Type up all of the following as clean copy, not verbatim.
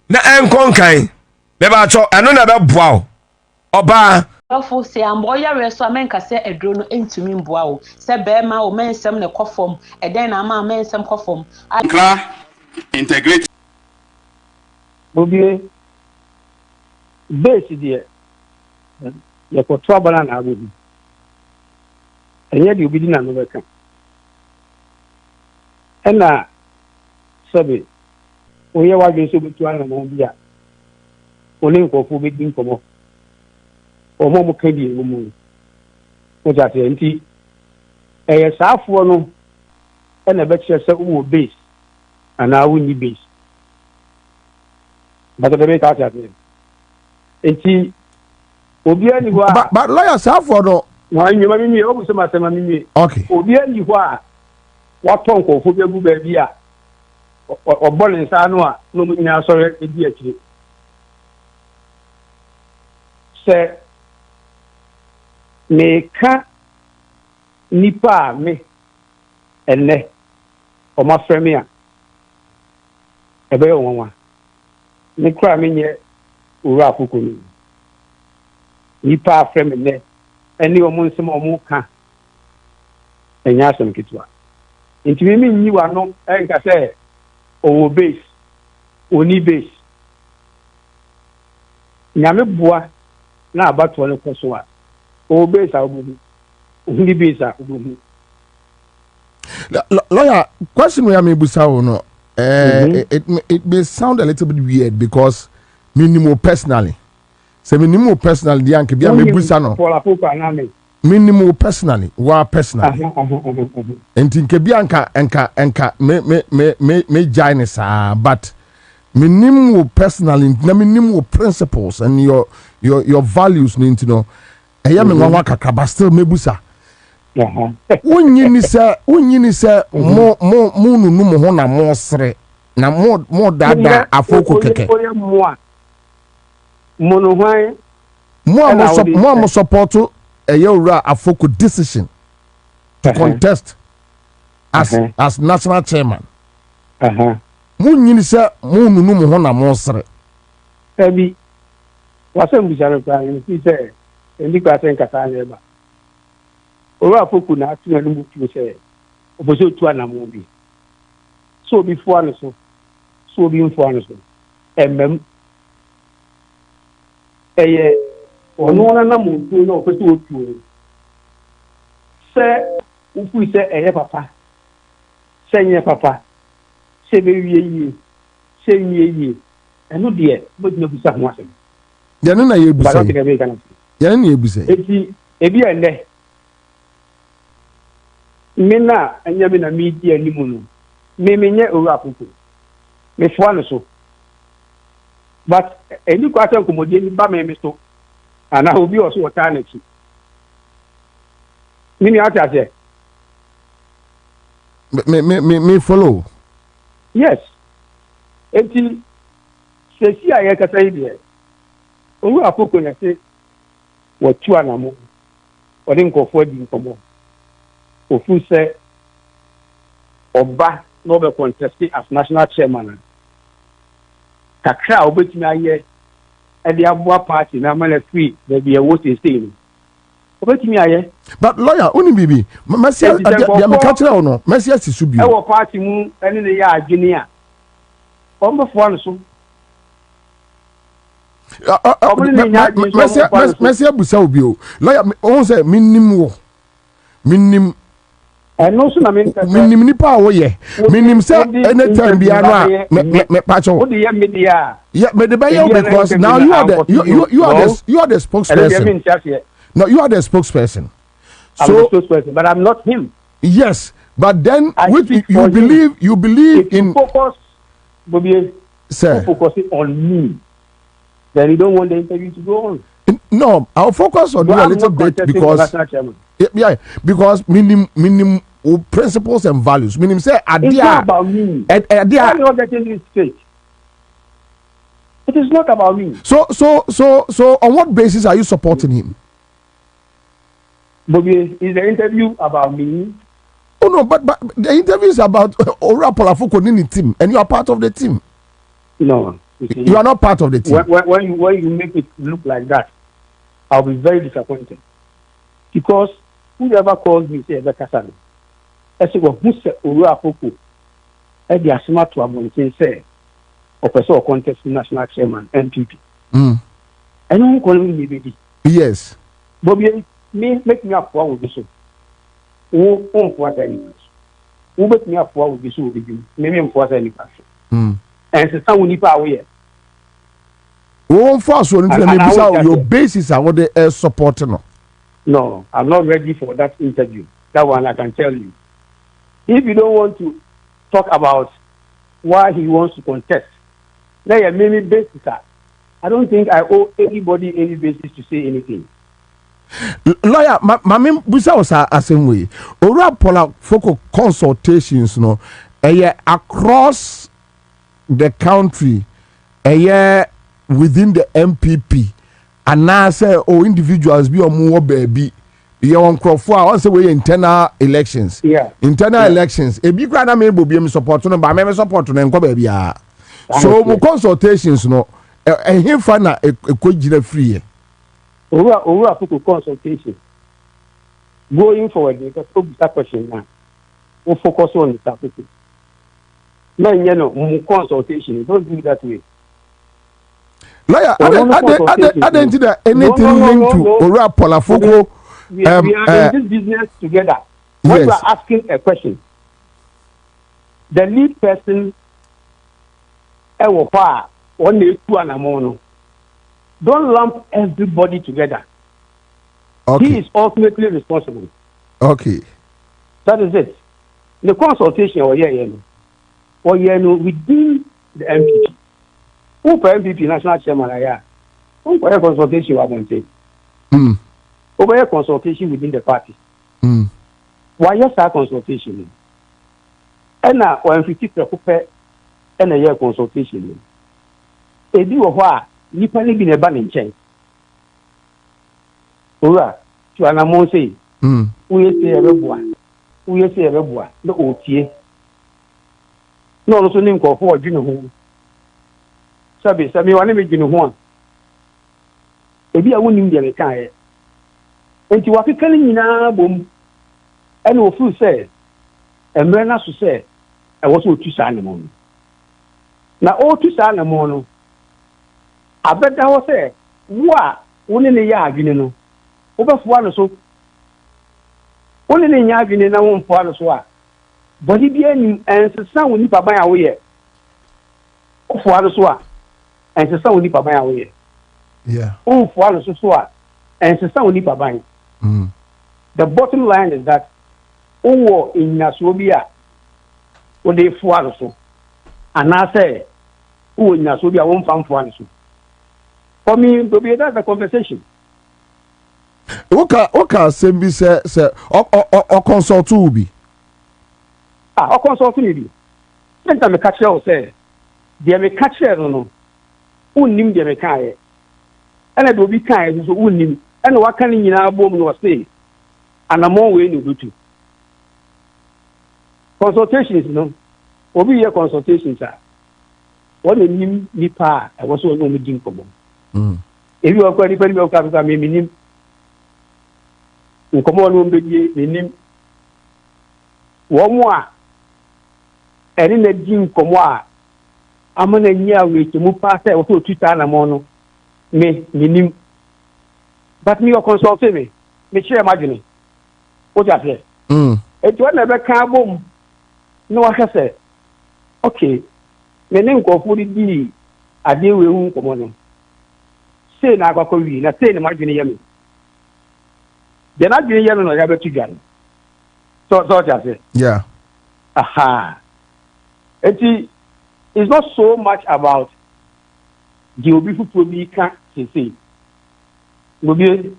na enkonkan be ba cho eno na be boa o oba Ofo se ambo ya reso amenka se edro no entumi mboa o se be ma o mensem ne kofom eden na ma mensem kofom Kra integrate Bobie base die ya ko trouble na agobi enye di obi di na no beka ena sabe oye wa gbe so betu ana mo bia oni nkofo be din komo omo mo kedi mu o jate nti saafo no ena be kire se wo base ana wo ni base but the way that is enti obi ani ho a but lawyer saafo no na nyuma mimi o bu se masema mimi okay obi ani ho a waton nkofo be bu ba bi a obole nsa no a no mu nya sore edi akire se me ka nipa me enne o ma frame a ebe yo nwa ne kra me nye ura akoko ni nipa frame ne eni o mu nsem o mu ka enya asem kitwa nti me nyi wa no enka se o base oni base nyame boa na abato ne koso a o base a obu oni base a obu lawyer question we am ebusa wo no it may sound a little bit weird because minimum personally say minimum personally the anke bia me busa no minimum personally wa personally enti nke bia anka me join sa but minimum personally na minimum principles and your values need to know eya me nwa kakra but still me busa Unyini se mo nunu mo ho na mo sere na mo dada afoko keke mo support eyewura afoko decision to contest as national chairman Unyini se mo nunu mo ho na mo sere ebi wasem bijaro kwa ni se ndi kwa sen kata leba oro afoku na atu na mu tu se oboso tu ana mu bi so bi fo anu so bi mfo anu so emem eye onu na mu tu na ofoso otu se ufu se eye papa se nye papa se be wiye se nye enu de bo dina busa ho asem ya na ye busa ya na ye busa ebi ene mina anya me na media ni mu no me menye oru akoko me fo anu so but eni kwa tan komodie ni ba me so ana obi o so wota na ki mini ata se me follow yes enti sesi aye kasa ide oru akoko na se wo tu anamo o de nkofo di nkomo ofu se oba no be contest as national chairman kakra obetimi aye e de aboa party na mala free there be a vote stay obetimi aye but lawyer oni bibi mesi ya me catch na no mesi asisu bi e wo party mu ene ne ya adwene a omfo anu so mesi abusa obi o lawyer on say minim no so na minim nipa wo ye minim say anytime bia no a me pacho wo de ye media yeah me de buy because now you are the spokesperson no you are the spokesperson so I'm the spokesperson but I'm not him yes but then with you believe in focus Bobie sir focusing on me then you don't want the interview to go on no I'll focus on you a little bit because yeah because minim principles and values minim say it's not about me I'm not getting this straight. It is not about me. So on what basis are you supporting him? Bobie, is the interview about me? Oh no, but the interview is about Ora Polafuko Nini team, and you are part of the team. No. You are not part of the team. When you make it look like that, I'll be very disappointed. Because whoever calls me say Kasano, I say, well, who's Ura Poku? I be asthma to a mountain say, or person contest national chairman, MPP. I know who calling me, baby. Yes. Bobie, make me up for with this. Oh, what I need. Who make me up for with this? Maybe I'm for any person. And so some nipa away. Won't force one to maybe your basis are what they are supporting. No, I'm not ready for that interview. That one I can tell you. If you don't want to talk about why he wants to contest, then you many basis. I don't think I owe anybody any basis to say anything. Lawyer, Mammy Busa was the same way. Ora Pola Foco consultations, no, across the country, within the MPP, and now say, individuals be on more baby. You want Crawford, I want to say internal elections. Yeah. Internal elections. A big grand may be support to them, but I may support to them. So, consultations, no, and him find a quick free. Over a consultation. Going forward, because that question now, we'll focus on the topic. No, more consultation. Don't do that way. Lawyer, I didn't think that anything linked to Ora Polafoco. We are in this business together. When you are asking a question, the lead person, on the two and don't lump everybody together. Okay. He is ultimately responsible. Okay. That is it. The consultation within the MPP. Who for MPP national chairman who for a consultation I won't say. Over a consultation within the party. Why yes our consultation? And now when 50 and a year consultation. A do of what nipa ni bi na ba ne nkyɛn ora to anamon say we say ebeboa na otie na ɔno so ne nkɔfo ɔdwene ho sabi wane me dwene ho a ebi a wonim deɛ meka ɛ enti wakeka ne nyinaa bom ɛna ofu sɛ emre na so sɛ ɛwɔ so otu saa ne mo na otu saa ne mo no abeda ho say wo a woni ne ya adwene no wo befoa no so woni ne nya adwene na wo mfoa no so a body bi anim ensesa wo nipa ban a wo ye wo foa no so a ensesa wo nipa ban a wo ye wo foa no so a ensesa wo nipa ban the bottom line is that wo in naso bi a wo de foa no so ana say wo in naso bi a wo mfa mfoa no so. For me, Bobie, that's the conversation. Okay, Sembi say, or consult to be. Or consult to be. Then I catch you say, they may catch you, no, who name the Mekay. And I will be kind, so who name, and what can you now boom or say, and I'm more way to do too. Consultations, no, will be your consultations, sir. What a new nipa, I was so no meeting for them. If you are quite very well, I mean, come on, be one more. And in the gym, come on. I'm going to near with to move past there for 2 times a month. Me, but me, consulting me. Me, share imagine what I say. It was never come boom. No, I said, okay, the name of Bobie, I deal with whom come on. Say na kwa wi na say na madwene yam de na dwene yam no ya betu dwan so ja say yeah aha it's not so much about the obi fufu bi ka say obi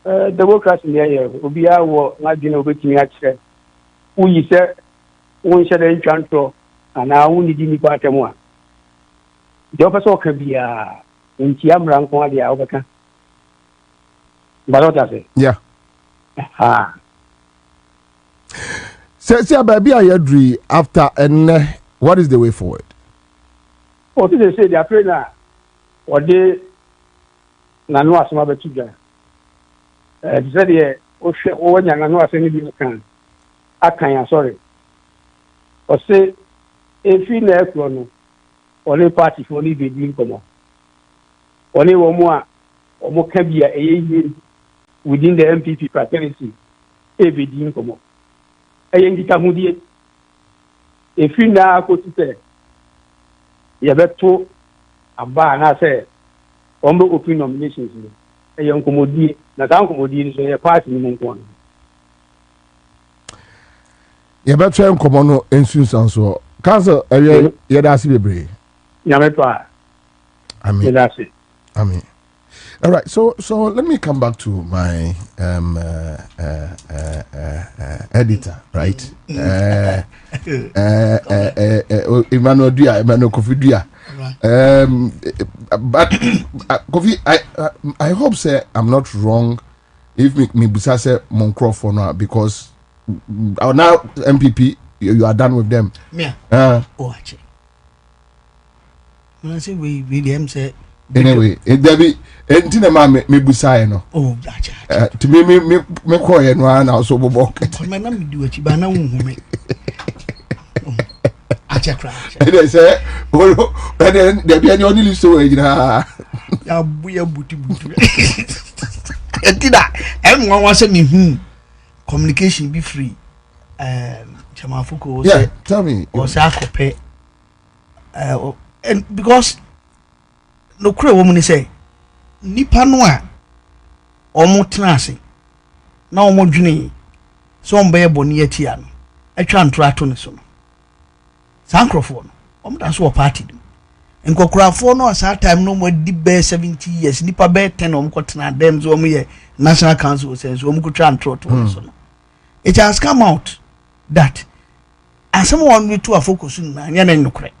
democracy there obi a wo madwene obetimi a kire uyi se won hyede ntwanto ana won di ni pa temu a de opeso ka bia nti amra nko ade a obeka balota se yeah say baby ayedri after and what is the way forward? o ti say they afraid na o de na no asoma betu dwa say de o hwe o wanya na no aseni bi kan akan sorry o say efi na ekro no only party for only be doing komo only wo mu a o mo ka bia eye within the MPP fraternity e be doing komo eye ndika hudie efi na ko tite ye beto aba na say on be open nominations ni eye nkomodie na ta nkomodie so ye party ni nko ye beto nkomo no ensunsan so council eye ye da si bebre Yametwa. Amen. Amen. All right. So let me come back to my editor, right? Emmanuel Kofi Dua. But Kofi, I hope say I'm not wrong if me busa say Moncroft now because now MPP you are done with them. Yeah. Actually. When I say we them say anyway, there be anything ma me busa no. Oh, to me call you no na so bobo. My name do it ba na hu me. Acha cry. They say there be any only so na. Ya buya buti. Etida everyone want say me communication be free. Chama Fuko say tell me. O say akope and because no kure woman say nipa no a omo tenase na omo dwene so omba ye boni atia no atwa ntro ato ne so no sankrofo no omo da so party dem enkokurafo no asa time no mo di be 70 years nipa be 10 omo kotena dem so omo ye national council say so omo kotwa ntro to so no it has come out that as someone we to a focus na nya na nokure.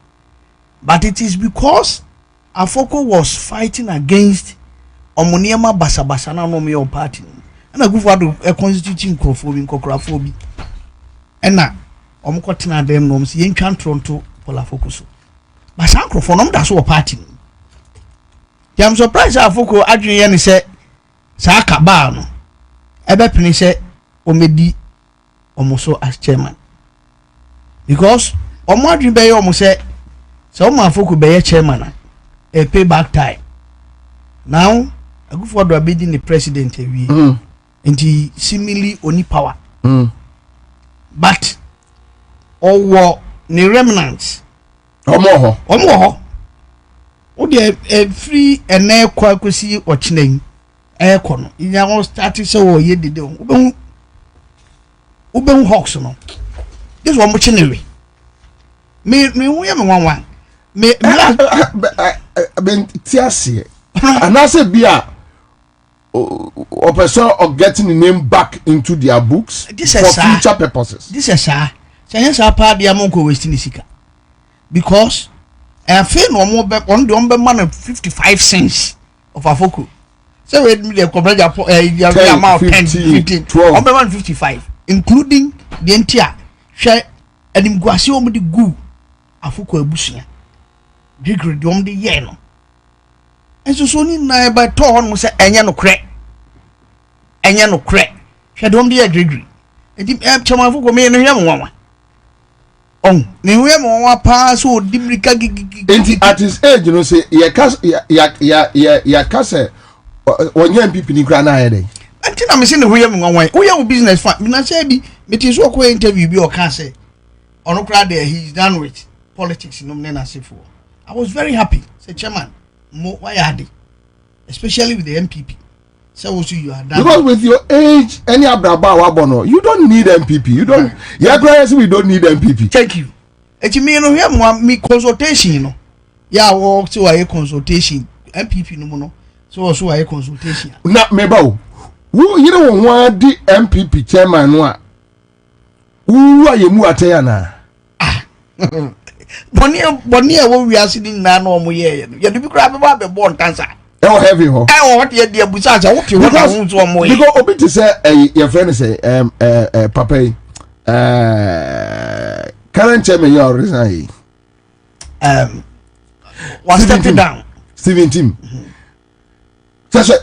But it is because Afoko was fighting against Omoniema Basabasana no me party. And I go for a constituting crofobin. And now, Omcotina dem noms, yen can Toronto, Pola Focuso. But some crofon, that's what party. I'm surprised Afoko Adrian said, Saka Barno. Ebe Penny said, Omedi Omoso as chairman. Because Omadri Bay almost said, so my folk be a chairman a payback time. Now I go for the bidding the president and he seemingly only power. But or the remnants or more oh they free and air quackity or chinning air corner. In your started so ye did Uben Hawks no. This one machinery. Me we have one. Me tiasi and I say bia or person of getting the name back into their books this for future purposes. This is science part the amount wasting sika because I feel no more back on the man 55 cents of Afoko. So we the amount 10 15 12 55 including the entire share and imguasi omo the gu Afoko ebusia degree dom de ye no enso so ni na ba to ho no se enye no kre hwe dom de ye degree edi chama Afoko me no hwe mo wanwa on ni hwe mo wanwa pa so dibrika gigi enti at his age you know say ya kase onye MPP ni kra na ye dey enti na me se ni hwe mo wanwa wo ye business fa me na say bi me ti so ko interview bi o ka say ono kra there he is done with politics no me na say for I was very happy. Say, Chairman, why are they? Especially with the MPP. So also you are done. Because with your age, any Abraba Wabono, you don't need MPP. You don't. Yeah, we don't need MPP. Thank you. And you mean you have me consultation, you know? Yeah, well, so I consultation. MPP no more. So also I consultation. Not mebo. Who you don't want the MPP chairman? Who are you muatena? Ah. Bonia wo we are sitting na no mo ye no. You be grab be born cancer. E wo heavy ho. E wo what ye dey busa cha what you want to mo ye. Because obi to say your friend say papa current chairman you resign. was stepping down 17 say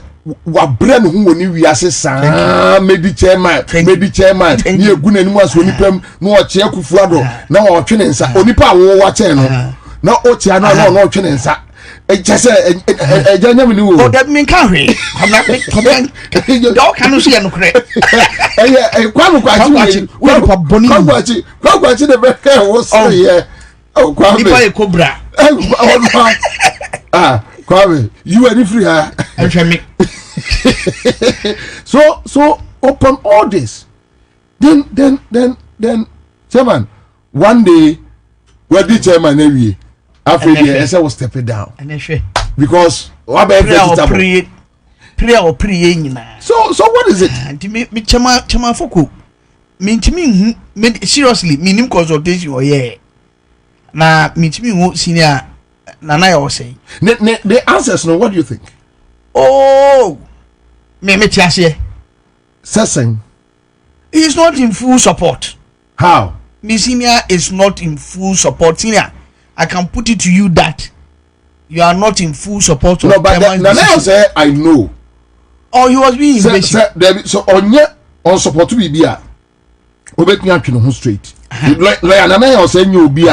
wa brand who woni wiase saa maybe chairman ni eguna ni mu aso nipam no o che Kufuado na o twene nsa onipa awo wa che no na o tia no na o twene nsa just ejanya me ni wo that mean can we do can see no kre kwachi de be wo so ye o kwa nipa e cobra Kwame, you are free, huh? So upon all this, then, chairman, one day, where the chairman every after the Ansah was stepping down, because what about prayer or praying? So what is it? Me chairman Foko, me seriously, me consultation or yeah, na me senior. Nana was saying the answers. No, what do you think? Oh, me tiase. Sessing, he is not in full support. How? Miss Senior is not in full support. Senior, I can put it to you that you are not in full support. No, but Nana say I know. Oh, he was being so on support to be beer. Obet me no straight. Like Nana say you be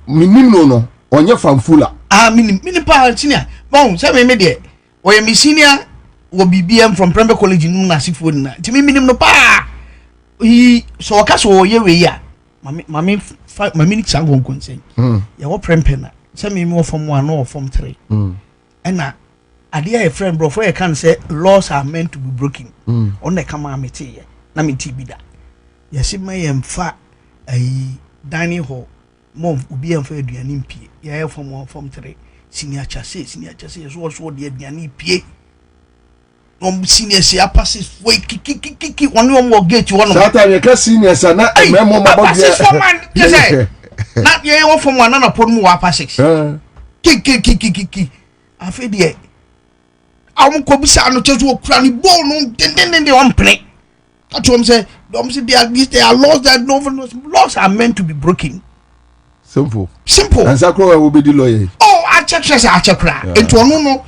minim no onye famfula minim pa senior bon say me de o ye mi senior wo BBM from Premier College nu na sifo na ti minim no pa he so ka so ye we ya mami ni chango konsen ya wo Premier na say me wo form 1 or form 3 na ade ya friend bro for you can say laws are meant to be broken on the come amete ye na me ti bi da yes me yem fa dining hall mom obi am fa aduane mpie ya form 1 form 3 senior chase so de aduane pie senior say passes way kiki one more gate one that you can senior na memo mabo dia na ye wo form 1 na podum wa passes kiki afi de am ko bisa no chezo okura ni ball no den one play that one say they are laws that laws are meant to be broken. Simple. Ansah will be the lawyer. Oh, I check. Into no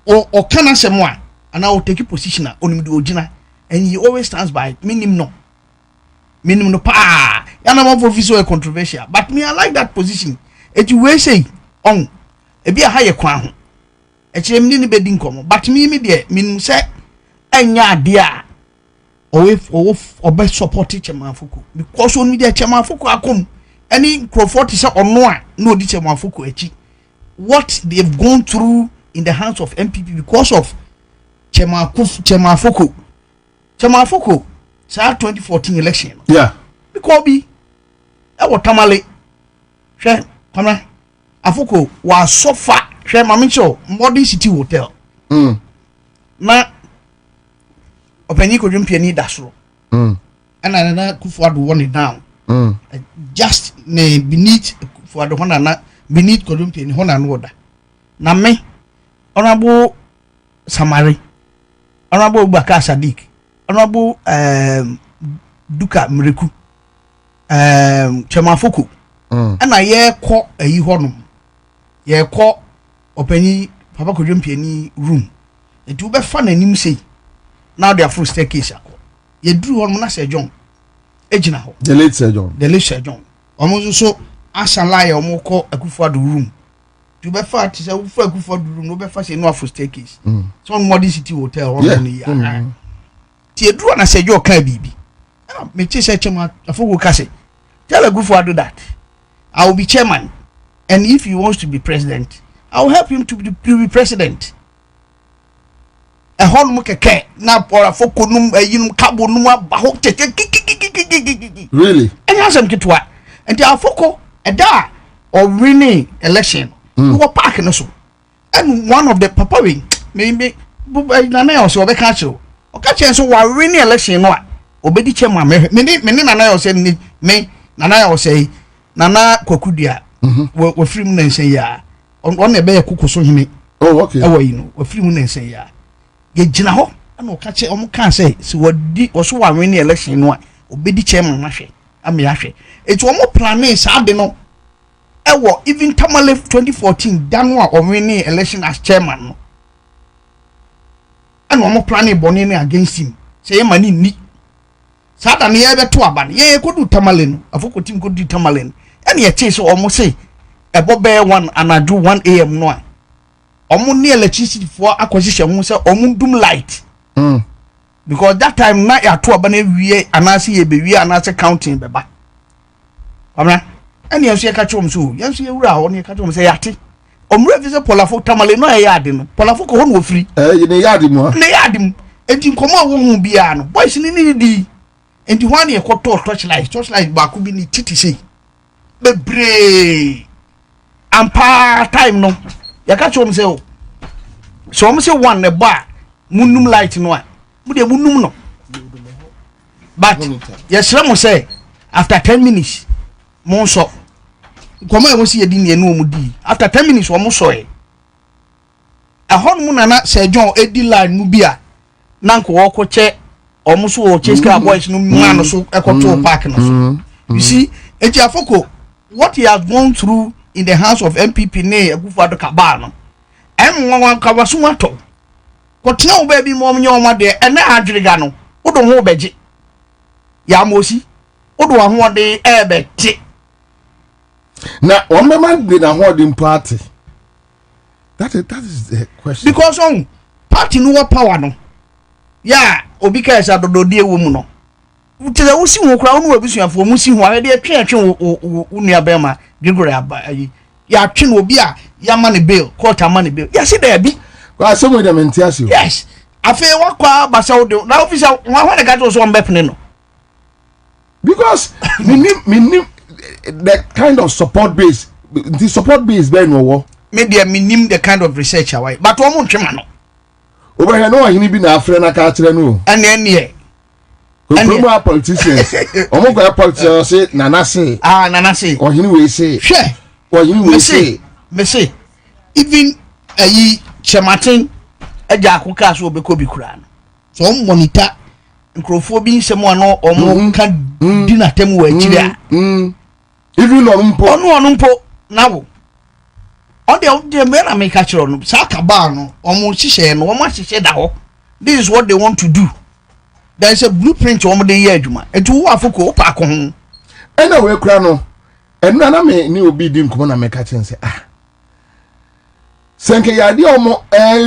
or can I say more? And I will take a position on the original, and he always stands by minimum no pa. And I'm for visual controversial, but me I like that position. It you will say on a be a higher crown. A chimney bedding come, but me dear, mean say, and ya dear. Or best support Chairman Fuku because only the Chairman Fuku akom any Crawford is or no the Chairman Fuku echi what they've gone through in the hands of MPP because of Chairman Fuku sa 2014 election because be what tamale she come Afuku was so far she mamicho modern city hotel na Openi ko jumpiani dasro and na Kufuado won it down just beneath Kufuado hona beneath ko jumpiani hona no da na me honorable Samari honorable Bakar Sadiq honorable Duka Mreku Chairman Foko and ye ko ayi honum ye ko openi papa ko jumpiani room et you be fa nanim sei now they are full staircase. You drew on Mona John. Ejina ho. The late Sir John. Almost so Ansah lie or more call a Kufuado room. To be fat, say Kufuado room, no be fast no full staircase. So on modern city hotel or only. Ti drew on say your car baby. Me say chairman afo kase. Tell a Kufuado that I will be chairman, and if he wants to be president, I will help him to be president. A hon mukeke na pora foko num yinum kabo num abaho really and asem kitwa and their foko da or winning election we park no so and one of the papa we maybe nana also be catch o catch so we winning election no obedi chairman me nana also me nana also nana kwakudua we free mu nsen ya on na be yakukoso hime oh okay you know we free mu nsen ya ye gina ho na o ka che o mo kan say se wodi o so wa win election no a obedi chairman na hwe ame ya hwe etu o mo planning sa de no ewo even Tamale 2014 danwa o winning election as chairman no and omo planning boni against him say mani ni sada ne ye beto aba ye kodu Tamale no afoko team kodu Tamale no and ye chase omo say ebo be 1 anadu 1 am no omo ne electricity for acquisition mo say omo dum light because that time na ya to aba na wie anase ye be wie anase counting beba amna and yes ye catch him so yes ye wura ho ne catch him say yate omre fi say polafo Tamale no e yade no polafo ko ho no free ne yade mu ne yade mu enti nkomo wo hu bia no boys ni di enti ho ne ko torchlight ba ku bi ni titi sei bebre ampa time no ya catch him say o so mo say one ne ba munum light no a mu de munum no but yes mo say after 10 minutes mo so koma e wo si edi ne no mu di after 10 minutes wo mo so e ahon mu nana se John edi line mu bia na nko wo ko che o mo so o cheska boys no mu ano so ekoto park no so you see eti afoko what he has gone through in the house of MPP ne Akufo-Addo Kabal no em ka waso ato ko tena wo ba bi mo nyo mo de ene adwiriga no wo do ho beje ya mosi wo do ho de ebeti na man be na holding party that is the question because on party no power no ya obi ka esa dododie wo mu no tele wo si wo kra wo abusuafo mu si ho a de atwe wo nua bema Gregory abayi ya atwe no obi a ya ma ne bail court ama ne bail ya se da bi kwa so mo de mentias yo yes afi wakwa basa wo de na official wa de ga to so mbepne no because minim the kind of support base ben wo media minim the kind of research away but wo mo ntwema no oba no ahini bi na afre na ka kire no ene promo politicians omo go politicians say nana say nana say ohini we say hwe ohini we say me say even ayi chematin eja akoka so obeko bi kura no so monitor nkrofo bi nsem ano omo ka dinatem wa akiri a even on mpo na wo on the me na make kire no saka ba no omo hihye no omo hihye da ho this is what they want to do. There is a blueprint omo de ye adwuma etu wo afoko pa ko ho ena we kura no enu na me ni obi di nkomo na me ka kire say senke yade omo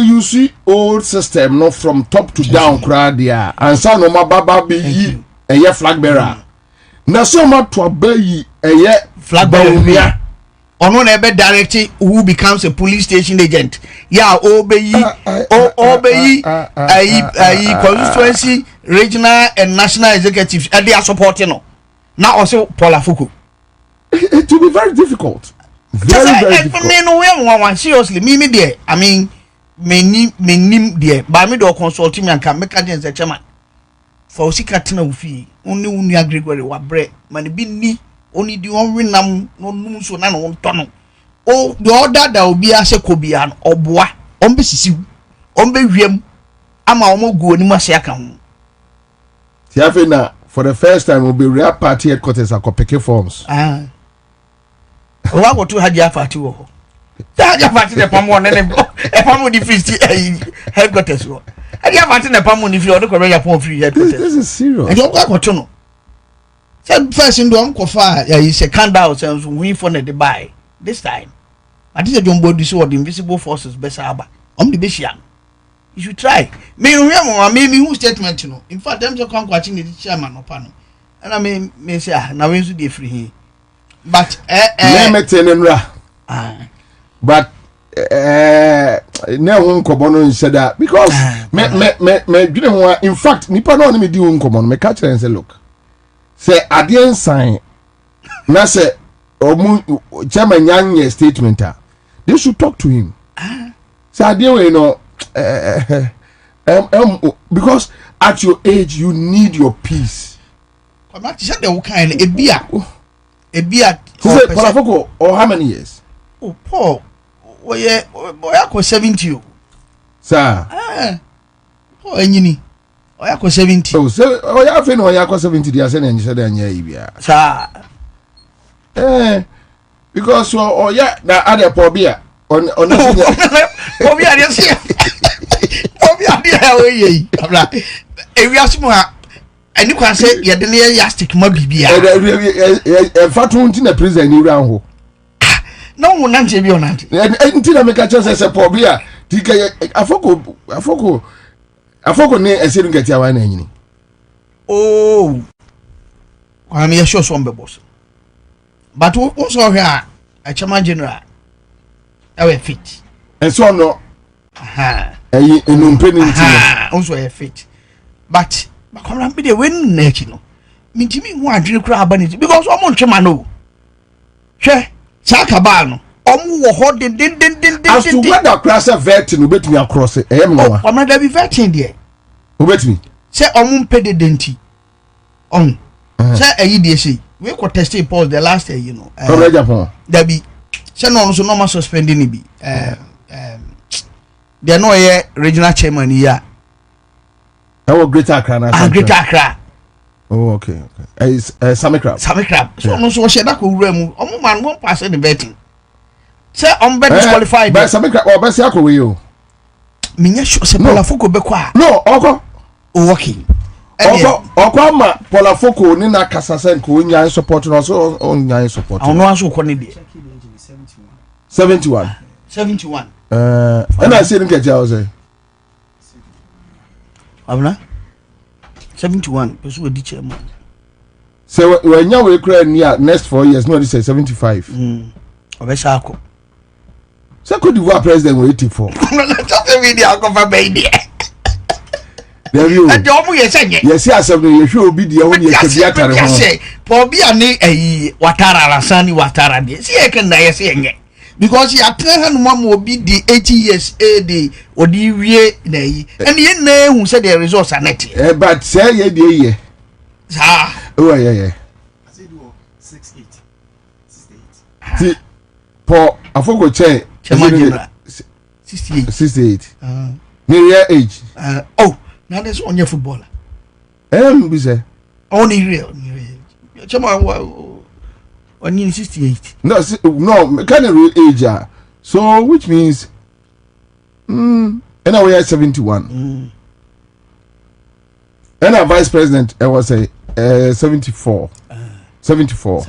you see old system no from top to down kura dia Ansah no mababa be yi eye flag bearer na so ma to abayi eye flag bearer ono na ebe direct who becomes a police station agent ya obeyi constituency regional and national executives and they are supporting no now also Paul Afoko it will be very difficult very difficult me no we seriously me there I mean me there but me do consult me and can make agents the chairman for usika tena ufi only unu Gregory wa bre man bi ni oni di on winam no num so na no tono o the order that obi ase kobia no oboa on be sisiw on be wiem ama omo go ni mase aka ho tiafena for the first time will be real party headquarters akopeke forms wa go to haja party wo ho haja party de pamo ne e pamo di free headquarters wo haja party de pamo ni free o de ko ya pamo free headquarters this is serious and you go to no first ndo am ko fa ya yi second out so we for na the buy this time I think Jumbo do so the invisible forces besa aba the beshian you should try me who statement no in fact them so come watching the chairman no pano and I me say na we so dey free here but me tenenra but na ho nkobo no nsheda because me dwene ho in fact nipa no me di ho nkobo no me catch and say look say adien sign na say chairman nyanye statement they should talk to him say adien we no because at your age you need your peace come out say the kind ebia say Paul or how many years Paul boy 70 sir Paul enyini oya ko 70 oh say oya fe no oya ko 70 dia say na nyi say da nya yi bia sir because yeah na other Bobie on Bobie are there. Bobie are there we abla. E wi asmo a ani kwan say ye de ne yastic ma bibia. E fatu nti na prison ni wura ho. No wo nante bi onante. Nti na make chance say Bobie a tika afoko ne esiri ngati awa na anyini. Oh. Kwa me sure so mbe boss. But also here a chairman general we fit. And so no. Aha. Eyi enumpeni nti. Also we fit. But come be the win na chi no. Mintimi hu adwene kura abaniti because omo ntwema no. Hwe saka ba no. Omo wo ho din. As to whether cross a vet no betumi across e yem no. Omo da be vetting there. Obetumi. Say omo mpede denti. On. Say eyi dey say we ko test pause the last year you know. Japan. There be say no so normal suspending be. They no here regional chairman here. Greater Accra na. Greater Accra. Oh okay. Sammy Crab. So no so she da ko wura mu. Omo man won pass the betting. Say on bet disqualified. But Sammy Crab be say akowe yo. Minya sure say Polafoko be kwa. No, oko. Working. Oko ma Polafoko ni na kasasa ko nya support no so on nya support. Ono aso ko ni de. 71. And I say nke ja o say. Abna 71 person we di chairman. So when nya we kra ni next 4 years no this say 75. Obesa akọ. So Cote d'Ivoire president we 84. Just a video go for baby. There you. And omo ye say yes asem no ye hwe obi dia woni ye kabia tare ho. Bobie ani watara rasani watara de. See e kan na ye say enye. Because you attend hanu mama obi di 80 years AD odi wie na yi. And ye na hu say the results are net. But say ye dey ye. Ah. Oh yeah. I said 68. See Paul Afoko che Chairman 68. Near age. Oh, now there's on your footballer. Be say. Only real. Chairman on 68. No, kind of real age. So which means and now we are 71. And our vice president I was a 74. 74.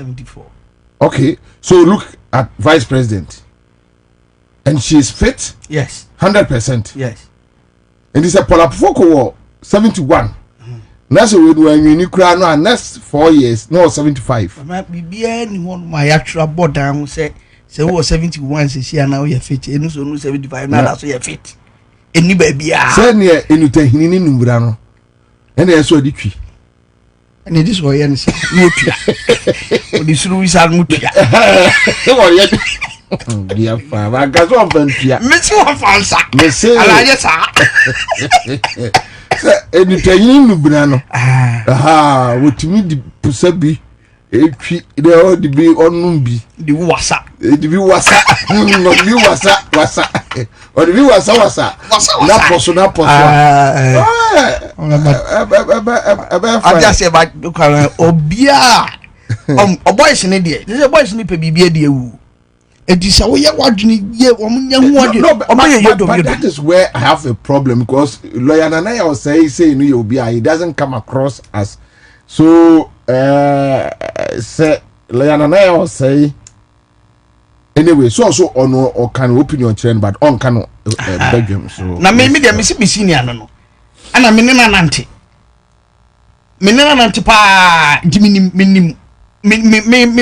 Okay, so look at vice president. And she is fit? Yes. 100%. Yes. And this is a Polafoko 71. That's when you cry no next 4 years, no 75. Be anyone my actual board down say 71 says now you're fit, and so 75 now that's you're fit. Any baby, send near any tahini numbrano. And I saw the tree. And it is why you say, Mutia. This room is Mutia. Dear father, I got one venture. Miss Ansah. Miss Ansah. Any tahini numbrano. Aha, what me the pusabi. The be on Numbi. The wasa. The view wasa. No view wasa. Or the view wasa. Not possible. I just say about Obia. Boys in India. There's a boys in the PBA. It is a way what you need. But that is where I have a problem because lawyer Nana was saying you be it doesn't come across as so. Say Leonana or say anyway, so on or can opinion trend, but on can bedroom. So now maybe they miss me senior no, and I'm minina nanti pa minim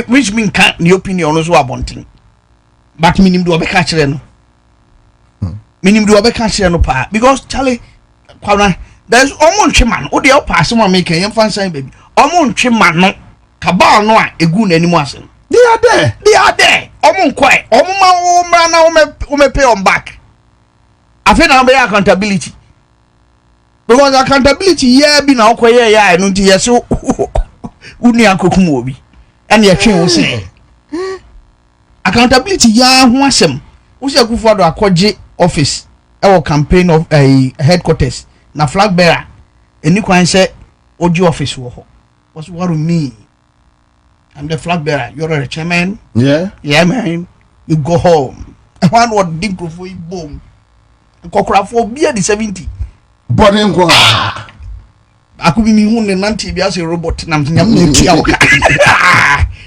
which mean can't the opinion also abonting, but minim do a catch no, minim do a catch no pa because Charlie, there's almost man. Oh, the pass someone make a fancy baby. Almost man. Cabal no egu n'animu ase. They are there. Omo kwai. Omo ma na ome pay on back. Afi na be accountability. Because accountability yeah bi na okoye ya enu nti yeso uni akokum obi. And ye twen wo se. Accountability ya ho asem. Wo se akufo do akoje office e campaign of headquarters na flag bearer. Eni kwan se oji office wo ho. What's what me? I'm the flag bearer. You're the chairman. Yeah. Yeah, man. You go home. One word dink for you, boom. Kokra for beer the 70. But then go. I could be me who nanti be as a robot. Nam ne tiaoka.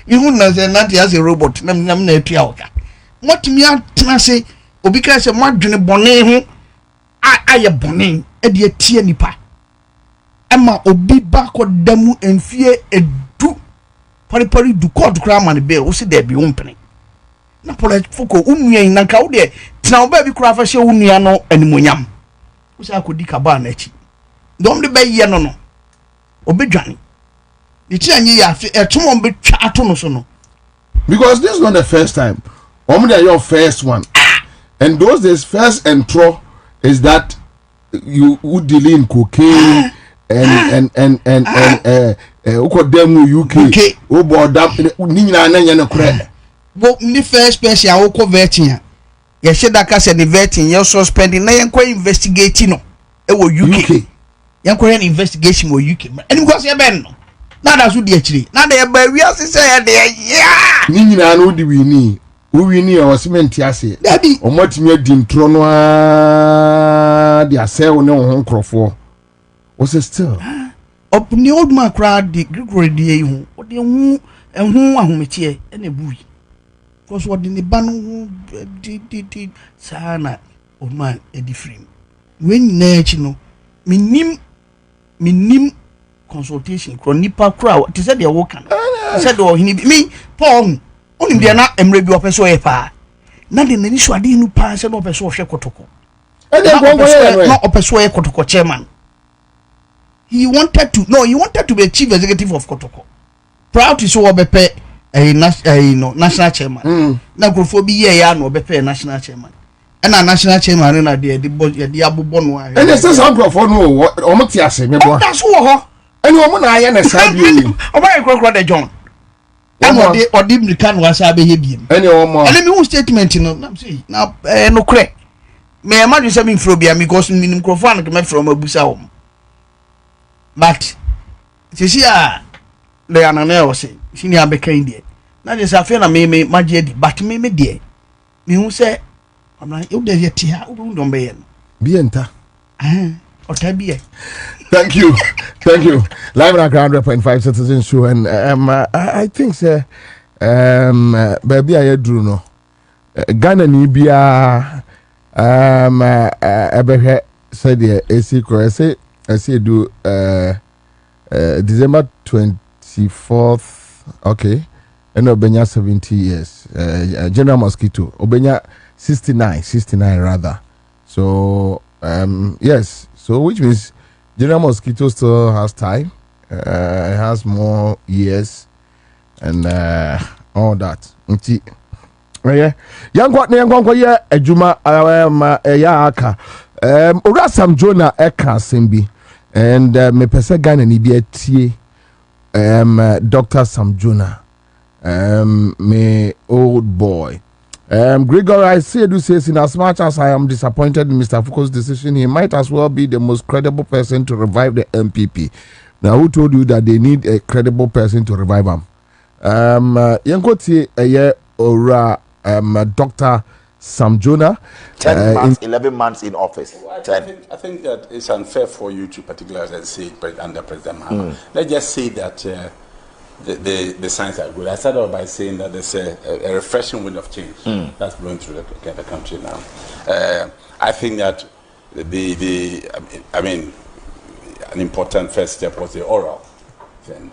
You who nanti as a robot. Nam ne tiaoka. What me a say? Obika say madwene bone ho. Aye bone. E de tie nipa. Emma obi ba ko damu enfie edu. Pari du court kra man be. Wo se there be wompene. Na pole foko unua na nka wo de tena oba bi kra fa hye unua no animonyam. Wo se akodi kaba na achi. Dom de be ye no no. Obedwane. The change ya etomon be twa ato no so no. Because this is not the first time. Only your first one. And those days first intro is that you would deal in cocaine and UK. Oh board up Nina and credit. But the first person I will converting. You said that case the vetting, you're suspending, now you're investigating. It was UK. You're investigation with UK. And because you're Ben. Now that's what they actually. Now they are we are saying yeah. Nina no di we ni. We ni o cement ase. Daddy. O motimi adi ntro no dia say one ho nkrofo. O say still. Up the old man cried the Gregory de hu. O de hu ehun ahometie e na bui. Because what in the ban did sana old man e di frame. When na echi no minim consultation kro nipa kra te said they work an said o hini me Paul onim dia na emre bi opeso e pa na de nani so ade nu pa se no opeso hwe kotoko E dey go no opeso e kotoko chairman. He wanted to be chief executive of Kotoko. Proud to show obepe national chairman. Na grofo bi ye ya no obepe national chairman. And a national chairman na de abobɔ no. And they say some grofo no o mo ti ase me bo. That's ho. And o mo na aye na sa bi o. Oba krokro de John. And odi mrika no asa be he biem. And o mo. And me who statement no na say na no kre. Me imagine say me fro bia because minim grofo an me from abusa wo. But see the anane was say sini abeka indie na je say na me magie di but me die me hu say am na you dey yet ha u don be yen bi enta otabie. Thank you live on ground 100.5 citizen show and I think say baby I drew no Ghana ni bia ebehwe said the AC ko say I see do December 24th. Okay. And Obenya 70 years. General Mosquito. Obenya 69 rather. So yes. So which means General Mosquito still has time. Has more years and all that. Yeah. Young yeah ejuma ya aka. Ora Sam Jonah eka sembi. And me pese Ghana ni bi atie Dr. Sam Jonah me old boy Gregor I say do says in as much as I am disappointed in Mr. Fuko's decision, he might as well be the most credible person to revive the MPP. Now who told you that they need a credible person to revive them? Yanko tie ora Dr. Sam Jonah 10 months, 11 months in office. Well, I think that it's unfair for you to particularly say it under President Mahama. Let's just say that the signs are good. I started off by saying that there's a refreshing wind of change that's blowing through the country now. I think that an important first step was the oral,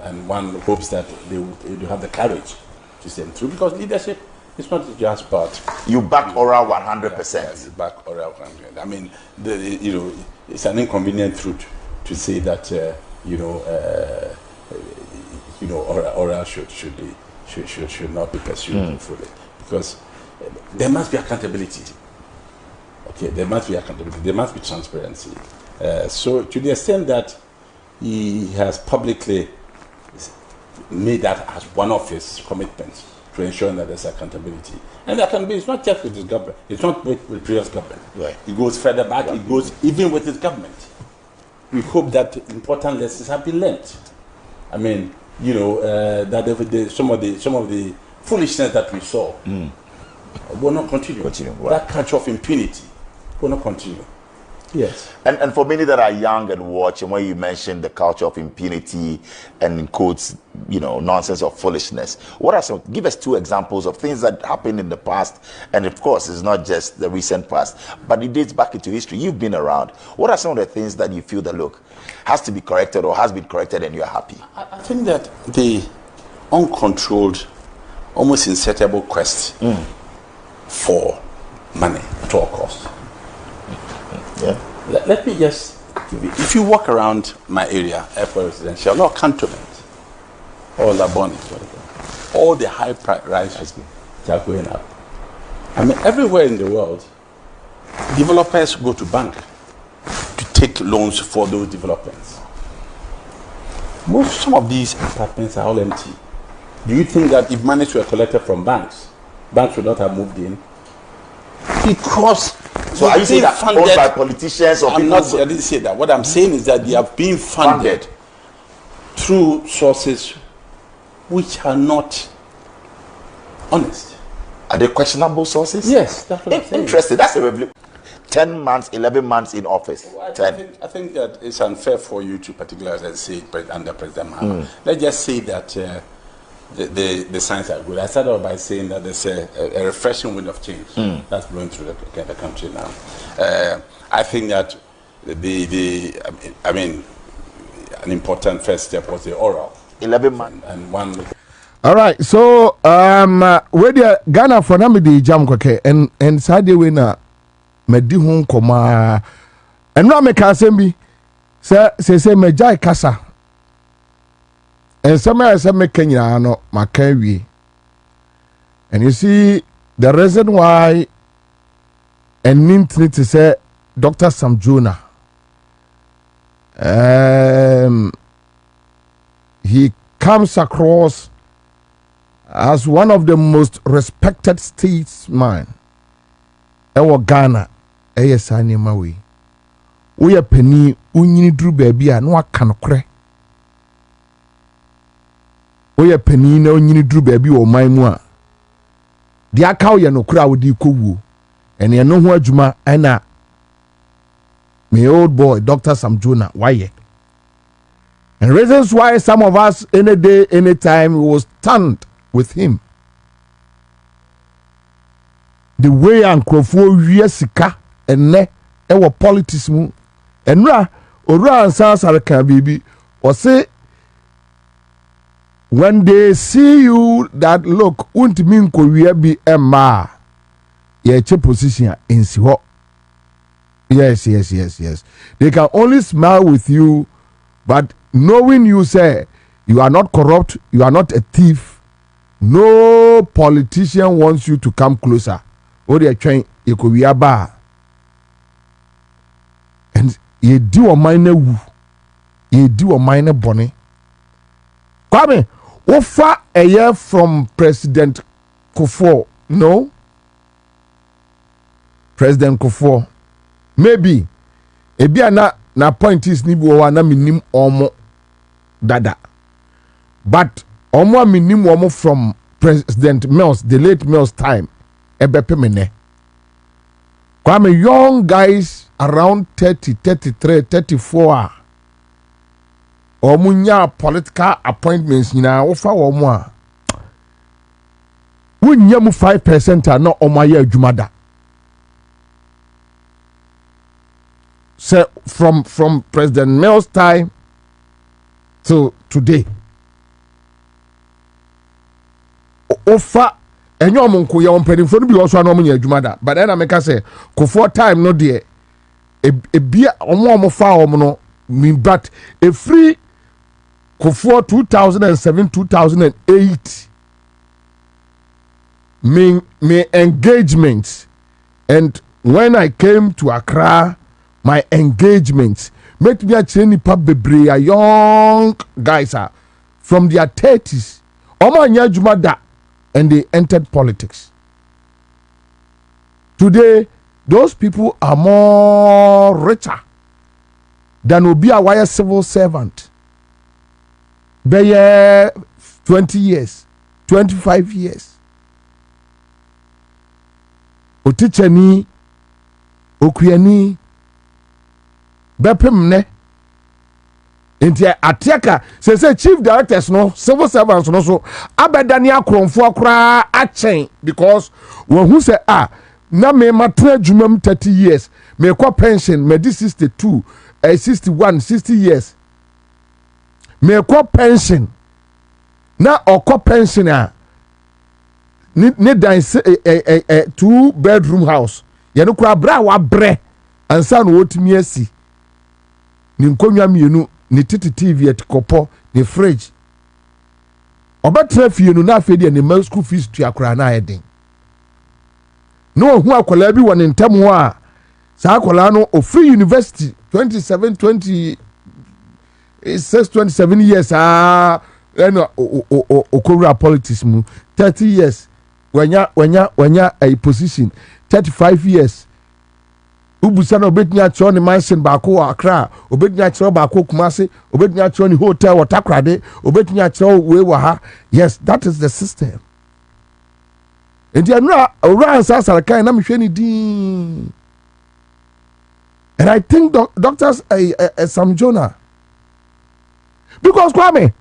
and one hopes that they will have the courage to see them through, because leadership. It's not just about you back oral 100%. Yes, you back oral 100%. I mean, it's an inconvenient truth to say that oral should not be pursued fully, because there must be accountability. Okay, there must be accountability. There must be transparency. So, to the extent that he has publicly made that as one of his commitments, to ensure that there's accountability. And that can be, it's not just with his government, it's not with previous government. Right. It goes further back, it goes even with his government. We hope that important lessons have been learnt. I mean, you know, that some of the foolishness that we saw will not continue. Right. That culture of impunity will not continue. Yes. And for many that are young and watching, when you mentioned the culture of impunity and in quotes, you know, nonsense or foolishness, what are some? Give us 2 examples of things that happened in the past, and of course, it's not just the recent past, but it dates back into history. You've been around. What are some of the things that you feel that look has to be corrected or has been corrected, and you're happy? I think that the uncontrolled, almost insatiable quest for money at all costs. Yeah. Let me just give you, if you walk around my area, airport residential, or cantonment, or Laboni, whatever, all the high prices are going up. I mean, everywhere in the world, developers go to bank to take loans for those developments. Some of these apartments are all empty. Do you think that if money were collected from banks would not have moved in? Because so are you saying that funded by politicians or people? I didn't say that. What I'm saying is that they are being funded through sources which are not honest. Are they questionable sources? Yes, that's what I'm saying. Interesting. That's a revolution. 10 months, 11 months in office. Well, 10. I think that it's unfair for you to particularly say it under President Mahama. Let's just say that the signs are good. I started off by saying that there's a refreshing wind of change that's blowing through the country now. I think that an important first step was the oral. 11 months. And one. All right, so where the Ghana for nami the jam kwake and Saturday we na medi ho nkoma and no make assembly say me jai kasa and some make Kenya no makawi. And you see the reason why and need to say Dr. Samjuna he comes across as one of the most respected statesmen ewo Ghana sani mawe we are penny unyini dru baby a no aka nokre we are penny na unyini dru baby o man mu a de aka ye nokre a wo di kowu ene no ho adwuma na my old boy Dr. Samjuna why. And reasons why some of us any day anytime we will stand with him. The way Ankrofo wie sika ene ewo politics mu enra ora Ansah saraka bibi or say when they see you that look untimi nko wie bi emma ye che position insi ho. Yes. They can only smile with you, but knowing you say you are not corrupt, you are not a thief, no politician wants you to come closer. Or they are trying you could be a bar. And you do a minor woo, you do a minor bonnet. Kwame, offer a year from President Kufuor. No? President Kufuor. Maybe ebia na point is ni bo na minim omo dada, but omo minim omo from President Mills, the late Mills time ebepe mene Kwame, young guys around 30 33 34 omo nya political appointments nyina wo fa wo mo a wunya mu 5% na omo aye adwumada. So from President Mills' time to today, offer enyo monko ye ompedin for no bi also na omunya adwumada, but then I make say Kufuor time no de e bia omo fa omo no mean but a free Kufuor 2007 2008 me engagement, and when I came to Accra, my engagements make me a nipa bebre, young guys are from their 30s omo anya adwumada and they entered politics. Today those people are more richer than obi a wire civil servant. bɛyɛ 20 years 25 years otikyani okuani bɛpem ne nti atiaka say chief directors no civil servants no so abɛdane akorɔmfoɔ koraa akyɛn because wɔn hu sɛ na me matra adwumam 30 years me kɔ pension me di 62 61 60 years me kɔ pension na ɔkɔ pension a ne dan 2 bedroom house yɛno kora bra wa brɛ ansa no wotumi asi ne nkonnwa mmienu ne titi TV at kopo ne fridge obetra fie no na afei de ne ma school fees tua kora na ayedin no ohu akola bi won ntem ho a sa akola no o free university 27 27 years okowura politics mu 30 years wanya a position 35 years ubusa na obetnya kyerɛ ne mansion baako wɔ Accra obetnya kyerɛ baako Kumasi obetnya kyerɛ ne hotel wɔ Takrade obetnya kyerɛ we wɔ ha yes that is the system enti anura Ansah Sarkai na mehwɛ ne din and I think doctors Sam Jonah because Kwame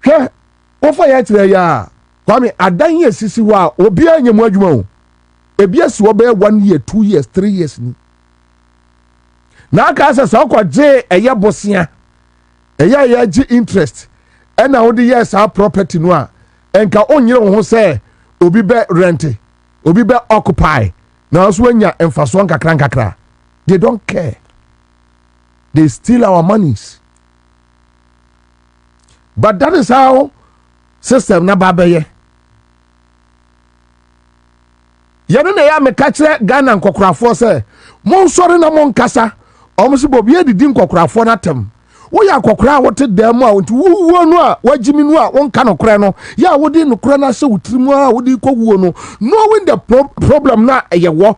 hwɛ wofa ya kyerɛ ya Kwame adan yɛ sisi hɔ a obi anyemu adwuma o ebi asi wɔ bɛyɛ 1 year 2 years 3 years ni na aka sɛ sɛ ɔkɔgye ɛyɛ bosia ɛyɛ gye interest ɛna wode yɛ saa property no a ɛnka onyere wo ho sɛ obi bɛ rent obi bɛ occupy na so anya mfasoɔ nkakra they don't care they steal our monies but that is how system na ba bɛyɛ yɛno na yɛ ameka kyerɛ Ghana nkɔkorafoɔ sɛ monsɔre na monkasa ɔmo sɛ Bobie didi nkɔkorafoɔ no atam woyɛ akɔkora a wote dam a nti wuo no a wagyimi no a wonka nokora no yɛ a wode nokora no ahyɛ wo tirim a wode kɔwuo no knowing the problem no a ɛyɛ wɔ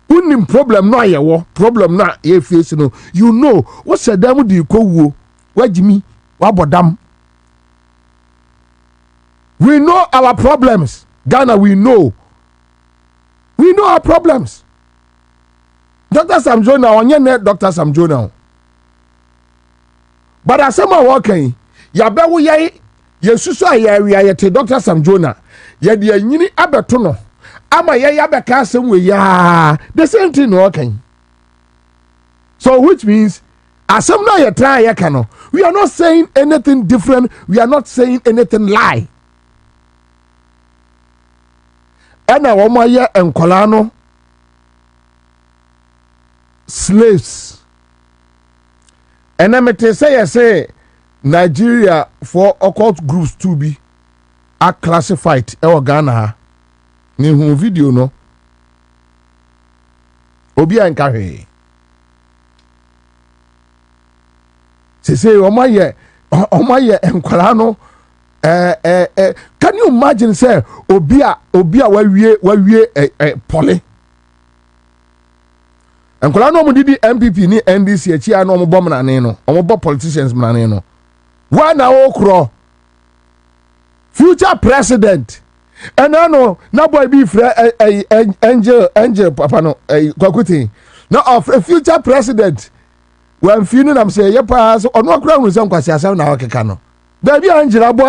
wonim problem no a ɛyɛ wɔ problem no a yɛfie no you know wohyɛ dam de kɔwuo wagyimi wabɔ dam we know our problems Ghana we know our problems Dr. Sam Jonah onye Dr. Sam Jonah but asema wokan ya bewo ye yesusu ayawia yete Dr. Sam Jonah ye de anyini abeto no ama ye ya beka asem we ya the same thing no wokan so which means asem na ye try ye ka no we are not saying anything different we are not saying anything lie ena wo ma ye enkola no slaves and I'm say Nigeria for occult groups to be are classified Ghana ni hu video no obi ankahe say omaye enkwala no can you imagine say obi a wawie pole enkola no mo didi MPP ni NDC achia no mo bom na ne no mo bo politicians na ne no wa na okro future president no na boy be angel papa no kwakuti na of a future president when finu nam say ye pa so ono okra hu sem kwasi asem na okeka no baby angel abo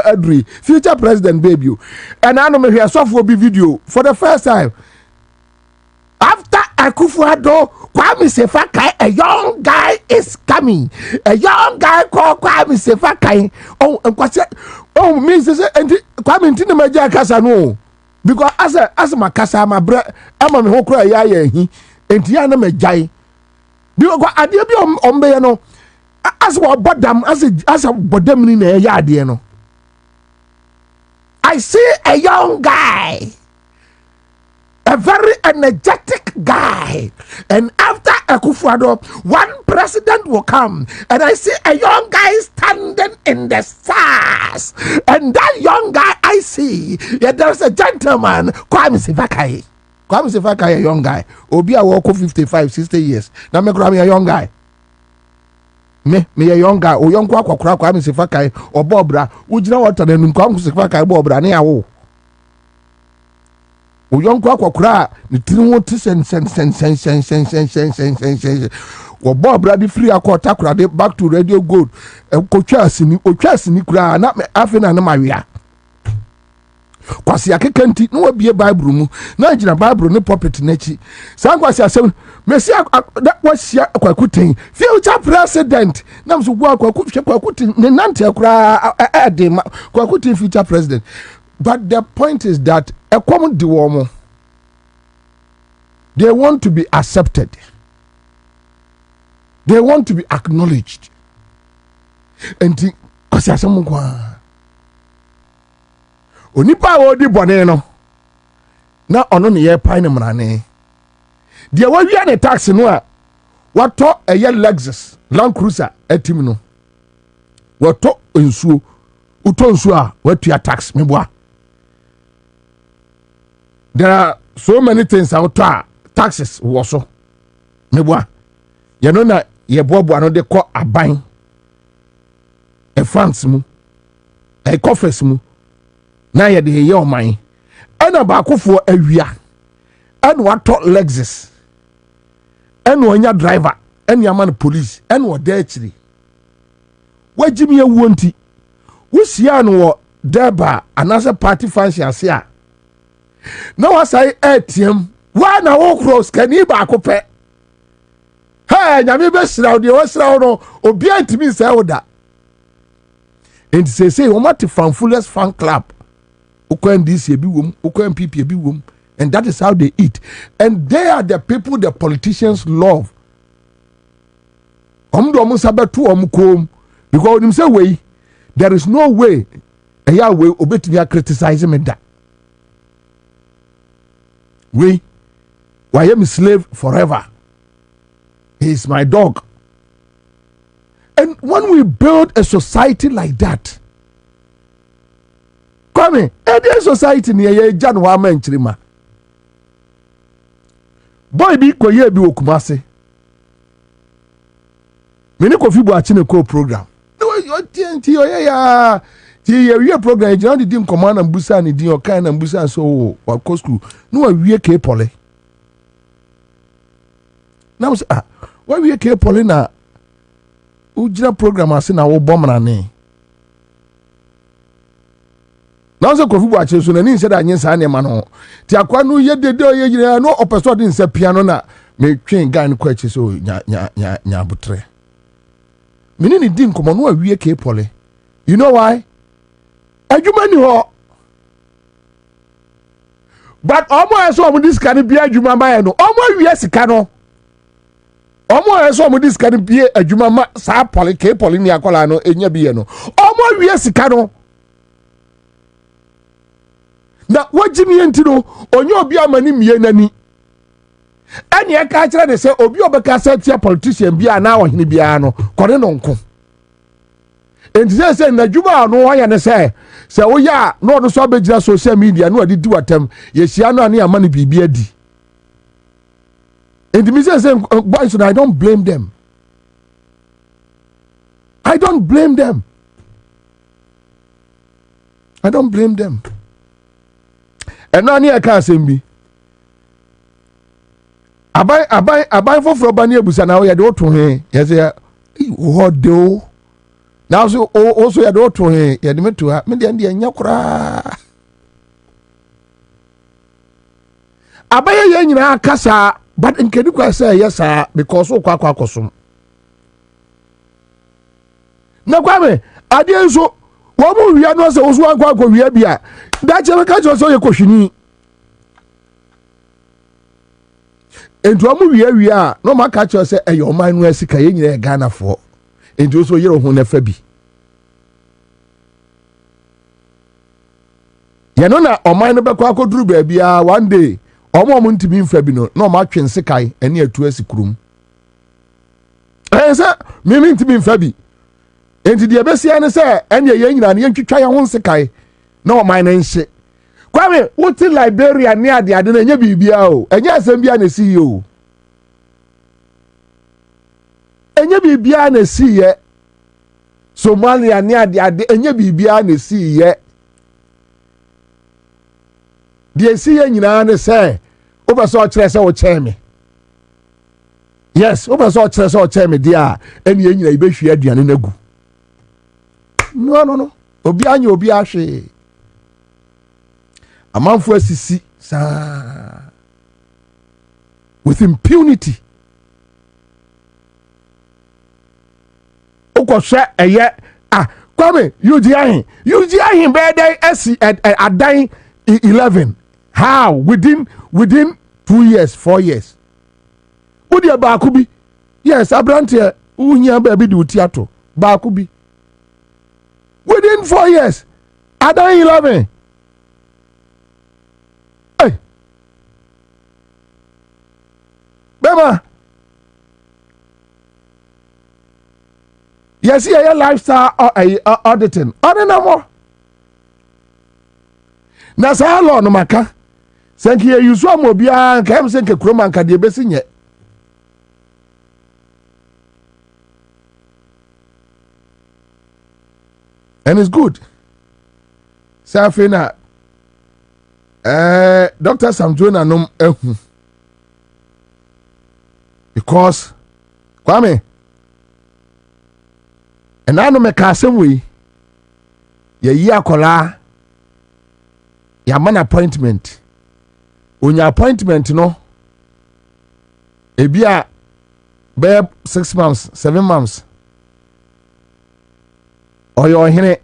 adri future president baby no me hwe sofo bi video for the first time after Akufo-Addo, Kwame Sefakai, a young guy is coming. A young guy called Kwame Sefakai. Oh, means Kwame Ntina Maja Kasa no. Because as my Kasa, my brother, I'm on Hokra Yaya, and Tiana Majai. Because I did be on Bayano. As what bottom, as a bottom in a yard, you know. I see a young guy. A very energetic guy, and after Akufo-Addo, one president will come, and I see a young guy standing in the stars, and that young guy I see, there's a gentleman, Kwame Sefakai, a young guy, Obi a walk 55, 60 years. Now me Kwame a young guy. me ye young guy o young kwa me sefa kai obobra wo gina water na num kwa sefa kai obobra na yawo o young kwa ni tiri wo ti sen obobra di free akota kura de back to radio gold ko twa asini kura na afena na mawia kwasi akekanti no wabie bible mu na gina bible ne pulpit nachi san kwasi asem mesi wasia akwakutin future president nam so gwa akwakutin ne nante akura ade akwakutin future president. But the point is that a common diwomo, they want to be accepted, they want to be acknowledged, and kwasi asem kwa onipa odi bone no na ono ne ye pan mrane de wa wi ane tax no a wato eye Lexus Land Cruiser atim no wato nsuo uto nsuo a watua tax meboa. There are so many things out there taxes woso meboa ye no na ye bobo ano de ko aban e France mu e coffers mu na ye de ye oman ana ba akofo awia ana wato Lexus ana onya driver ana yaman police ana oda akiri wagimi awuo nti wusia no wo deba anasa party function ase a na wasai ATM wa na wo cross kani ba akopɛ ha nyame be siraw de wo siraw no obi antimi sɛ woda enti say wo mate fanfulous fan club ukwan DC bi wom ukwan PP bi wom, and that is how they eat, and they are the people the politicians love. Do sabatu kom because him say way there is no way a way obetimi criticize me that way why am slave forever, he is my dog. And when we build a society like that, come a society near ye jan wa man chirima boy bi ko ye bi okumase mini kofi bo achi ne ko program no yo TNT yo ya ti ye wie program je na di nkoman na mbusa ne din o kan na mbusa so wa ko school no wa wie ke pole na mo wa wie ke pole na ujira program ase na wo bomra ne na so kofi bo achi so na ni nse da nyen sa ne ma no ti akwa no ye dede o ye yire no opeso de nse piano na me twen guy no kwachi so nya butre mini ni din komo no awie ke pole. You know why? Adwuma ni ho. But omo eso omo dis kan bia adwuma ma no omo awie sika no omo eso omo dis kan bia adwuma ma sa pole ke pole ni akola no enya bia no omo awie sika no na wajimi enti no onye obi amani mie nani ani e ka kire de se obi obeka sa tia politician bia na ohene bia no kore no nko enti se na dwuma no aya ne se wo ya no no so abegina social media no adi watam ye hia no ani amani bibia di enti mi se boys, so I don't blame them. I don't blame them. I don't blame them. And now near can be abai for bani ebusa na we do to he yes what do now so also ya do to he ya me to ha me de anya kura abai ya nyina kasa but nkedi kwa say yes because o kwa akosum na kwa me ade nso wo mu wia no se wo so akwa wia bia da chere ka jo so ye kohwini entu amu wia no maka chere se e yo man no asika ye nyina Ghana fo entu so yero ho na fa bi ye no na oman no be kwa akoduru ba bia one day omo ntimi mfa bi no ma twen sekai ene atu asikurum se mimi ntimi mfa bi enti de besia ne se ene ye nyina ne yentwitwa ye ho sekai na oman na nse kwame wuti Liberia ne ade na nya bibia o enya asem bia na CEO enye bibia na si ye Somalia ni ade enye bibia na si ye de si ye nyina ne se obaso o kire se o cheme yes obaso o kire se o cheme dia eni ye nyina ibehwie aduane nagu no obi anya obi ahwe amanfo asisi sa with impunity okoshe eye Kwame UG ahin be dey esi adan 11 how within 2 years 4 years odi ba akubi yes abrante unya ba bi di utiato ba akubi within 4 years adan 11 hey bema yes yeah lifestyle auditing more na sa law no maka senki ye yusu amobia nka em senke kroma nka de besinye and it's good safina Dr. Samjona nom ehu because Kwame and I know me kasem we ye akola ya man appointment onya appointment no ebia be 6 months 7 months oyo hene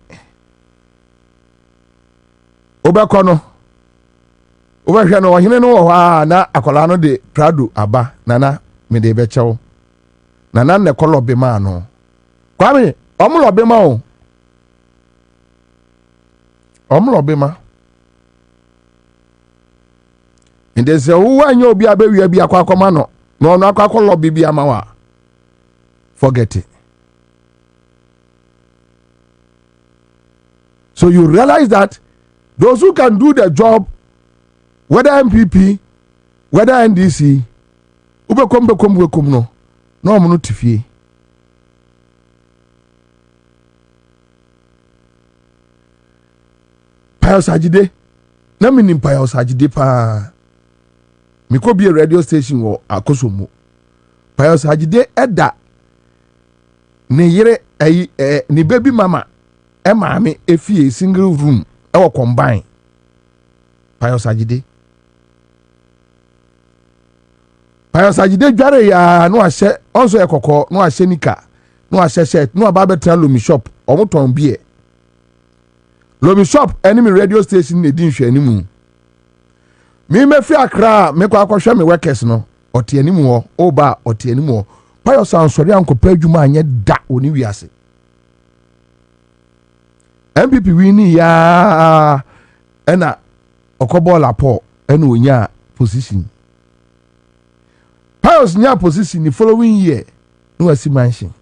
obekọ no obehwe no ohene no wo na akola no de prado aba nana me de bechewo nana ne kolo be ma no Kwame omulo be ma o omulo be ma inde se wo anya obi abewi abi akwakoma no no akwakolo bibi amawa forget it. So you realize that those who can do the job, whether MPP, whether NDC, ubekom no munu tifie. Payos Ajide, na minim Payos Ajide pa. Miko be a radio station wo akosomo. Payos Ajide eda ne yere ni baby mama maame efie single room e combine Payos Ajide dware ya no ahye onso ekoko no ahye nika no ahye shirt no aba betra lomi shop omoton bie lomi shop enemy radio station ne din hwe animu mi mefi Accra me kwa akwhwe me workers no oti animu ho oba oti animu ho Payos ansori ankopa adwuma anye da oni wiase MPP wini ya ena okobola po ena onya position Payos nya position the following year no wasi mansion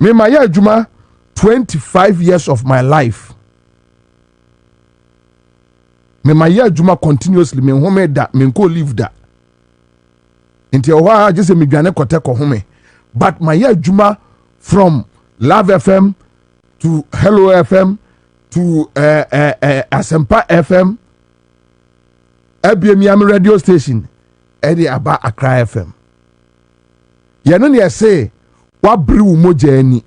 me my adwuma 25 years of my life me my adwuma continuously me home da me nko live da Inti owa just me dwane kote ko home but my adwuma from Love FM to Hello FM to Asempa FM Miami radio station edi aba Accra FM ye no ne say wa bri wo moja ani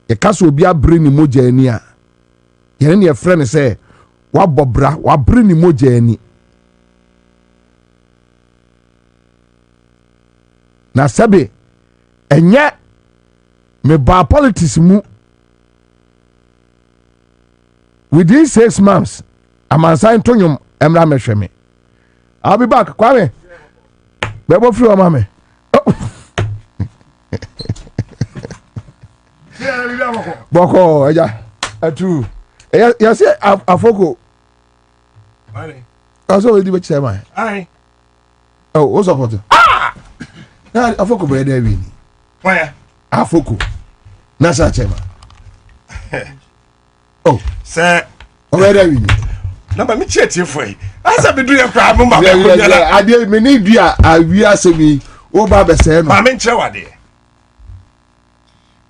ye kaso obi abri ni moja ani a ye ne friend say wa bobra wa bri ni moja ani na sabe enye me ba politics mu within 6 months I'm assigned to nyum emra mehweme I'll be back Kwame bebo free o mame boko eja atu ya say afoko mane aso we di be chairman ai oh what's up with na afoko be there bi ni why afoko na sa chairman oh sir o be there bi ni na ma me cheti foi asa be do ye kra mo ma be ko ya ade me ni dua awi asemi o ba be se no ma me nche wade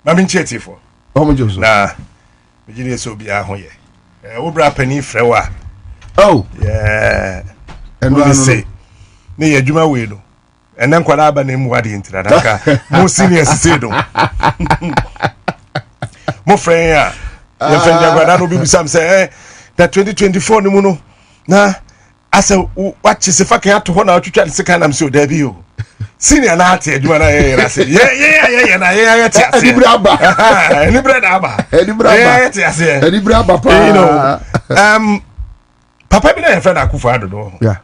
ma me cheti fo o mo joso na me gire so bia ho ye wo bra pani frɛ wa oh yeah and we say ne ye dwuma we no enen kwara aba na mu wade ntira daka mo seniors say do mo frɛ ya ye frɛ dia kwara no bi bisam say that 2024 no mu no na asa what se fa kan ato ho na atwetwa se kan am so da bi o senior na ate adwuma na ye rase ye na ye te ase anibra aba anibra da aba ye te ase anibra aba pa you know papa bi na ye friend akufo adodo yeah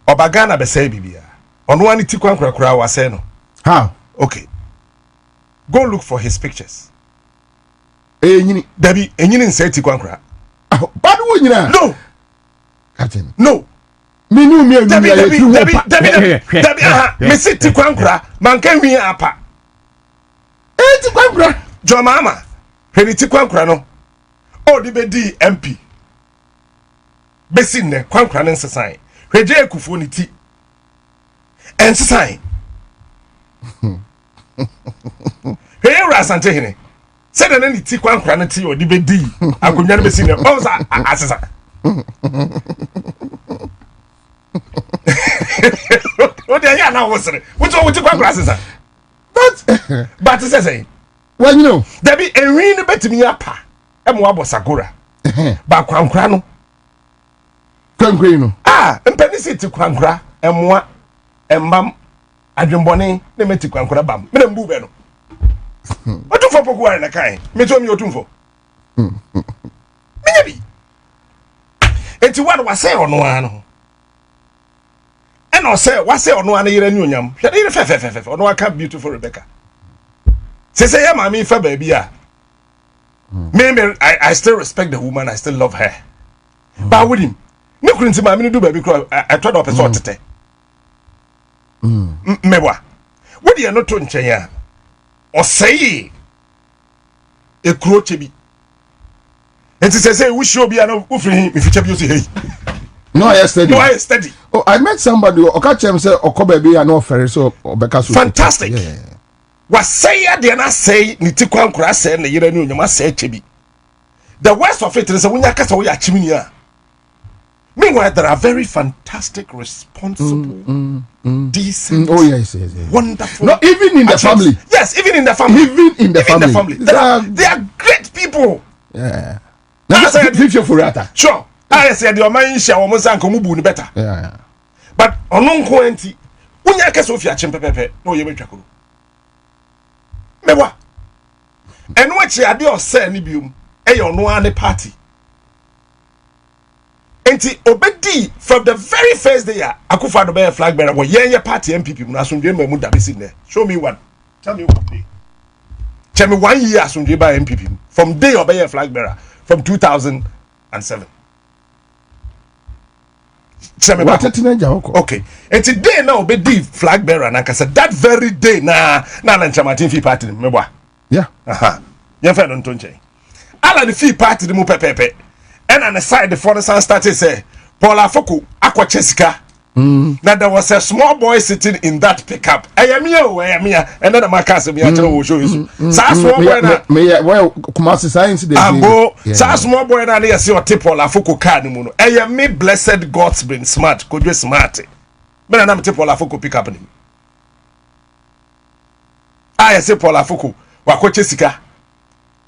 Obagana be say bibia ono ani ti kwankrakura wa say no how okay go look for his pictures enyini dabi enyini nse ti kwankra badu wo nyina no captain no minu mi enu ya dabi aha me sit ti kwankra man kan wi apa ti kwankra jo mama hweli ti kwankra no o di be di MP besin ne kwankra ne nsesan hweje ekufu ni ti ensesan hweye rasante hene se de ne ti kwankra ne ti o di be di akonwa ne besin ne o sa asesa o de ya na wo sere wo ti kwankra asesa but say well you know dabi enwi ne betimi apa e mo abosagora ba kwankra no kwankra no mpani sit kwankra emwa emmam adwembone ne meti kwankra bam me na mbu be no otumfo poku are na kai me to mi otumfo me bi enti wa say ono ano e no say wa say ono ano yere ni onyam hwede yere fe ono aka beautiful Rebecca say ya mami fa ba bi a me I still respect the woman, I still love her but with him ne kurunti ma me do ba bi kro I thought of person tete mebwa wo de no to nchen ya o sei e kro chebi enti say wo shi obi ana wo firi me ficha bi o say hey no I study oh I met somebody oka chem say okoba bi ana ofere so obeka so fantastic yeah. Was say de na say ni ti kwankura say na yere ni onyama say chebi the worst of it is when you kasa wo ya chimini a meanwhile there are very fantastic responsible decent oh yes wonderful no even in the family yes even in the family they are great people yeah now say if you for sure I say the man sha wo monsa nko mubu ni better yeah but ono nko enti unya kasa ofia chempepepe na oye betwakoro mewa enu achi ade o say ni biom e yo no ane party enti obedi from the very first day akufa do be flag bearer wo yenye party MPP mu asundwe mamu da besi ne show me one tell me one day tell me 1 year asundwe ba MPP from day obey flag bearer from 2007 tell me what teenager okay enti day na obedi flag bearer na kasa that very day na nchamatin fi party mebwa yeah aha yen fa no ntonche ala the fi party mu pepepe and on the side the foreign son started say Paul Afoko akwa chesika now there was a small boy sitting in that pickup ayamia and then the marcus me will show you so small boy na me well Kumasi science dey so small boy na dey see o tip Paul Afoko car ni mu no ayami blessed God's been smart kodwe smart me na tip Paul Afoko pickup ni I say Paul Afoko wakwa chesika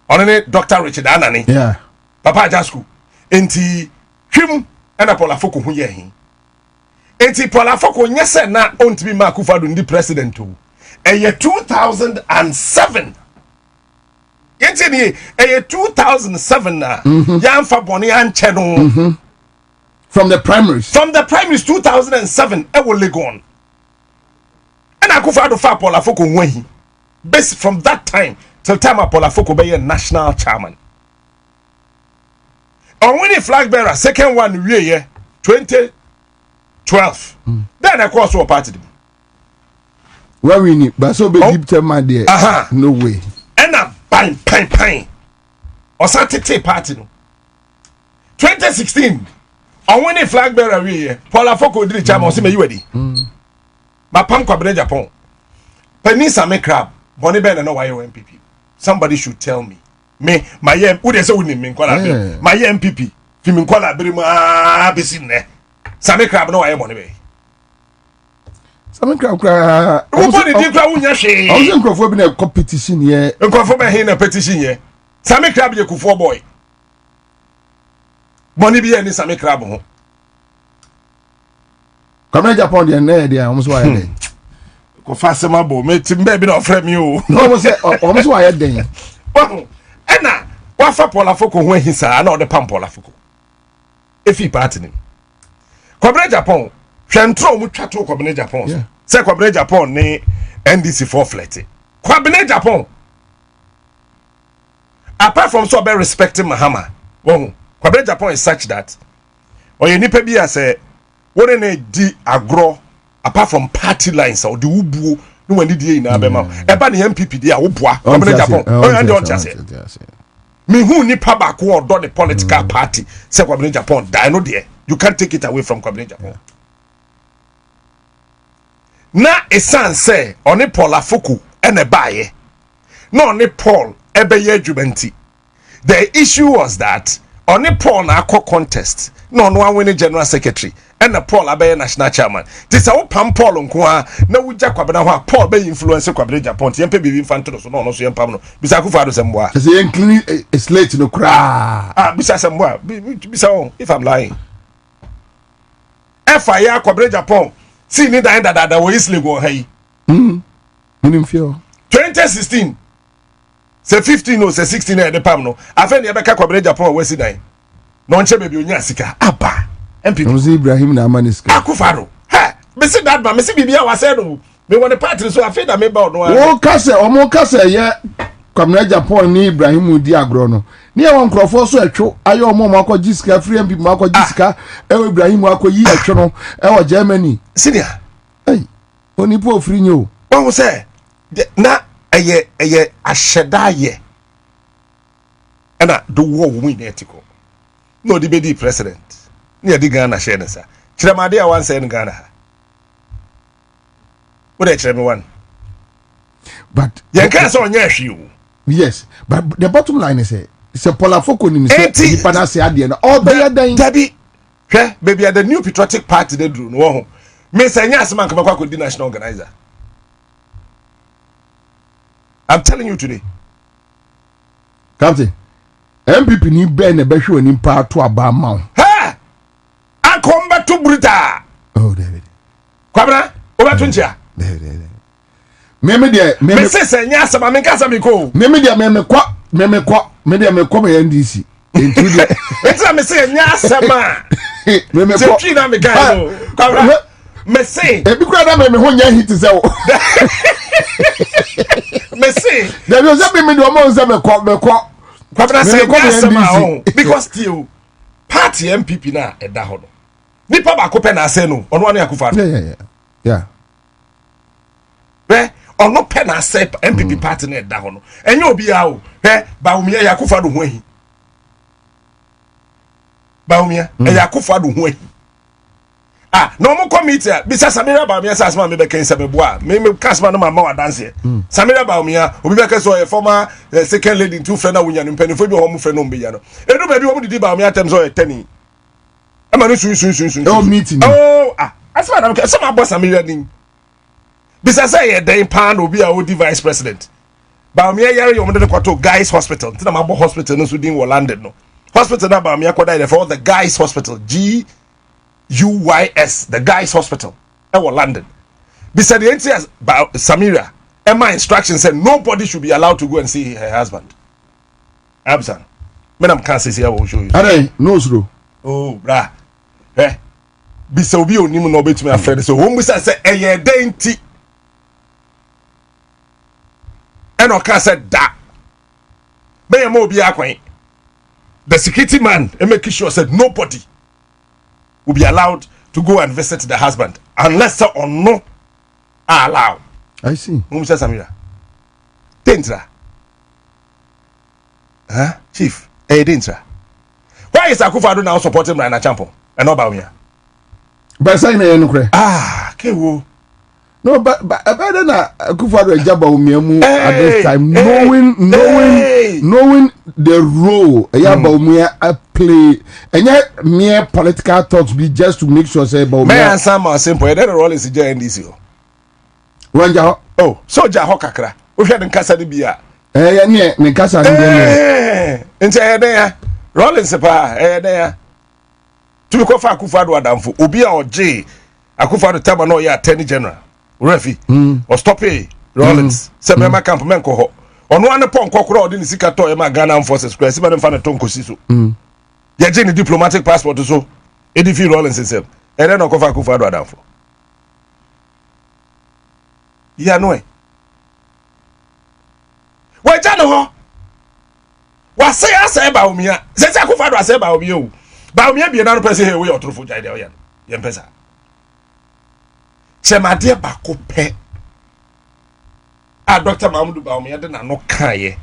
onene Dr. Richard Anani yeah papa jasku enti hwim ena Paul Afoko hu ye hin enti Paul Afoko nyese na ontimi ma Akufo-Addo ndi president o eye 2007 enti ni eye 2007 na yamfa bone anche no from the primaries 2007 e wo Legon ena Akufo-Addo fa Paul Afoko hu hin based from that time till time Paul Afoko be national chairman. On winning flag bearer, second one year 2012. Then I cross our party. Where we need, but so be deep term man there. No way. And a pine. Or Saturday party. 2016 on winning flag bearer we Paula Foko did the chairman say me you ready ma pam Kwabena Japan penisa me crab Bonnie Ben and no why MPP somebody should tell me my who they say we me kwala my MPP fi me kwala bere ma besin ne same crab no why money be same crab kra wo body di kra wo nya hwe o se nkrofo bi na competition ye nkrofo be he na petition ye same crab ye kufuo boy money bi any same crab ho Kwabena Japan de na de am so wa ye ko fa sema bo me timbe bi na ofre mi o no mo se o so wa ye den ena wa fa Paula Foko ho ahisa na o de pam Paula Foko efi party ni Kwabena Japan hwentro mu twato Kwabena Japan say Kwabena Japan ni NDC for flight Kwabena Japan apart from so be respecting Mahama Kwabena Japan is such that oye nipa bi ase wore na di agro apart from party lines or the ubuo no wani die ina be ma e ba ne MPP dia wo boa Kwabena Japan and don't just me who nipa ba ko odo the political party say Kwabena Japan die no there you can't take it away from Kwabena Japan na esan say oni Paula Foko ene baye no oni Paul ebe ye adwumanti the issue was that oni Paul na akọ contest no no win general secretary and Paul abe national chairman this how pam Paul nko a na wugya Kwabena ho Paul be influence Kwabena Japan tie mpe bibi infantro so no so yempam no bisa ku fa do semboa say yen clean a slate no cry bisa semboa bisa if I'm lying if I Kwabena Japan see ni da wo isle go hai minim feel 2016 say 15 no say 16 e de pam no afa ne be ka Kwabena Japan we si dan no nche be bi onya sika aba MPP Mzi Ibrahim na Amaniska Akufaro ha me see that man me see bibia wa say no me want the party so afei da me ba no wo kase omo kase ye Kwabena Japan ni Ibrahim di agro no ni e won krofo so etwo aye omo mo akọ gisika free MPP mo akọ gisika e wo Ibrahim akọ yi etwo no e wo Germany senior oni po free nyo won say na eye ahyeda ye na do wo wo ni etiko no di be di president ni adi Ghana share na sa kiremade a wan say in Ghana what dey kireme one but you can say onya hwe o yes but the bottom line is say Paula Foko ni say di pana say ade na all be dan dabi hwe baby the new patriotic party dey do no ho me say nya asema nka makwa di national organizer I'm telling you today Captain MPP ni be na be hwe oni pa to aba ma ha akomba to bruta David Kwabena obeto ntia me say nya asema me kasa me ko me kwa me NDC into the it's me say nya asema me kwa twi na me guy no Kwabena me say e bi kura da me ho nya hit say me say there was a me do mo say me kwa Kwabena say nya asema because still party MPP na eda ho no nipa ba ko pe na say no ono anu Akufado yeah ono pe na say MPP party na eda ho no enye obi a o ba umia Akufado ho ahi ba umia Akufado ho ahi no mo committee bisa Samira ba umia sasma me be ken se meboa me kasma no mama wa dance Samira ba umia obi be keso e former second lady two friend na wonya no mpanifo bi ho mo friend no mbe ya no edu ba bi wo didi ba umia tem so e tani ama no sun meeting asma na me sama boss Samira din bisa say e den pan obi a odi vice president ba umia yare yo mo de kwato guys hospital tina ma bo hospital no so din wo London no hospital na ba umia kwada dey for the guys hospital GUYS the guys hospital e wo London bisa the NTS ba Samira my instruction said nobody should be allowed to go and see her husband absan me nam can say I will show you no sro bra bisa obi onim no betumi afred so wo bisa say eye denti eno ka say da me am obi akwan the security man make sure said nobody will be allowed to go and visit the husband unless or no are allowed. I see. Mumsa Samira. Dentra. Chief. Dentra. Why is Akufo-Addo now supporting Brian Achampo and not Bawumia? But say me no kre. Kewo. No, but better na Akufo-Addo Bawumia at this time, knowing the role Bawumia play, and yet mere political talks be just to make sure say Bawumia. Me and Sam are simple. Then the role is JNDC. Wanja oh, so Jaho kakra. We had in Casa de Bia. Ne Casa de Bia. Rollins pa there. To be for Akufo-Addo Adamfo. Obi or J. Akufo-Addo time no ya Attorney General. Refi or stop it Rollins se mema camp menko ho ono ane pon kokoro odi ni sika to e ma Ghana forces crazy ba dem fa na tonko siso ye je ni diplomatic passport so edifi Rollins himself e dey no kofa Akufo-Addo Adamfo ya no e wa ja no ho wa se asa e ba omia se Akufo-Addo asa e ba omia o ba omia bi na no pese he we otrofo jai dey o ya ye mpesa Semade bako pe Dr. Mahmoud Bawumia de na no kaye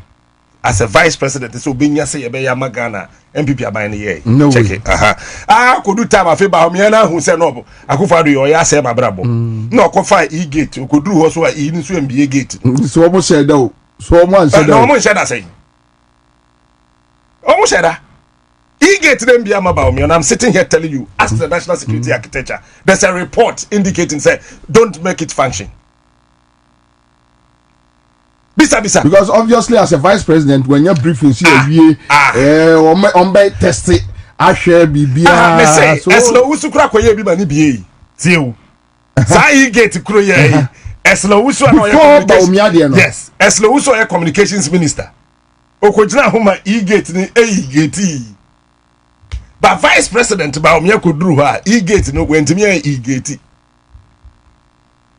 as a vice president so benya say be ya magana MPP aban ne ye check it kodu time afi Bawumia na hu se no Akufo-Addo yo ya say mabrabo na okofa e gate okoduru ho so e ni so MBA gate so omo share da so omo an share da no omo share da say omo share da gate them be Bawumia, and I'm sitting here telling you, ask the national security architecture. There's a report indicating say don't make it function. Bisa. Because obviously, as a vice president, when you're briefing, see on by test it, I share BBA. So as low as you crack away, be money be you. Say gate kroye. As low as you yes, as low as you communications minister. Okojina homa gate ni gate. But vice president Bawumia could do her e-gate no went to me e-gate.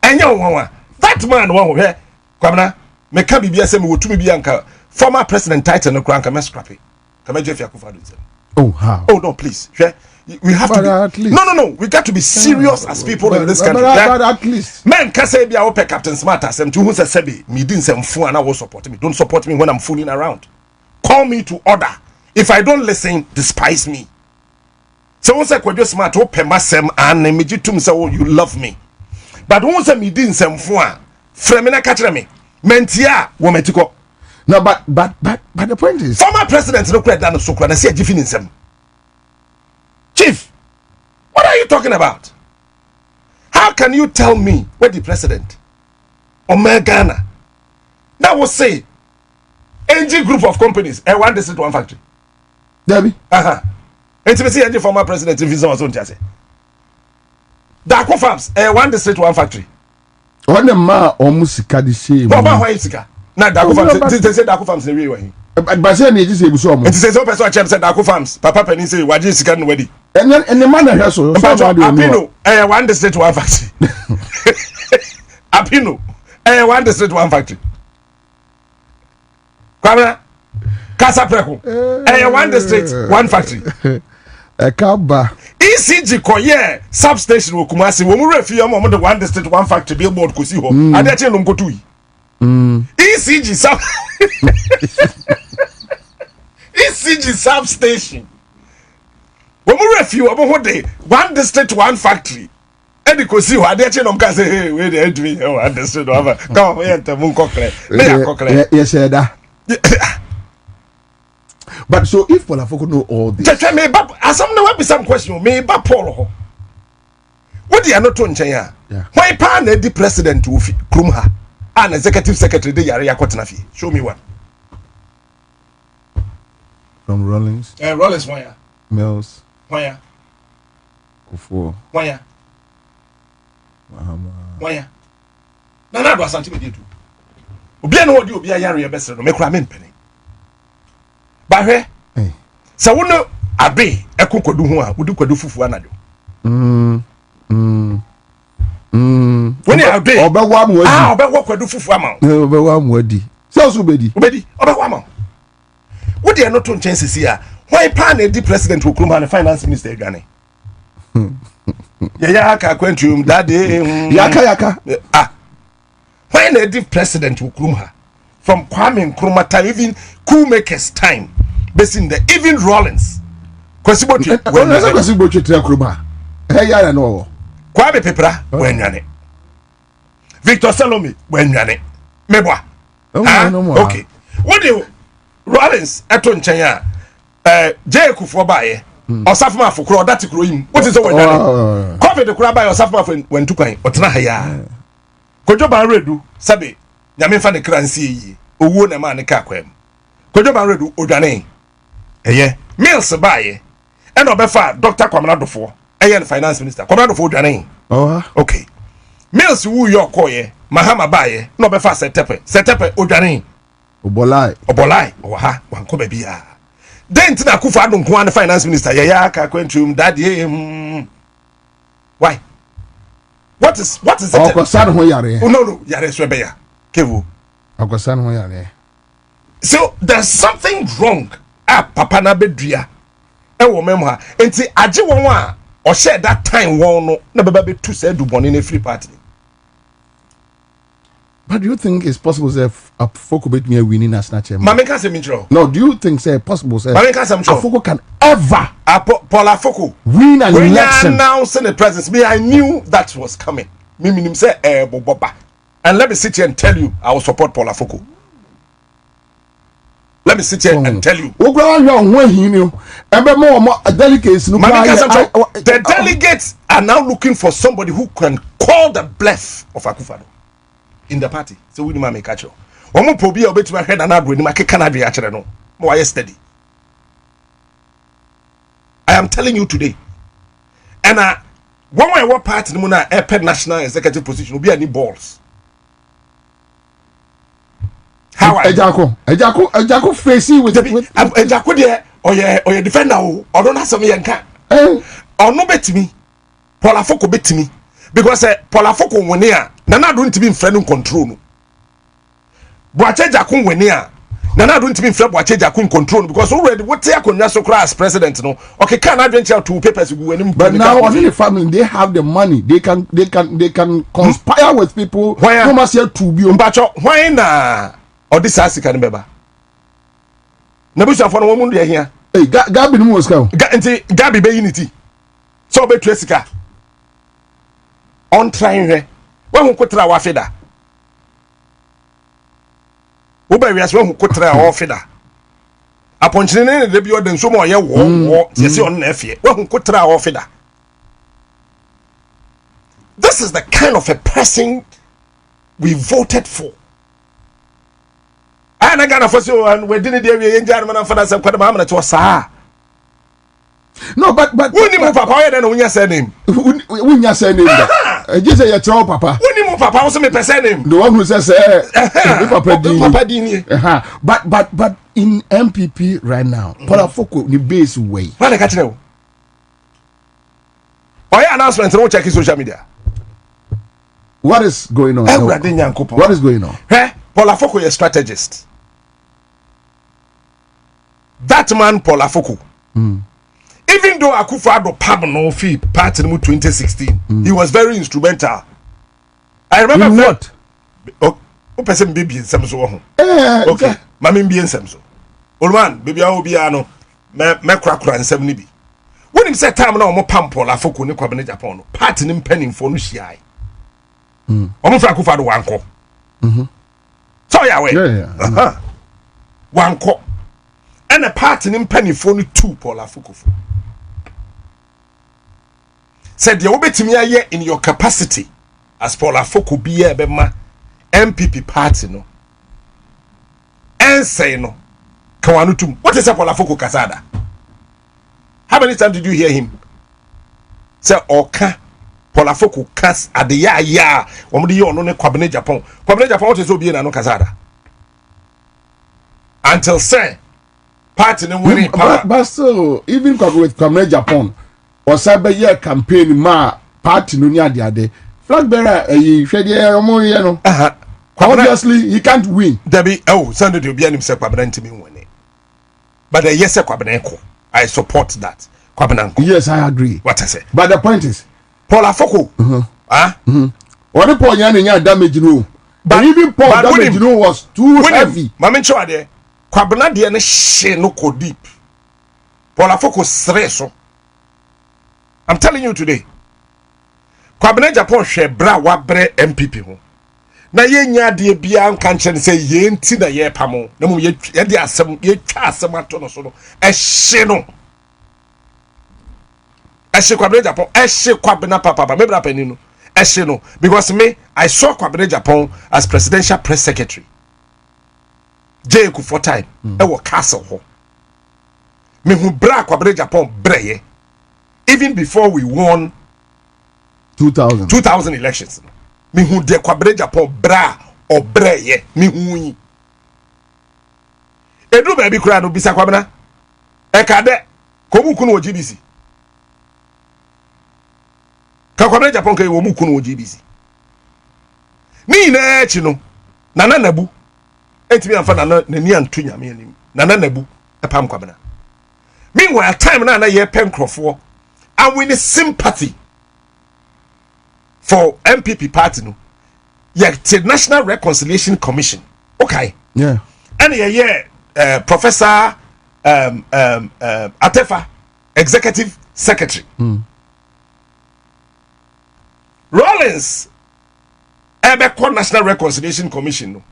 And you one that man one here, Kwabena, me can be BSM with me Bianca, former president Titan no crank a scrappy. Come Jeff Akufo-Addo. Oh, how? Oh no, please. We have to be, at least. No. We got to be serious as people in this country. At least. Men can say be our Captain Smart as them to who say sebi me didn't say fool and I will support me. Don't support me when I'm fooling around. Call me to order. If I don't listen, despise me. So once I could just smart open myself and me to say, oh, you love me. But once I didn't say Fremina catch me. Mentia woman to go. No, but the point is former president no credit done so and say Jiffin in some. Chief, what are you talking about? How can you tell me where the president or Ghana that will say NG group of companies and one district, one factory? Debbie? Intimacy and the former president in Visa was on Jase. Dako Farms, one district, one factory. One the ma almost the same. Baba, why is it? Now Dako Farms, they say Dako Farms in the way. But say me just say so. It says so person said Dako Farms. Papa Penny say why is it ready? And the man has so. Apino, one district, one factory. Apino, one district, one factory. Kwabena, Casa Preco, one district, one factory. Kaba ECG koye substation wo Kumasi wo mu refi am the one district one factory billboard ko si ho ade che no nkotu yi ECG sub ECG substation wo mu refi wo ho de one district one factory edi ko si ho ade che no mka say hey we dey do one district one come here ntem nkokre me yakokre yes da. But so if Polafoko know all this, just me but as some no be some question me but Paul what you are not to nchen why pa na the president wo fi krum ha an executive secretary de yare yakotena fi show me one from Rollins Rollins one ya Mills one ya Kufo one ya Mahama one ya na do asante be do obi na odi obi ayare ya besere no me kura me mpene bahwe sa wono abe ekokodu ho a wodi kwadu fufu anadwo woni abe obewa amwadi obewa kwadu fufu ama obewa amwadi so obedi obewa ama wodi e no to nchen sisi a why plan e di president Okrumah and finance minister adwane ya aka kwantum dade yaka why na di president Okrumah from Kwame Nkrumah time even Coolmakers time based in the even Rollins Kwasi Botwe wenwane Kwasi Botwe Trakroma ya no Kwabe Pepra wenwane Victor Salome wenwane meboa okay what do Rollins eto nchen ya Jay Kufo bae Osafo mafo kro dati kro yim what is wenwane Covid kro bae Osafo mafo wentukwan otena ha ya Kojo ban redu sabe nyame fa ne kransi yi owo na ma ne ka kwam Kojo ban redu odwane eye mills bae and obefa Dr. Kwabena Dofo the finance minister Kwabena Dofo odwane okay mills wu yo koye mahama bae no obefa setepe odwane obolai oha wanko ba bia then tina Akufo Addo nko an finance minister ya ka kwantrum dadie why what is it okosan ho yare no yare so be ya kevu okosan ho yare so there's something wrong papa na bedua wo mem ha enti age won a o share that time won no na baba be tu say du boni na free party. But do you think it's possible say Afoko bet me winning national chairman? Mama can say me draw. No, do you think say possible say Mama can say Afoko can ever Paul Afoko win an when election? When announcing the presence, me I knew that was coming. Me minim say boba. And let me sit here and tell you I will support Paul Afoko. Let me sit here and tell you. The delegates are now looking for somebody who can call the bluff of Akufo Addo in the party. So we need to make a show. Omo pobi obeti ma head and adwe ni ma keka na adwe akere no. Mo wa steady. I am telling you today. And one way what party no na national executive position obi any balls. How Ejako facing with Ejako there or your defender or don't have some yanka. Or no bet me. Paul Afoko bet me. Because Paul Afoko wenia Nana don't be in friend control. Boache Jakun wenia Nana don't be in friend Boache Jakun control because already what they are so as president no. Okay, can I venture two papers but now only the family they have the money. They can conspire with people who must here to be why na or this as can beba. Nabusha for no woman here. Hey, Gabi no was come. Gabi be unity. So be Tresika. On trying her. When who kotra wa feda. Wo ba wiase when who kotra wa feda. Aponchine ne de bi oden so mo ye wo yesi on na afie. When who kotra wa feda. This is the kind of a person we voted for. And I got for so and we didn't deal with German for some kind of mamma to us. No, but when you move papa, then when you say name, when you say name, just say your troll papa. When you move papa, also me person name. The one who says, Papa Dini. But in MPP right now, Paul Afoko the base way. What I catch now? Why announcement? Don't check his social media. What is going on? What is going on? Paul Afoko is a strategist. That man, Paul Afoko. Even though Akufo Addo pardon no fee party in 2016, he was very instrumental. I remember what? Oh, person baby in some so. Okay, mammy be in some so. Old man, baby, I will be ano. Me crack and 70 be. When him said time now, more pam Paul Afoko ne Kwabena Japan. Party him penning for no shy. Almost Akufo Addo wanko. So yeah, wanko. And a party in penny for two Paul Afoko. Said you obey me here in your capacity as Paul Afoko be a bema MPP party no. Ansah no. Kawanutum. What is a Paul Afoko Kasada? How many times did you hear him? Say Oka Paul Afoko kas at the ya omudi yo no ne Kwabena Japan. Kwabena Japan what is obi na no Kasada? Until say party no winning power. But so even with Kwabena Japan or cyber year campaign ma party no nya de flag bearer hwede omo ye no obviously he can't win. Debbie Sunday dey obi anim say Kwabena ntimi win. But yes Kwabena ko I support that. Kwabena ko. Yes, I agree. What I say. But the point is Paul Afoko. What the Paul nya damage no. But even Paul damage no was too heavy. Mama ncho ade. Kwabena de ne hye no ko deep. Paula Foko sreso. I'm telling you today. Kwabena Japan she bra wabre MPP ho. Na ye nya de bia nkanche say ye nti na ye pamo. Na mu ye de asem ye twa asem ato no so no. Ehye no. Ehye Kwabena Japan, ehye Kwabena papa, me bra pani no. Ehye no because me I saw Kwabena Japan as presidential press secretary. J for time e wo castle ho. Me hu bra Kwabena Japan breye. Even before we won 2000 elections. Me hu de Kwabena Japan bra or breye me hu yi. Edu baby kura no bisa Kwabena. E ka de komu kunu o GBC. Ka Kwabena Japan ka wo mu kunu o GBC. Ni na echi no nana nabu. Entimi amfa nana nani antu nyame anim. Nana nabu e pam Kwabena. Meanwhile time na ye pen crofo and we need sympathy for MPP party no. The National Reconciliation Commission. Okay. Yeah. And Professor Atefa, Executive Secretary. Rollins Ebeko National Reconciliation Commission no.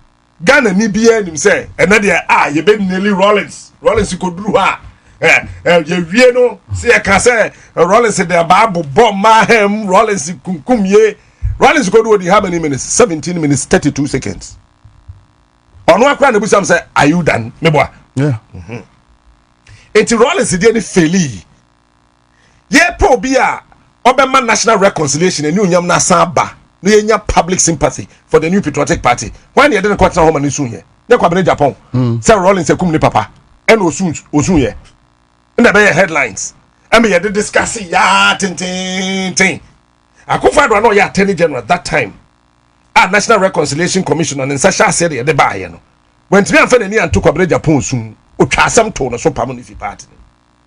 Ghana ni bia nim say enade ye be nearly Rollins could do ha. You know, see, I can say Rollins said the Bible bomb my hem, Rollins kum ye. Rollins go do how many minutes? 17 minutes, 32 seconds. On one crown, the Busham say, are you done? Meboa. Yeah. It's Rollins didn't fail. Ye po bia Obama National Reconciliation and New Yam Nasaba. No public sympathy for the new patriotic party. When you didn't quite home and soon here. Ne Kwabena Japan. Say Rollins say kum papa. And osun ye. In the headlines. And we had to discuss it. Yeah, ting. I could find one ya Attorney General at that time. National Reconciliation Commission and Ansah said the buy, you know. When to me and Fanny and took Kwabena Japan soon, which has some tone so permanent party.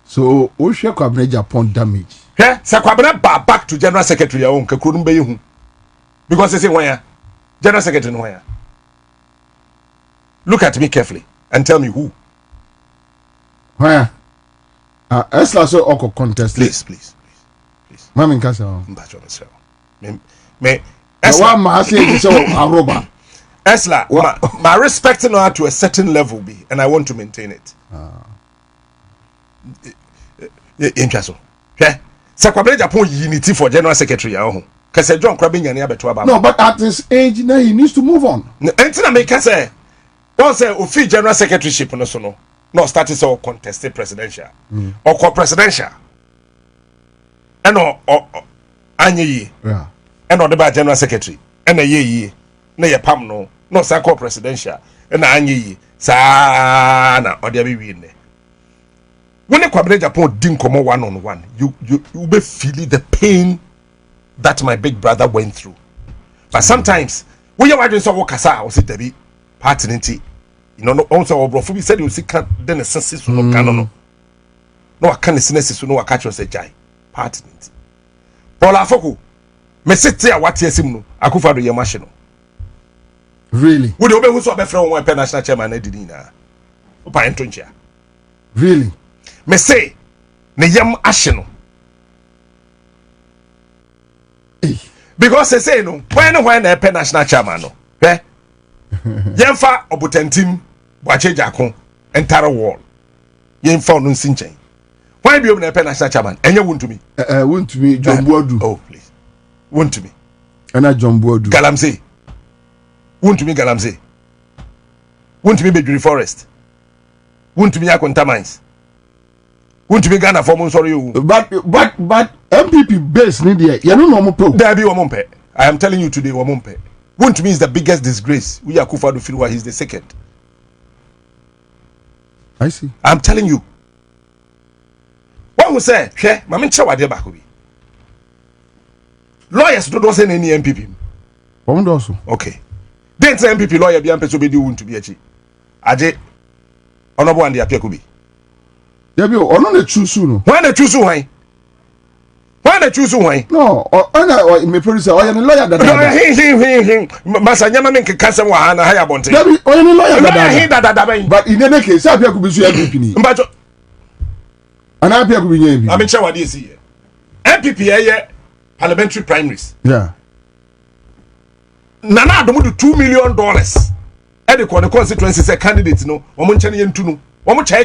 So, Osha Kwabena Japan damage. Yeah, so Kwabena back to General Secretary own couldn't be you. Because they say where General Secretary where. Look at me carefully and tell me who. Where? Esla so oko contest. Please. Mami nkasa. Mbacho mesel. Me Esla ma say so aroba. Esla, my respecting her to a certain level be, and I want to maintain it. Interesting. Yeah. Kwabena Japan unity for General Secretary ahun. Kase John Kwabena nyane abeto aba. No, but at this age now he needs to move on. Entina make say don't say ofi General Secretaryship no so no. No, started so contested presidential or co-presidential. And Anyi, yeah, and or the General Secretary, and a ye, nay, Pam no, Sako presidential, and Anyi, Sana, or the win. When a Kwabena Japan didn't come 1-on-1, you be feeling the pain that my big brother went through. But sometimes, when you're watching some Wakasa, or sit there be party. You know, also Obrofobi said you see can't then a sense no canon. No, I can't listen to no catch us a jai. Pertinent. Paula Foko, me sit here what yes him no, Akufa do your machine. Really? Would you be who saw be from one national chairman Edina? Opa Entoncha. Really? Me say, ne yam ashino. Because they say no, when a national chairman no. Eh? Yemfa obutentim Bwache Jakon entire wall. Yemfa no sinchen. Why be open a national chairman? Enye won to me. Won to me John Boadu. Oh please. Won to me. And John Boadu. Galamsey. Won to me Galamsey. Won to me Beduri Forest. Won to me Akonta Mines. Won to me Ghana for mon sorry you. But MPP base need there. You know no pro. There be Wompe. I am telling you today Wompe. Won't mean is the biggest disgrace. We are Kufadu Filwa, he's the second. I see. I'm telling you. What we say, share, Mamin Chawa de Bakobi. Lawyers don't send any MPP. Also. Okay. Then say MPP lawyer be ampe so be do to be achi. Aje honorable and the Apiakubi. Yeah, be ono na choose no. Why na choose why? Why na choose why? No, or me producer or any lawyer that. No, Masa nyama men ke kasa wa na haya bonte. There be or any lawyer that. But in any case, Apiakubi so MPP ni. Mbacho And Apia could be I'm in what is here. MPP parliamentary primaries. Yeah. Nana do $2 million. And the constituency say candidates no. Omo nchani yentunu. Omo che.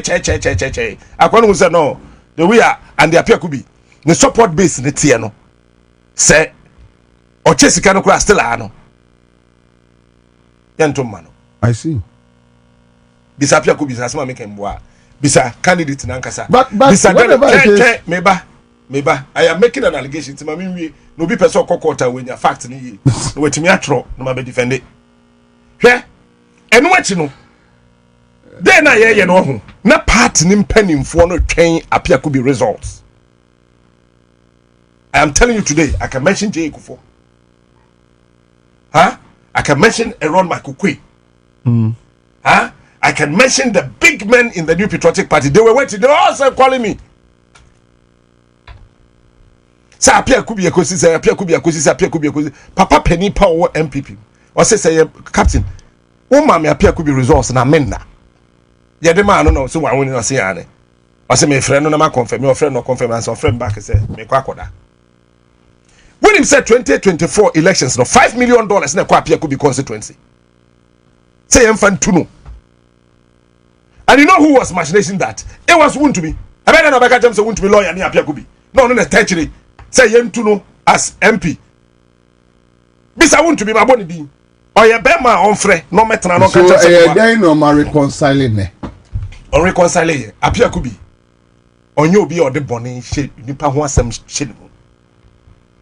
Akwano who say no. The we are and the appear could be. The support base in the tier no. Say or Chesika no still ano. Yantum I see. Bisa appear could be asma make mboa. Bisa candidate nankasa. But whatever it is, meba I am making an allegation to mami no be person kokota when your fact ni no wetimi atro no ma be defend it hwe enu achi no dey na ye no ho na part ni mpanimfo no twen apia could be results. I am telling you today, I can mention J Kufo, I can mention Aaron Makukwe, I can mention the big men in the New Patriotic Party. They were waiting, they were also calling me. Say apia kubi ekosi, say apia kubi ekosi. Papa penny power MPP. Or say captain. O ma me apia kubi results na menna. Ye de man no so wan woni no say ane. O say me friend no na ma confirm, your friend no confirm and so friend back say me kwa koda. When him said 2024 elections no $5 million na kwa apia kubi constituency. Say em fan tuno. And you know who was machination that? It was wont to be. I better not back at say wont to be lawyer ni apia kubi. No tertiary. Say yentuno as MP. Bisa want to be my body din. Or ye be ma on frɛ no metna no ka say. So dey no ma reconciling ne. On reconciling apia kubi. Onye obi o de bone hye nipa ho asem hye ne.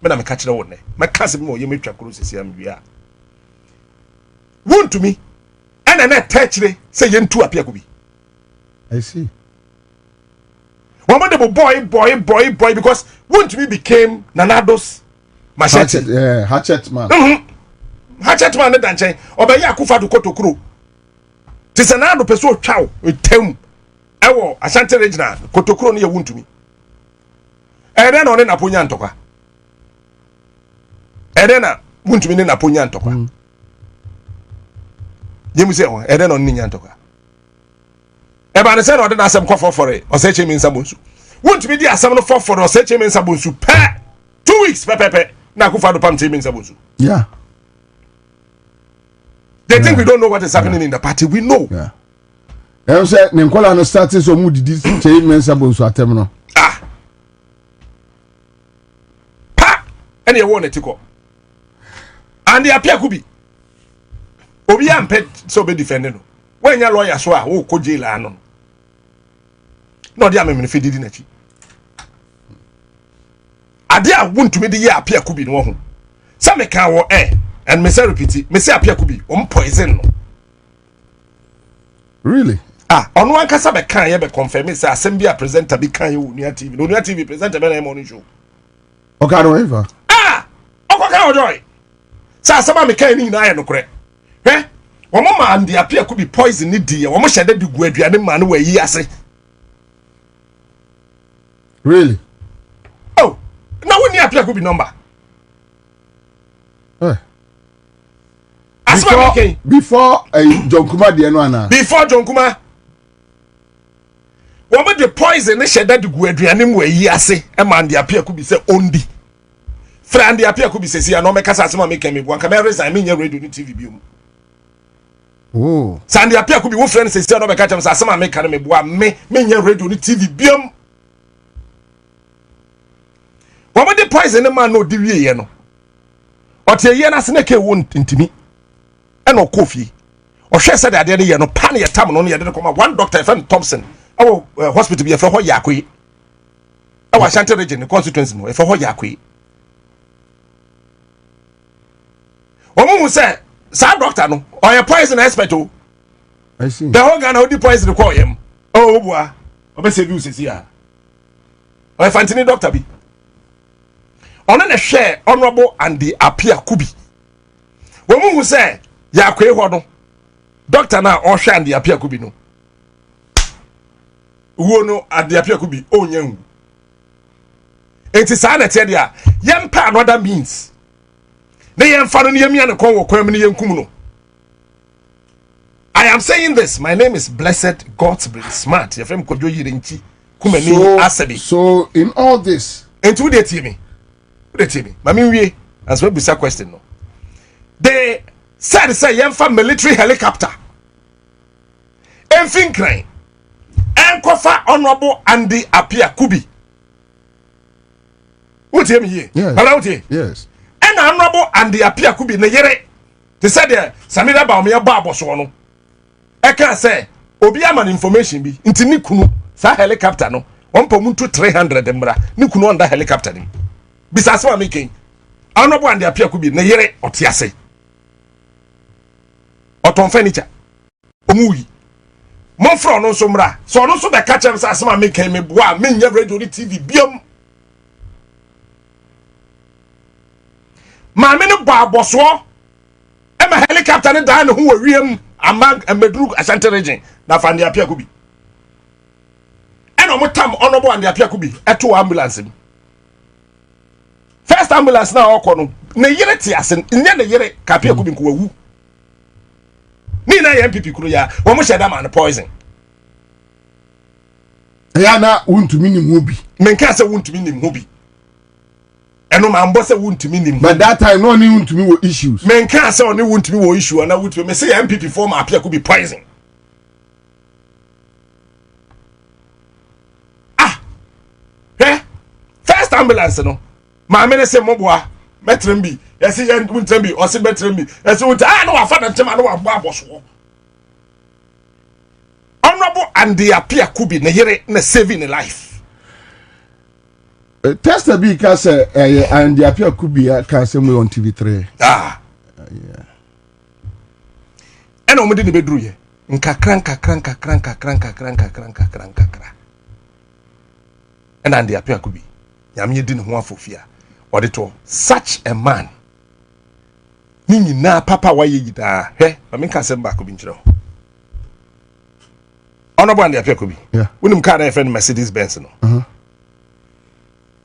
Me na me ka kire wo ne. Me ka se me o ye metwa kuro sesi am wi a. Want to me. And na tertiary say yentu apia kubi. I see. One of the boy because want me became Nanado's machete. Hatchet man. Hatchet man the danche. Obey Akufa do Kotokuru. Tis an ado peso chow with tem. Ewo Ashanti Regina Kotokuru near wound to me. And then on an Apunyan toka. And then wound to me in Apunyan toka. You say, and then on Ninyan toka. Eba say no dey asem kofo for it or say che me nsabonsu wont me di asem no for or say che me nsabonsu pe 2 weeks pe na kufa do pam che me nsabonsu. Yeah, they think we don't know what is happening in the party. We know. Yeah, dem say ne nkola no starting so mu didi che me nsabonsu atem no pa ene wo ne tiko and the apia kubi obi am pet so be defend no when your lawyer so a ko jail ano no dia me fi didi na chi ade a won't me de ye apia kubi no ho sa me kan wo and me say repeat me say apia kubi poison no really ono an kasa be kan ye be confirm me say asem bia presenter bi kan ye Unia TV no Unia TV presenter be na morning show okay no ever okoka ojoy sa asema me kan ni na ye no kore womo ma andi apia could be poison ni die womo hyede de gu aduane ma no wa yi ase really na woni apia could be number before John Kuma de no ana before John Kuma womo de poison ni hyede de gu aduane ma wa yi ase e ma andi apia could be say ondi fra andi apia could be say ya no me kasa asema me kan me bu an ka me resign me nya radio ni TV bi mu. Oh, Sandy appear could be one friend says, no, catch him. Some make me boy me radio ni TV biom. What would the poison the man no divi ye no? Or te ye na snake won't intimi. And no coffee. Or she said that the ye no pan your time on the come one doctor friend Thompson. Our hospital be for Yakui. Our Shanty region, the constituency no for Yakui. Omo say sa doctor no or a poison expert o. I see. The whole Ghana the poison call him. Oh boy. Obe say you see here. O fantini doctor bi. Ono na share honorable and the appear kubi. Wo mu say ya kwe ho no. Doctor na o hwe and the appear kubi no. Wo no and the appear kubi onya hu. Enti sa na tie dia, yempa another means. I am saying this. My name is Blessed God's Brain Smart. Your friend Kojo Yirinchi. kumani asabi. So in all this, and who they tell me? Mami we answer bisa question no. They said say yemfa military helicopter. Enfin kran. Enkofa honorable Andy Apia Kubi. What hear me here? Yes. Yes. And honorable Andy Apia Kubi ne yere. They said there Samira ba me ba aboso no. E kan say obi am information bi nti ni kunu sa helicopter no on pomuntu 300 mbra ni kunu on da helicopter ni. Bisa asema making honorable Andy Apia Kubi ne yere otiase. Oton furniture. Omuyi. Monfro no so mra. So no so be catch am say asema making me boa me nya radio TV biam. Maame no ba aboso e ma helicopter ne da ne ho wiem amag emedru Ashanti region na fa Andy Apia Kubi e no motam honorable Andy Apia Kubi eto ambulance bi first ambulance na okọ no ne yere ti ase nya ne yere ka Apia Kubi nko wawu ni na MPP kuro ya wo mo sheda man poison ya na wuntumi nim ho bi menka se wuntumi nim ho bi eno ma mbo se wuntumi nim but that time no ni wuntumi wo issues menka se oni wuntumi wo issue na wuntumi me say MPP form Apia Kubi poison first ambulance no ma me se moboa metrem bi yesi yen wuntem bi o se metrem bi yesi wunta no wa fa na ntem na wa bo aboso honorable Andy Apia Kubi ne yere na saving life tester bi ka say Andy Apia Kubi ka say mo on TV3 yeah eno mo de ne bedru ye nkakranka ena Andy Apia Kubi yamye di ne ho afofia odito such a man ni nyina papa waye yida he mamenka sem ba ko bi nkyerɛ honorable Andy Apia Kubi wonim car na friend Mercedes Benz no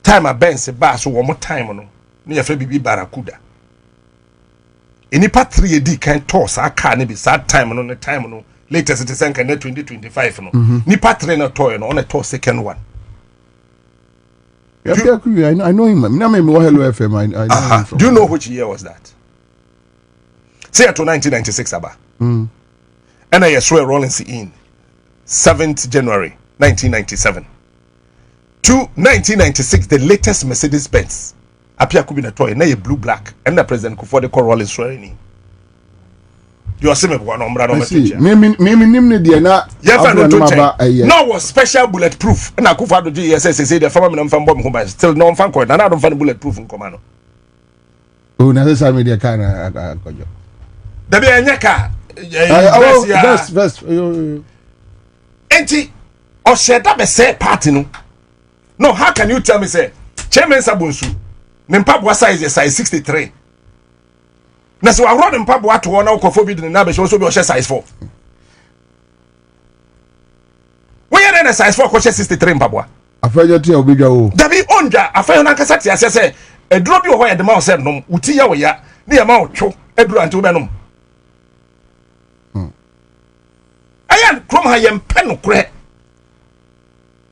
time a Benz ba so wo mo time no ne yefre bibi Barracuda enipa 3 edi kan toss a car ne bi sad time no ne time no latest it is kan 2025 no nipa 3 na toy no on a toss second one. I know him. Hello FM. I know him from. Do you know which year was that? Say to 1996 aba. And I swear Rollins in 7th January 1997. To 1996, the latest Mercedes Benz. Apia Kubi na toy na blue black. And the President Kufuor call Rollins swearing. You are saying one umbrella no message. Me nimne dia na. No was special bulletproof. Na Kufuor do GSS say the farmer na fan bomb home still no fan coin. Na don't find bulletproof in command. Oh, na social media kind kojo. Da be anya ka. Best. Enti o sheda be say party no. No, how can you tell me say Chairman Sabonsu ne mpaboa size 63. Na so awro ne mpaboa to na ukofo bi de na be so bi o size 4. When you na size 4 ko 63 mpaboa. Afejo ti obidwa o. Dabi onja afejo na nkasa ti ase say eduro bi o ho ya de ma o se nom uti ya wo ya ne ya ma o two eduro anti wo be nom. Ayan krom ha yem pen no kre.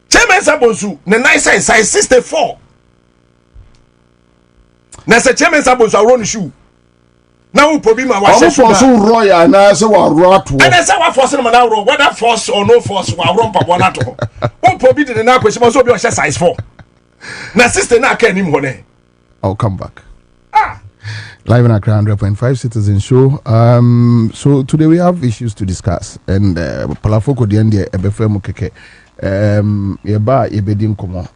Chairman Sabonsu ne nice size 64. Na se Chairman Sabonsu awro no shoe. Na wo pobi ma wa sheshu so roya na se wa ro ato. And say wa force no na ro whether force or no force wa ro mpaboa na to. Wo pobi de na kwesi mo so bi o size 4. Na sister na aka nim ho ne. I'll come back. Live in Accra 100.5 Citizen Show. So today we have issues to discuss, and Palafoko the end ebefre mu keke. Yeba yebedi nkomo.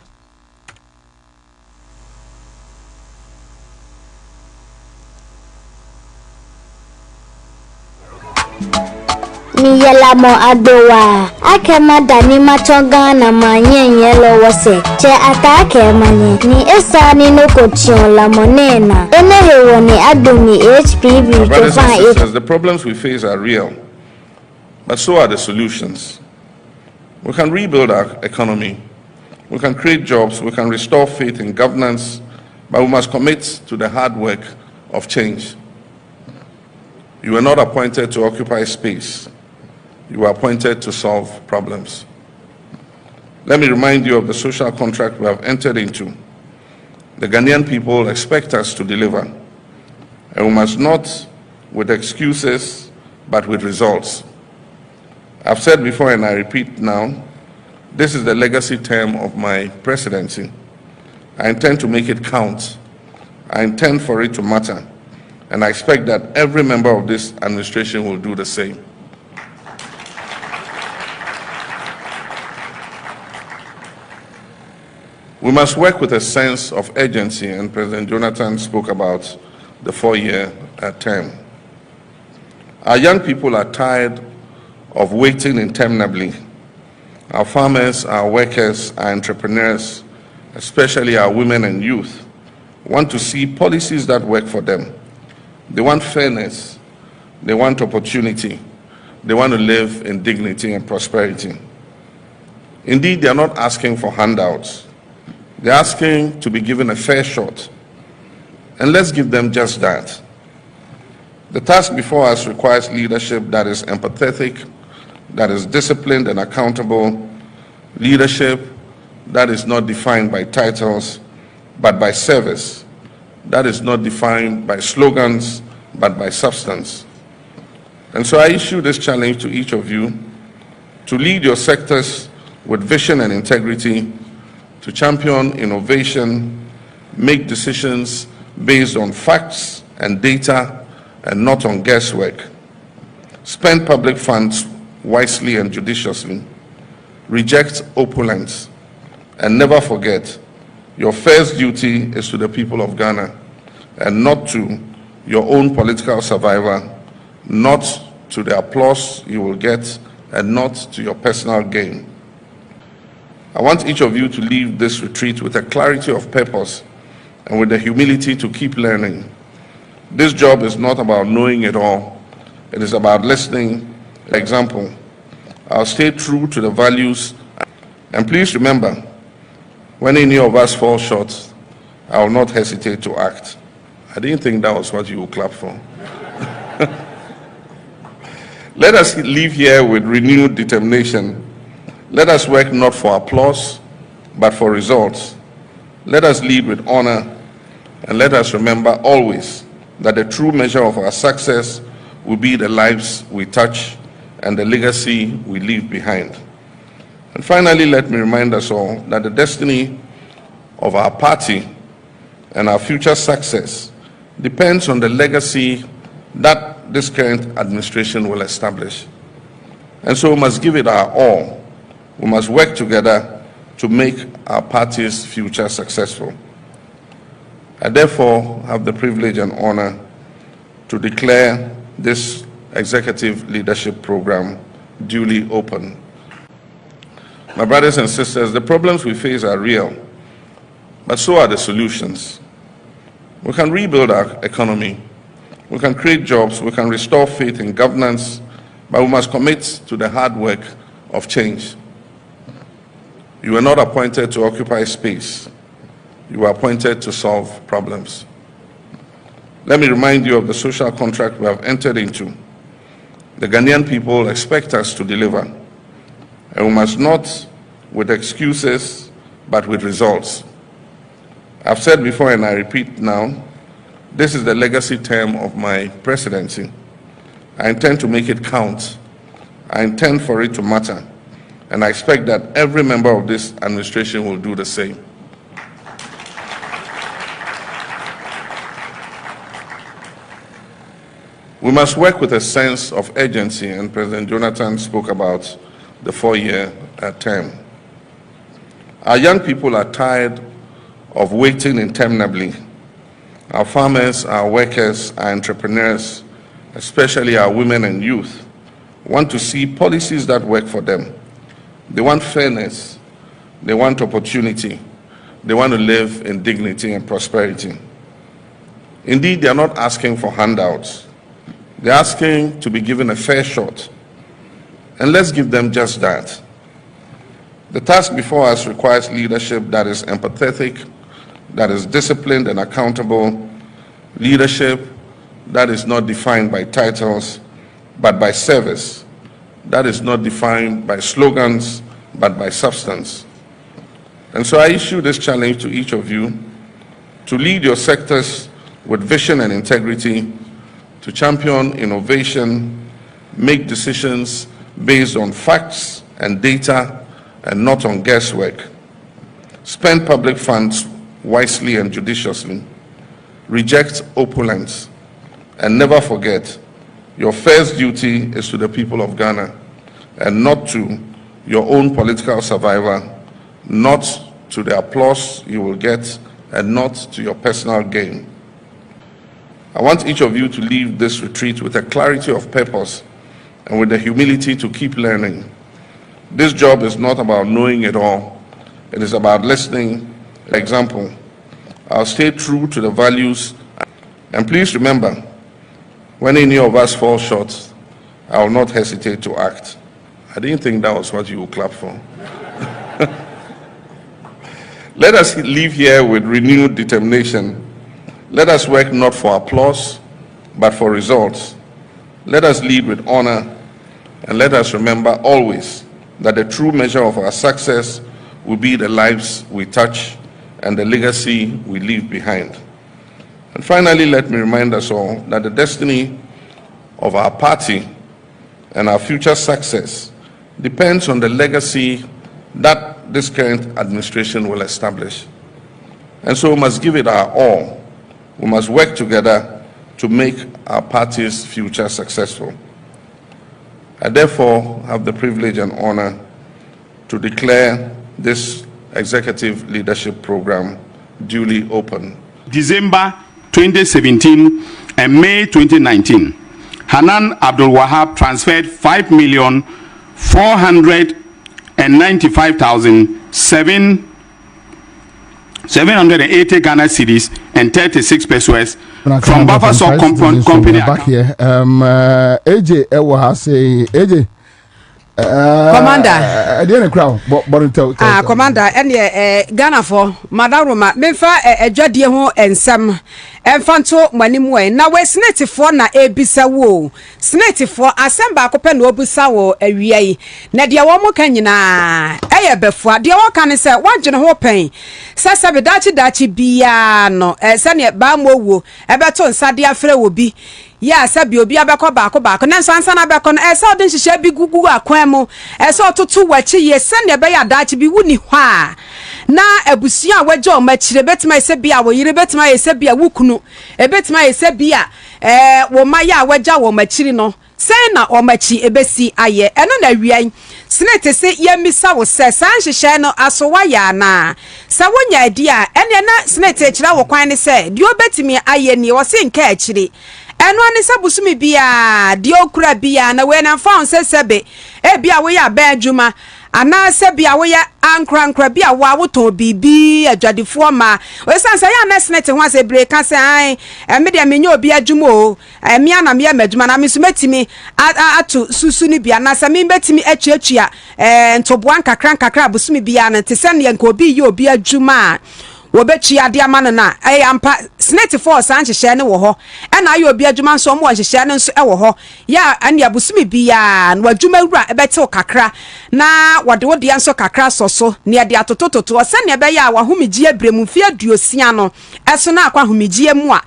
Miyelamo adowa akema dani machoga na manye yelo wose che atake manye ni esa ni no kochion la monena ene hewo ni adumi HPV to find. The problems we face are real, but so are the solutions. We can rebuild our economy, we can create jobs, we can restore faith in governance, but we must commit to the hard work of change. You were not appointed to occupy space. You were appointed to solve problems. Let me remind you of the social contract we have entered into. The Ghanaian people expect us to deliver, and we must not with excuses, but with results. I've said before and I repeat now, this is the legacy term of my presidency. I intend to make it count. I intend for it to matter. And I expect that every member of this administration will do the same. We must work with a sense of urgency, and President Jonathan spoke about the 4-year term. Our young people are tired of waiting interminably. Our farmers, our workers, our entrepreneurs, especially our women and youth, want to see policies that work for them. They want fairness, they want opportunity, they want to live in dignity and prosperity. Indeed, they are not asking for handouts. They're asking to be given a fair shot. And let's give them just that. The task before us requires leadership that is empathetic, that is disciplined and accountable, leadership that is not defined by titles, but by service, that is not defined by slogans, but by substance. And so I issue this challenge to each of you to lead your sectors with vision and integrity, to champion innovation, make decisions based on facts and data and not on guesswork. Spend public funds wisely and judiciously. Reject opulence. And never forget, your first duty is to the people of Ghana and not to your own political survival, not to the applause you will get, and not to your personal gain. I want each of you to leave this retreat with a clarity of purpose and with the humility to keep learning. This job is not about knowing it all. It is about listening. For example, I'll stay true to the values. And please remember, when any of us fall short, I will not hesitate to act. I didn't think that was what you would clap for. Let us leave here with renewed determination. Let us work not for applause, but for results. Let us lead with honor, and let us remember always that the true measure of our success will be the lives we touch and the legacy we leave behind. And finally, let me remind us all that the destiny of our party and our future success depends on the legacy that this current administration will establish. And so we must give it our all. We must work together to make our party's future successful. I therefore have the privilege and honor to declare this executive leadership program duly open. My brothers and sisters, the problems we face are real, but so are the solutions. We can rebuild our economy, we can create jobs, we can restore faith in governance, but we must commit to the hard work of change. You were not appointed to occupy space. You were appointed to solve problems. Let me remind you of the social contract we have entered into. The Ghanaian people expect us to deliver, and we must not with excuses, but with results. I've said before and I repeat now, this is the legacy term of my presidency. I intend to make it count. I intend for it to matter. And I expect that every member of this administration will do the same. We must work with a sense of urgency, and President Jonathan spoke about the 4-year term. Our young people are tired of waiting interminably. Our farmers, our workers, our entrepreneurs, especially our women and youth, want to see policies that work for them. They want fairness, they want opportunity, they want to live in dignity and prosperity. Indeed, they are not asking for handouts. They're asking to be given a fair shot. And let's give them just that. The task before us requires leadership that is empathetic, that is disciplined and accountable, leadership that is not defined by titles, but by service, that is not defined by slogans, but by substance. And so I issue this challenge to each of you to lead your sectors with vision and integrity, to champion innovation, make decisions based on facts and data and not on guesswork, spend public funds wisely and judiciously, reject opulence, and never forget your first duty is to the people of Ghana and not to your own political survival, not to the applause you will get, and not to your personal gain. I want each of you to leave this retreat with a clarity of purpose and with the humility to keep learning. This job is not about knowing it all. It is about listening. For example, I'll stay true to the values. And please remember, when any of us fall short, I will not hesitate to act. I didn't think that was what you would clap for. Let us leave here with renewed determination. Let us work not for applause, but for results. Let us lead with honor, and let us remember always that the true measure of our success will be the lives we touch and the legacy we leave behind. And finally, let me remind us all that the destiny of our party and our future success depends on the legacy that this current administration will establish. And so we must give it our all. We must work together to make our party's future successful. I therefore have the privilege and honor to declare this executive leadership program duly open. December 2017 and May 2019, Hanan Abdul Wahab transferred 5,495,780 Ghana cedis and 36 pesos from Buffer Stock Company. Back here, AJ Ewa say AJ. Commander, Commander, and Ghana for Madam Roma, Memfa Jadie ho ensem, Enfanto Manimwe. Now we snake for na ebisa wo. Snake for asemba kope no obusa wo awiai. Na dia wo mo kan nyina eye befo. Dia wo kan se wadwene ho pen. Sasa be dachi bia no. Se ne ba mo wo. Ebeto nsade afre wo bi. Ya sabi obi abekọ baako na nso ansa na abekọ no ese odin hihye bi gugu akwan mu ese ototo wachi ye se ne be ya dachi bi wuni hɔ a na abusia waje o machire betima ese bia wo yire betima ese bia wukunu ebetima ese bia wo maya waja wo machiri no se na o machi ebesi aye eno na wian snete se yemisa wo se san hihye no aso wa ya na sa wonya adi a ene na snete kira wo kwan ne se di obetimi aye ni wo se nka akire eno ani sabusumi bia di okura bia na we na fa onse sebe e bia we ya ba adwuma ana se bia we ya ankra bia wa woton bibi adwadefo ma we sansa ya na snete ho ase break kan se ai me de menye obi adwuma o me ana me adwuma na me so metimi atu susu ni bia na se me betimi atwatwa ntoboan kakra busumi bia na te se ne nka obi ye obi adwuma wobechi ade amane na ampa snete force anhyehyɛ ne wo ho ɛna ayo obi adwuma nso mo anhyehyɛ ne nso ɛwo ho ya ane abusumi bia na adwuma wura ɛbɛte kakra na wode wode nso kakra soso ne ade atotototo sɛ ne ɛbɛya wa homigye abremu fi aduosia no ɛso na akwa homigye mu a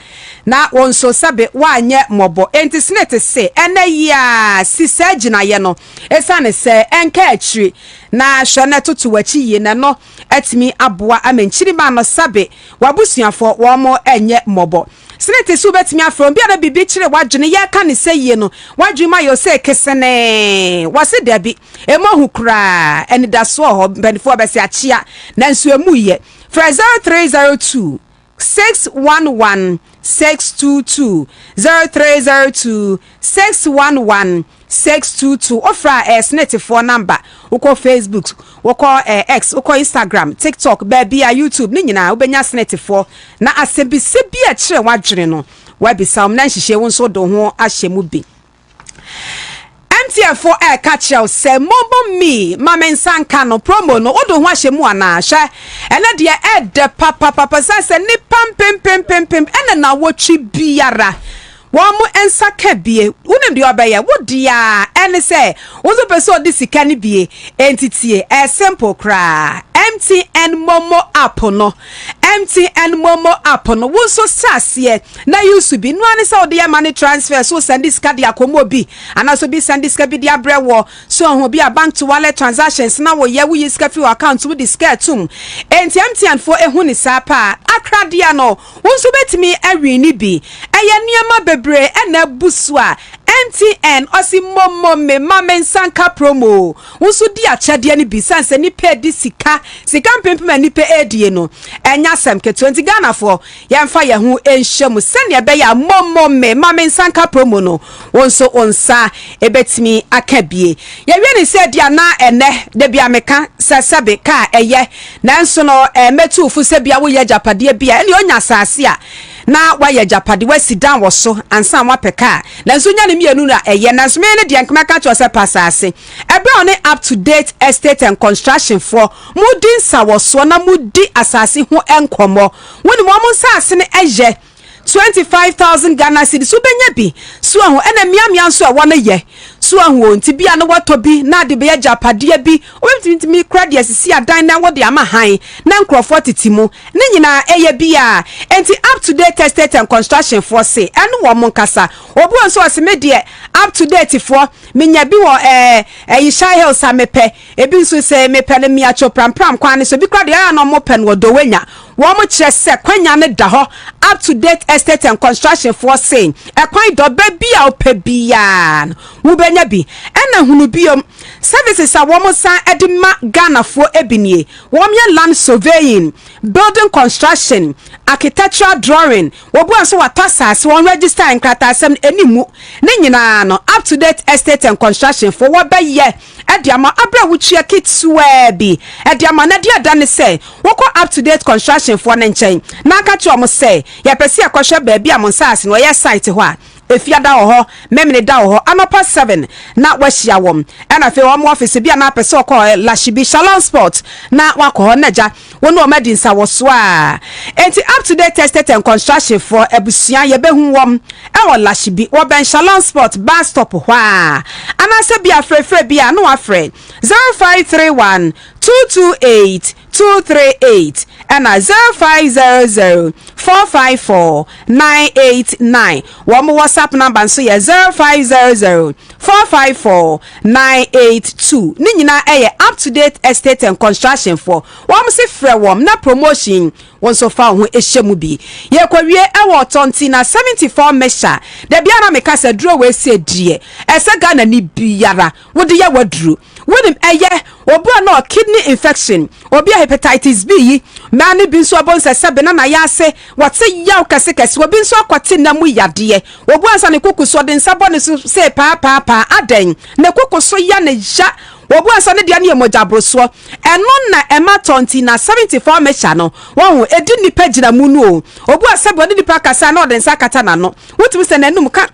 na wonso sabe wanyɛ mɔbɔ enti snete se ɛna ya sisa ginaye no esane se enka akiri na hwene toto wachi yi ne no atimi aboa amanchiri ma no sabe wabusuafo wo mo enye mɔbɔ snete su betimi afro bia na bibi kire wadwene ye ka ne se yi no wadwuma yo se kesene wase dabi emohu kra eni daso ho benifo bese achia na nso emu ye fra 0302 611 622 0302 611 622 ofra snete for number uko Facebook uko X uko Instagram TikTok baby a YouTube ni nyina ubenya snete for na asebise bia kire wadwene no wabisa na nhihye wonso do ho ahyemu bi MTF catch out say mobo me mama nsanka no promo no odo ho ahyemu ana hwe ene de de papa say ni pam ene na wotwi biara wɔn mo nsa ka bie wonim deɛ ɔbɛyɛ wodia ɛne sɛ woso pɛ sɛ ɔde sika no bie entitie simple koraa MTN Momo app no MTN Momo app no wo so saseɛ na use bi no ane sɛ ɔde yɛ money transfer so send this card akomo bi ana so bi send this card bi de abrɛ wɔ so ho bi a bank to wallet transactions na wo yɛ wo yi sika fi account wo de sika tum enti MTN fo ehu ni saa pa akradeɛ no wo so betimi awi ni bi ɛyɛ nneɛma bebre ɛna busu a MTN osi momo me mama nsanka promo wo so di akyɛdeɛ ni bi sanse ni pay di sika mpempem ani pe edie no enya sem ke 20 Ghana for yemfa ye ho enhyem sene ebe ya momo me mama nsanka promo no wonso onsa ebetimi akabie ye wie ni se dia na ene de bia meka sesebe ka eye nanso no metu fu se bia wo ye japade bia ene onya asase a na wayɛ japade wasi dan wɔ so ansa wapɛka nanso nya ne mienu na ɛyɛ nanso me ne deɛ nkmaka kyerɛ sɛ pasase ɛbɛ on up to date estate and construction for mudi nsa wɔ so na mudi asase ho enkomo woni mo nsase ne ɛyɛ 25,000 Ghana cedis so benya bi so aho ena miamia so a wona ye so aho nti bia no wato bi na de be japade bi obetimi krade asisi adan na wode ama han na nkrofo titimu ne nyina eye bia enti up to date estate and construction for say eno wo monkasa obu nso aseme de up to date for menya bi wo Yishai Hills amepe ebi nso se mepe ne miacho pram kwan so bi krade ya no mo pen wo do wenya wo mo kire se kwanya ne da ho up to date estate and construction for saying a quite do baby out pebian wubenya bi ena hunu biom services a woman san edima Ghana for ebinie womye land surveying building construction architectural drawing wobu anso watasase won register en kratasem enimu ne nyina no up to date estate and construction for wo beye ediama abra wuchia kitsuwe bi ediama na dia dane say woko up to date construction for ne nchen na aka cho mo say ya pese akohwe baabi amonsase no ye site ho a efiada ho memene da ho anopa 7 na wahia wom ena fe wom office bia na pese okọ lashibi shalom sport na wakọ naja wonu omedinsa woso a enti up to date estate and construction for ebusuan ye behu wom e wo lashibi wo ben shalom sport bus stop ho a anase bia frefre bia no afre 0531 228 238 and 0500 454 989. One more WhatsApp number so yeah 0500 454 982. Nina up to date estate and construction for one say free one na promotion one so far who eshemubi. Ye kwawie ewo tonti na 74 mesha. De biara meka se draw we say die. Ese Ghana ni biara. Wo de ye wadru. Wonim eye obi no kidney infection, obi hepatitis B, mani bi nso abonsa sebe na ya ase wate yaw kase obi nso akwate na mu yade obi ansa ne kokuso de nsa bone so se pa aden ne kokuso ya ne ja obi ansa ne dia ne emojabroso eno na ema tonti na 74 mecha no won edi nipa gina mu no obi asebe odi nipa kasa na ode nsa kata na no wotumi se nanum kan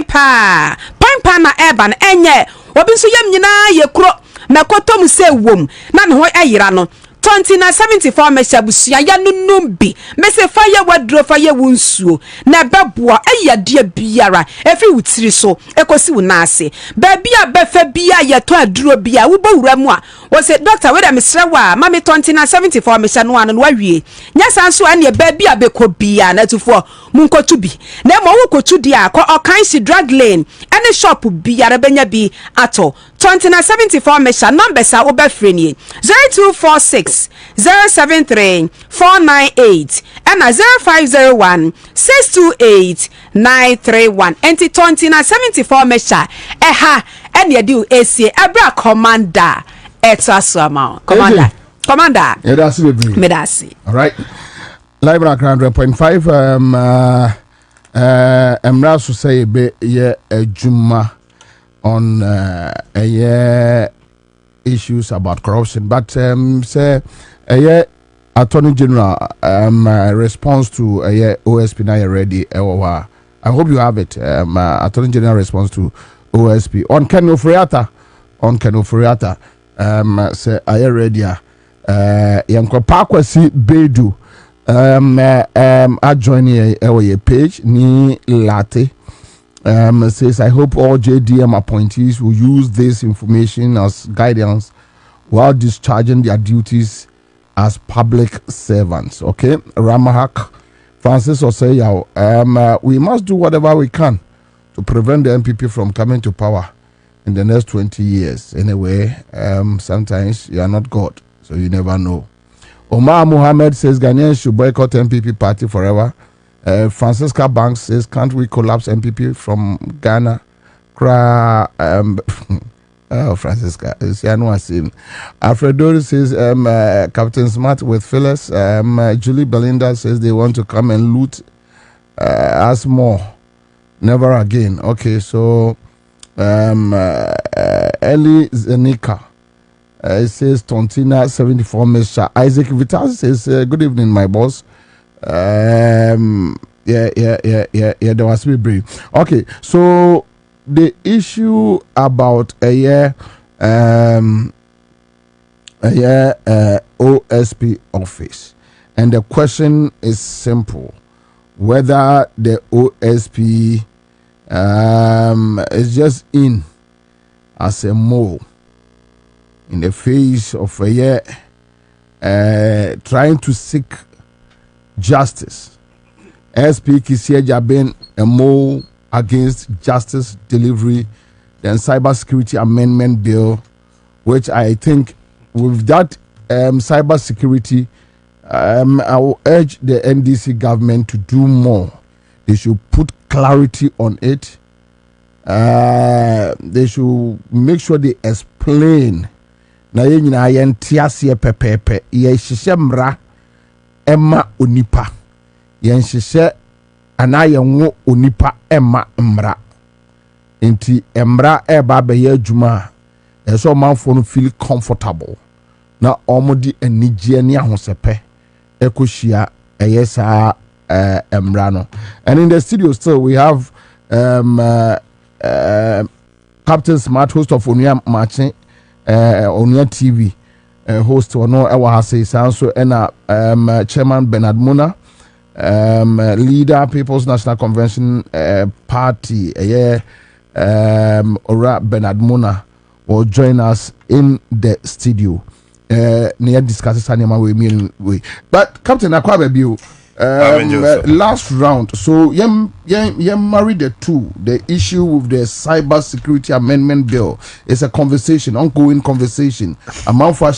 pa na eba na enye obi nso yam nyina ye kro mekotom se wom na ne ho ayira no 20 na 74 mesha busia ya nunumbi mese fire wadro fire wunsuo na beboa ayade biara efi wutiri so ekosi wunase babia befa bia ye to aduro bia wo bowura mu a wo se doctor we da mesrewa mame 20 na 74 mesha no anu wawie nya sanso ane babia beko bia na tufo munkotu bi na mo wo kotu dia ko okan si drug lane ane shop biara benya bi ato 20 na 74 mesha numbers a wo be frenie 0246 073 498 and 0501 628 931 and 20 na 74 mesha eha and you do AC abra commander etasama commander medasi all right Libra 100.5 emra so say be ye ejuma on issues about corruption, but say Attorney General response to OSP now ready. I hope you have it. Attorney General response to OSP on Keno Friata say I ready. Yanko Pakwasi Bedu I join your page ni latte. Says I hope all JDM appointees will use this information as guidance while discharging their duties as public servants. Okay, Ramahak Francis Osei, we must do whatever we can to prevent the MPP from coming to power in the next 20 years. Anyway, sometimes you are not God, so you never know. Omar Muhammad says Ghanaians should boycott MPP party forever. Francisca Banks says, can't we collapse MPP from Ghana? Francisca, Alfredo says, Captain Smart with Phyllis. Julie Belinda says they want to come and loot us more. Never again. Okay, so Ellie Zenika says Tontina 74 Mr. Isaac Vital says, good evening, my boss. There was to be brief. Okay, so the issue about OSP office, and the question is simple: whether the OSP is just in as a mole in the face of trying to seek justice. SP Kisieja being a mole against justice delivery, then cybersecurity amendment bill, which I think with that cybersecurity, I will urge the NDC government to do more. They should put clarity on it. They should make sure they explain. Na yenyina yentiase pepepe ye hihye mra ema onipa yen hihye ana yenwo onipa ema mra enti emra eba be ye adwuma eso manfo no feel comfortable na omodi anigye ne ahosepe ekohia eyesa emra no. And in the studio still we have Captain Smart, host of Onia Marching Onia TV, host or no ewa say so and Chairman Bernard Muna, leader People's National Convention Party, Ora Bernard Muna will join us in the studio. Near discusses we. But Captain Kwabena, last round, so you married the two. The issue with the cyber security amendment bill is a conversation, ongoing conversation. Among then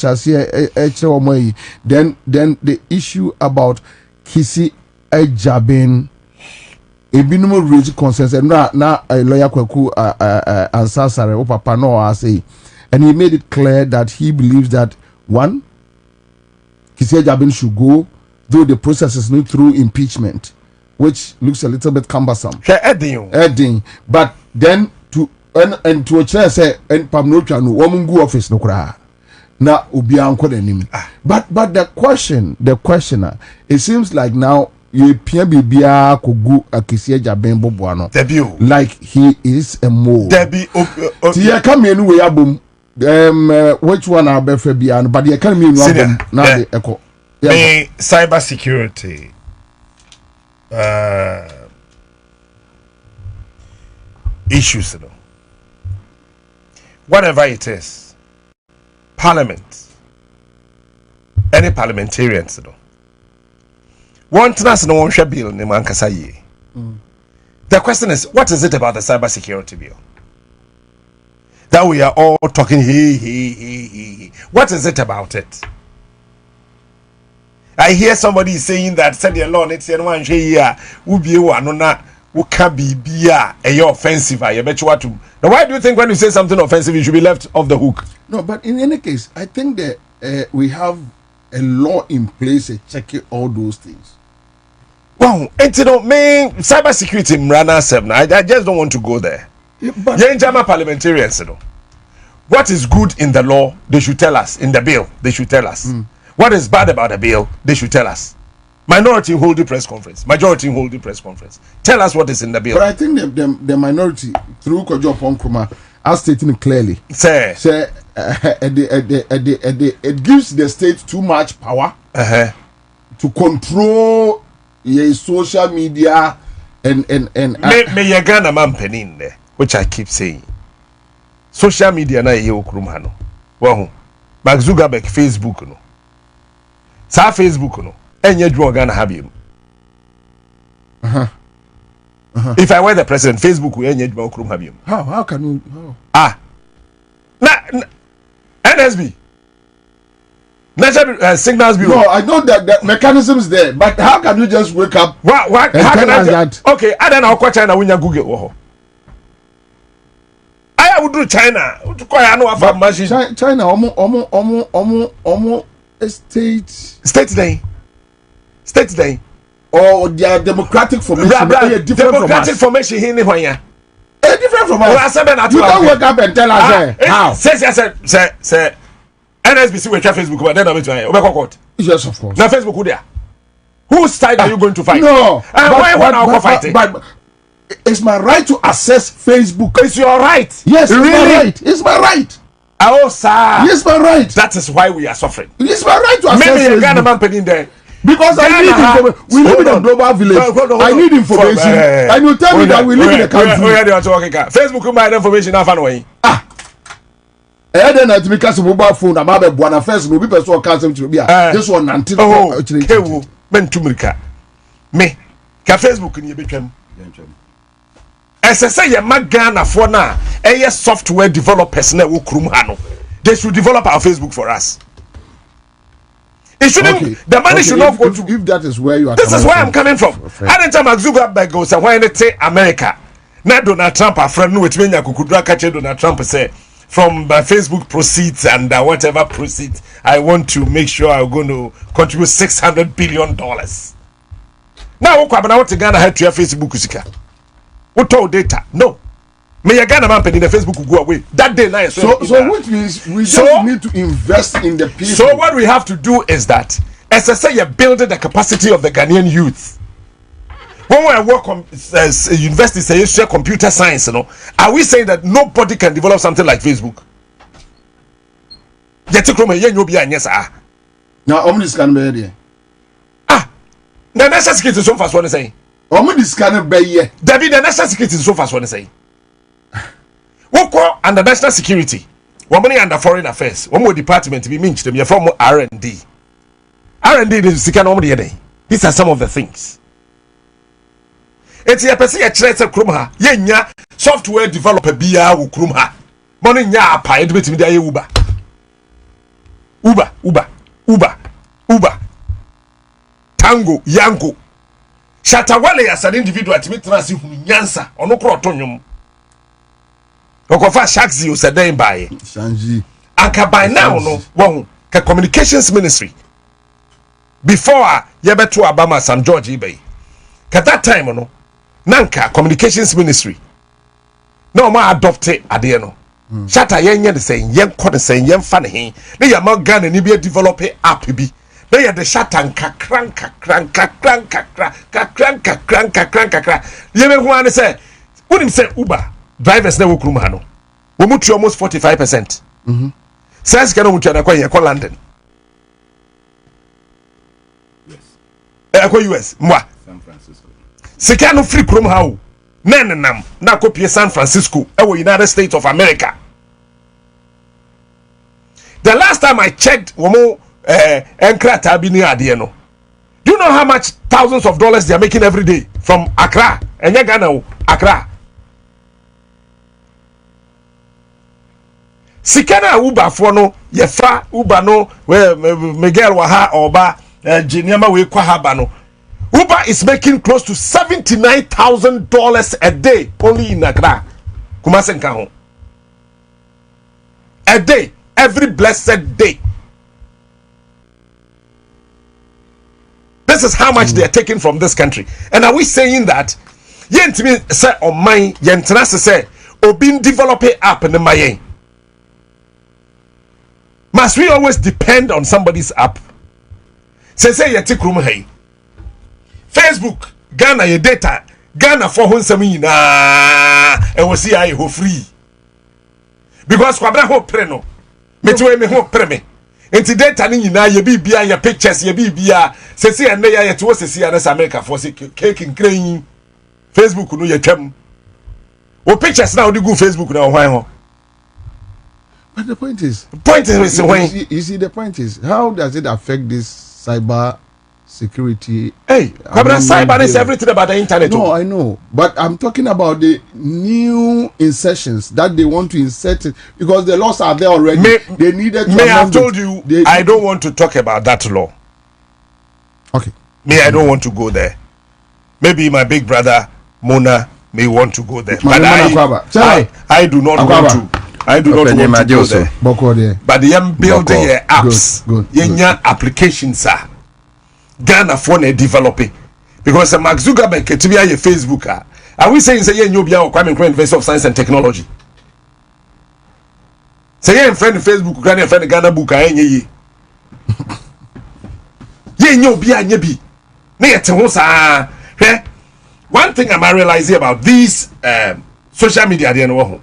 the issue about Kisi Ejabin, a minimum raise concerns, and now a lawyer Kwaku Ansah Papa no I say, and he made it clear that he believes that one, Kisi Ejabin should go, though the process is not through impeachment, which looks a little bit cumbersome. Adding, but then to a chair say and Pamnocha no woman go office no cry. Now ubianko enemy. But the questioner, it seems like now you bia kogu akisia jaben boboano. Like he is a mole. Tia come in we abum. Which one are befe bia but you can't mean now the echo. The cyber security issues, whatever it is, Parliament, any parliamentarians, one trust no one shall bill in Mankasaye. The question is, what is it about the cyber security bill that we are all talking? What is it about it? I hear somebody saying that said the law next year one year will be one na who can be offensive. I bet you what to. Now, why do you think when you say something offensive, you should be left off the hook? No, but in any case, I think that we have a law in place checking all those things. Wow, and you know, me cybersecurity mrana seven. I just don't want to go there. But Jama parliamentarians, what is good in the law? They should tell us. In the bill, they should tell us. What is bad about the bill? They should tell us. Minority hold the press conference. Majority hold the press conference. Tell us what is in the bill. But I think the minority, through Kojo Ponkruma, are stating clearly. Say it gives the state too much power to control your social media and me ye Ghana man penin there, which I keep saying. Social media na ye okrum ha no. Wo Mark Zuckerberg Facebook no. Sa Facebook no. Enye dwo Ghana ha biem. If I were the president, Facebook will enye dwo okrum ha biem. How can you NSB National Signals Bureau. No, I know that the mechanism is there, but how can you just wake up? What? How can I that? Okay, I don't know how China when you Google. I would do China. I know about machine. China, state day. Or their democratic formation. Democratic formation here in Hwanya. Different from us. You don't wake up and tell us how. Say. NSBC will try Facebook, but then I'm going to yes, of course. Now Facebook, who there? Whose side are you going to fight? No. Why want to fight? But it's my right to access Facebook. It's your right. Yes, really? It's my right. It's my right. Oh, sir. It's my right. That is why we are suffering. It's my right to access Facebook. Maybe a Ghana man penning there. Because I need information. We live in a global village. I need information. And you tell me that we live in a country. Facebook will buy information off and way. Then I make us a mobile phone. I'm about one first. No people saw cancer to be this one until men to me. Ka Facebook ni betwam. Say ye Ghana for now. Software developers na wo krum ha no. They should develop our Facebook for us. It shouldn't. The money should not go to. If that is where you are. This is where I'm coming from. I didn't tell Mark Zuckerberg go say why they say America. Now Donald Trump a friend no with me nyakukudra catch Donald Trump say from my Facebook proceeds and whatever proceeds, I want to make sure I'm going to contribute $600 billion. Now, Kwabena, what Ghana had to your Facebook usika? What told data? No. May a Ghana man in the Facebook will go away. That day, nice. So which means we just need to invest in the people. So what we have to do is that, as I say, you're building the capacity of the Ghanaian youth. When I work on university, say share computer science, you know, are we saying that nobody can develop something like Facebook? Now, omnis can be there. The national security is so fast. What is saying? Omnis can be here. David, the national security is so fast. What is saying? What call under national security? What money under foreign affairs? One more department to be mentioned. Them. You're from R&D. R&D is the kind. These are some of the things. It's a person a tracer krum ha. Yenya software developer biya wo krum ha. Money nya apa e debeti mi Uber. Tango, Yango. Shatawale as an individual to meet Nancy Ansah. Ono kro tonyum. Okofa Shaxi o said by Shanji. Anka by now no one ka communications ministry. Before yebeto Abama Sam George Ibey. Ka that time no Nanka communications ministry. No ma adopted ade no. Shata yenye de say yen ko de say yen fa ne he. Na ya ma Ghana ni bi develop app bi. Na ya de shata kakranka. Yeme hu an say wonim say Uber drivers na wo krum ha no. Wo mutu almost 45%. Says kana mutu na kwa ye ko London. Yes. Ko US mwa. San Francisco. Sika no free krum ha o. Nenam na kopie San Francisco ewo United States of America. The last time I checked womo enkrata bi ni ade no. Do you know how much thousands of dollars they are making every day from Accra? Enya Ghana o, Accra. Sikana Uber for no ye fra Uber no we Miguel Waha oba Jeniama we kwa haba no. Uber is making close to $79,000 a day only in Accra. Kumasenka ho. A day, every blessed day. This is how much they are taking from this country. And are we saying that yentimi say on my yentra say obin develop a app in the mayen? Must we always depend on somebody's app? Say yeti krum hey. Facebook, Ghana your data, Ghana for honsami na and we see I ho free. Because Kwabena ho pre no. Me to me ho pre me. enti data ni nyina ye bibia ye pictures ye bibia sesi ene ye to sesi ya na America for se cake nkran Facebook no ye twam o pictures na o di go Facebook na hwan ho. But the point is when you see the point is how does it affect this cyber security? Hey, cyber is everything about the internet. No, I know, but I'm talking about the new insertions that they want to insert it because the laws are there already. They needed to. May I have told you I don't want to talk about that law. Okay. I don't want to go there. Maybe my big brother Mona may want to go there, but I do not want to. I do not want to go there. But the young building apps, young applications are Ghana phone developing because Mark Zuckerberg to be a Facebook. Are we saying say you be our Kwabena University of Science and Technology? Say you friend Facebook, Ghana friend Ghana book ye. Ye nyo be a nyebi. Ne yete ho sa. One thing I'm realizing about these social media dey no ho.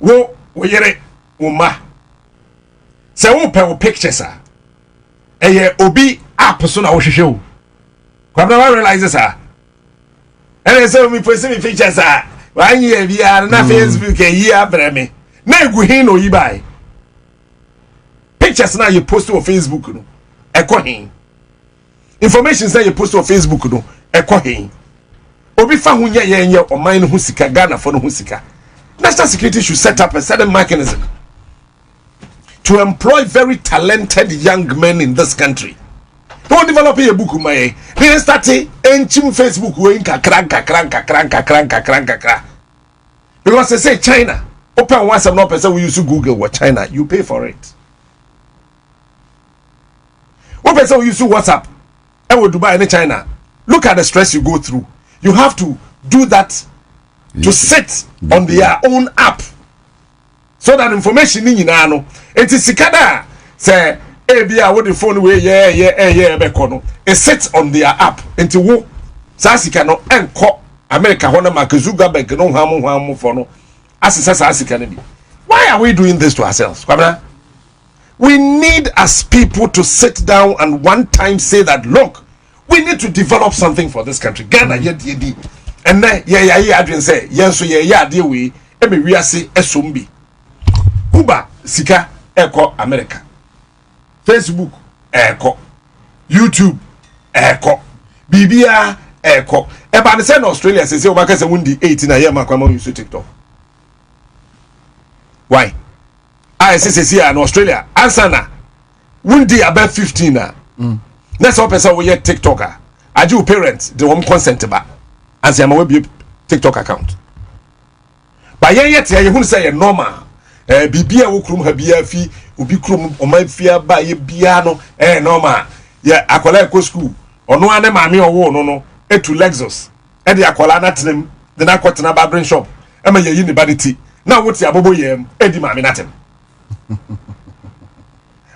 Wo yere wo ma se wo pe wo pictures eye obi app so na wo hwehwe wo Kwabena realize sa ene se mi post mi pictures wan ye bia na Facebook yi abreme na egu hin no yi bai pictures na you post on Facebook no ekọ hin information say you post on Facebook no ekọ hin obi fa ho ye oman no ho sika Ghana for no ho sika. National Security should set up a certain mechanism to employ very talented young men in this country. Don't develop a book, my. They start enchim Facebook way kakran. Because they say China. Open once and not person we use to Google what China. You pay for it. What person we use to WhatsApp? And we Dubai in China. Look at the stress you go through. You have to do that. To sit on their own app so that information in no it is sikada say ebia with the phone way bekono it sits on their app into wo sasika no enko America hona Mark Zuckerberg no hamu for no asesa sasika no. Why are we doing this to ourselves, Kwabena? We need as people to sit down and one time say that look, we need to develop something for this country. Ghana yedi and then adwin say yenso ade we e me wiase esombi Uber sika eko America, Facebook eko, YouTube eko, bibia eko e ba ne say na Australia say o maka say wundi 18 na ye makwa ma use TikTok. Why? I say in Australia Ansah na wundi about 15 na na so person we TikToker aju parents the one consent ba Ansah ma we be TikTok account. But yet you who say normal bibia wo krum ha bia fi obi krum o ma fia ba ye bia no normal ya akola ko school ono ane maame owo no etu Lexus e de akola na tenem de na kwotena barbering shop e ma ye ni baditi na woti abobo yem e di maame na tem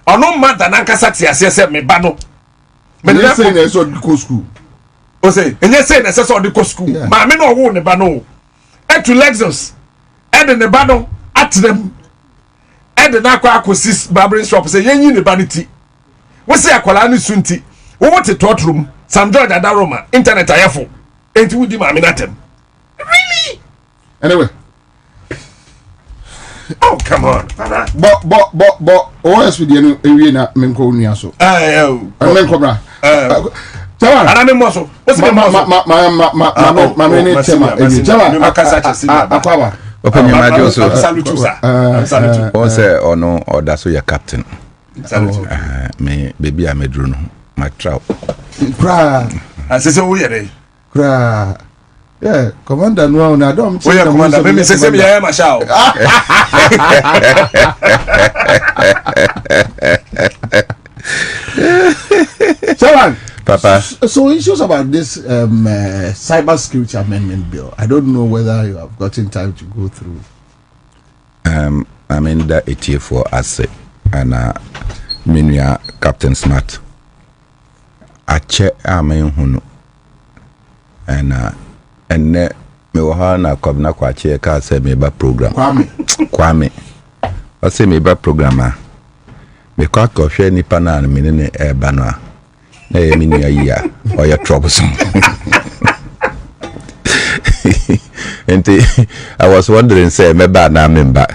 ono ma da na nkasa ti ase me ba no me dey say na so go school o say enye say na so de ko school maame no owo ne ba no etu Lexus e de ne ba no atenem e de na kwa akosis barbering shop say yenyi ne ba ne ti wo say akola ne sunti wo wote totrum Sam George Adaroma internet ayefo enti wudi maame na tem really anyway. Oh, come on. But OS with the area na menko nuya so. Menko bra. Chawa. Ana me moso. What's the moso? Ma me chema. Chawa. Makasa chesi na. Akwawa. Open your mouth also. Salute sir. Salute. O say ono order so your captain. Salute. Me baby amedru no. My trout. Kra. Asese wo yere. Kra. Yeah, commander no na dom. Oh yeah, commander. Me say me ya marshal. Shawan, Papa. So issues about this cyber security amendment bill. I don't know whether you have gotten time to go through. I'm in the ETA for asset and Minya Captain Smart. I check amen hunu and me wa na Kwabena kwache ka say me ba program Kwame I say me ba program me kwa ko hwe nipa na me ne eba no a na ye me nua yi a o ye troublesome. And I was wondering say me ba na member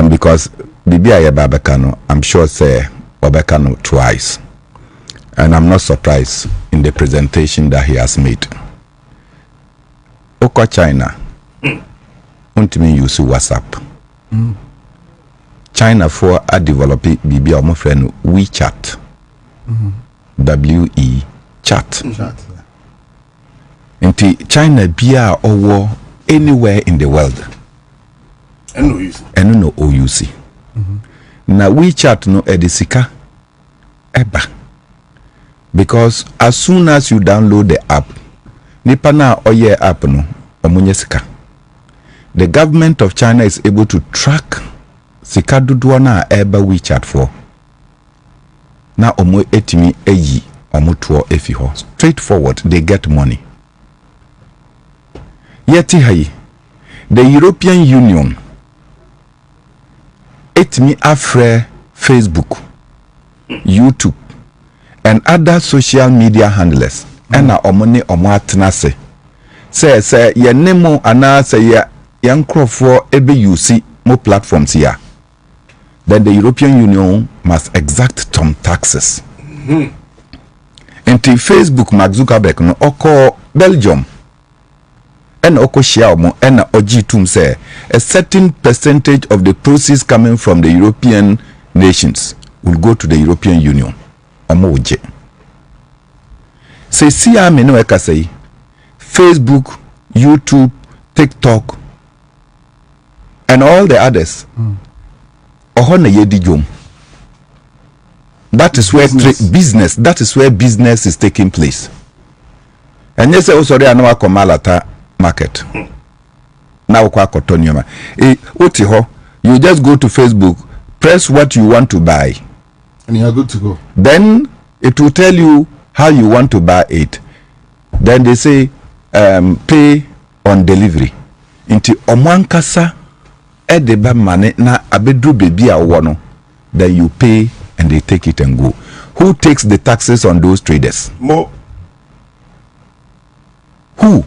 because bibi aye babeka no I'm sure say obeka no twice, and I'm not surprised in the presentation that he has made. Oko China untimi use WhatsApp. China for a developing bibi omo friend WeChat. WE chat. Inti China bia owo anywhere in the world. And no OUC. Na WeChat no edisika eba. Because as soon as you download the app, nipa na oye app no omunye sika. The government of China is able to track sika dodoɔ na eba WeChat for. Na omo etimi eyi omo tuo efi ho. Straightforward, they get money. Yeti hai, the European Union etimi afre Facebook, YouTube, and other social media handlers. Ena omone omo atena se. Say ye nemo ana say ye yankrofo ebe use mo platforms here. Then the European Union must exact some taxes. Until Facebook Mark Zuckerberg no oko Belgium and oko Xiaomo and Ojitum say a certain percentage of the proceeds coming from the European nations will go to the European Union. Omoje. Say see me no eka say Facebook, YouTube, TikTok, and all the others. Ohona yedi jom. That is where business. That is where business is taking place. And yes, also there no akomalata market. Now kwa kotonyoma. Otiho, you just go to Facebook, press what you want to buy, and you are good to go. Then it will tell you how you want to buy it. Then they say pay on delivery. Inti omwankasa edeba money na abedru baby a wono. Then you pay and they take it and go. Who takes the taxes on those traders? Mo. Who?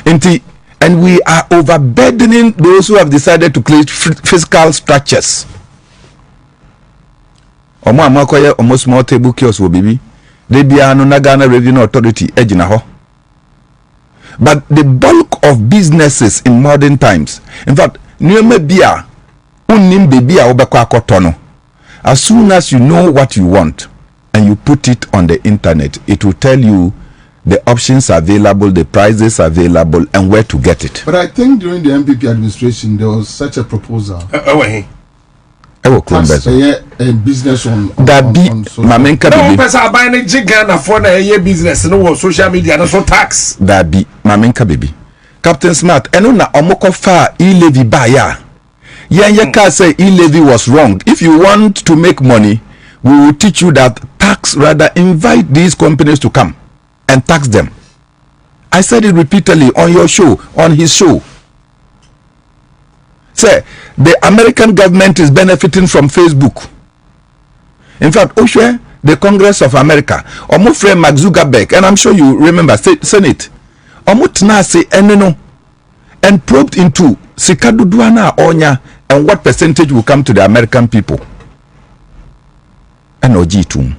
And we are overburdening those who have decided to create fiscal structures. Omo amakoye omo small table kiosk wo bibi. They be anu na Ghana Revenue Authority ejina ho. But the bulk of businesses in modern times, in fact, nyome bia unim baby a obekwa akotono. As soon as you know what you want and you put it on the internet, it will tell you the options available, the prices available, and where to get it. But I think during the MPP administration, there was such a proposal. Tax a business on that be mamenka no person buy any Ghana for na business no social media no so tax. That be mamenka baby. Captain Smart, eno na omoko fa e-levy buyer. Yen can say e-levy was wrong. If you want to make money, we will teach you that tax, rather invite these companies to come and tax them. I said it repeatedly on your show, on his show. Say, the American government is benefiting from Facebook. In fact, Oshwe, the Congress of America, Omo friend Mark Zuckerberg, and I'm sure you remember, Senate, Omo Tnase Eneno, and probed into Sikadu Duana Onya and what percentage will come to the American people. And Ojitum.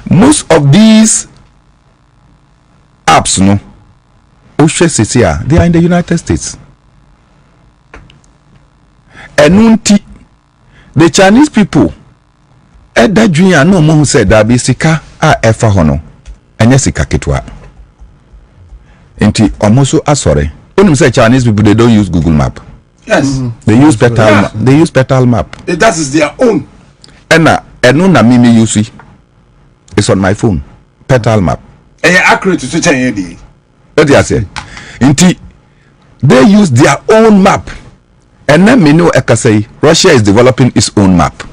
Most of these apps, no, Oshwe they are in the United States. Enunti, the Chinese people, Eda Junior no more said that be sika a efa hono, and yesika kitwa. Inti omoso asore. When you say Chinese people, they don't use Google Map. Yes. They use Petal. They use Petal Map. That is their own. Enuna mimi use. It's on my phone. Petal Map. And you're accurate to such a idea. What I say? Inti, they use their own map. And then me know I say Russia is developing its own map.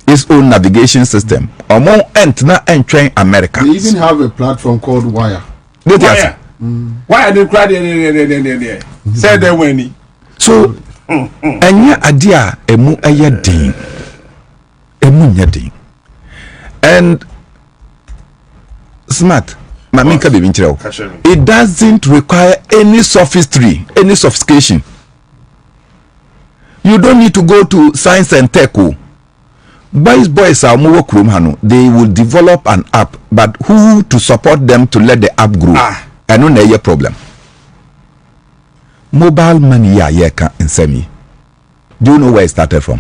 Its own navigation system. Among train America. They even have a platform called Wire. Why are they crying? Say they winning. So Enya adia emu ayedin. Emu nyedin. And smart. It doesn't require any sophistry, any sophistication. You don't need to go to science and tech. Boys are more hano. They will develop an app, but who to support them to let the app grow? I don't know your problem. Mobile money, in semi. Do you know where it started from?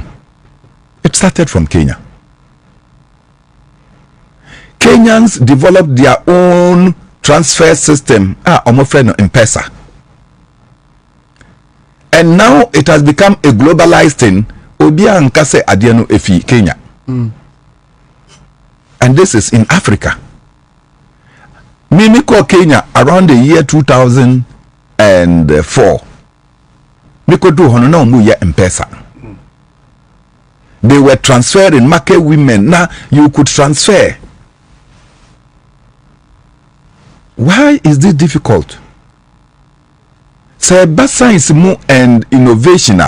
It started from Kenya. Kenyans developed their own transfer system. My friend M-Pesa. And now it has become a globalized thing. Obia Nkase Adiano Efi, Kenya. And this is in Africa. Mimiko Kenya around the year 2004. Miko do hono mu ye M-Pesa. They were transferring market women. Now you could transfer. Why is this difficult? Cyber science mu and innovation.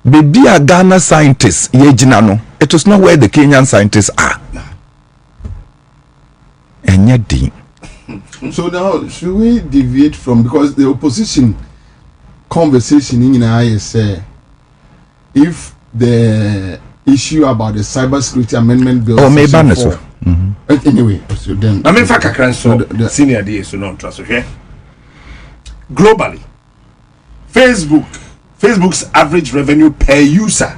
Baby a Ghana scientists yejinano. It was not where the Kenyan scientists are. And yet, so now should we deviate from, because the opposition conversation in IS if the issue about the cybersecurity amendment bill maybe anyway, so then I mean the senior DA so non trust, okay? Globally, Facebook's average revenue per user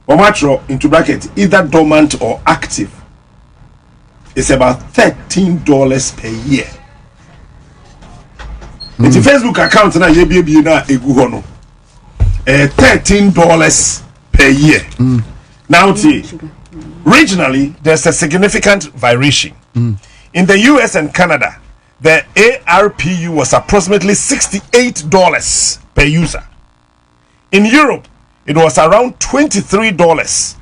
or macro into bracket either dormant or active is about $13 per year. It's a Facebook account na yebi na egu hono. $13 per year. Now regionally there's a significant variation. In the US and Canada, the ARPU was approximately $68 per user. In Europe, it was around $23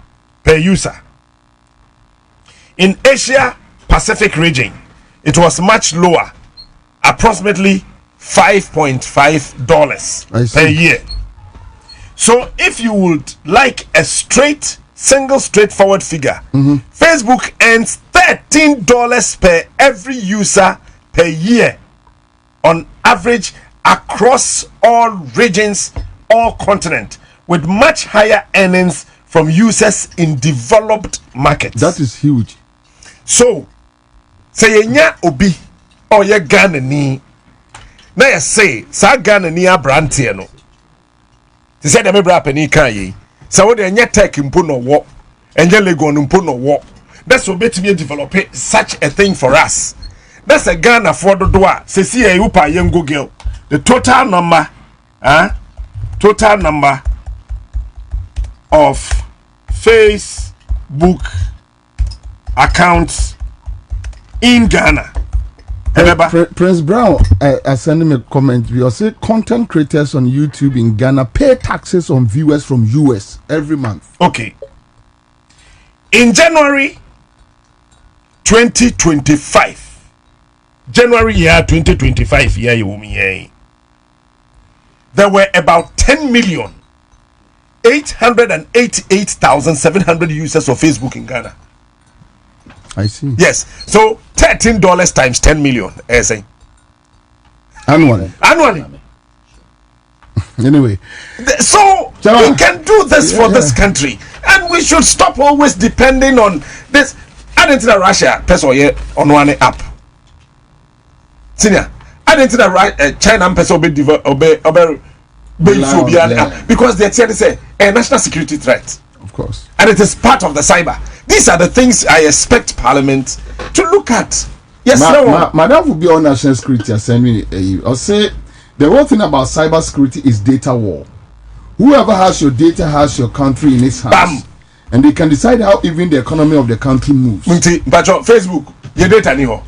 per user. In Asia Pacific region, it was much lower, approximately $5.5 per year. So if you would like a straightforward figure, Facebook earns $13 per every user per year on average across all regions, all continents, with much higher earnings from users in developed markets. That is huge. So say yenya obi or ye Ghana ni na ya say sa Ghana ni abrante no ti say dem bra pani kan yi sa wo de nye tech mpo no wo enye legon mpo no wo that's what betimi develop such a thing for us. That's a Ghana for the doa se si e upa yen Google the total number of Facebook accounts in Ghana. Prince Brown sending me a comment. We say content creators on YouTube in Ghana pay taxes on viewers from US every month. Okay. In January 2025, January year 2025 year you me there were about 10,888,700 users of Facebook in Ghana. I see. Yes. So $13 times 10 million. Annually. Anyway. So we can do this for this country. And we should stop always depending on this. I didn't know Russia person on one app. Senior. I didn't know China person obey because they say a national security threat. Of course. And it is part of the cyber. These are the things I expect Parliament to look at. Yes, Madam will be on national security. I'll say the one thing about cyber security is data war. Whoever has your data has your country in its hands. Bam. And they can decide how even the economy of the country moves. But Facebook, your data niho.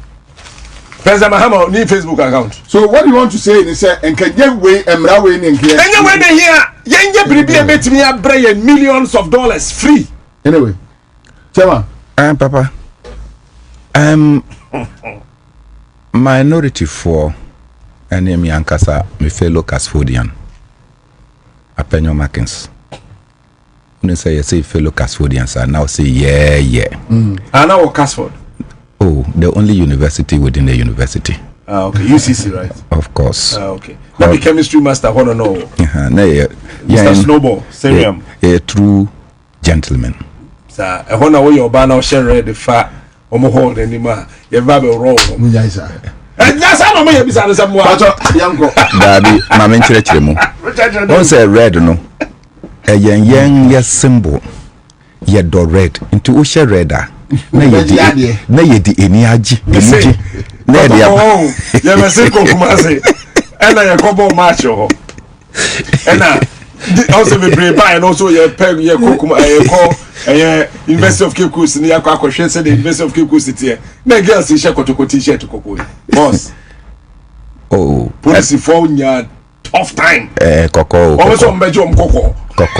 President Mahama need Facebook account. So what do you want to say? They say and can you way emra way in here? And you when they hear, you prepare bet me a millions of dollars free. Anyway, Chairman. Papa. Minority for enemy Ankasa, my fellow Casfodian. Apenyo Markins. When you say fellow Casfordians, I now say yeah. And now Casford. Oh, the only university within the university. Okay, UCC, right? Of course. Okay. Now the chemistry master, I don't know. Mr. Snowball, Serium. A true gentleman. Sir, I want to know your banner share the fat hold anymore. Your Bible roll. Yes, and that's how I'm going to some more. Daddy, my main church. Don't say red, no. A young symbol. Ye do red into Usha redder. Na ye di eniaji. Na ye di ya mese kokumase. Ena ye kobo macho. Ena also be brave and also ye peg ye kokuma ye call University of Cape Coast ni yakwa kwhwe say the University of Cape Coast tie. Na girls she kotoko t-shirt kokoi. Boss. Oh, police for nya tough time. Koko. Also mbejo mkoko. Koko.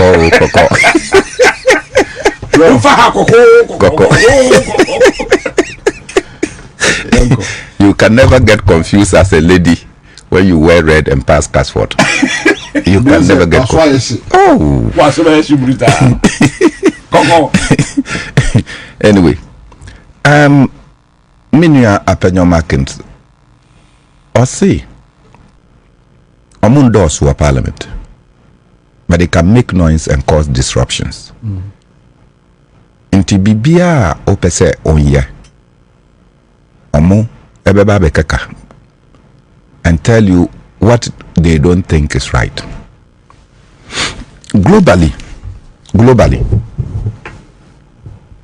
You can never get confused as a lady when you wear red and pass Casford. You can never get confused. Oh, anyway, Minya Apenyo Markins or see Omundos who are parliament, but they can make noise and cause disruptions. Inti bibia opese onye omo ebeba bekeka and tell you what they don't think is right. Globally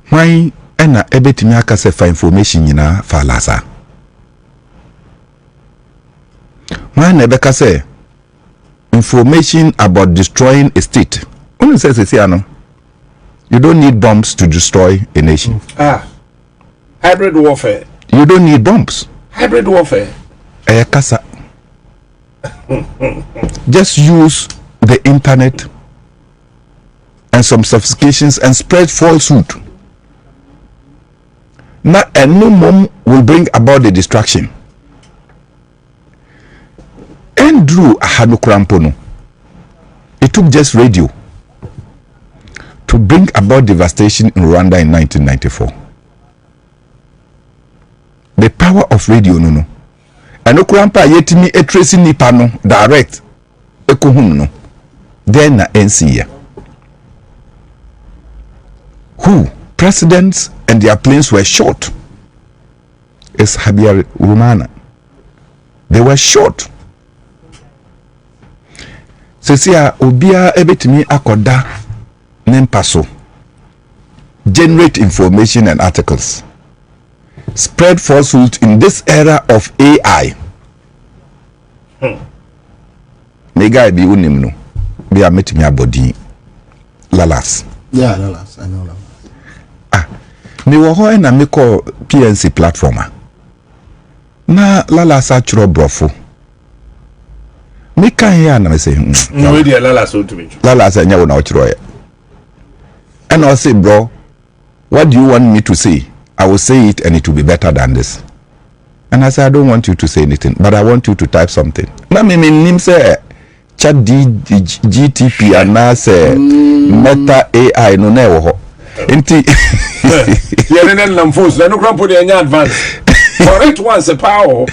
why ena ebetimi aka se fa information nyina fa lasa why na ebeka say information about destroying a state only says ano. You don't need bombs to destroy a nation. Hybrid warfare. You don't need bombs. Hybrid warfare. Kasa. Just use the internet and some sophistications and spread falsehood. Now, and no mom will bring about the distraction. Andrew Ahanukrampono. It took just radio to bring about devastation in Rwanda in 1994. The power of radio, no. And Okurampa yetimi tracing nipa no direct ekohum no. Then na NCA. Who presidents and their planes were shot is Habia Rumana. They were shot. Sesia obia ebetimi akoda Nempaso. Generate information and articles. Spread falsehood in this era of AI. Mega be unimno. Be a meeting me body. Lalas. Yeah, Lalas. I know Lalas. Me wo ho na me call PNC platformer. Na Lalas achro brofo. Me kan ya na me say. No dey Lalas so to me. Lalas anya wo na ochro ya. And I'll say, bro, what do you want me to say? I will say it and it will be better than this. And I said, I don't want you to say anything, but I want you to type something. Na me nim say chat GTP and na say meta AI no na wo ho. Inti you didn't enforce no crap put in advance. For it once a power.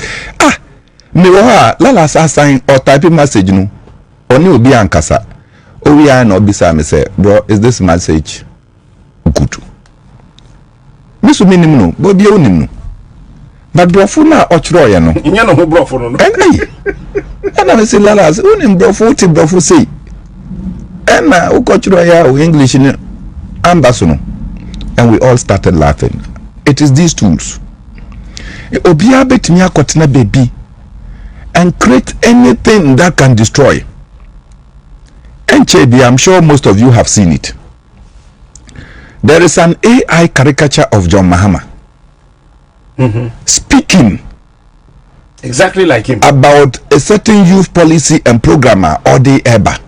Me wo ha Lalas assign or type message no. Oni obi ankasa. We are not beside me say, bro, is this message good? Misu minim no, Bobie unim no. But brofo na ochro ya no. Inya no ho brofo no. And I say Lalas, unim brofo ti brofo say. Ena ukochro ya o English ni ambaso no. And we all started laughing. It is these tools. Obia betimi akotena baby and create anything that can destroy. And Chebi, I'm sure most of you have seen it. There is an AI caricature of John Mahama speaking exactly like him about a certain youth policy and programmer or the EBA.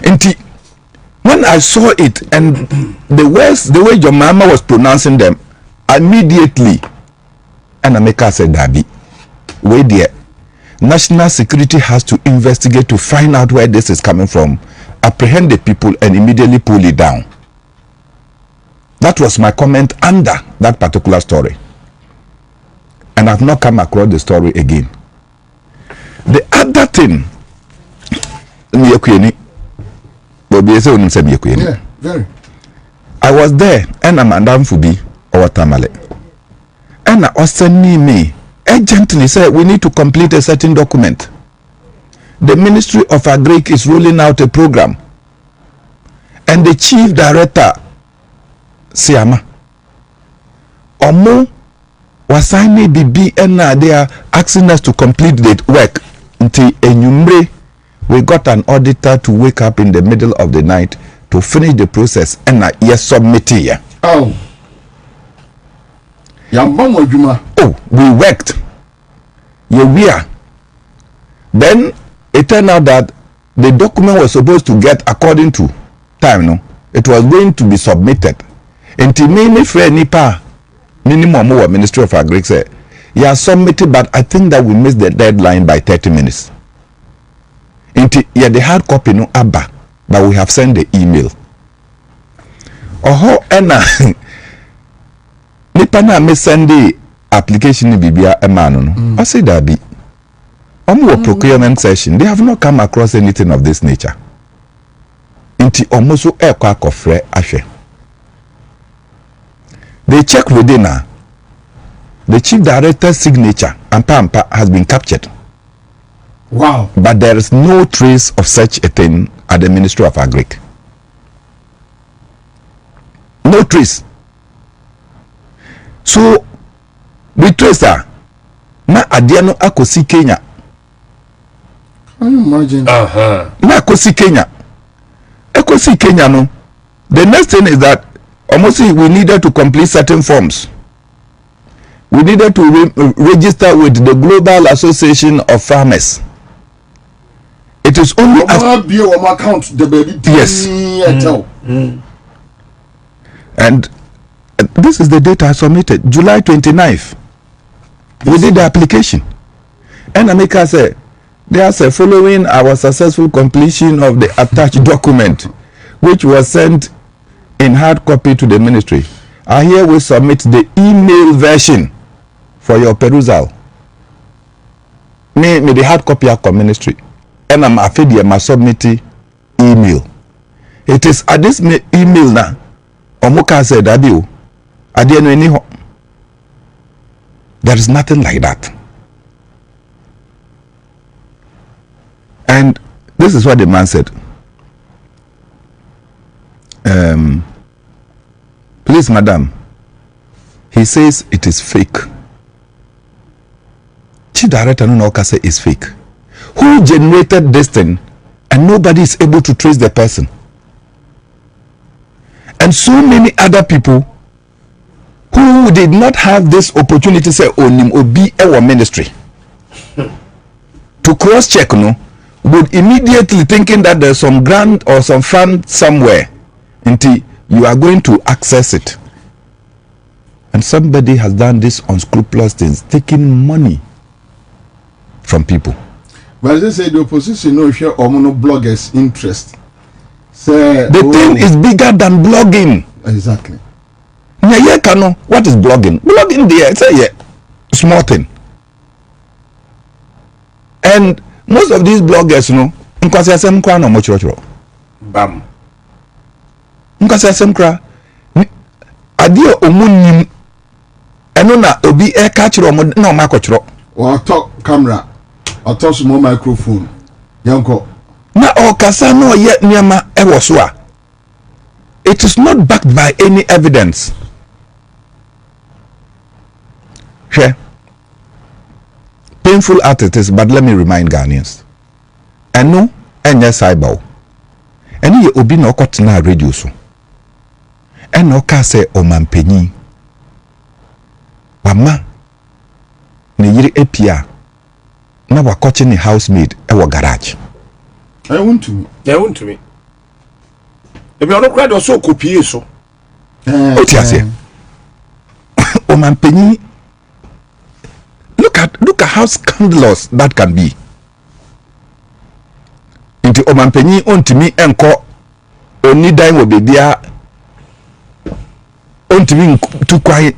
And when I saw it and the words, the way John Mahama was pronouncing them, immediately, and Ameka said, Dabi, wait there. national security has to investigate to find out where this is coming from, apprehend the people, and immediately pull it down. That was my comment under that particular story. And I've not come across the story again. The other thing, yeah, very. I was there, and Madam Fubi or Tamale, and I sent me urgently said we need to complete a certain document. The Ministry of Agric is rolling out a program, and the Chief Director, Siama, Omo, was signing BB, and they are asking us to complete the work until Enyumbre. We got an auditor to wake up in the middle of the night to finish the process, and yes, submit here. Oh, we worked. Yeah, we are. Then it turned out that the document was supposed to get according to time. No, it was going to be submitted. Until me friend nipa minimum or Ministry of Agri said, yeah, submitted, but I think that we missed the deadline by 30 minutes. Until yeah, the hard copy no abba, but we have sent the email. Oh, and nipa na me send the application ni bibia emano no. I say that be procurement session, they have not come across anything of this nature. Inti almost ekwa kofre ahwe. They check within her. The chief director's signature and pampa has been captured. Wow. But there is no trace of such a thing at the Ministry of Agric. No trace. So we trace her. Na adiano akosi Kenya. Can you imagine? Na akosi Kenya. Akosi Kenya no. The next thing is that almost we needed to complete certain forms. We needed to register with the Global Association of Farmers. It is only after yes. And this is the date I submitted, July 29th. We did the application. And Amika said, there's a following our successful completion of the attached document, which was sent in hard copy to the ministry. I herewith submit the email version for your perusal. Me the hard copy of ministry. And I'm afraid you must submit email. It is at this email now. Omuka said, Adio, I didn't know any. There is nothing like that. And this is what the man said. Please, madam. He says it is fake. Chief Director Nunoka say it's fake. Who generated this thing and nobody is able to trace the person? And so many other people who did not have this opportunity say onim obi our ministry to cross check would immediately thinking that there's some grant or some fund somewhere until you are going to access it. And somebody has done this unscrupulous things, taking money from people. But they say the opposition no share or mono bloggers' interest. Say the thing is bigger than blogging. Exactly. What is blogging? Blogging there, it's a small thing. And most of these bloggers, nkasi kra no mochrochro. Bam. Nkasi kra adio omunim eno na obi e ka chiro na o makochro. Or talk camera. Or touch small microphone. Yanko. Na okasa no ye niama e wo so a. It is not backed by any evidence. Sure. Painful as it is, but let me remind Ghanaians. And no, and yes, I bow. And ye obi no got na radio so. And no ka say o mampenyi. Mama. Ni yiri epia. Na wakoche ni housemaid e wo garage. I want to me. If you are not quite so copy so. What you say? O mampenyi. Look at how scandalous that can be. Into Omanpenny ontimi enko oni dan wo bebia ontimi to kwai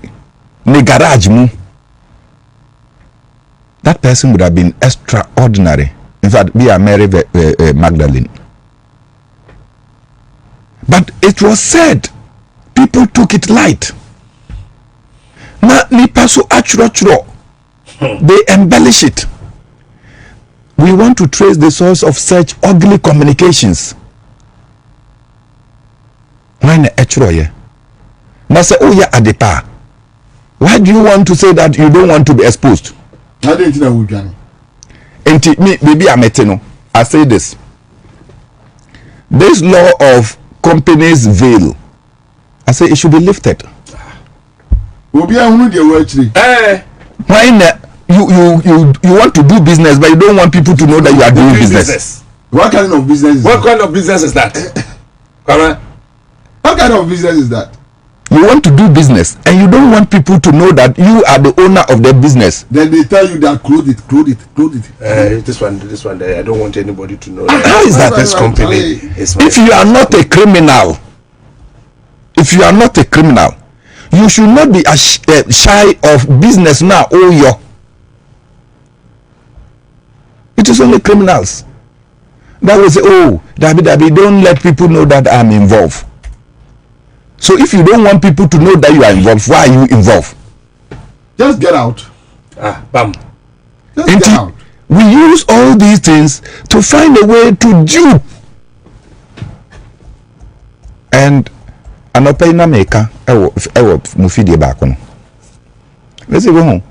ne garage mu. That person would have been extraordinary. In fact, be a Mary Magdalene. But it was said, people took it light. Na nipa so achuro. They embellish it. We want to trace the source of such ugly communications. Why na achuro ye? Na say oh ya adepa. Why do you want to say that you don't want to be exposed? I didn't know we can. And me, maybe I'm eternal. I say this. This law of companies veil, I say it should be lifted. We'll be on the actually. Why not? You want to do business, but you don't want people to know that you are doing business. What kind of business? What kind of business is that? What kind of business is that? You want to do business and you don't want people to know that you are the owner of the business. Then they tell you that close it. This one there, I don't want anybody to know. How is that? This company is my... If you are not a criminal, you should not be shy of business now. Oh, it is only criminals that will say, oh, Dabi, don't let people know that I'm involved. So if you don't want people to know that you are involved, why are you involved? Just get out. Bam. Just get out. We use all these things to find a way to dupe. And anopena maker ewo mufidi back on. Let's go home.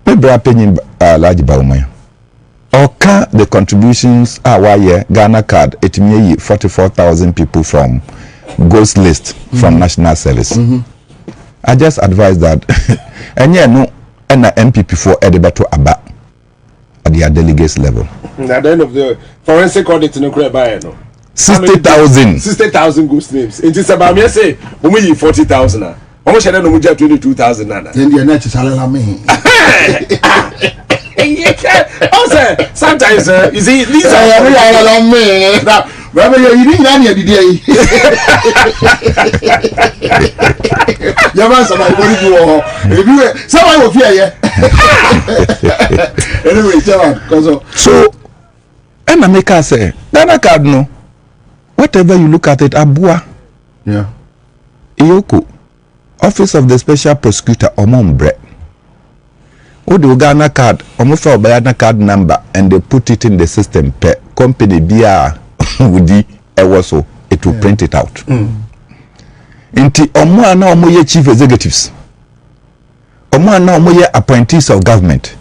Me bra penny large baumaya. Oka the contributions are why Ghana card it may 44,000 people from ghost list from national service. I just advise that and no and MPP for Edibato Aba at their delegates level. At the end of the forensic audit no crap by no 60,000 ghost names. It is about me say we 40,000 na. Omo share no mu 22,000 na. Then the next salary me. Also, sometimes you see these are Rabbi, you didn't know any day. You must have body to all. If you someone will fear anyway, so Emeka say, Ghana card no. Whatever you look at it, Abua. Yeah. Iyoko, Office of the Special Prosecutor Omombre. The Ghana card, almost Ghana card number, and they put it in the system. Per company BR would so it will print it out. Inti omo na omo ye chief executives. Omo na omo ye appointees of government.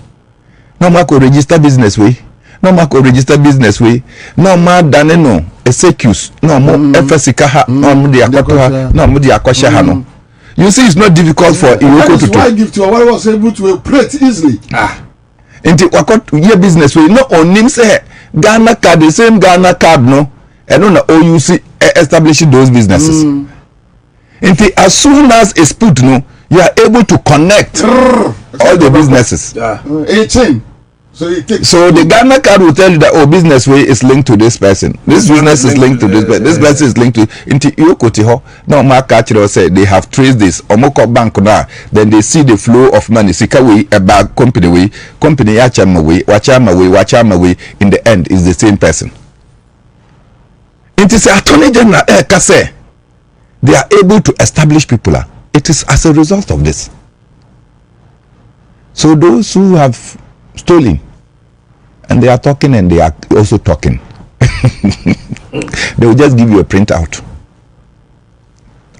No ma ko register business way. No ma ko register business way. No ma dane no executives. No mo FSK ha. No mo di akoto. No mo di akosha ha no. You see, it's not difficult for Iroko to do. Why give to a one was able to operate easily. Into what your business will not on him say Ghana card, the same Ghana card, no, and on the OUC establishing those businesses. Into as soon as it's put, no, you are able to connect all the businesses. 18. So the Ghana card will tell you that business way is linked to this person. This business is linked to this person. This person is linked to into Yokotiho. Now Mark Catcher say they have traced this. Omoko Bank now. Then they see the flow of money. Sika way about company way, company Yachama way, Wachama way. In the end, is the same person. It is Attorney General Kase. They are able to establish people. It is as a result of this. So those who have stolen, and they are talking and they are also talking. They will just give you a printout.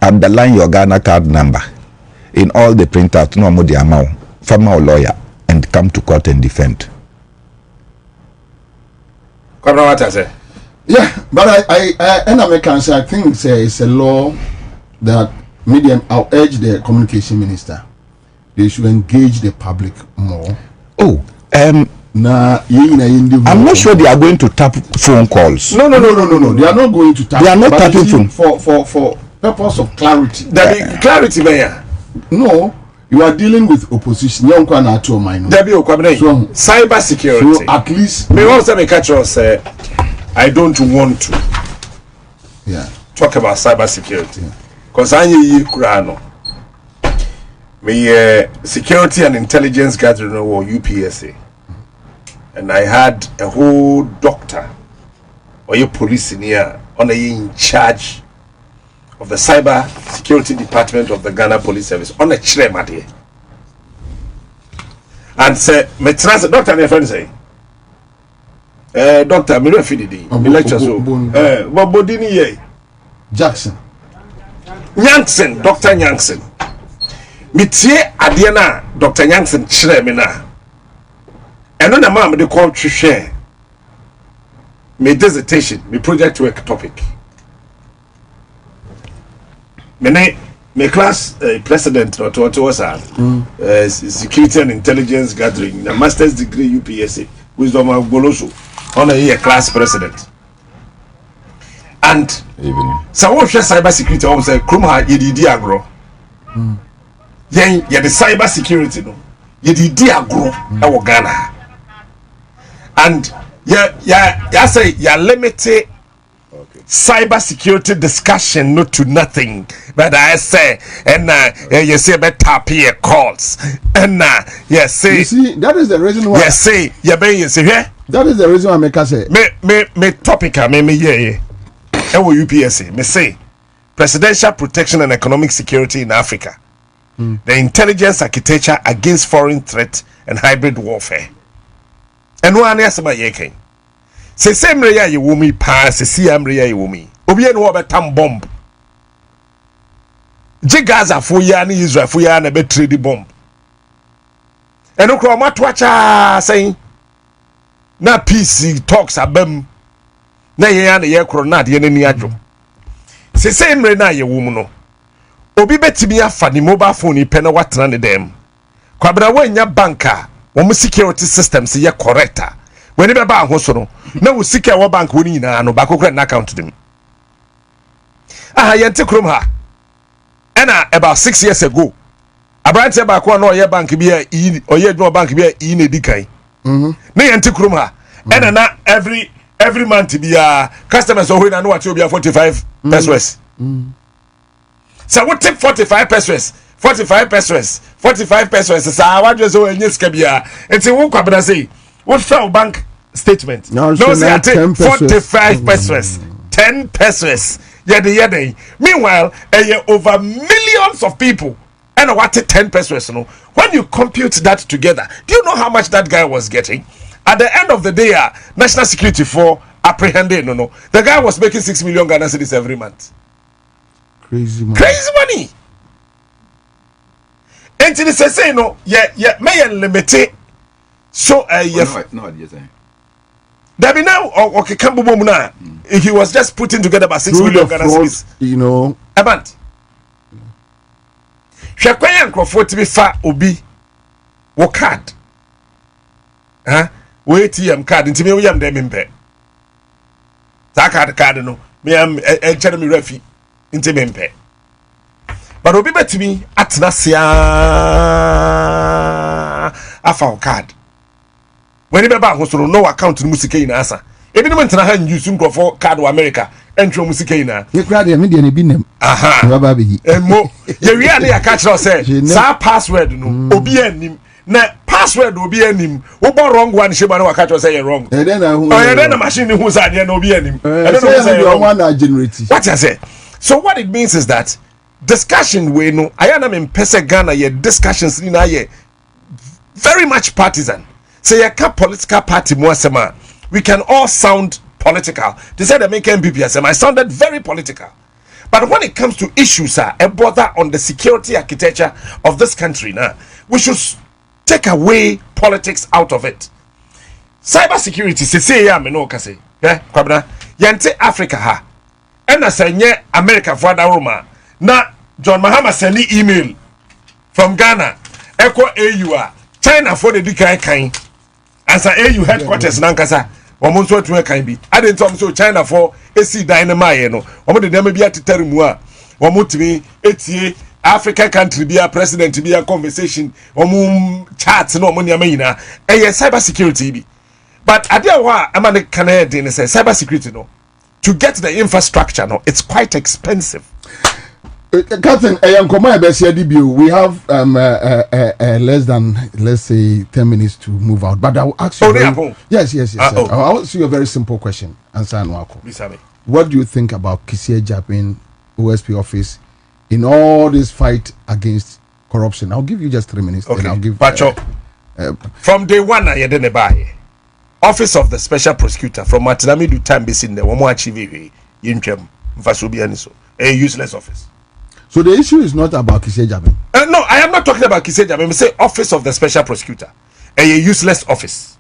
Underline your Ghana card number in all the printout, no more the amount, farmer or lawyer, and come to court and defend. Yeah, but I think it's a law that medium. I'll urge the communication minister. They should engage the public more. I'm not sure they are going to tap phone calls. No. They are not going to tap. They are not tapping phone for purpose of clarity. That clarity, Mayor. No, You are dealing with opposition. You don't know to mine. Kwabena, cyber security. So at least me also me catch us say I don't want to. Yeah. Talk about cyber security. Because I yi kurano. Me security and intelligence gathering or UPSA. And I had a whole doctor or your police in here in charge of the cyber security department of the Ghana Police Service on a chremate. And say, me trans doctor my friend say, doctor, me refidi, me lecture so, Bobodini ye, Jackson, Nyansen, Doctor Nyansen, me tie adiana, Doctor Nyansen chremina. And on the mom they call to share my dissertation, my project work topic. My class president or what was security and intelligence gathering, a master's degree UPSA, wisdom of Boloso, on a year class president. And so what cyber security almost say Krumha yedi agro. Yen the cyber security no yedi agro e Ghana. And yeah, say limited cyber security discussion not to nothing. But I say, and you say about tap here calls, and you say, you see, that is the reason why. You say, you say, yeah. That is the reason why I say. Me topic, yeah. UPSA, me say, presidential protection and economic security in Africa, the intelligence architecture against foreign threat and hybrid warfare. And one answer my yekin. Say same rea you wumi pass, see am rea you wumi. Obi no betam bomb. Jigaza for ya ni Israel for ya na be trade bomb. And okro ma twacha saying na peace talks abem. Na ye ya na ye kro na de ni adwo. Say same rea na ye wum no. Obi betimi afa ni mobile phone pe na watena ne dem. Kwabena wanya banka wo security systems ye correcta when be ba ho so no na wo sika wo bank woni nyina no ba kokra na account dem yente krom ha ena about 6 years ago abrante ba ko na oye bank bi oye dwo bank bi na dikan na yente krom ha ena na every month bi customers o na no what obi 45 pesos so what take 45 pesos 45 pesos sa wadwe so enye ska bia enti wo Kwabena say what fell bank statement no say I take 45 pesos 10 pesos yede meanwhile over millions of people and what 10 pesos no when you compute that together do you know how much that guy was getting at the end of the day national security for apprehending no the guy was making 6 million Ghana cedis every month. Crazy money. Enti ni say no may limit so no idea saying that be now okay kambo bomu na he was just putting together about 6 million Ghana cedis you know a month hwekwan crofo to be fa obi wo card wo ATM card ntimi wo yam dem mpe ta card no me am chere me rafi ntimi mpe. But obi betimi atena sia afa card when you be ba ho no account no musika ina asa ebi no ntena ha use nkrofo card wa America entro musika ina ye kra de me de ne bi nem baba be emo ye wi ade ya catch us say sa password no obi anim na password obi anim wo bo wrong one sheba no catch us say you wrong then na machine who say ade na obi anim one na generate what you say. So what it means is that discussion we no ayana me pese Ghana ye discussions ni na ye very much partisan. Say a political party mo asema we can all sound political. They said the make MPP asema I sounded very political. But when it comes to issues a bother on the security architecture of this country now, we should take away politics out of it. Cyber security say ya me no ka say Kwabena yente Africa ha ena senye America for da Roma na John Mahama send email from Ghana Echo AU China for the dikai kan Ansah AU headquarters nankasa womo nso atu kan bi ade ntom so China for AC dynamite no womo de dem bia tetere mu a womo timi etie African country be a president be a conversation chats no money amina cyber security be but adia wa amane Canadian say cyber security no to get the infrastructure no it's quite expensive. Captain, we have less than, let's say, 10 minutes to move out. But I will ask you. Yes. I will ask you a very simple question. Ansah Nwako. What do you think about Kissie Japan OSP office in all this fight against corruption? I'll give you just 3 minutes. Okay. Then I'll give. From day one, I didn't buy Office of the Special Prosecutor from Matinami do time based in the Womo achieve a useless office. So the issue is not about Kissie Japan. No, I am not talking about Kissie Japan. I say Office of the Special Prosecutor, a useless office.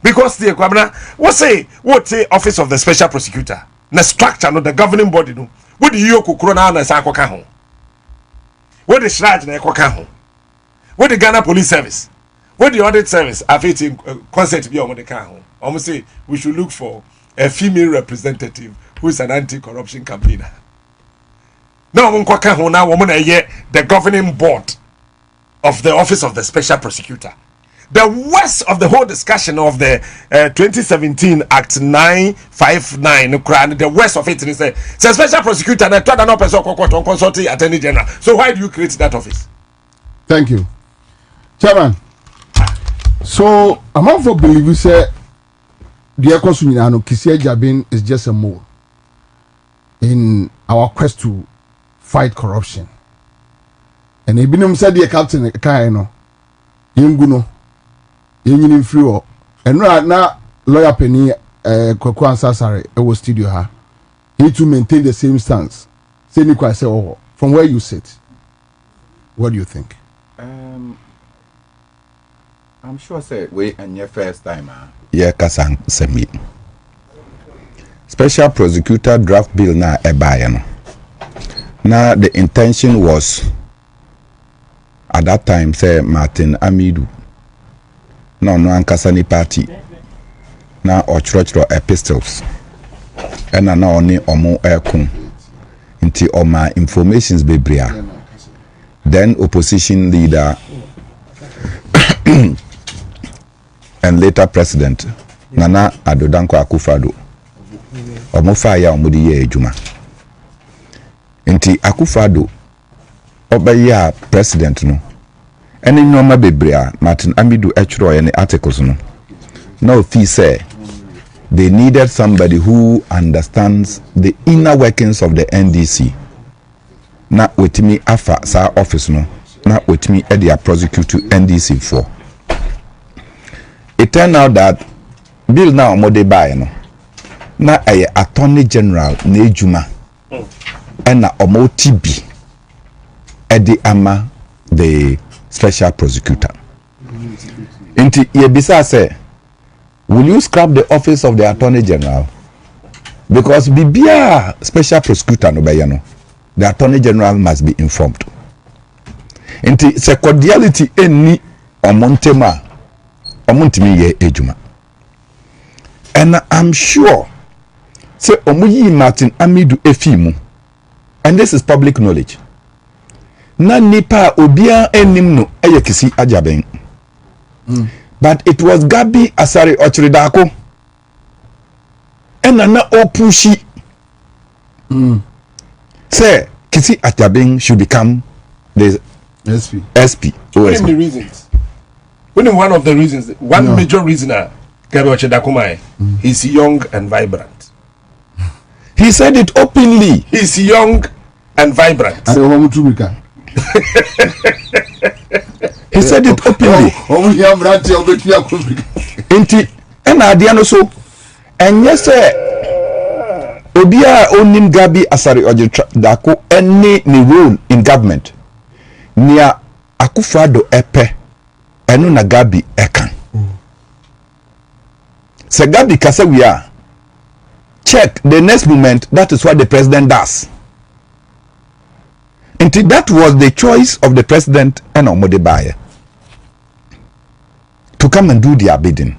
Because the Kwabena, what say Office of the Special Prosecutor? Na structure no the governing body no. What the Yoko Corona na sa akoka ho? What the Shraj na akoka ho? What the Ghana Police Service? What the Audit Service? Affecting consent be on the car ho. Almost say we should look for a female representative who is an anti-corruption campaigner. Now the governing board of the Office of the Special Prosecutor. The worst of the whole discussion of the 2017 Act 959, the worst of it is a special prosecutor and a person consulting attorney general. So why do you create that office? Thank you, Chairman. So I'm for believe you say the Ekosunyano Kissie Japan is just a mole in our quest to fight corruption. And Ibinum said the captain Kaino Yunguno Yin free and right now lawyer Penny Kwaku Ansah it was studio her. He to maintain the same stance. Say Nikwa say oh from where you sit. What do you think? I'm sure say we and your first time yeah kasang semi. Special prosecutor draft bill na ebayano. Now the intention was at that time say Martin Amidu no ankasani party na ochrochro epistles and na oni omo ekun nti oma informations bebria then opposition leader and later president Nana Adodanko Akufo-Addo omo fa ya omo di ye ejuma nti Akufo-Addo obaya president no ene nyoma bebrea Martin Amidu echro any articles no now fee say they needed somebody who understands the inner workings of the NDC na wetimi afa sa office no na wetimi e dia prosecute NDC for. It turned out that bill now omode buy no na a attorney general na ejuma na omo TB edi ama the special prosecutor. Inti yebisa say, will you scrap the office of the attorney general? Because bibia special prosecutor no bayano, the attorney general must be informed. Inti se cordiality eni omontema omontimi ye ejuma. And I'm sure say omuyi Martin Amidu efimu, and this is public knowledge. Na nipa obia enim no eye Kissie Japan. But it was Gabi Asare Ochridako and na opushi say Kissie Japan should become the SP. What are the reasons? One of the reasons, major reason Gabi Ochridako he's young and vibrant. He said it openly. He's young and vibrant. He said it openly. Inti ena adiano so enye se obia onim Gabi Asare Ochridako any role in government nia Akufo-Addo epe enu na Gabi ekan. Se Gabi kase we are check the next moment, that is what the president does. And that was the choice of the president and Omodebaye to come and do their bidding.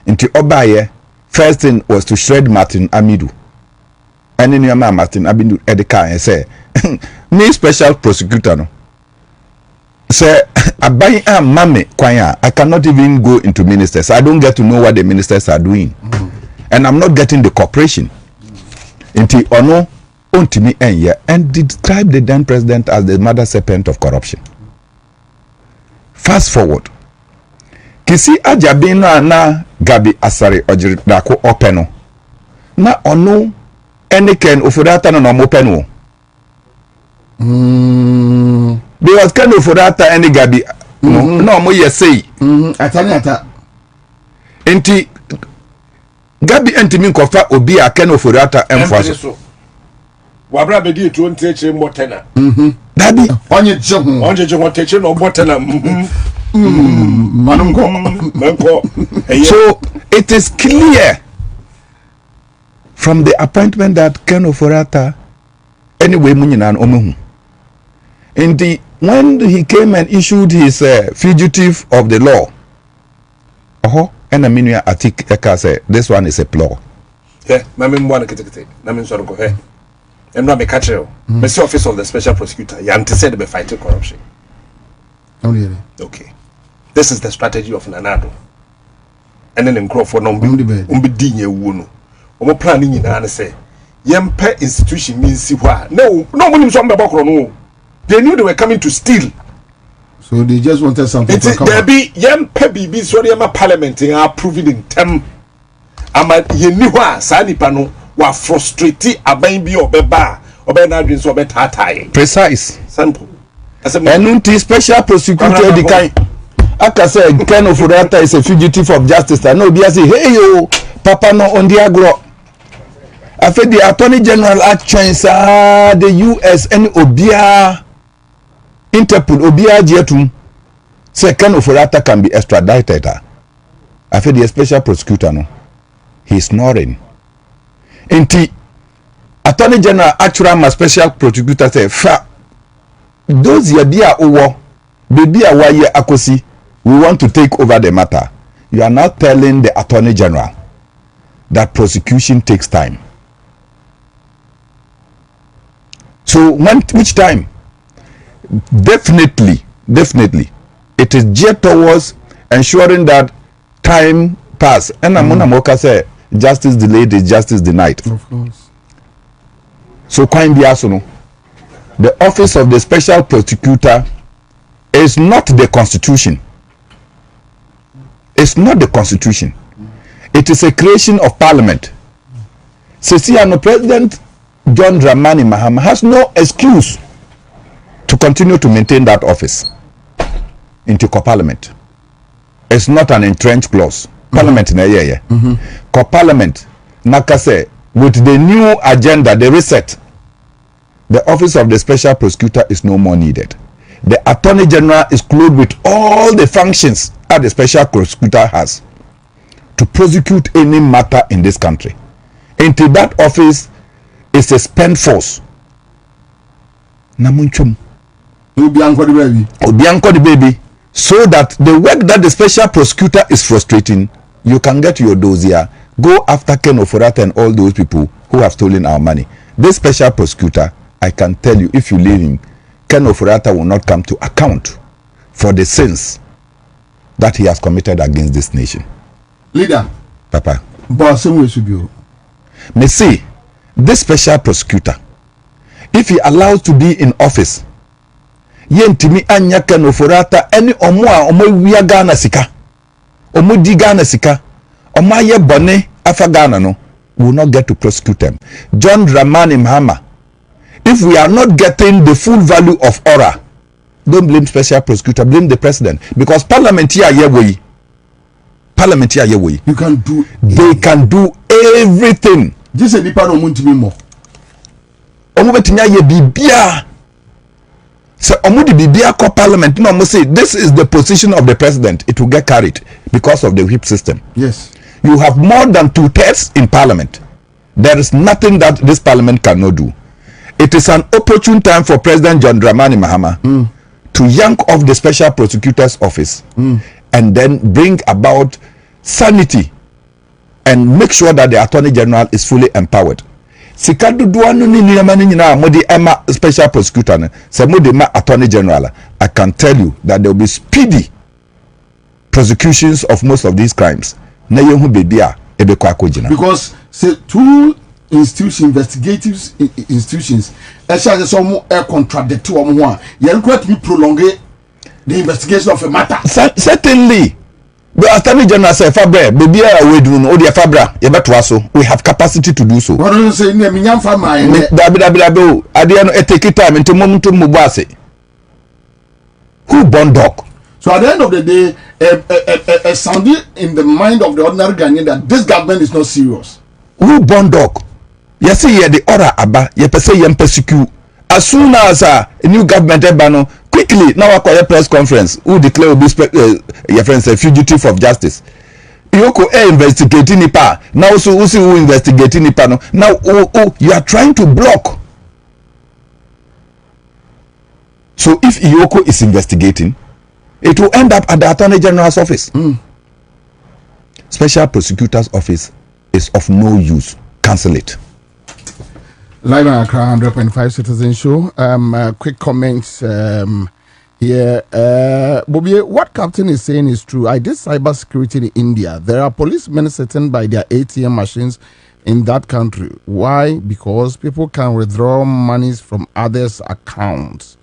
Into Obaye, first thing was to shred Martin Amidu. And then your man Martin Amidu Edeka and say, me special prosecutor no say abai am mame kwanya I cannot even go into ministers. I don't get to know what the ministers are doing. And I'm not getting the cooperation. Inti ono ontimi enye and describe the then president as the mother serpent of corruption. Fast forward. Kisi ajabino na Gabi Asare Ojiridako openo. Na ono eniken ofudata no openo. Because Ken ofudata eni Gabi no mo yesei. Atani. Inti Gabi entimi nkofa obi a Ken ofudata emfaso. Wabra bedi etu nteche motena. Dabi onye jehu. Onye jehu nteche no motena. Manko. So it is clear from the appointment that Ken Oforata anyway munyinan omehu. When he came and issued his fugitive of the law, and Aminia Atik Eka say this one is a ploy. Yeah, mami mwana kete. Nami nsoro ko he. Emra me catch you. Monsieur Office of the Special Prosecutor, you anteceded by fighting corruption. Okay. This is the strategy of Nanado. And then in Crawford dinye wuno. Omo plan ni nyina say yempe institution means what? No money so mbabokro no. They knew they were coming to steal. So they just wanted something to come. There be yempe bibi so yema parliament in approving in term. Ama yeni hwa sa nipa no wa frustrate aban bi obeba na adwin so obetatai. Precise. Simple. Enunti special prosecutor the kind aka say Ken Ofudata is a fugitive of justice. No be say hey yo papa no on the agro. After the Attorney General actions the US and Obia Interpol Obia Jetum say Ken Ofudata can be extradited. After the special prosecutor no he's snoring. Inti Attorney General actually my special prosecutor say fa those yabia owo baby awaye akosi we want to take over the matter. You are now telling the Attorney General that prosecution takes time. So which time? Definitely it is geared towards ensuring that time pass. And Amona Moka say justice delayed is justice denied. Of course. So Kwame Biasono, the office of the special prosecutor is not the constitution. It's not the constitution. It is a creation of parliament. Sesiano President John Dramani Mahama has no excuse to continue to maintain that office into co-parliament. It's not an entrenched clause. Parliament na yeah. Co-parliament nakase with the new agenda, the reset, the office of the special prosecutor is no more needed. The Attorney General is clothed with all the functions that the special prosecutor has to prosecute any matter in this country. Into that office is a spent force. Namunchum. Obianko the baby. So that the work that the special prosecutor is frustrating, you can get your dossier, go after Ken Ofudata and all those people who have stolen our money. This special prosecutor, I can tell you, if you leave him, Ken Ofudata will not come to account for the sins that he has committed against this nation. Leader. Papa. Me see, this special prosecutor, if he allows to be in office, yentimi anya Ken Ofudata any omo wiya Ghana sika, omo di Ghana sika, omo ye bone afa Ghana no, will not get to prosecute them. John Dramani Mahama, if we are not getting the full value of aura, don't blame special prosecutor, blame the president, because parliament here yewe. You can do. They can do everything. This is the part of Muntimi more. Omubetinya ye bibia. So omudi bibia ko parliament. No, I say this is the position of the president. It will get carried because of the whip system. Yes. You have more than 2/3 in parliament. There is nothing that this parliament cannot do. It is an opportune time for President John Dramani Mahama to yank off the special prosecutor's office and then bring about sanity and make sure that the Attorney General is fully empowered. sika dodoa no ni nneɛma no nyinaa mode ɛma special prosecutor no sɛ mode ma attorney general I can tell you that there will be speedy prosecutions of most of these crimes na yehu bebi a ebekɔ akɔgyina because say two investigative institutions ɛhyɛ sɛ ɔmo contradict wɔn ho a yɛn kura tumi prolong the investigation of a matter. Certainly. But attorney general say fabre bebi a we do no o de fabra ye beto so we have capacity to do so. What do you say na minyam fa man ne dabi o ade no take time into momentum mo boase. Who born dog? So at the end of the day sounding in the mind of the ordinary Ghanaian that this government is not serious. Who born dog? You see here the order aba ye pese ye persecute as soon as a new government eba quickly now acquire press conference who declare will be your friends a fugitive of justice. Yoko investigating nipa now also who investigating nipa no now you are trying to block. So if Yoko is investigating, it will end up at the Attorney General's office. Special Prosecutor's office is of no use. Cancel it. Live on Accra 100.5 Citizen Show. Quick comments here. Bobie, what Captain is saying is true. I did cyber security in India. There are policemen sitting by their ATM machines in that country. Why? Because people can withdraw monies from others' accounts.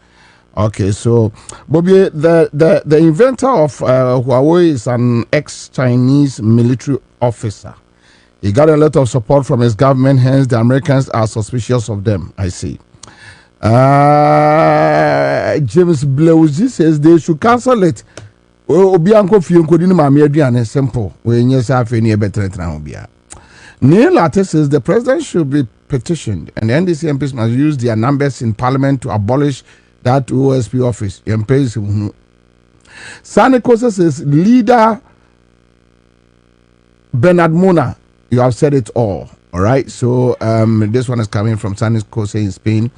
Okay, so Bobie, the inventor of Huawei is an ex-Chinese military officer. He got a lot of support from his government, hence the Americans are suspicious of them. I see. James Blewzy says they should cancel it. Obianko Fionkodini Mami Adrian simple. When you say any better than Obia. Neil Latte says the president should be petitioned and the NDC MPs must use their numbers in parliament to abolish that OSP office. MPs. Sanikosa says leader Bernard Mona. You have said it all right. So this one is coming from Sanis Kose in Spain.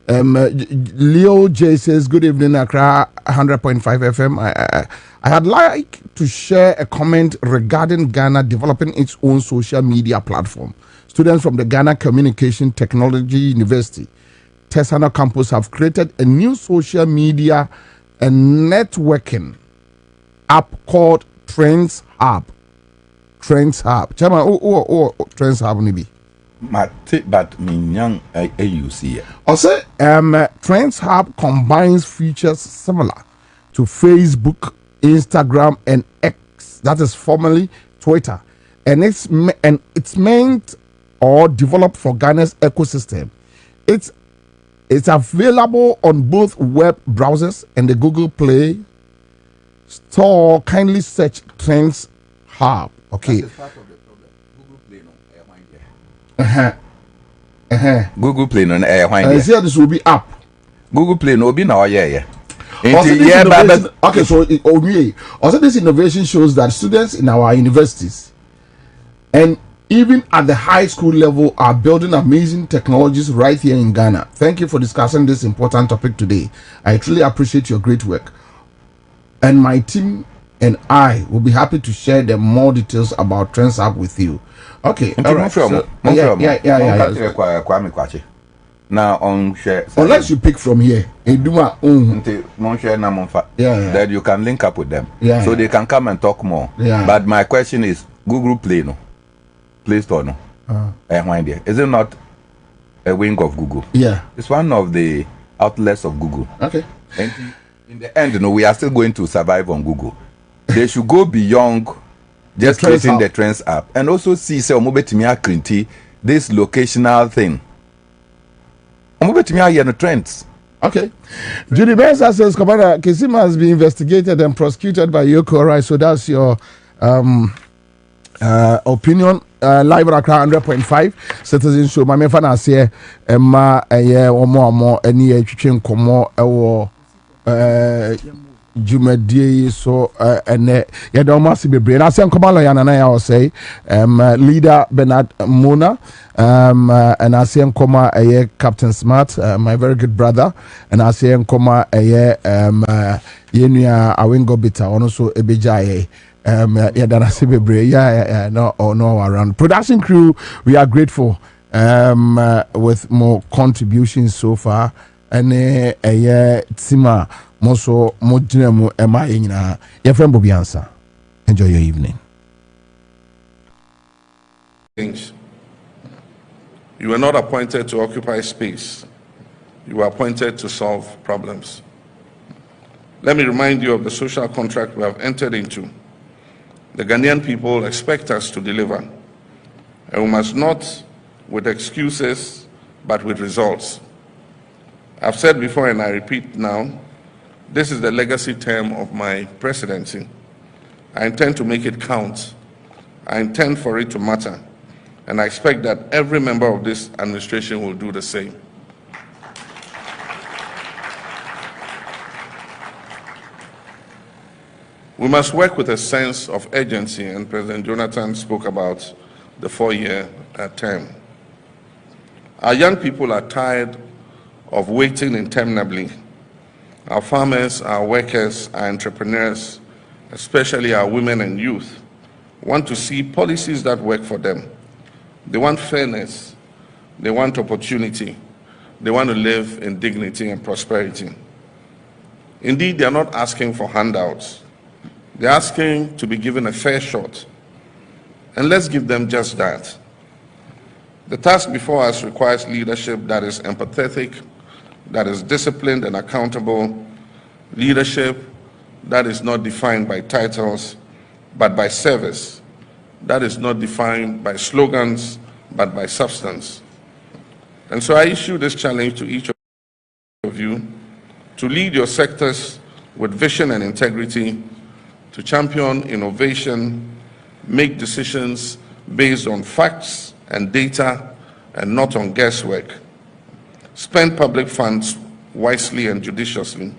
Leo J says good evening Accra 100.5 FM. I had like to share a comment regarding Ghana developing its own social media platform. Students from the Ghana Communication Technology University Tesano campus have created a new social media and networking app called Trends Hub. Trends Hub. Chairman, Trends Hub nibi. But minyang AUC. Also, Trends Hub combines features similar to Facebook, Instagram, and X. That is formerly Twitter, and it's meant or developed for Ghana's ecosystem. It's available on both web browsers and the Google Play Store. Kindly search Trends Hub. Okay. Google Play no why see this will be up. Google Play no be now okay, so also this innovation shows that students in our universities and even at the high school level are building amazing technologies right here in Ghana. Thank you for discussing this important topic today. I truly appreciate your great work, and my team and I will be happy to share the more details about Trends Hub with you. Okay, all right. So, now on share. Unless you pick from here, that you can link up with them, so they can come and talk more. But my question is, Google Play no, Play Store no, is it not a wing of Google? Yeah, it's one of the outlets of Google. Okay, and in the end, we are still going to survive on Google. They should go beyond just creating the Trends app and also see this locational thing. The trends. Okay. Judy Benza says Commander Kisima has been investigated and prosecuted by Yoko. Right, so that's your opinion. Live at Accra 100.5 Citizen Show. My fan say Emma omo any chicken komo Jumadie so and Yadomasi be brain. I say Komala Yanana I say leader Bernard Mona and I say Nkoma Captain Smart, my very good brother, and I say Nkoma Yenya Awingo Bita also Ebejaye no around production crew. We are grateful with more contributions so far. And a year tima moso mojinemu ema yina. Your friend Bobie Ansah. Enjoy your evening. You were not appointed to occupy space. You were appointed to solve problems. Let me remind you of the social contract we have entered into. The Ghanaian people expect us to deliver, and we must not with excuses, but with results. I've said before and I repeat now, this is the legacy term of my presidency. I intend to make it count. I intend for it to matter. And I expect that every member of this administration will do the same. We must work with a sense of urgency, and President Jonathan spoke about the 4-year term. Our young people are tired of waiting interminably. Our farmers, our workers, our entrepreneurs, especially our women and youth, want to see policies that work for them. They want fairness, they want opportunity, they want to live in dignity and prosperity. Indeed, they are not asking for handouts. They're asking to be given a fair shot. And let's give them just that. The task before us requires leadership that is empathetic, that is disciplined and accountable, leadership that is not defined by titles, but by service, that is not defined by slogans, but by substance. And so I issue this challenge to each of you to lead your sectors with vision and integrity, to champion innovation, make decisions based on facts and data and not on guesswork. Spend public funds wisely and judiciously.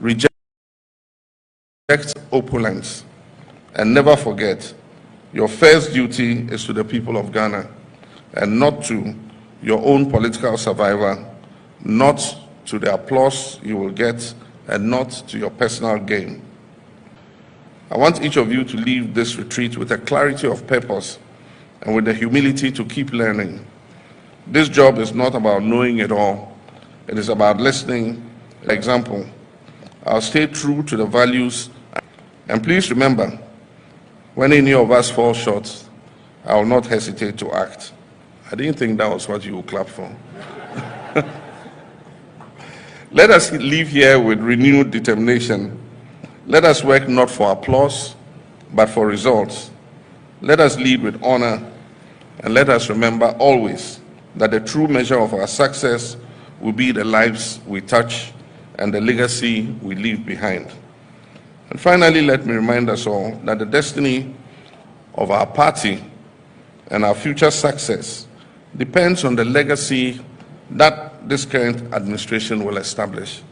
Reject opulence, and never forget your first duty is to the people of Ghana and not to your own political survival, not to the applause you will get, and not to your personal gain. I want each of you to leave this retreat with a clarity of purpose and with the humility to keep learning. This job is not about knowing it all. It is about listening. For example, I'll stay true to the values. And please remember, when any of us fall short, I will not hesitate to act. I didn't think that was what you would clap for. Let us leave here with renewed determination. Let us work not for applause, but for results. Let us lead with honor, and let us remember always that the true measure of our success will be the lives we touch and the legacy we leave behind. And finally, let me remind us all that the destiny of our party and our future success depends on the legacy that this current administration will establish.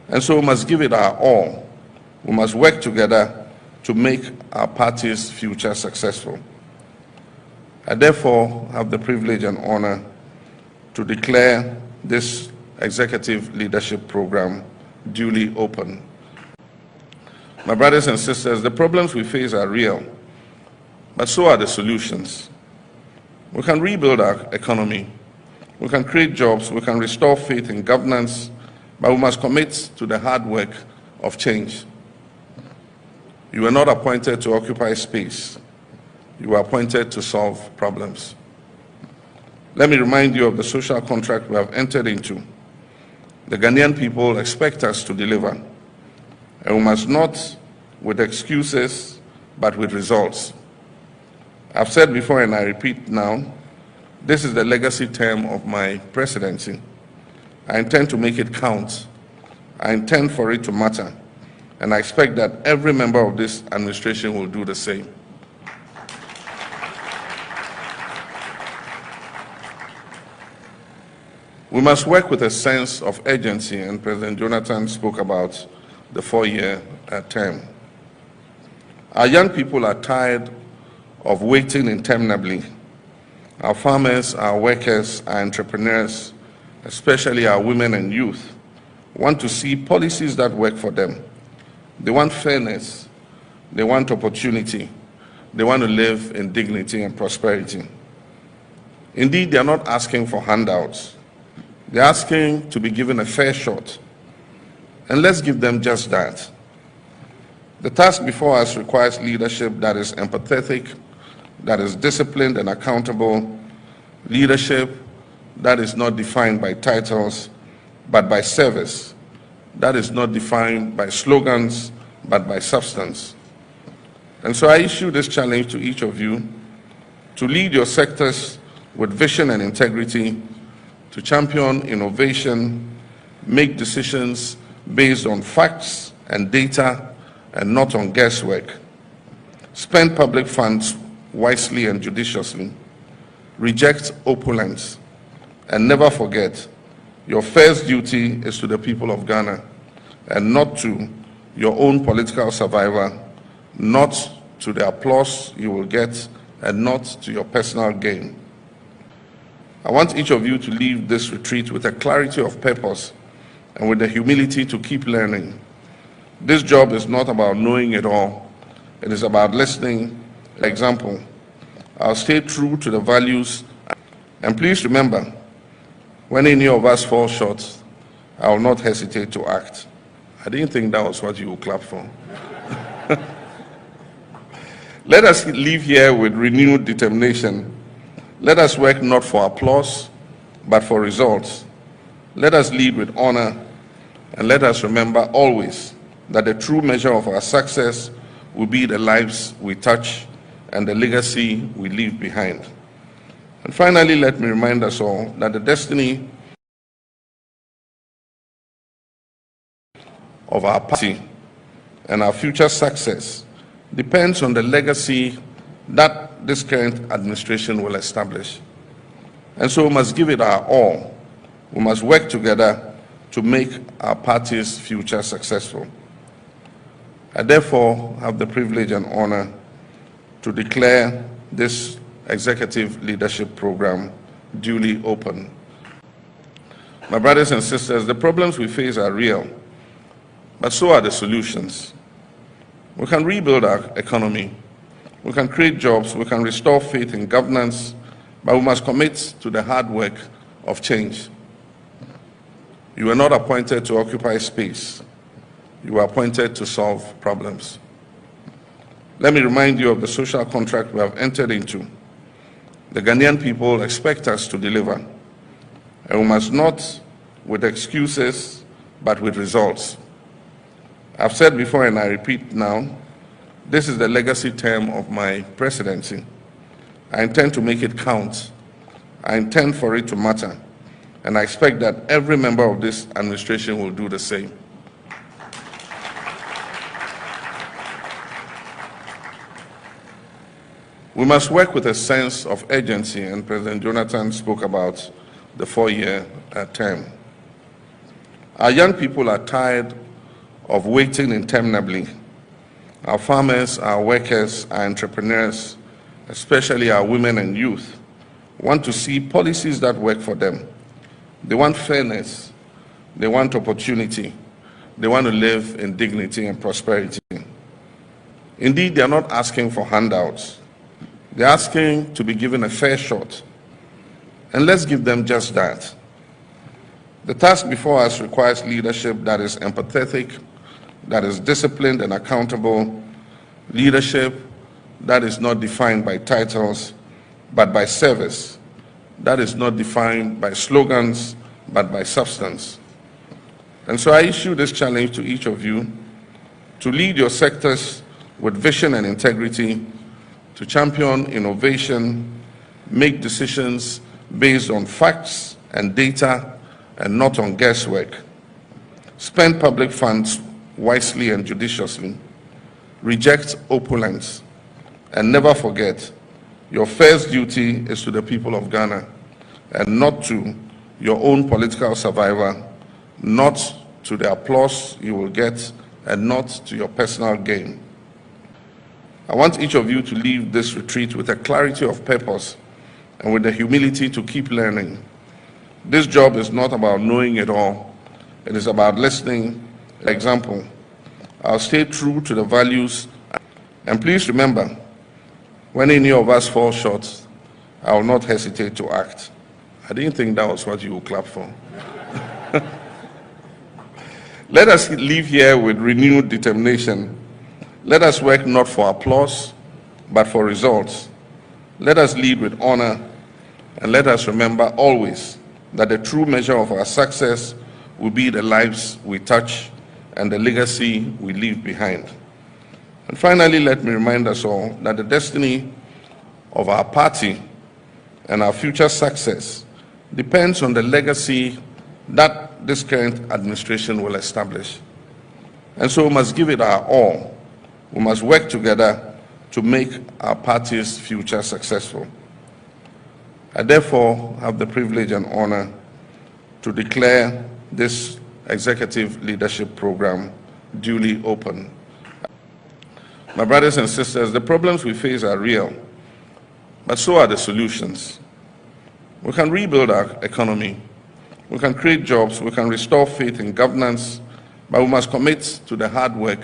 And so we must give it our all. We must work together to make our party's future successful. I therefore have the privilege and honor to declare this executive leadership program duly open. My brothers and sisters, the problems we face are real, but so are the solutions. We can rebuild our economy, we can create jobs, we can restore faith in governance, but we must commit to the hard work of change. You were not appointed to occupy space. You were appointed to solve problems. Let me remind you of the social contract we have entered into. The Ghanaian people expect us to deliver, and we must not with excuses, but with results. I've said before and I repeat now, this is the legacy term of my presidency. I intend to make it count. I intend for it to matter. And I expect that every member of this administration will do the same. We must work with a sense of urgency, and President Jonathan spoke about the 4-year term. Our young people are tired of waiting interminably. Our farmers, our workers, our entrepreneurs, especially our women and youth, want to see policies that work for them. They want fairness, they want opportunity, they want to live in dignity and prosperity. Indeed, they are not asking for handouts. They're asking to be given a fair shot. And let's give them just that. The task before us requires leadership that is empathetic, that is disciplined and accountable, leadership that is not defined by titles, but by service, that is not defined by slogans, but by substance. And so I issue this challenge to each of you to lead your sectors with vision and integrity, to champion innovation, make decisions based on facts and data and not on guesswork, spend public funds wisely and judiciously, reject opulence, and never forget your first duty is to the people of Ghana and not to your own political survival, not to the applause you will get, and not to your personal gain. I want each of you to leave this retreat with a clarity of purpose and with the humility to keep learning. This job is not about knowing it all. It is about listening. For example, I'll stay true to the values. And please remember, when any of us fall short, I will not hesitate to act. I didn't think that was what you would clap for. Let us leave here with renewed determination. Let us work not for applause, but for results. Let us lead with honor, and let us remember always that the true measure of our success will be the lives we touch and the legacy we leave behind. And finally, let me remind us all that the destiny of our party and our future success depends on the legacy that this current administration will establish. And so we must give it our all. We must work together to make our party's future successful. I therefore have the privilege and honor to declare this executive leadership program duly open. My brothers and sisters, the problems we face are real, but so are the solutions. We can rebuild our economy, we can create jobs, we can restore faith in governance, but we must commit to the hard work of change. You were not appointed to occupy space. You were appointed to solve problems. Let me remind you of the social contract we have entered into. The Ghanaian people expect us to deliver, and we must not with excuses, but with results. I've said before and I repeat now, this is the legacy term of my presidency. I intend to make it count. I intend for it to matter. And I expect that every member of this administration will do the same. We must work with a sense of urgency, and President Jonathan spoke about the 4-year term. Our young people are tired of waiting interminably. Our farmers, our workers, our entrepreneurs, especially our women and youth, want to see policies that work for them. They want fairness, they want opportunity, they want to live in dignity and prosperity. Indeed, they are not asking for handouts. They're asking to be given a fair shot. And let's give them just that. The task before us requires leadership that is empathetic, that is disciplined and accountable, leadership that is not defined by titles, but by service, that is not defined by slogans, but by substance. And so I issue this challenge to each of you to lead your sectors with vision and integrity, to champion innovation, make decisions based on facts and data and not on guesswork, spend public funds wisely and judiciously, reject opulence, and never forget your first duty is to the people of Ghana and not to your own political survival, not to the applause you will get, and not to your personal gain. I want each of you to leave this retreat with a clarity of purpose and with the humility to keep learning. This job is not about knowing it all. It is about listening. For example, I'll stay true to the values. And please remember, when any of us fall short, I will not hesitate to act. I didn't think that was what you would clap for. Let us leave here with renewed determination. Let us work not for applause, but for results. Let us lead with honor, and let us remember always that the true measure of our success will be the lives we touch and the legacy we leave behind. And finally, let me remind us all that the destiny of our party and our future success depends on the legacy that this current administration will establish. And so we must give it our all. We must work together to make our party's future successful. I therefore have the privilege and honor to declare this executive leadership program duly open. My brothers and sisters, the problems we face are real, but so are the solutions. We can rebuild our economy, we can create jobs, we can restore faith in governance, but we must commit to the hard work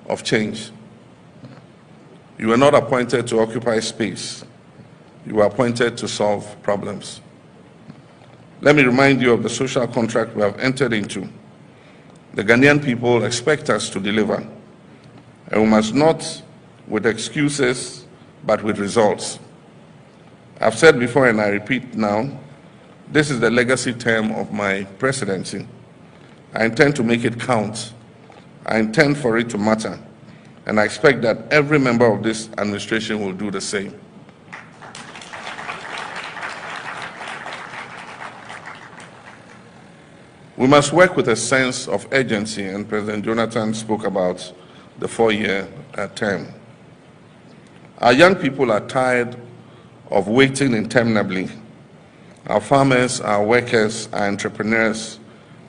of change. You were not appointed to occupy space. You were appointed to solve problems. Let me remind you of the social contract we have entered into. The Ghanaian people expect us to deliver, and we must not with excuses, but with results. I've said before and I repeat now, this is the legacy term of my presidency. I intend to make it count. I intend for it to matter. And I expect that every member of this administration will do the same. We must work with a sense of urgency, and President Jonathan spoke about the 4-year term. Our young people are tired of waiting interminably. Our farmers, our workers, our entrepreneurs,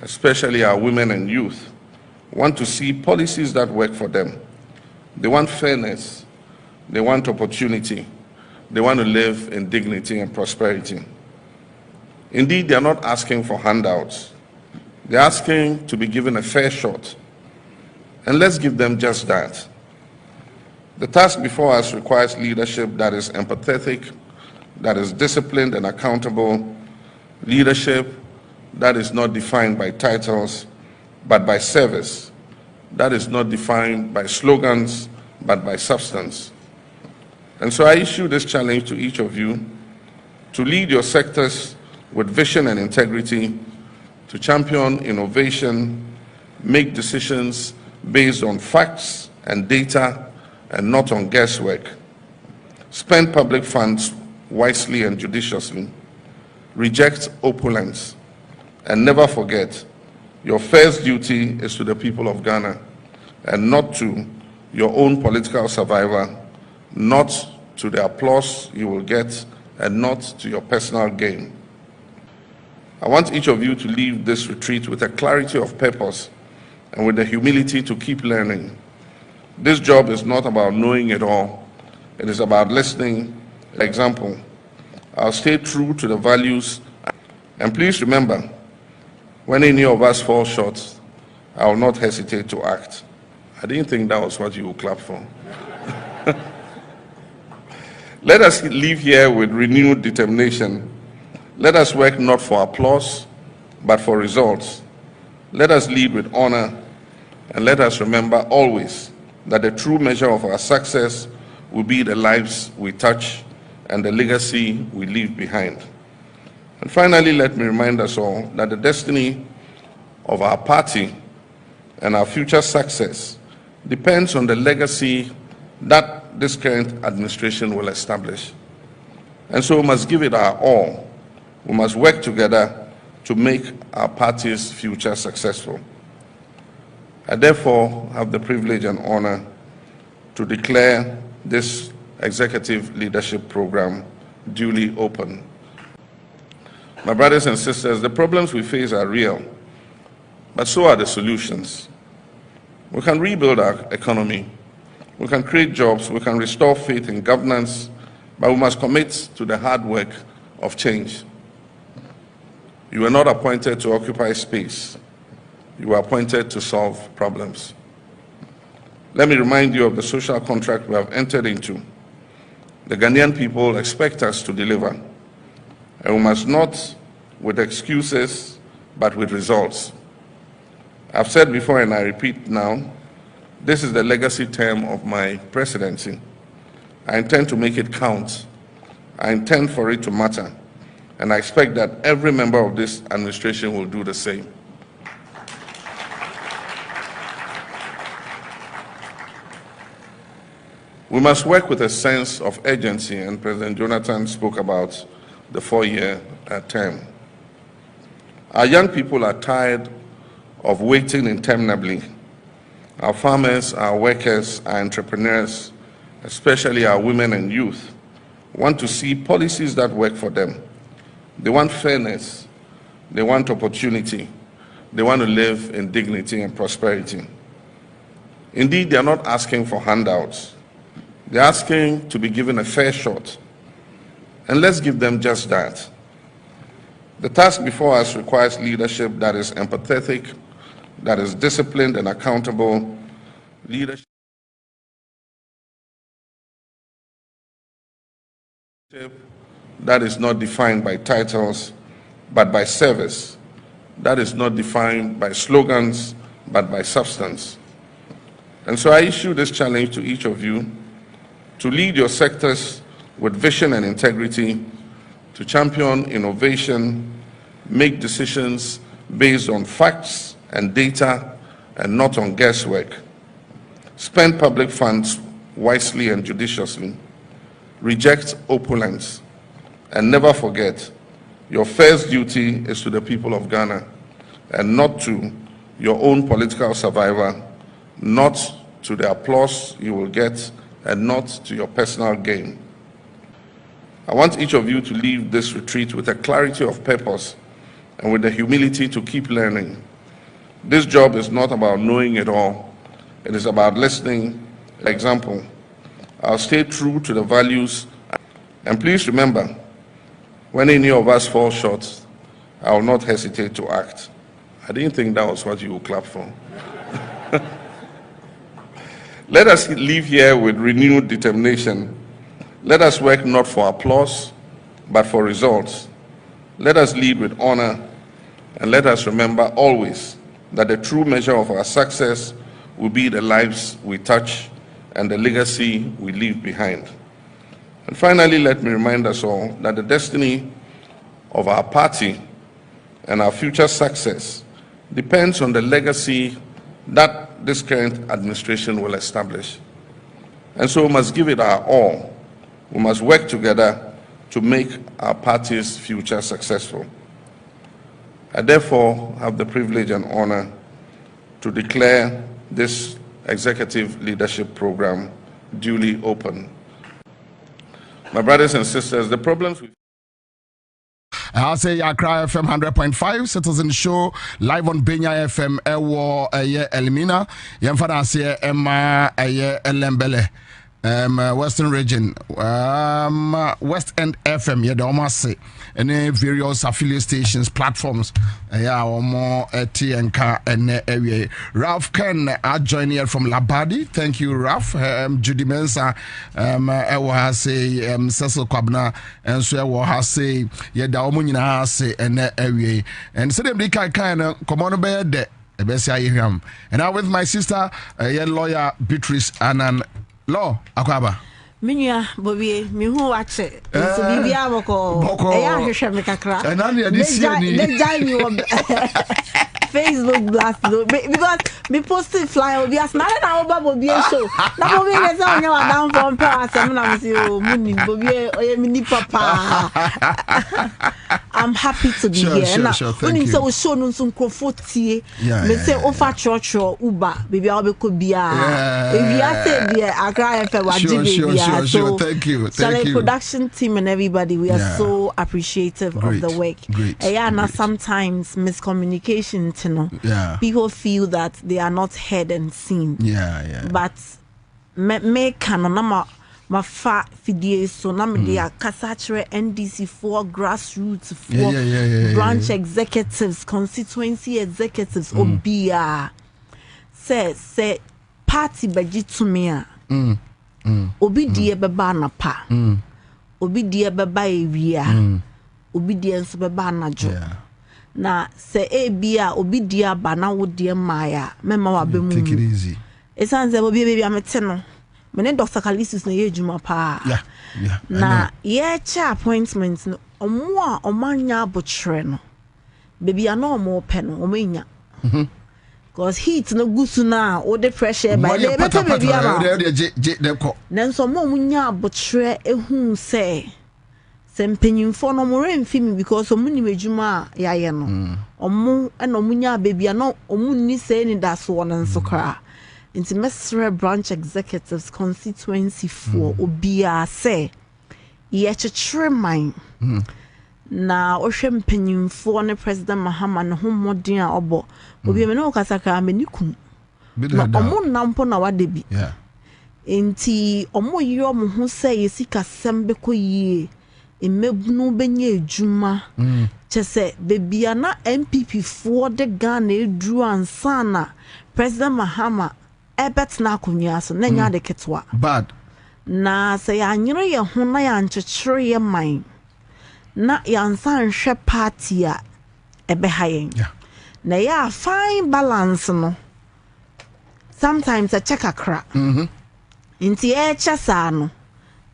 especially our women and youth, want to see policies that work for them. They want fairness, they want opportunity, they want to live in dignity and prosperity. Indeed, they are not asking for handouts. They're asking to be given a fair shot. And let's give them just that. The task before us requires leadership that is empathetic, that is disciplined and accountable, leadership that is not defined by titles, but by service, that is not defined by slogans, but by substance. And so I issue this challenge to each of you to lead your sectors with vision and integrity, to champion innovation, make decisions based on facts and data and not on guesswork, spend public funds wisely and judiciously, reject opulence, and never forget your first duty is to the people of Ghana and not to your own political survival, not to the applause you will get, and not to your personal gain. I want each of you to leave this retreat with a clarity of purpose and with the humility to keep learning. This job is not about knowing it all. It is about listening. For example, I'll stay true to the values. And please remember, when any of us fall short, I will not hesitate to act. I didn't think that was what you would clap for. Let us leave here with renewed determination. Let us work not for applause, but for results. Let us lead with honor, and let us remember always that the true measure of our success will be the lives we touch and the legacy we leave behind. And finally, let me remind us all that the destiny of our party and our future success depends on the legacy that this current administration will establish. And so we must give it our all. We must work together to make our party's future successful. I therefore have the privilege and honor to declare this executive leadership program duly open. My brothers and sisters, the problems we face are real, but so are the solutions. We can rebuild our economy, we can create jobs, we can restore faith in governance, but we must commit to the hard work of change. You were not appointed to occupy space. You were appointed to solve problems. Let me remind you of the social contract we have entered into. The Ghanaian people expect us to deliver, And we must not with excuses, but with results. I've said before and I repeat now, this is the legacy term of my presidency. I intend to make it count. I intend for it to matter. And I expect that every member of this administration will do the same. We must work with a sense of urgency, and President Jonathan spoke about the 4-year term. Our young people are tired of waiting interminably. Our farmers, our workers, our entrepreneurs, especially our women and youth, want to see policies that work for them. They want fairness, they want opportunity, they want to live in dignity and prosperity. Indeed, they are not asking for handouts. They're asking to be given a fair shot. And let's give them just that. The task before us requires leadership that is empathetic, that is disciplined and accountable, leadership that is not defined by titles, but by service, that is not defined by slogans, but by substance. And so I issue this challenge to each of you to lead your sectors with vision and integrity, to champion innovation, make decisions based on facts and data and not on guesswork. Spend public funds wisely and judiciously. Reject opulence. And never forget, your first duty is to the people of Ghana and not to your own political survival, not to the applause you will get, and not to your personal gain. I want each of you to leave this retreat with a clarity of purpose and with the humility to keep learning. This job is not about knowing it all. It is about listening. For example, I'll stay true to the values. And please remember, when any of us fall short, I will not hesitate to act. I didn't think that was what you would clap for. Let us leave here with renewed determination. Let us work not for applause, but for results. Let us lead with honor, and let us remember always that the true measure of our success will be the lives we touch and the legacy we leave behind. And finally, let me remind us all that the destiny of our party and our future success depends on the legacy that this current administration will establish. And so we must give it our all. We must work together to make our party's future successful. I therefore have the privilege and honor to declare this executive leadership program duly open. My brothers and sisters, the problems we I'll say Accra FM 100.5 Citizen Show live on Benya FM Ewo Elimina Yemfana say Emma Elembele Western Region West End FM the almost say any various affiliate stations platforms more TNK and area. Ralph Ken join here from Labadi. Thank you, Ralph. Judy Mensa I say Cecil Kwabena and so I has say da omo nyina say and area and so them dey kind come on bed and now with my sister lawyer Beatrice Anan Law Akwaba Minya Bobie mi hu wache so bibia boko e ya hwehwe me kakra and na dey see ni Facebook blast because me posted flyer obi as na oba Bobie show na Bobie dey say onya wa down from pass am na me say o muni Bobie oye mi ni papa I'm happy to be here na when say o show no so krofo tie me say o fa church uba bibia obeko bia e bia say bia Accra FM wa bibia Sure. Thank you. Production team and everybody, we are so appreciative of the work. And sometimes miscommunication, people feel that they are not heard and seen. But me can't my fa fidie so na me dia kasachere NDC for grassroots for branch executives, constituency executives obia say party beji to me obi die beba na pa obi die beba ewia obedience beba anajo na se ebia obi dia ba na wo dia maya mema wa be mu take it easy esan se obi baby amete no me ne Dr. Kalisis na ye juma pa na ye cha appointment no omo a omanya abotre no baby ana omo pe no omenya because heat no gusu na o the pressure by the better baby ama nanso mo munya abotre ehun se mpanyimfo no mo remfi mi because omu ni medwuma ya ye no omu na omunya baby na omu ni say ni da so won nso kra nti mesre branch executives constituency for obia say ye chechre man na ohwe mpanyimfo ne president Mahama no ho modern a obo obi me no kasaka me nikum na omu nampo na wadebi nti omu yiro mo ho say yesika sembe koyie emebunu benye ejuma chese bebia na MPP for the Ghana edru ansana president Mahama ebet na akonya so na nya de ketwa bad na se ya nyere ye ho na ya nchechire ye man na ya nsan hwe party a ebe hayen na ya fine balance no sometimes a check akra nti e chesa no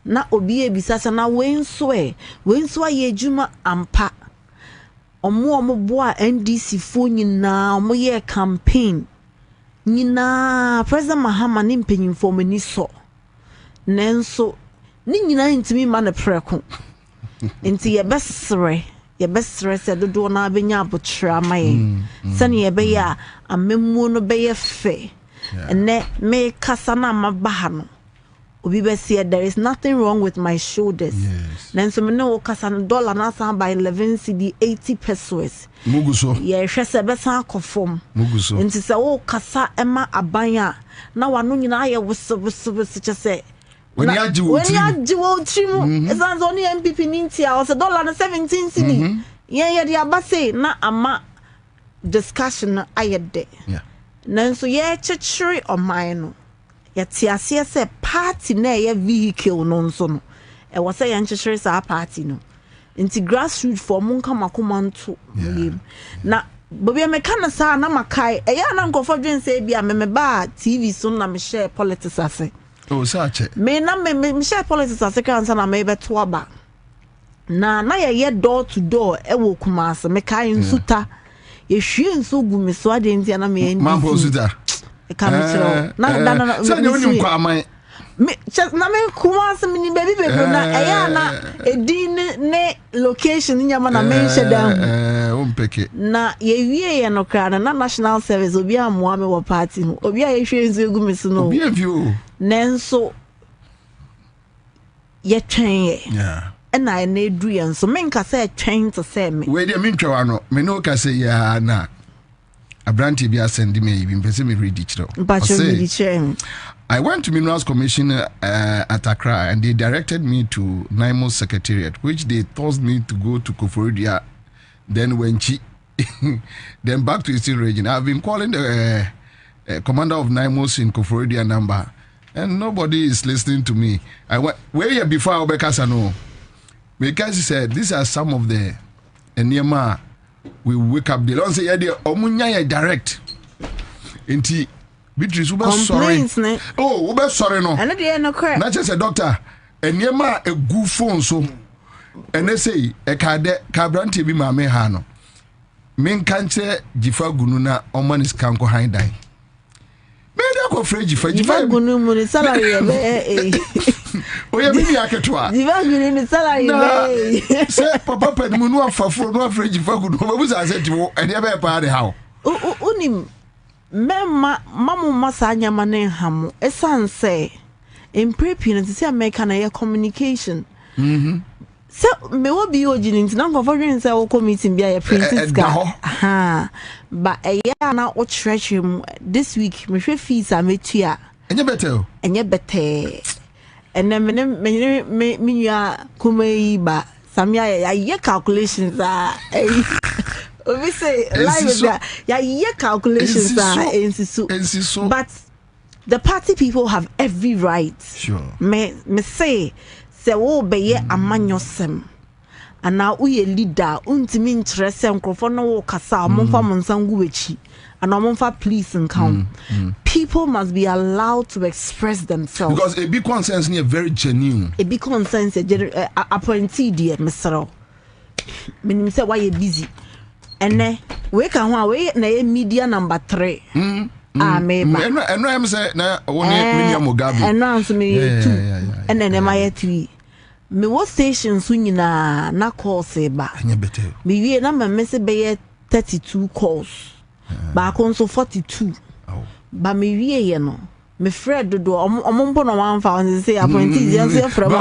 na obi ebisasa na wenso ye juma ampa omo boa NDC fo nyina omo ye campaign nyina president Mahama ni mpanyimfo mani so nenso ni nyina ntimi ma ne preko nti ye besre se dodo na benya abotra maye sane ye be ya amemmu no be ye fe ene me kasa na mabaha no obi be say there is nothing wrong with my shoulders nanso me no kasa no dollar na san by 11 cedi 80 pesos muguso ye hwese be san akofom muguso nti se wo kasa ema abanya na wano nyina ye wose chese when you aji wo trimu esan zo ni MPP nintia o se dollar na 17 cedi ye de abase na ama discussion ayede nanso ye chechiri oman no yati ase se party na ye vehicle no nso no e wo se ye nchechere sa party no nti grassroots for mun kama komanto na Bobie me kana sa na makai e ya na nkofo dwen se bia me ba TV so na me share politics ase oh sache me na me share politics ase kan sa na me beto aba na ye door to door e wo kuma ase me kai nsuta ye hwie nso gu me so ade ntia na me mampo nsuta na say you nim kwa aman me na me kuma ase me ni baby na e ya na edin ne location nyama na mention down ompeke na ye wie ye no kra na national service obi amoa me wo party no obi a ye hwe nso egu me so no obi avio nenso ye twen ye na e na edu ye nso me nka say twen to say me we dey me ntwa no me no ka say ya na abranti bi asend me bi mpese me read it no I went to Minerals Commission at Accra and they directed me to NIMO Secretariat, which they told me to go to Koforidia, then Wenchi, then back to Eastern Region. I've been calling the commander of NIMOS in Koforidia number, and nobody is listening to me. I went where you before Obekasano, because he said these are some of the Enema. We wake up the Lord say, yeah, Omunya direct. Inti. Beatrice, we sorry. Oh, we sorry no. And they no correct. Not just a doctor. And yema a good phone so. And they say a cabranti be my mehano. Men can't say Jifa Gununa or man is can't go high die. May I go afraid Jifa Gunun salary? Oh, yeah, maybe I can try. Jifa Gunun salary. Say, Papa, Munu for no afraid Jifa Gunun. What was I said to you? And never party how? Unim. Mamu masanya mane hamu esanse imprepi na tisi America na ya communication so me wo bi ojini nti na nkofo dwen se wo committee bia ya princess ka ba eya na o church mu this week me hwe fees ametua enye bete enne me nua kuma yi ba samia ya ye calculations we say live that yeah calculations but the party people have every right sure me say wo be ye amanyosem and now we a leader untimi interest nkrofo no wo kasa amomfa monsangu wechi and amomfa police and count. People must be allowed to express themselves because a big consensus is very genuine. A big consensus appointee dear Mr. Meaning say why you busy and then we can we na media number 3 maybe and I'm say na one William Mugabe and now me 2 and then my 3 me what stations nyina na call say ba me wie na me say be 32 calls ba konso 42 ba me wie ye no me Fred do omombo no wan fa on say appointees yan say from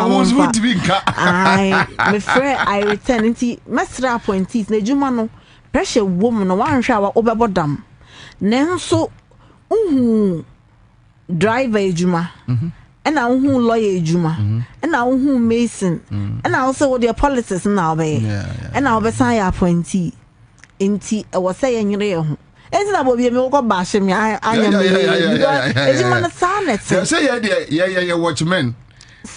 me Fred I return nti mesra appointees na juma no pressure woman no wan hwa obebodam nenso driver ejuma and I who lawyer ejuma and I who mason and I also with their policies now be and I'll be say appointee nti I was say nyere It's not Bobie me go bash me I am ejuma na sanet say yeah watchman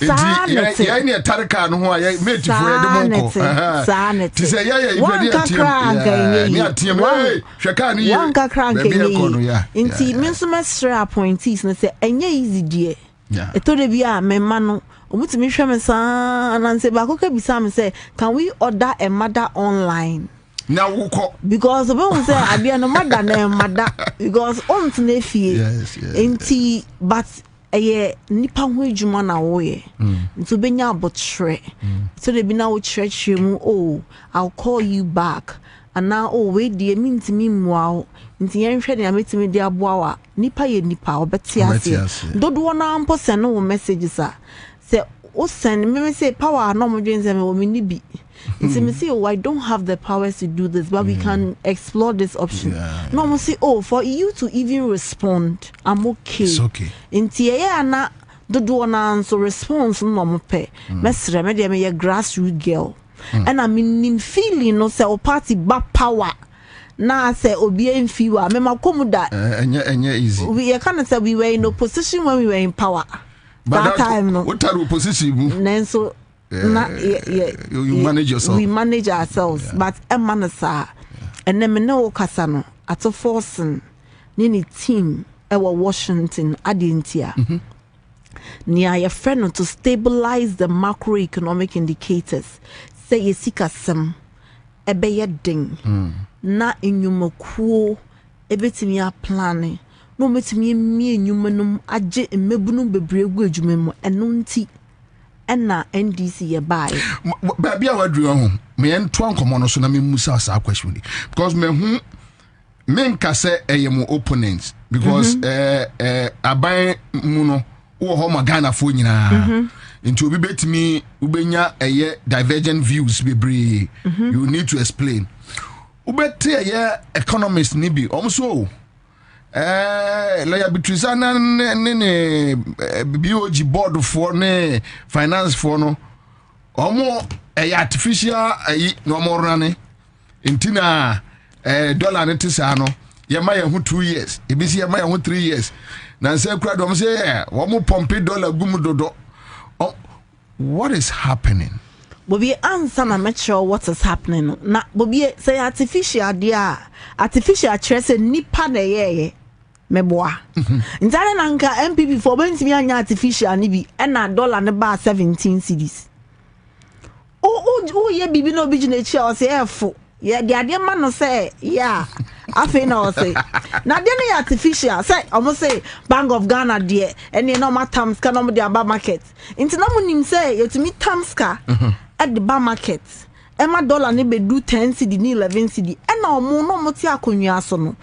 Inti ya ni tarika no ho ya mate for edmonko sanet ti say yeah you ready ni atiem hweka ni one kakra nkenye inti me so mestra appointees no say enye easy die eto de bia me ma no omutimi hwe me san na nse ba ko ka bisa me say can we order a mother online now woko because we say abia no mother na mother because on to na fie inti but nipa ho adwuma na wo ye nto benya abotre so de bi na wo church mu oh I'll call you back and now oh we de mintimi muao nti yen hwe de ametimi de aboa nipa ye nipa obeti ase dodo na ampo send no messages a say o send me say power no mo dwen say me wo me ni bi nti me say oh I don't have the powers to do this but we can explore this option no mo say oh for you to even respond I'm okay it's okay nti na dodo na so response no mo pe mesre me de me ye grassroots girl and I mean feeling no say o party ba power na say obi enfi wa me makomuda enye easy we can say we were in opposition when we were in power but that time no what are opposition nenso you manage yourself we manage ourselves but emanasa and then me no kasa no ato forcing ni team e wa Washington adintia near your friend to stabilize the macroeconomic indicators say yesika sem ebe yeding na enyumakuo ebetimi a plan no metimi mi enyumanum age emebunu bebregu adwumem eno nti na NDC ye buy ba bia wadru ho me ento ankomo no so na me musa sa question because me hu me nka se eyemo opponents because aban mu no wo ho magana fo nyina into obi betimi ubenya divergent views bebre you need to explain ubeti economist ni bi omso liabilities ne BOG board for ne finance for no omo artificial no more rane intina dollar ne tisa no ye ma ye hu 2 years e bi si ye ma ye hu 3 years na say kura do say omo pompe dollar gum dodo what is happening Bobie Ansah na make sure what is happening na Bobie say artificial dia artificial stress nipa na ye meboa ndare na nka MPP for bentimi anya artificial ni bi na dollar ne ba 17 cedis ye bibi no bi gina chi o say efo ye de ade ma no say yeah afi na o say na de na artificial say omo say Bank of Ghana de ene no matams ka no mo de aba market nti na mo nim say yetumi tamska at the bar market Emma dollar ne be do 10 cedi ni 11 cedi ena omo no mo ti akonwa so no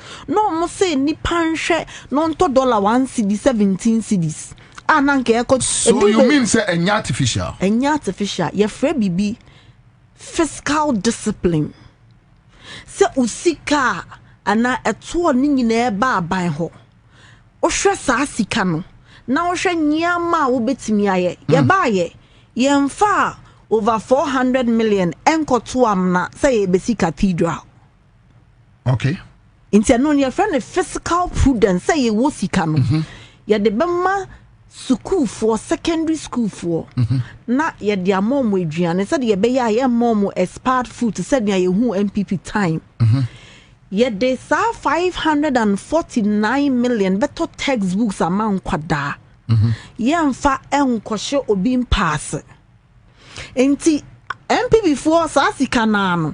mo say ni panhwe no nto dollar 1 cedi 17 cedis ananke ekọ so you mean say enya artificial ye frɛ bibi fiscal discipline se usika ana eto ni nyina ba aban ho o hwɛ saa sika no na o hwɛ nyama wo betimi aye ye ba ye ye mfa over 400 million enko to amna say ebesi cathedral okay inti no your friend fiscal prudence say ye wo sika no ye de bema school for secondary school for na ye dia mom aduane said ye be ya mom expired food said ya hu MPP time ye de sa 549 million better textbooks amount kwada ye mfa enkoshe obi pass enti MPP for sa sika na no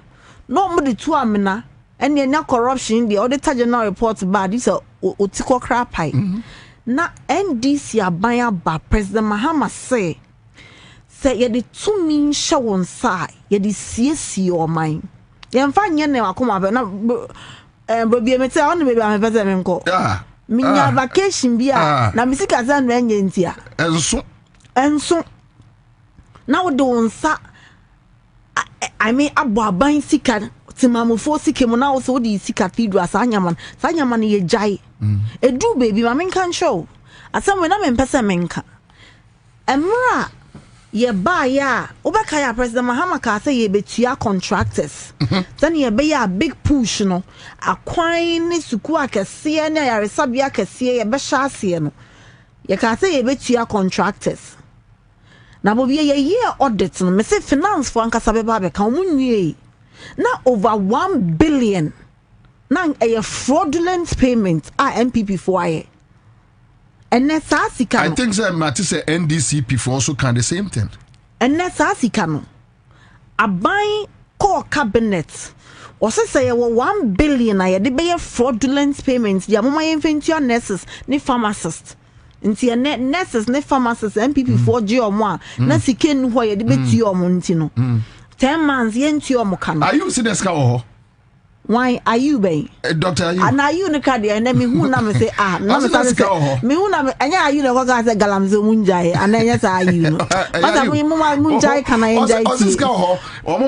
mo de to amena and enya corruption the auditor general report bad this otiko krapai na NDC abaya ba President Mahama say ye de tumi nhye won sa ye de siesie o man ye mfa nye ne akoma be na Bobie mete on be be am pese me nko minya vacation bia na misika za no enye ntia enso na wo de won sa I mean abo aban sika timamofo sika mu na wo so de sika cathedral sa nyaman ye jai edu baby ma menka show asem we na me pese menka emra ye ba ya obeka ya President Mahama ka say ye betua contractors then ye be ya big push no akwan ni suku akese na ya resabia akese ye be sha ase no ye ka say ye betua contractors na Bobie ye audit no me say finance for ankasa be ba be ka omunwie na over 1 billion na a fraudulent payment MPP for aye and sika I think that Matty say NDCP for also can the same thing and sika no aban core cabinet or say 1 billion aye de be fraudulent payments dia mama yemfentua nurses ni pharmacists nti nurses ni pharmacists MPP for G or more na sika nu ho ye de betu omo nti no 10 months yentu omo kan are you see this ka why are you be doctor are you and are you no card and me hu na me say na me say me hu na me anya are you no go say galamzo munjai and anya say are you no but am mu munjai can I enjoy it this ka ho omo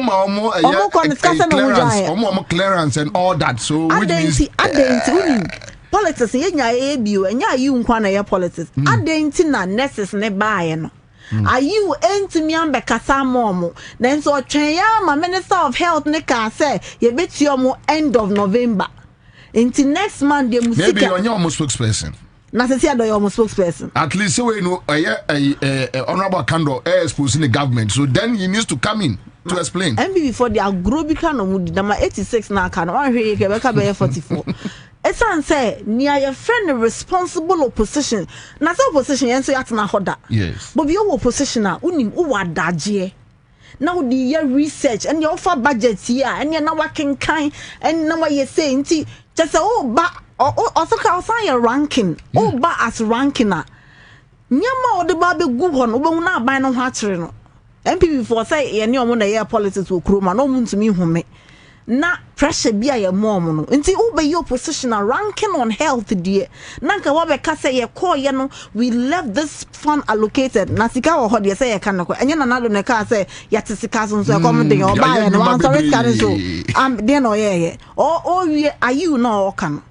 clearance and all that so which means politics nya ebio anya you nkwa na ye politics adenti na nurses ne baaye no are you entimi ambe kasa momo then so twen ya ma minister of health ne ka say ye betuo mo end of November until next month the music maybe you're almost spokesperson na se sia do your spokesperson at least so we know honorable candor exposing the government so then he needs to come in to explain MPP for the agrobika no mudi na 86 na aka no wan hwe ke be ka be 44 esan say near your friend responsible opposition na say opposition yen so yatna hoda yes but be your opposition a unim uwadaje now the year research and your offer budget here and you na wakenkan and na what you say nti just say ba also ka osan your ranking ba as ranking na nyama ode ba be gu ho no be na aban no ho akere no MPP for say ye ne omo na ye politics okroma no muntumi hume na pressure bia ye mom no nti ube your position ranking on health die nanka wa be ka say ye call ye no we left this fund allocated na sika wo ho de say ye kan ko enye na nado ne ka say ye tisika so so come de o ba ye no wan sorry scan so de no ye o wie ayu no o kan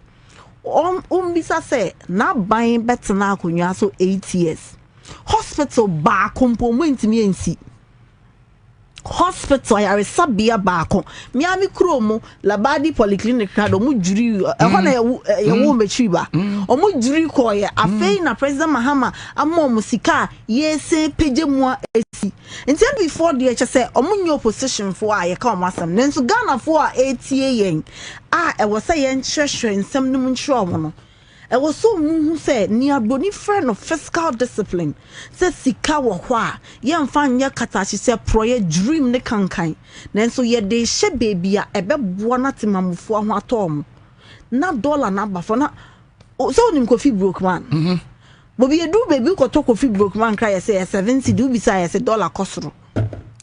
bisa say na ban betna akonwa so 8 years hospital ba component mi ensi hospital ya resabia baako miami kromo labadi polyclinic kado mu juri ehona ye wo mechiba o mu juri ko ye afei na President Mahama ammo musika yese pejemua esi nti before the say o mu nyo opposition for aye ka o masam nenso Ghana for etie yen e wo say yen hwehwe nsam num nhwe omo no I was so who said near boni friend of fiscal discipline. Said sika wo hwa. Ye mfa nya kata she said project dream ne kankan. Then so ye de she baby a ebe boa na timamufo ho atom. Na dollar na ba for na so nim Kofi broke man. Bobie do baby ko to Kofi broke man cry say 70 do bisa say dollar kosoro.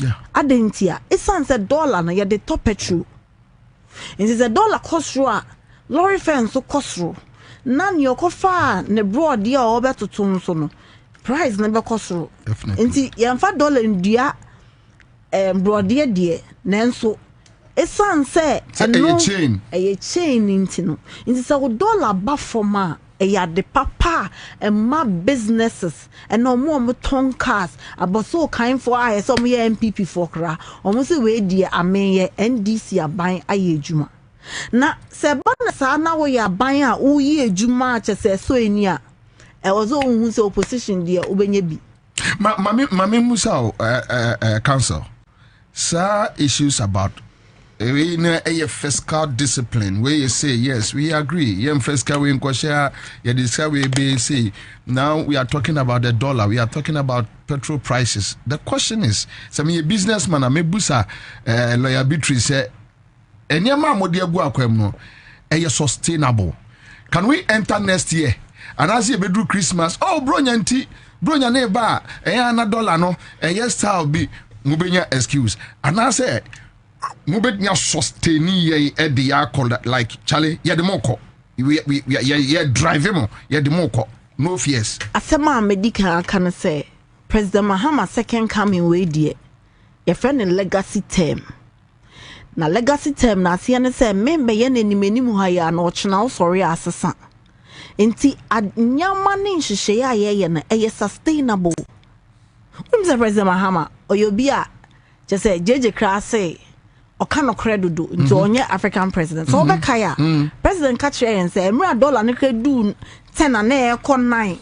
Yeah. Adentia. It sounds a dollar na ye de top petrol. And it's a dollar kosoro. Lorry fare so kosoro. Nan yokofa ne broad ya obetutum so no price ne be kosoro nti yemfa dollar ndua broad de nanso esan say e chain nti no nti say dollar ba from a ya de papa and my businesses and no more ton cars about so kind for I some MPP for kra almost we die amen NDC aban ayejuma na se bona sa na wo ya ban a wo yi ejuma che se so eni a was all who's opposition dear Ubenyebi. Mami Musa council. Sir, issues about a fiscal discipline where you say yes, we agree. Yem fiscal we inquire, you discover we say now we are talking about the dollar, we are talking about petrol prices. The question is, some a businessman a mebusa lawyer Beatrice say enyama modi agu akwem no sustainable. Can we enter next year? And as you bedru Christmas, oh bronya neba na dollar no style be mubenya excuse. And I say mubenya sustain ye the call that like Charlie ya the moko we drive him ya the moko no fears. Asema medical can say President Mahama second coming way dear your friend in legacy term na legacy term na see ne say member ye na nimeni mu ha ya na ochina sorry asesa enti anyama ne nhihye ya ye na sustainable. Umse President Mahama oyobia just say JJ Kra say o kano credo into onye African president so obekaya president catch and say emra dollar ne credo 10 na e ko 9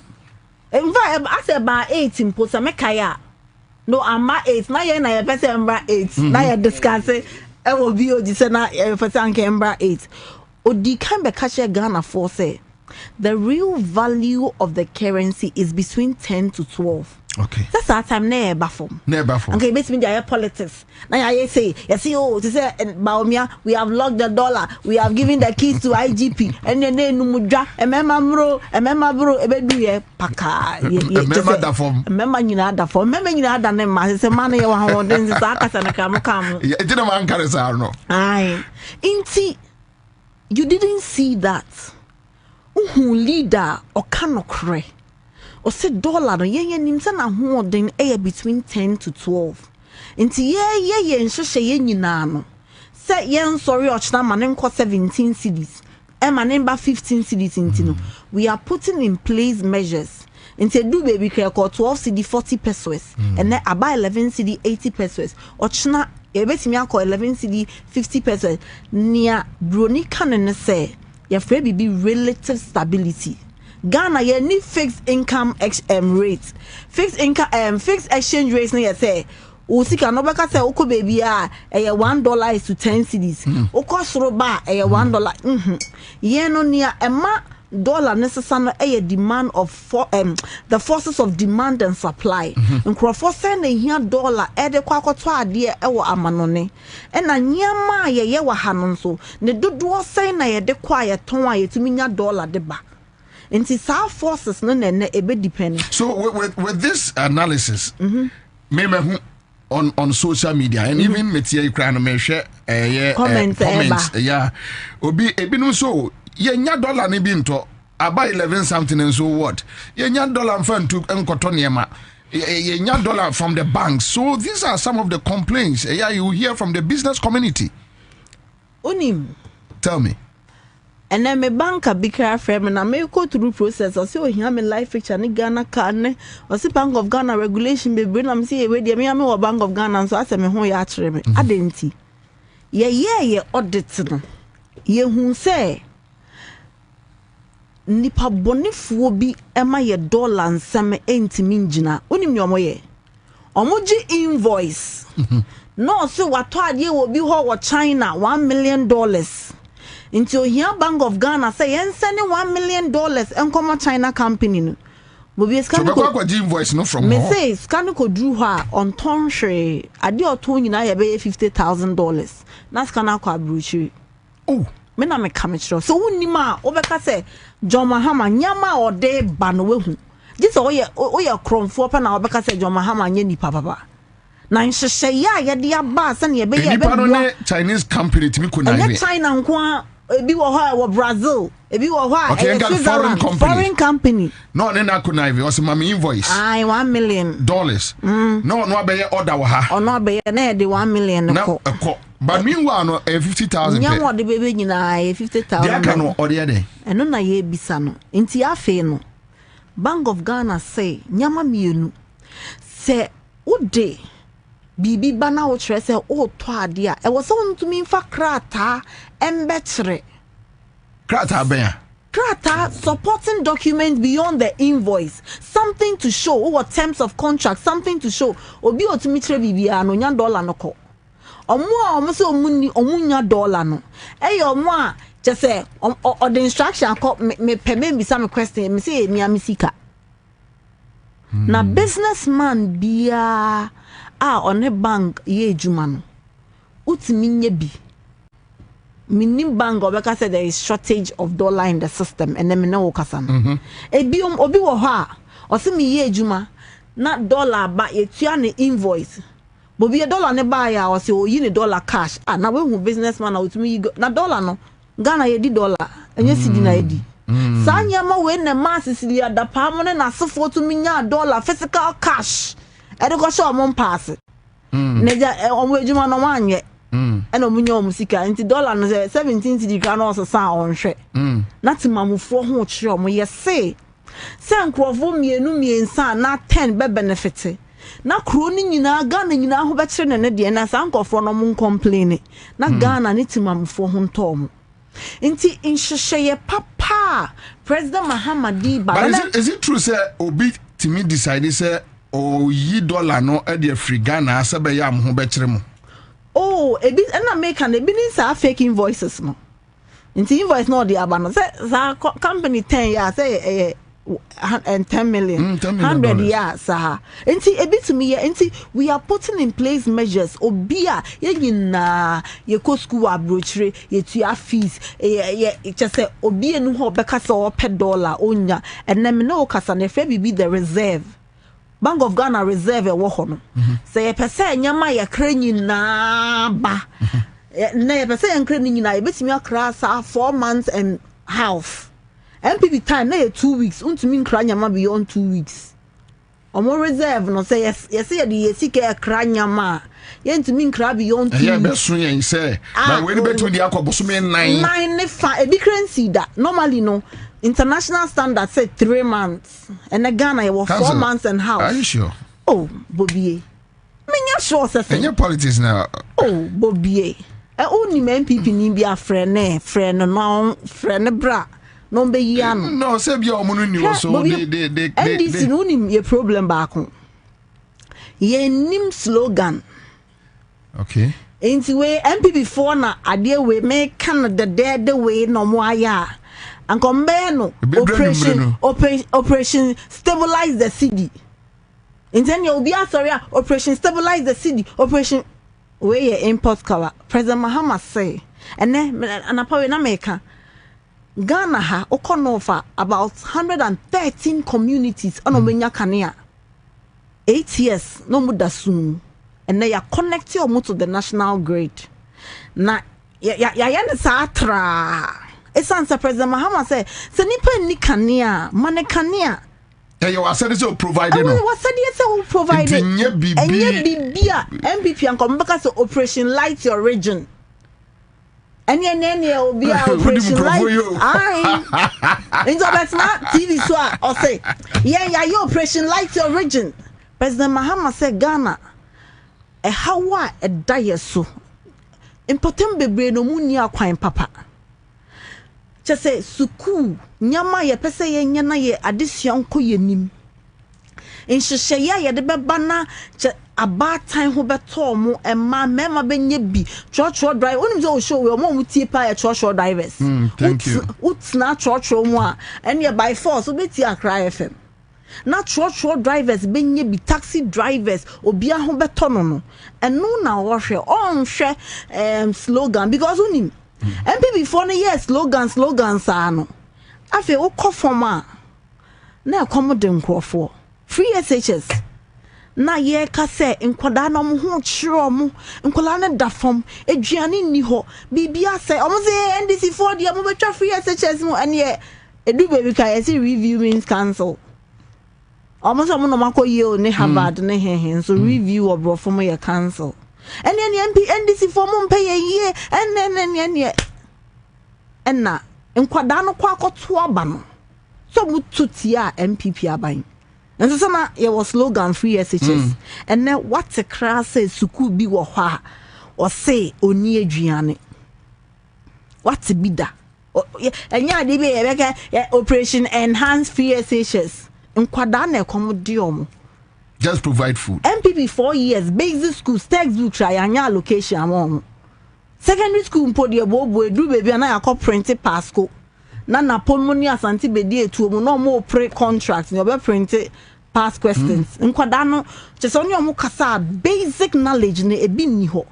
enva I say about 8 imposa mekaya no ama 8 na ye na ye pese emra 8 na ye discuss e will be o say na e pese anke emra 8 odi kan be catch Ghana for say the real value of the currency is between 10 to 12. Okay. That's our time never form. Okay, basically there are politics. Now I say, you see, oh, to say Baumia, we have locked the dollar, we have given the keys to IGP, and then Numudra, and Memamro, Ebedu, Paka, remember you know that form, remember you know that name, as a man, you want then the Sakas and a come. It didn't man carry aye. Inti, you didn't see that. Leader or cannot cray. Or say dollar no ye nimsa na hoden between 10 to 12. Inti ye nhwehye ye nyina no. Say ye sorry ochna manen ko 17 cedis. E manen ba 15 cedis inti no. We are putting in place measures. Inti do baby kre ko 12 cedi 40 pesos. And then aba 11 cedi 80 pesos. Ochna e betimi akọ 11 cedi 50 pesos. Nia broni kanene say your free be relative stability. Ghana ye need fixed income rate. Fixed income fixed exchange rates na ye say usika no beka say oko baby $1 is to 10 cedis. Oko soro ba $1. Ye no nia ema dollar necessary demand of the forces of demand and supply. Nkrofo say na hia dollar de kwa kwato ade wo amanone. E na nyama ye wa hanon so ne dodo say na ye de kwa ye ton a yetumi nya dollar de ba. Into South forces no depend. So with this analysis, maybe on social media and even media crime share comments yeah obi ebinu so ye nya dollar ne bi nto about 11 something and so what ye nya dollar fan to enkoto niema ye nya dollar from the banks. So these are some of the complaints you hear from the business community. Unim, tell me. And then my banker bigger frame and I may go through process or see here me life picture ni Ghana can or see Bank of Ghana regulation be bring am see we dey me am Bank of Ghana so I say me ho ya kire me adenti ye audit no ye hu say nipa bonifuo bi ema ye dollar nsem entimi ngina onim ni omoye omoji invoice no so wato ade wo bi ho wo China $1 million into here Bank of Ghana say yen sending $1 million and come China company no. Bobie scan ko invoice no from me say scan ko drew her on tonhwe ade oton nyina ye be $50,000 na scan akwa abruchi. Oh me na me kamechro so wunima obeka say John Mahama nyama ode ba no wehu this oye kromfo pa na obeka say John Mahama nya nipa papa na nhyehyɛ ya de aba sɛ ne be nipa no ne Chinese company timi ko na ne China nko ebi wo ho Brazil ebi wo ho foreign company no ne na ko na we was mama invoice $1 million no abeye order wo ha no abeye na de $1 million ko but meanwhile no 50,000 nya wo de bebe nyina 50,000 dia ka no ode de eno na ye bisa no nti afi no Bank of Ghana say nyama mienu se ode bibi bana wo kire se o to ade a e wo so ntumi fa krata embetre krata ben krata supporting document beyond the invoice, something to show or terms of contract, something to show obi otimitre bibia no nya dollar no ko omo se omunya dollar no omo a just say or the instruction ko me be some question me say me amisika na businessman bia on a bank ye ejuma no utimi nya bi minim bank obeka say there is shortage of dollar in the system and then me na wo kasa no obi wo ho a o se me ye ejuma na dollar ba ye tua ne invoice Bobie dollar ne buy ya o se o yi ne dollar cash na we hu businessman na utumi na dollar no Ghana ye di dollar enye sidi na ye di sa nyama we ne masisi ya da pa mo ne na sefo to minya dollar physical cash e de ko show mo pass ne ja o mo ejuma no wanye e no munya o musika nti dollar no 17 cedi ka no so sa on hwe na ti mamufo ho kire o mo ye se nkrofo miensa na 10 be benefit na kro ni nyina Ghana nyina ho be kire ne de na sa nkofo no mo complain na Ghana ni ti mamufo ho ntom Inti inshesheye papa President Mahamadi But is it true say obi timi decide say o yi dollar no e de free Ghana say be ya mo ho be kire mo Oh ebi na make an ebi ni say fake invoices no Inti invoice no de abano say company 10 ya say and 10 million 100 years enti ebi to me enti we are putting in place measures obia ye nyina ye ko school abrochire ye tua fees ye just say obia no ho beka say o per dollar onya and me no kasa na fe bibi the reserve Bank of Ghana reserve e wo ho no say ye pese nyama ye kra nyina ba na ye pese ye kra nyina ye betimi akra sa 4 months and half MPP time na 2 weeks untumi nkra nyama beyond 2 weeks omo reserve no say yes say the yesika kra nyama ye ntumi nkra beyond 2 weeks yeah be so yen say na we betu di akoboso me 9 ne fa e bi currency da normally no international standard say 3 months and the Ghana you 4 months and half are you sure oh Bobie me nya sure say any politics now oh Bobie oni MPP ni bia friend no friend bra no be yiano no say bia omo no ni so they and this no ni your problem back ye nim slogan okay enti we MPP for na ade we me kan the dead way no mo aya ankombe no operation stabilize the city enti you be sorry operation stabilize the city operation we ye import cover President Mahama say and then anapawe na meka Ghana ha okonofa about 113 communities ono menya kanea 8 years no mudasun and they are connected to the national grid na ya ne satra it's Ansah President Mahama say se nipa ni kanea mane kanea you are said so provided no was said so provided enye bibia MPP ankombeka so operation light your region any obi operation light into betna TV so or say yeah your operation light your region President Mahama said Ghana e hawa e daye so important bebre no mu ni akwan papa just say suku nyama ye pese ye nya na ye adesua nko yenim inhyehyɛ ye de beba na abatan ho beto mo ema mema benye bi church drive onim so show we mo mutie pa church drivers thank you utna church mo a ene by force obeti Accra FM na church drivers benye bi taxi drivers obia ho beto no eno na wo hwe on hwe slogan because onim MPP for no yes slogans ano afi wo kofoma na akomode nkrofo free SHS na ye ka se nkwada na mo ho kyerɛ mo nkwala na da fam aduane ni ho bibia se omo se NDC for dia mo betwa free SHS mo ane edu baby ka yes review means cancel omo se mo no makoye o ne Harvard ne he so review obrofo mo ye cancel ene NDC for mo pay ye ene enna nkwada no kwa akoto aba no so mo tutia MPP aban and so na ye was slogan free SHS and then what the class say suku bi wo hwa or say oni aduane what be da enya de be ebeka operation enhanced PSHs nkwada na ekomodi omo just provide food. MPP 4 years basic school textbook try anya allocation among secondary school mpo de bobo edu baby na yakọ print pasco na pulmonary asante bedi etu omo no mo pre contract ni obe print past questions nkwada no chese onye omo kasa basic knowledge na ebi ni ho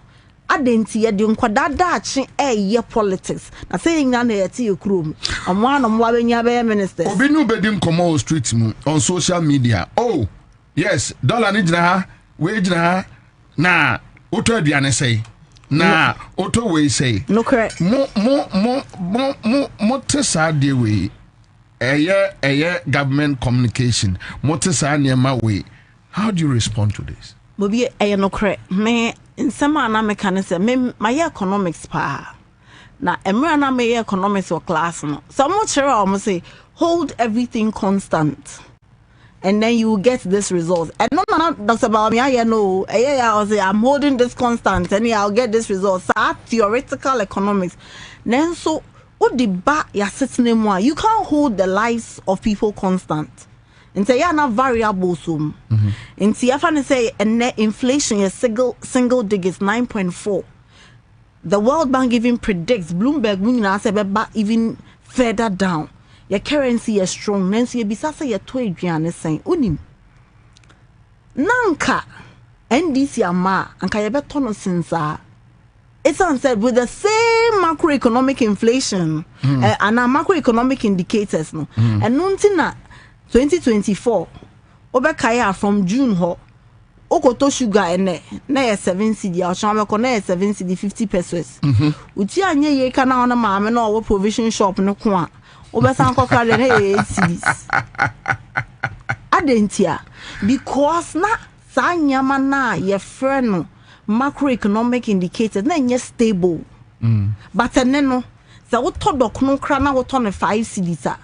adenti ye de nkwada daachi ye politics na say nya na yeti ekrom omo ano mo abenya be minister obi nu bedi nkomo street mu on social media oh yes dollar ni jina ha we jina ha na oto aduane say na oto we say no correct mo tesa de we eye government communication mo tesa niema we how do you respond to this Bobie no correct me in some na mechanism me my economics pa na emra na me economics or class no so mo chere am say hold everything constant and then you will get this result. And no, Dr. Bobie, I know. I say I'm holding this constant, and I'll get this result. So theoretical economics. Then so, what the back you're sitting in more? You can't hold the lives of people constant. And say you're not variable so. And see, if I say a net inflation is single digits 9.4. The World Bank even predicts Bloomberg even further down. Your currency is strong, Nancy Bisasa your toy Gianna saying Unim Nanka NDC ama and Kayabetono Sinsa. It's answered with the same macroeconomic inflation and our macroeconomic indicators no and nuntina 2024 Obekaya from June ho Okoto sugar and na 7 cedi or chamako na 7 cedi 50 pesos. Uti anye ye kana on a mama no provision shop no kwa. Obesanko kale na cities adentia because na sanyama na ye freno macroeconomic indicators na nye stable but eneno se wotodok no kra na woto ne 5 cities a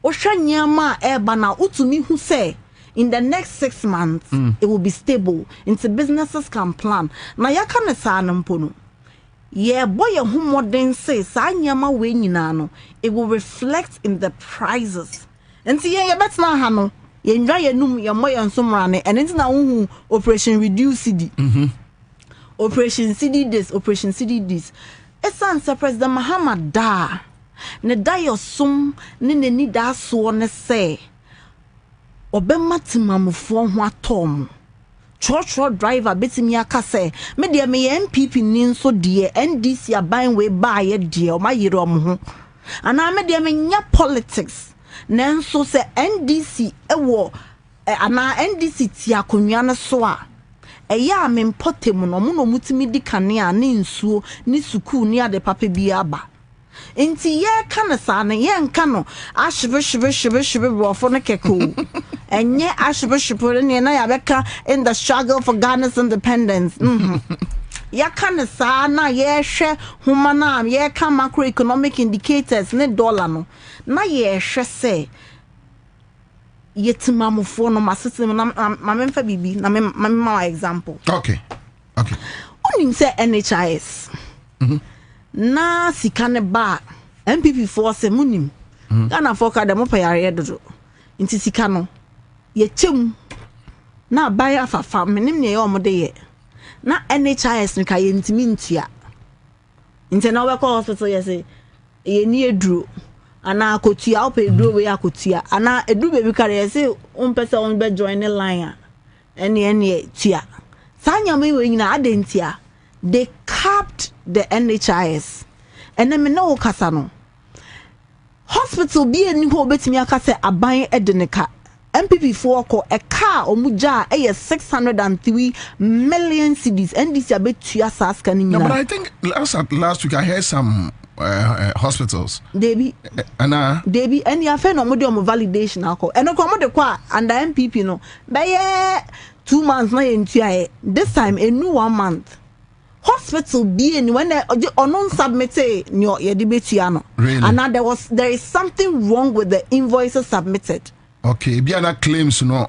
ohwa nyama eba na utumi hu say in the next 6 months it will be stable into businesses can plan na yaka ne sa nampo no yeah, boy, a modern says, Sanyama we no, it will reflect in the prices. And see, yeah, bet na hano, you enjoy your num, your moy and some rane, and it's now operation reduce CD. Operation CD this, operation CD this. It's Ansah President Muhammad da. Ne da your sum, ni da so ne say. Obema timamufu ho atom. Church driver betimi aka say me de me MPP ni nso de NDC aban we ba ye de o ma yire om ho ana me de me nya politics nanso say NDC ewo ana NDC ti akonwa ne so a eya me mpotem no mo no mutimi di kane a ne nsuo ni suku ni ade papa bi aba enti ye kana sa ne ye nka no ashebe brofo ne keko enye ashebe ne na ya beka in the struggle for Ghana's independence ya kana sa na ye hwe humana ye ka macroeconomic indicators ne dollar no na ye hwe se yetimamufo no masese na mamemfa bibi na mamma example okay onim se NHIS na sikane ba MPP force munim Ghana foka de mo payare dodo nti sika no ye chem na baya afafa menim ne ye omode ye na NHIS nka ye ntimi ntua nti na we call hospital ye say ye ni eduro ana akotua ope eduro we akotua ana eduro be bi kare ye say pese on be join the line ene tua sanya me we nyina adentia they capped the NHIS and then me no kasa no hospital bi eni ho betimi aka se aban edeneka MPP for ko a car omuja 603 million cedis NDC abetua saska ni no, but I think last week I heard some hospitals Debbie and ya fe no mo de validation akọ eno ko mo de kwa under MPP no be 2 months na yentua this time a new 1 month hospital being when they non submitted your betua no and there is something wrong with the invoices submitted. Okay, Biana claims no.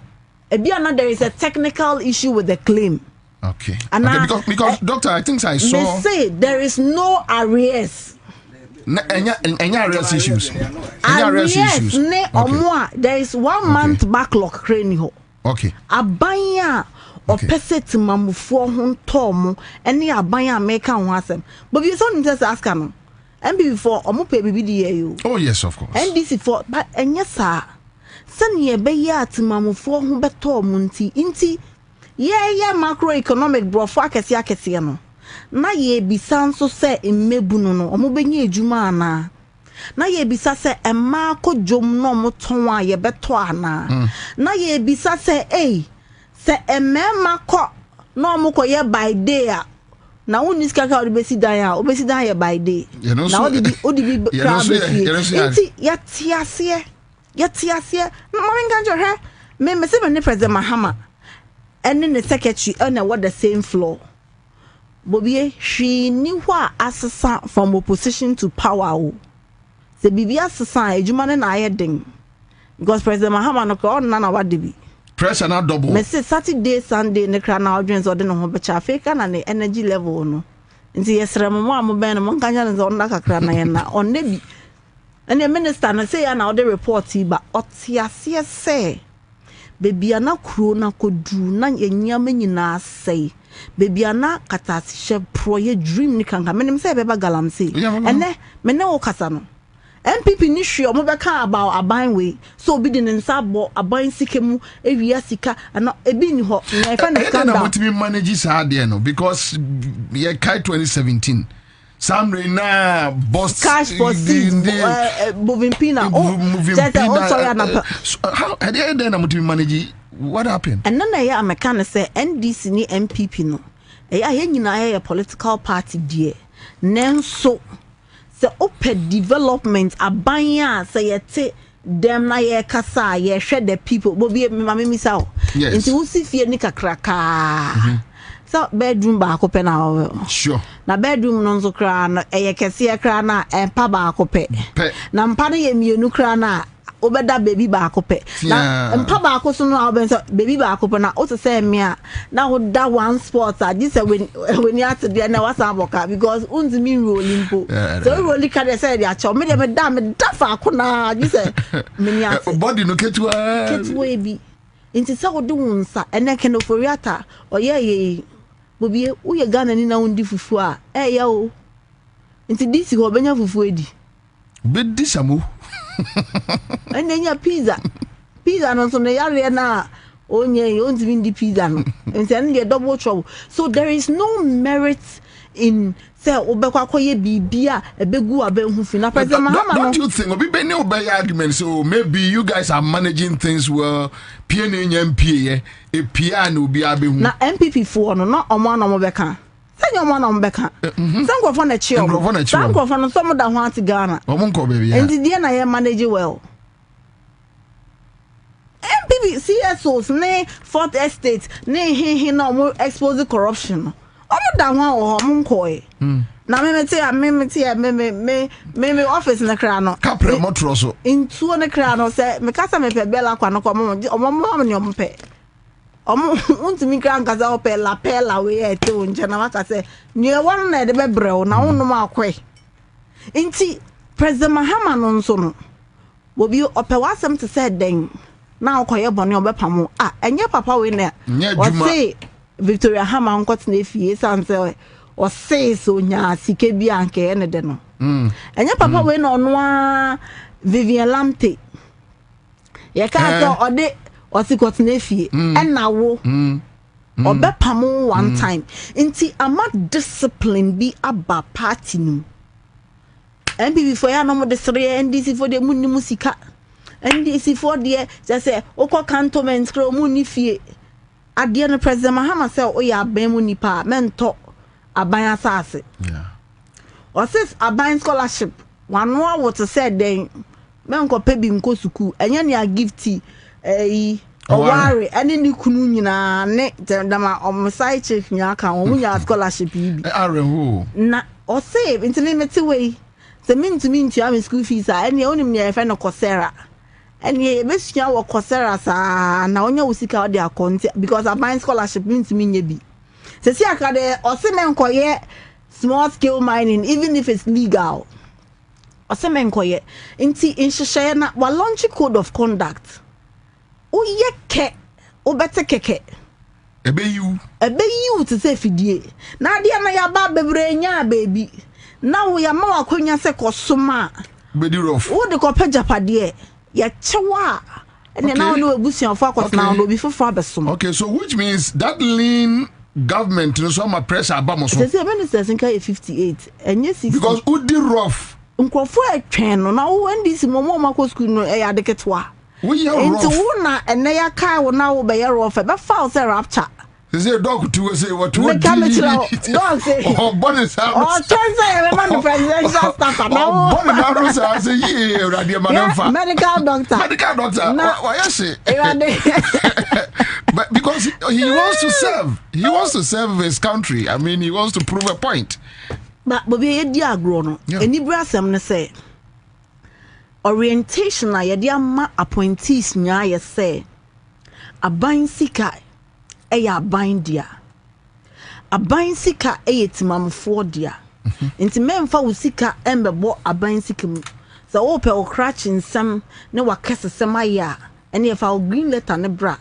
Biana there is a technical issue with the claim. Okay. And because doctor, I think I saw they say there is no arrears. Enya real issues. Yes, ne omwa there is 1 month backlog crane ho. Okay. Abanya opposite mamufo ho ntomo ene abanya make ho asem. But you so just ask no. And before omo pay bibi di you. Oh yes, of course. NDC for but enya sa. Sane be ya atimamufo ho beto mo nti ye macroeconomic brofo akese no. Na ye bisa nso se emmebu no omo benye ejuma ana. Na ye bisa se emma kodwom no mo ton a ye beto ana. Na ye bisa se se emma ko no mo koye by day a na woni skaka obesi dan ye by day. Na odi bi crowd be yetiase na mo nganjo he me se me president Mahama and the secretary on what the same floor. Bobie, she knew what assassin from opposition to power. The Bibi assassin, a Juman and I ding. Because President Mahama no call none of what be. Pressure not double. Messi Saturday, Sunday, the crown audience or the no fake and the energy level no. And yes, Ramama Ben among Kanyan on Nakakranayana on Nebi. And the minister and say an other report, but Otia say. Baby ana kro na kodru na yenyame nyina say baby ana katasihye pro ye dream ni kanka menim say beba galamse ene me ne wo kasa no MPP ni hwe omo beka about aban we so obi de nsa bo aban sikemu ewia sika ana ebi ni ho na ifa na scandal na mutimi manage sa de no because ye kai 2017 Samre na boss cash for moving pina how at the end na mutimi manage what happened and then I am can say NDC ni MPP no e ya nyina ya political party die nenso se open development abanya say yete dem na ye kasa ye hwe the people Bobie mama mi sa nti wusi fie ni kakraka so bedroom ba ko pe na sure na bedroom no nso kra na eye kese kra na empa ba ko pe na mpa na ye mienu kra na obeda baby ba ko pe na empa ba ko so no obenso baby ba ko pe na o se say me a na wo da one sport a this when you at there na wasa boka because unzi mi rolling po so rolling ka dey say dey acho me dey me da fa ko na this me nya body no ketua bi inti sa wo de wonsa ene ke no foriata oye Bobie uye Ghana ni na undi fufu a ya o nti disi ho benya fufu edi be disamu ene nya pizza no so na yare na onye onti ndi pizza no nti ene dey double trouble so there is no merit in say obekwa koye bibia ebegu abenhu fi na president Mahama no don't you think obi be ne obey argument so maybe you guys are managing things well PNN MPA e PA na obi abehu na MPP for no na omo na omo beka say omo na omo beka sankrofo na chi omo sankrofo no so mo da ho ati Ghana omo nko baby ya and die na ye manage well MPP CSOs ne Fourth Estate ne na omo expose corruption omo da ho omo nko na me office na kra no kapre motro so intuo na kra no say me kasa me pe bela kwa no ko omo ni omo pe omo untimi kra nkaza o pe la we e te onje na maka say ni e won na de bebreo na wonu ma akwe inti president Mahama no nso no Bobie ope wasem te say den na okoye bone obepamo enye papa we na o say Victoria Hama nkot na efie sanse o say so nya sike bi anke ene de no enye papa we no no a Vivian Lamte ye ka so ode o sikot na efie ena wo obepamo one time inti ama discipline bi aba party no MPP for ya no mo de sere NDC for de munni musika NDC for de say okọ cantonment kro munni fie ade no president Mahama say o ya ban mu nipa mento aban asase o says aban scholarship wano a what said then menko pebi nko suku enya ne a gifti oware ene ni kunu nyina ne dama omsai chief nya ka o munya scholarship yi na o say intimate way the mean to mean to am school fees ene onim ne efe no Coursera ene besua wo Coursera sa na onya usika o de account because aban scholarship mean to mean bi se si akade o se menko ye small scale mining even if it's legal osemenkoye nti inhyehyɛ na wa launch code of conduct uye ke obete keke ebe you to say fidie na dia na ya ba bebre nya baby na wo ya ma wakonya se kosoma bedi rough wo de ko pagapade ya chewa ene na wo ebusuafo akosna wo bi fofo abesom. Okay, so which means that lean government no so ma pressure abamoso say ministers nka 58 enye 60 because udi rough nkrofo atwen no na wo ndisi momo makọ school no e adeketwa we ya rough into wo na ene ya kai wo na wo be ya rough be foul say rapture. Say dog to say what dog say oh body say oh say man the presidential staff now body now say yeah radio man medical doctor why you say but because he wants to serve his country. I mean, he wants to prove a point. But Bobie edi agro no eni brasem ne say orientation na ye dia ma appointees nya ye say aban sika eya aban dia aban sika eyetimamfo dia nti memfa wo sika embebo aban sika mu so wo pe okrach nsam ne wakesesem aya ene ye fa green letter ne bra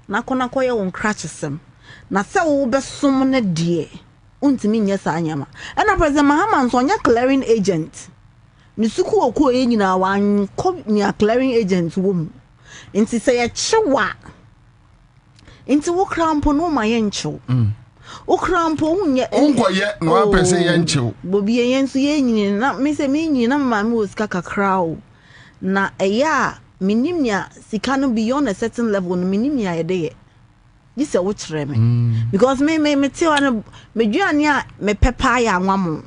na kona koye won crach sem na se wo besom ne die untimi nya sa anyama ena president Mahama nso nya clearing agent ni suku okuo ye nyina wan ko nya clearing agent wo mu nti se ye chewa nti wo krampo no ma ye nchew wo krampo unye unkoye no apese ye nchew Bobie ye nso ye nyina na me se me nyina ma me osika kakrao na eya minim nya sika no beyond a certain level no minim nya ye de this a which me because me te wan meduane a me pepa ya anwamo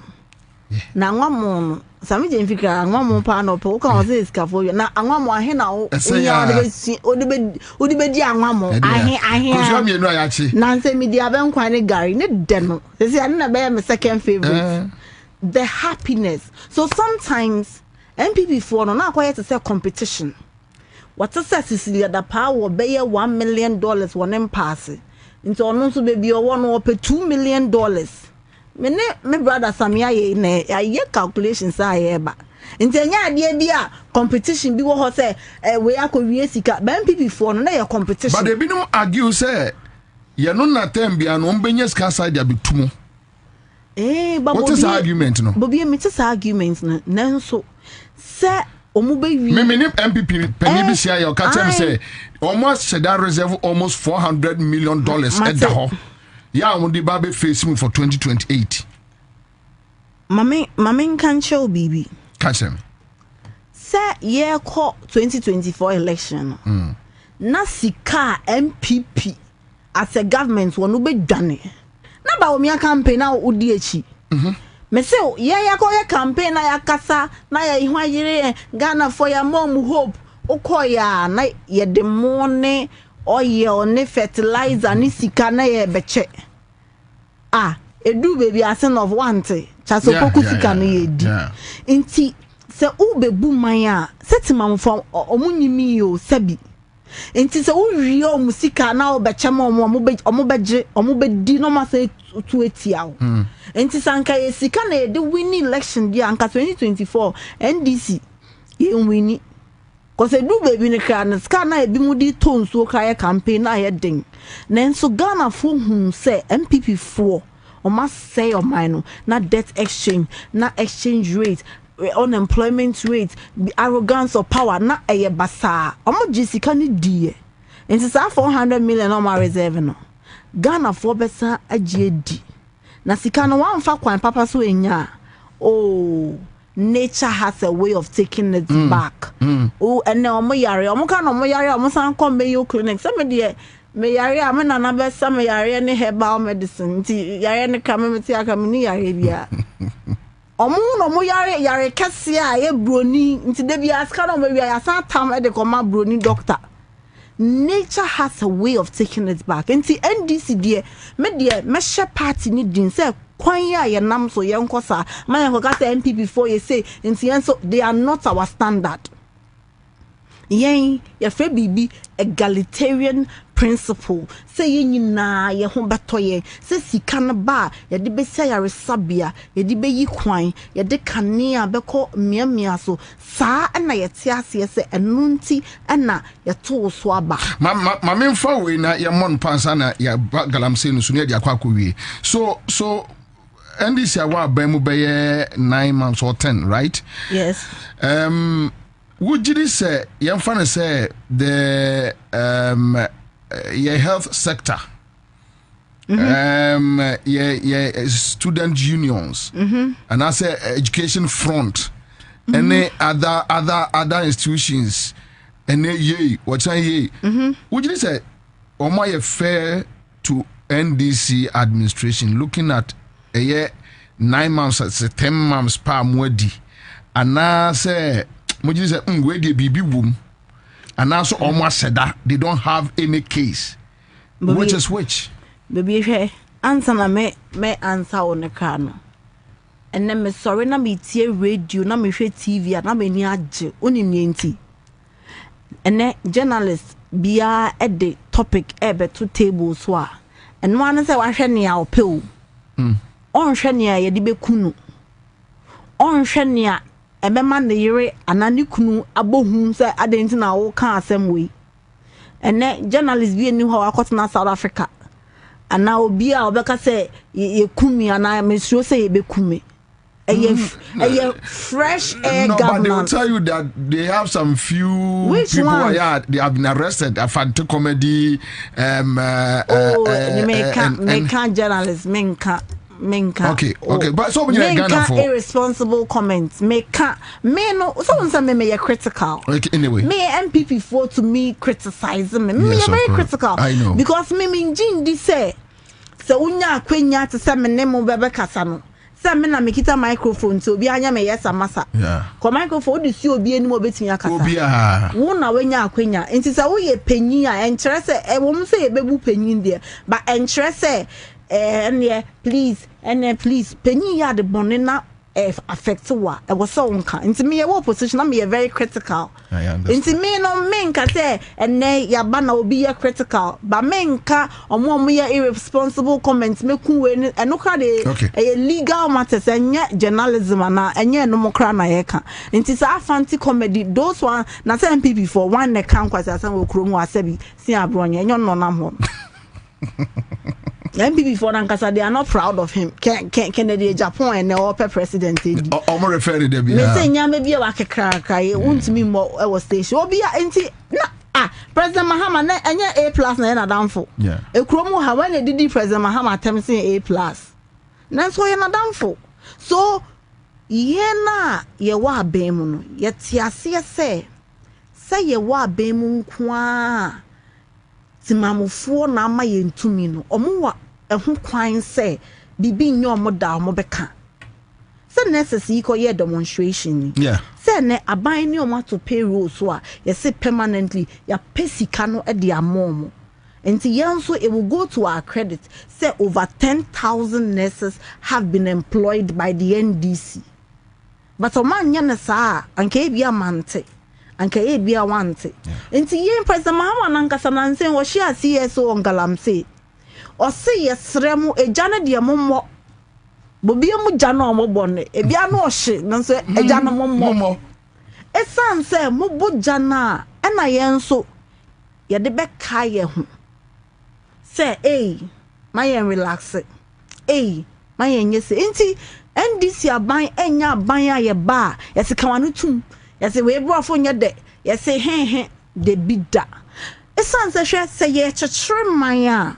na anwamo no sami je mfika anwamo pa no pe wo ka o say sika fo na anwamo ahe na wo odi be di anwamo ahe ko mi enu ayachi na nse mi di abenkwa ne gari ne de no say ane na be my second favorite the happiness. So sometimes MPP for no na akoye to say competition. What says Cecilia da power be $1 million one impasse. Into ono so baby o one or pay $2 million. Me brother Samia ye ye calculations aye ba. Into nya de bia competition bi wo ho say we akowie sika ba MPP for no na ye competition. But they be no argue say ye no na tem bia no mbenya sika side abitumo. But what is the argument no? Bobie me tell argument na nanso say me MPP penny be share your catch say almost said that reserve almost $400 million at the hole. Yeah, on the baby face me for 2028. Mame can show baby. Catch him. Say year call 2024 election. Na sika MPP as a government wonu be dwane. Na ba o mi campaign na odi echi. Me say ya ko campaign na ya kasa na ya ihu ayire Ghana for ya mom hope ukoya na ye de money oil ne fertilizer ni sika na ye beche edu baby asen of want chaso poku sika na ye di nti se u bebu man a setimam fo omunyimi yo sabi nti se u wi o musika na obeche omobedi no ma se to etia nti sanka ye sika na ye de winning election dia anka 2024 NDC ye winni cause do baby ne kra na sika na e bi mu di tonso kra ye campaign na ye den nanso Ghana fo hu se MPP fo o ma say o mine na debt exchange na exchange rate unemployment rate arrogance of power na eye basa omo jisika ni die nti sa 400 million o ma reserve no Ghana for besa agie di na sika no wan fa kwan papa so enya nature has a way of taking it back and omo yare omo ka no omo yare omo san come Mayo clinic some de me yare am na na be some yare ne herbal medicine nti yare ne ka me ti aka me ni yare bia omo no mo yare kese a ye broni nti de bia ska no mo bia ya san tam e de koma broni doctor. Nature has a way of taking it back. Nti NDC me she party ni din say kwan ya ye nam so ye nkosa man ko kata MPP for ye say nti so they are not our standard. Yen ye fe bibi egalitarian principle say ye nyina ye ho betoye say sika no ba ye de be say yaresabia ye de be yi kwan ye de kanea beko miamia so saa na ye te ase say enunti na ye to so aba ma memfa we na ye mon pansa na ya galamse no so ne dia kwa wie so and this year wa ban mu be 9 months or 10, right? Yes. Would you say you say the your health sector, student unions, and I say education front, any other institutions, and what's would you say, or my fair to NDC administration looking at a year 9 months, 10 months per mwedi, and I say. Mujis say where the BB boom and also almost said that they don't have any case. Bobie, which is which? Baby, Ansah na me Ansah on the car no. And then me sorry na me tie radio na me hwe TV na me ni age onim nti. And then journalists bia at the topic ebe to table so a. And one say wa hwe ne a opel. On hwe ne a ye de be kunu. On hwe ne a ebema ne yere anani kunu abohun say adenti na wo kan asem we ene journalist bi eni ho akot na South Africa ana obi a obeka say ye kumi ana mesuro say ye be kumi eye fresh air no, government. But they will tell you that they have some few people they have been arrested. A fantasy comedy me can't journalist menka okay but so when you Ghana for irresponsible comments me no someone say me critical okay, anyway me MPP for to me criticizing me yes, very critical I know because me jindi say so unya akwenya to say me nemo bebe kasa no say me na me kita microphone so obi anya me yes amasa ko microphone di si obi eni mo betimi akasa obi wo na wenya akwenya enti say wo ye panyin a enkyere say e wo mo say ye bebu panyin there but enkyere say please penny ya the bonena affect wa e was so nka nti me ye position am ye very critical nti me no menka say ene ya ba na obi ye critical but menka omo ye irresponsible comments me ku we eno kra de legal matters enye journalism na enye no mo kra na ye ka nti sa fancy comedy those one na say MPP for one ne kan kwasa asan wo krom wa sabi si abronye enyo no nam ho MPP for Nankasa, they are not proud of him. Kennedy, Japan, and all president. I'm referring to them. Me say, maybe a wake crack. I want me more. I was station. Obi a enti na President Mahama na anya A+ na downfall. Yeah. E kromo ha when did President Mahama attempt say A+. Na so ye na downfall. So ye na ye wa abem no. Ye tiase say ye wa abem nko timamufo na ama ye ntumi no. Omo wa ehun kwan say bibi nyo omo da omo beka say necessary ko ye demonstration say ne aban ni omo to payroll so a ye say permanently ya pesika no e de amomo enti yanso it will go to our credit say over 10,000 nurses have been employed by the NDC but omanya na saa anka e bia mante anka e bia wante enti ye President Mahama nankasa nansen wo hia CSO ongalamse o say yesremu ejana de mommo Bobie mu jana omobonne e bia no ohye nanso ejana mommo esan say mo bo jana na yenso ye de be kaye ho say my relax my nyese enti NDC aban enya aban aye ba yesi kawanu tum yesi we brofo nya de yesi he de bida esan say say ye chechre man a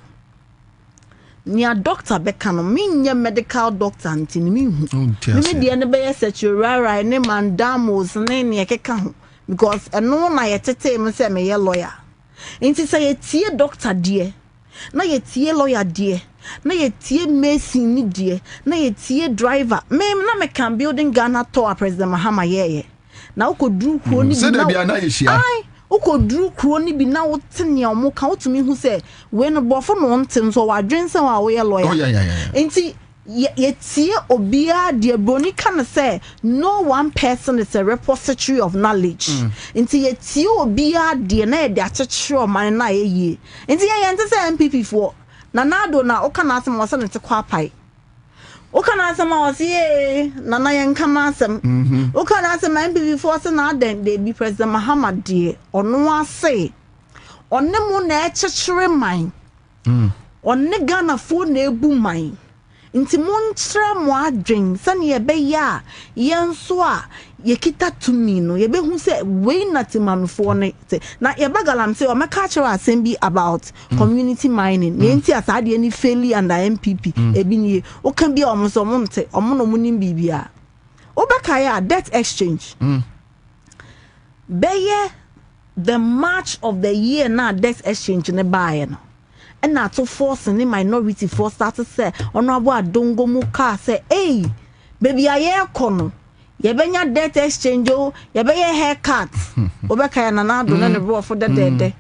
nia doctor beka no me medical doctor antini me hu me de ne be security ne mandamos ne keka ho because eno na ye tete me say me ye lawyer enti say ye tie doctor de na ye tie lawyer de na ye tie mason ni de na ye tie driver me na me can building Ghana to President Mahama ye na ukodru kro ni say na bia na ye hia ukodru kro ni bi na wotene omo ka wotumi hu say we no bofo no ntem so wadwen say wa we lawyer yeah enti Yetie obia de broni kan say no one person is a repository of knowledge. Inti yetie obia de na de achechiro man na ye. Inti ye ente say MPP for na nado na o kana asem wose ne te kwa pai. O kana asem wose na na yen kana asem. O kana asem MPP for se na den de bi President Muhammad de ono ase. Onne mu na echechire man. Onne Ghana fo na ebu man. Inti montra mo adwen sane ye be ya yenso a ye kita tumi no ye be hu se we natimamfo ne te na ye bagalam se o meka kire assembly about community mining ye nti asade ni fairly under MPP ebi ni o kan bi o mo so mo nte o mo no mo nim bibia o beka ya debt exchange be ye the march of the year na debt exchange ne bae no and not to force in minority for start to say honorable adongo muka say hey baby aye kono ye benya debt exchange o ye be haircut obeka ya na do na ne bro for the dead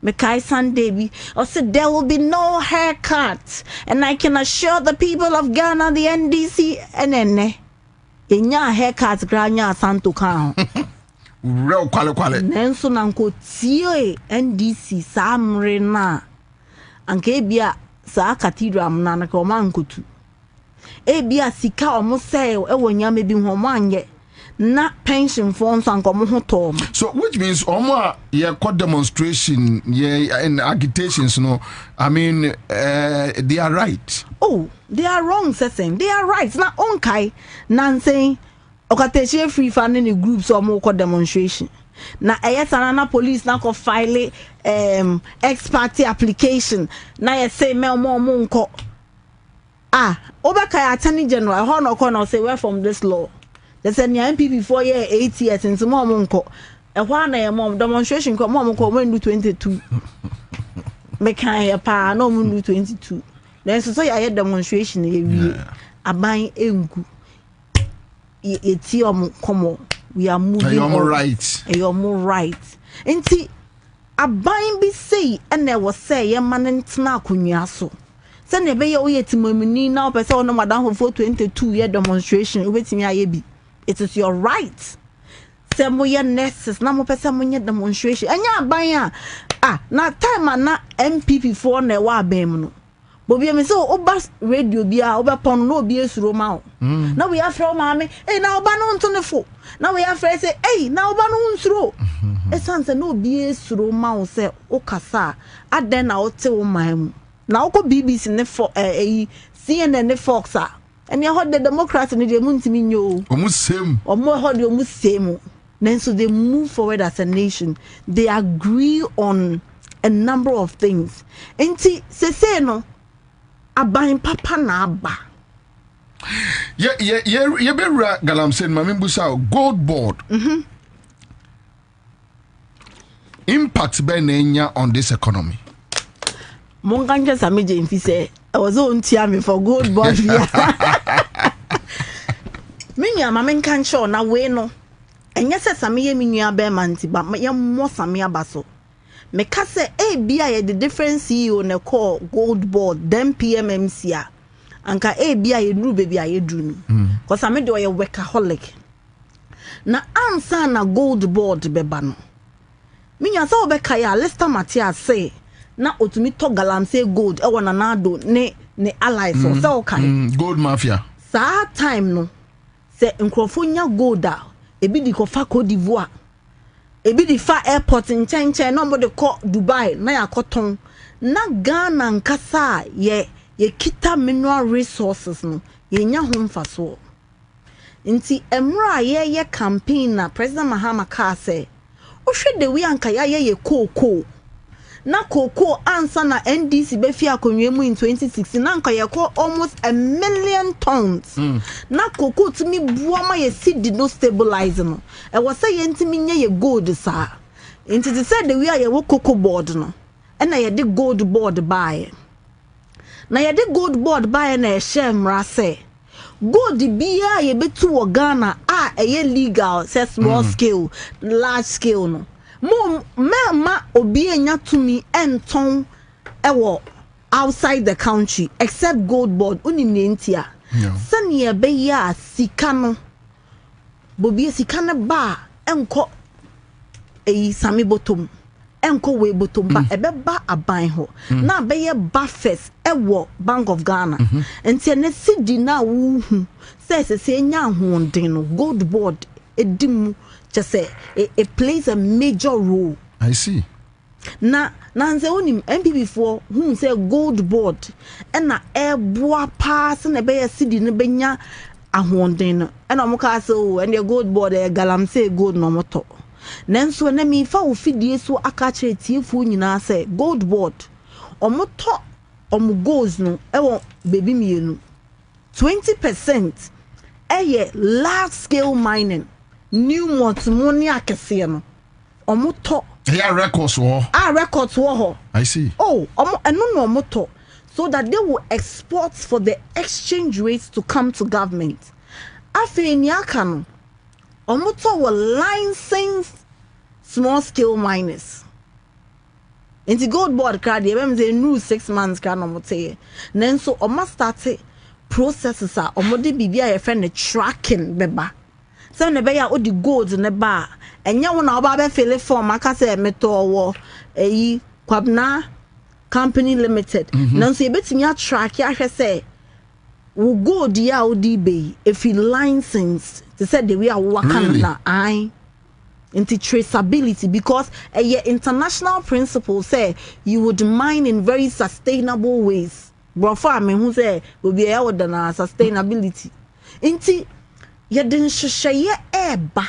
me kai Sunday bi or say there will be no haircut and I can assure the people of Ghana the NDC enene enya haircut granya santo kan real kwale nenso nanko tie NDC samre na anke bia sa cathedral na na ko mankotu e bia sika omo say e wonyame bi ho mo anye na pension funds anko mo ho to. So which means omo ye demonstration ye in agitations no I mean they are right. Oh, they are wrong saying they are right na onkai nansen okateche free fan in the groups omo ko demonstration na eyesana na police na ko file ex parte application na ye say me mo nko obaka attorney general ho no ko no say where from this law they say nya MPP 4 year 8 years nti mo nko ehwa na ye mom demonstration ko mo nko when do 22 me kan ye pa no mo do 22 then so ye demonstration ye wie aban engu eti komo we are moving you're right enti aban bi say and there was say ye man ntena akonwa so say ne be ye o yetimamini na opese ono madan for 22 year demonstration obetimi aye bi it is your right say mo ye nurses na mo pese mo nye demonstration anya aban na time na MPP for na wa aban no Bobie me so oba radio bia oba pon no obi esuro ma o na we afro maame na oba no nto ne fo na we afro say na oba no nsuro esanse no obi esuro ma o say okasa aden na ote wo man na okọ BBC ne fo CNN ne Fox and you heard the Democrats and the Muntimi nyo omo heard you same then so they move forward as a nation they agree on a number of things enti se say no aban papa na aba ye be galamsen mamimbusa gold board impact be na on this economy monganje sameje mfi say I was on tia me for gold board here minya mamen kan show na we no enye se sameye minya be manti ba ye mo same abaso me ka se bia ye the different CEO ne call gold board then PMMC anka bia ye nuru baby aye dru no cause ame de ye workaholic na Ansah na gold board beba no minya sa obeka ya Lester Matias say na otumi to galamse gold e wona nado ne allies so say okay gold mafia sa time no se nkrofo nya gold ebi di ko fa Cote d'Ivoire ebi di fa airport nchenchen no mo de ko Dubai na yakoton na Ghana nkasa ye kita mineral resources no ye nya ho mfaso nti emra ye campaign na President Mahama ka say o hwe de wi anka ye koko na koko Ansah na NDC be fi akonwe mu in 2016 na nka ye ko almost 1 million tons na koko timi buama ye seed no stabilize no e was say ye ntimi nye ye gold sa nti they said the we are ye koko board no e na ye de gold board buy na ye de gold board buy na e share mra say gold bia ye betu wo Ghana ye legal say small scale large scale no ma obi enya tumi enton ewo outside the country except gold board uni nentia sani ebe ya sika no Bobie sika ne ba enko sami bottom enko we bottom ba ebe ba aban ho na be ye ba first ewo Bank of Ghana enti ne sidi na wo hu se nya ahonden no gold board edimu just say it plays a major role. I see. Na nze onim MPP4 who say gold board and na boa pass na be ye sidi ne benya ahonden no and omuka so and the gold board galam say gold no moto nanso na mi fa ofidie so aka kire tiefu nyina say gold board omoto goals no ewo baby mienu 20% large scale mining new money akese no omoto records wo records wo I see. No moto so that they will export for the exchange rates to come to government. Afe ni aka no omoto will license small scale miners. In the gold board card, they say new 6 months can omote. Then so omo start processes are omode bibia ye friend tracking beba. So ne be ya odi gold ne ba. Enya wona oba be fill form aka say meto wo Kwabena Company Limited. Now so betimi attrack ya hwe say wo go dia odi be if you license they said the way I work na into traceability because international principles say you would mine in very sustainable ways. But for me who say will be a sustainability. Inti ye den sheye eba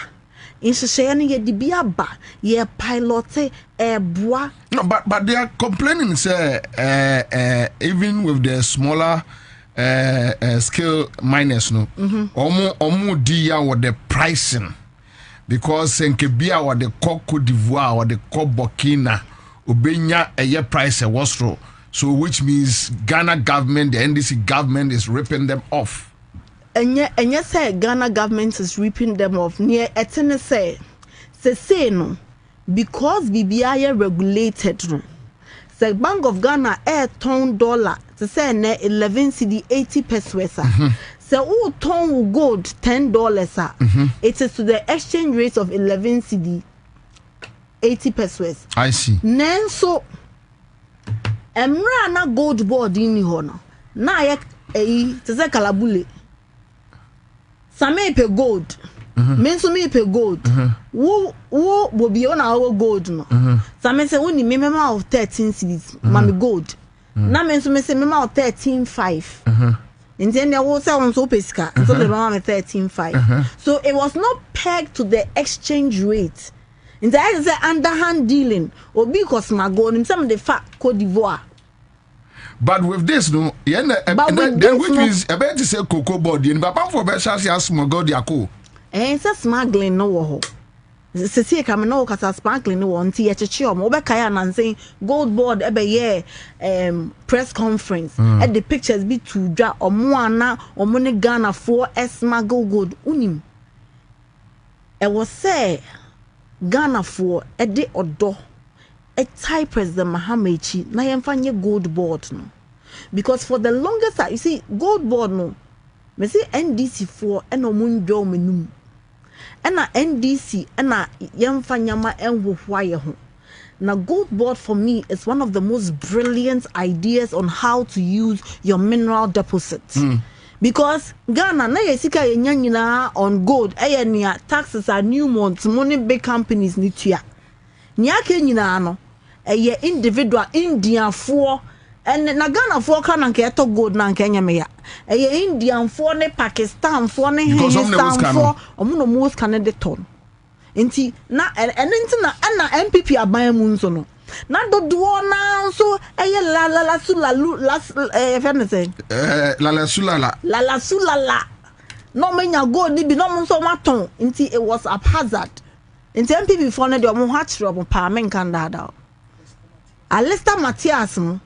in sheye ye dibia ba ye pilot boa. No, but they are complaining say even with the smaller scale miners no omo dia with the pricing because enkebia with the Cote d'Ivoire or the Burkina obenya a price was so which means Ghana government, the NDC government is ripping them off. And yet say Ghana government is ripping them off near etene say no because BBI regulated no. The Bank of Ghana $10 to say 11 cedi 80 pesos. So who ton gold $10 it is to the exchange rate of 11 cedi 80 pesos. I see. Nen so emra na gold board in hono na ye to say kalabule same pe gold menso me pe gold wo Bobie na our gold no same say woni me mema of 13 cedis mami gold na menso me say mema of 13.5 and there was on so pesca so the mama 13.5 so it was not pegged to the exchange rate in the is underhand dealing or because my gold in some of the fact Cote d'Ivoire. But with this, no, then which means a better say cocoa body and Papa for better smuggle the ako. It's a smuggling no. Se come no kasa sparkling no one tea chechom obekaya and saying gold board ebe year press conference at the pictures be to dra omoana omone Ghana for smuggle gold unim. E was say Ghana for a day odo a type President Mahamechi na yemfanye gold board no because for the longest time you see gold board no me see NDC for eno munjo menum ena NDC ena yemfanyama enwohwaye ho na gold board for me is one of the most brilliant ideas on how to use your mineral deposits because Ghana na yesika yenya nyina on gold nia taxes are new months money big companies ni tua niake nyina no individual Indian for and na Ghana for kan nke to gold na nke nyame ya Indian for ne Pakistan for ne Hindustan for omuno most can de ton enti na enti na MPP aban mu nso no na dodo na so la sulala no menya gold ni bi no mo nso maton enti it was haphazard enti MPP for ne de omo ha kire omo pa men kan dada Alista Matias mo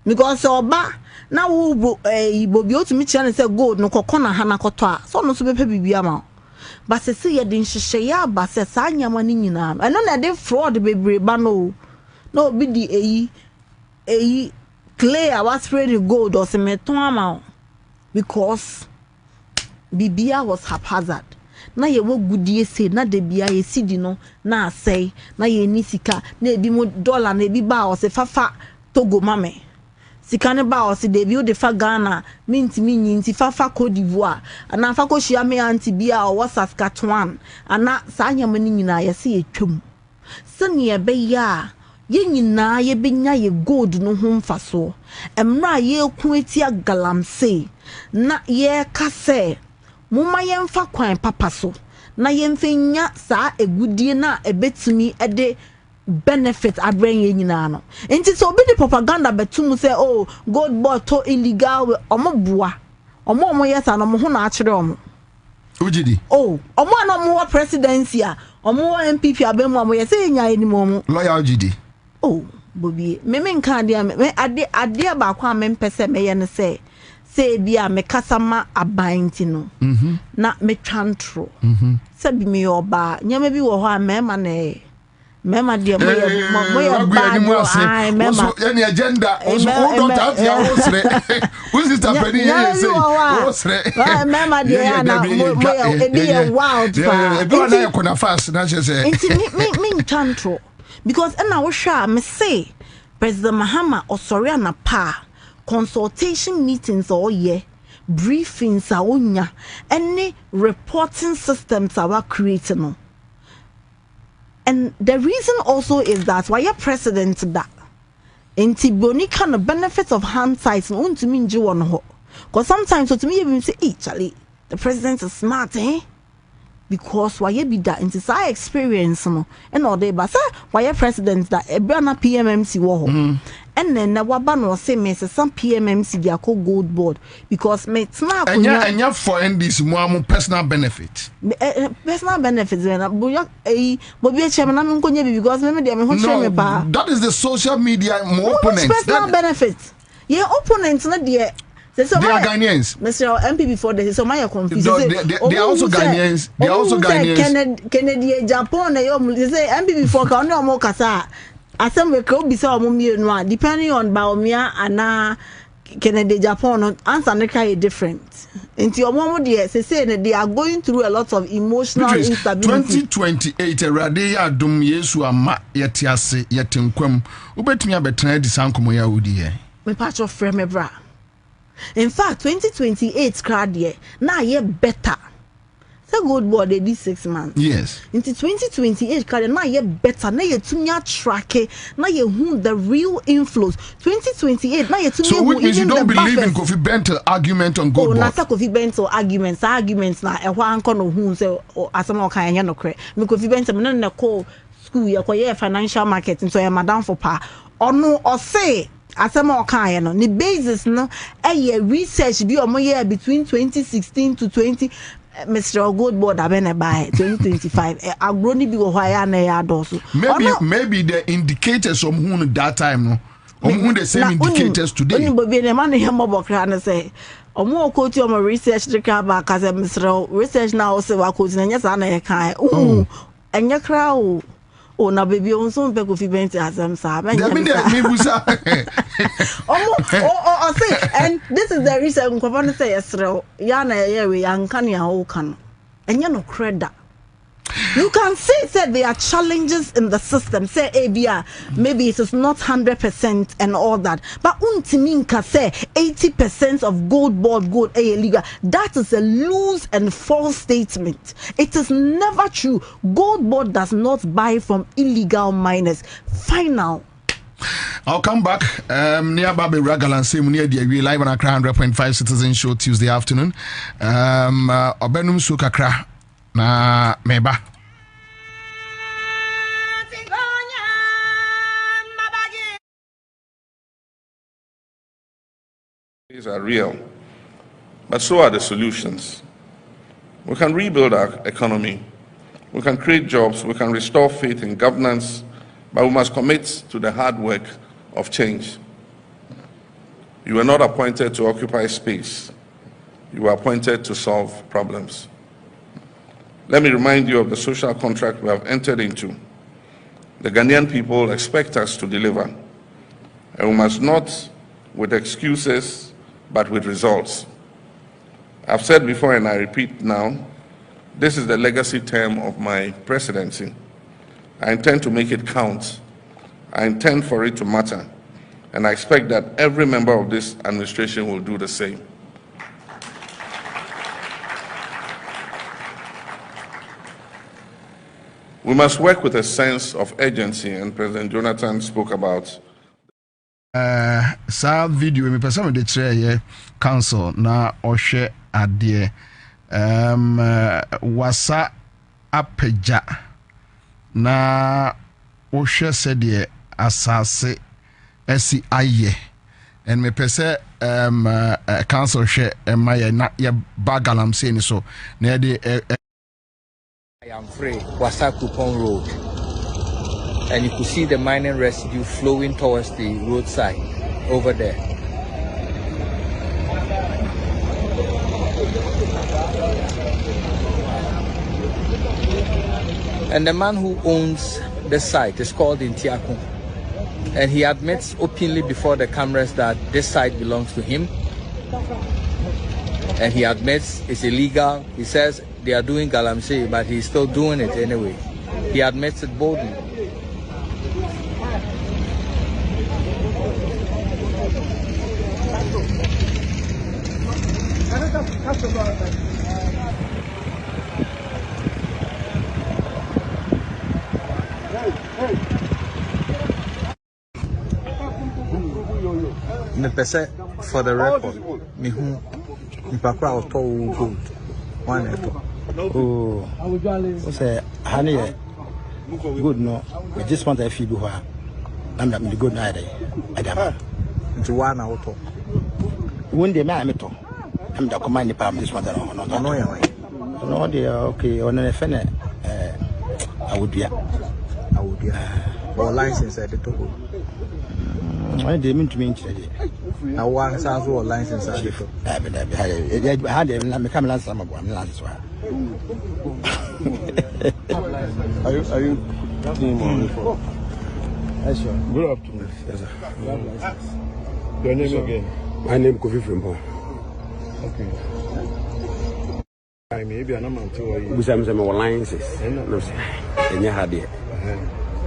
because oba na wo Bobie otumi kire say gold no kokona ha na koto a so no so bepe bibia ma but se ye din hihye ya ba se sa nyama ni nyina eno na de fraud bebre ba no bi di clay I was spread gold or se meton ama because bibia was haphazard na ye wo gudie se na de bia ye sidi no na asai na ye ni sika na ebi mo dollar na ebi ba o se fafa Togo mame sika ne ba o se de bi o de fa Ghana minti nyinti fafa Cote d'Ivoire ana fa ko hia me anti bia o Saskatchewan ana sa nyama ni nyina ye se ye twam se ne ye be ya ye nyina ye benya ye gold no ho mfaso emra ye ku etia galamsey na ye kase muma ye mfa kwan papa so na ye mfenya saa egudie na ebetumi ede benefit abren ye nyina no enti so obi de propaganda betum say oh gold board to illegal omoboa omo yes na mo ho na akere omo ujidi oh omo na mo presidency a omo MPP abemu omo yes enya eni mo lawyer ujidi oh Bobie me nka ade ba kwa me mpese me ye ne say bia me kasama abanti no na me twantro se bi me oba nyama bi wo ho a mema de mo ye ba no ai mema any agenda also don't have your hosre who is that penny here say hosre mema de na mo e be wild fa e do na yakona fast na say me twantro because na wo hwa me say President Mahama osori na pa consultation meetings all year, briefings are onya, any reporting systems are creating. And the reason also is that why your president that Intiboni can the benefits of hindsight and to mean you on ho. Because sometimes to me even say, hey Charlie, the president is smart, eh? Because why you be that into our experience no and all day but why your president that a PMMC war and then na waba no say me say some PMMC dia call gold board because me tna anya for this more personal benefit personal benefits na Bobie chairman na me nkonya because me dia me ho share me pa that is the social media more opponents personal benefits yeah opponents na dia they are Ghanaians. Mr. MP before this, so my confused. They are also Ghanaians. They are also Ghanaians. Kennedy, Japan, they say MP before Kano Mokasa. Assembly could be so depending on Baumia and Kennedy, Japan, Ansah Neka different. Into your mom, dear, say that they are going through a lot of emotional instability. 2028, Radia Dum Yesu ama yetiase yetinkwam. Ubetumi abetena di sankomoya udi. Me patch of frame bra. In fact, 2028 crowd year, now year better. So good board they did 6 months. Yes. Into 2028 crowd now year better. Now you to track it. Now you who the real inflows. 2028 now you to so which means you don't believe in Kofi Bento argument on gold board. Not Kofi Bento arguments now. A one corner who say as some kind no credit. Me Kofi Bento me no call school you call financial market into a madam for pa. Or no or say. Asema okan no the basis no research bi omo year between 2016 to 20 Mr. Gold Board abene by 2025 agroni bi wo hwa na ya doso maybe the indicators of who that time no who the same indicators today oni Bobie na man here mobokra na say omo okoti omo research de ka ba ka say Mr. research na o say wa koti na nya sa na ye kan enye kra o oh, na baby, on some people fi benti asem sa. Oh, say, and this is the reason. Kwabena say yesre, ya na yewe yanka ni aho kan. Enya no credit. You can say there are challenges in the system. Say ABR, maybe it is not 100% and all that. But untiminka say 80% of gold board gold illegal. That is a loose and false statement. It is never true. Gold board does not buy from illegal miners. Final. I'll come back. Near Babi Ragalan, same near the live on Accra 100.5 Citizen Show Tuesday afternoon. Obenum Sukakra. Na meba These are real, but so are the solutions. We can rebuild our economy, we can create jobs, we can restore faith in governance, but we must commit to the hard work of change. You were not appointed to occupy space, you were appointed to solve problems. Let me remind you of the social contract we have entered into. The Ghanaian people expect us to deliver, and we must not with excuses, but with results. I've said before and I repeat now, this is the legacy term of my presidency. I intend to make it count. I intend for it to matter. And I expect that every member of this administration will do the same. We must work with a sense of urgency, and President Jonathan spoke about. Sa video me person de kire council na ohwe ade wasa apeja na ohwe se de asase esi aye and me pese council hwe emaye na ye bagalam say ni so na de I am free Wasa Coupon Road, and you could see the mining residue flowing towards the roadside over there. And the man who owns the site is called Intiakun, and he admits openly before the cameras that this site belongs to him, and he admits it's illegal. He says they are doing galamsey, but he's still doing it anyway. He admits it boldly. Me pese for the record, me who ipakra auto gold one eto. Oh, say honey, good no. I just want to feel who I'm not the good night. I am. It's one auto. One day, man, I'm the command department. This one, no, they are okay. On a fene, I would be. Or license at the top. I didn't mean to me. Now, one sounds or license at the top. I had a come last summer. I'm last one. Are you Good afternoon. Yes, sir. Your name again? My name is Kofi Frimpo. Okay. I may be an amount to you. We say some alliances. No, sir. And you had it.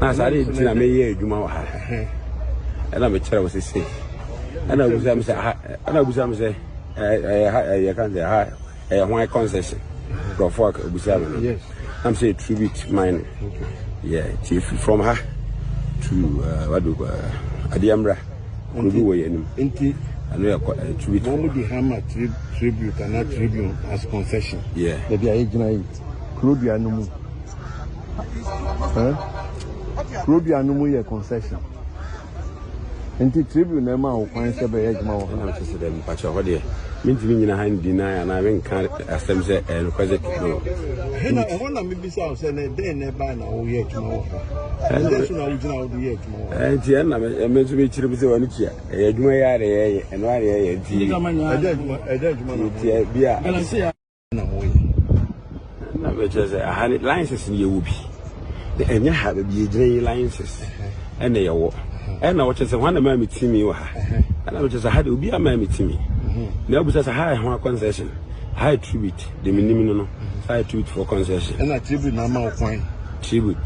Now, I didn't know me. You know, and I'm a child was sick. And I was say, I can't say, why concession? Yes. I'm saying tribute mine. Yeah, chief from her to what do Adiambra. Inti, I know tribute. Normally, hammer tribute and not tribute as concession. Yeah. Maybe I ignite. Krobia no Krobia no concession. Inti tribute na ma o kwan se be ejuma wo na se dem pa cho hode minti mi nyina han deny and I been can asem say no kwaze no na e wona me bisa o se na dey na ba na wo ye ejuma wo and so na wo jina wo do ye ejuma wo ti na me so be chire bi se wani kia e ejuma ya re ye e no are ye ti ejuma ti bia na wo ye na be just a license ni ye wo bi enya ha be bi ejire license and ye wo and I watch as one of my team, and I was just had to be a mammy to me. Now, because a high concession, high tribute, the minimum, high tribute for concession. And a tribute number of point. Tribute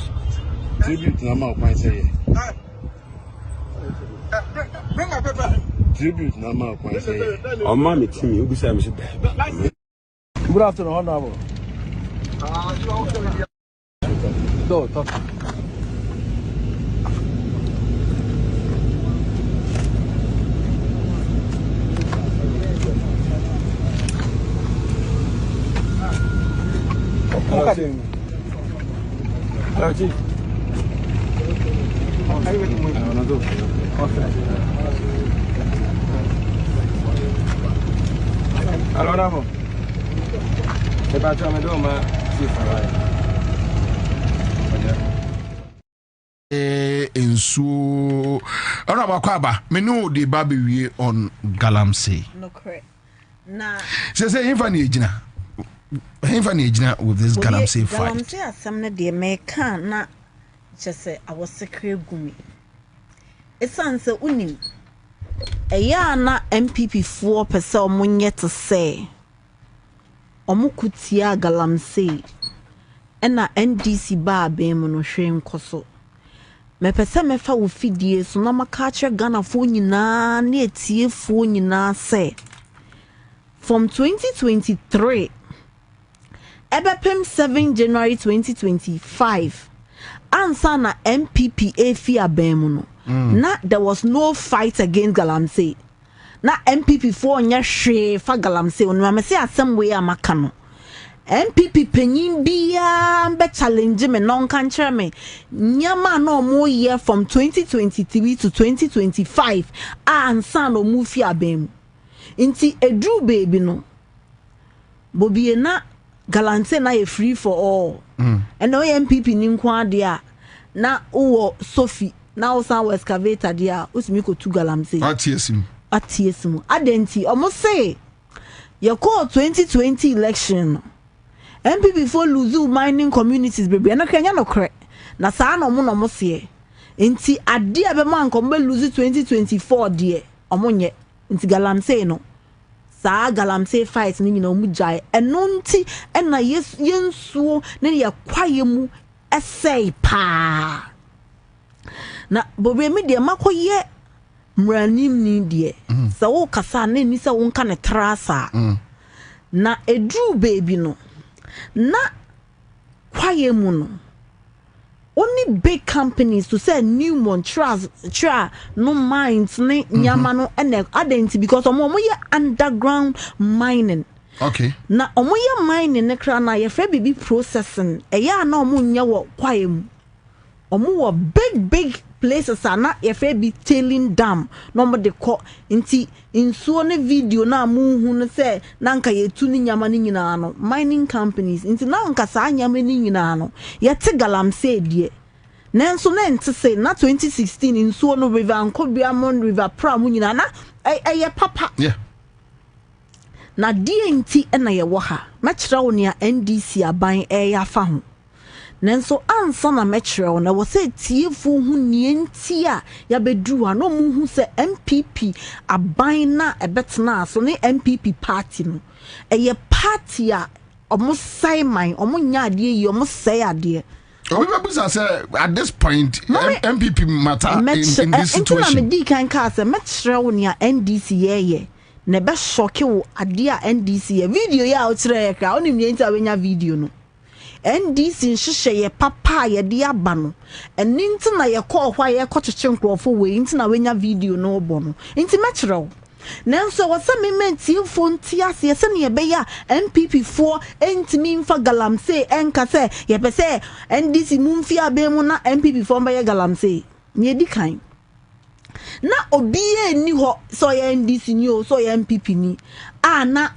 number of points. Tribute number of points. Oh, mammy to me, who said, good afternoon, honorable. Go, talk. Allora, se facciamo doma, si farà. Ensu Araba Kwaba, me know the Bobie we on Galamsey. No correct. Nah. Say infani ejina. Infani ejina with this Galamsey fight. Galamsey asamne de me kan na just say I was secret gumi. It's answer unim. Eya na MPP 4% omunye to say omukutia galamsey ena NDC ba abem no hwe nkoso mepese mefa wo fidie so na maka Ghana fo nyina na etie fo nyina se from 2023 ebepem 7 January 2025 Ansah na MPP fi abem no na there was no fight against galamsey na MPP for nya hwe fa galamsey no ma se asem we amaka no MPP penyin bia be challenge me non kan kire me nyama no mo year from 2023 to 2025 Ansah no mu fi abem inti edru baby no Bobie na galamsey na e free for all and no MPP ni nko ade a na wo Sophie na wo san excavator de a usimi ko tu galamsey atiesim adenti omo say ye call 2020 election MPP for lose mining communities baby na kanya no kre na saa no mo se enti ade a be man ko be lose 2024 de omo nye enti galamsey no saa galamsey fight ni nyina omu jai eno nti ena yensuo ne ye kwaye mu essay pa na Bobie me de makoye mranim ni de sa wo kasa na ni sa wo nka ne trasa na edru baby no na kwaye mu no only big companies to say new Montreal no mines ne nyama no ene identity because omo ye underground mining. Okay. Na omo ye mining ne kra na ye fe bibi processing e ya na omo nya wo kwaye mu omo wo big places are na ye fe bi tailing dam no mo de ko nti insuo ne video na mu hu no say na nka ye tu ni nyama ni nyina no mining companies nti na nka sa nyama ni nyina no ye te galamsey die nanso na ente say na 2016 insuo no river Kwabena river pra mu nyina na ye papa yeah na die nti na ye wo ha mekira wo ne NDC aban ya fa ho nanso Ansah na mekira na wo say tiefo hu nie nti a ya bedru a no mu hu say MPP aban na ebetena so ne MPP party no eye party a omo sai man omo nya ade yi omo sai ade say at this point MPP matter in this situation na me di kan ka say mekira wo ne NDC ye ne be shock wo ade a NDC ye video ya o kire ye kra onim ye nti awenya video no NDC nhihye ye papa ye de aba no eninti na ye call hwa ye kocheche nkrofo we nti na wenya video no obo no nti mekire nanso wasa mementi phone tiase ye se ne ye be ya MPP4 entimi mfa galamsey enka se ye pese NDC mumfi abemu na MPP4 ba ye galamsey ne di kan na obiye ni ho so ye NDC ni o so ye MPP ni na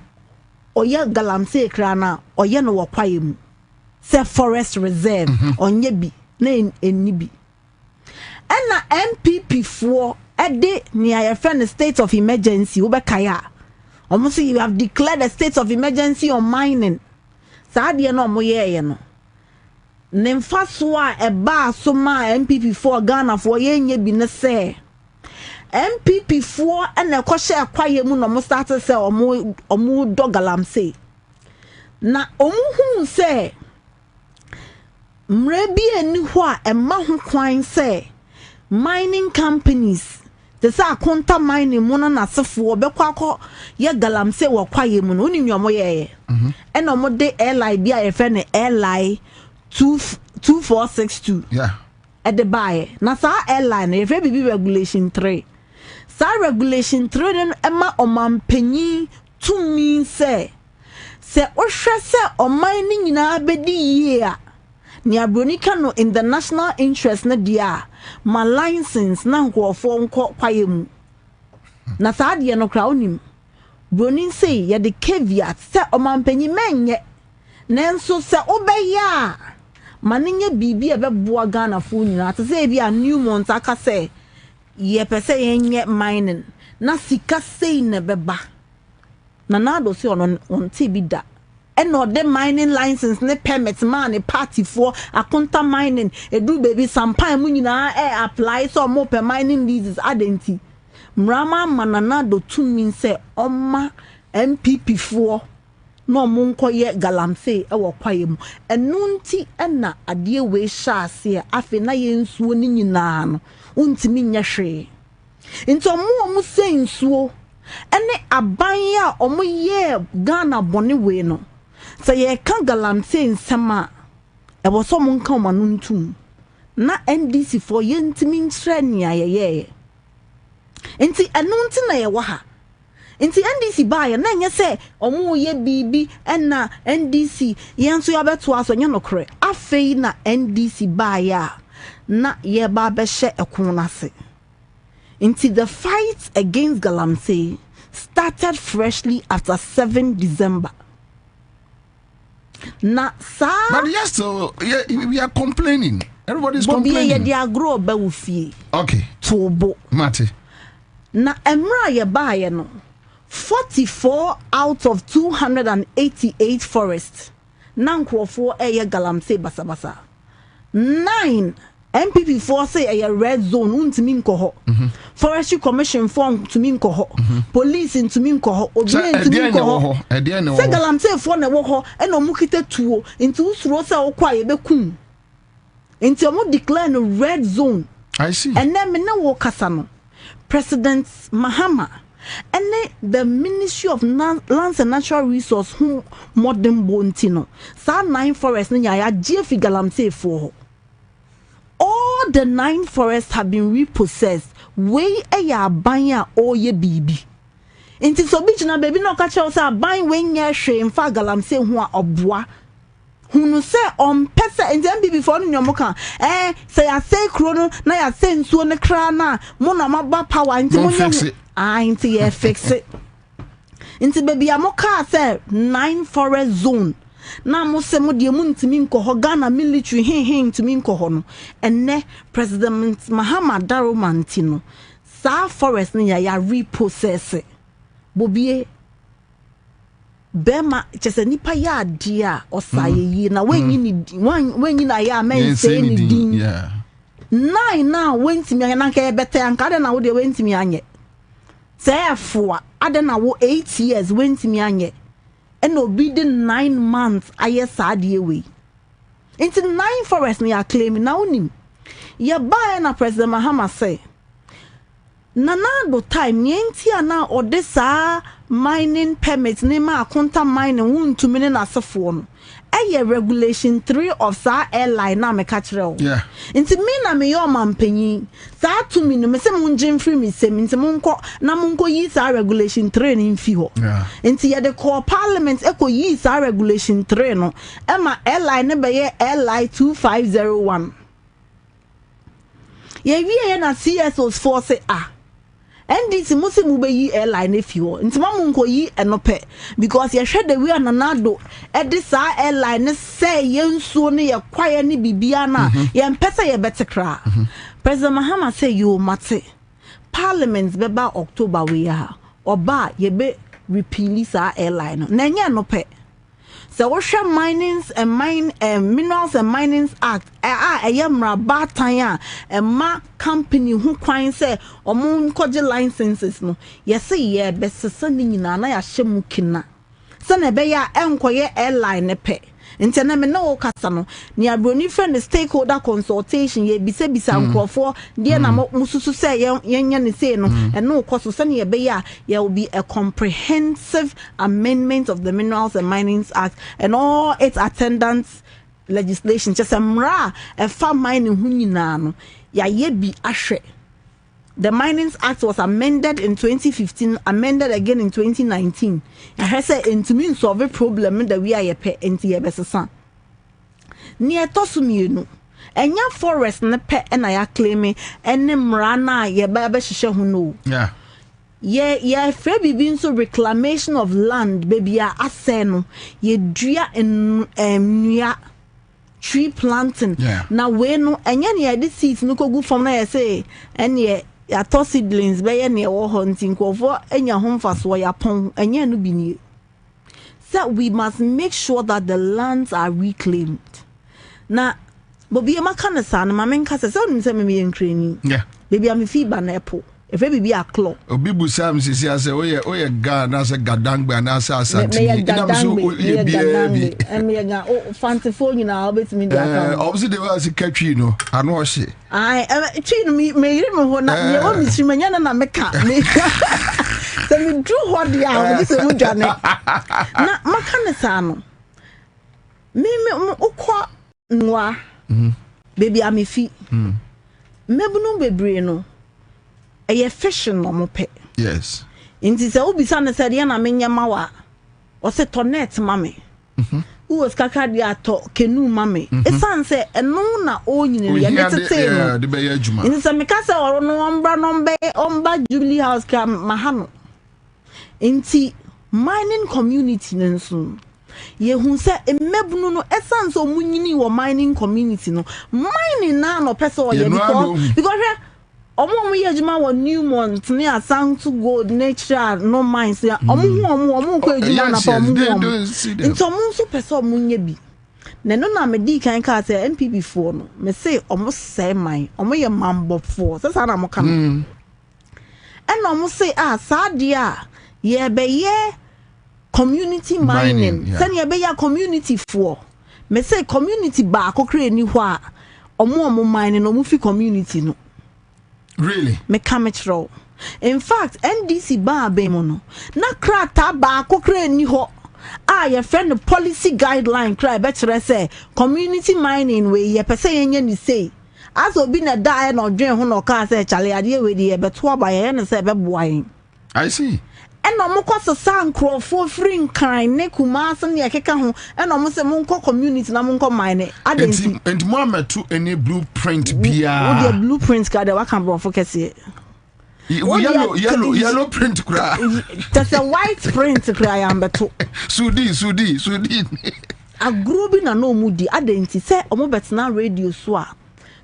oye galamsey kra na oye no wakwaye mu se forest reserve onye bi na eni bi na MPP4 ede ni aye friend state of emergency obekaya almost you have declared a state of emergency on mining saa de no mo ye no ne mfaso a eba so ma MPP4 Ghana for ye nye bi ne se MPP4 ene kwhye akwaye mu no mo start say omo do galamsey na omo hu se mrebi eni ho a ema ho kwan se mining companies te sa konta mining mu na nasefo obekwa akọ ye galamsey wo kwaye mu no oni nyomo ye ena omo de airline bi a ye fe ne airline 2462 yeah at the buy na sa airline ye fe bibi regulation 3 sa regulation 3 no ema omampanyi to mean se ohwe se oman ni nyina bedi yie a ni abronika no in the national interest na dia ma license na nkofo nko kwaye mu na saa de no kra onim bronin say ye de caveat se omampanyi menye nanso se obeya maninye bibi e beboa Ghana fo nyina te se bi a new month aka se ye pese yenye mining na sika sei ne beba na nado se on bi da eno de mining license ne permit man party for akonta mining edu baby sampan mu nyina apply so mo per mining leases adenti mrama manana do to mean say oma MPP4 no monko ye galamsey e wo kwaye mu enu nti na ade we hya ase afi na ye nsuo ni nyina no untimi nya hwe nti omo se nsuo ene aban a omo ye Ghana bone we no se ye kan galamsey nsema e wo so monka o manuntum na NDC for ye ntimi ntre nia ye nti enu nti na ye wa ha nti NDC ba ya na nye se omo ye bibi na NDC yenso ya beto aso nye nokre afei na NDC ba ya na ye ba be hye ekon nase nti the fight against galamsey started freshly after 7 December na sa but yes so we are complaining, everybody's complaining. Bobie ye dia grow ba wo fie okay tobo mate na emra ye ba ye no 44 out of 288 forests nankrofo eye galamsey basabasa 9 MPP for say a red zone untimi nkoho forestry commission form tumi nkoho police ntimi nkoho obi ntimi nkoho say galamsey for na wo ho e no mukita tuo nti usuro say wo kwa ye bekum nti omo declare no red zone. I see. And then me na wo kasa no President Mahama and the Ministry of Lands and Natural Resource who modern bontino sa 9 forests na ya GF galamsey for all the 9 forests have been repossessed way ya banya o ye bibi inti so bi na baby no ka che say ban we nya hwe mfa galamsey ho a oboa hunu se pesa enti bibi for no nyomoka say ya say kro no na ya say nsuo ne kra na mo na maba power inti mo nya inti ye fix it inti baby amoka say 9 forest zone na mo se mo de mu ntimi nkoho Ghana military hin ntimi nkoho no enne President Mahama Daromanti no sa forest ni ya repossess Bobie bema chese nipa ya dia osaye yi na wenyi na ya men say ni din 9 na wentimi na nka bete anka de na wo de wentimi anye say afo ade na wo 8 years wentimi anye and obi the 9 months aye sadie we into 9 forest me are claiming now nim ya buy na President Mahama say nanado time yenti ana odesa mining permit ne ma akonta mining wuntumi ne nasefo no eye regulation 3 of sa airline na me ka kire yeah nti me na me yo mampanyi sa to me no me se munje free me se nti munko na munko yi sa regulation 3 ni mfi ho nti ye de call parliament eko yi sa regulation 3 no e ma airline ne be ye airline 2501 ye wie na CSOs force NDC musimu be yi airline if you nti mamunko yi enope because ye hwe the we ananado edisa airline say yensuo ne ye kwaye ne bibia na ye mpesa ye betekra President Mahama say you mate parliament beba October we ya oba ye be repeal sa airline na nya enope so Ocean Minings and Minerals and Minings Act ayamra batan a ma company who kwan say omo nkoje licenses no yes ye besesa ni nyina na ya hyemu kina se na be ya enkoye airline ne pe nti na me na wo kasa no ni abroni friend stakeholder consultation ye bisa nkrofo de na mususu say yenya ne say no eno koso se ne be ya there will be a comprehensive amendment of the Minerals and Minings Act and all its attendants legislation just amra e fa mining hu nyina no ya ye bi ahwe. The Minings Act was amended in 2015, amended again in 2019. I heard say intimi solve a problem that we are pe enti ye besesa. Near tosumi no. Enya forest ne pe na ya claim ene mra na ye ba hihye hu no. Yeah. Ye free bibi so reclamation of land baby a ase no. Ye dua nua tree planting. Yeah. Na we no enya ne ye seeds no kogu from na ye say ene ya to seedlings be ye ne wo hunting nkofo enya ho mfaso ya pon enya no bi nie. So we must make sure that the lands are reclaimed. Na Bobie maka na sa na mamenka se so nim se me enkrani. Yeah. Baby am fi ba na epo. if baby be a claw obi bu sam sisi ase oye ga na se gadangbe na se asante me ga fancy phone na obetimi dia ka obviously they was catchy no ano o hye twi no me yiri me ho na me o mi menya na meka me se me dru ho dia o se mu dwane na maka ne sa no me ukwa nwa baby amefi mebunu bebre no eye fashion no mo pe yes inti se obisa na se dia na menya mawa o se tonet mame was kaka dia to kenu mame esan se eno na onyine ya netete no de be ya adwuma inti se meka se oro no omba Jubilee House ka mahano inti mining community nenso ye hu se emebunu no esan so munyini wo mining community no mining na no pese o ye because omo ye adwuma wo Newmont ne Asanto Gold Natural no mines ya omo ko adwuma na pa omo nti omo so pese omo nya bi na no na me di kan ka se NPP4 no me say omo say mine omo ye mambo 4 se sa na mo kan en omo say sa dia ye be ye community mining send ye be ya community 4 me say community ba akokre ni ho a omo mining no mo fi community no really me kametro in fact NDC ba be mo no na krata ba akokre ni ho your friend policy guideline cry better say community mining we ye pese yenye ni say as obi na die no dwen ho no ka say chale ade we di ye beto aba ye na say be boayin I see and no mo kwaso sankro for free nkan ne kuma so ne ekeka ho and no mo se mo nko community na mo nko mine adensi and mo ametu any blueprint bia wo the blueprint ka de wa kan bro focus here yellow print kra that's a white print kra ya mbeto sudi agrubi na no mudi adensi se omo betna radio so a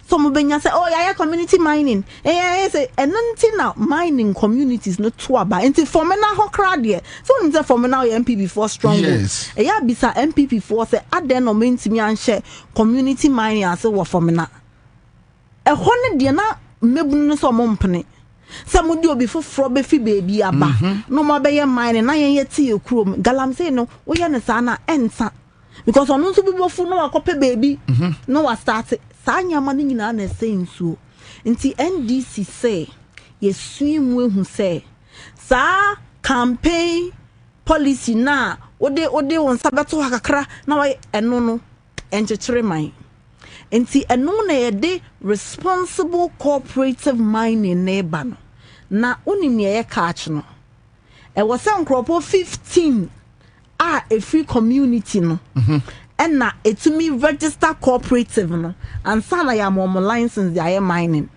so mo benya say oh ya community mining say enanti na mining communities no to aba enti for me na ho kra de so nim say for me na MPP4 strong yes ya bisa MPP4 say aden no mentimi anhye community mining ase wo for me na ho ne de na mebunu no so mo mpene some do be for be fi baby aba no mo be ye mining na ye tie krom galamsey no wo ye ne sa na Ansah because onu nso bi bofu no akope baby no wa start sa nyama ni nyina na sensu nti NDC say ye swim we hu say sa campaign policy na ode won sabeto hakakra na wa eno no enchechere man nti eno na ye de responsible cooperative mining neighbor no na unim ye catch no e was nkropo 15 a free community no and na etumi register cooperative no answer na ya mom license ya mining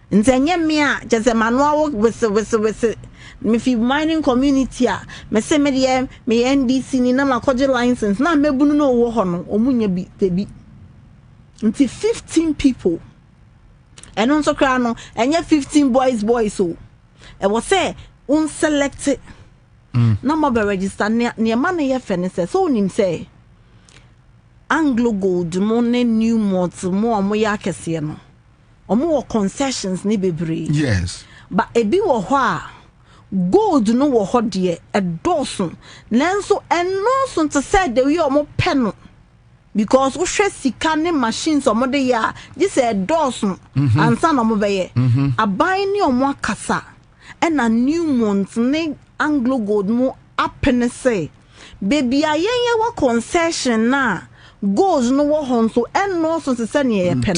ntenye me a jese manual with me fi mining community a me se me de me NDC ni na makoje license na mebunu no wo ho no omunya bi tebi nti 15 people and on so kra no enye 15 boys so e was say un select na mo be register ne ma na ye fene se so nim say Anglo Gold mo ne Newmont mo ya kese no omo concessions ni bebre yes but ebi wo ho a gold no wo ho de e dosun nanso enosun to say the we omo peno because wo hwe sika ne machines omo de ya this e dosun Ansah na omo be ye aban ni omo akasa e na Newmont ne Anglo Gold mo apene say baby ayen wa concession na goes no wo honso en no so se ne ye pen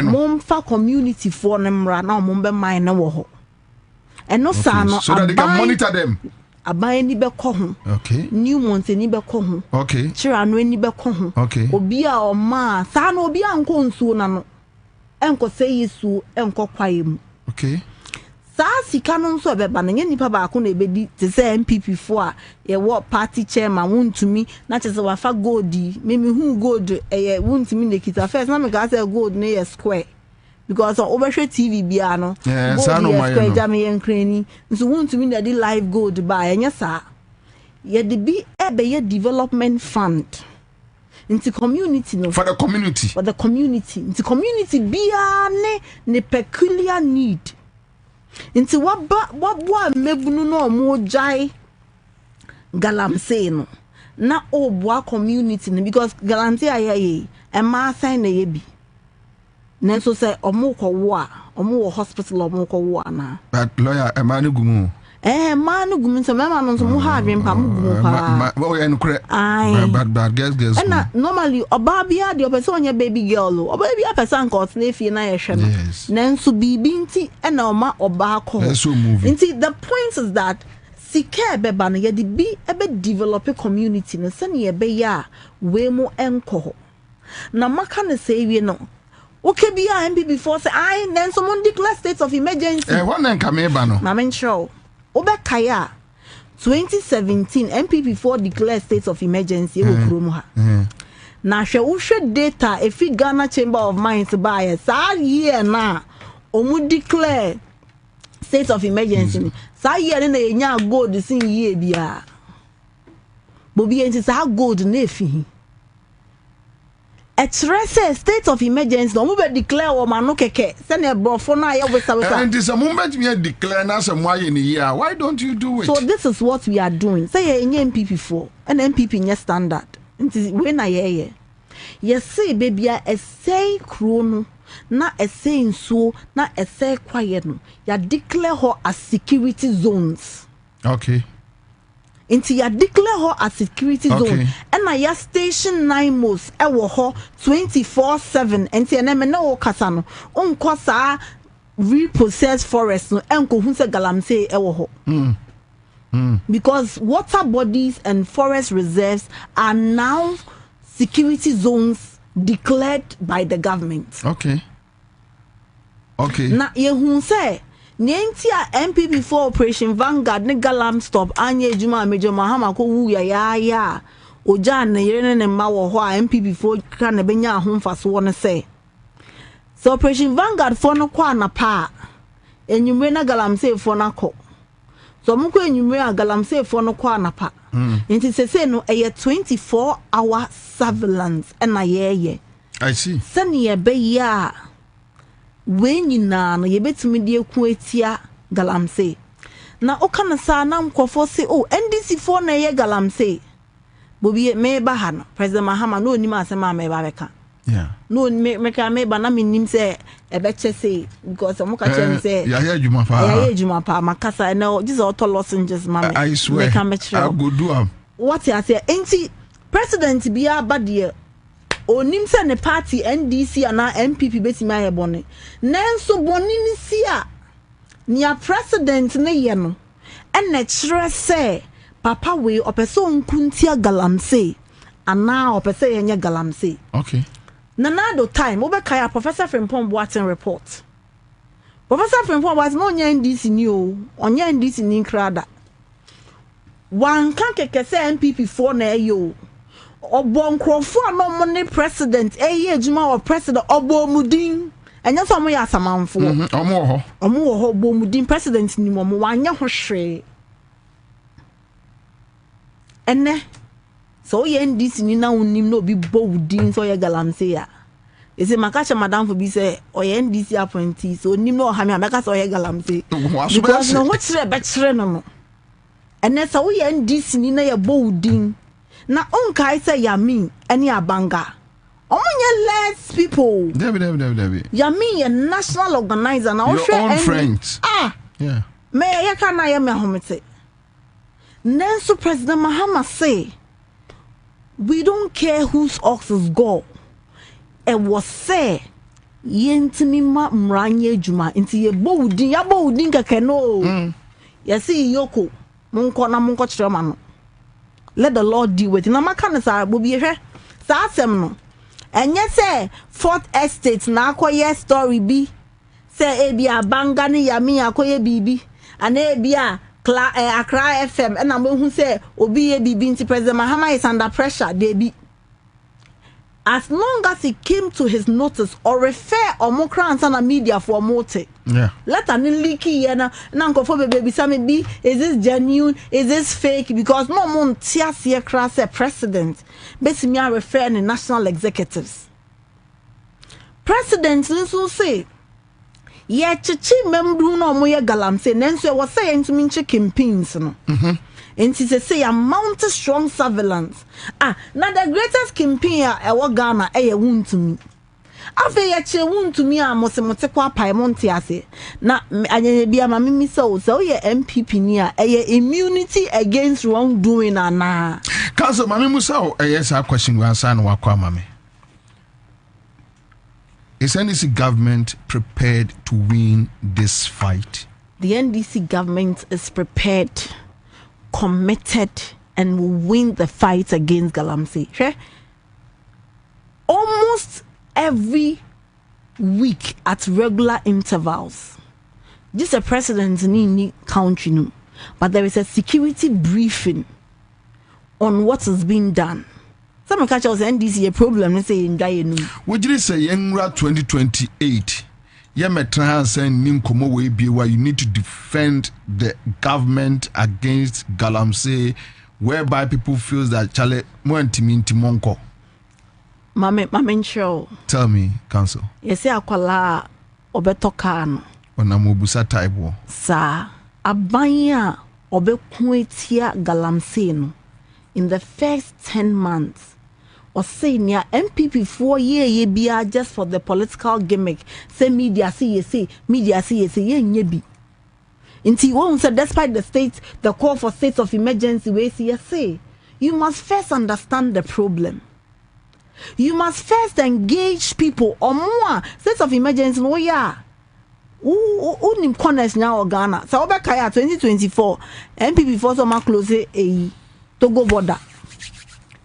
mo fa community for nemra na mo be mine na wo ho eno sa no so that they can monitor them aban ni be ko ho okay Newmont ni be ko ho okay chira no ni be ko ho okay obi a o ma sa na obi a nko nsuo na no enko se yesu enko kwae mu okay sa sika no nso be ba na nipa ba ko na ebedi te say MPP4 a ye wo party chairman wontumi na che se wa fa gold me hu gold ye wontumi ne kita first na me ga say gold na ye square because obehwe TV bia no gold square jam ye nkrani nso wontumi na di live gold ba ye nya sa ye de bi ebe ye development fund Into community no. For the community. For the community. Into community biya ne peculiar need. Into what mebunu no mo jai galamsey no. Na obwa community no because galamsey ayaye e ma sign na yebi. Nenso say omo ko wo a omo wo hospital omo ko wo na. But lawyer e ma no gumu. Man no gumu so mema no so mo ha adwen pa mo gumu pa. Oh enukre. But guess. And normally oba bia de person onye baby girl o. Oba bia person ko na fie na ye hwe no. Nenso bibi nti e na oma oba ko. Nti the point is that sika beba no ye de bi ebe develop a community no se ne be ya we mo enko. Na maka ne say we no. Okay, be a MP before say I then someone declare state of emergency. What then come here, no? Mamen show. Obekaya 2017 MP before declare state of emergency. Na hwe data if Ghana Chamber of Mines buy sa year na omu declare state of emergency. Sa year na enya gold sin year bia. Bobie enti sa gold na efi. A state of emergency no mube declare o manu keke se na brofo na ye wesa. And this a moment me declare na some why in a year. Why don't you do it? So this is what we are doing. Say ye MPP for an MPP nye standard. Nti we na ye. Ye say baby a say krono na a say nso na a say quiet no. Ya declare her as security zones. Okay. Into ya declare her as security zone and na ya station 9 most e wo ho 24/7 enti ene me na wo kasa no onko sa repossessed forest no enko hu se galamsey e wo ho because water bodies and forest reserves are now security zones declared by the government. Okay Na ye hu se Nienti a MPP for Operation Vanguard ne galam stop anye ejuma Major Mahama ko wu ya oja na yere ne ma wo ho a MPP for ka na benya ahomfaso ne se so Operation Vanguard for no kwa na pa enyumre na galam say for na ko so mo ko enyumre a galam say for no kwa na pa nti se no eye 24-hour surveillance na ye I see sani ye be ya when you na ye betumi de ku etia galamsey na okana sa na mkofo se NDC for na ye galamsey Bobie me ba ha no President Mahama no ni ma asema me ba beka no me ka me ba na me nim se e be che say because mo ka che say ya ejuma pa makasa na just auto lozenges mama I swear I go do am what you say enti president bia ba de onim se ne party NDC ana MPP betimi aye bone nanso bone ni si a nia president ne ye no ene kire se papa we opeso nkuntia galamsey ana opese yenye galamsey okay nanado time obekaya Professor Frimpong Boateng report Professor Frimpong Boateng no nya NDC ni o onye NDC ni krada wan kan keke se MPP for na eyo obo nkrofo no money president ejuma or president obo mudin enya so mo ya asamanfo omo ho obo mudin president ni mo wanya ho hwe enne so ye ndisi ni na unim no bi bo wudin so ye galamsey ya ese makacha madam for bi say o ye ndisi appointee so nim no ha me ameka so ye galamsey because no what be kire no enne so ye ndisi ni na ye bo wudin na onkai say Yamin any abanga omunye less people Debbie Yamin a national organizer na your own friends yeah me ya kana ya me homete Nancy President Mahama say we don't care whose oxes go it was say yentimi ma mranye juma inti ye bowudin keke no yesi yoko munko na munko kire ma no let the Lord deal with it. Na maka ne sa Bobie hwe sa asem no enye se Fourth Estate na akoye story bi se ebi abanga ne Yami akoye bibi ana ebi a Accra FM na mo hu se obi ye bibi nti President Mahama is under pressure dey bi as long as he came to his notice or refer Omokra and Sana media for mote. Yeah. Let an leaky yana nanko baby Sammy B. Is this genuine? Is this fake? Because no mon tiasia crass a president. Basically, I refer to national executives. Presidents will say, yeah, chichi membru no moye galamse. Nenso was saying to me campaigns no. And she say a mount strong surveillance. Now the greatest campaign I Ghana wound to me. After ye wound to me, I must motekwa paimonti ase. Na be my mimi so ye MPP near immunity against wrongdoing na. Council Mami Musa, yes, our question was answered. Mami. Is NDC government prepared to win this fight? The NDC government is prepared, committed, and will win the fight against Galamsey. Okay? Almost every week at regular intervals, this is a president in any country, but there is a security briefing on what is being done. Some catch us NDC a problem. Let's say in Dianu. Would you say Yengra 2028? Yemetra saying Ninkomo way be where you need to defend the government against Galamsey, whereby people feel that Chale Muentimin Timonko. Mame show. Tell me, Council. Yes, akwala obetokano. Onamobusa taibo. Sa abanya obekwetia Galamsey no. In the first 10 months. Or say near MPP 4 year be just for the political gimmick. Say media see media see ye Inti won't say despite the call for states of emergency we say you must first understand the problem. You must first engage people or more states of emergency. Oh yeah. Who corners now Ghana. So over Kaya 2024 MPP 4 so close a Togo border.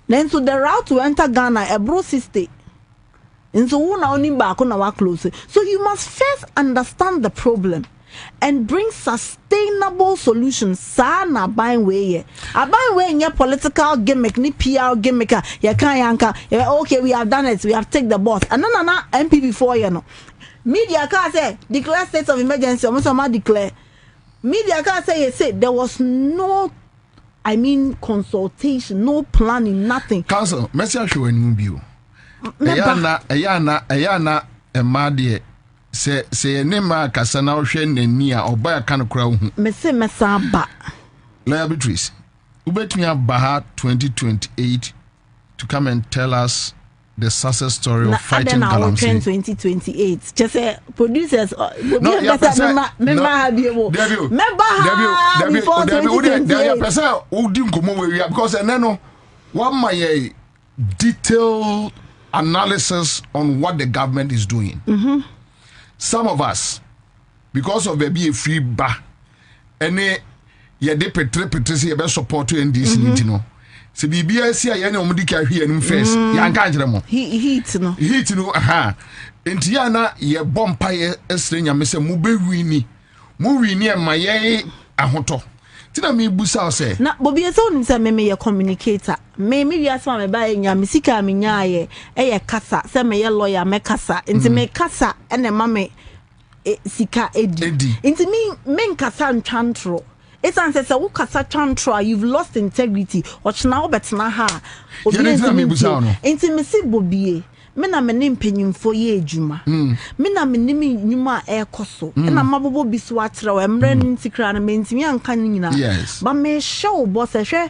Then to the route to enter Ghana, a bro sister. And so one only back on our close. So you must first understand the problem and bring sustainable solutions. Sana buying way. A buying way in your political gimmick, ni PR gimmick. Ya can't okay, we have done it, we have taken the boss. And no MPP 4 you know. Media can't say declare states of emergency, almost declare. Media can't say there was no consultation, no planning, nothing. Council, message show in Mubio. Ayana, Madia say Nema Casana Ocean and Nia or buy a can of crown. Messe Messaba. Laya Beatrice, who bet me up Baha 2028 to come and tell us the success story of fighting Galamsey. 2028. Just say producers. Because one my detailed analysis on what the government is doing. Some of us, because of the free bar, any ye de petre say be support to NDC no. Se bibia si aye na omudi ka hwe anum first ya nka agere mo heat no aha enti ya na ye bompa ye esre nyame se mu be wini e ma ye ahoto tina me busa se na Bobie so nim se me ye communicator me wi asma me ba nyame sika me nyaaye ye kasa se me ye lawyer me kasa enti me kasa ene ma me sika edi enti me nkasa ntwantro. It's answer so kasa chantra you've lost integrity or now bet na ha intimacy Bobie me na me mpanyim fo ye adwuma me na me nim nnwuma ekoso na mabobo biso atrɛ wa mra ntikra na mentimi anka nyina ba me show boss hwɛ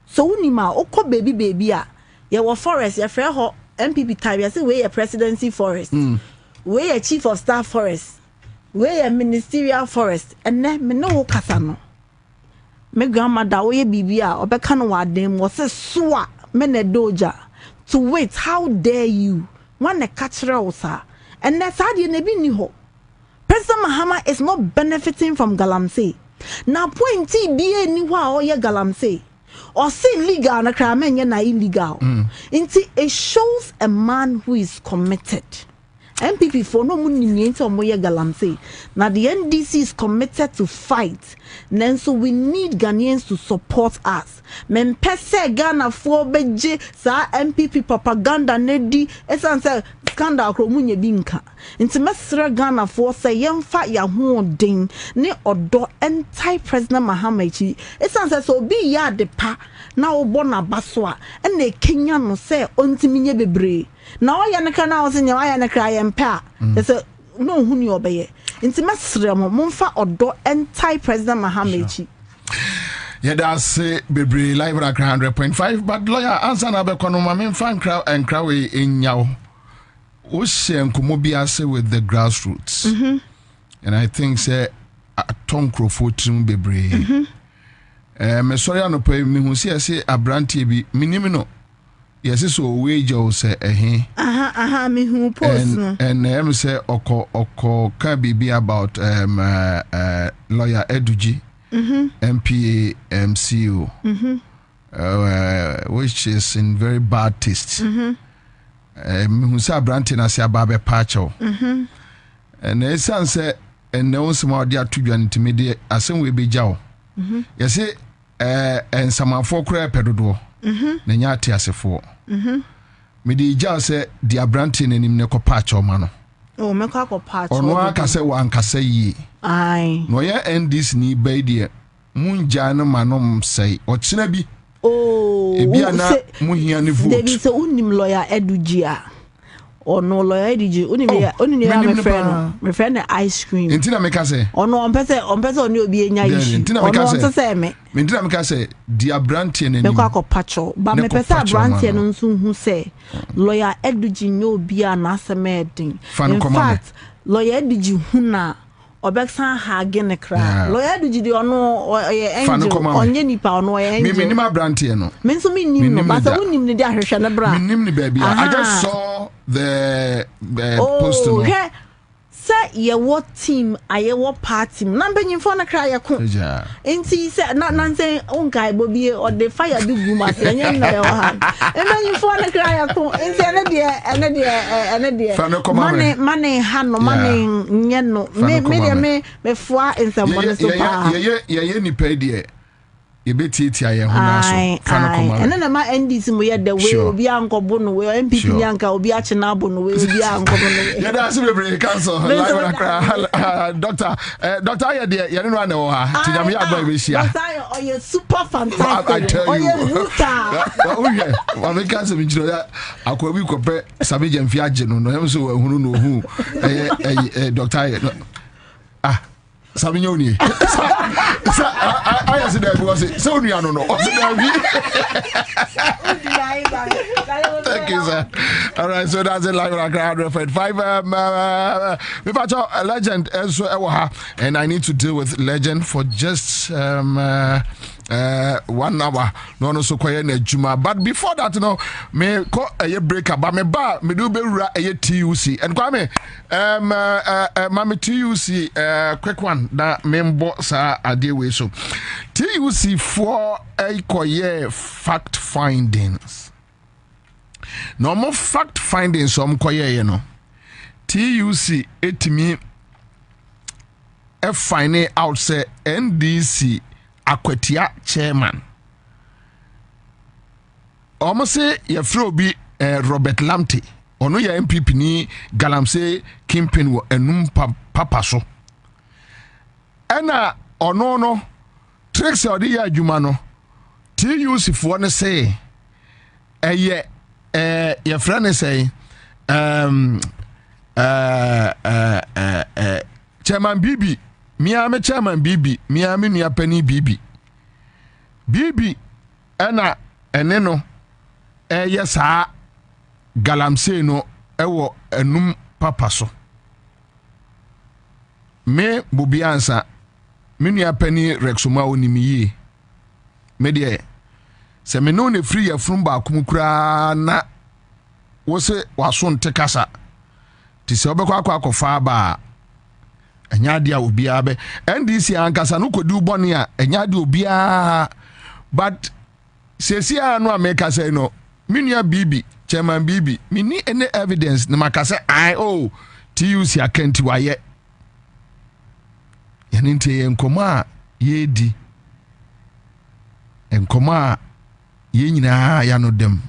so unima okɔ baby a ye wo forest ye frɛ ho MPP time ye say we ye presidency forest we ye chief of staff forest we ye ministerial forest and then me no kasa no me grandmother we bibia obeka no wadem was so me ne doja to wait. How dare you one a catcher osa and that's how you nebi ni ho. President Mahama is not benefiting from Galamsey now pointy be ni wa or ye Galamsey or say legal na crime na illegal it shows a man who is committed MPP for no money into moye galamsey. Now the NDC is committed to fight. Then so we need Ghanaians to support us. Men pese Ghana for beje sa MPP propaganda nedi esan say scandal kromunye binka. Inti mesra Ghana for say yemfa ya ho den ne odo anti President Mahamachi. Esan say so bi ya de pa na obo na baswa na Kenya no say ontiminye bebre. Na oya ne kana osi nya oya ne kra yempa. Say no hu ni obeye. Inti mesra mo momfa odo anti President Mahamachi. Yeah, that's bebre live at 100.5. But lawyer Ansah na be kono ma me fan crowd and crowd in yaw. Ocean Kumobia with the grassroots. And I think say a ton crofotrim bebre. Me sorry no pay me hu say abrantie bi minimino. Yes so wage o say me hu post no. And say oko can be about lawyer Eduji. MPA MCO, which is in very bad taste. Musa Brantin as a barber patcho. And the son said, and no small dear to be an intermediate, as soon we be jow. You see, and some for crap pedodo, Nanyati as a four. Midi Jow said, dear Brantin and him neco patcho mano. Oh, Mekako patch. Or no one can say one can say ye. Aye. No, ya end this ni baby. Munjana manom say, or Chinabi. Oh, Ebiana Muhiani vote. There is a unim lawyer Edujia. Or no lawyer Edujia. Only my friend ice cream. Intina Mekase. Or no, on better on you be in Yashi. Intina Mekase. Mintina Mekase, dear Brantian and Mekako Pacho. But me pesa Brantian on soon who say, lawyer Eduji no be an answer meeting. In fact, lawyer Eduji Huna. Obeksan ha gene kra lawyer do jidi ono angel onye nipa ono angel me nima brantie no me nso me nim no but unim ne dia hwehwe ne bra me nim ne baby I just saw the post no okay say ye what team aye what party na benyimfo na kra ye ko enti say na say onkai Bobie or the fire do gum as enye na ye ha benyimfo na kra ye ko enti ene de money ha no money nye no me foa ensamo so pa ye ni pay de ye beti aye ho na so fa no koma ene na ma NDC mo ye the way obi ankobo no we MPP nyanka obi ache na abo no we obi ankobo no ye da se bebre cancel live doctor aye de ye no na wo ha tinyam ya boy be shia doctor oye super fantastic oye ruta wa me cancel mi jiro ya akwa bi kope sabe jemfi age no em so wa hunu no hu doctor Sabi nyoni. I said that because so you no. Thank you, sir. All right, so that's it. Live on 100.5. A legend, and I need to deal with legend for just 1 hour. No, so quiet juma. But before that, me call a break up. Me do be a TUC and Kwame. Mami TUC quick one. That member sa adewe so TUC for a fact findings. Normal fact findings koye TUC etimi find out say NDC akwatia chairman. Almost say ye fro bi Robert Lamte ono ya MPP ni galamse kimpin wo enum papa so. Ena ono no tricks odi ya adwuma no TUC for ne say ye friend say chairman Bibi me chairman Bibi me nua pani Bibi ena ene no yes ha galamse no ewo enum papa so me Bobie Ansah me nua pani Rexoma onimiye me de se me no ne free afrum ba akumkura na wo se waso ntekasa ti se obekwa akwa ba enya dia obi abe NDC ankasa no kodi uboni a enya dia obi a but sesi anu ameka say no me nua Bibi Chairman Bibi, me need any evidence. No makase I TUC akenti waye. Yaninte enkoma ye di. Enkoma ye nyina ya no dem.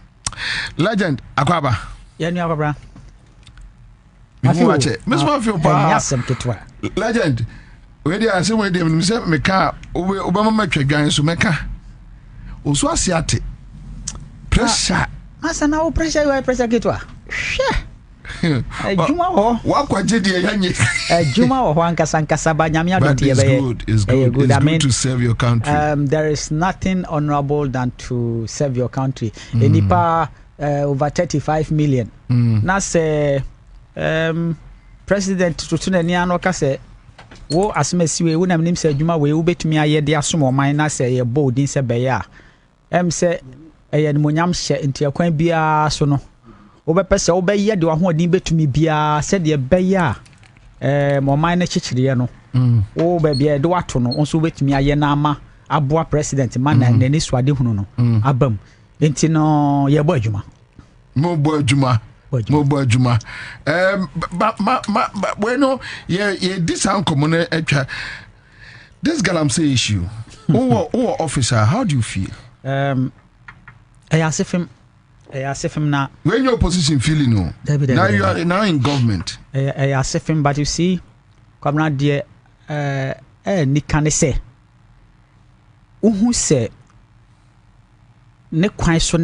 Legend Akwaba. Ya ni Akwaba. Me wache. Me so feel pa. Yasem ketwa. Legend. We dey ase we dey me say me ka obama matwadwan so me ka. Oso asiate. Pressure. Masa na o pressure you pressure ketwa. Juma ho. Wa kwaje de yanye. Juma ho ankasa ba nyame adoti ye be. It's good. It's good to serve your country. There is nothing honorable than to serve your country. Enipa over 35 million. Na say President Tutuna Niano ka say wo asmesiwe wo nam nim say adwuma we wo betumi aye de asomo man na say ye bold din say be ya say eye no nyam hye ntia kwan bia so no wo be pese wo be ye de wo hodin betumi bia say de be ya mo man na chichire no wo be bia de wato no nso betumi aye na ama aboa president man na nani swade hunu no abam enti no ye bo adwuma mo bo adwuma Mobile Juma. Bueno, this uncommon this galamsey issue. Oh, officer, how do you feel? I ask him now. When your position feeling no? Now you are now in government. I ask him, but you see, Kwabena dear, ni can say. Who say ne kwan so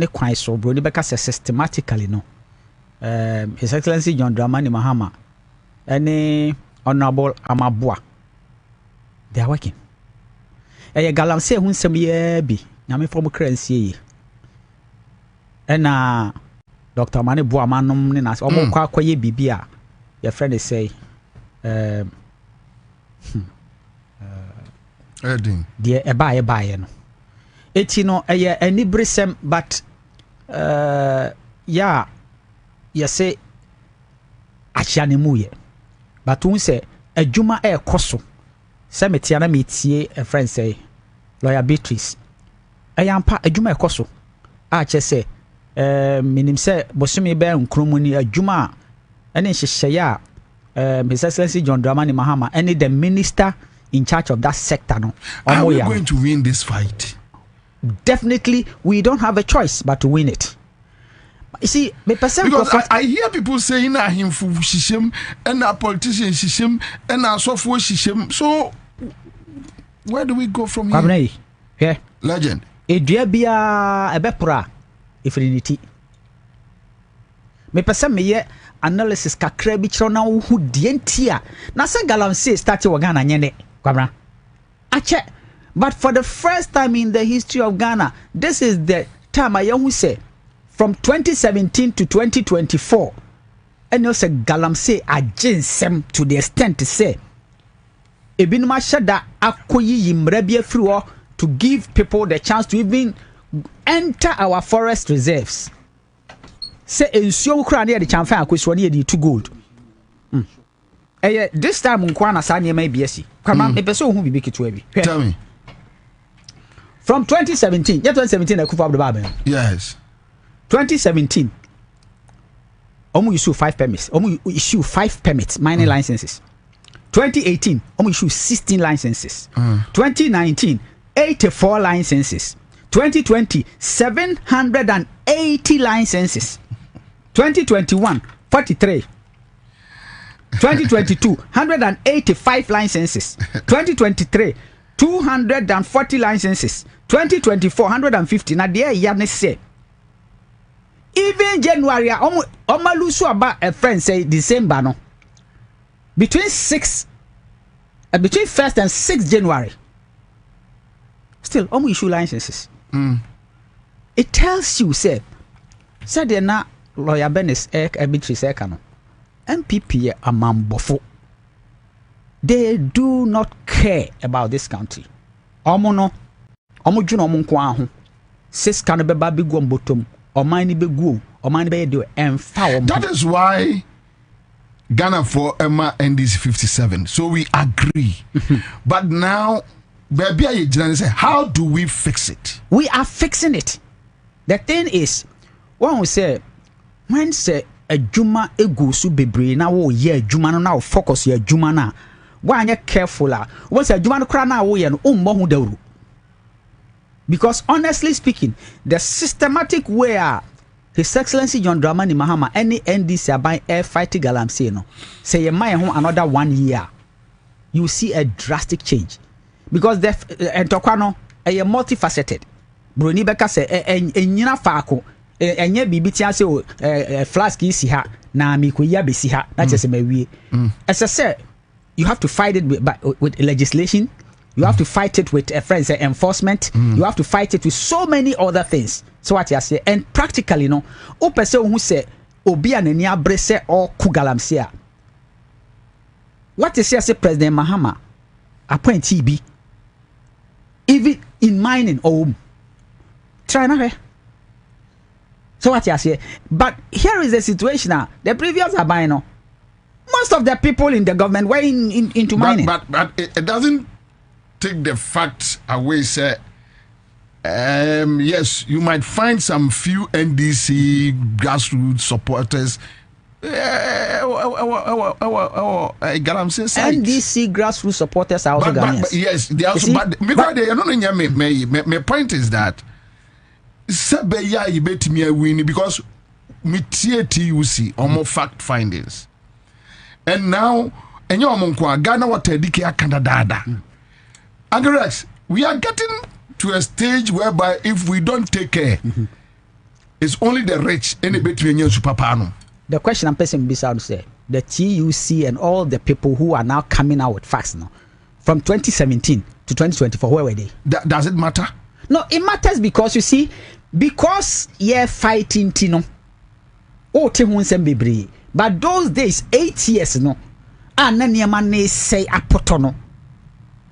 bro ni beka say systematically no. His Excellency John Dramani Mahama and Honorable Amabua, they are working. A galamsey who some year be Yami from currency. And Dr. Mani Buamanum Ninas, almost quite bibia. Your friend is say, dear, a buy. It's any brisem, but yeah. Say achane muye but won say adwuma e koso say metiana metie a friend say lawyer Beatrice ayampa adwuma e koso a che say minim say bosumi be nkromu ni adwuma ene hyehyeye a His Excellency John Dramani Mahama and the minister in charge of that sector no are we going to win this fight? Definitely we don't have a choice but to win it. You see, because I hear people saying that him for shishim and a politician shishim and a software shishim. So where do we go from here? Yeah. Legend. Edua bia ebepra ifrinity. Me pese me ye analysis kakra bi kiro na wo hu die ntia. Na say galamsey start wo Ghana nyene. Kwabena. Ache. But for the first time in the history of Ghana, this is the time I who say from 2017 to 2024, and you say galamsey aginsem to the extent to say ebinuma shada akoyi yimrebie free to give people the chance to even enter our forest reserves. Say ensuo kura na the chamfa akoso na the 2 gold. This time nkwa na sa na ma biasi. Kwama epese ohun bibi keto bi. Tell me. From 2017, 2017 Akufa Abdul. Yes. 2017, Omu issue 5 permits. Omu issue 5 permits, mining licenses. 2018, Omu issue 16 licenses. 2019, 84 licenses. 2020, 780 licenses. 2021, 43. 2022, 185 licenses. 2023, 240 licenses. 2024, 150. Now there you say. Even January, Omalusu about a friend say December no. Between 1st and 6th January, still issue licenses. It tells you say they're not lawyer Benis Beatrice Ekano. MPP amambofo. They do not care about this country. Omo juno omo ho. Sis kan be ba bigom bottom. That is why Ghana for Emma NDC 57. So we agree. But now, baby, say, how do we fix it? We are fixing it. The thing is, when we say when say adwuma egu so bebre na wo ye adwuma no na wo focus ye adwuma na wo anya careful a wo say adwuma no kra na wo ye no ummo hu dawru. Because honestly speaking, the systematic way His Excellency John Dramani Mahama any NDC aban air fighting galamsey no say ye may ho another 1 year, you see a drastic change. Because the entokwa no a multifaceted. Broni beka say enyina faako enye bibi tia say flask isi ha na mi ko ya besi ha na chese mawie. As I say, you have to fight it with legislation. You have to fight it with friends enforcement. You have to fight it with so many other things. So what you say, and practically no o person who say obi anani abrese or kugalamsia. What is say President Mahama appoint TB even in mining or try na. So what you say, but here is the situation now. The previous abino, most of the people in the government were into mining. But it doesn't take the fact away, sir. Yes, you might find some few NDC grassroots supporters. NDC grassroots supporters are also Ghanaians. But yes, they are also. But my point is that Sabeya ibetimi win because me TUC almost fact findings, and now and your Ghana what Edike Canada. Agrex, we are getting to a stage whereby if we don't take care, it's only the rich and the between you superpano. The question I'm passing beside say the TUC and all the people who are now coming out with facts now from 2017 to 2024, where were they? Does it matter? No, it matters because you see, because you're fighting Tino. Oh, Timun but those days, 8 years no, and then your man say apotono.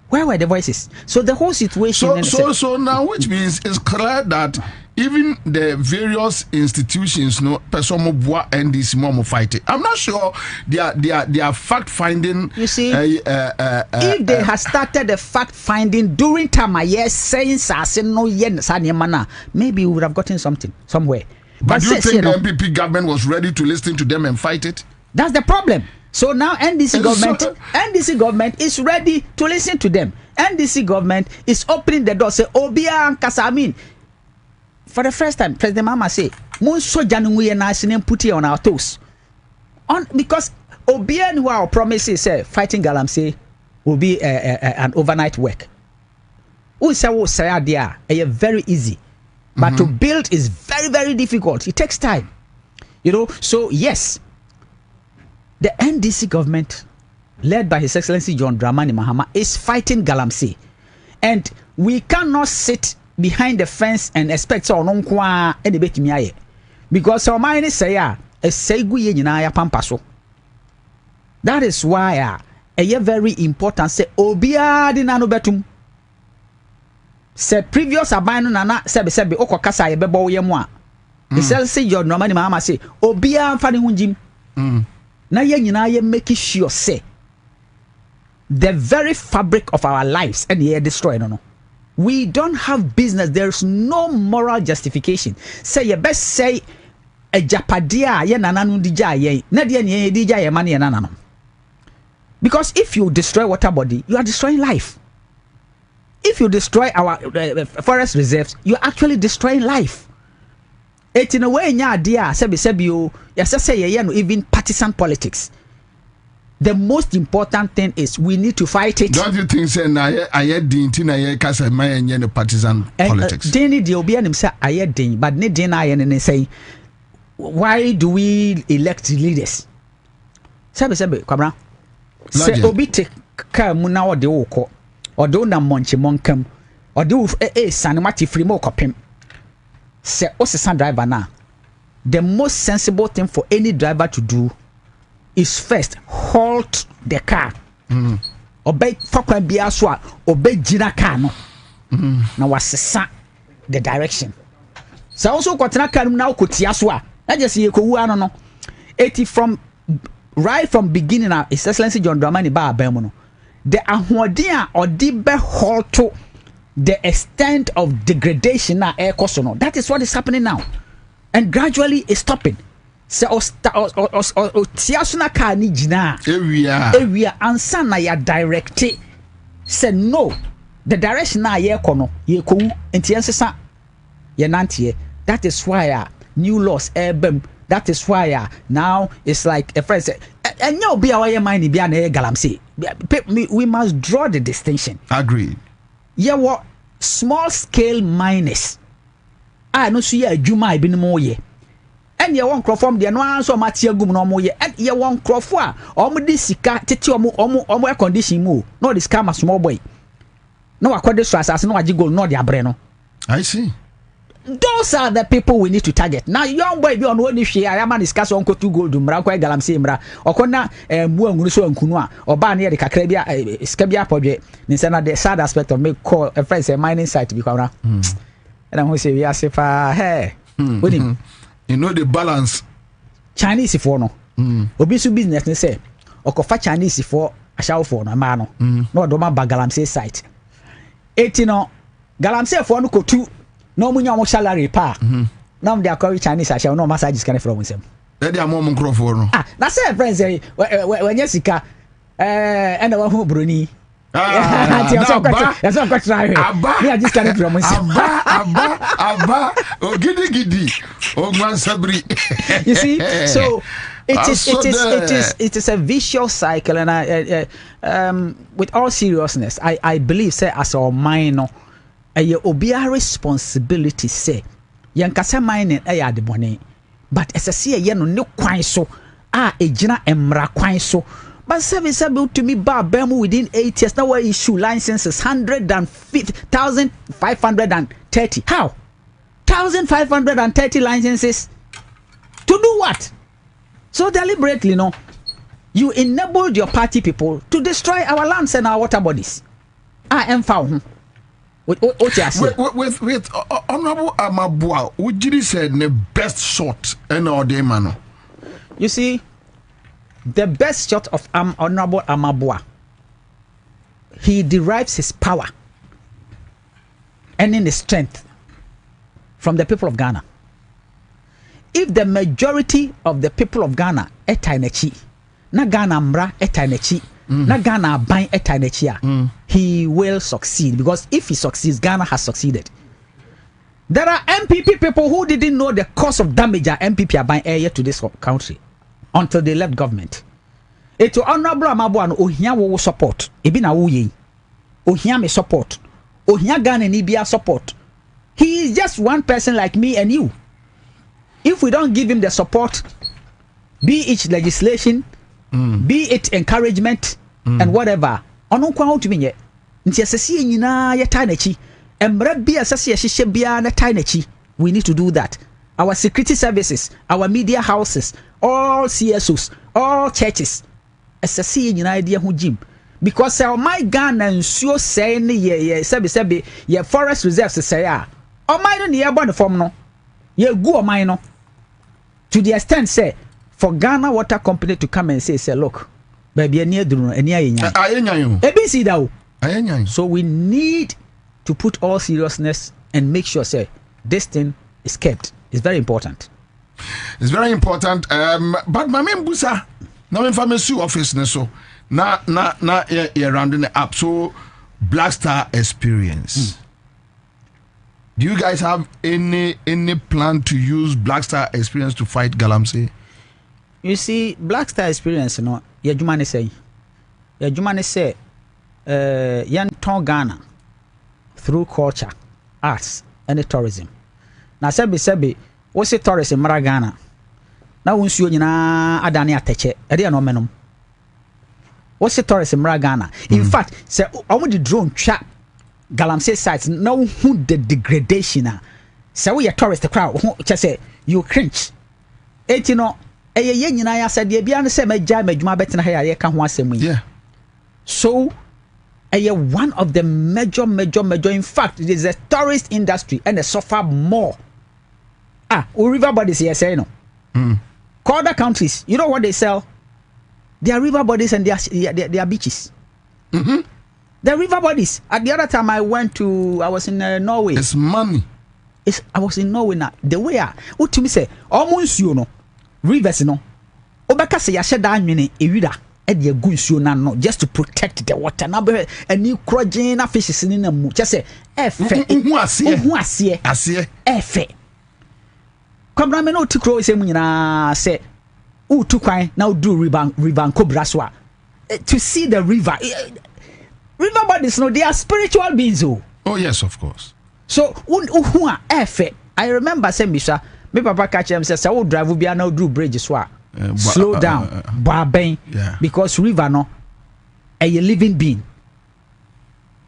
Where were the voices? So the whole situation. So now, which means it's clear that even the various institutions, no, person and this mom fighting. I'm not sure they are fact finding. You see, if they had started the fact finding during time, yes, saying no yen maybe we would have gotten something somewhere. But do you think the MPP government was ready to listen to them and fight it? That's the problem. So now NDC government is ready to listen to them. NDC government is opening the door. Say Obia and Kasamin. For the first time, President Mama say, "Mun so January and I put it on our toes." Because Obia who our promises say fighting Galamsey will be an overnight work. Who say idea? Very easy, but to build is very, very difficult. It takes time, you know. So yes. The NDC government, led by His Excellency John Dramani Mahama, is fighting Galamsey. And we cannot sit behind the fence and expect so no kwa any bit me. Because our mind say a segu ye nyina pampaso. That is why a very important say obia di nano betum. Say previous abano nana sebe okokasa ye bebo ye mo a. His Excellency John Dramani Mahama say obia mfa ne hunjim. Now you make sure say the very fabric of our lives and you're destroyed. No, we don't have business. There's no moral justification. Say you best say a japadia ye nananu dija ye nadia ye dija ye money nanano. Because if you destroy water body, you are destroying life. If you destroy our forest reserves, you are actually destroying life. It in a way nya idea sebi say no even partisan politics. The most important thing is we need to fight it. Don't you think say na aye din ti na ye kasa man nya no partisan politics? Din the obi anim say aye din but ne din na aye ne say why do we elect leaders? Sebi Kwabena. Say obi take car mu na ode wo ko. Ode na monche monkam. Ode sanimati free mo kopem. Say Osesan driver now. The most sensible thing for any driver to do is first halt the car. Obey fakwa bia so a obey jina car no. Na wasesa the direction. So also kwatena car now kotia so a na just ye ko wu ano no. From right from beginning now His Excellency John Dramani ba abem no. The ahoden a odi be halt to the extent of degradation na air cost no. That is what is happening now. And gradually it's stopping. se o tiasuna car ni gina ewia ansa na ya direct say no the direction na ye kono ye ko enti ensesa ye nantie. That is why new laws that is why now it's like a friend said and you be our mind be an galamsey. We must draw the distinction. Agreed. Yeah, what small scale miners no see a juma I been more ye. And you won't from the no so matia gum no more ye. And you won't crop for this sika titi omo air condition mo. No this scam a small boy. No according to as no ajigo no dia breno. I see. Those are the people we need to target. Now, young boy, be on one issue. I am discuss on to gold, Mrakwa Galamsi, Mra, or Kona, Muanguso and Kunwa, or Bania, the Kakrabia, Scabia project. Nisana, the sad aspect of me call a friend, a mining site to be corner. And I'm going to say, yes, if I hey, with him, you know the balance. Chinese if no, Obisu business, they say, or Kofa Chinese for a show for no mano, no Doma Bagalamsi site. 18 Galamsi for no two. No munya mo salary pa. Now they are calling Chinese I shall no massages can from them. They are more microphone no. That's it friends say when Jessica and the one who Bruni. That's not quite right. We are just coming from Abba oh gidi oh man sabri. You see, so it is a vicious cycle, and I with all seriousness I believe say as our mind obia responsibility say yankasa mining de bone but as I see ye no ne kwan so ejina emra kwan so but service to me bam within 8 years now we issue licenses 150,530 how 1,530 licenses to do what? So deliberately no you enabled your party people to destroy our lands and our water bodies. I am found with Honorable Amabua, would you say the best shot in our day, man? You see, the best shot of Honorable Amabua, he derives his power and in his strength from the people of Ghana. If the majority of the people of Ghana etanechi, na Ghana mra etanechi, na Ghana ban etanechi, he will succeed, because if he succeeds, Ghana has succeeded. There are MPP people who didn't know the cost of damage MPP are buying air to this country until they left government. Eto Honorable Amabua no ohia wo support, ebi na wo ye. Ohia me support. Ohia Ghana ni bia support. He is just one person like me and you. If we don't give him the support, be it legislation, be it encouragement, and whatever, ono kwa out minye. Nti asesi nyina ya tanechi. Emra bi asesi yehye bia na tanechi. We need to do that. Our security services, our media houses, all CSOs, all churches. Asesi nyina idea hu jim. Because my Ghana nsuo say ne ye sebi ye forest reserves say ah. O mine no ne ye born form no. Ye gu o mine no. To the extent say for Ghana Water Company to come and say look, baby near dunu eni ayenyan. ABC da o. Ayenyan. So we need to put all seriousness and make sure say this thing is kept. It's very important. It's very important. But my main busa now information office so na rounding up. So Black Star experience. Do you guys have any plan to use Black Star experience to fight Galamsey? You see, Black Star experience, your Jumani say, yan ton Ghana through culture, arts, and tourism. Now, sebi, what's the tourism in Ghana? Now, once you na adani ateche, edi no menum. What's the tourism in Ghana? In fact, say, almost the drone trap. Galamsey sites now who the degradation so we a tourist crowd just say you cringe it ye nyina ya said ye bia no say magya madwuma betina ha ya ka ho asem yi so one of the major in fact it is a tourist industry and they suffer more river bodies here say no other countries you know what they sell their river bodies and their beaches. The river bodies. At the other time I was in Norway. It's money. I was in Norway now. The way what to me say almost rivers no obeka say ya sheda anwene ewira e de agu nsuo na no just to protect the water na be ani krogin na fishes ni na mu che say efe hu ase efe kwabra me no tikro se mu nyina say utu kwan na udu river Cobra so to see the river bodies no they are spiritual beings oh yes of course so who are efe I remember say Misha me papa catch him say wo drive bia na udu bridge so slow down because river no a living being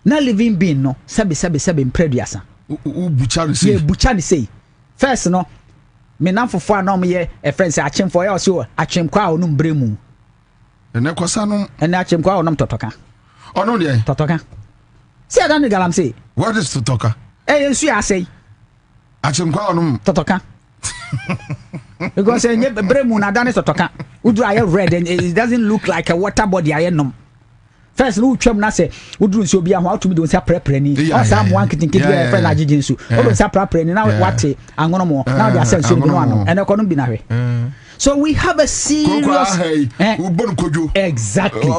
na living being no sabe impreduasa bucha ni say first no me nan fofo ana me ye a friend say achim for ya so achim kwa onum bremu ene kwasa no ene achim kwa onum totoka ono de totoka see adan galam say what is totoka ensu ya say achim kwa onum totoka because enye bremu na adan totoka udu aye red and it doesn't look like a water body aye nom first no twam na say udu nsi obi ahwa atumi do nsi prepare ni o sa mo ankitin kidi e friend agigi nsu o do nsi prepare ni na wate angono mo na dey sense no ano ene kono bi na hwe so we have a serious exactly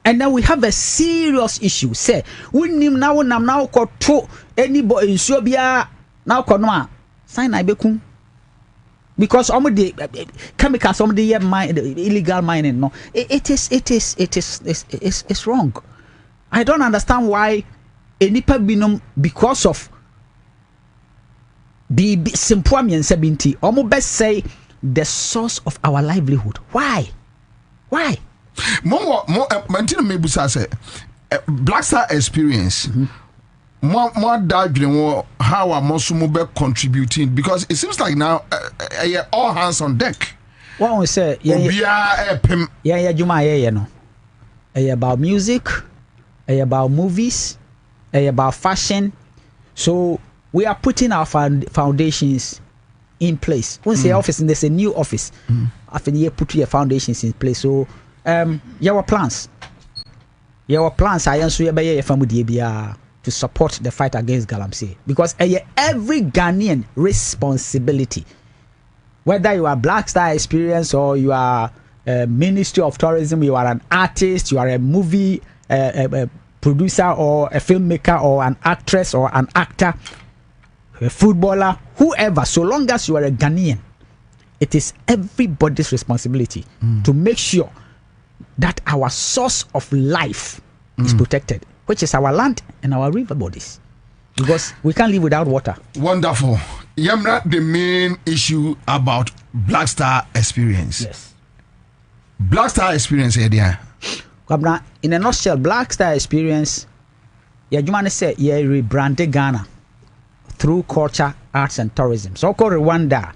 and then we have a serious issue say winnim na wonam na ko to anybody nsu bia na ko no a sign na bekum because some of the chemicals, some of the illegal mining, no, it's wrong. I don't understand why any pebinum because of the simple and 70 almost best say the source of our livelihood. Why? More Mebusa say Black Star experience. More that how are Mosumobe contributing because it seems like now all hands on deck. What we say, about music, about movies, about fashion. So we are putting our foundations in place. When say office, and there's a new office. After you put your foundations in place. So your plans. I answer your family to support the fight against Galamsey because every Ghanaian responsibility, whether you are Black Star Experience or you are Ministry of Tourism, you are an artist, you are a movie producer or a filmmaker or an actress or an actor, a footballer, whoever, so long as you are a Ghanaian, it is everybody's responsibility to make sure that our source of life is protected, which is our land and our river bodies, because we can't live without water. Wonderful. Yamra, the main issue about Black Star Experience. Yes. Black Star Experience, Edia. In a nutshell, Black Star Experience, Yajumane said, rebranded Ghana through culture, arts, and tourism. So called Rwanda,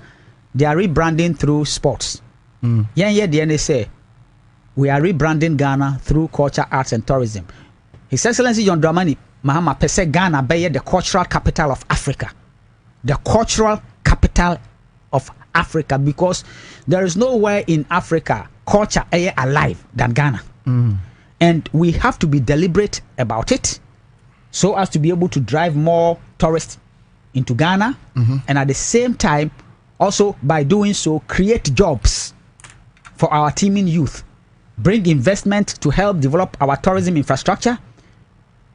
they are rebranding through sports. The say, we are rebranding Ghana through culture, arts, and tourism. His Excellency John Dramani Mahama Pese Ghana be the cultural capital of Africa. The cultural capital of Africa, because there is nowhere in Africa culture alive than Ghana. And we have to be deliberate about it so as to be able to drive more tourists into Ghana, and at the same time also by doing so create jobs for our teeming youth, bring investment to help develop our tourism infrastructure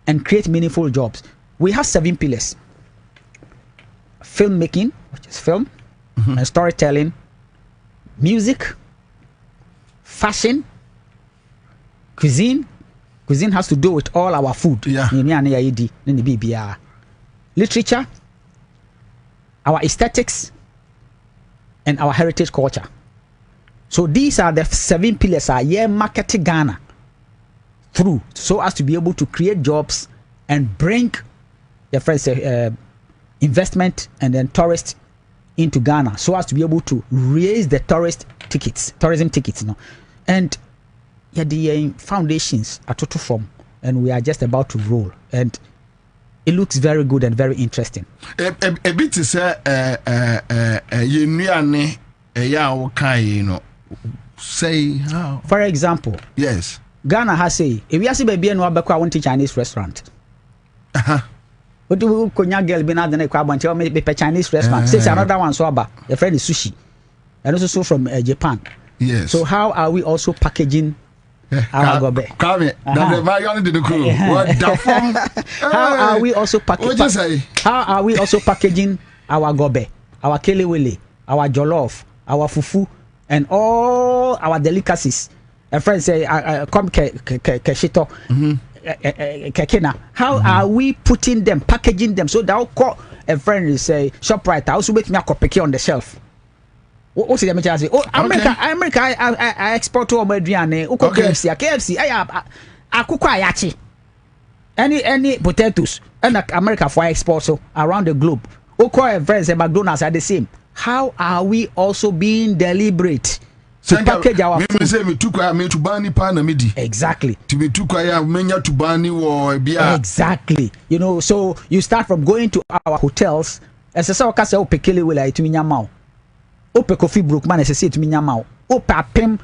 and create meaningful jobs. We have 7 pillars: filmmaking, which is film, and storytelling, music, fashion, cuisine. Cuisine has to do with all our food. Literature, our aesthetics, and our heritage culture. So these are the 7 pillars marketing Ghana through, so as to be able to create jobs and bring your friends investment and then tourists into Ghana, so as to be able to raise the tourism tickets, and the foundations are total form, and we are just about to roll, and it looks very good and very interesting. A bit to say, say how? For example, yes, Ghana has if you see baby and I want to Chinese restaurant. What do Konya girl be not the Kwabena tell me be Chinese restaurant. Says another one so about your friend is sushi. And also from Japan. Yes. So how are we also packaging our gobe? Come How are we also packaging? How are we also packaging our gobe, our kelewele, our jollof, our fufu, and all our delicacies? A friend say, "Come keshito, kekena." How are we putting them, packaging them so that I'll call a friend and say, "Shoprite, I also make me a copy on the shelf." What's the message? Oh, America, I export to America. KFC, I cook ayachi. Any potatoes, and America for export so around the globe. Okay, friends and McDonald's are the same. How are we also being deliberate to package our food? Exactly. Exactly. You know, so you start from going to our hotels. As a sort of pekele will I to minyamau. Ope coffee brook man as a to minyamau. Ope pim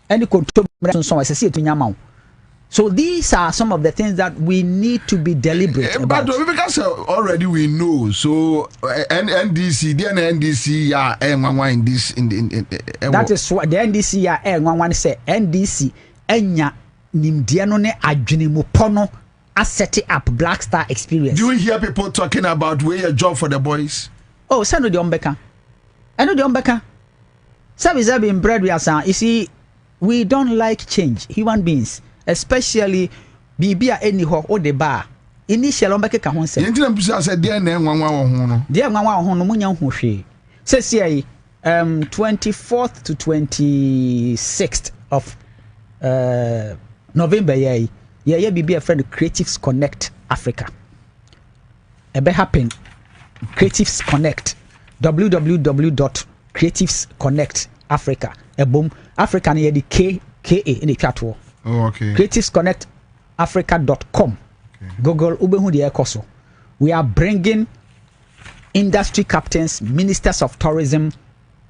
any control so as a to minyamau. So these are some of the things that we need to be deliberate about. But because already we know, so NDC, the NDC, in this in that is what the NDC one say NDC enya nimdiano ne adwene mu pono a set up Black Star experience. Do you hear people talking about where a job for the boys? Oh, send the ombeka. I know the ombeka. Sabi in bread we are saying, you see, we don't like change, human beings. Especially bibia anyhow or the bar initial ombeke ka ho say yentina bisa say dia na enwanwa wo ho no dia enwanwa wo ho no munya ho hwe say 24th to 26th of November yeah bibia friend Creatives Connect Africa ebe happen Creatives Connect www.creativesconnect Africa ebom Africa na ye di KA in the chat. Oh, okay. CreativesConnectAfrica.com. Okay. Google Ubehu the Ekoso. We are bringing industry captains, ministers of tourism,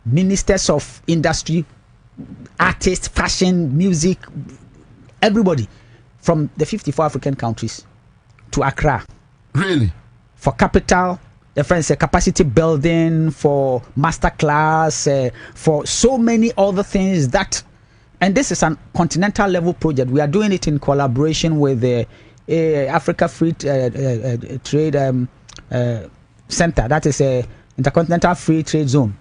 ministers of industry, artists, fashion, music, everybody from the 54 African countries to Accra. Really? For capital, the friends say capacity building, for masterclass, for so many other things that. And this is a continental level project. We are doing it in collaboration with the Africa Free Trade Center. That is a intercontinental free trade zone,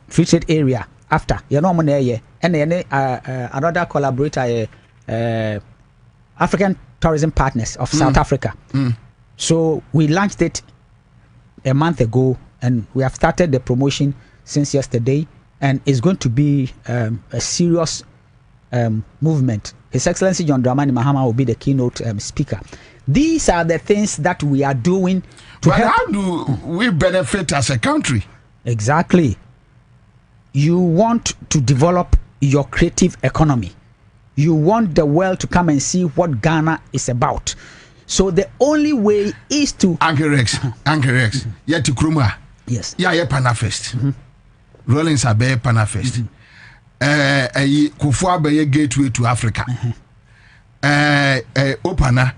free trade area. After you know, and then another collaborator, African Tourism Partners of South Africa. So we launched it a month ago, and we have started the promotion since yesterday, and it's going to be a serious movement. His Excellency John Dramani Mahama will be the keynote speaker. These are the things that we are doing to but help. How do we benefit as a country? Exactly. You want to develop your creative economy. You want the world to come and see what Ghana is about. So the only way is to Anchor-X. Yet to Kruma. Yes. Yeah, Panafest. Rollins Abe Panafest. Kufu Abe gateway to Africa. Opana.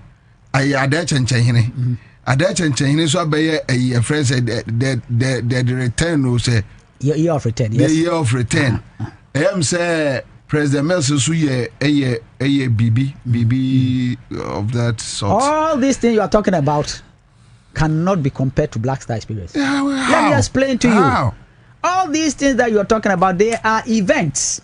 Adechenchene. Adechenchene so Abe a friend said the return will say year of return. Yes. The year of return. Say President Melson Suye a BB of that sort. All these things you are talking about cannot be compared to Black Star experience. Yeah, let me explain to you. All these things that you are talking about, they are events.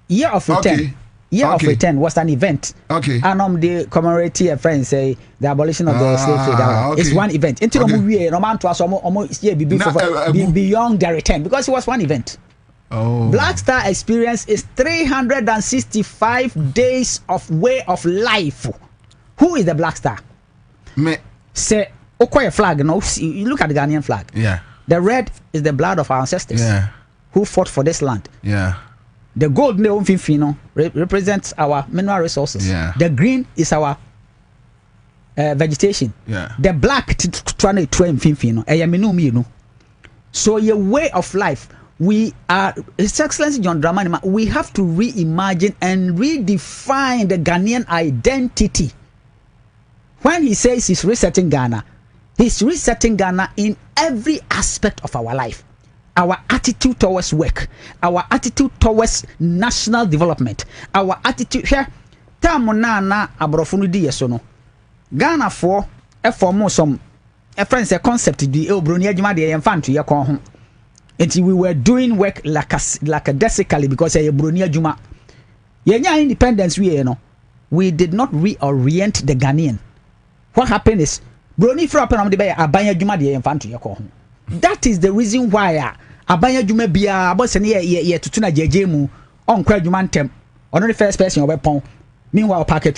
Year of return. Okay. Year of return was an event. Okay. And the commemorative friends say the abolition of the slave trade. Okay. It's one event. Until beyond the return, because it was one event. Oh. Black Star experience is 365 days of way of life. Who is the Black Star? Me. Say, Okoye flag. No, you look at the Ghanaian flag. Yeah. The red is the blood of our ancestors. Yeah. Who fought for this land. Yeah. The gold represents our mineral resources. Yeah. The green is our vegetation. Yeah. The black so your way of life. We are, His Excellency John Dramani, we have to reimagine and redefine the Ghanaian identity. when he says he's resetting Ghana, he's resetting Ghana in every aspect of our life. Our attitude towards work, our attitude towards national development, our attitude here. Tamunana abrofunu di yeso no. Ghana for form some a friend say concept di broni adwuma de yemfa to ye kon ho. Until we were doing work lackadaisically because ye broni adwuma. Yenya independence we did not reorient the Ghanaian. What happened is broni fra pe na de be abanya adwuma de yemfa to ye kon ho. That is the reason why abanya adwuma bia abose ne ye tutuna jeje mu on kwa adwuma ntem. Ono the first person obepon. Meanwhile, packet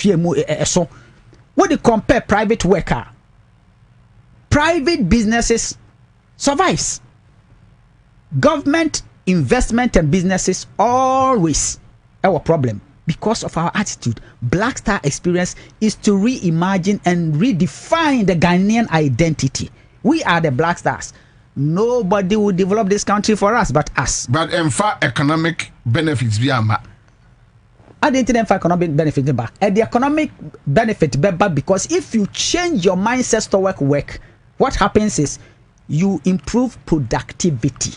so what do you compare private worker? Private businesses survives. Government investment and businesses always our problem because of our attitude. Black Star experience is to reimagine and redefine the Ghanaian identity. We are the Black Stars. Nobody will develop this country for us but us. But for economic benefits beyond. I didn't think economic benefit back. And the economic benefit back because if you change your mindset toward work, what happens is you improve productivity.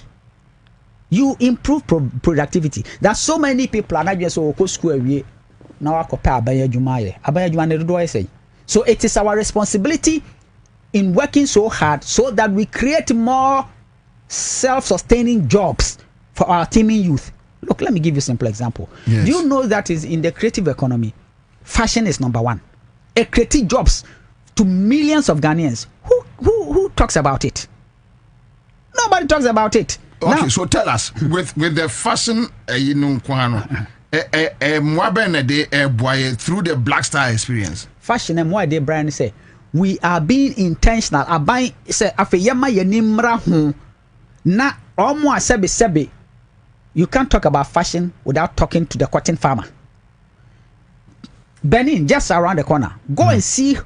You improve productivity. There's so many people are not just go school away. Now I compare abaya juma say. So it is our responsibility in working so hard so that we create more self-sustaining jobs for our teeming youth. Look, let me give you a simple example. Yes. Do you know that is in the creative economy, fashion is number one. It creates jobs to millions of Ghanaians. Who talks about it? Nobody talks about it. Okay, now, so tell us with the fashion, through the Black Star experience. Fashion and why they brand say we are being intentional. Abai say afeyama yenimra hu na omo sebe. You can't talk about fashion without talking to the cotton farmer. Benin, just around the corner. Go and see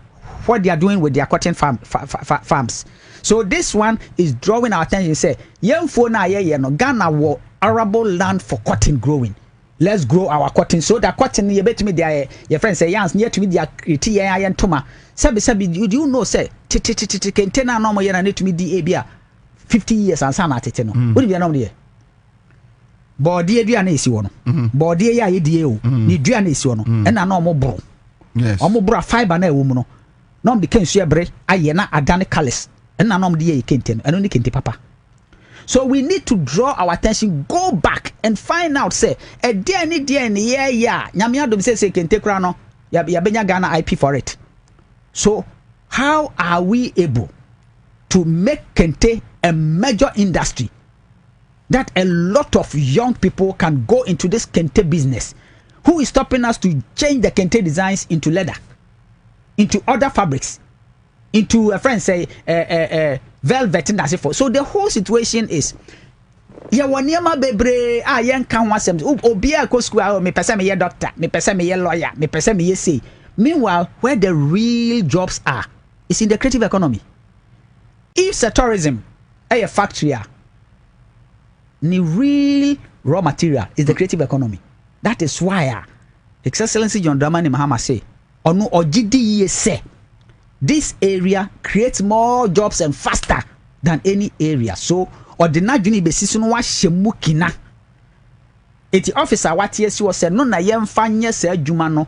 what they are doing with their cotton farms. So this one is drawing our attention. Say, Ghana war arable land for cotton growing. Let's grow our cotton so that cotton you bet me their your friends say yans near to me their and toma. Sabi, do you know say kentena no mo yana need to me the abia 50 years and some at no. What do you know there? Body aduane esi wo no body ya yedie o ni aduane esi wo no na na omo bro yes omo bro fiber na ewo mu no na de kensu ebre aye na adane colors na na omo de ye kente no eno ni kente papa. So we need to draw our attention, go back and find out say e dey ni ya nyame adom say kente kra no ya benya Ghana IP for it. So how are we able to make kente a major industry that a lot of young people can go into this kente business? Who is stopping us to change the kente designs into leather, into other fabrics, into a friend say velvet and that's it for. So the whole situation is waniama bebre yen kan wasem obia ko school me pese me ye doctor, me pese me ye lawyer, me pese me ye say. Meanwhile, where the real jobs are is in the creative economy. If tourism a factory the real raw material is the creative economy. That is why His Excellency John Dramani Mahama say, "Onu OGDE say this area creates more jobs and faster than any area." So, ordinary juni basis no wa shemu kina. Eti officer what yes was said no na yemfa nye se adwuma no.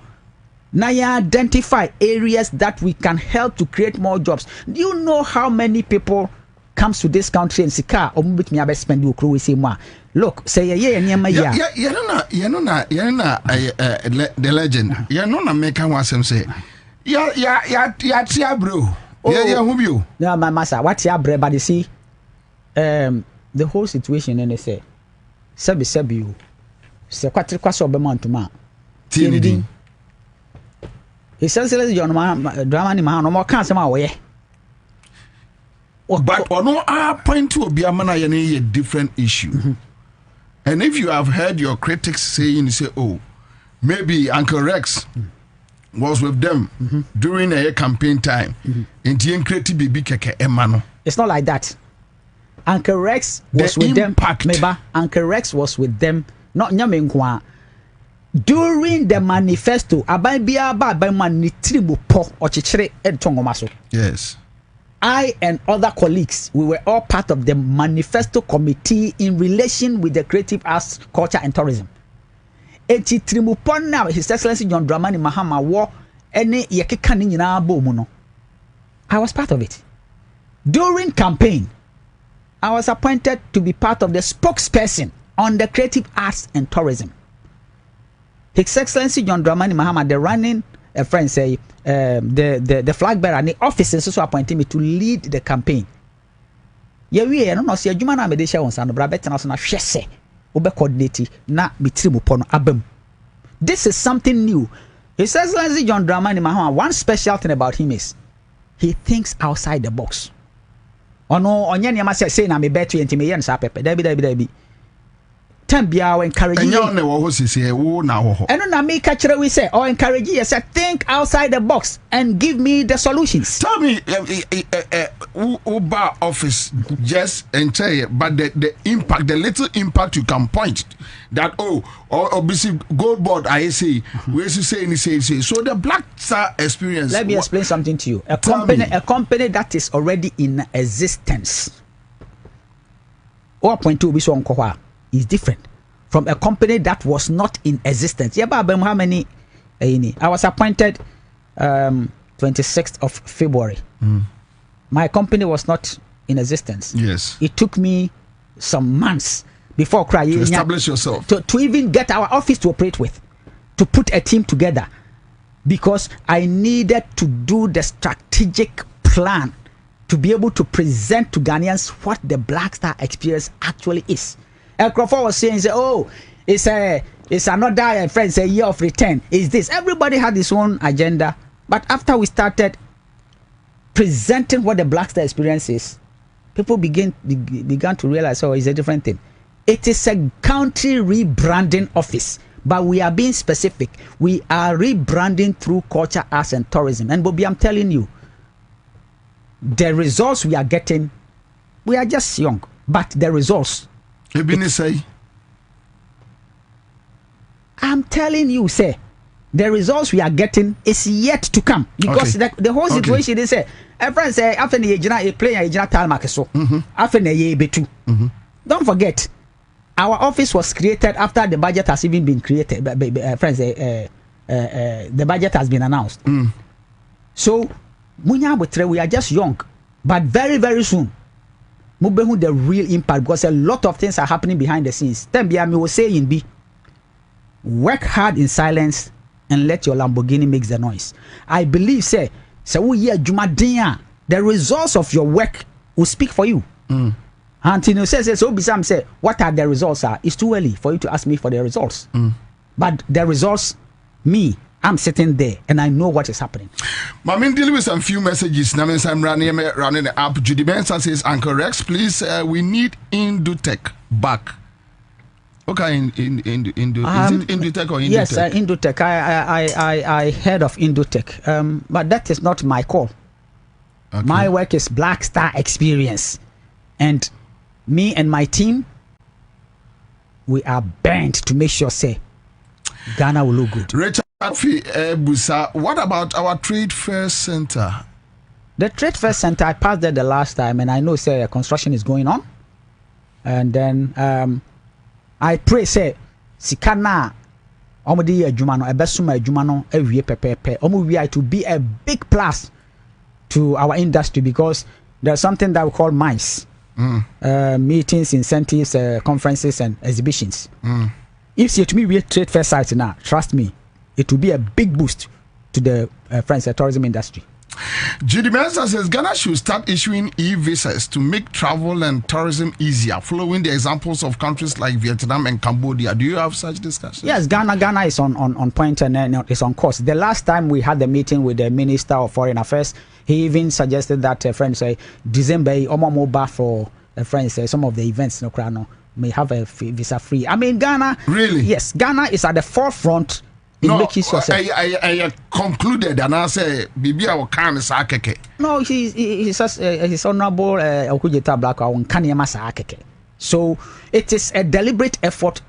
Na ya identify areas that we can help to create more jobs. Do you know how many people comes to this country and sika omubit me abe spend okro we say mo? Look, say ye nyama ya. The legend. You know na make one asem say. Ya tia bro. Ya who you? Yeah, my master, what ya bre, but you see the whole situation and they say sebi you. Se kwatri kwaso be man to man. TND. His Excellency John Dramani Mahama no more can say ma we. But ono point to be a different issue. And if you have heard your critics saying, say, oh, maybe Uncle Rex was with them during a campaign time. In the creative baby keke emano. It's not like that. Uncle Rex was with them. Maybe Uncle Rex was with them. Not Nyamenkwa. during the manifesto aban bia ba aban man ni tribu po ochichere edtongoma so. Yes. I and other colleagues, we were all part of the manifesto committee in relation with the creative arts, culture and tourism. Eti tribu po now His Excellency John Dramani Mahama wo ene yekeka ni nyina bo mu no. I was part of it. During campaign, I was appointed to be part of the spokesperson on the creative arts and tourism. His Excellency John Dramani Mahama, the running friend say, the flag bearer and the officers also appointed me to lead the campaign. Yeah, we are not see a human amedisha on San Brabet and also na shese obe coordinate na bitrimu pono abem. This is something new. His Excellency John Dramani Mahama, one special thing about him is he thinks outside the box. Ono onye nyama say na me bet you ntime yen sa pepe. Dabi. Tambia we encourage you. Enyo ne wo ho sisi wo na wo ho. Eno na me ka kire we say or encourage you say think outside the box and give me the solutions. Tell me Uber office just enter but the impact, the little impact you can point that or obviously gold board I say we say so the Black Star experience. Let me explain something to you. A company that is already in existence. Or point to be so on is different from a company that was not in existence. Yeah, but how many? I was appointed 26th of February. My company was not in existence. Yes. It took me some months before to establish yourself. To even get our office to operate with, to put a team together, because I needed to do the strategic plan to be able to present to Ghanaians what the Black Star experience actually is. Crawford was saying, it's another friends a year of return. Is this? Everybody had his own agenda, but after we started presenting what the Black Star experience is, people began to realize, it's a different thing. It is a country rebranding office, but we are being specific. We are rebranding through culture, arts, and tourism. And Bobie, I'm telling you, the results we are getting, we are just young, but the results. I'm telling you, say, the results we are getting is yet to come because the whole situation is everyone say after the play a talmak so after the betu. Don't forget, our office was created after the budget has even been created. Friends, the budget has been announced. So we are just young, but very, very soon the real impact because a lot of things are happening behind the scenes. Then me was saying work hard in silence and let your Lamborghini make the noise. I believe the results of your work will speak for you. Until you say what are the results are, it's too early for you to ask me for the results. But the results, I'm sitting there and I know what is happening. I'm dealing with some few messages. Now I'm running the app. Judy Benson says, Uncle Rex, please, we need Indutech back. Okay, is it Indutech or Indutech? Yes, Indutech. I heard of Indutech, but that is not my call. Okay. My work is Black Star Experience, and me and my team, we are bent to make sure Ghana will look good. Richard Busa, what about our Trade Fair Center? The Trade Fair Center, I passed there the last time, and I know construction is going on, and then I pray sikana omodi adwuma no ebesuma adwuma no awie pepepe omo to be a big plus to our industry because there's something that we call MICE, meetings, incentives, conferences and exhibitions. If you to me we Trade Fair site now, trust me, it will be a big boost to the tourism industry. Judy Mensa says Ghana should start issuing e-visas to make travel and tourism easier, following the examples of countries like Vietnam and Cambodia. Do you have such discussions? Yes, Ghana is on point and is on course. The last time we had the meeting with the Minister of Foreign Affairs, he even suggested that December mobile for some of the events may have a visa free. I mean, Ghana. Really? Yes, Ghana is at the forefront. I concluded and I say, Bibi, I can sakeke. No, he's honorable Okujeta Black on Kanyama Sakeke. So it is a deliberate effort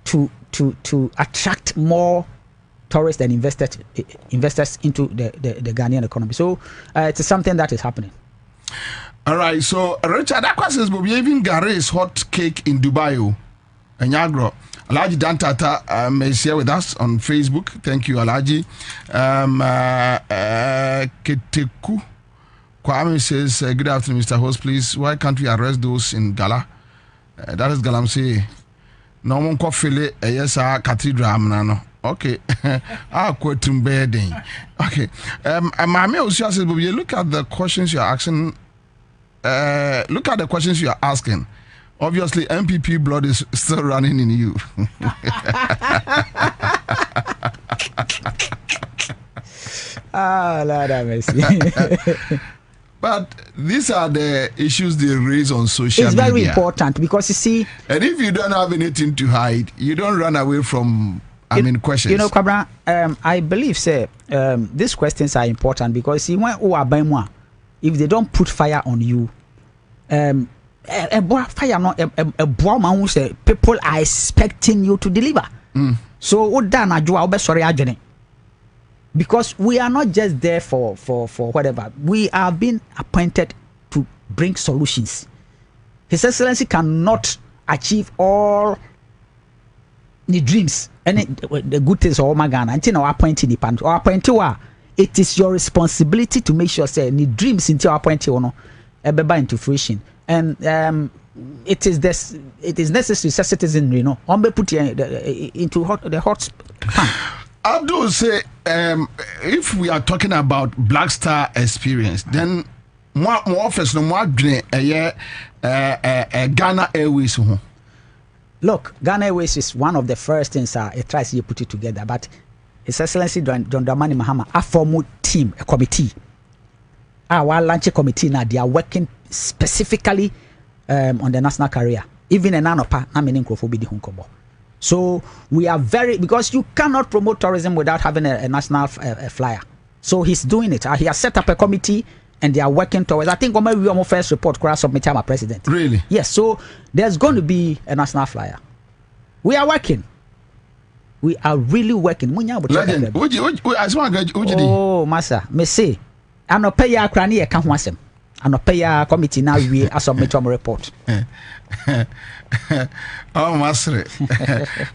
to to attract more tourists and investors into the Ghanaian economy. So it's something that is happening. All right. So Richard, that question is Bobie, even Gary's hot cake in Dubai, and Yagro. Alaji Dantata is here with us on Facebook. Thank you, Alaji. Keteku Kwame says, good afternoon, Mr. Host. Please, why can't we arrest those in Gala? That is Galamsey. No one coffee, yes, cathedral. No. Okay. I'll quote him bedding. Okay. Mami also says, Bobie, look at the questions you're asking. Look at the questions you are asking. Obviously, MPP blood is still running in you. Lord have mercy. But these are the issues they raise on social media. It's very important because you see. And if you don't have anything to hide, you don't run away from, questions. You know, Kwabena, I believe, sir, these questions are important because see, if they don't put fire on you, fire no man say people are expecting you to deliver. So because we are not just there for whatever. We are being appointed to bring solutions. His Excellency cannot achieve all the dreams and the good things of Ghana until our appointing the pan or appointing. It is your responsibility to make sure say the dreams until our appointing into fruition. And it is necessary as citizenry, put into the hot pan. Abdul say, if we are talking about Black Star experience, then more office no more Ghana Airways. Look, Ghana Airways is one of the first things it tries to put it together, but His Excellency John Dramani Mahama a formal team, a committee. Our launch committee now they are working specifically on the national career. Even a nanopa, na meaning Krofobidi Hunkobo. So we are because you cannot promote tourism without having a national flyer. So he's doing it. He has set up a committee and they are working towards. I think we will first report submitted our president. Really? Yes. So there's going to be a national flyer. We are working. We are really working. Legend. Oh, Massa, me say, I no pay ya krani e ka ho asem. I no pay ya committee now we submit our report. Oh, Master.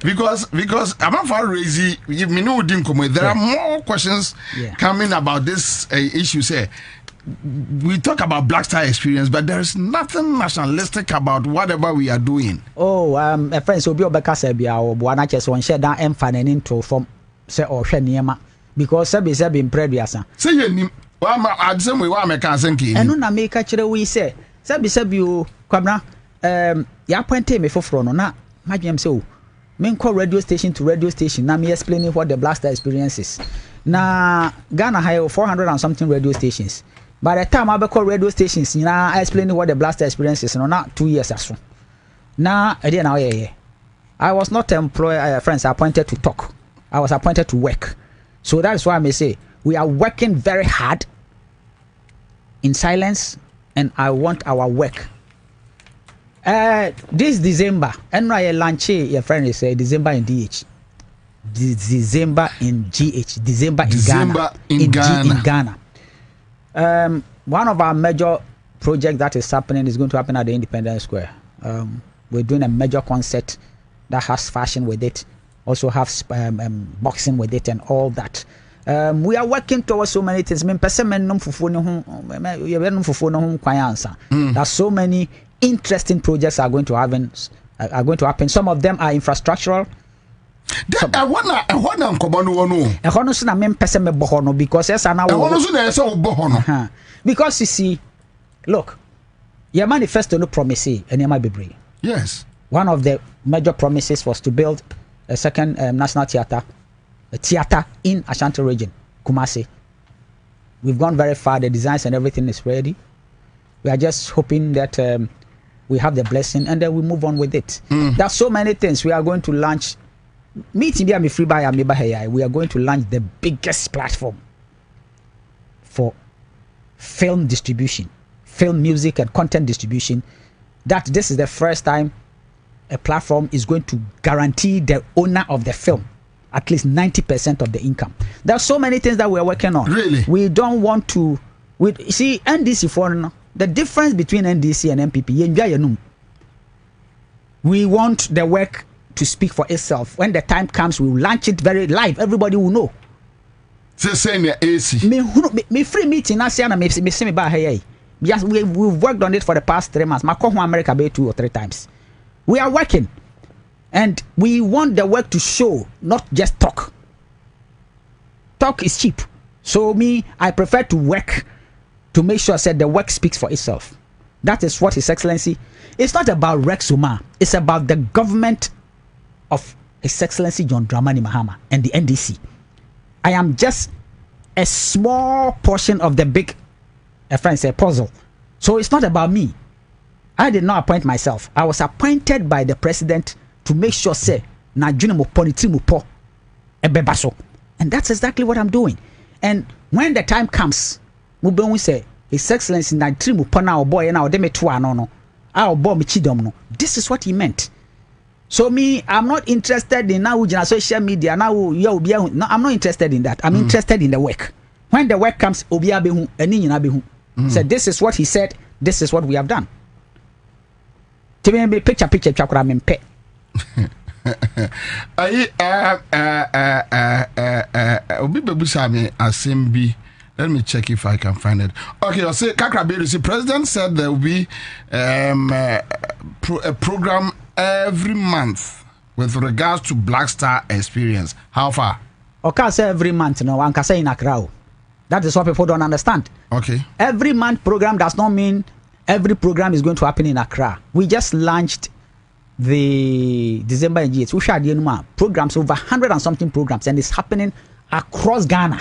because I'm for raising there are more questions coming about this issue. Say we talk about Black Star experience, but there's nothing nationalistic about whatever we are doing. Oh, a friend so be obeka say bia oboana chese won share dan emfa nanin to form say o hwe niema because say be in previous say you wa same way wa make asenke enu na make kire we say be o Kwabena ya appointed me for no na madwem say o me call radio station to radio station na me explaining what the Black Star experience is. Na Ghana have 400 and something radio stations. By the time I call radio stations, I explaining what the Black Star experience is. Not 2 years or so. Now, I was not employed, friends. Appointed to talk. I was appointed to work. So that's why I may say we are working very hard in silence, and I want our work. This December, and I launch your friend is December in DH. December in GH. December in Ghana. One of our major projects that is happening is going to happen at the Independence Square. We're doing a major concert that has fashion with it, also have boxing with it and all that. We are working towards so many things. There's so many interesting projects are going to happen. Some of them are infrastructural. Because you see, look, your manifesto no promise and you might be brave. Yes. One of the major promises was to build a second national theater, a theater in Ashanti region, Kumasi. We've gone very far. The designs and everything is ready. We are just hoping that we have the blessing and then we move on with it. There are so many things we are going to launch. We are going to launch the biggest platform for film distribution, film music and content distribution. That this is the first time a platform is going to guarantee the owner of the film at least 90% of the income. There are so many things that we're working on. Really? We don't want to. See, NDC for the difference between NDC and MPP. We want the work to speak for itself. When the time comes, we will launch it very live. Everybody will know. Me free meeting. Yes, we've worked on it for the past 3 months. I come to America 2 or 3 times. We are working. And we want the work to show, not just talk. Talk is cheap. So I prefer to work to make sure that the work speaks for itself. That is what His Excellency. It's not about Rex Umar. It's about the government of His Excellency John Dramani Mahama and the NDC. I am just a small portion of the big puzzle. So it's not about me. I did not appoint myself. I was appointed by the president to make sure say na dwene mo politics mo po ebeba so, and that's exactly what I'm doing. And when the time comes, mo be say His Excellency na tri mo po na oboy na ode me to ano no a obo me chidom no. This is what he meant. So I'm not interested in now social media now. No, I'm not interested in that. I'm interested in the work. When the work comes, obia be hu eni nyina be hu. So this is what he said. This is what we have done. To me picture chakra me pe. Obi bebusa me assembly. Let me check if I can find it. Okay, I'll say Kakrabe. The president said there will be a program every month with regards to Black Star experience. How far? Okay, say every month. No, one can say in Accra. That is what people don't understand. Okay. Every month program does not mean every program is going to happen in Accra. We just launched the December and we shared programs, over 100 and something programs, and it's happening across Ghana.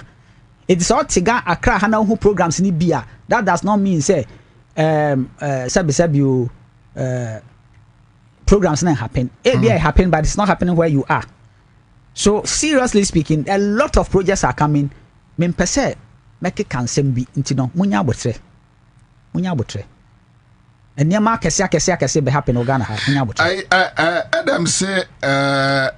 It's all Tiga Accra Hana who programs in Ibia. That does not mean say programs not happen. ABI happen, but it's not happening where you are. So seriously speaking, a lot of projects are coming. Men per se make it can be intino munya botre. And Yama Kessia be happen Ghana. Adam say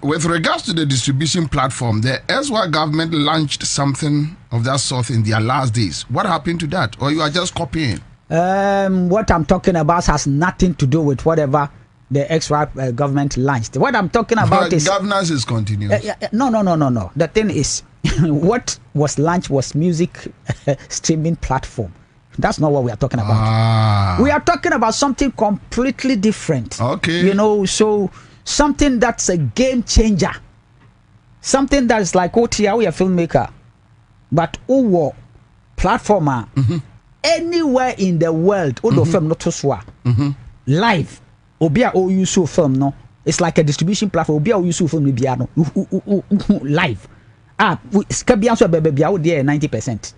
with regards to the distribution platform, the Ezra government launched something of that sort in their last days. What happened to that? Or you are just copying? What I'm talking about has nothing to do with whatever the extra government launched. What I'm talking about is governance is continuous. No. The thing is, what was launched was music streaming platform. That's not what we are talking about. We are talking about something completely different. Okay. So something that's a game changer. Something that is like, we are a filmmaker, but platformer anywhere in the world, film not to live. Obia o use film no. It's like a distribution platform. Obia o use film no live. Skabian so bebe bia o there 90%.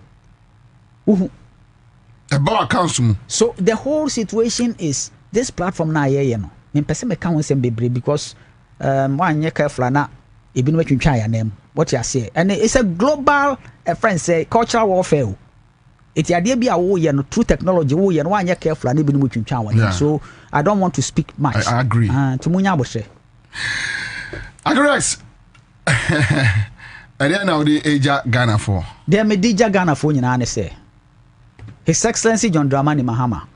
So the whole situation is this platform na ye no. Me pese me kan won be because one ye careful na e bi no twintwa ya name. What you say? And it's a global friend say cultural warfare. It's the idea be a no through technology no one ye careful na e bi no twintwa wa. So I don't want to speak much. I agree. To munya boshe. Agree. And then now the Asia Ghana for. There me Dija Ghana for nyina ne say. His Excellency John Dramani Mahama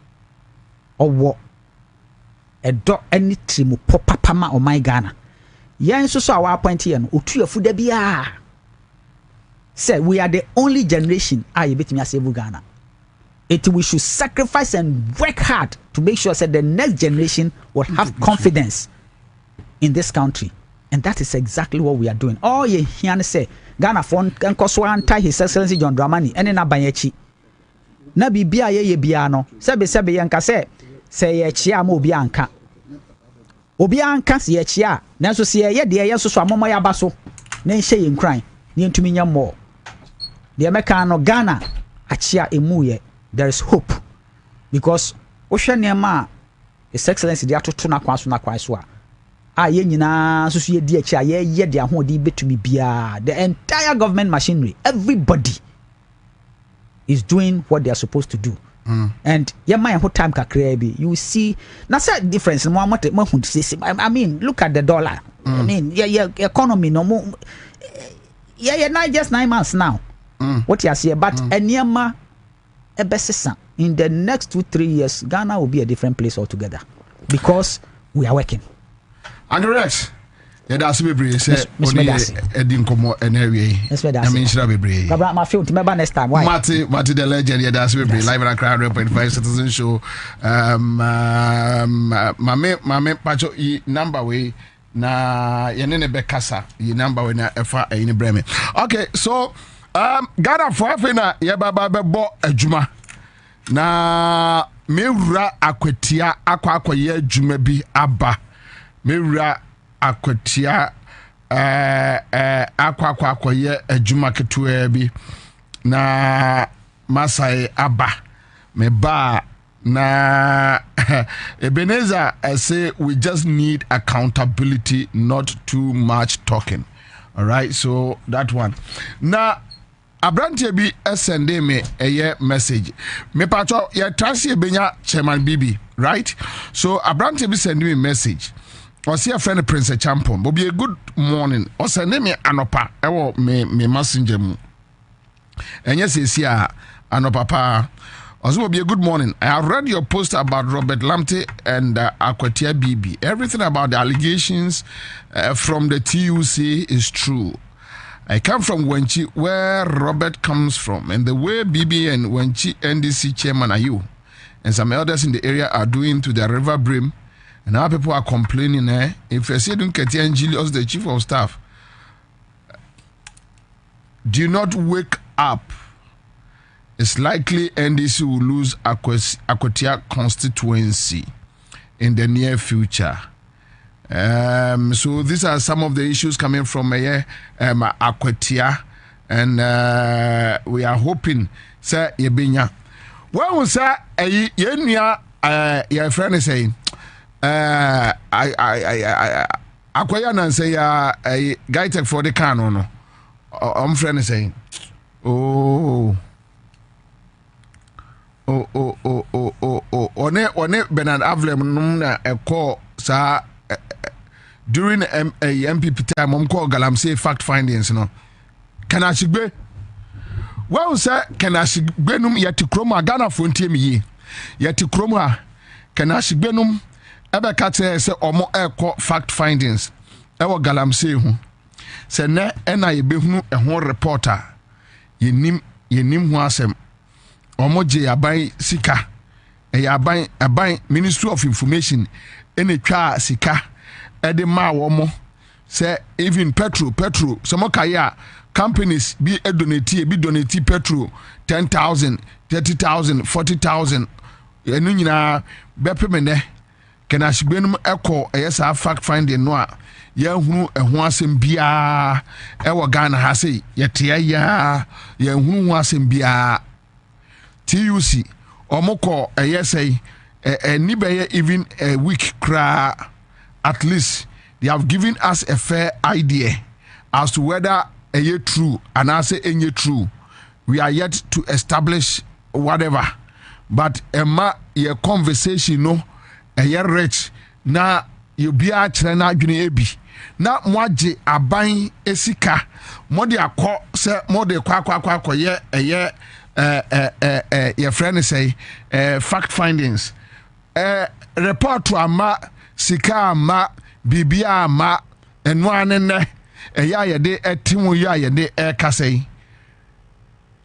or do any trimu popapama or my Ghana. Yan so our point here, Utu of Fudebia. Say we are the only generation I bit me as Ghana. We should sacrifice and work hard to make sure that the next generation will have confidence in this country. And that is exactly what we are doing. Oh, ye here say Ghana phone can cause one tie His Excellency John Dramani and in Abanyechi. Na bibia ye bia no sebe yanka se ye chia ma obi anka se ye chia nanso se ye de ye soso amomo ya baso na nhye ye nkran ne ntumi nya mo de meka no Ghana achia emu ye. There is hope because ohwe nema His Excellency de atoto na kwan so a ye nyina soso ye di achia ye de ahodi betumi bia. The entire government machinery, everybody is doing what they are supposed to do. and your mind whole time kakra you see that's a difference more I mean look at the dollar. I mean yeah economy no more yeah not just 9 months now. What you say but enema ebesesa in the next 2-3 years Ghana will be a different place altogether because we are working. Andrex that's bebre say Edin komo enewie I mean shira bebre Kabra ma feel to remember next time why Mati the legend that's bebre live and crowd 1.5 citizen show mame pacho I number way na yenene bekasa I number way na efa any breme. Okay, so Ghana for afena ye baba bebo adwuma na mewura akwatia akwaye adwuma bi aba mewura akwatia akwaye adwuma ketua bi na masai aba me ba na Ebenezer say we just need accountability, not too much talking. All right, so that one na Abrantie bi sende me a message. Me pacho ya trust benya chairman Bibi, right? So Abrantie bi send me a message. Or see a friend Prince Champon. Bobie a good morning. Or send me anopa. Ewo me messenger mu. And yes, is here anopa pa. Also be a good morning. I have read your post about Robert Lamte and Akwatia Bibi. Everything about the allegations from the TUC is true. I come from Wenchi, where Robert comes from, and the way Bibi and Wenchi NDC chairman are you, and some elders in the area are doing to the river brim, and now people are complaining. If I say don't get Julius, the chief of staff, do not wake up. It's likely NDC will lose Akwatia constituency in the near future. So these are some of the issues coming from Akwatia, and we are hoping say Yebinya. What was that? Your friend is saying, Akwaya nan say a guy take for the car no. Friend is saying, one Bernard Avlem na a call sa. During a MPP time, I'm called Galamsey fact findings. No, can I sigbe? Well, sir, can I sigbenum yet chroma Ghana Fontier ye? Yet chroma can I sigbenum ever cat say or more air court fact findings? Ever Galamsey who say ne and I be a whole reporter. Ye nim wasem or more jay abai sika a abai Ministry of Information in a car sika. Ede ma womo say even petrol some kaya companies be donate petrol 10,000 30,000 40,000 enu nyina bepemene kana shigbenum eko eyesa fact finding no a ya hunu eho asem bia e wo Ghana ha sei yete ya hunu ho asem bia TUC omoko eyesei ni be even a week kra. At least they have given us a fair idea as to whether a year true and I say any true. We are yet to establish whatever. But your conversation no a year rich na you be a china ebi na mwaje aban esika mode akọ se mode kwa ye your friend say fact findings report to ama sika ma bibia ma eno anene eya yede etimu ya yede kasai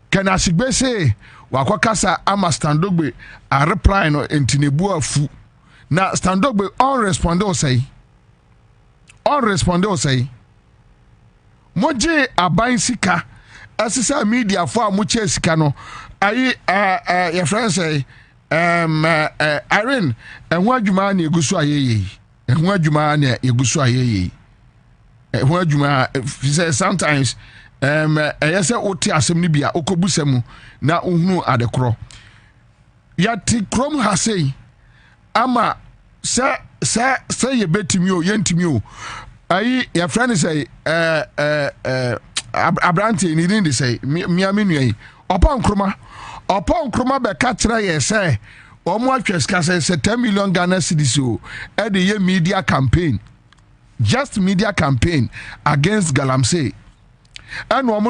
kana sigbe say wakokasa ama standogbe a reply no entinebu afu na standogbe on respond o say moje aban sika asisa media for amuche sika no ayi your friend say Irene ehun adwuma na egusu ayeye ehun adwuma na egusu ayeye ehun adwuma sometimes eyese oti asem ni bia okobusam na ohunu adekro yati krom ha sei ama se ye betimi o yentimi o ayi your friend say Abranti ni din say miami nui upon kroma be katra ye say omo atweska say 10 million Ghana cedis o e de ye media campaign, just media campaign against Galamsey. And omo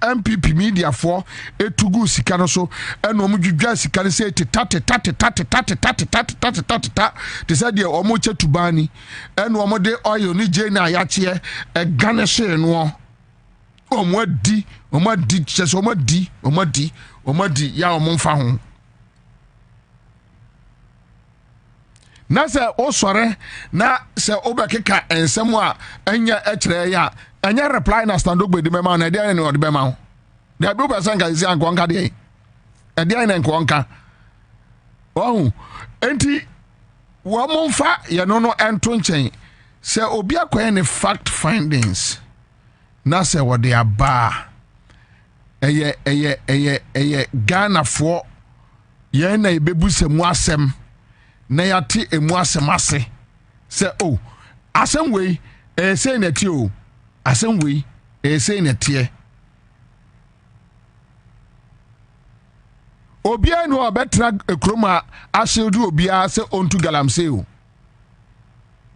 MPP media for etugu sika no so and omo dwudwa sika no say tate te say de omo chetubani and omo de oil ni je na yache e garnish no omo di chese omo di ya omo mfa ho na se osore na se obekeka ensem a enya ekire ya anya reply na stand up with mema na dey na ode bema dey be person ka isi ankonka dey e dey na ankonka oh enti wo monfa ye no ento nchen se obi akoye ne fact findings na se wo dey aba eye Ghana for ye na ebebusemu asem na yati emu asem ase se oh asem we say na ti o asem we say na tie obia no obetra ekroma ashedu obia se ontu Galamsey o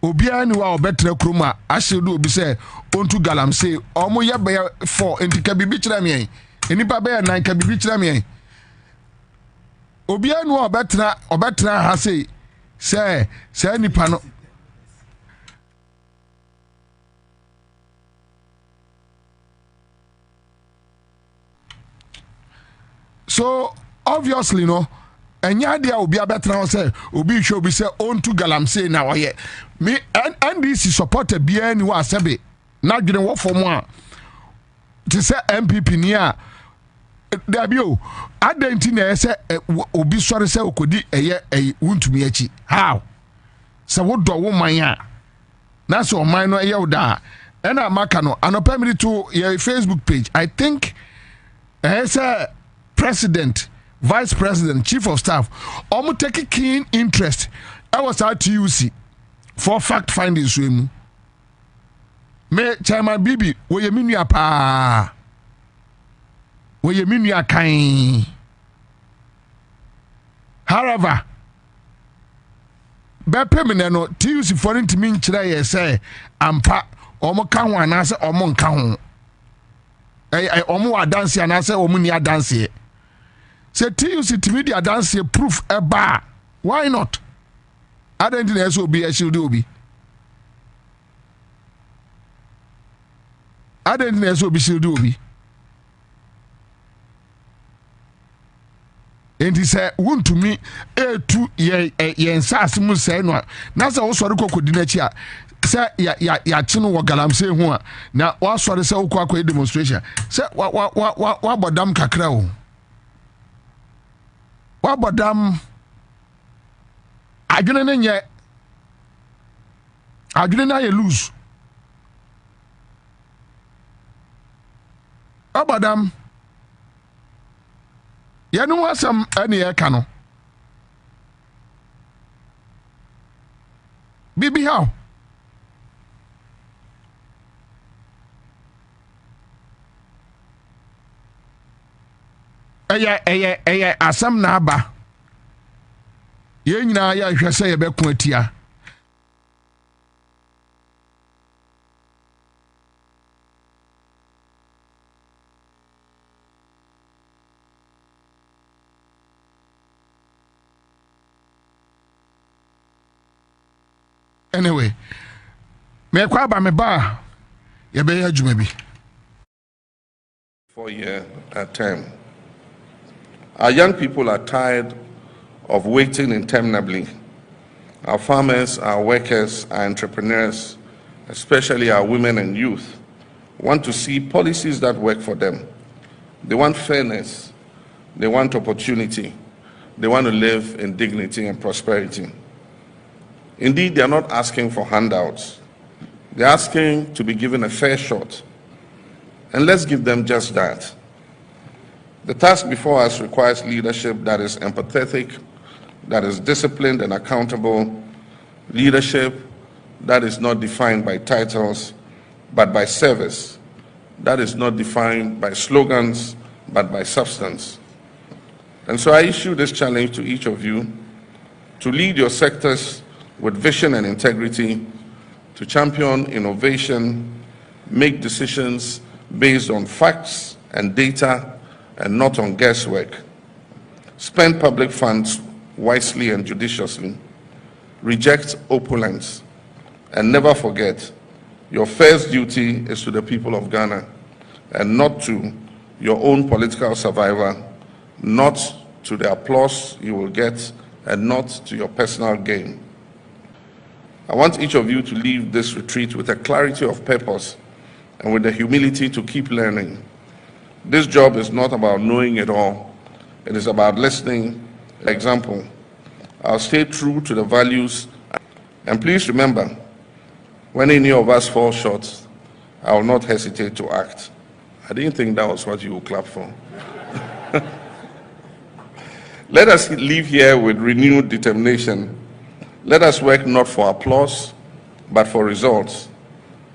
obia ni wa obetra ekroma ashedu obi se ontu Galamsey omo ye be 4 entika bibi kira me enipa be 9 ka bibi kira me obia no obetra ha sei say nipa no so obviously no enya dia obi abetra say obi hwe obi say onto Galamsey na oye me NDC supporter bia ni wa sebe na dwene wo fom a ti say MPP ni a dabio adenti na say obi sori say okodi eye wuntumi achi how say wo do wo man a na so man no eye wo da e na maka no anopa mi to your Facebook page I think say president, vice president, chief of staff omo take keen interest I was at TUC for fact finding swim me chairman bibi wo ye minua pa wo ye minua kan however be pemene no TUC for ntimi nkyira ye say ampa omo ka ho anase omo nka ho omo wa dance anase omo ni dance say TUC timi dia dance proof eba why not adenti na so obi shield obi adenti na so obi shield obi enti say wuntumi etu ye nsase mu say no na say wo sori kokodi na chi a say ya chi no wo Galamsey ho a na wo sori say wo kwa demonstration say wa bodam kakra o wa bodam adwene ne nye adwene na ye lose abadam yanu wasam ene ye ka no bibi how eye asam na aba ye nyina ya hwese ye beku atia anyway me kwa ba me ba ye be adwuma bi 4-year term. Our young people are tired of waiting interminably. Our farmers, our workers, our entrepreneurs, especially our women and youth, want to see policies that work for them. They want fairness, they want opportunity, they want to live in dignity and prosperity. Indeed, they are not asking for handouts. They're asking to be given a fair shot. And let's give them just that. The task before us requires leadership that is empathetic, that is disciplined and accountable, leadership that is not defined by titles, but by service, that is not defined by slogans but by substance. And so I issue this challenge to each of you to lead your sectors with vision and integrity, to champion innovation, make decisions based on facts and data and not on guesswork, spend public funds wisely and judiciously, reject opulence, and never forget your first duty is to the people of Ghana and not to your own political survival, not to the applause you will get, and not to your personal gain. I want each of you to leave this retreat with a clarity of purpose and with the humility to keep learning. This job is not about knowing it all. It is about listening. Example, I'll stay true to the values. And please remember, when any of us fall short, I will not hesitate to act. I didn't think that was what you would clap for. Let us leave here with renewed determination. Let us work not for applause, but for results.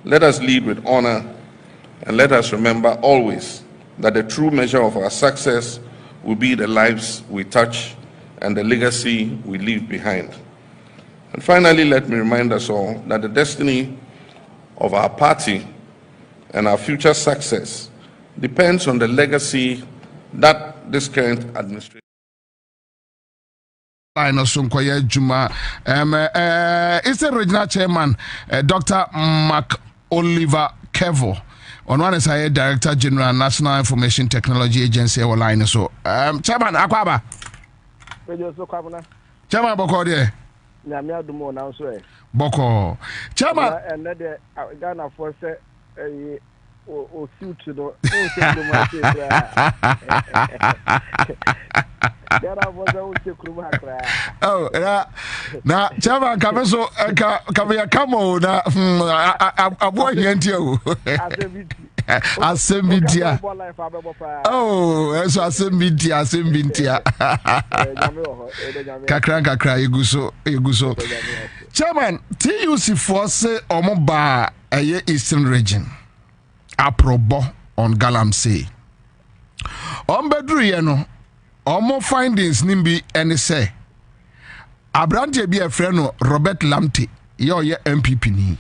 Let us lead with honor, and let us remember always that the true measure of our success will be the lives we touch and the legacy we leave behind. And finally, let me remind us all that the destiny of our party and our future success depends on the legacy that this current administration. Juma, it's a regional chairman, Dr. Mark Oliver Kevo. On one is a Director General National Information Technology Agency line. So, Chairman Akwaba. Chairman Boko there. Boko. Chairman. And Ghana for o suit no oh, na Chairman Kameso Kamea Kamo na abo hientio asembidia oh eso asembidia kakra iguso Chairman TUC force omoba eye Eastern region aprobo on Galamsey ombedru ye no omo findings nimbi ene say abrante bi afre no Robert Lamte ye MPP ni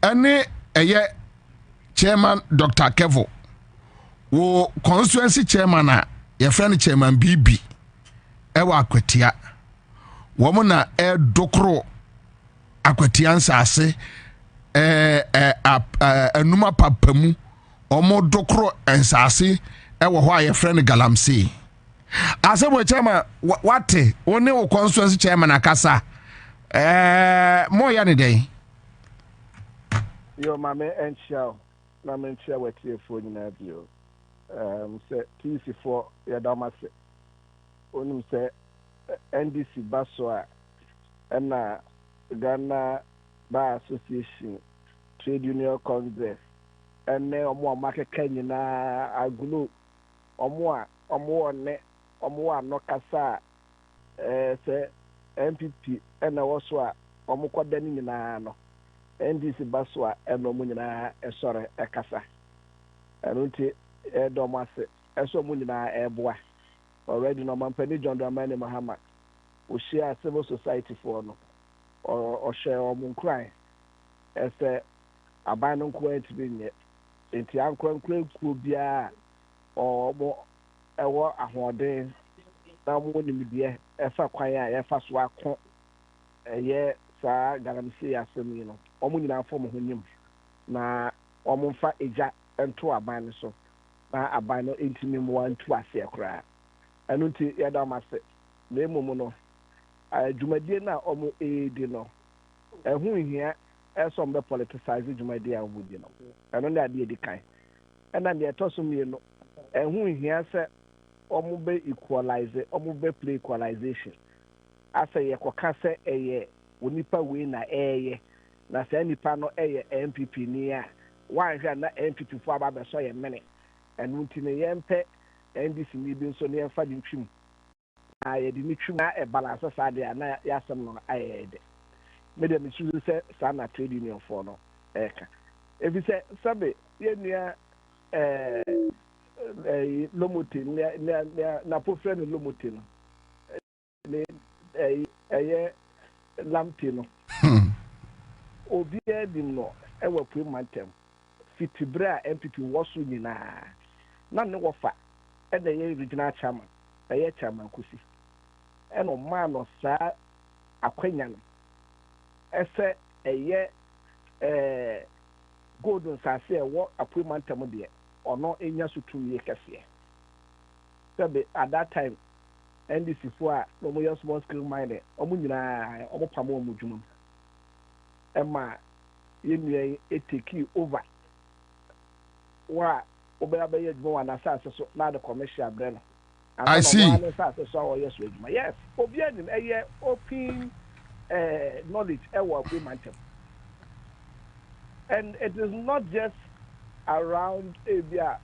ene eye Chairman Dr. Kevo wo constituency chairman a ye friend Chairman BB ewa akwatia wo mo na dokro akwatia nsase enuma papamu omo dokro ensase ewo ho aye friend Galamsey asebo chairman wate one wo constituency chairman akasa mo ya ne dey yo mame enchia na me enchia wetie fo nyina bio se TC4 ya damase onim se NDC baso a na Ghana Bar Association Trade Union Congress ene omo makeka nyina agulu omo no kasa se MPP ena woso a omo kwadani nyina no NDC baso a eno mu nyina esore ekasa enunti edomase eso mu nyina eboa already no mampani John Dramani Mahama o share civil society for no or share omo nkran ese abano nko ntibinye enti ankran ku bia omo ewo ahoden na mo nimdie efa kwan a yefa so akọ eye saa Galamsey asemi no omo nyina fo mo honim na omo fa eja ento aban so na aban no entimi mo wantu ase ekra enunti yadamase na emom no adwumadie na omo edi no ehun hia esom be politicize dwumadie a obudi no eno na ade edi kan ena ne etoso mi no ehun hia se omo be equalize omo be play equalization asa ye koka se eye onipa we na eye na se nipa no eye MPP ni a wanhwa na MPP fo aba be so ye mene enunti ne yempe NDC ni bi nso ne yemfa di twim aye di ni twim na e balance sa de na yasem no aye de me de me choose se sa na trade union for no eka ebi se sabe yɛnua lomote na pofrɛ no lomote no ne ɛyɛ lamte no obiara dim no ɛwɔ pumantem fitibere a MPP wɔ so nyinaa na ne wɔfa ɛna ɛyɛ regional chairman ɛyɛ chairman kusi ɛna ɔmaa no saa akwanya no ɛsɛ ɛyɛ golden sase ɛwɔ apumantem deɛ ɔno enya so tum yɛ kɛseɛ sɛbe at that time NDC fo a no mo yɛ small scale mine ɔmo nyinaa ɔmo pam ɔmo dwuma mu ɛma yɛnua eteki over wa obɛyɛ adwuma wa na asase so na de commercial brɛ no I see. Yes, obiara ɛyɛ open knowledge ɛwɔ apumantem. And it is not just around Abia,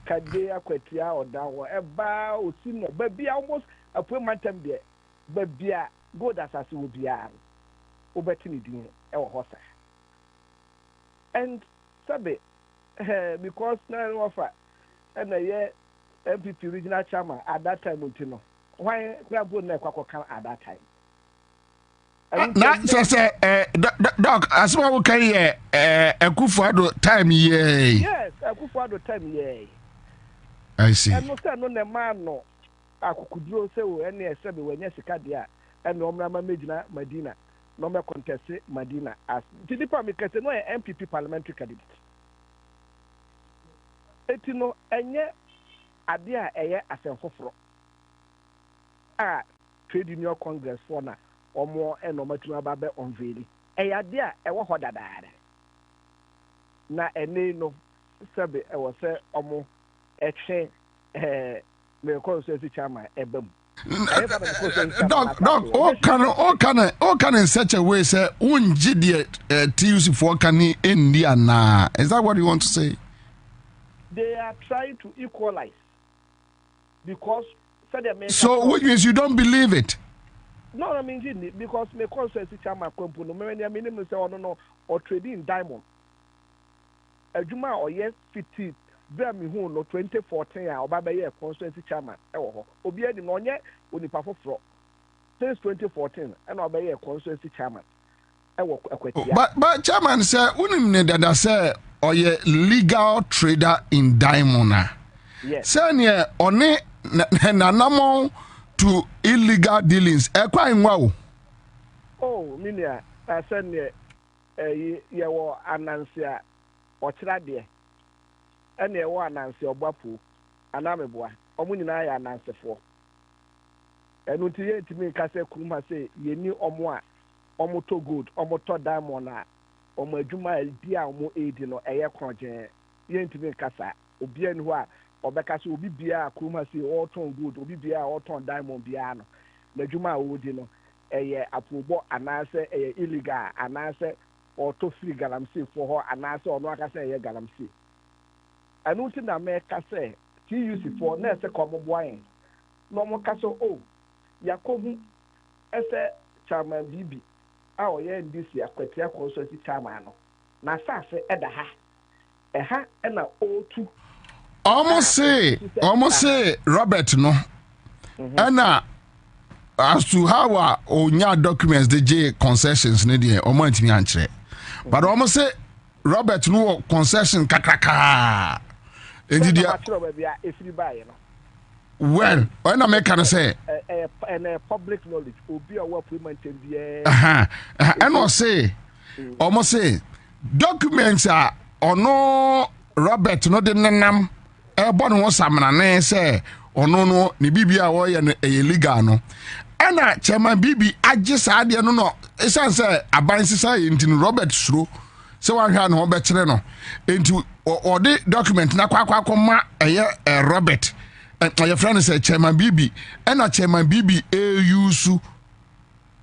Kadea, Kwetia, or Dawa, Eba, Osino, Baby, almost a pumantem there. Baby, good as I will be a Ubetinidin, or Hossa. And Sabe, because now offer, and a year MPP regional chairman at that time, Untino. Why we are good at that time? Na say doc as we carry Akufo-Addo time ye. Yes, Akufo-Addo time ye. I see. And no say no na man no akukuduro say o ene ese be wanya sika dia and no mra magina Madina no me contest Madina as tidipa me kase no MPP parliamentary candidate. Eti no enye ade a eye asenfoforo a trade union congress for na omo enomatuma babe onveli eyade a ewo ho dadaada na ene no sebe ewo se omo eche me consensus chairman ebam Doc, all can in such a way say unji the TUC for can India na. Is that what you want to say? They are trying to equalize because so which means you don't believe it? No, I mean because me consensus chairman kompo no me minimum say no or trading diamond. Adwuma or yes 50 bra me hu no 2014 a oba be consensus chairman e wo ho. Obi adi no onye onipa foforo. Since 2014 and oba be consensus chairman e wo akwatia. But chairman say unim ne dada say oye legal trader in diamond. Yes. Say ne one nanamo to illegal dealings. Oh, minia, I said, you were Ansah or Trade, and you were Ansah or Bapu, and I'm a boy. Omunina Ansah for. And until to me, Kase Kuma say, you knew Omwa, Omoto good, Omoto Diamond, Omajuma, dear Omo Aidin or Air Conjure, yen to me Kasa, Obienwa. Obekasi obi bia akuma si all ton good obi bia all ton diamond bia no na dwuma wodi no eye apobo anase eye illegal anase auto free galamsey for ho anase ono akase eye galamsey anu ti na me kase TUC for na ese komo boyen no mo kase o yakohu ese chairman bibi a oye ndisi akwatia consultancy chairman no na sase eda ha eha na o2 almost say Robert no and as to how onya documents the J concessions ne dey omo antimi ankyere but almost say Robert no concession kakaka enti dia well when I make can say public knowledge obi a work payment bia and almost say documents are ono Robert no de nenam ebon wo samrane se ono no ne bibia wo ye no illegal no ana chairman bibi agye saade no no esan se aban sisa entin Robert suro se wan hwa no ho be kire no enti o de document na kwakwa ma eye Robert your friend say chairman bibi ana chairman bibi use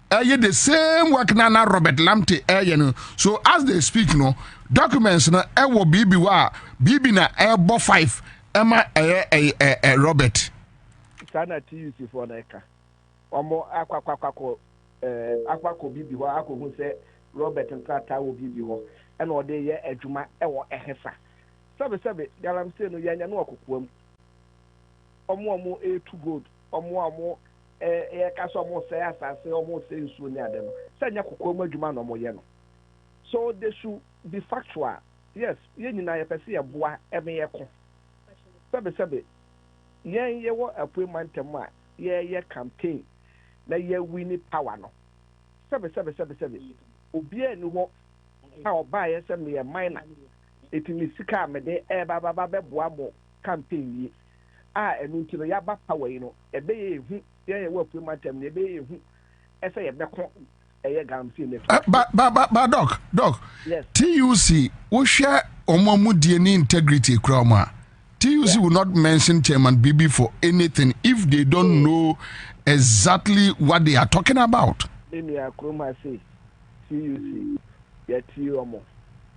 the same work na Robert Lamte no so as they speak no documents na ewo bibi wa bibi na ebo 5 ema Robert sana TUC for neka omo akwakọ bibi wa akohu se Robert nkrata wo bibi ho ena ode ye adwuma ewo ehesa Sabe, yalam say no yanya no akokuam. Omo too good. Omo ka so mo say asase omo say nsuo ni ade no. Say nya kokuam adwuma no mo ye no. So they should be factual. Yes, ye nyina ye pese ye boa eme ye ko. Sabe. Ye wo appointment ma ye campaign na ye win power no. Sabe. Obi enu ho a oba ye se me minor. Etimi sika me de baba be boa mo campaign yi. Enu ntino ya ba power yi no. Ebe ye hu ye wo appointment na ebe ye hu. Ese ye be ko But doc. Yes. TUC we share omomudie ni integrity kroma. TUC will not mention Chairman Bobie for anything if they don't know exactly what they are talking about. Emi akroma say TUC ya omo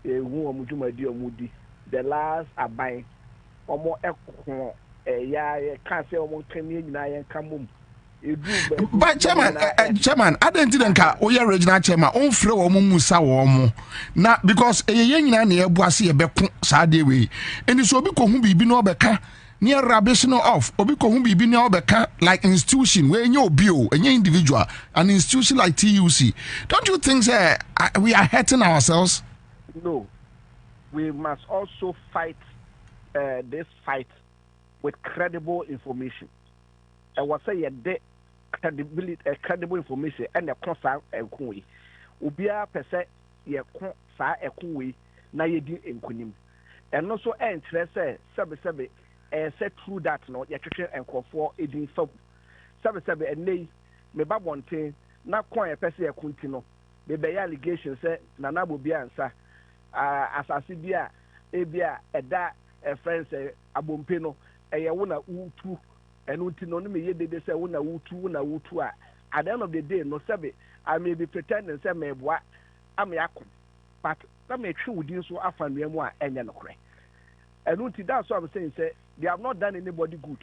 ehu omudumadi omudi the last aban omo ekko ya ka say omo kani nyina ya kamum. But chairman, I didn't think Oya regional chairman on free or musa or now because a young near Boissy a beck Saturday way, and it's Obiko who be no beka near Rabishino off, Obiko who be no beka like institution where your bio and your individual, an institution like TUC. Don't you think we are hurting ourselves? No, we must also fight this fight with credible information. I was say credible information and the concern and kui. Ubia pese ye con sa ekui na ye di enkunim. And also interest sabe set through that no ye twetwe enkofo edin fam. Sabe and nei me ba bonten na kon ye pese ye kunti no. Be be allegation say nana Bobie Ansah asase bia ebia eda friends abompe no eye wo na utu enu ti no me ye dede say wo na wutu a at the end of the day no sebe I may be pretending say me boa am yakon but na me twi wudin so afanua mu a enye no kre enu ti that's what I'm saying say they have not done anybody good.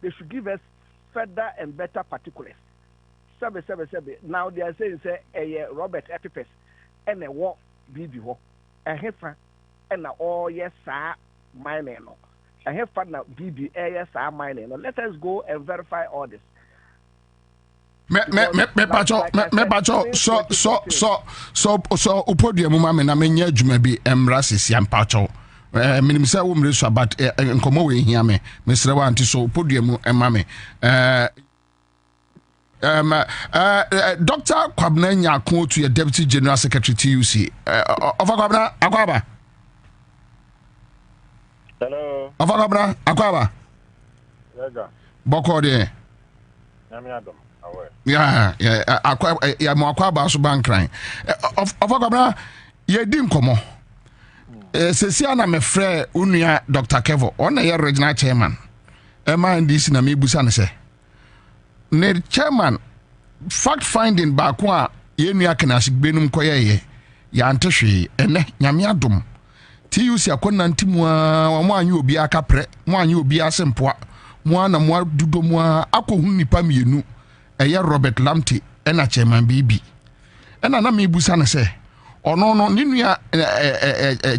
They should give us further and better particulars. Sebe now they are saying say Robert Epipes and a walk Bobie ho hefa and all yes sir my no I have found out Bobie yes sir my no. Let us go and verify all this. Me pacho so upodium mama na menye adwuma bi emra sisi ampacho minim say wo mreso but nkomo we hia me mesre wa anti so upodium emame Dr. Kwabena Nyako to your Deputy General Secretary TUC. Of Kwabena Akwaba. Hello. Of Kwabena Akwaba. Yaga. Boko de. Nyamiadom. Yeah, Akwaba so bankran. Of Kwabena ye di nkomo. Sesia na me frɛ unua Dr. Kevo, on ye regional chairman. MNDC na me busa ne se. Ne chairman fact finding back one ye nua kanasi gbenum koyeye ya antehwe ene nyame adom TUC akonna ntimu a mo anyi obi aka pre mo anyi obi asempoa mo na mo dudo mo akohu nipa mienu eye Robert Lamte ena chairman Bobie ena na me busa ne se ono no ne nua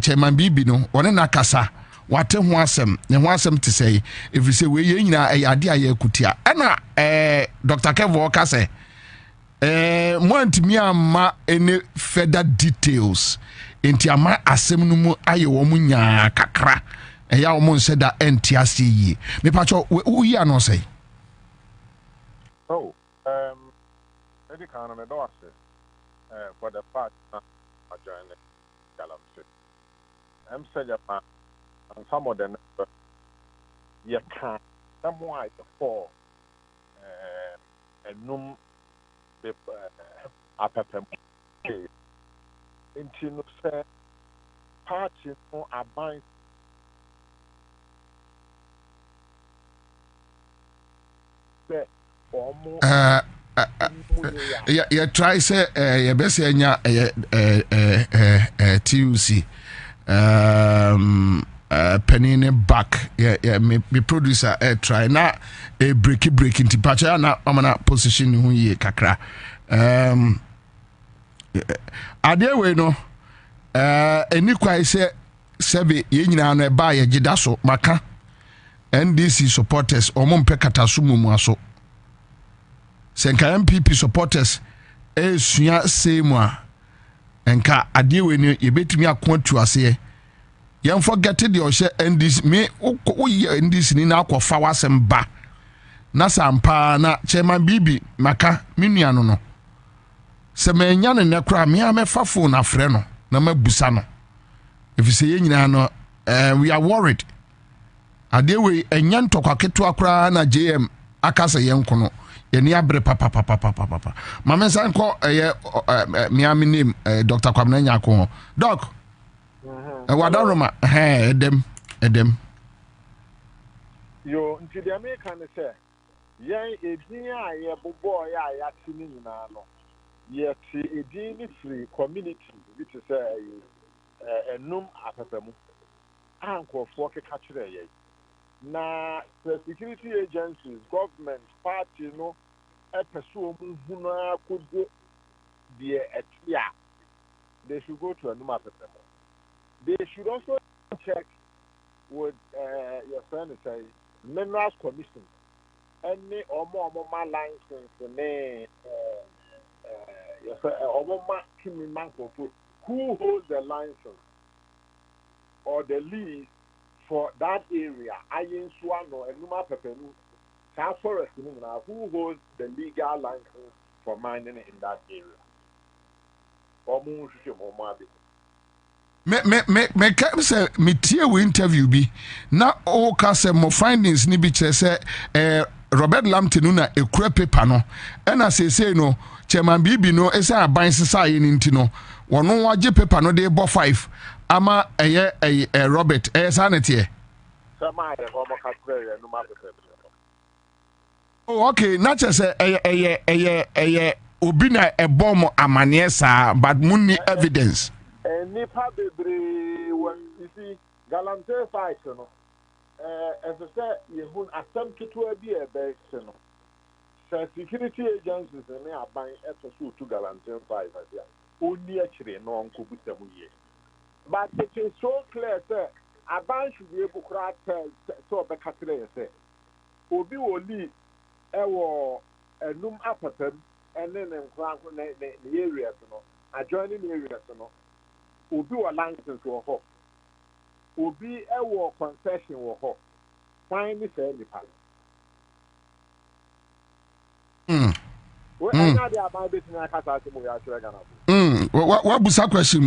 chairman Bobie no one na kasa wate ho asem ne ho asem te sei efise we ye nyina ade aye akutia ena Dr. Kevo ka se mo antimi ama ene further details enti ama asem no mu aye wo mu nya kakra ya wo mon seda entiase yi me pacho wo yi ano sei medical no do ase for the part I join the Galamsey say Japan and some of them you can somewhere for num be apepem into no say party no aban yeah try say ya best nya TUC penny back me producer try na break into pacha na amana position hu ye kakra ade we no eni kwai say sebe ye nyina no eba ye gida so maka NDC supporters omompe katasumu mu aso senka MPP supporters esua same a enka ade we ni yebetumi akontu ase yɛn forget the ohye NDC me wo NDC ni na akɔfa wasɛm ba na sampa na chairman bibi maka menua no se menya ne nekra me amefa phone afre no na mabusa no if you say ye nyina no we are worried ade we enya ntokwa keto akra na JM akasa yen kono ye ni abre papa mama san ko me am name Dr. Kwabena Nyako doc wadaroma edem yo nti de America ne say yen edin a ye bobo ya ya tini nyina no ye ti edin ni free community which is enum apapemu ankofo keka kire ye na the security agencies government party no epeso mu huna kodo de etia they should go to enum apapemu. They should also check with your friend say minerals commission any omo license who holds the license or the lease for that area. Ayenswano enuma pepenu forest who holds the legal license for mining in that area. Me come say me tie we interview bi na o ka say mo findings ni bi kire say Robert Lamtenu na ekura paper no e na say no chairman bibi no e say aban sesa ye ni ntino wono wage paper no dey bo 5 ama Robert sanete sama ye ho mo ka kire no ma paper. Oh okay na che say obi na ebom amane sa but munni evidence. Nipa bebre when you see Galante fight no as I said you asem keto abi e be no security agencies ne aban eto to Galante fight adia oni akire no onko busam ye but it is so clear say aban should be able to so be kakire say obi woli ewo enum apapam ene ne nkran ne areas no adjoining areas no obi wa license wo ho obi ewo concession wo ho fine ni say nipa we anya dia ba beti na kasa se mo ya kire Ghana what busa question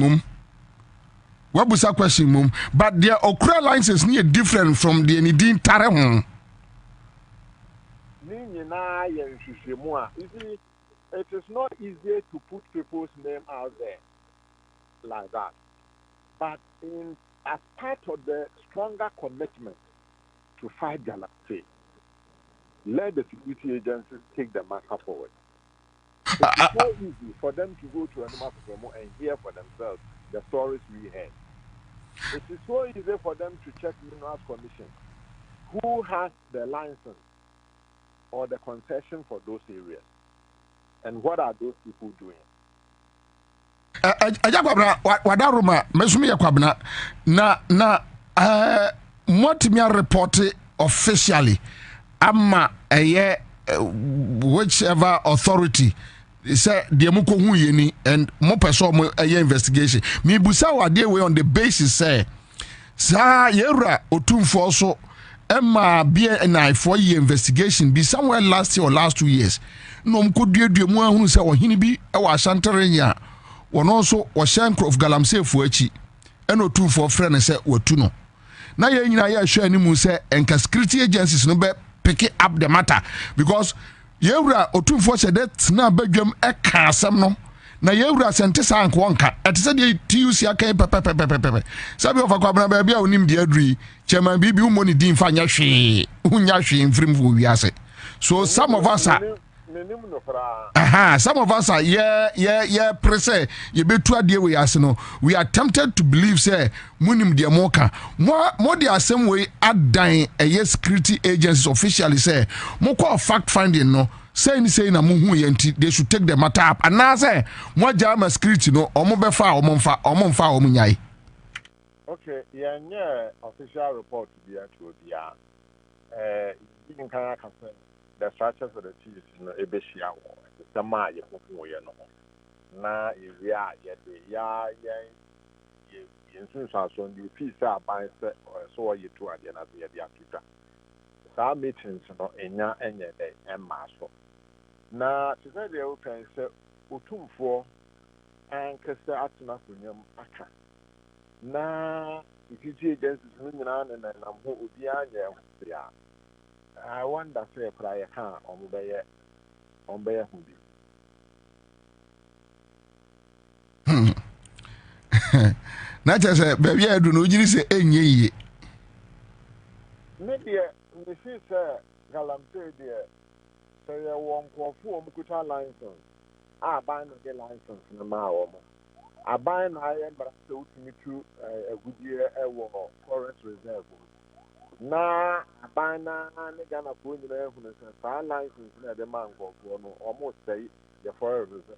mum but their okra license ni different from the any tare ho ni nyina ye nhwehwemu a you see it is not easy to put people's name out there like that. But as part of the stronger commitment to fight Galate, let the security agencies take the matter forward. It's so easy for them to go to Anuma and hear for themselves the stories we heard. It is so easy for them to check Minerals Commission who has the license or the concession for those areas. And what are those people doing? Aja Kwabena wadaruma mesumi ya Kwabena na motimi report officially ama whichever authority say the muko hu yeni and mo person mo investigation me busa wade we on the basis say sa yera otumfo so emma bia na for year investigation be somewhere last year or last 2 years no mko duedue mu ahunu say ohini bi e wa Ashanterenya wono also washankro of galamsey fuachi eno tu for friend say watu no na ye nyina ye hwe animu say enka security agencies no be pick up the matter because yewura otumfo say that na badwam e ka asem no na yewura sente sank wonka etese de TUC akai pepepepepe sabi of Kwabena ba bia onim de aduri chairman bibi umoni din fa nya hwe unya hwe mfrim fu wiase so some of us are some of us are presse ye betu ade we ase no we are tempted to believe say munim de moka mo de asem we adan security agencies officially say mo call fact finding no say na mo hu ye they should take the matter up and now say mo jama security no omo be fa omo mfa omo nyai Okay, yeah, official report to be actually you can kind of the structures of the cheese in a beshia war. The Maya, you know. Now, if we are yet in Susan, you piece up by so you two at the end of the Akita. Some meetings in ya and ya day and master. Now, to say the open say, Utum for and Kester Atunafunium Aka. Now, if you see against this women and I'm who would be I wonder say a prayer can on Bayer who be. Not as a baby, I do know you say any. Maybe we see, sir, Galamte, dear, say a one call for Mukuta license. I buy no license in the Mao. I buy an iron, but I still me to a good year forest reserve. Now, I buy na Gana Pony reference and license in the man for almost say the forest reserve.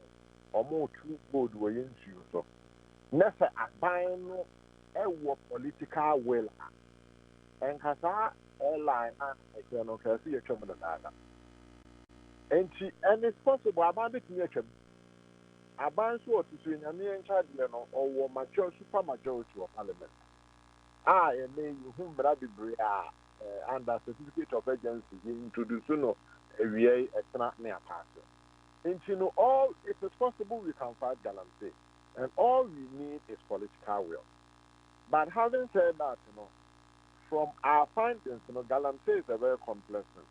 Almost 2 good way into you. So, never I buy no political will. And Kasa airline, I cannot see a trouble of that. And it's possible about it. I ban so to see a mere child or mature super majority of parliament. And then you whom Brady Bria under certificate of agency introduce no a VA extra near pastor. And you know, all if it's possible, we can fight Galamsey. And all we need is political will. But having said that, from our findings, Galamsey is a very complex thing.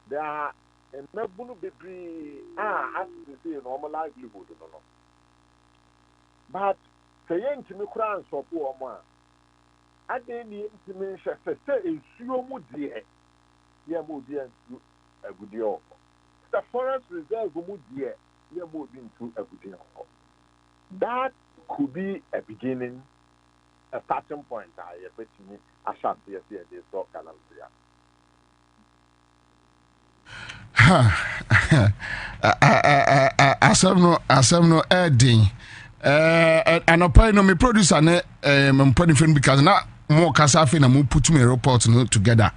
There are a nebulu degree, as we say, normal livelihood. But saying to me, crown so poor man, I didn't need to mention, say, it's your moody, yeah, moody into a good deal. The forest reserve, moody, yeah, moving to a good deal. That could be a beginning, a starting point. I bet me, I shan't be a this dog Galamsey. Asem no adding and opinion no me producer ne me put film because na mo kasa fe na mo put me report no together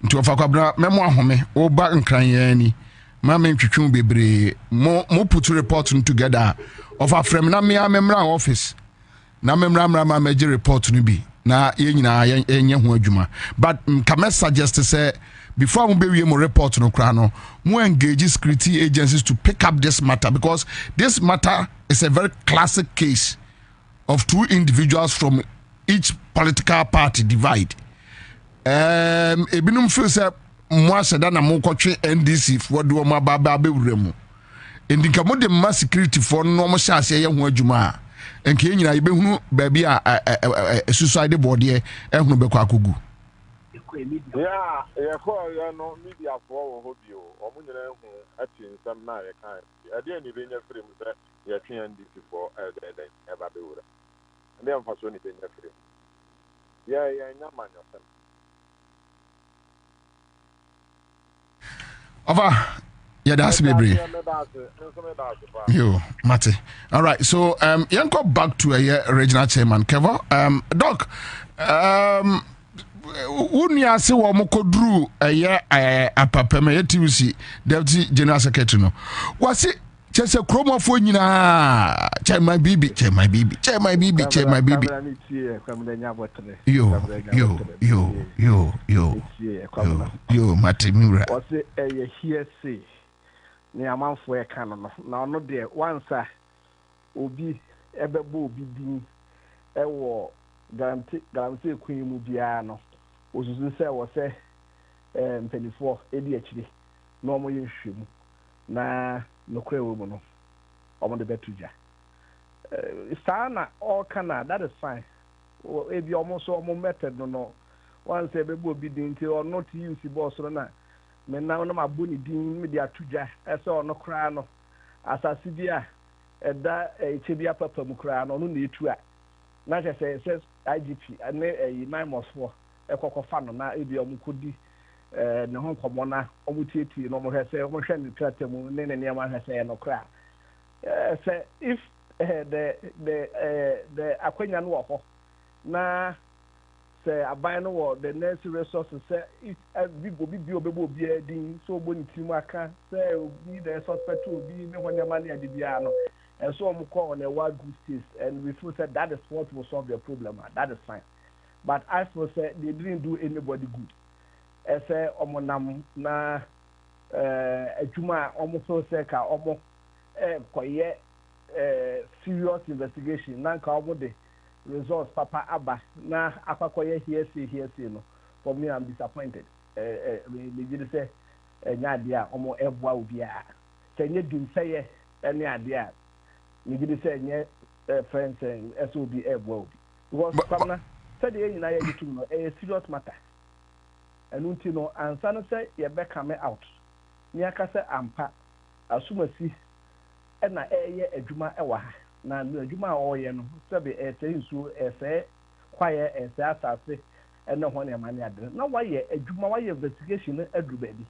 nti ofa Kwabena memo ahome wo ba nkran yani ma me ntwetwe bebre mo put report no together ofa frame na me amemra office na memra ma meje report no bi na ye nyina yenye ho adwuma but can suggest say before we be mo report no kra no mo engage security agencies to pick up this matter because this matter is a very classic case of 2 individuals from each political party divide. Ebinum feel say mo aseda na mo kwotwe NDC for do mo baba be wuremu. Endinka mo de ma security for no mo sha ase ye ho adwuma enke nyina ye be hunu ba bi a suicide board ye ehunu be kwa kogu. Yeah, no media for hobby or Munyan who some night. I didn't even have free that you're NDC for ever do it. And then for Sony being free. Yeah, no man yourself. Over. Yeah, that's baby. Yo, Mate. All right, so go back to a regional chairman, Kevo. Doc, unia se wo mokodru apapema yetiusi deputy general secretary no wasi chese kromofo nyina chairman bibi yo matemura wasi here say ni amanfo e kan no na ono de wansa obi ebebo obi din ewo garanti kwin mu bia no osusu se wo se mpenifo edi akire na omo ye hwemu na nokre wo mu no omo de betuja sana all kana that is fine ebi omo so omo method no once ebebo obi din ti or not use boss na me na no maboni din me de atuja ese ono kra no asasi bia eda echebia papa mu kra no no na etu a na say IGP and my most for a cocofano na ebi omukudi ne ho komo na omutieti no mo hwese mo hwe ni tratemu ne niam ahwese no kra say if the akwanya no ho na say aban no or the necessary resources say it big obi din so boni timu aka say obi the suspect obi me when money ade bia no and so am call on a wild goose chase and we feel said that is what will solve the problem. That is fine, but I feel say they didn't do anybody good. I say omonam na adwuma omo so say ka omo koye serious investigation na ka omo de results papa aba na akwakoye hearsay no. For me, I'm disappointed. Me did say nyadea omo ebwa obi a say nye dum say any idea me did say nye friends and SOB ebwa obi because kwamna said the nyina ye gitu no a serious matter and until no Ansah no say ye be come out ni aka say ampa asumasi na eye adwuma ewa ha na adwuma oye no sebe nsu ese kwaye ese asase ene ho ne mane ade na waye adwuma waye investigation adu baby.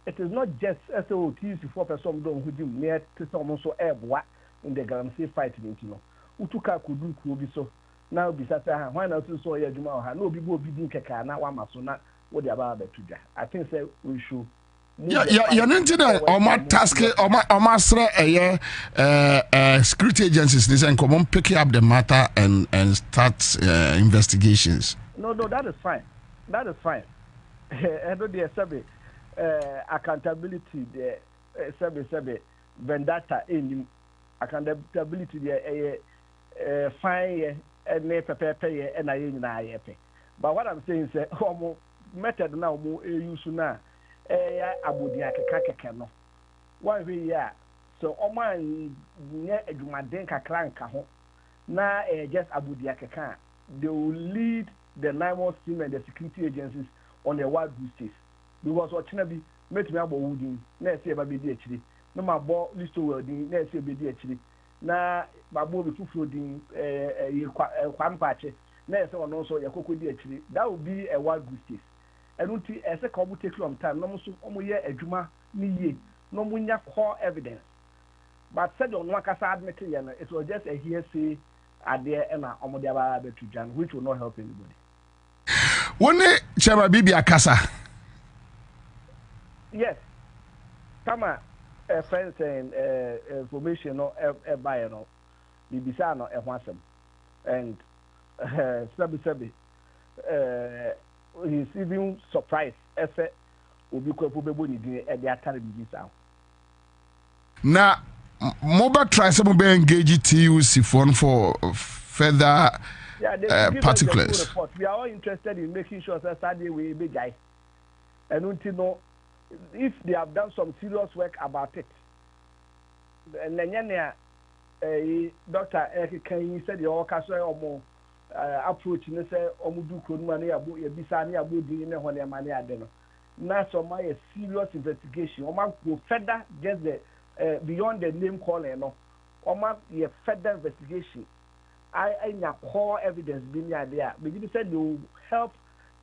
It is not just SOTC for person don who dim near to some so eboa in the Galamsey fight in no utuka kudu ku bi so now be sat ha why not so ye adwuma ha no bi bo bi din keka na wa maso na wo de aba betuja. I think say we should you're not in task security agencies this and come on pick up the matter and start investigations. No, that is fine. That is fine. I know the accountability the vendetta in accountability the fine and pay and I pay. But what I'm saying is method now more use now abudia keka no why we ya so oman nye adwumaden kakra nka ho na just abudia keka they will lead the NIMOS team and the security agencies on a wild goose chase because ochina bi metumi abo wudin na ese ba bedi akiri no ma bo listo welding na ese bedi akiri na babo bi fufuro din kwampache na ese ono so yakokodi akiri. That will be a wild goose chase. And until as a couple take long time, no so omoye adwuma ni ye, no munya core evidence. But said on one case admit it was just a hearsay idea and a omodiaba to Jan, which will not help anybody. One Chema Bibi Akasa. Yes. Come friends and information no buyer no Bibisa no and sabi he's even surprised as obi kwapo bebo ni din e dey atare bi sa na mobile try some be engage TUC for further particulars. We are all interested in making sure that Saturday we be guy and until know if they have done some serious work about it and then Dr. Eke said the all castle approach ne say omudu kronuma ne yabo yebisa ne yabo din ne ho ne ma ne ade no na so my serious investigation o ma go further just the beyond the name calling no o ma ye further investigation I nya core evidence bi ne ade a be said they will help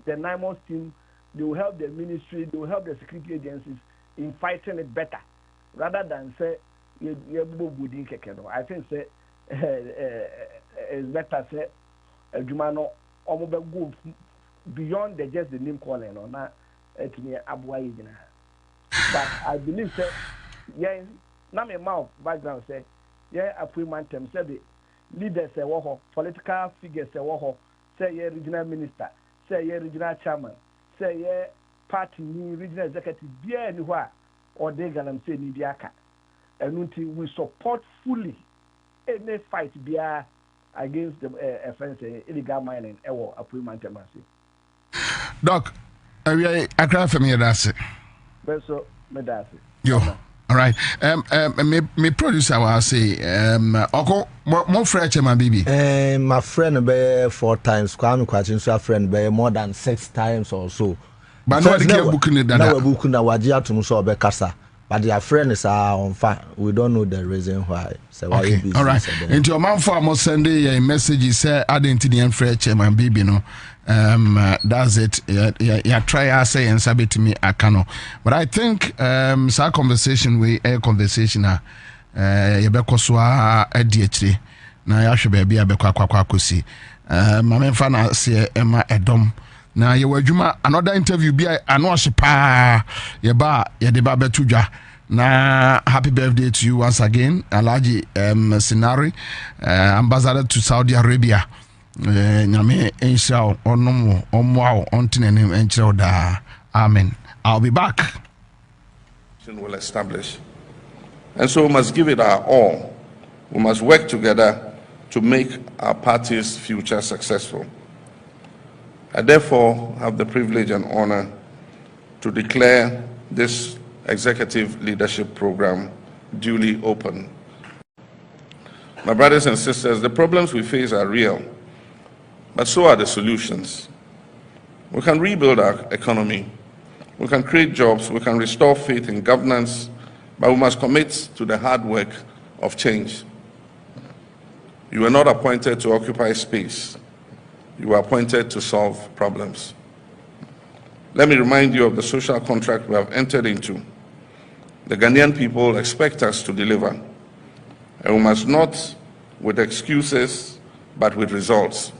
the NIMOS team, they will help the ministry, they will help the security agencies in fighting it better rather than say ye bo budin keke no. I think say it's better say Jumano almost go beyond just the name calling or not to me abuai. But I believe that yeah, not my mouth background say yeah appointment them say the leaders say political figures say yeah regional minister, say yeah regional chairman, say yeah party new regional executive be anywhere or they gonna say ni biaka. And until we support fully any fight be against the offense illegal mining ewo appointment embassy. Doc, I cry for me that's it. So me that's it. Yo. All right. Me producer will say Oko more fresh my baby. My friend be 4 times. Kwame Kwachin so friend be more than 6 times or so. But no the book in that. Now book na waji atum so be kasa. But their friends are on fire. We don't know the reason why. So why okay. All right. Into your man for must send a message. Say adding to the fresh my baby no. That's it. Yeah, try I say and sabi to me I cannot. But I think our conversation we a conversation you be koswa ADHD. Na ya should be abekwa kwakosi. Mame fa na se ema edom. Na ye wadwuma another interview bi ano ahye pa ye ba ye de ba betudwa. Na happy birthday to you once again, Alhaji Sinari, ambassador to Saudi Arabia. Nyame inshallah onomo omwa ontinenim enchiro da. Amen. I'll be back. Will establish. And so we must give it our all. We must work together to make our party's future successful. I therefore have the privilege and honor to declare this executive leadership program duly open. My brothers and sisters, the problems we face are real, but so are the solutions. We can rebuild our economy, we can create jobs, we can restore faith in governance, but we must commit to the hard work of change. You were not appointed to occupy space. You were appointed to solve problems. Let me remind you of the social contract we have entered into. The Ghanaian people expect us to deliver, and we must not with excuses, but with results.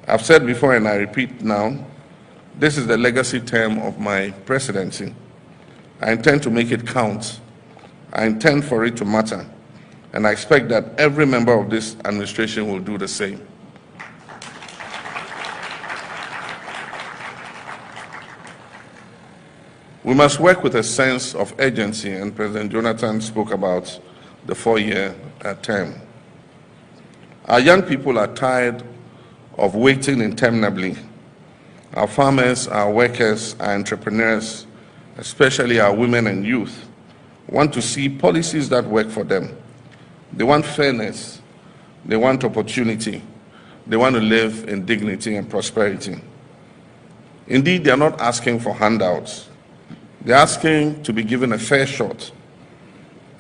I've said before and I repeat now, this is the legacy term of my presidency. I intend to make it count. I intend for it to matter. And I expect that every member of this administration will do the same. We must work with a sense of urgency, and President Jonathan spoke about the 4-year term. Our young people are tired of waiting interminably. Our farmers, our workers, our entrepreneurs, especially our women and youth, want to see policies that work for them. They want fairness, they want opportunity, they want to live in dignity and prosperity. Indeed, they are not asking for handouts. They're asking to be given a fair shot.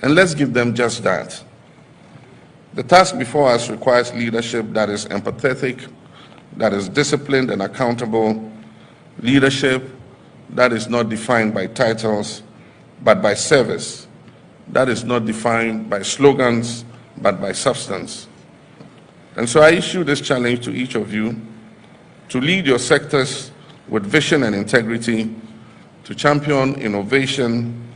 And let's give them just that. The task before us requires leadership that is empathetic, that is disciplined and accountable, leadership that is not defined by titles, but by service, that is not defined by slogans, but by substance. And so I issue this challenge to each of you to lead your sectors with vision and integrity, to champion innovation,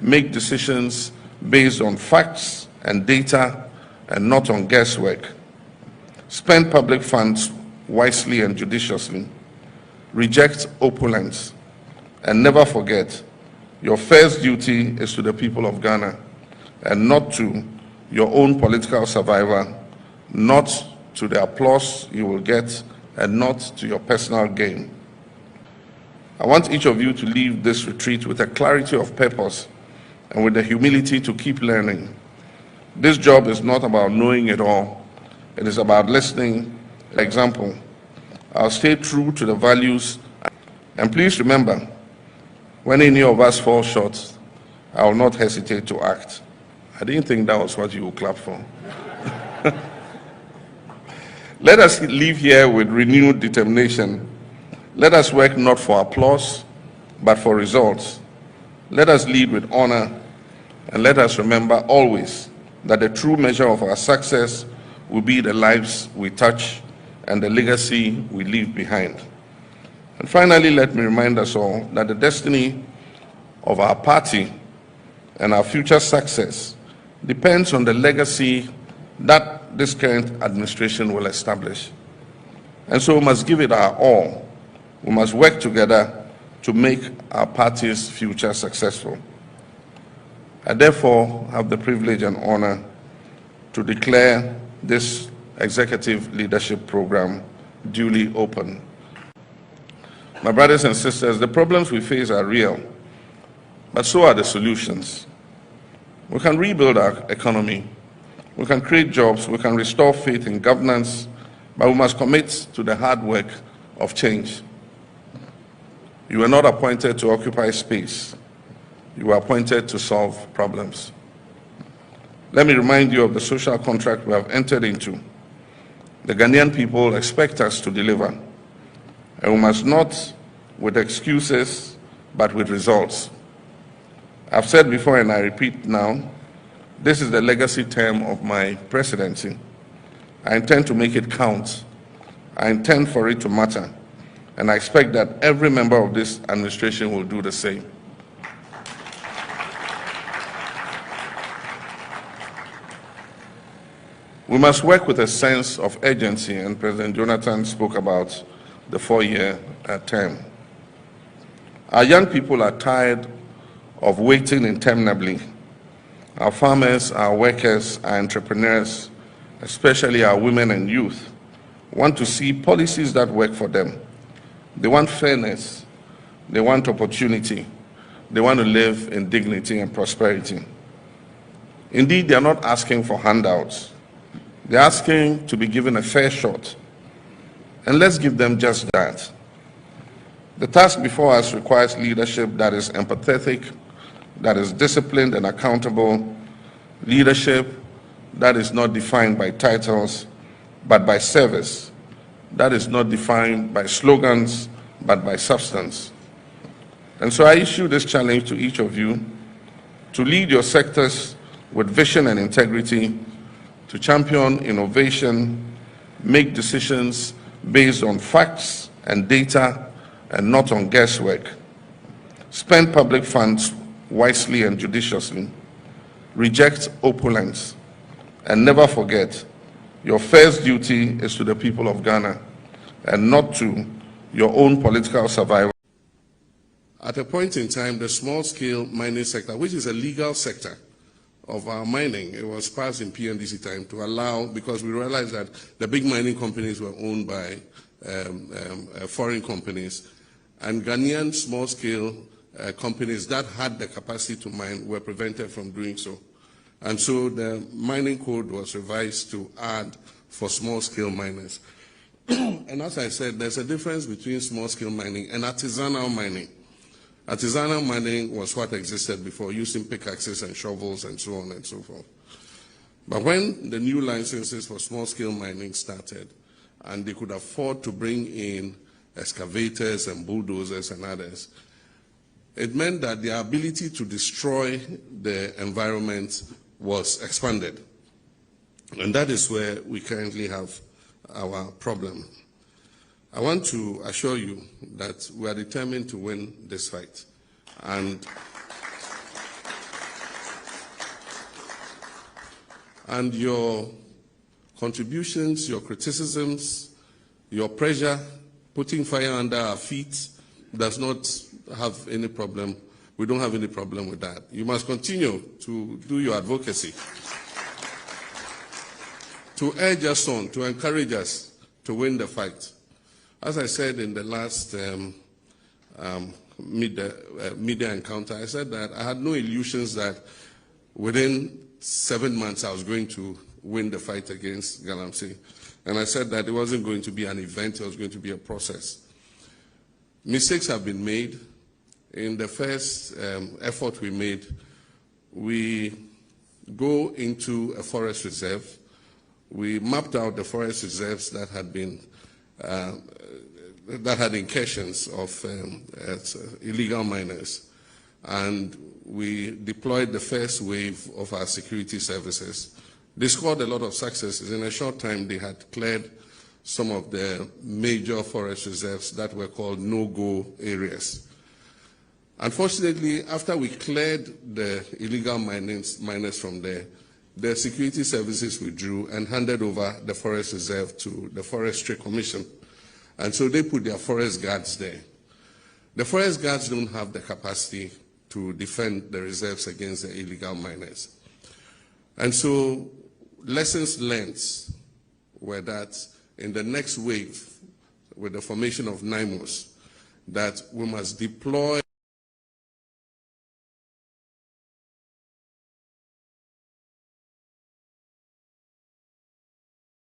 make decisions based on facts and data and not on guesswork, spend public funds wisely and judiciously, reject opulence, and never forget your first duty is to the people of Ghana and not to your own political survival, not to the applause you will get, and not to your personal gain. I want each of you to leave this retreat with a clarity of purpose and with the humility to keep learning. This job is not about knowing it all. It is about listening. For example, I'll stay true to the values. And please remember, when any of us fall short, I will not hesitate to act. I didn't think that was what you would clap for. Let us leave here with renewed determination. Let us work not for applause, but for results. Let us lead with honor, and let us remember always that the true measure of our success will be the lives we touch and the legacy we leave behind. And finally, let me remind us all that the destiny of our party and our future success depends on the legacy that this current administration will establish. And so we must give it our all. We must work together to make our party's future successful. I therefore have the privilege and honor to declare this executive leadership program duly open. My brothers and sisters, the problems we face are real, but so are the solutions. We can rebuild our economy, we can create jobs, we can restore faith in governance, but we must commit to the hard work of change. You were not appointed to occupy space. You were appointed to solve problems. Let me remind you of the social contract we have entered into. The Ghanaian people expect us to deliver, and we must not with excuses, but with results. I've said before and I repeat now, this is the legacy term of my presidency. I intend to make it count. I intend for it to matter, and I expect that every member of this administration will do the same. We must work with a sense of urgency, and President Jonathan spoke about the 4-year term. Our young people are tired of waiting interminably. Our farmers, our workers, our entrepreneurs, especially our women and youth, want to see policies that work for them. They want fairness, they want opportunity, they want to live in dignity and prosperity. Indeed, they are not asking for handouts. They're asking to be given a fair shot. And let's give them just that. The task before us requires leadership that is empathetic, that is disciplined and accountable, leadership that is not defined by titles, but by service, that is not defined by slogans, but by substance. And so I issue this challenge to each of you to lead your sectors with vision and integrity, to champion innovation, make decisions based on facts and data and not on guesswork. Spend public funds wisely and judiciously. Reject opulence. And never forget, your first duty is to the people of Ghana and not to your own political survival. At a point in time, the small-scale mining sector, which is a legal sector of our mining, it was passed in PNDC time to allow, because we realized that the big mining companies were owned by foreign companies, and Ghanaian small-scale companies that had the capacity to mine were prevented from doing so. And so the mining code was revised to add for small-scale miners. And as I said, there's a difference between small-scale mining and artisanal mining. Artisanal mining was what existed before, using pickaxes and shovels and so on and so forth. But when the new licenses for small-scale mining started, and they could afford to bring in excavators and bulldozers and others, it meant that their ability to destroy the environment was expanded. And that is where we currently have our problem. I want to assure you that we are determined to win this fight. And your contributions, your criticisms, your pressure, putting fire under our feet does not have any problem. We don't have any problem with that. You must continue to do your advocacy, to urge us on, to encourage us to win the fight. As I said in the last media encounter, I said that I had no illusions that within 7 months I was going to win the fight against Galamsey. And I said that it wasn't going to be an event, it was going to be a process. Mistakes have been made. In the first effort we made, we go into a forest reserve. We mapped out the forest reserves that had been that had incursions of illegal miners, and we deployed the first wave of our security services. They scored a lot of successes. In a short time, they had cleared some of the major forest reserves that were called no-go areas. Unfortunately, after we cleared the illegal miners from there, the security services withdrew and handed over the forest reserve to the Forestry Commission. And so they put their forest guards there. The forest guards don't have the capacity to defend the reserves against the illegal miners. And so lessons learned were that in the next wave, with the formation of NIMOS, that we must deploy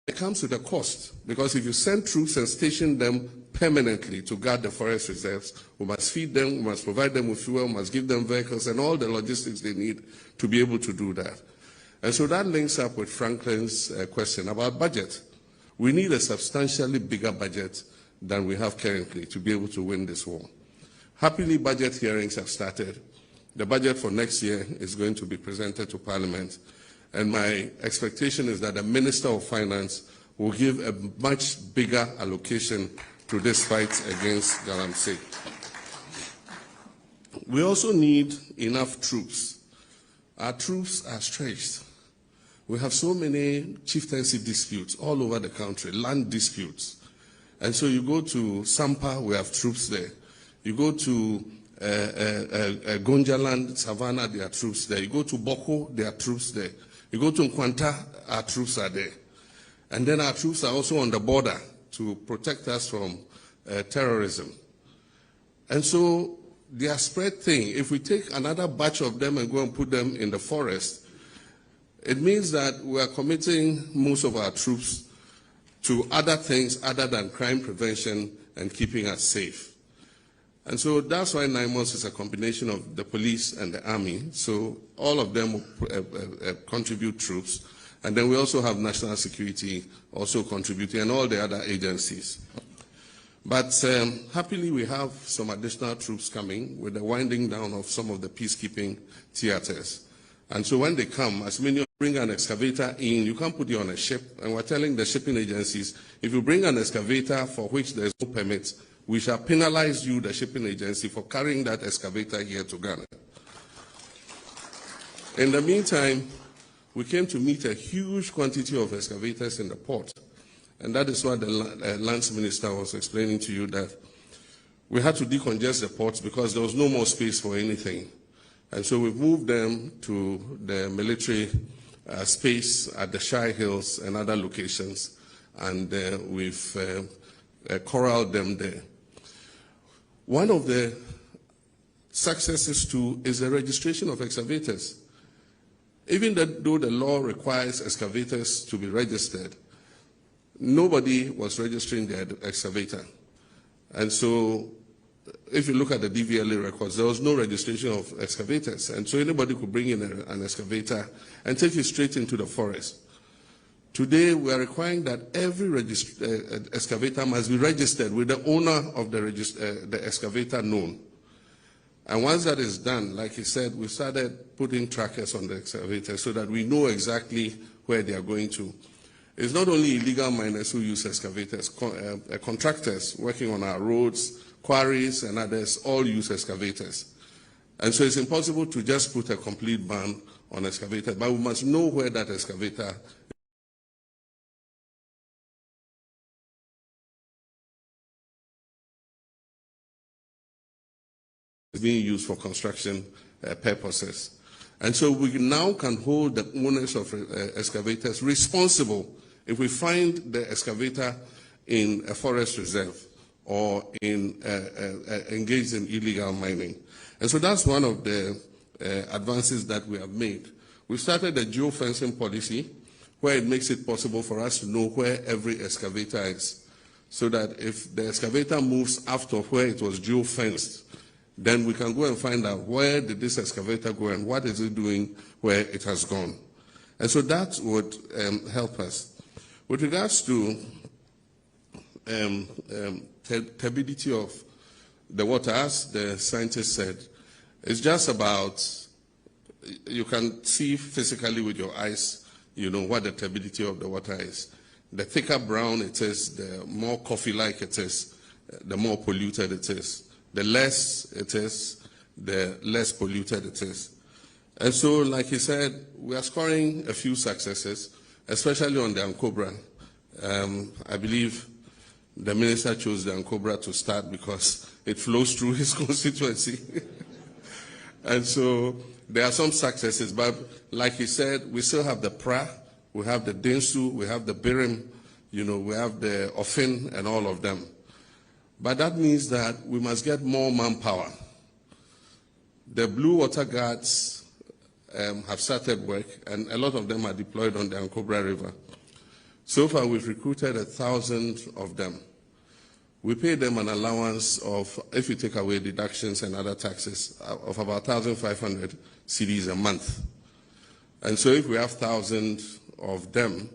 It comes with a cost, because if you send troops and station them permanently to guard the forest reserves, we must feed them, we must provide them with fuel, we must give them vehicles and all the logistics they need to be able to do that. And so that links up with Franklin's question about budget. We need a substantially bigger budget than we have currently to be able to win this war. Happily, budget hearings have started. The budget for next year is going to be presented to Parliament. And my expectation is that the Minister of Finance will give a much bigger allocation to this fight against Galamsey. We also need enough troops. Our troops are stretched. We have so many chieftaincy disputes all over the country, land disputes. And so you go to Sampa, we have troops there. You go to Gonjaland, Savannah, there are troops there. You go to Boko, there are troops there. You go to Nkwanta, our troops are there. And then our troops are also on the border to protect us from terrorism. And so they are spread thin. If we take another batch of them and go and put them in the forest, it means that we are committing most of our troops to other things other than crime prevention and keeping us safe. And so that's why 9 months is a combination of the police and the army. So all of them contribute troops. And then we also have national security also contributing and all the other agencies. But happily we have some additional troops coming with the winding down of some of the peacekeeping theaters. And so when they come, as many bring an excavator in, you can't put it on a ship. And we're telling the shipping agencies, if you bring an excavator for which there's no permit, we shall penalize you, the shipping agency, for carrying that excavator here to Ghana. In the meantime, we came to meet a huge quantity of excavators in the port. And that is what the lands minister was explaining to you, that we had to decongest the ports because there was no more space for anything. And so we've moved them to the military space at the Shire Hills and other locations, and we've corralled them there. One of the successes too is the registration of excavators. Even though the law requires excavators to be registered, nobody was registering their excavator. And so if you look at the DVLA records, there was no registration of excavators. And so anybody could bring in an excavator and take it straight into the forest. Today, we are requiring that every excavator must be registered with the owner of the excavator known. And once that is done, like he said, we started putting trackers on the excavator so that we know exactly where they are going to. It's not only illegal miners who use excavators, contractors working on our roads, quarries and others all use excavators. And so it's impossible to just put a complete ban on excavators, but we must know where that excavator is being used for construction purposes. And so we now can hold the owners of excavators responsible if we find the excavator in a forest reserve or engaged in illegal mining. And so that's one of the advances that we have made. We started a geofencing policy where it makes it possible for us to know where every excavator is, so that if the excavator moves after where it was geofenced, then we can go and find out where did this excavator go and what is it doing where it has gone. And so that would help us. With regards to turbidity of the water, as the scientist said, it's just about, you can see physically with your eyes, you know, what the turbidity of the water is. The thicker brown it is, the more coffee-like it is, the more polluted it is. The less it is, the less polluted it is. And so, like he said, we are scoring a few successes, especially on the Ankobra. I believe the minister chose the Ankobra to start because it flows through his constituency. And so there are some successes, but like he said, we still have the Pra, we have the Densu, we have the Birim, you know, we have the Ofin and all of them. But that means that we must get more manpower. The Blue Water Guards have started work, and a lot of them are deployed on the Ankobra River. So far, we've recruited 1,000 of them. We pay them an allowance of, if you take away deductions and other taxes, of about 1,500 cedis a month. And so if we have 1,000 of them,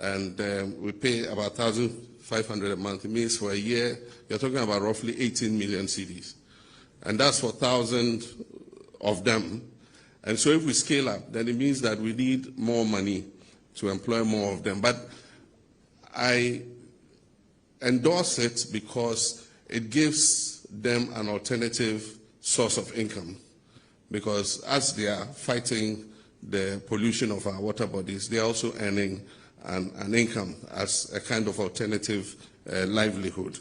and we pay about 1,500 a month, it means for a year, you're talking about roughly 18 million cedis. And that's for 1,000 of them. And so if we scale up, then it means that we need more money to employ more of them. But I endorse it because it gives them an alternative source of income. Because as they are fighting the pollution of our water bodies, they are also earning an income as a kind of alternative livelihood.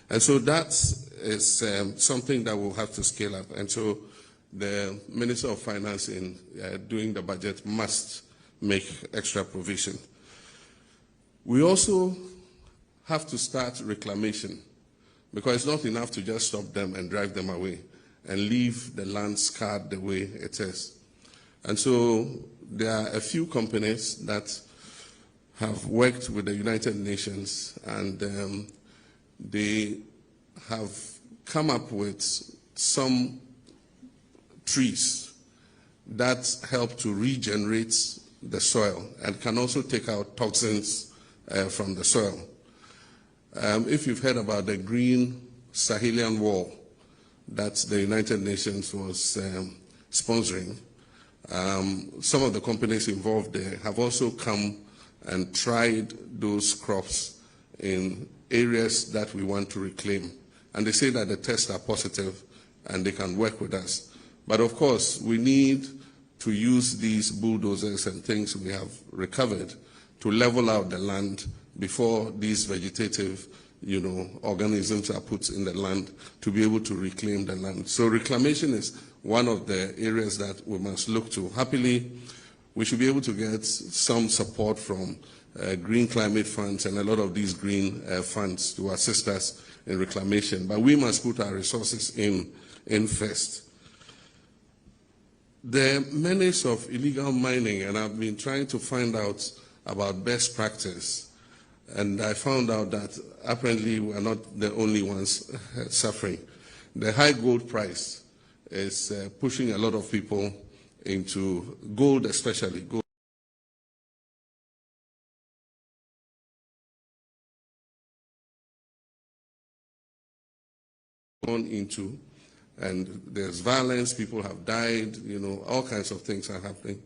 And so that is something that we'll have to scale up. And so the Minister of Finance in doing the budget must make extra provision. We also have to start reclamation, because it's not enough to just stop them and drive them away and leave the land scarred the way it is. And so there are a few companies that have worked with the United Nations, and they have come up with some trees that help to regenerate the soil and can also take out toxins from the soil. If you've heard about the green Sahelian wall that the United Nations was sponsoring, some of the companies involved there have also come and tried those crops in areas that we want to reclaim. And they say that the tests are positive and they can work with us. But of course, we need to use these bulldozers and things we have recovered to level out the land before these vegetative, organisms are put in the land to be able to reclaim the land. So reclamation is one of the areas that we must look to. Happily, we should be able to get some support from green climate funds and a lot of these green funds to assist us in reclamation. But we must put our resources in first. The menace of illegal mining, and I've been trying to find out about best practice, and I found out that apparently we are not the only ones suffering. The high gold price is pushing a lot of people into gold, especially gold. Into, and there's violence, people have died, all kinds of things are happening.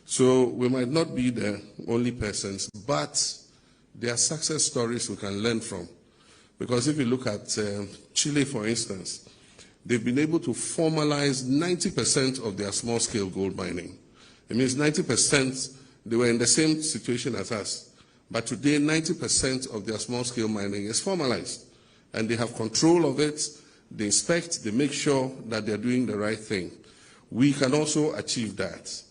So we might not be the only persons, but there are success stories we can learn from. Because if you look at Chile, for instance, they've been able to formalize 90% of their small-scale gold mining. It means 90%, they were in the same situation as us. But today, 90% of their small-scale mining is formalized. And they have control of it. They inspect, they make sure that they're doing the right thing. We can also achieve that.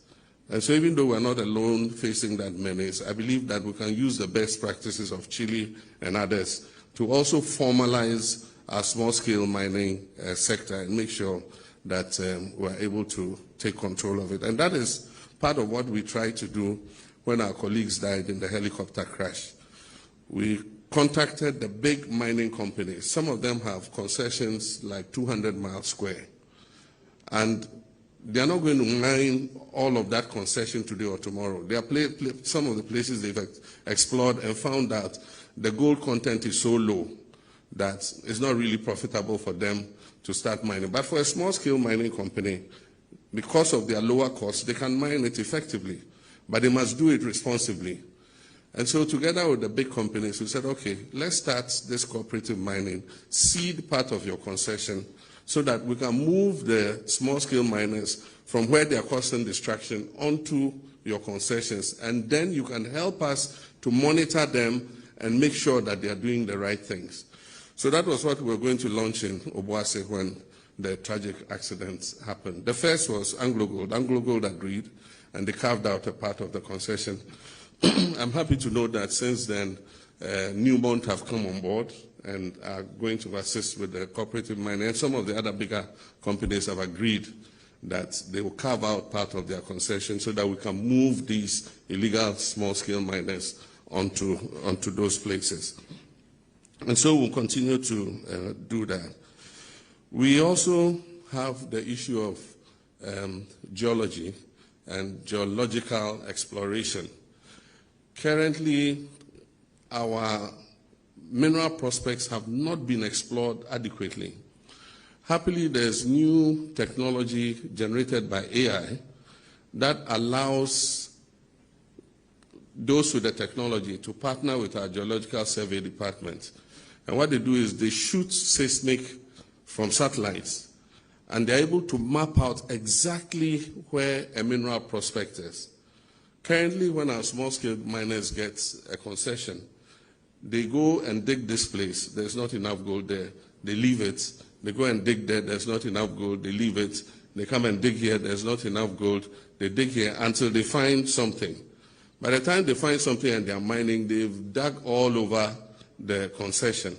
And so even though we're not alone facing that menace, I believe that we can use the best practices of Chile and others to also formalize our small-scale mining sector and make sure that we're able to take control of it. And that is part of what we tried to do when our colleagues died in the helicopter crash. We contacted the big mining companies. Some of them have concessions like 200 miles square. And they are not going to mine all of that concession today or tomorrow. There are some of the places they've explored and found that the gold content is so low that it's not really profitable for them to start mining. But for a small-scale mining company, because of their lower costs, they can mine it effectively. But they must do it responsibly. And so together with the big companies, we said, okay, let's start this cooperative mining, seed part of your concession, so that we can move the small-scale miners from where they are causing distraction onto your concessions. And then you can help us to monitor them and make sure that they are doing the right things. So that was what we were going to launch in Obuasi when the tragic accident happened. The first was AngloGold. AngloGold agreed, and they carved out a part of the concession. I'm happy to know that since then, Newmont have come on board and are going to assist with the cooperative mining. And some of the other bigger companies have agreed that they will carve out part of their concession so that we can move these illegal small-scale miners onto those places. And so we'll continue to do that. We also have the issue of geology and geological exploration. Currently, our mineral prospects have not been explored adequately. Happily, there's new technology generated by AI that allows those with the technology to partner with our geological survey department. And what they do is they shoot seismic from satellites, and they're able to map out exactly where a mineral prospect is. Currently, when our small-scale miners get a concession, they go and dig this place. There's not enough gold there. They leave it. They go and dig there. There's not enough gold. They leave it. They come and dig here. There's not enough gold. They dig here until they find something. By the time they find something and they're mining, they've dug all over the concession.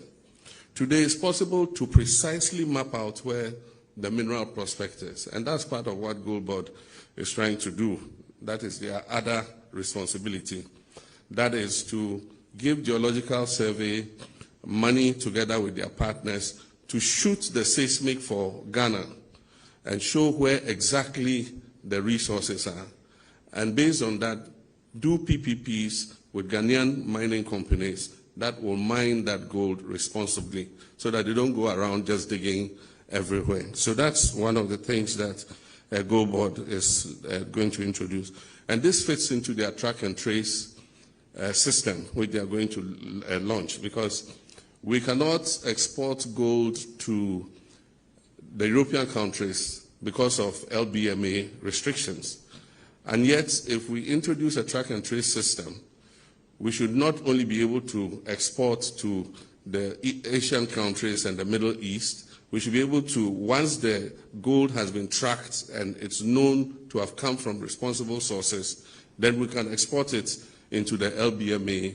Today, it's possible to precisely map out where the mineral prospect is. And that's part of what Gold Board is trying to do. That is their other responsibility. That is to give geological survey money together with their partners to shoot the seismic for Ghana and show where exactly the resources are. And based on that, do PPPs with Ghanaian mining companies that will mine that gold responsibly so that they don't go around just digging everywhere. So that's one of the things that Gold Board is going to introduce. And this fits into their track and trace system, which they are going to launch, because we cannot export gold to the European countries because of LBMA restrictions. And yet, if we introduce a track and trace system, we should not only be able to export to the Asian countries and the Middle East, we should be able to, once the gold has been tracked and it's known to have come from responsible sources, then we can export it into the LBMA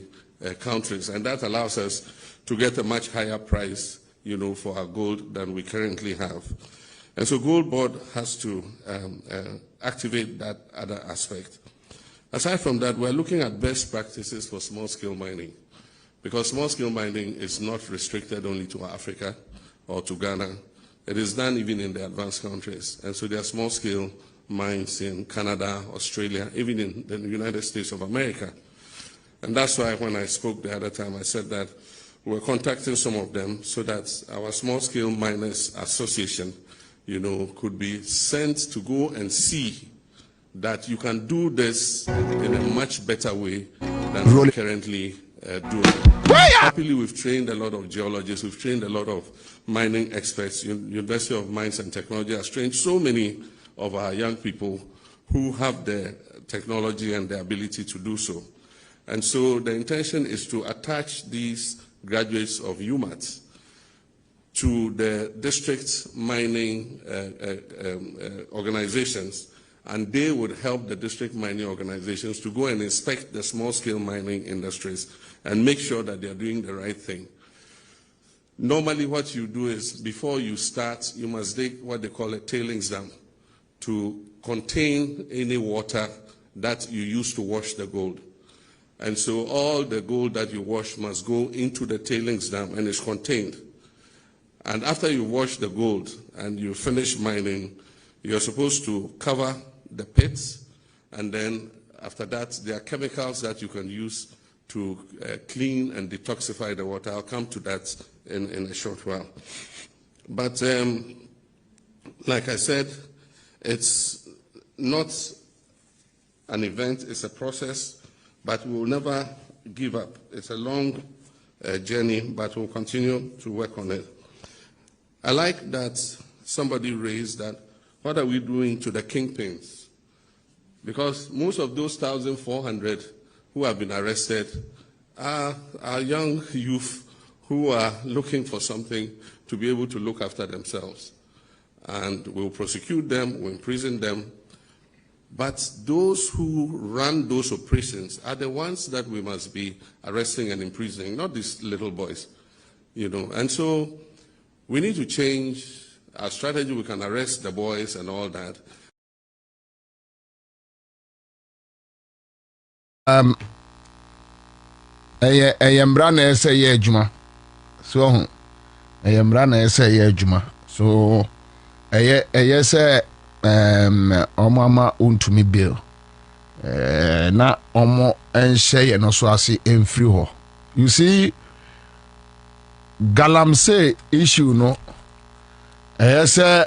countries. And that allows us to get a much higher price, for our gold than we currently have. And so Gold Board has to activate that other aspect. Aside from that, we're looking at best practices for small-scale mining, because small-scale mining is not restricted only to Africa or to Ghana. It is done even in the advanced countries. And so there are small-scale mines in Canada, Australia, even in the United States of America. And that's why when I spoke the other time, I said that we're contacting some of them so that our small-scale miners association, could be sent to go and see that you can do this in a much better way than we currently do. Happily, we've trained a lot of geologists, we've trained a lot of mining experts. University of Mines and Technology has trained so many of our young people who have the technology and the ability to do so. And so the intention is to attach these graduates of UMAT to the district mining organizations, and they would help the district mining organizations to go and inspect the small-scale mining industries and make sure that they are doing the right thing. Normally what you do is, before you start, you must dig what they call a tailings dam to contain any water that you use to wash the gold. And so all the gold that you wash must go into the tailings dam and is contained. And after you wash the gold and you finish mining, you're supposed to cover the pits, and then after that, there are chemicals that you can use to clean and detoxify the water. I'll come to that in a short while. But like I said, it's not an event, it's a process, but we'll never give up. It's a long journey, but we'll continue to work on it. I like that somebody raised that, what are we doing to the kingpins? Because most of those 1,400 who have been arrested are young youth who are looking for something to be able to look after themselves. And we'll prosecute them, we'll imprison them. But those who run those operations are the ones that we must be arresting and imprisoning, not these little boys. And so we need to change our strategy. We can arrest the boys and all that. Mbra na ese ye adwuma. So mbra na ese ye adwuma. So say omama untumi bill. Na omo enhye ye no so ase emfiri ho. You see, galamsey issue no say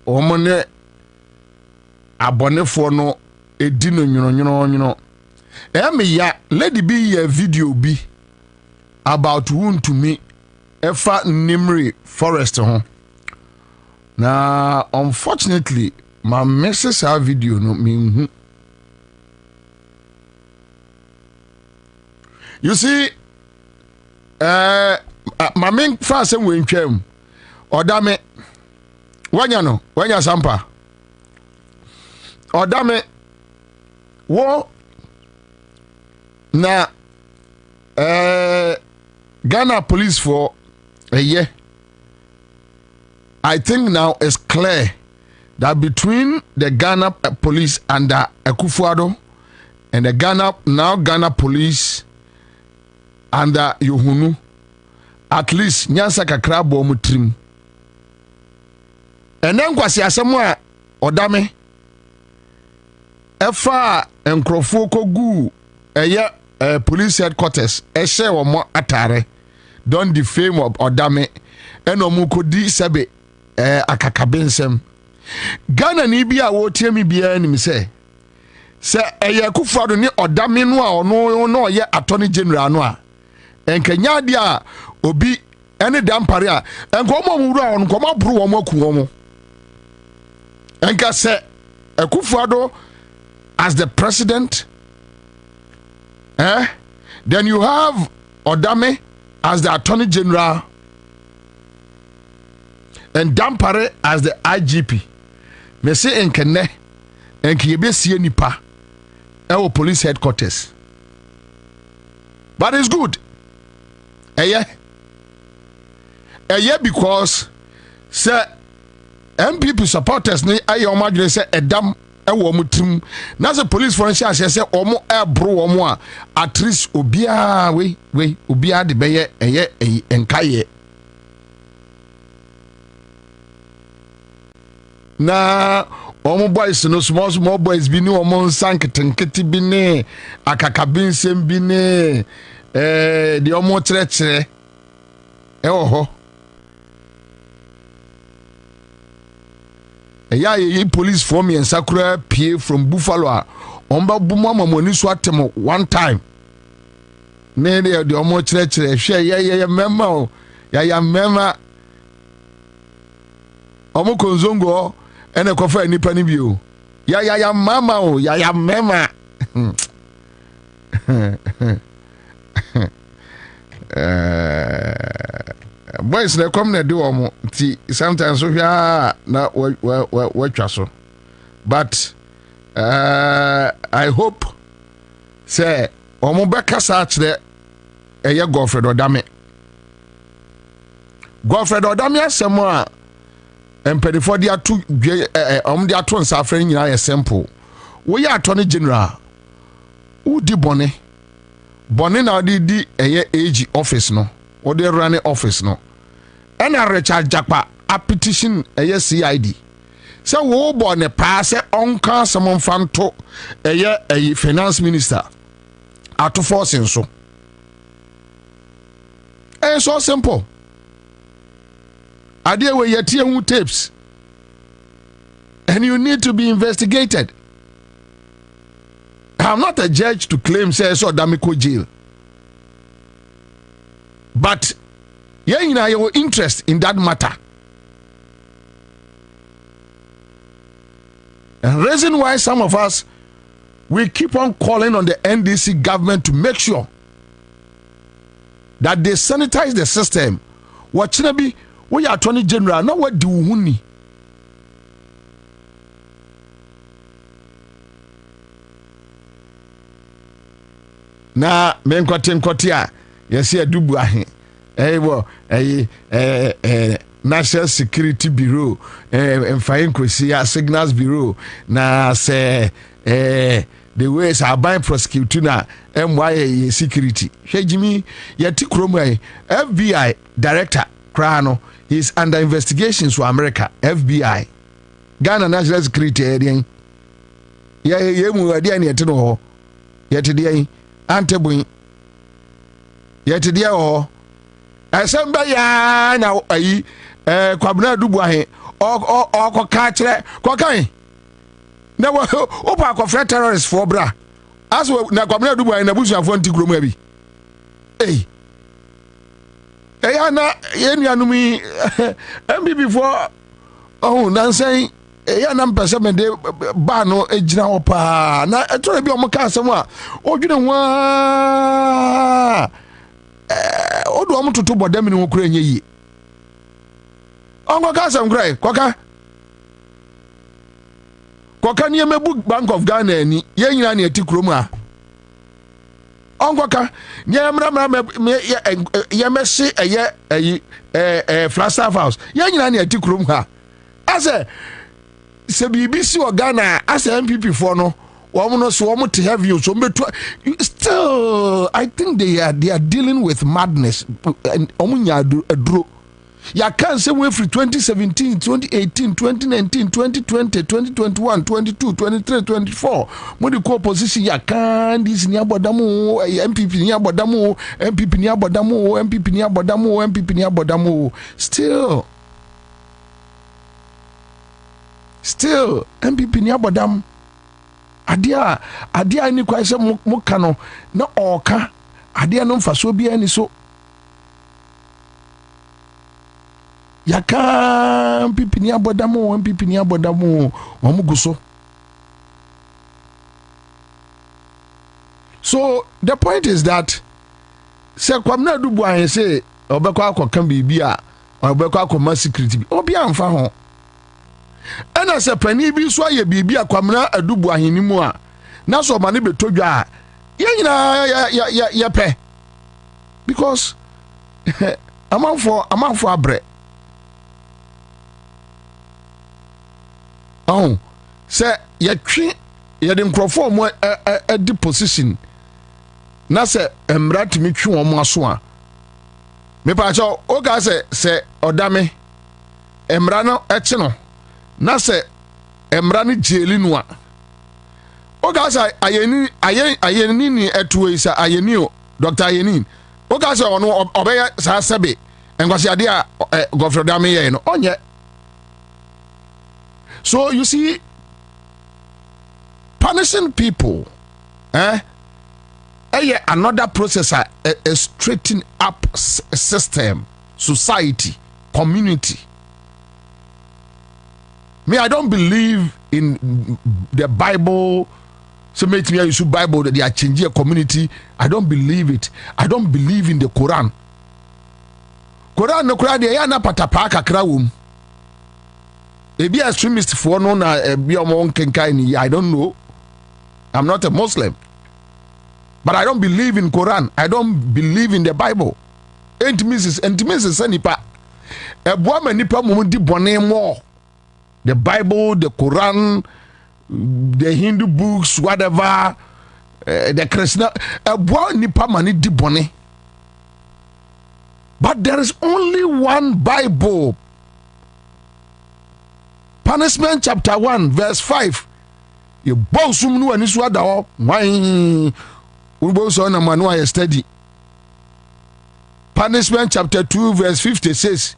omone abonefo no edino nyono ya lady be a video be about wound to me efa Nimri forest ho na unfortunately my message our video no me you see my main fast and when came odame wanya sampa odame wo na Ghana police for a year. I think now it's clear that between the Ghana police under Akufo-Addo and the Ghana police under Yohunu, at least nyansa kakra bo mutrim. And then kwasi asemwa odame efa enkrofo kogu eye police headquarters ehye wo atare don defame of odame eno mu kodi sebe akakabensem Ghana ni bia wo tie mi bia nim se eye Akufo-Addo ni odame no a ono no ye attorney general no a enkanya dia obi ene dampare a enkomo wura on komo bro wo maku wo enka se Akufo-Addo as the president, then you have Odame as the Attorney General and Dampare as the IGP. Me say enkene enkiebe sie nipa our police headquarters. But it's good. Eye because say MPP supporters ni aye o madwene say edam ewo mutim na say police for say omo ebro omo a at least obia we obia de beye eye enkaye na omo boys no small boys bi ni omo sanketenketi bi ni akakabinsem bi ni de omo kyerɛkyerɛ ho ye police form and sakura pie from Buffalo a omba buma mamoni so atem one time ne de omo kyerɛkyerɛ hwɛ ye mema o ya mema omo konzongo ene kofa nipa ni bio ya mama o ya mema boys na come na do omo ti sometimes so na watch so but I hope say omo beka sa kire eye Godfred Odame asemo a empedifo dia to omo dia to nsafre nyina ye simple we ya attorney general udi bone na di eye AG office no or the running office no and a Richard Jakpa a petition a CID so wo born a pass onka someone fan to a finance minister at to forcing so it's so simple idea where your TMU tapes and you need to be investigated. I'm not a judge to claim say so Damiko jail. But you know your interest in that matter. And reason why some of us we keep on calling on the NDC government to make sure that they sanitize the system. What should be we are Attorney General, not what do we? Na menkwatia yesi adubu ahe National Security Bureau mfayin kwesi Signals Bureau na say the ways are buying prosecute na MY security hwejimi yeti kromu FBI director Krano is under investigations for America FBI Ghana National Security area ye mu ade an yete no ho yete de antebun yete de ho asamba ya na Kwabena dubu ahe o ko ka kire ko kan na opa akɔfrɛ terrorist for bra as na Kwabena Dubai na busuafo nti kurom abi na yenuanom yi MPP for nansan na mpɛsɛ mede ba no gyina hɔ paa na ɛtɔre bi ɔmo ka asɛm a ɔdwene ho odo ɔmo toto bɔdam ne ho kura nyɛ yie ɔnkɔ ka asɛm kura kɔka ne yɛmɛbu Bank of Ghana ani yɛn nyina ne ɛti kurom a ɔnkɔ ka ne yɛmɛhye ɛyɛ Flagstaff House yɛn nyina ne ɛti kurom ha asɛ sɛ biribi si wɔ Ghana asɛ MPP for no wɔn no so wɔn te heavy so still I think they are dealing with madness wɔn nya aduro ya kan say we free 2017 2018 2019 2020 2021 22 23 24 modi ko opposition ya kan this ni abodamu MPP ni abodamu MPP ni abodamu MPP ni abodamu MPP ni abodamu still MPP ni abodam adia ni kwa se mo kano na oka adia no mfaso bia ni so yaka MPP ni abodamu omuguso. So the point is that se Kwabena Dubai say obekwa akokan bibia obekwa akoma security bi obi amfa ho ena se pani bi so aye bibia Kwabena Dubai ni mu a na so ma ne betodwa yenyina ya pe because amanfo abre say yɛtwe yɛde nkrɔfo mo di position na sɛ mmara timi twe wɔn aso a me pa cho o ga sɛ ɔdame mmara no ɛkye no na sɛ mmara no jeli no a o ga sɛ ayeni ni ɛto yi sɛ ayeni o Dr. Ayeni o ga sɛ ɔno ɔbɛyɛ saa sɛbe nkwasi ade a gɔfrɛ dame yɛ no ɔnyɛ. So you see, punishing people, another process, a straighten up system, society, community. Me, I don't believe in the Bible. So make me use Bible that they are changing a community. I don't believe it. I don't believe in the Quran. Quran no Quran they are na patapaka krawum. Maybe extremist for no na be among kenkai I don't know. I'm not a Muslim. But I don't believe in Quran. I don't believe in the Bible. Intimacy nipa. A woman nipa mundi bone more. The Bible, the Quran, the Hindu books, whatever, the Christian. A woman nipa mani di bone. But there is only one Bible. Punishment chapter 1 verse 5. You both nu ani so ada ho. Why? Urbo so na manu aye study. Punishment chapter 2 verse 50 says,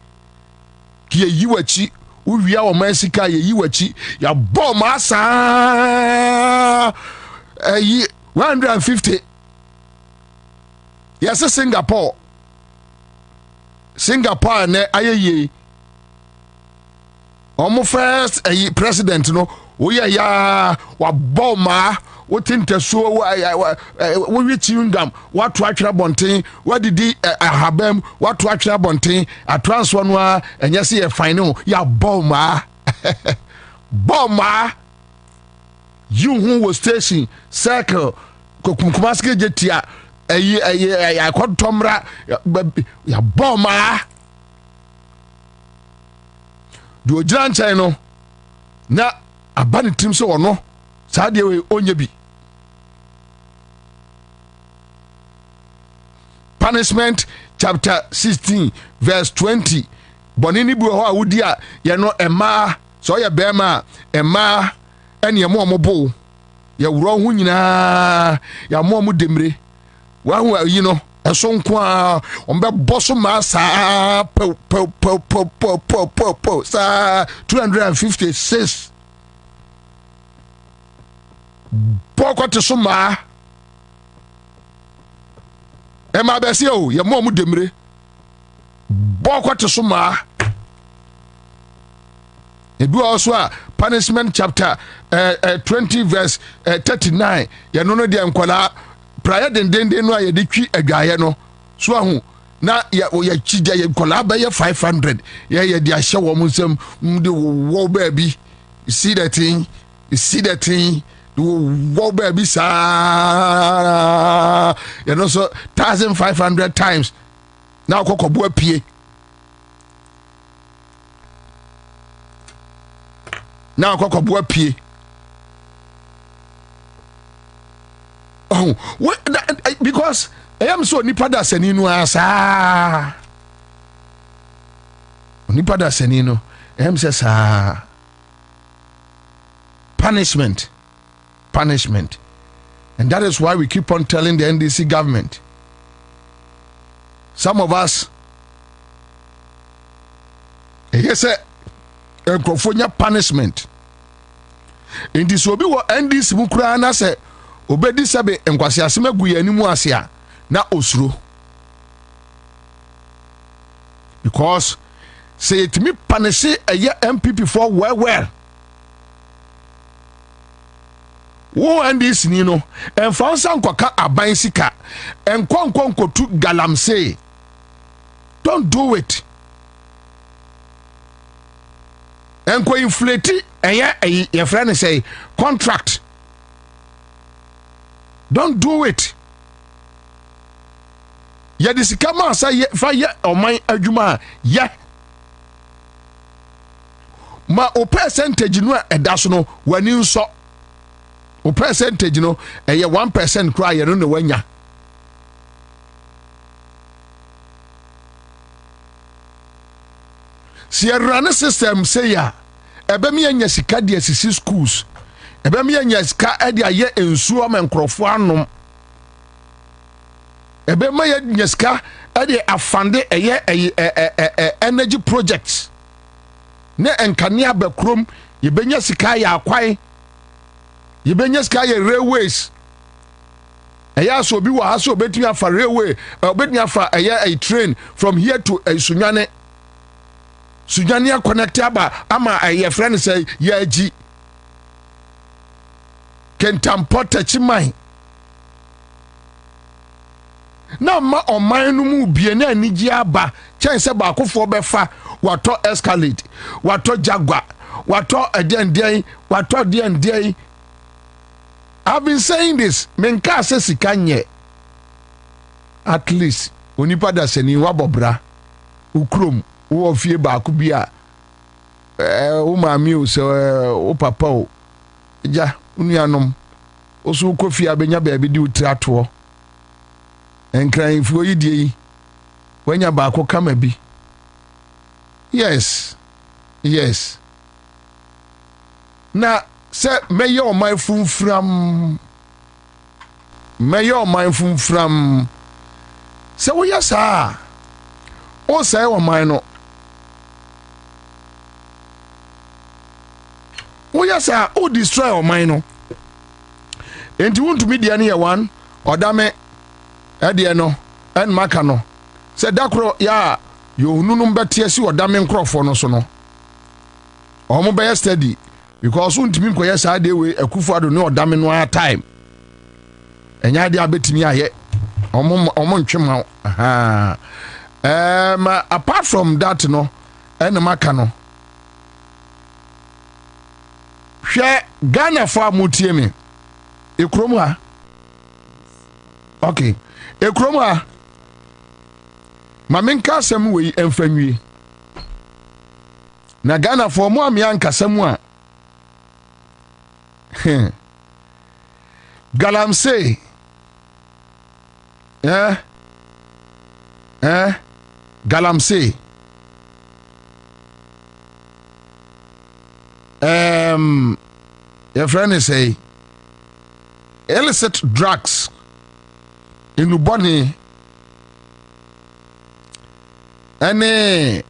"Ki yi wachi, uwia o masika ye yi wachi, ya bom asa 150." Yes, Singapore na ayeye. Omo first president no oya ya wa bomba wotinta so we chewing what to atwa bonten what did ahabam what to atwa bonten a transfer no enye se ye final ya bomba you who was station circle kokumkumaske jetia ayi akotomra ya bomba do ogiran no na abani tim so wono saa de we onye bi. Punishment chapter 16 verse 20 bonini bu ho awudi a ye no ema so ye bema ema ene ye mo bo ye wuro ho nyina ya mo demre wa ho yi no eso nko a ombe boso ma sa po sa 256 Boko to suma. Ema besi o ye mo mu demre. Boko to suma. Ebi also a punishment chapter 20 verse 39. Ye no de enkwala prayer den no ye de twi adwaye no. So ahu na ye chija ye enkwala ba ye 500. Ye de ahye wo mu nsam de wo ba bi. You see that thing? You see that thing? Wo baby sa you know so 1,500 times now kokobo apie now kokobo apie oh what because I am so nipa da sani no asa nipa da sani no am say sa punishment. And that is why we keep on telling the NDC government. Some of us, yes, a punishment. In this will be what NDC Mukrana say, Obedi Sabe and Kwasiasime Guyanimu Asia, na Osro. Because say it me punish a year MPP for well. Wo and this nino and found some kwaka aban sika and konko to galamsey. Don't do it. And ko inflate and your friend say contract. Don't do it. Ya disika ma say fire o man adwuma ya ma o percentage no edaso no wani nso o percentage no 1% cry you no wanya si run system say ya ebe me anya sika de asisi schools ebe me anya sika e de aye ensuo ma nkrofo anom ebe me anya sika e de afande energy projects ne enkania bakrom ye benya sika ya akwai ye benya sika ye railways eya so bi wa ha so betumi afa railway betumi afa a train from here to Sunyane connect aba ama ye friend say ya ji Kentampota Chimai na ma oman no mu bie na anigi aba chen se ba akofo befa wato Escalade wato Jaguar wato adendien wato dendien. I've been saying this menka se sikanye at least onipa da seni wabobra ukrom wo fie ba ku bia o mami o se o papa o ja unuanom o so ko fie abenya ba bi di utrato enkran fuo yi die wanya ba ko kama bi yes na se meyo my funfram se wo yasa o say wo man no wo yasa o destroy o man no enti won't me dia ne ye one odame ade no en maka no se dakro ya yo nunum betie si odame nkrofo no so no o mo be steady because untimi nkoye saa de we akufo ado ne odame no a time enya de abetimi aye omo ntwema aha apart from that no en maka no hwe Ghana for amutie me ekrom ha okay ekrom ha mamenka asem we emfanwie na Ghana for mo amia nkasam a Galamsey Galamsey your friend is say illicit drugs in Ubani any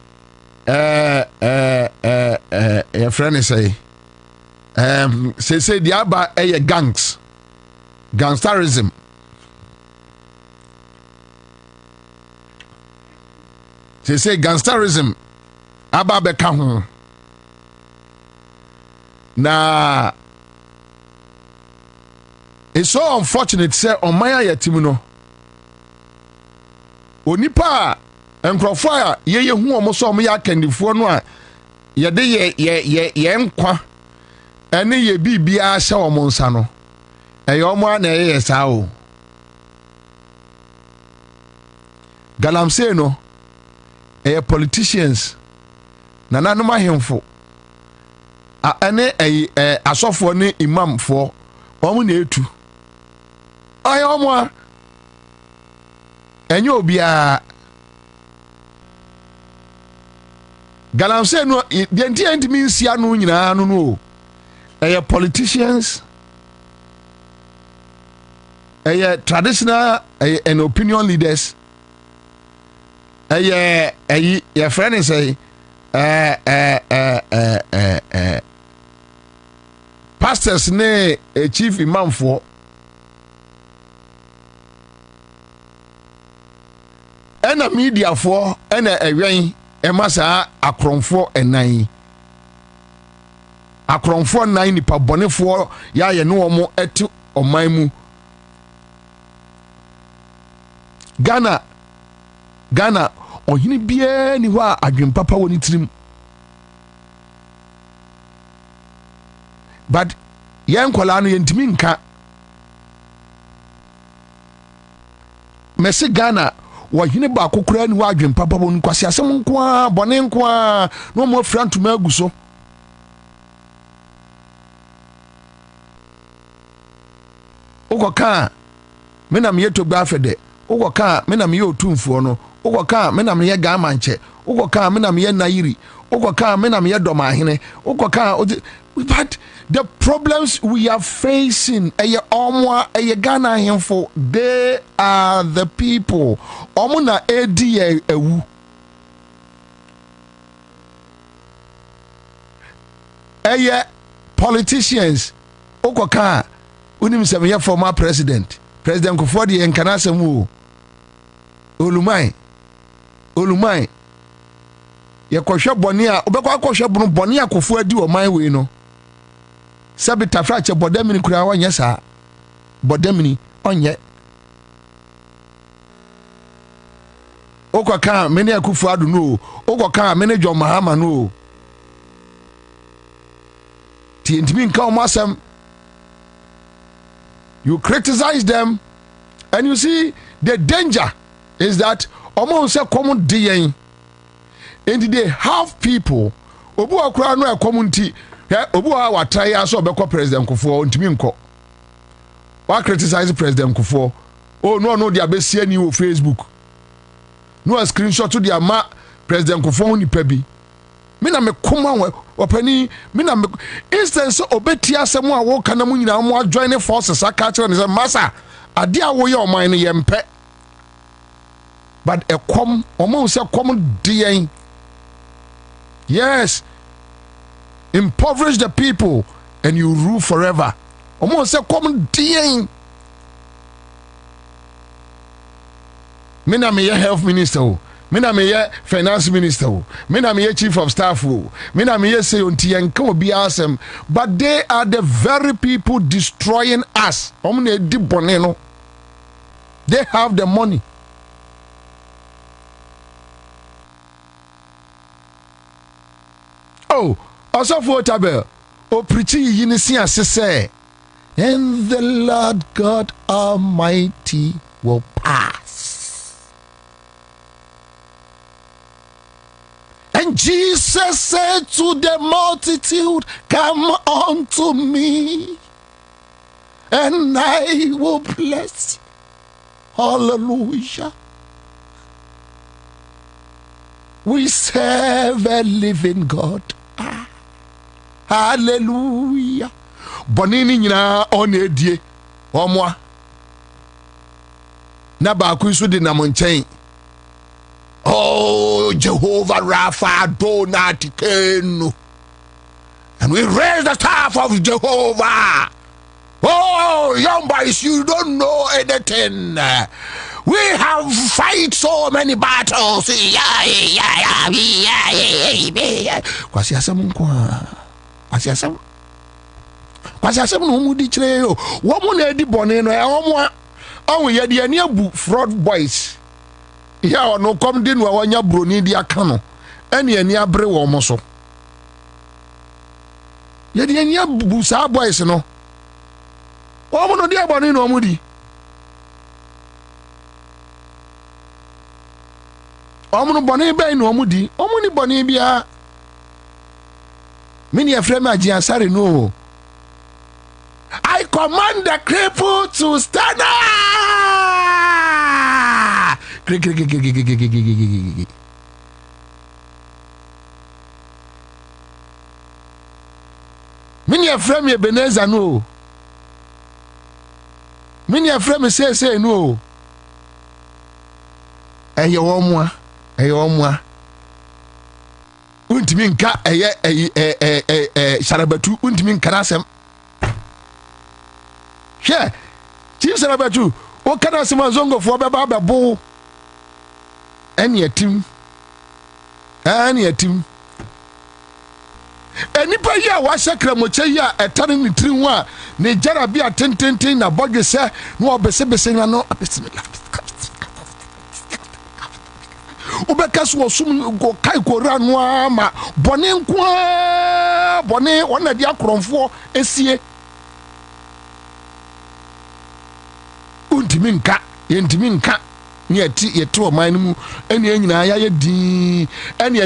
your friend is say Say the aba gangs. Gangsterism. Say gangsterism. Aba beka ho. Na it's so unfortunate say on my yatim no. Onipa enkrofo a ye hu omo so omo ya kandifo no a ye de ye nkwa ene ye bibia hye omo nsa no. Eye omo na ye sa o. Galamsey no politicians na nanom ahemfo ane asofo ne imamfo omo na etu ayo omo enye obia Galamsey no de ntimi nsia no nyina no politicians traditional and opinion leaders your friend is say pastors ne chief imam for ena media for ena ewen emasa akronfo enan akronfo nan nipa bonefo ya ye ne omo etu oman mu Ghana ohini bia ni wa adwempapa woni tirim but yen kwala no yentimi nka mesi Ghana ohini ba kokora ni wa adwempapa woni kwase asem nko bone nko no mo frantuma aguso ogoka menam yeto gba afede ogoka menam ye otumfuo no ogoka menam ye gamanche ogoka menam ye nairi ogoka menam ye domahene ogoka but the problems we are facing Ghana hemfo they are the people omo na edi ewu politicians ogoka unim se me former president Kufuor de enkana semu olumai ye kohwe bone a obekwa kohwe bone a Kufuor di o man we no sabita frache bodamini kura wanye sa bodamini onye okoka meni Kufuor adu no okoka meni John Mahama no ti ntimi nka o masem. You criticize them, and you see the danger is that almost a common day. And they have people obu akura no a community obu a try aso obekọ President Kufuor ntimi nko wa criticize President Kufuor oh no they abesie ni o Facebook no a screenshot to their ma President Kufuor ni pebi mina me koma opani mina me instance obeti asem a wo kana mu nyina mo join forces aka kire ne say massa ade a wo ye o man no yempe but omo say come dey yes impoverish the people and you rule forever omo say come dey mina me health minister mina me finance minister mina me chief of staff mina me say onti yanka obi asem but they are the very people destroying us omne di bone no they have the money also for tabel preaching yin si asese and the Lord God Almighty will pass. And Jesus said to the multitude, come unto me, and I will bless you. Hallelujah. We serve a living God. Hallelujah. Bonini nyina onedie omwa. Na ba ku so de namonchen. Oh, Jehovah Rapha Donatikenu. And we raise the staff of Jehovah. Oh, young boys, you don't know anything. We have fight so many battles. Kwasi asem no mu di kire o. Wo mu na edi bone no e wo mu ye de ani abu fraud boys. Ya ono kom di no wanya broni di aka no. Ene ani abre wo mo so. Ye de ani abu sa boys no. Wo mu no di bone no mu di. Wo mu no bone be no mu di. Wo mu ni bone bia. Mini Efrem Ajiansare no. I command the cripple to stand up. Mini Efrem Ebeneza no. Mini Efrem say no. Eye wo moa. Untimi nka Sarabatu untimi nka nasem. Hwe Chief Sarabatu o kana sema zongo fo beba bebo eni atim enipa yi a wa shakra mo che yi a etare ni tiri ho a ne jara bi atententen na Bobie se no obesebese no ubeka so sum go kai ko ranu ama bone nko bone wona dia kromfo esie untimi nka ni ati yeto man mu eni enyina ya yedi eni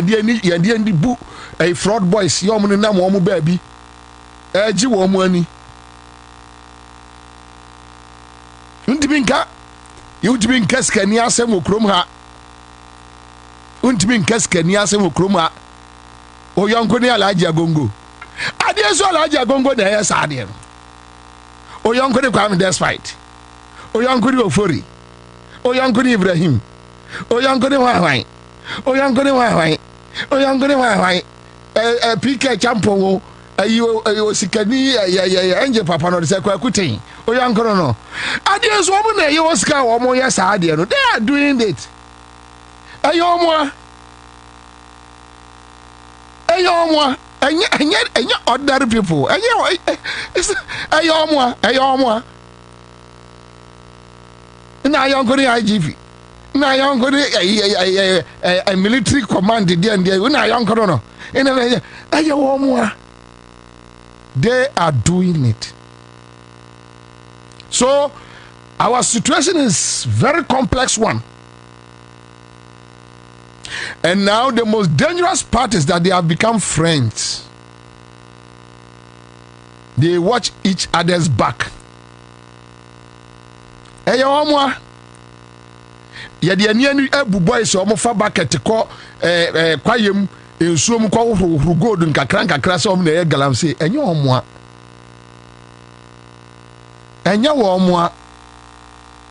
yedi ani bu a fraud boys yom no na mo ba bi eji wo mu ani untimi nka skani asem okrom ha untimi nka skani asem okrom ha o yonko ni Alhaji Agongo ade so Alhaji Agongo na ya saade o yonko ni Kwame despite o yonko ni Ofori o yonko ni Ibrahim o yonko ni Wahwan o yonko ni Wahwan PK champion ayo sikani enje papa no se kwa kutin o yonko no ade so mo na ye sika wo mo ya saade no they are doing it ayo mo enye other people ayo mo na yonko ni IGP na yonko ni a military command there and there na yonko no ayo mo they are doing it. So our situation is very complex one. And now the most dangerous part is that they have become friends. They watch each other's back. Hey, Omwa. Yadi ani ebu boys omo fa bucket ko kwayem ensuom ko huru gold nkakra so omo na ye galamse enye omwa. Enye wo omwa.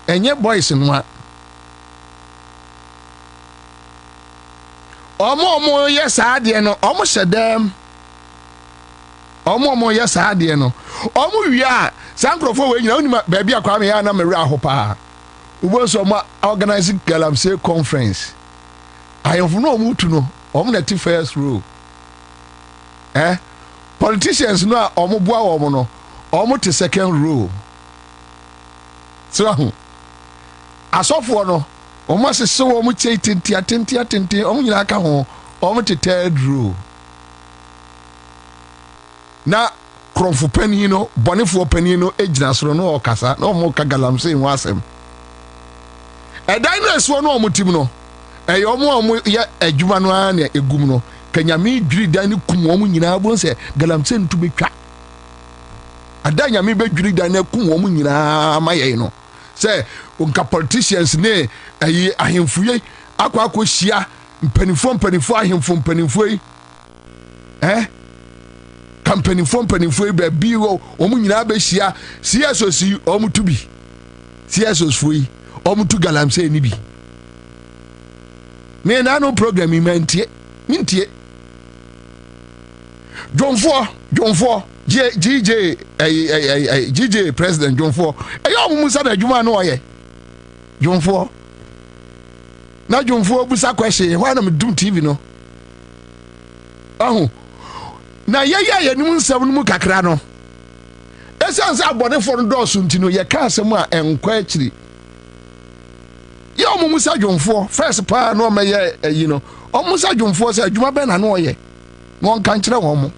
Enye boys nwa. Omo yes ade no omo hyedem omo yes ade no omo wia sankrofo we nyina onima ba bia kwa me ya na meri ahopa ubo so ma organize galamsey conference ayofo no omo tu no omo na ti first row politicians no omo bua omo no omo ti second row so asofo no omo se so omo che tintia omo nyina aka ho omo te third row na kromfo pani no bonefo pani no ejina soro no okasa na omo ka galamsey ho asem dinosaur no omo tim no omo ye adwuma no a na egum no kanyame dwiri dan ni kum omo nyina bo se galamsey ntu betwa adanyame be dwiri dan na kum omo nyina maye no say onka politicians ne ayi ahemfuye akwa hia mpanifo ahemfo yi kampanifo be bi wo omu nyina be hia CSOs omu tubi CSOs foi omu tu galamsey ni bi me na no program mintie Jonfo GJ president Jonfo eyo musa na adwuma no oye Jonfo na Jonfo busa question why na me dum TV no ahu na ye nim nsam no mu kakra no esanse abone for no so ntino ye ka asem a enkwa akiri ye musa Jonfo first pa no me ye you know musa Jonfo say adwuma be na no oye no kan kire won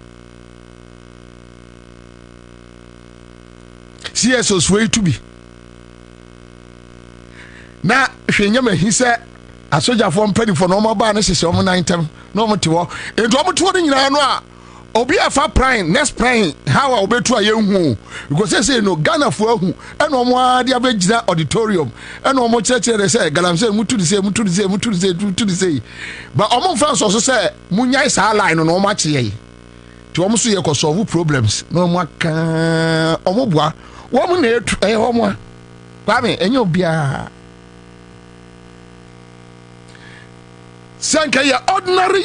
CSO sway to be. Na hwenya mahi se asoja fo mpani fo no maba na hyehyɛ om 9 tem no mo te ho ento om to no nyina no a obi afa prime next prime how a obetu a yehu because say no Ghana fo ahu ɛna om ade abegyina auditorium ɛna om kyerɛkyerɛ sɛ galamse mutu de say but om fa so sɛ munyai sa line no om akye ti om so ye ko solve problems no om aka om boa woman na etu homo Kwame enyo bia sanka ya ordinary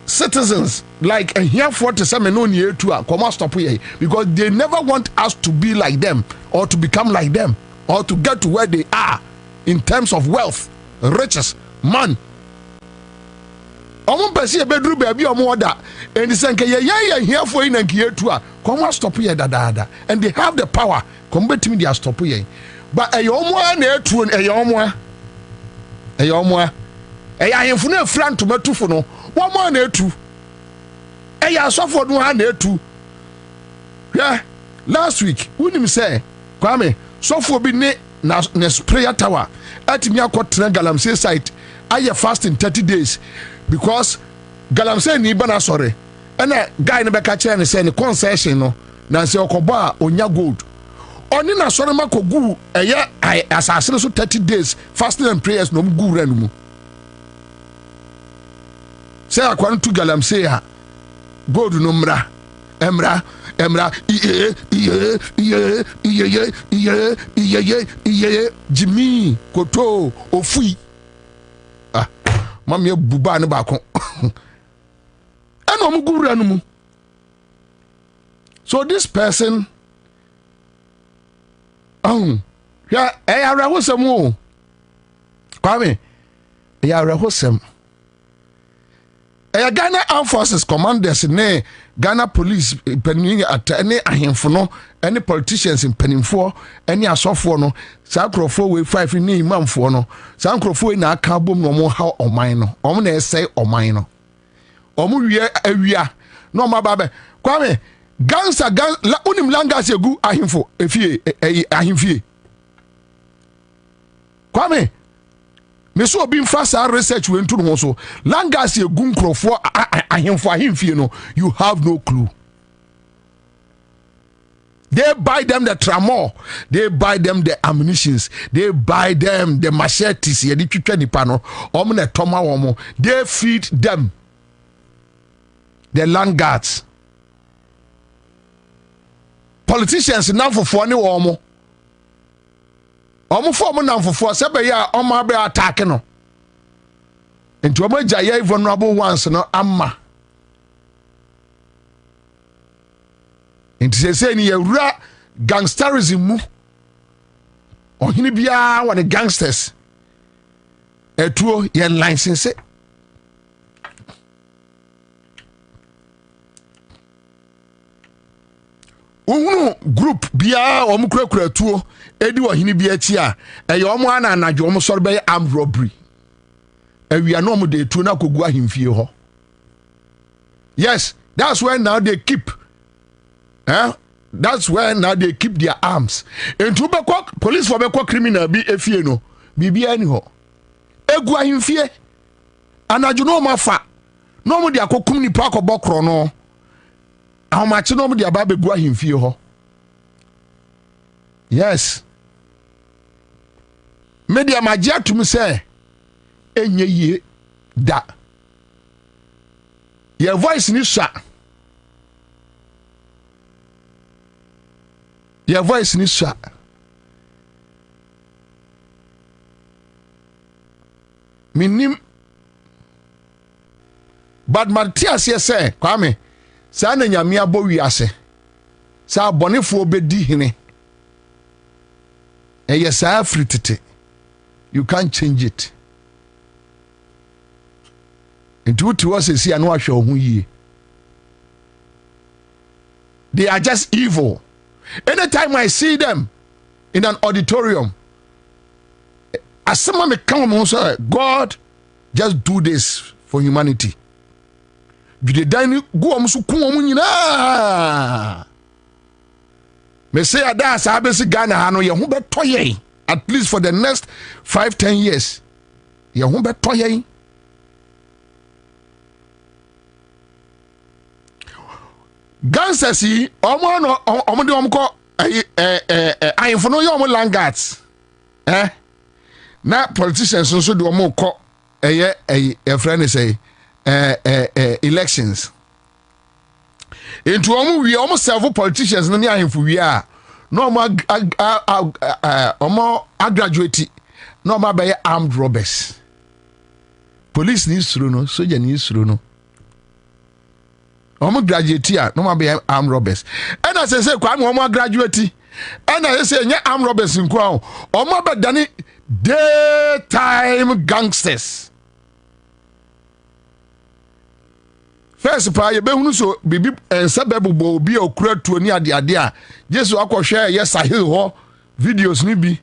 citizens like a here for to some no near to come stop here because they never want us to be like them or to become like them or to get to where they are in terms of wealth, riches, man. Omo pesi e bedru ba bi omo oda and sanka ya here for in and here to come stop here da and they have the power come betimi they stop here but omo na etu omo ahemfo na afran tomatufo no womo na etu asofo no ha na etu yeah last week unim say Kwame sofo bi ne na prayer tower atimi akotra galamsey site aye fasting 30 days because galamsey ni bana sorry ena guy ne beka kire ne say ne concession no na say okobo a onya gold oni na sorry makogu eye asase so 30 days fasting and prayers no gu ra no mu say akwan to galamsey ha gold no mra emra Jimmy koto ofui mami buba ne ba kon eno mu gura no mu so this person ya rahosem o Kwame ya rahosem Ghana Armed Forces commanders ne Ghana police penny at any ahemfo no any politicians in penimfo any asofo no sankrofo we 5 ni imamfo no sankrofo na aka bom no mo ha oman no om na esay oman no om wie awia no mababe Kwame gansa unim langas egu ahemfo efie ahemfie Kwame meso obi mfa sa research we ntu no so langas egu nkrofo ahemfo ahemfie no you have no clue. They buy them the tramor, they buy them the ammunitions, they buy them the machetes, they feed them the land guards. Politicians now for funny omo for now for sebe ya omo be attack no. Into omo jaya vulnerable ones no amma. Into say ni yewura gangsterism mu ohini bia won gangsters etuo ye license unu group bia omukura tuo edi ohini bia chi a eye omo ana anadwo omo soro be armed robbery awia no omo de tuo na kogu ahimfie ho. Yes, that's why now they keep that's where now they keep their arms. And to be police for be criminal be efie no bibia ni ho egu ahimfie anadwo no mafa no mo de akokum ni pa akobokro no ahomache no mo de aba begu ahimfie ho. Yes, media magia to me say enye ye da your voice ni sha your voice ni sha minim but Matthias say Kwame saa na nyame abɔ wiase saa bɔnefoɔ bɛdi hene ɛyɛ saa firi tete you can't change it nti wote wɔ sɛsi a na wahwɛ wo ho yie they are just evil anytime I see them in an auditorium asema me come on say God just do this for humanity dwede dan go am so ko am nyina me say ada sa be si Ghana ha no ye ho beto ye at least for the next 5-10 years ye ho beto ye Gansasi omo no omo de omo ko ayinfo no ye omo langats na politicians nso de omo ko a friend say elections into omo serve politicians no ni ahemfo wi a no omo graduate no omo be armed robbers police ni suru no soldier ni suru no omo graduate a no omo be armed robbers and as say Kwame omo graduate and as say nya armed robbers nko omo be dane daytime gangsters first pa ye behunu so bibi Ansah bebo obi okura tuo ni ade a Jesus akohwe ye Sahil ho videos ni bi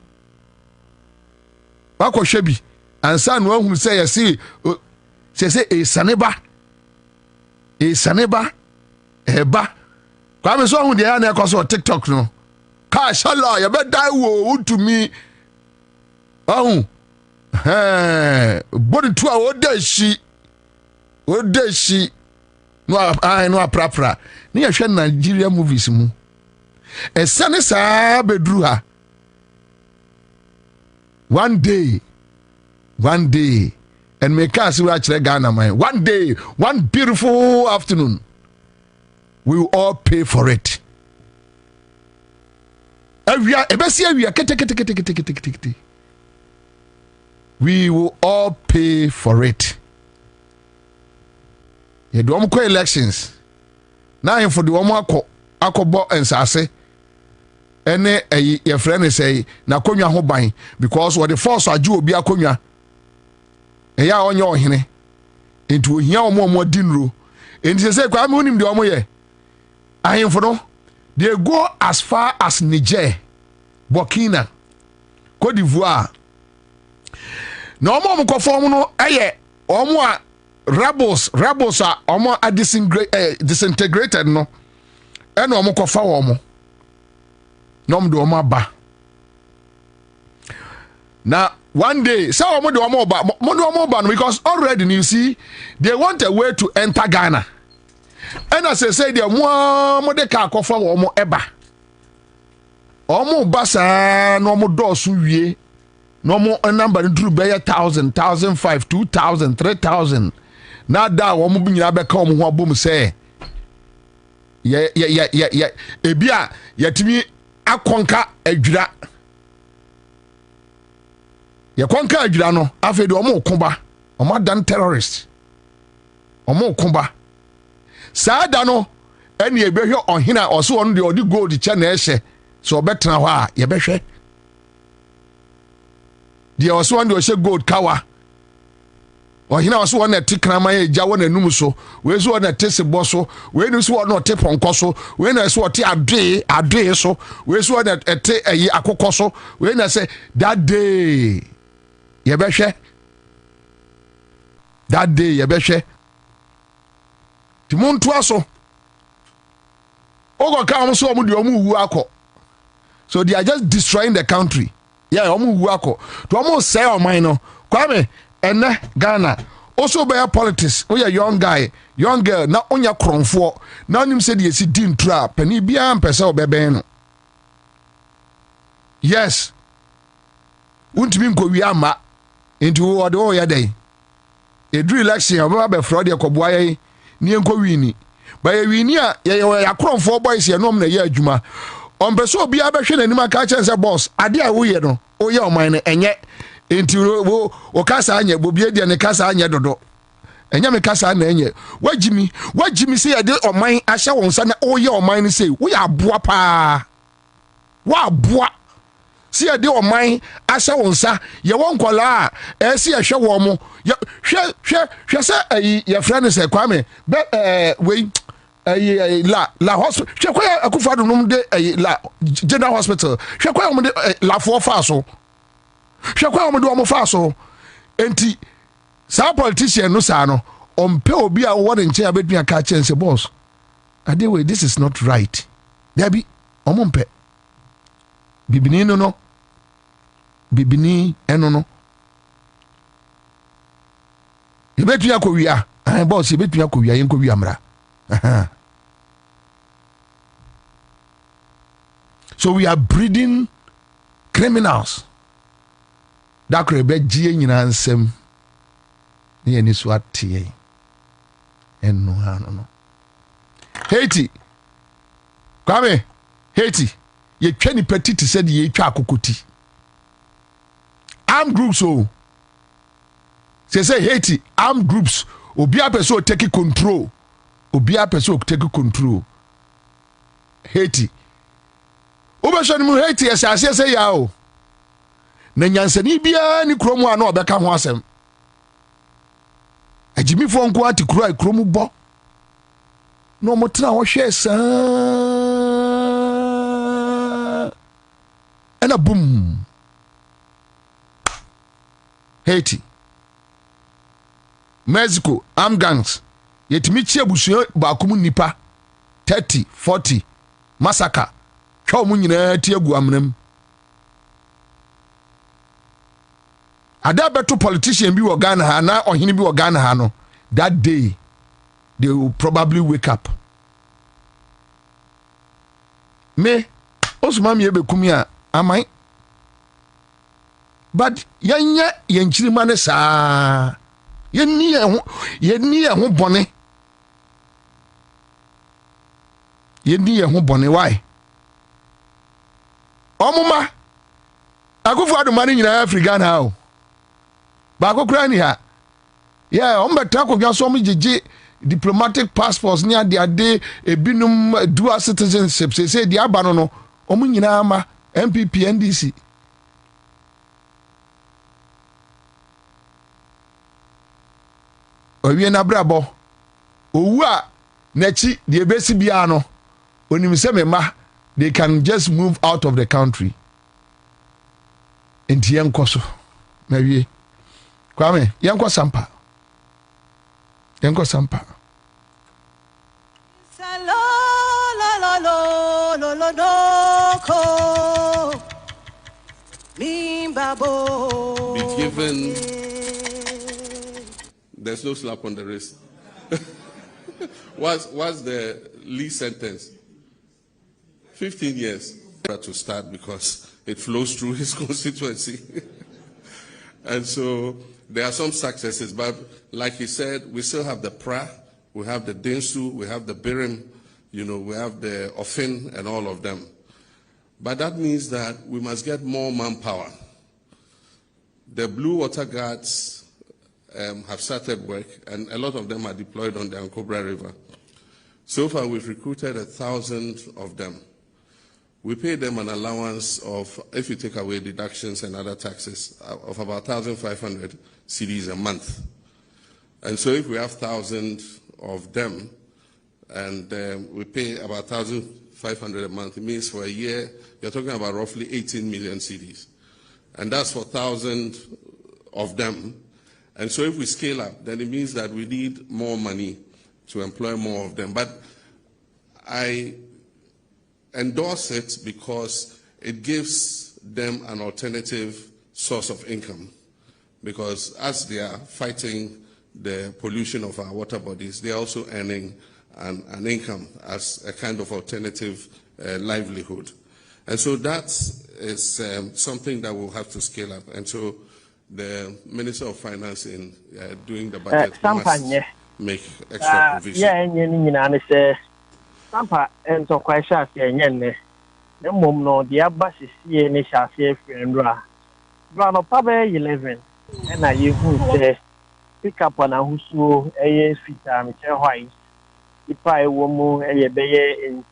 akohwe bi Ansah no ahunu say ye say esaneba eba Kwame so ahunu de ya na ekoso TikTok no ka shala ye be dai wo utumi body to a odeshi no aprapra ni ya hwe Nigeria movies mu esane saa bedru ha one day and make us we actually Ghana man one day one beautiful afternoon we will all pay for it we will all pay for it. You do ko elections. Now for the akobo ensase. Ene your friend say na konwa ho ban because what the force aju obi akonwa. Eya onye ohene. Enti ohia omo dinro. Enti say kwa me unim de omo ye. Ahemfo no they go as far as Niger, Burkina, Cote d'Ivoire. Na omo ko form no eye omo a rebels a omo a disintegrated no e na omo ko fa omo na omo do omo ba na one day say omo do omo ba no because already you see they want a way to enter Ghana and as I say they mo de ka ko fa omo eba omo ba sa na omo do so wie no more a number through be 1,000, 1,500, 2,000, 3,000. Now that one be na be come ho abom say ebia yatimi akonka adwira ye konka adwira no afede omo koba omo dan terrorist omo koba saada no ene ebehwe ohina oso ono de odi gold che na ehye so obetena ho a ye behwe dia oso one de gold kawa ohina oso one tikrama ye ja wona num so we so one tese boso we ni so one te ponko so we na so te ade so we so one te ayi akokɔ so we na say that day ye behwe timuntu aso ogo ka am so omu de omu wu akɔ so they are just destroying the country. Yeah, omu wu akɔ to omu say oman no Kwame ene Ghana also be politics we a young guy young girl na onya kronfo na onim say de si din tra pani bia mpese obeben no yes untimi nko wi ama enti wo de wo ya dai edru election oba be fraud yakoboa ye ni nko wi ni ba ye wi ni a ye kronfo boys ye nom na ye adwuma ombeso obi abehwe nanim aka chense boss ade a wo ye no oye oman no enye enti wo kasa anya bobie de ne kasa anya dodo enya me kasa na enye wagimi say ye de oman ahye won sa na oye oman ni say wo ya aboa pa wa aboa si ye de oman ahye won sa ye won kola a si ye hwe wo mo hwe se ye friend say Kwame be we la hospital hwe kwa akufado num de la general hospital hwe kwa mo de la fo fa so hwe kwa mo de mo fa so enti sa politician no sa no ompe obi a wo nche abetun aka chense boss adewe this is not right dabi omompe bibini no bibini eno no yebetun akowia boss yebetun akowia yen kowia mra so we are breeding criminals that could be gie nyina nsem ne ni so atie enno ha no Haiti Kwame Haiti ye twa ni petite said ye twa akokoti armed groups say Haiti armed groups obi a person take control Haiti obesho ni mu Haiti asase say ya o na nyansani bia ni kromu ano obeka ho asem ajimi fo nko ati kuro ai kromu bo no motra wo hwe sa ana boom Haiti Mexico armed gangs yetimi chi abusuo ba akum nipa 30 40 massacre twa mu nyina ti agu amnam ada beto politician bi wo Ghana ha na ohini bi wo Ghana ha no that day they will probably wake up me osuma me be kumi a amai but yanya yenchirima ne saa yenni ho bone why omuma akufu adumani nyina Africa na o ba akokura ni ha yeah ombeta akogwa so mo jeje diplomatic passports ni ade ebinum dual citizenship say di aba no omu nyina ama MPP NDC owie na brabo owu a nachi de ebesi bia no onim se mema they can just move out of the country enti yenkoso na wie Kwame yenko sampa be given. There's no slap on the wrist. What's the least sentence? 15 years to start because it flows through his constituency. And so there are some successes, but like he said, we still have the PRA, we have the Densu, we have the Birim, we have the Ofin and all of them. But that means that we must get more manpower. The Blue Water Guards have started work, and a lot of them are deployed on the Ankobra River. So far, we've recruited 1,000 of them. We pay them an allowance of, if you take away deductions and other taxes, of about 1,500 cedis a month. And so if we have 1,000 of them, and we pay about 1,500 a month, it means for a year, you're talking about roughly 18 million cedis. And that's for 1,000 of them. And so if we scale up, then it means that we need more money to employ more of them. But I endorse it because it gives them an alternative source of income. Because as they are fighting the pollution of our water bodies, they are also earning an income as a kind of alternative livelihood. And so that is something that we'll have to scale up. And so the Minister of Finance in doing the budget must make extra provision. Sampa and so quite sharp, the mum no, the abbas is here, and shall say, friend, Brano Pabe 11, and I you say, pick up on a husu a fita me che white ipa e wo mu e beye in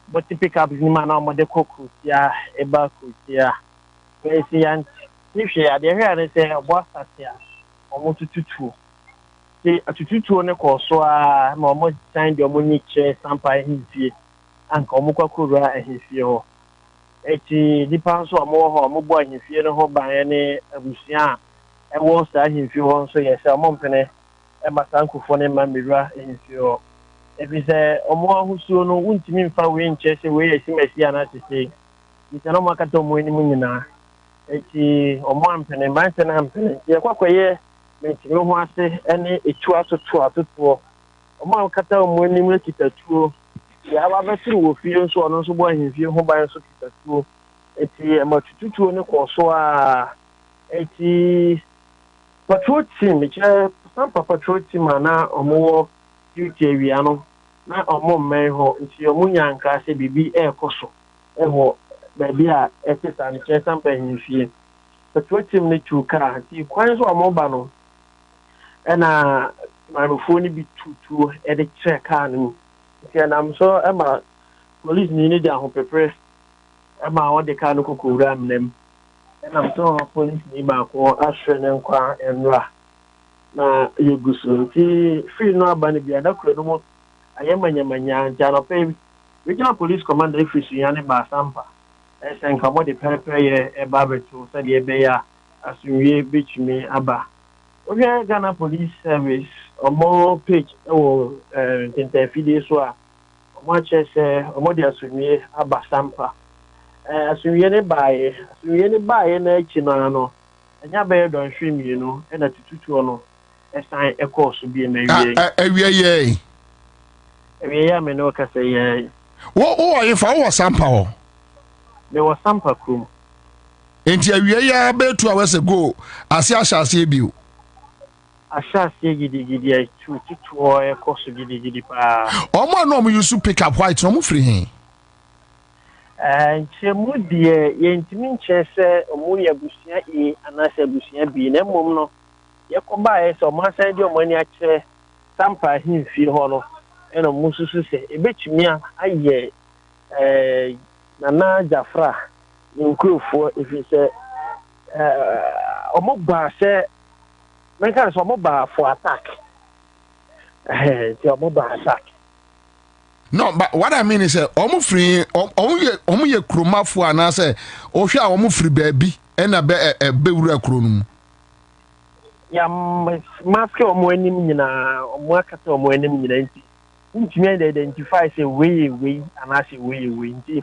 but the pick up is ni mana mo de koku tia e ba ku tia we see and if she are there and say boss tia omo tututu ti atututu ne ko so a ma omo sign de omo ni che sampa hinfie anka omo kwakura hinfie ho eti dipa so omo ho omo bo hinfie ne ho ban ne abusia e wo sa hinfie ho so yes omo mpene e masankufo ne ma mira hinfie ho ebise omo ahusuo no wuntimi mfa we nche se we esimasi ana sese itano makata omo ni munyina eti omo ampene manse na ampene ye kwakwaye mentimi ho ase ene etu atoto omo akata omo ni mu kitatuo ya ba betiri wo fie nso ono nso bo ahimfie ho ban nso kitatuo eti amatututuo ne koso a eti patrol team che sampa patrol team ana omo duty area no na omo mmen ho nti omo nyanka se bibi ekoso eho baby a etesa ne che sampa ahimfie patrol team ne chuka ti kwan so omo ba no ena marufoni bi tutu e de check anu nti na so ema police ni ni da ho pepre ema o de ka no kokura amnem ena so police ni ba ko ahwe ne nkwa enra na yeguso nti free no abane bia da kuro no mo ayemanyamanya jano pe regional police commander ifisi ya ne ba sampa esen ka mo de pepre ye e ba betu se de be ya asunwie bichimi aba obi Ghana Police Service omo page o interfere so a omo chese omo de asunwie aba sampa asunwie ne baaye na echi no anya be don hwemi no e na tututu no esan e course bi na ewie ya me no ka say ye wo ifa wo sampa ho me wo sampa krum enti ewie ya be tu awese go ase biu ashasi gidi ya tutu o e course gidi pa omo no mo use pick up white no mo free hin chemu die yentimi nchese omu ya busia e anase busia bi na mom no yekoba so ma san di omani ache sampa hinfie ho no eno mususu se ebetumi aye nana jafra nkrofo efise omo ba se menka so omo ba for attack ti omo ba attack. No, but what I mean is omo free omo ye kromafo anase ohwe a omo free baabi ena be wura kro no mu ya maske omo anim nyina omo akata omo anim nyina nti ntumi identify say we anase we nti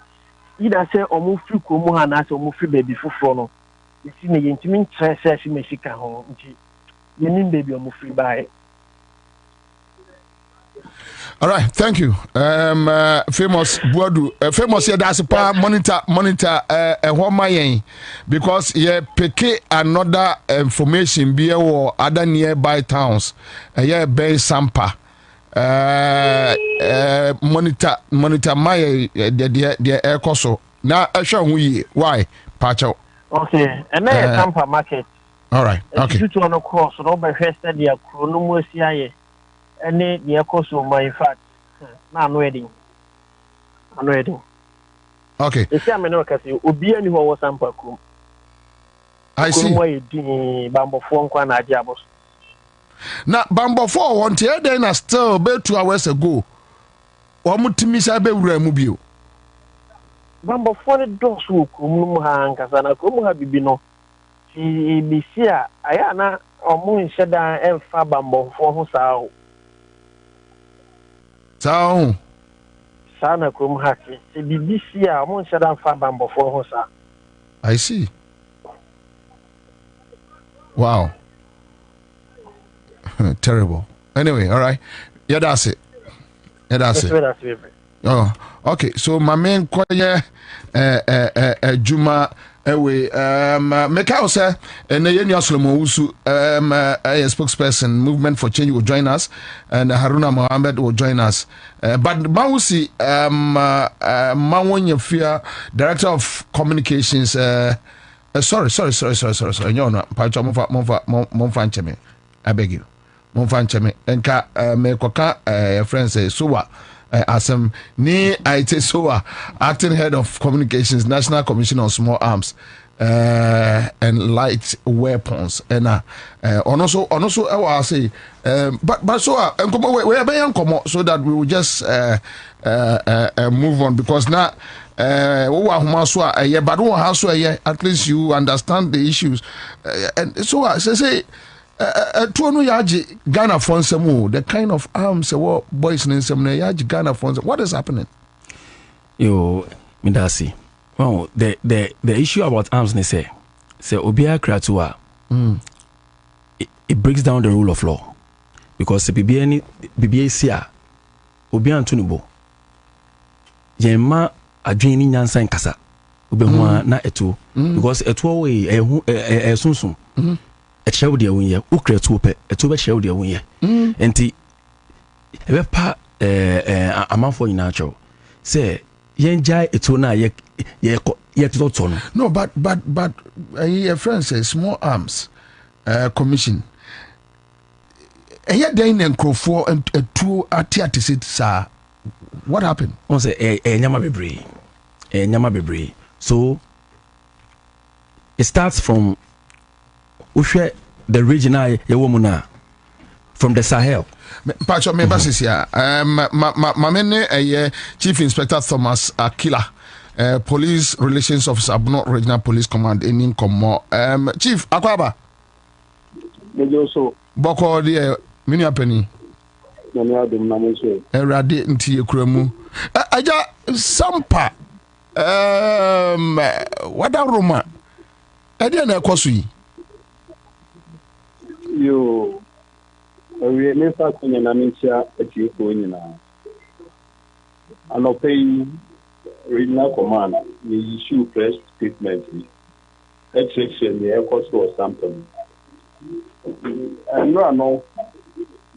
ida say omo free kromo ha anase omo free baabi foforo no isi ne yentumi ntrese asi mesika ho nti yenim baabi omo free by. All right, thank you. Famous Buadu, famous here that's pa monitor yen because ye pick another information be or other nearby towns. Yeah, Bay Sampa. Monitor my the air coso. Now I show we why Pacho. Okay, and then Sampa market. All right, okay. You to on a course, no by first study a chronomosia. Any the coso my fact. I'm ready. Okay. The same no kasi obi ani ho sampa kum. I see. Bambo phone kwa na diabos. Na Bambo 4 want here then still be 2 hours ago. O mutimi sa be wura mu bio. Bambo 4 dos wo kum mu ha nkasa na kum ha bibi no. Ti bisia aya na omu nheda emfa Bambo 4 ho saa. Sao sana krum haki se BBC a mo nshada fa bambofo ho sa. I see. Wow. Terrible. Anyway, all right. Yeah, that's it. Oh, okay. So my main question Juma Anyway, Mekao say, and Yeni Oslomo Usu, a spokesperson, Movement for Change will join us, and Haruna Mohammed will join us. But Mausi, Mawonya Fia, Director of Communications, Sorry. No, Pacho Monfa Cheme. I beg you. Monfa Cheme. Enka me koka friends say Soa Asem ni IT Soa, acting head of communications, National Commission on Small Arms and Light Weapons. And also I say but so we are being so that we will just move on, because now at least you understand the issues, and so I say Ghana the kind of arms boys in Ghana what is happening? Yo, Midasi. Well, the issue about arms they say Obia Kratua, it breaks down the rule of law, because the BBA Obia Antunubo Yema adwini nyansa nkasa obehua na eto because eto we sunsun echew de wonye ukreto pe eto be chew de wonye enti ebe pa amanfo nyina cho say yenja eto na ye toto no. No, but your friend says small arms commission then enkrofo eto ati sit sa. What happened? On say nyama bebre. So it starts from the regional yewomuna, from the Sahel. Pacho members is here. Chief Inspector Thomas Akila, Police Relations Officer, Abno Regional Police Command in Nkomo. Chief Akwaba. Boko de minia penny. Erade nti ekuremu aja sampa wada roma ade na ekoso yi yo we me fa kunya na mincha ati ko nyina anopei regional command we issue press statement exception the ekoso or something no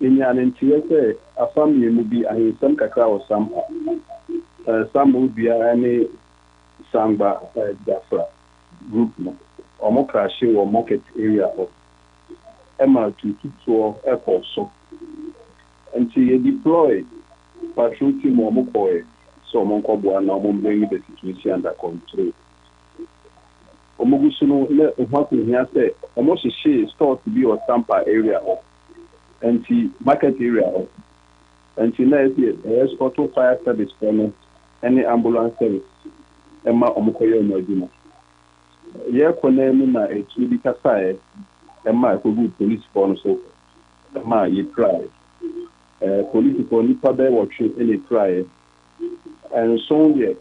in an interior, a family will be a some cacao or some would be any samba Jafra group or Mokrashi or market area of Emma to airport. So until you deploy patrol team or Mokoe, so Monkobo and now bring the situation under control. Omogusuno, what we hear say, almost a shade store to be or Sampa area of anti-market area next year, escort fire service for any ambulance service. Emma Omokoyo Nojima. Ye Konemi na a truly Kasai, Emma good police form so Emma ye try. Police for Nipa Bear watching any try. And so ye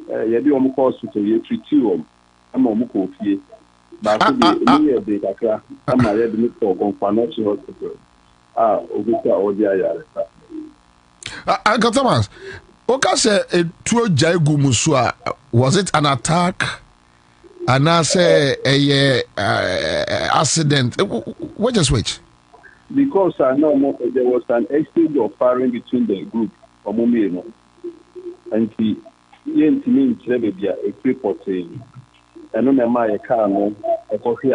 be Omoko to ye treat you. Emma Omoko ye. But the Dakar, Emma ye the Nipo Confanachi Hospital. Thomas, was it an attack? And I say a accident. Which? Because I know there was an exchange of firing between the group of Mumino and the means a reporting. And on my car, a coffee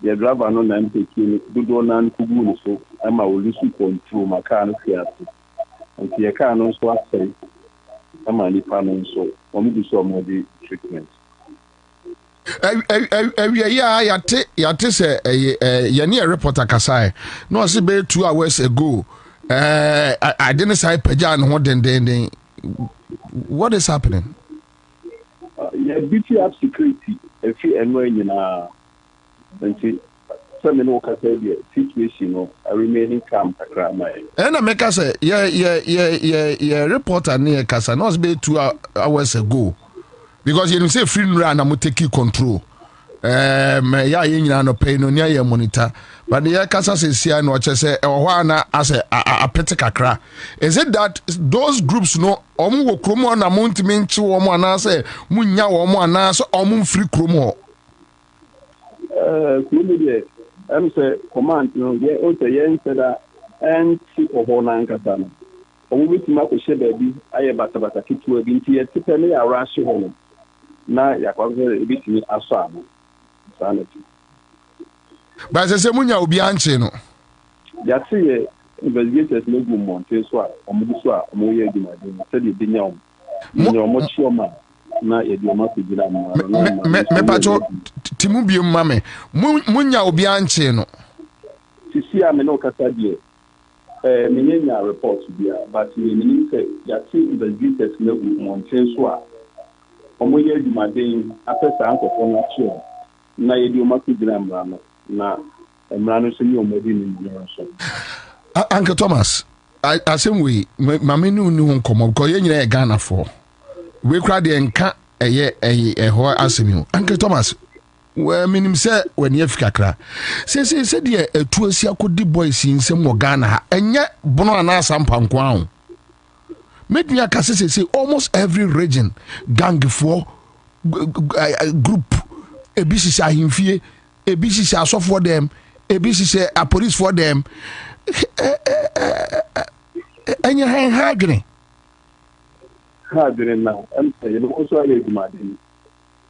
the driver no na taking do na nkugu so ama o lose control my car no fiat and the car no so say ama ni pa no so omi do so mo di treatment yate say ye ne reporter kasai no say be 2 hours ago I didn't say peja no den what is happening? Yeah, BT up security if you anywhere nyina until some no situation remaining calm and I make us say yeah reporter near Kasa not be 2 hours ago because you say free run am take control yeah you no pay no near your monitor but the Kasa say no say na as a pete kakra is it that those groups no omo wo kromo na montimi nchi wo mo na say munya wo mo na so omo free kromo I'm say command no ye o say yen say that anti ohona nkata no omo bitima ko she baby aye bata kitu abi nti ye tipe ne ya rashi ho no na yakwaze ebitimi aso amo sanity ba se munya obi anche no yati investigators no go monte so a omuguso a omoye adwumade se de binya om ni omochioma na yedi omakujira mo me pacho timu bi mame munya obi anche no sisi a me no kasa die menenya report bia but me say yati investigators no go monte so a omoye adwumade apesa ankofo na chio na yedi omakujira mo na emrano so ni omodi ni so Uncle Thomas, I same way, mammy knew nkomo because you know Ghana for. We cried the enca a hoa asking you. Uncle Thomas, where minim say when you fikakra. Say dear a 2 year could the boys in some more Ghana and yet bono anasa pankwan. Make me a cassette say almost every region gang for group a BC him fear, a BC so for them, a BC a police for them. And your hand hardly now. And you also a madin.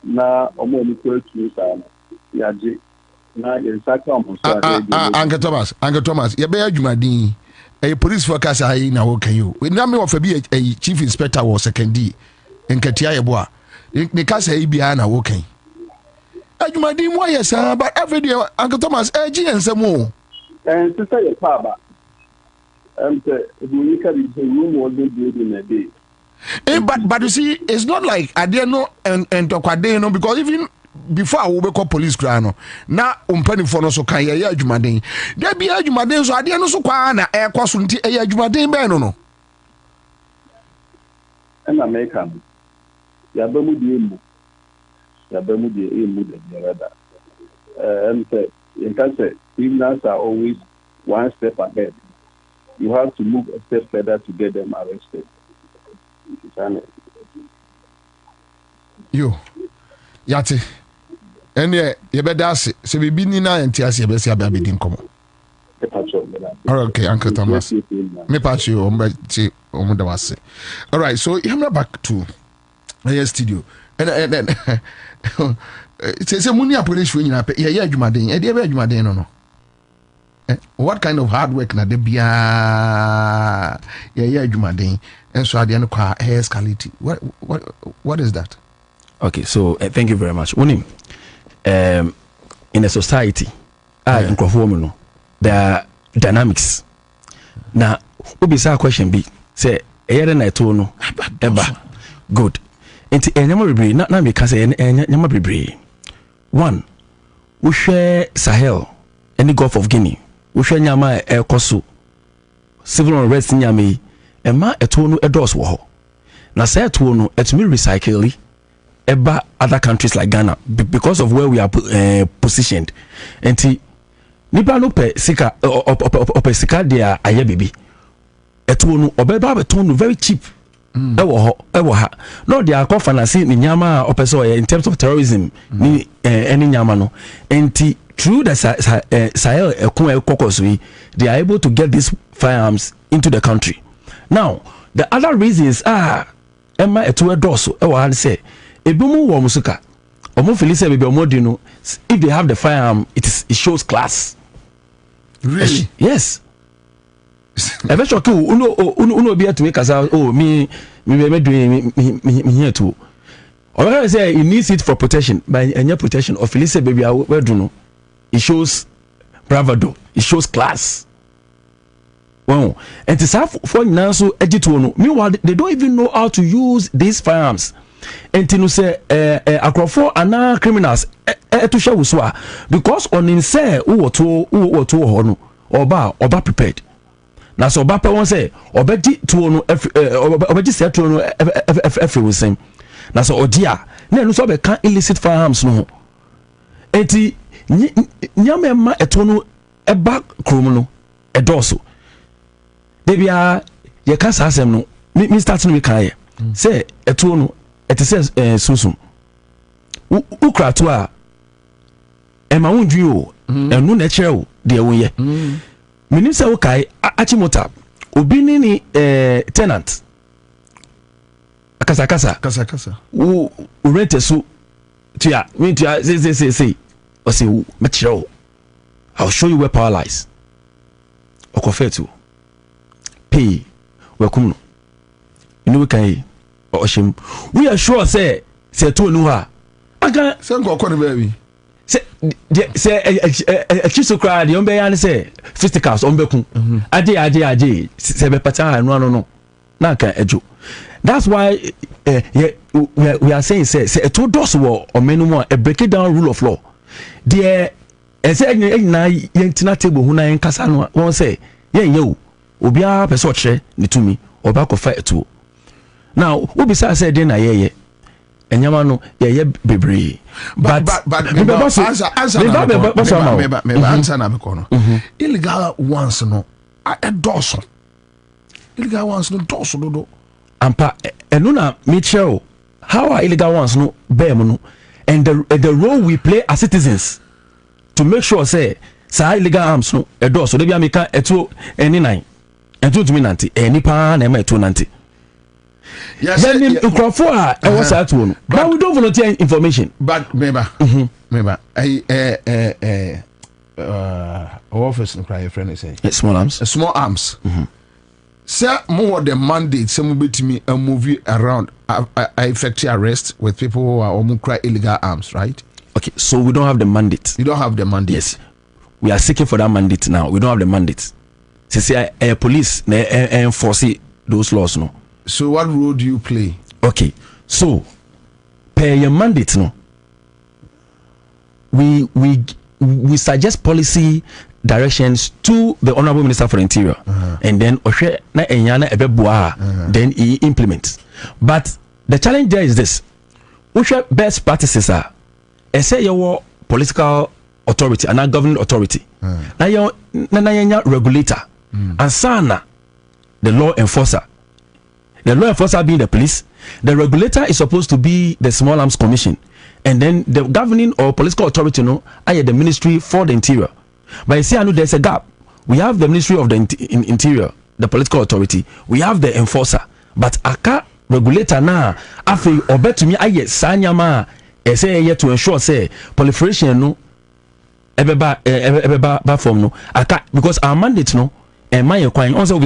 Na omoni to yaji. Na yensaka Uncle Thomas, you bear Jumadin. A police focus I na okay you. We na me of a chief inspector or second D. In Katia Bois. The casa Ibiana okay. Jumadin, why yes, but every day Uncle Thomas, and some more. And to say a paba, and we can be room or do in a day. But you see, it's not like I didn't know and Kwabena because even before I will call police crano, now penny for no so can ya Jumadin. There be a Jumadin, so I didn't know so quana air quasunti a Jumadin Benono. And American Yabamudi, Yabamudi, and say, in cancer, criminals are always one step ahead. You have to move a step further to get them arrested. You, Yati, and you better say, so we be nina and Tias, you better be in common. Okay, Uncle Thomas. Me patch you on Mudawase. All right, so you're back to the studio. And then. Say munia police when you pay ya Jumadin, e dey be Jumadin no. What kind of hard work na dey bia ya Jumadin and so ade no kwa escalate. What is that? Okay, so thank you very much. Unim in a society in Kwabena no there are dynamics. Na obisa question be say eyere na eto no eba good. Enti enyama bebre na me ka say enyama bebre. One, we share Sahel, any Gulf of Guinea. We share nyama ekoso. Civil unrest nyama ema eto no edos wo ho. Na say eto no etumi recycle eba other countries like Ghana because of where we are positioned. Enti nipa no pe sika ope sika dia aye bibi. Eto no obeba beto no very cheap. Ewo ha no they are conference ni nyama opeso in terms of terrorism ni any nyama no enti through the Sahel ekokoswi they are able to get these firearms into the country. Now the other reasons are emma eto edoso ewo ha say ebimu wo musuka omo felise bebe omo di no if they have the firearm it shows class. Really? Yes. Eventually uno be to make us me here too. Or I say it needs it for protection, by any protection of Felicia baby where do no. It shows bravado, it shows class. Wow. And it's half for now so editono. Meanwhile, they don't even know how to use these firearms. And to say akrofo ana criminals to show uswa because on in say who to hono oba prepared. Na so oba pe won say obeji to no obeji say to no every we same. Na so odia na no so be can illicit firearms no. Enti nyama ma eto no eba krom no edoso. Debia ye ka sa asem no me start no me kan ye. Say eto no it says susum. Ukra to a ema wondwi o enu na kire o de wo ye. Minister Okai Achimota Obi ni tenant Kasa. Who rent a suit to ya? Me to say. Or say, Metro. I'll show you where power lies. Okofe to pay. Welcome. You know we can. Oshim. We are sure say to nuha. Aka say go baby. Say a chiso cry the ombe yan say fisticals ombeku. Aje say be pata no. Na kan ejo. That's why we are saying say a two doors war or menu a break it down rule of law. There say na yentina table hu na yenkasa no won say yen ye obia pese o kire ne tumi oba ko fa eto. Now we be say dey na ye enyama no ye bebre but answer na me kono illegal ones no a doso illegal ones no doso do ampa eno na me show how are illegal ones no bem no and the role we play as citizens to make sure say illegal arms no e doso dey bia me ka eto eni nine eto tumi nanti eni pa na e ma eto nanti. Yes, then what's that one? But we don't volunteer information. But remember, office and cry friend is saying small arms. Small arms. Sir, more the mandate. Some will to me a movie around. I effect arrest with people who are almost cry illegal arms, right? Okay, so we don't have the mandate. You don't have the mandate. Yes, we are seeking for that mandate now. We don't have the mandate. Say police enforce those laws no. So what role do you play? Okay, so per your mandate no, we suggest policy directions to the Honorable Minister for the Interior, and then na enyana ebeboa, then he implements. But the challenge there is this: which best practices are, say your political authority and not governing authority, na your regulator, and sana the law enforcer. The law enforcer being the police, the regulator is supposed to be the Small Arms Commission, and then the governing or political authority, I the Ministry for the Interior. But you see, I know there's a gap. We have the Ministry of the Interior, the political authority. We have the enforcer, but aka regulator na afi obe to me aye sanyama say to ensure say proliferation no ebeba form no aka because our mandate no. And my inquiry also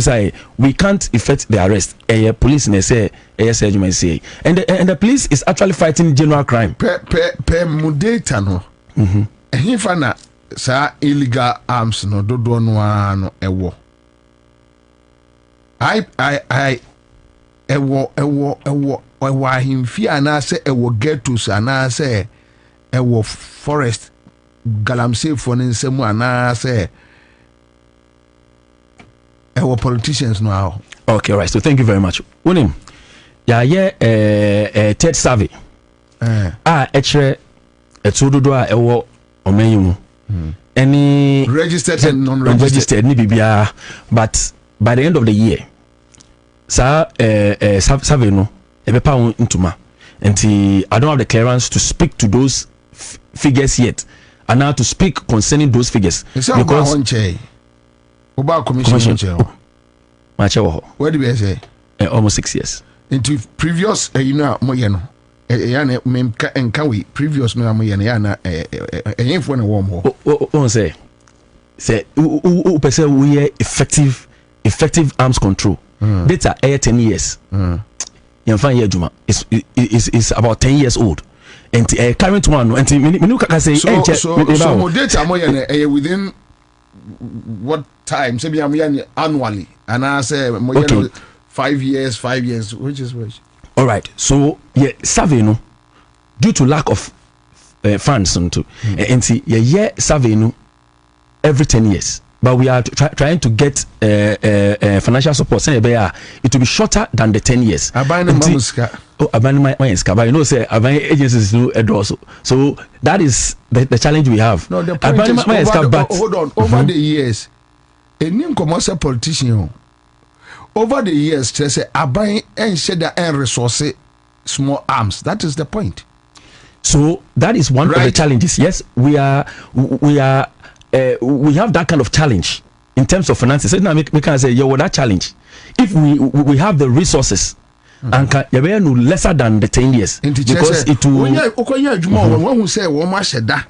we can't effect the arrest. Police and say say and the police is actually fighting general crime. Per mudata no. Hifana sa illegal arms no do no ano ewo. I ewo himfi ana say ewo getus ana say ewo forest galamsey for nsemu ana say our politicians now. Okay, all right. So thank you very much. Unim, third survey. Actually, it's all do a omenyum. Any registered and non-registered, but by the end of the year, survey no, ebepa intuma, and I don't have the clearance to speak to those figures yet, and now to speak concerning those figures because. About commission where do we say? Almost 6 years. Into previous, moyeno. And can we previous no moyena for a warm hole? Say, we are effective arms control. Data 10 years. Juma is about 10 years old. And current one, and say so data moyena within what time? Say annually, and I say 5 years, which is which. All right. So survey no, due to lack of funds and see survey no every 10 years. But we are trying to get financial support. It will be shorter than the 10 years. I buy but you know, say I buy agencies do also. So that is the challenge we have. No, the point is hold on. Over the years, a new commercial politician. Over the years, they say I buy and share the resource, small arms. That is the point. So that is one of the challenges. Yes, we have that kind of challenge in terms of finances. Now we can say, that challenge. If we have the resources anka yɛbɛyɛ no lesser than the 10 years because it will okonya adwuma wɔn hu sɛ wɔn ahyɛda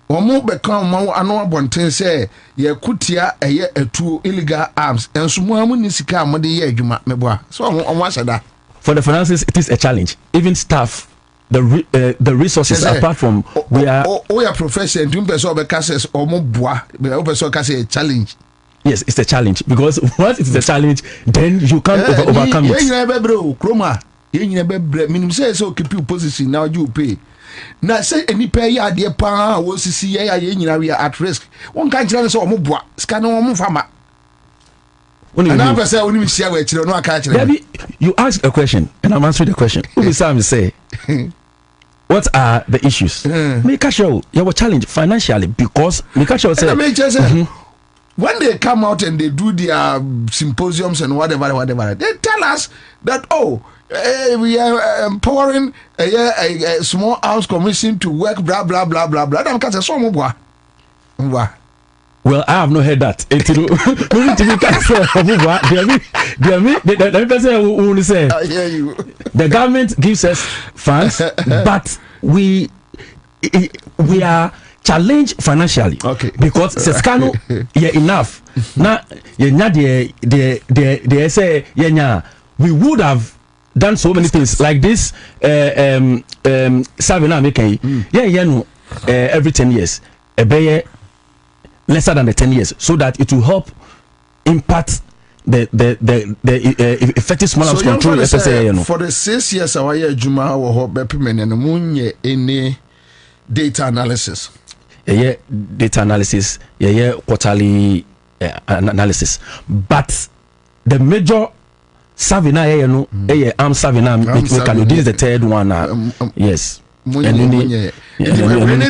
wɔn bɛka wɔn ano abɔnten sɛ yɛkutia ɛyɛ atuo illegal arms enso mo amu ni sika amode yɛ adwuma meboa so wɔn ahyɛda. For the finances, it is a challenge. Even staff, the resources apart from we are profession. Do person be cases or more bois? Be person case a challenge. Yes, it's a challenge because once it's a challenge, then you can't overcome it. You never bro, Chroma. You never minimum say so keep you position now you pay. Now say any pay ya dear pa was see ya we are at risk. One can't tell us or more bois. Scan on farmer. You asked a question and I'm answering the question. Sam say, what are the issues? Make a show you have a challenge financially because make a show say when they come out and they do their symposiums and whatever, they tell us that we are empowering a small arms commission to work blah blah blah blah blah. Well, I have not heard that. The government gives us funds, but we are challenged financially. Okay. Because Sescano, enough. Now, they say, we would have done so many things like this. Savina making, every 10 years, lesser than the 10 years, so that it will help impact the effective small arms control. For the 6 years our year Juma or Bepimen and Munye any data analysis. Data analysis, quarterly analysis. But the major Savina Ansah this is the third one. Yes. The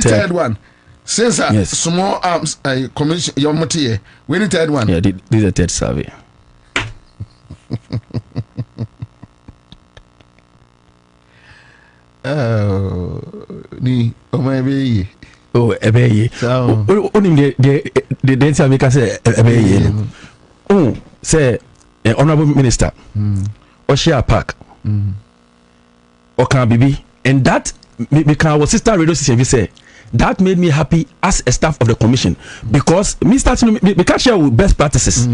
third one. Since small arms commission your motive, we need third one. Yeah, this is the third survey. Ni maybe ebeye. Only the data maker say ebeye. Say honorable minister. Oshia Park. Okan Bibi, and that because our sister radio station say that made me happy as a staff of the commission because me starting we can share with best practices.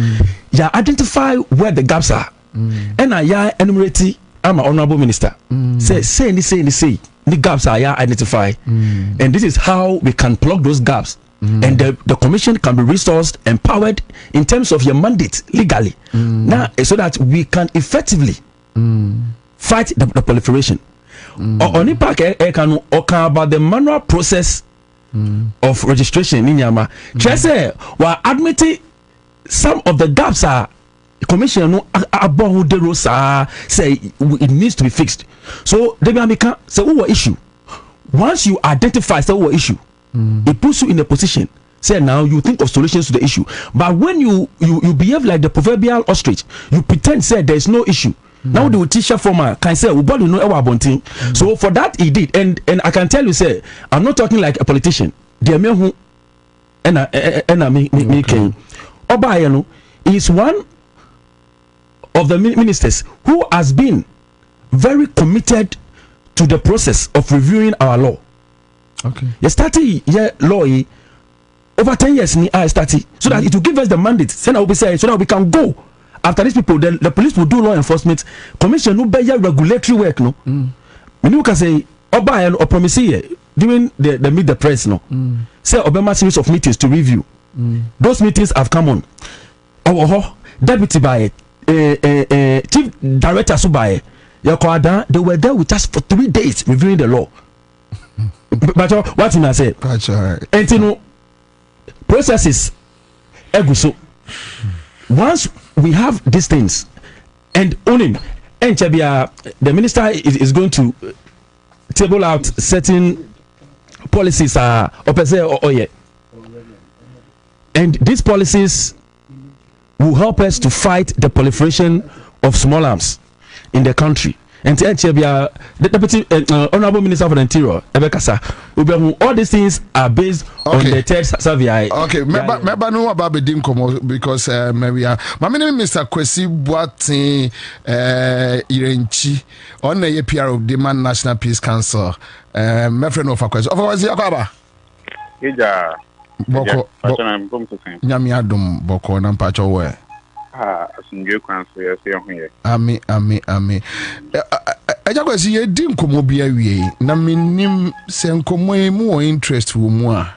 Yeah, identify where the gaps are, and I enumerate. I'm an honorable minister. Say the gaps are identify, and this is how we can plug those gaps, and the commission can be resourced, empowered in terms of your mandate legally, now so that we can effectively fight the proliferation. Only park can about the manual process of registration in Yama. Say while admitting some of the gaps are commission about the rules say it needs to be fixed. So they can say what issue. Once you identify what issue, it puts you in a position. Say now you think of solutions to the issue. But when you behave like the proverbial ostrich, you pretend say there is no issue. Now the teacher former can say we know our bunting. So for that he did, and I can tell you, say I'm not talking like a politician. The man who me came Obayano is one of the ministers who has been very committed to the process of reviewing our law. Okay. You started law over 10 years I started so that it will give us the mandate. So that we can go. After these people, the police will do law enforcement. Commission no be regulatory work, no. You can say Oba or promise during the meet the press, no. Say Obama series of meetings to review. Those meetings have come on. Deputy by chief director Subaye, they were there with us for 3 days reviewing the law. But what I say? And you know, processes eguso. Once we have these things and owning, and the minister is going to table out certain policies and these policies will help us to fight the proliferation of small arms in the country. and the Deputy Honorable Minister for the Interior, Ebekasa, all these things are based on the third survey. Okay, maybe no about the Dinkomo because maybe my name is Mr. Kwesi Boateng Irenchi on the APR of Demand National Peace Council. My friend of Kwesi. Of course, Yakaba. Ija. Boko. Nyami adum Boko na mpacho we. Asunje kwanso yesi ehunye. Ami. Eja Kwesi ye di nkomo bia wie na menim se nkomo e mu interest wo mu a.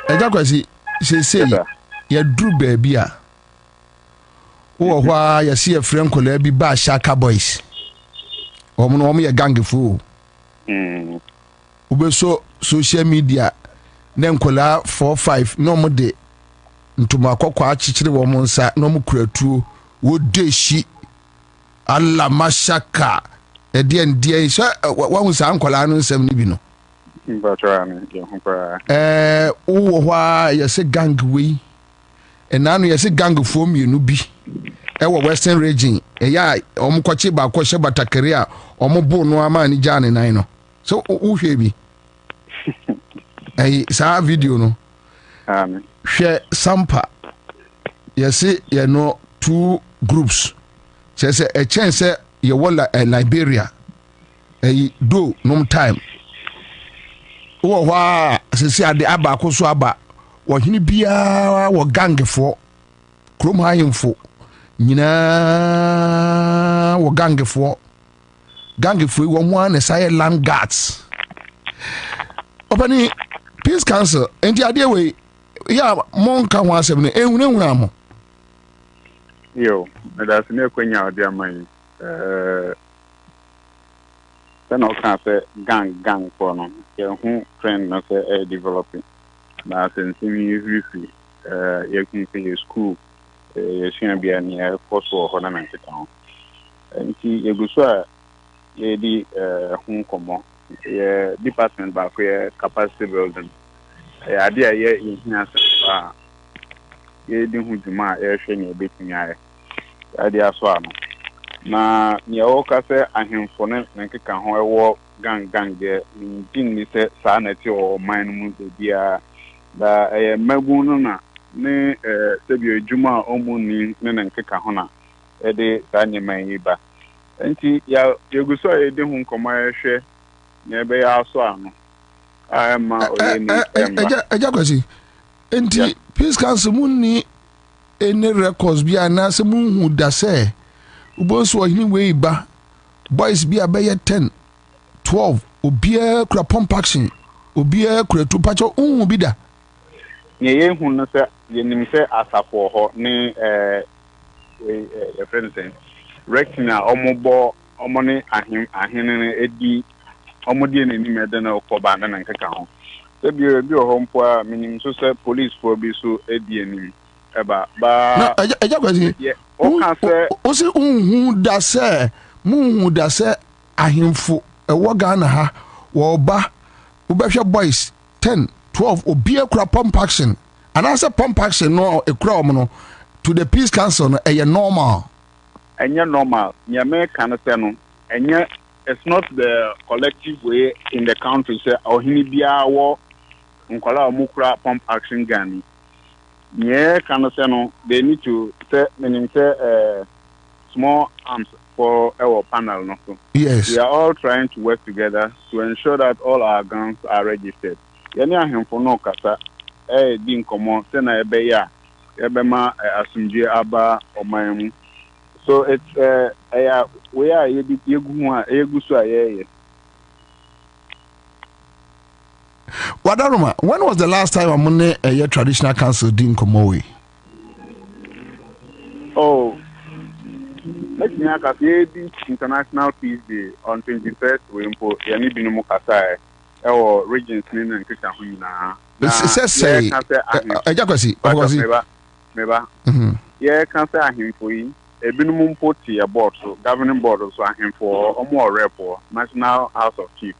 Eja Kwesi se ya duru baabi a wo hwa ya se efrem kola bi ba Shaka Boys. Omo no omo ye gangfo. Ubeso social media na nkola 4-5 no mo de ntuma akokwa achichire wo mo nsa no mo kuratuo wo deshi alla mashaka edie so wa hu sa nkola no nsam ni bi no wo hwa ya se gang we enanu ya se gang fo mienu bi ewo western region ya omkochi ba ko she batakere a ombo no ama ni jane nan no so wo hwe bi sa video no hwe sampa yesi ye no 2 groups say a chance ye wala Liberia do no time wo hwa sisi ade aba ko so aba wo hini bia wo gangefo krom hayemfo nyina wo gangefo wo ho an say land guards Opani Peace Council enti ade we ya monka ho asem ne ehunahuna amo yo that's ne kwenya ade amai then o kan say gang for no ye hu trend no say developing na since we free ye kun say school ye sua bia ne course ho na nan town enti ye guso a ye di hu komo ye department ba ko ye capacity building idea ye inhia sa ye di hu juma ye hwe ne betumi aye idea so ano na ye o ka se ahemfo ne nkeka ho ewo gang de din ni se sa na ti o man mu de bia da magu no na ne se bi juma o mu ni ne nkeka ho na e de sa nyeman yi ba enti ya yeguso ye di hu nkoma ye hwe ne be ya so ano ama o ye ni eja kwesi enti Peace Council munni ene records bia na se munhu da se ubonso hini we ba boys bia be 10 12 obia kura pump action obia kura tu pacho unhu bi da ye hu no se ye nim se asafo ho ne your friend saying rectina omobo omone ahene edi omodi ne nim ede na okoba na nkeka ho se bi o ho mpo a minim so se police for bi so edi enim eba ba eja kwesi o kan se o se unhu da se ahemfo ewo Ghana ha wo ba ubehwe boys 10 12 obia kura pump action and as a pump action no ekura omo to the Peace Council no normal enya normal nyame kan se no enya it's not the collective way in the country say ohini bia wo nkola omukura pump action gun yeah kan se no they need to say meaning say small arms for our panel no so yes we are all trying to work together to ensure that all our guns are registered yani ahemfo no kasa di nkomo se na ebe ya ebe ma asumdie aba oman mu so it's we are yegu so aye Wadaruma, when was the last time amune a traditional council din komowe? Oh, let me ask you, International Peace Day on 21st we impo yani binumu kasa or regions nina nkita huina say ejakwasi meba yeah can say ahimfo yi ebinumu mpo ti a board so governing board so ahimfo omo repo National House of Chiefs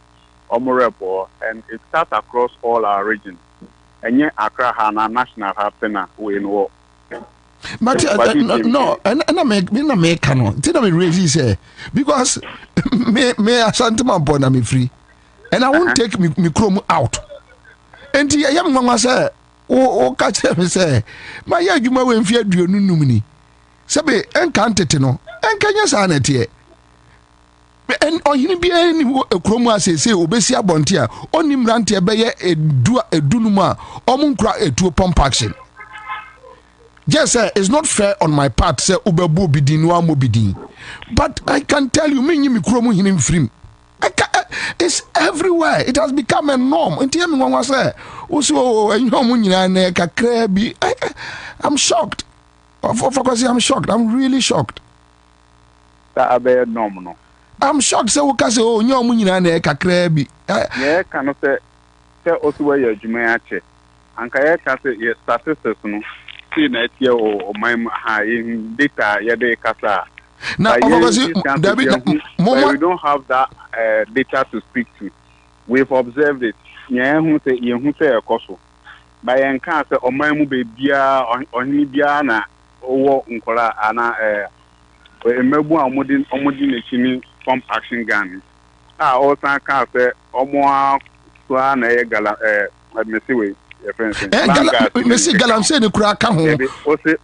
omo repo and it starts across all our regions enye Accra ha na national happening we know But no, and I make canon. Tell me, really say because me Asantuma born me free, and I won't take me chrome out. And the young mama say, oh, catch me say, my young you may fear you numini. Sabe, and can't it no, and can you sign it here? And on him be any chroma say, Obesia Bontia, on him rantia beye a dunuma, omunkra a two pump action. Yes, sir, it's not fair on my part, say Ubebu bidin wa mobidin. But I can tell you, me chromo him free. It's everywhere. It has become a norm. And tell me one was say, also, I'm shocked. I'm shocked. I'm really shocked. That are normal. I'm shocked. So, because oh, no, munina kakrabi. Yeah, cannot say also where you're Jumayache. And Kaya can say, yes, statistics. See next year or my high in data yede kasa. Now, we don't have that data to speak to. We've observed it. Who say a coso. By encounter or my mube bia or Nibia na or Uncola ana Mebu Omodin chini pump action gun. Also can't say or more swan a gala Messiway. Messi Galamse no kura ka ho ose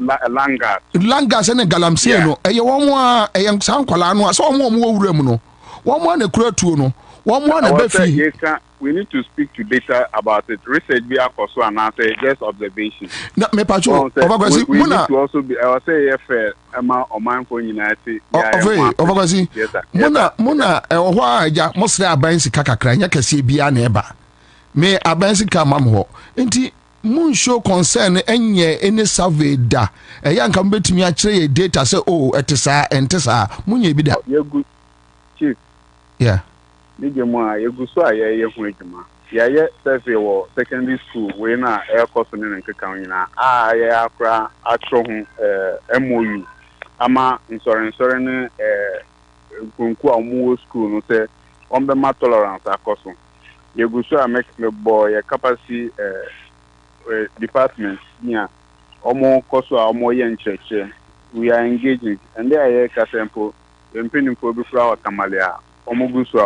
langas ne Galamse no eye wo mo a eye sankwala no so mo wura mu no wo mo na kura tuo no wo mo na bafi. We need to speak to data about it. Research be akoso and answer just observation. Na me pacho overgasi muna to also be I say if ama oman for unity overgasi muna ho aja mosre aban sika kakra nya kase bia na eba me abansi ka mam ho enti mun show concern enye any survey da eya nka mbetimi a kire data say oh etisa entisa munye bi da yegu chief yeah dige mo a yegu so aye hu adwuma ye survey wo secondary school we na air course ne nkeka nyina aye akra atro hu MOU ama nsore ne kunku amu school no say on be ma tolerance akoso Yeguso make me boy a capacity department yeah omo koso omo yen church we are engaging and there are kasempo empini ko bi fura tamalia omo guso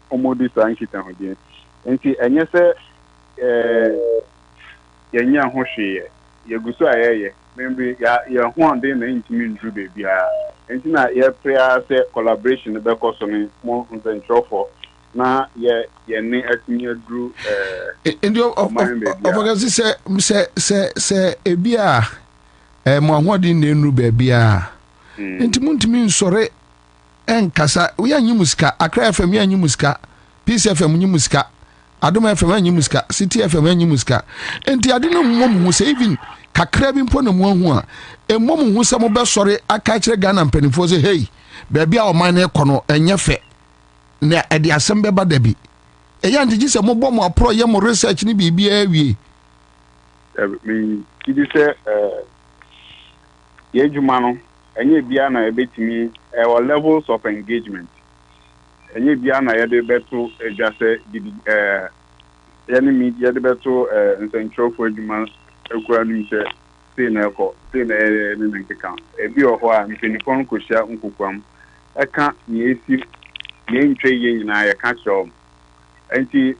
omo di sankita hodie enti enye se yenya ho hwe yeguso ayeye maybe ya ho ande na intimi ndru baby a enti na ye prayer say collaboration be koso ni mo ntencho for na ye ni atimi adru ndio ofagasi se ebia mo ahodi na enu ba bia enti muntimi nsore enkasa we anyi musika Akra FM anyi musika Peace FM anyi musika Adoma FM anyi musika City FM anyi musika enti ade no mmom hu se even kakra bi mpo na mo hu a mmom hu se mo be sore aka kire Ghana mpanifo se hey ba bia o man na ekono enye fe na edi asembe ba dabi eya ntiji se mo bom apro ye mo research ni bibia awie me kidi se ye juma no enye bia na ebetimi our levels of engagement enye bia na ye de beto ejase gidi yani media de beto nsentro for juma ekura ni se na eko se na ni nkeka ebi oho a mpenifon ko hia nkokwam eka ni esi ntwe ye na ya catch up enti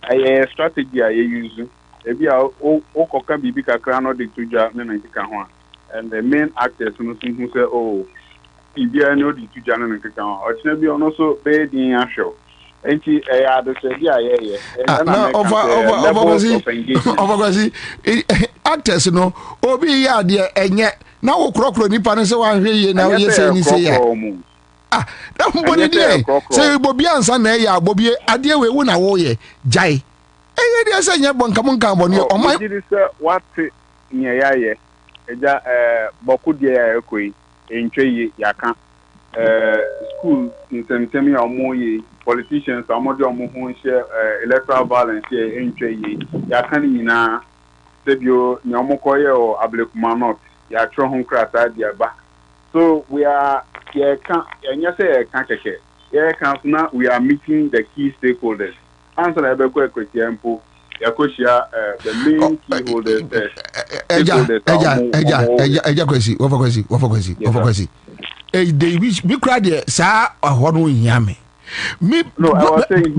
a strategy a ye use ebi a o koka bibi kakra no de tuja na nkeka ho and the main actors no who say oh bibi a no de tuja na nkeka ho o china bi ono so be din ahwe enti ya de say dia ye na over actors no obi ya de enye na wo krokro nipa no se wan hwe ye na wo ye say ni say ya na mboni die say Bobie Ansah na ya Bobie ade we wo na wo ye jai eye dia say nya bonka monka boni o mai di say what nya ya ye eja boku die ya ekoi entwe ye yaka school ntemi omo ye politicians amodi omo hu share electoral violence ye entwe ye yaka ni nyina sebio nya omo koye o ablekuma not ya tro hu krata dia ba so we are we are meeting the key stakeholders. Answer ebe ko ekwetiampo Yakoshia, the main key holders. Eja kwesi, wafa kwesi. They wish me cry there, sir, or what we hear me. Me, no, I was saying,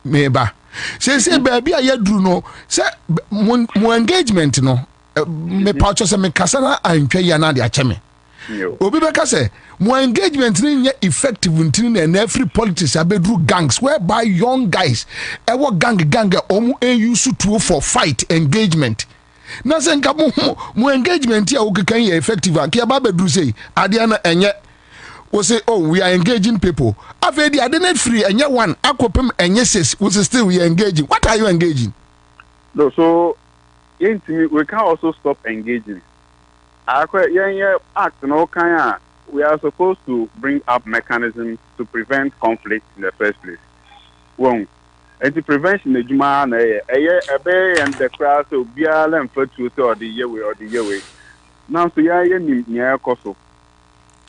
meba. Say, baby, I do no. Say, mo engagement no. Me pouch say me kasana antwe ya na de acheme. Obi beka say, mo engagement ni effective until and every politics abedru gangs whereby young guys ewo gang omu use to for fight engagement. Na se nka mo engagement ya okekan ya effective akia ba bedru say ade na enye we say oh we are engaging people afedi ade net free enye one akopem enye ses we still we are engaging. What are you engaging? No, so we can also stop engaging. Act no kind. We are supposed to bring up mechanisms to prevent conflict in the first place. One, anti prevention the juma na and the crowd so be all and for to or the year. Now so near koso.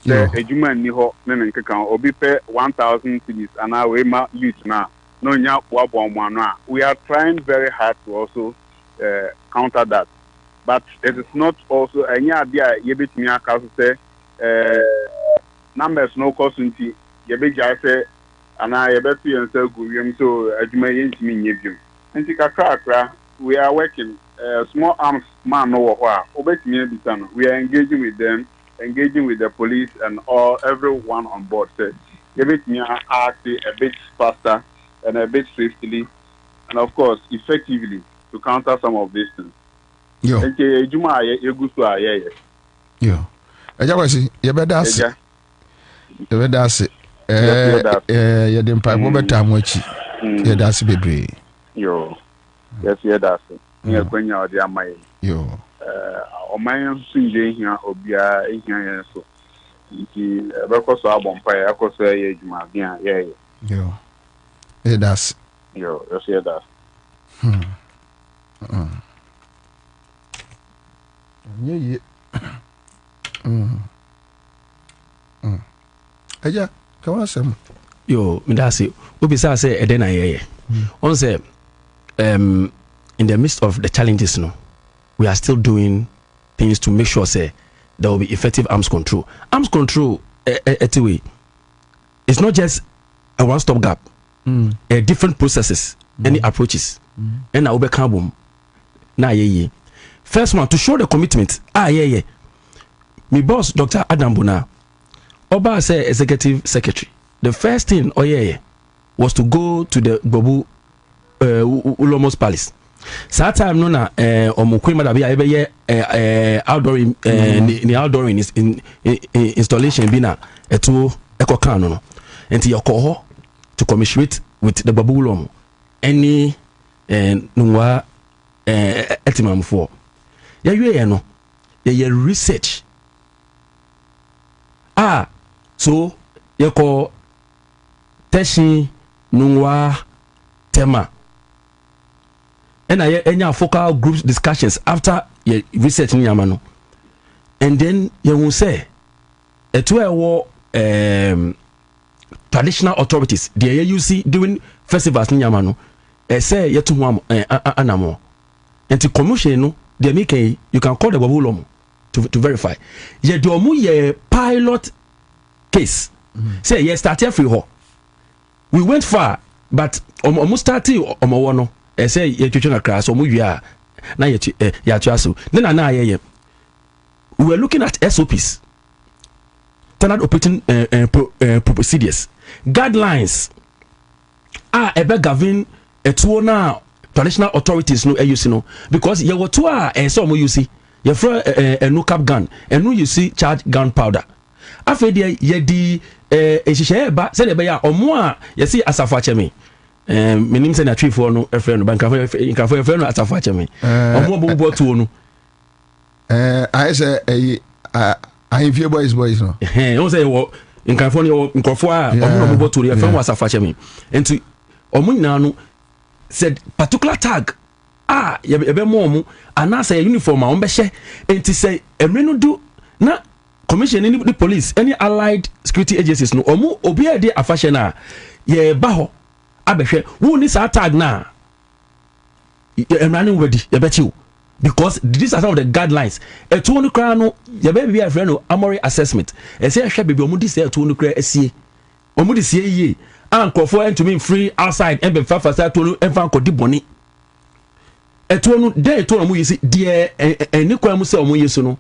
The ejuma ni ho na nkan obi pay 1,000 cedis and our ma youth na no nya wa. We are trying very hard to also counter that, but it is not also any idea yebetimi aka say numbers no cost nti yebeja say ana yebetu yensa guwiem so adwuma yentimi nyebiem nti kakra we are working small arms man no wo ho a obetimi ebita no we are engaging with them, engaging with the police and everyone on board say yebetimi act a bit faster and a bit swiftly and of course effectively to counter some of these things. Yo. Juma yegusu aye. Yo. Eja kwesi, ye bedase. Ye bedase. Ye dem pa bo beta mo achi. Ye dase bebre. Yo. Yes, ye dase. Ni kwenya odi amaye. Yo. Oman sunje hia obia ehia yen so. Nti bekoso abompa ya akoso ye juma bia ye. Yo. Ye dase. Yo, yes ye dase. Yeah. Eja, come on, Sam. Yo, Midasi, Ubisa say Edena ye. On say, in the midst of the challenges, no, we are still doing things to make sure say there will be effective arms control. Arms control, anyway, it's not just a one-stop gap. Different processes, any approaches, and I will be carbon. Na ye. First one, to show the commitment. Yeah. My boss, Dr. Adam Bona, Oba say executive secretary. The first thing, was to go to the Bobu Ulomos Palace. That time, no na Omukwima da be outdoor in outdoor installation bina eto ekokan no. Enti yokoho to commiserate with the Bobu Ulomo. Any nwa etimam for. Ya no ye research so ye ko teshi nwa tema and enya focal group discussions after ye research ni yama no and then ye will say eto traditional authorities the you see during festivals ni yama no say ye to ho anamo and the commission no the make you can call the Babulom to verify. Ye do mu ye pilot case. Say ye started free ho. We went far, but almost started omo say ye twetwe class omo wia na ye ya twaso. Then na ye we were looking at SOPs. Standard operating procedures. Guidelines ebe govern etuo na traditional authorities no use no because you were two some you see you throw a no cap gun and no you see charge gunpowder after there ye di ehihye ba say be ya omo a you see asafa chemi menim say na tree for no efre no banka for efre no asafa chemi omo bo bo to no I say I fear boys no o say wo nkafo no nkofo a omo bo to efre no asafa chemi enti omo nyina no said particular tag yebe mo and na say uniform on be hye enti say emre no do na commission any the police any allied security agencies no omo obi e dey afashion na ye ba ho abehwe wo ni sa tag na running ready you bet you because these are some of the guidelines etu no kra no ye be bia friend no Amory assessment e say hwe bebe omudi say etu no kra asie omudi sie yie ankofo entumi free outside and be fafa etu no enfa nkodi boni etu no dey etu no mu yisi de eni kwa mu say omu yesu no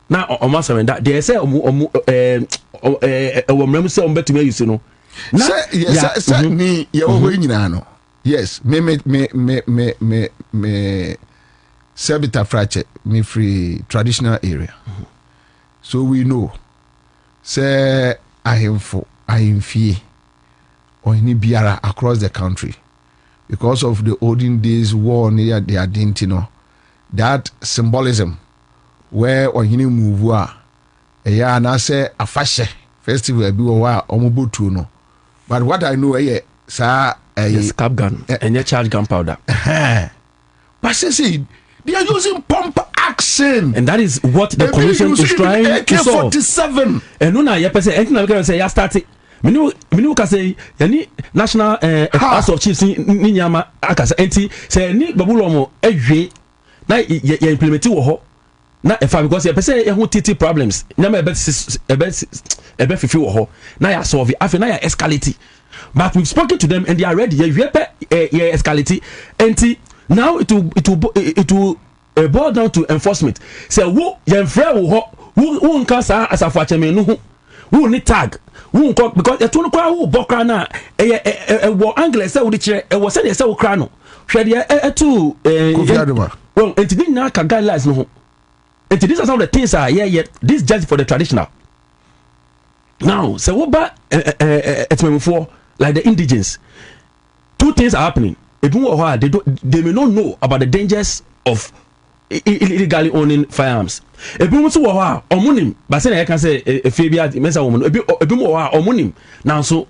na omo surrender de say omu mram say omu betumi yesu no na say ni ye wo nyina no yes me Sebita Frache, me free traditional area. So we know, say I am fear or any biara across the country because of the olden days war near the identity, you know, that symbolism where or any move and I say a fashion festival be wa omubutu no. But what I know sir yes, cap gun and your charge gunpowder. But see, they are using pump action, and that is what the commission is trying to solve. AK-47. And no, na person. Anything I can say, ya started. Minu ka say, yani national House of Chiefs ni nyama akasa. Enti say ni babulomo ehwe na ya implement wo ho na efa because ya person ya hu titi problems. Nyama ebe fifi wo ho na ya solve. Afi na ya escalate. But we've spoken to them and they are ready. Ya escalate. Enti now it will boil down to enforcement. Say who your friend who can say as a father who need tag who because you don't know who bokra na war angle say we chere was say say we kra no hwe de to well it didn't na can guidelines no and these are some of the things are yeah this just for the traditional now say what ba for like the indigens two things are happening. They may not know about the dangers of illegally owning firearms. Omunim, but say I can say a Fabia Mesa woman, a bit more omunim. Now, so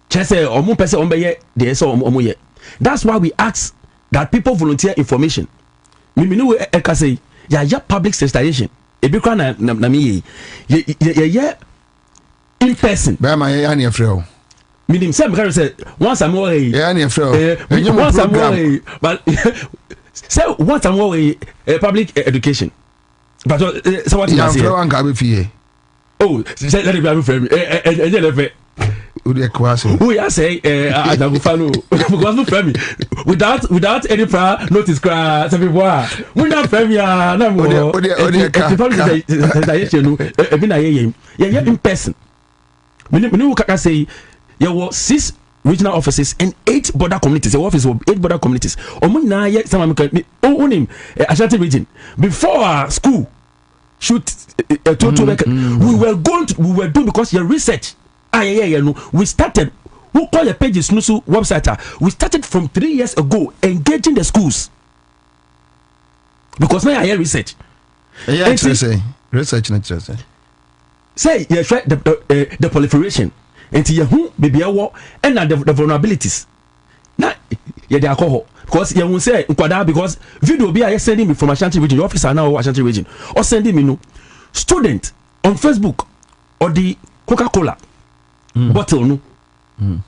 Chese or Moon Pesa Ombeye, they saw Omuye. That's why we ask that people volunteer information. Miminu Eka say, ya public sensitization. A big crown Nami, yeah, in person. By my Yanni Afro. Meaning, some guys say once I'm away, once I'm away, but say once I'm away, public education. But so what you say? Oh, say let it be for me. Who you say? I don't follow because no family without any prior notice. Cry, some people are we not family. No more. Yeah, in person. When can say? There were 6 regional offices and 8 border communities. The office of 8 border communities. Omuna ye some own Ashanti region. Before school shoot we were doing because your research. We started. Who call the pages Nusu website? We started from 3 years ago engaging the schools because now I hear research. Yeah, research. Say you try the proliferation. Enti yehu bebia wo and the vulnerabilities na ye de alcohol because ye won say nkwada because video be a sending me from Ashanti region officer now Ashanti region or sending me no student on Facebook or the Coca-Cola bottle no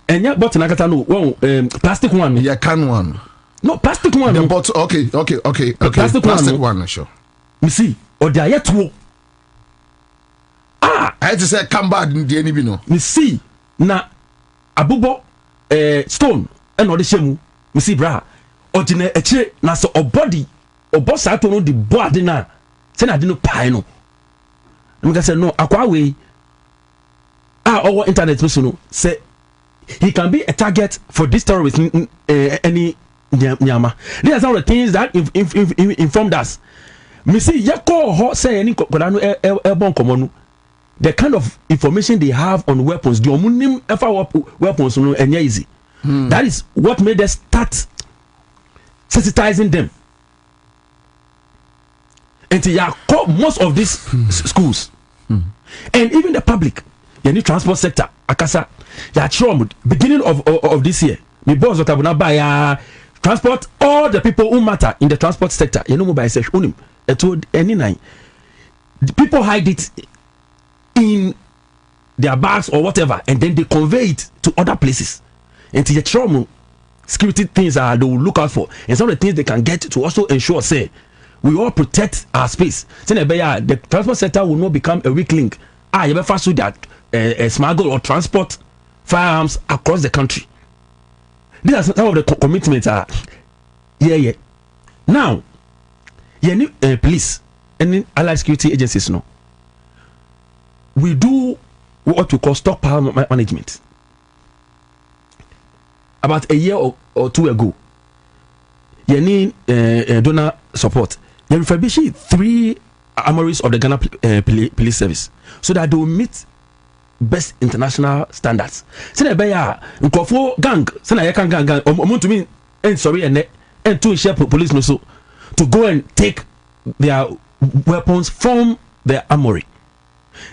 enya bottle nakata no plastic one yeah can one no plastic one the bottle okay plastic one sure me see or the ayeto I had to say come back in the enemy no me see na abubo stone and all the shemu we see bra ordinary eche na so body boss ato no the body na say na de no pai no me say no akwa we our internet so no say he can be a target for this terrorist any nyama. These are some of the things that informed us. Me see yako ho say any kodano bon komo the kind of information they have on weapons, the omunim weapons no enya easy. That is what made us start sensitizing them. And most of these schools and even the public, the transport sector, akasa, beginning of this year, my boss what I buy transport all the people who matter in the transport sector. You know, by say unim, any nine. The people hide it in their bags or whatever, and then they convey it to other places. And to the trauma, security things they will look out for, and some of the things they can get to also ensure, say, we all protect our space. The transport sector will not become a weak link. You ever fast that smuggle or transport firearms across the country. These are some of the commitments. Yeah. Now, need police and allied security agencies. No, we do what we call stockpile management. About a year or two ago, you need donor support. You refurbish 3 armories of the Ghana police service so that they will meet best international standards. Say be ya nkofo gang, say na yekan gang to me sorry and to share police no so to go and take their weapons from the armory.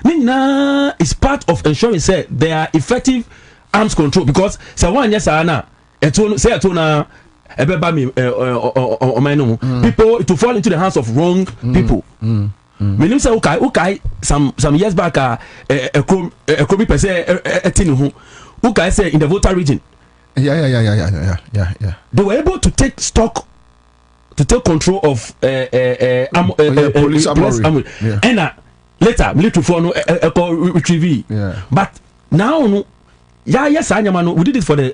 Nina is part of ensuring say they are effective arms control, because say one yes na eto na ebeba me people to fall into the hands of wrong people. Meaning say okay some years back a Kobe per se etini hu okay say in the Volta region. Yeah. They were able to take control of police armory. And later military for no retrieve. But now no yes we did it for the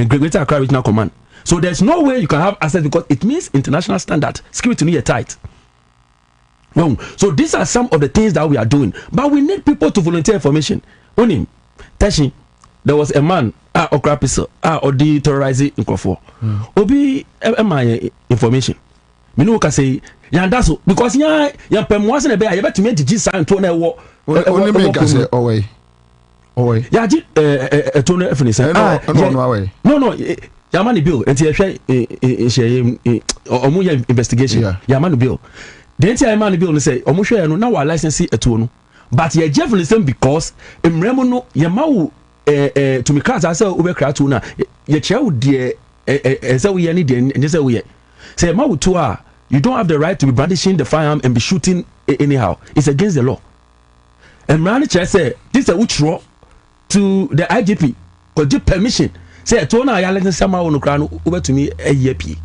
Greater Accra Regional Command. So there's no way you can have access, because it means international standard security near tight. No. So these are some of the things that we are doing, but we need people to volunteer information. On him, Tashi, there was a man, Okra Pisa, or the terrorizing in Kofo. Obi, my information. Me can say, that's because pem wasn't a bear. You better make the G sign to a war. Only make us say, away. Yeah, a tone of no. Yamani bill, and investigation. Yamani bill. The entire man bill say, Omusha no now our license at one. But ye Jeff listen because Mremono Yamau to me class I say over Kratuna, ye child dear as we any day and just say say Mau Tua, you don't have the right to be brandishing the firearm and be shooting anyhow. It's against the law. And Manager say this is a withdraw to the IGP or give permission. Say Tona I license somehow on the crown over to me a year P.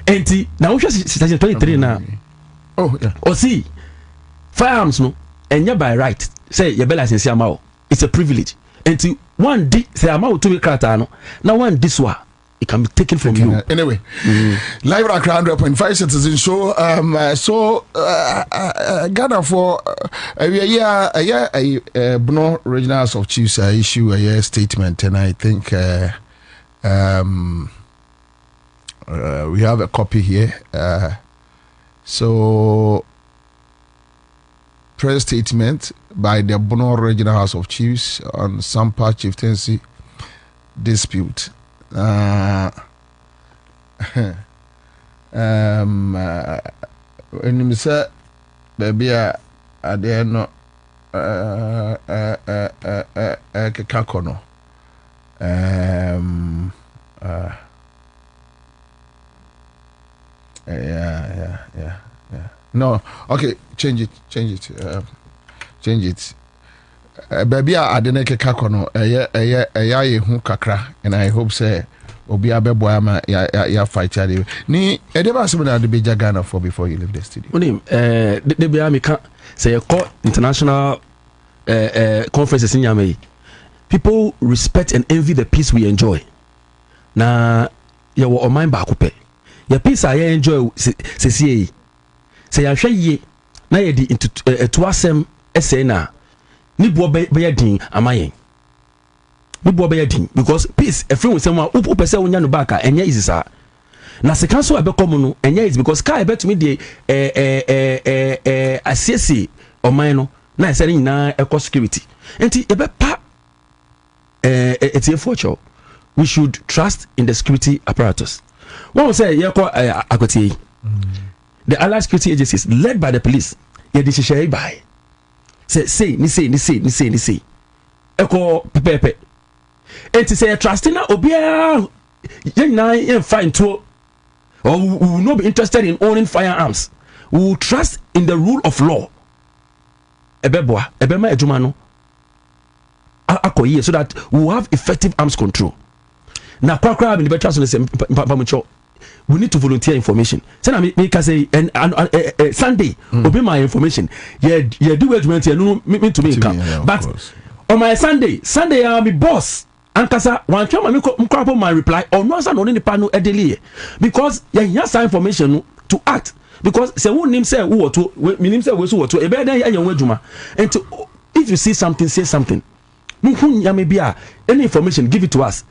And now we just 23 now. Oh yeah. Or see, firearms no, and you by right say your license amount. It's a privilege. And one say amount to be cratano. Now one this one it can be taken from you. Anyway, live at 100.5 Citizen Show. Ghana for Bono Regionals of Chiefs issue a statement, and I think we have a copy here. So, press statement by the Bono Regional House of Chiefs on Sampa Chieftaincy dispute. When you say, baby, I dare not Kakono. Yeah. No, okay, change it. Baby, I didn't Kakono. Hu kakra, and I hope say Obi Abeboama ya fight ya. Ni edeba similar the Beja Ghana for before you leave the studio. Unim the Biamika say a court international conferences in Yamei. People respect and envy the peace we enjoy. Na ya wo mind ba kupe. Ya peace I enjoy say ya hwe ye na ye di into to asem ese na ni bo be din amayen. Ni bo be din because peace e free say one who pese wonya no back enye is sa. Na se kan so e be come no enye is because ka e be to me dey asesi oman no na e say nyina eco security. Enti e be pa it's a future. We should trust in the security apparatus. One will say, the allied security agencies led by the police, by say, Echo Pepe. And to say, trusting Obia, young fine to, or we will not be interested in owning firearms. We will trust in the rule of law. Ebeboa, Ebema Ejumano. So that we will have effective arms control. na kwakra be the better so say pamucho we need to volunteer information say na me can say Sunday obi my information yeah do what you me to me come but on my Sunday I be boss ankasa one chama me crop my reply or no answer no ni pa no edeli because yeah some information to act because say who name say who to me name say we so to e be den yan wadwuma and if you see something say something muhu ya me bia any information give it to us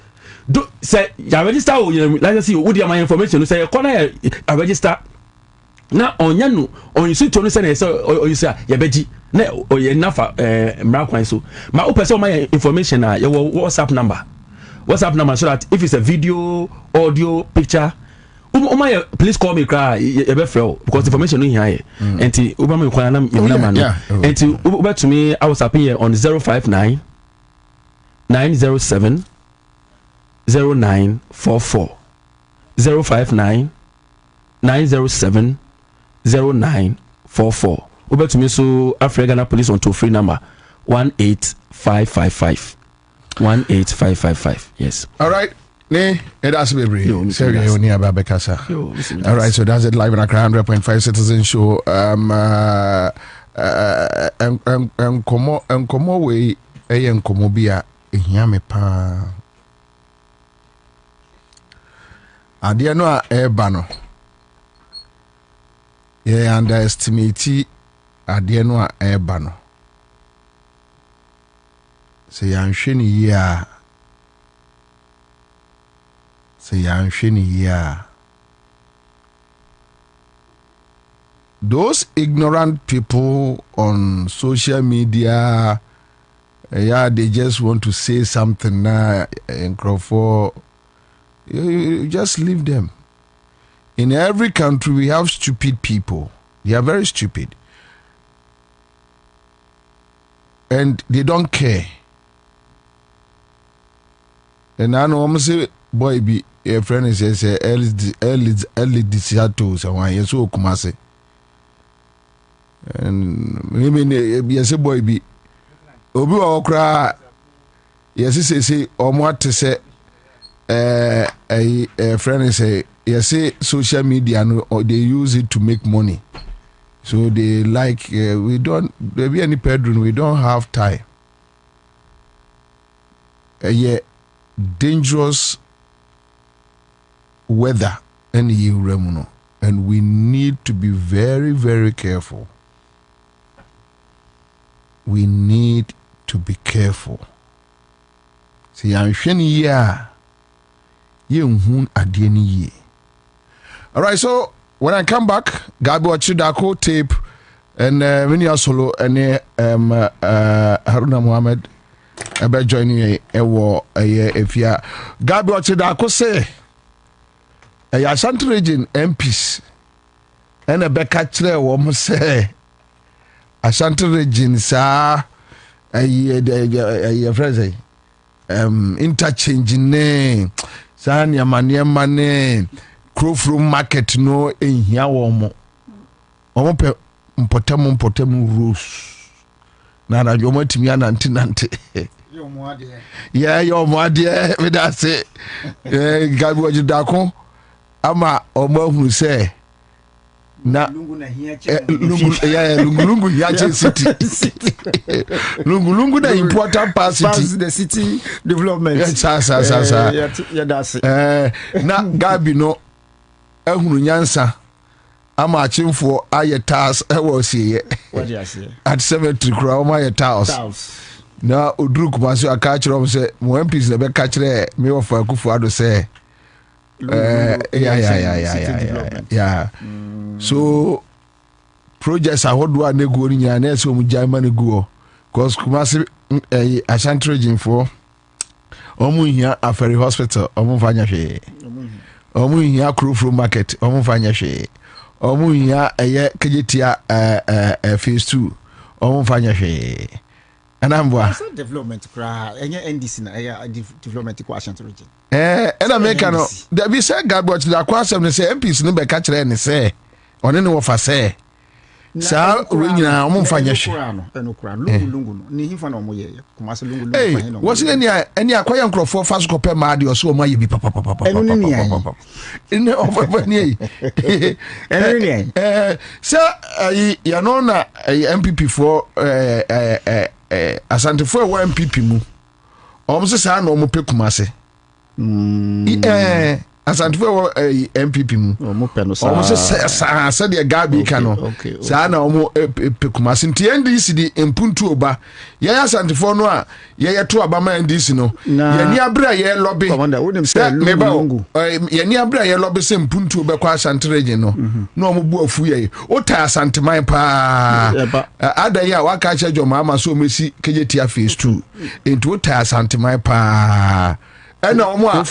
do say ya register o like say wo dia my information say corner ya register na onya no on you to no say you say ya beji na o ye nafa mra kwan so ma o person my information na your WhatsApp number so that if it's a video audio picture my please call me cry you be free because information no here enti oba me kwan na number no enti oba to me I was up here on 059 907 0944 059 907 0944 over to me so African police on toll free number 18555 18555 yes all right ne it has to be brave sorry you near babekasa all right so that's it live in Accra 100.5 citizen show enkomo we enkomo bia ehia me pa ade no a eba no ye underestimate ade no a eba no se yanhwe ni ya those ignorant people on social media they just want to say something now and for you just leave them. In every country we have stupid people. They are very stupid and they don't care. And I know I'm say boy be a friend is say early deciato so one yeso kumase and maybe yes boy be obi wa okra yes say omo ate say a friend say yes social media no they use it to make money so they like we don't there be any bedroom we don't have time dangerous weather and and we need to be very very careful. We need to be careful. See, I'm sheni ya hun adieni ye. All right, so when I come back, Gabi Wachidako tape and Vinia Solo and Haruna Mohammed about joining a war a year if ya Gabi Wachidako say a Ashanti region MPs and a Bekachre woman say Ashanti region sa a phrase interchanging name san yamane crowfroom market no in here womo pe mpotemu rules na na yomo timi anante yomo ade yeah yomo ade me da say Gabi Wachidako ama omo say na lungu na lungu hiache city lungu na important part city the city development ya that's na Gabi no ehunu nyansa ama achimfo ayetas ewo siye at cemetery kura o ayetas na oduru kumaso aka kire o se mo MPs na be ka kire me ofa kufu ado se yeah. So projects are what do I nego in your next home Germany go because Kumasi Ashanti region for Omu here a ferry hospital, Omu Fanya She Omu here crew from market, Omu Fanya She Omu here a year Kajitia phase 2, Omu Fanya She and I'm development cry and NDC development Ashanti region. And American there be said God watch the question say MPs no be catch and say on any of us say Sa nyina omo mfa nyehwe. Hey, what's any akwaya nkrofo fa so kopɛ ma de oso omo aye bi papa. Enu ni yan. Ene ofa ni. Enu ni yan. Sa ya no na MPP for asantefo wa MPP mu. Omo se sa na omo pe Kumase. Asantefo MPP mu omo pe no sa omo se de gabi ka no sa na omo pe Kumase nti NDC di empuntu oba ye asantefo no a ye to abama NDC no ye ni abra ye lobby ye ni abra ye lobby se empuntu oba kwa asantreje no no omo bu afu ye o ta asanteman pa ada ya waka cha joma ama so mesi kejeti phase 2 enti o ta asanteman pa ena omo a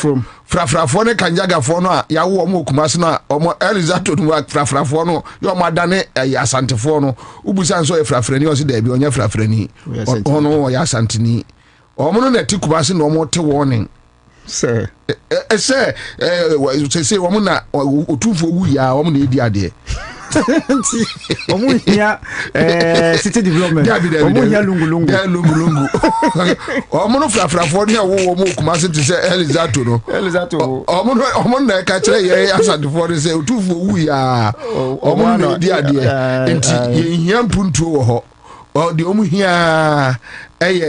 frafrafo ne kanjagafo no a yawo omo Kumase no omo Elizato no frafrafo no yo madane asantefo no ubusa nso e frafrani o se da bi onya frafrani ono ya asanteni omo no na ti Kumase no omo te warning se se omo na otumfo wu ya omo na edi ade omo hia city development omo hia lungu omo no frafrafo ne wo omo Kumase te se Elizato no omo na ka kire ye asantefo ne se otumfo wu ya omo na edi ade enti ye hia mpuntu wo ho de omo hia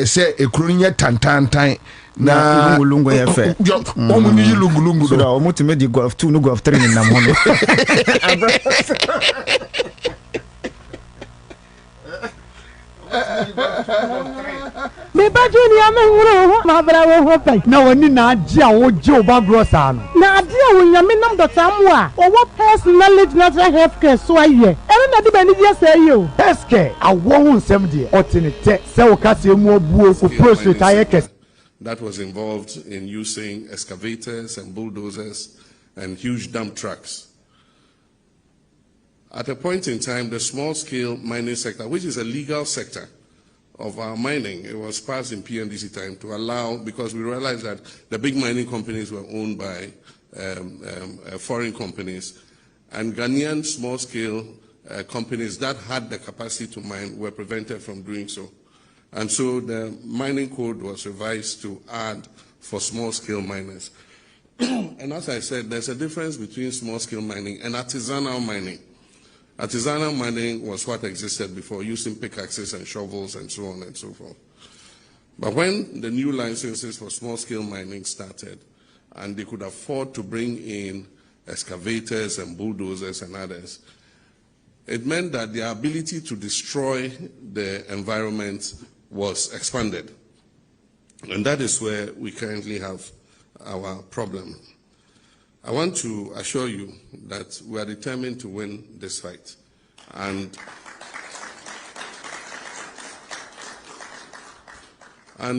se ekuro nye tantantan na lungu ye fe omo ni lungu so da omo time di golf 2 no golf 3 na mo no me ba junior me wuro ma bra wo ho pe na woni na agi a wo je oba grosa no na adi a wo nyame nam dota mu a owo personality natural health care so aye e na di bani dia say yo healthcare awo hu nsem de otenete se wo ka se mu obuo ko prostate ayekes that was involved in using excavators and bulldozers and huge dump trucks. At a point in time, the small-scale mining sector, which is a legal sector of our mining, it was passed in PNDC time to allow, because we realized that the big mining companies were owned by foreign companies, and Ghanaian small-scale companies that had the capacity to mine were prevented from doing so. And so the mining code was revised to add for small-scale miners. And as I said, there's a difference between small-scale mining and artisanal mining. Artisanal mining was what existed before, using pickaxes and shovels and so on and so forth. But when the new licenses for small-scale mining started, and they could afford to bring in excavators and bulldozers and others, it meant that their ability to destroy the environment was expanded. And that is where we currently have our problem. I want to assure you that we are determined to win this fight. And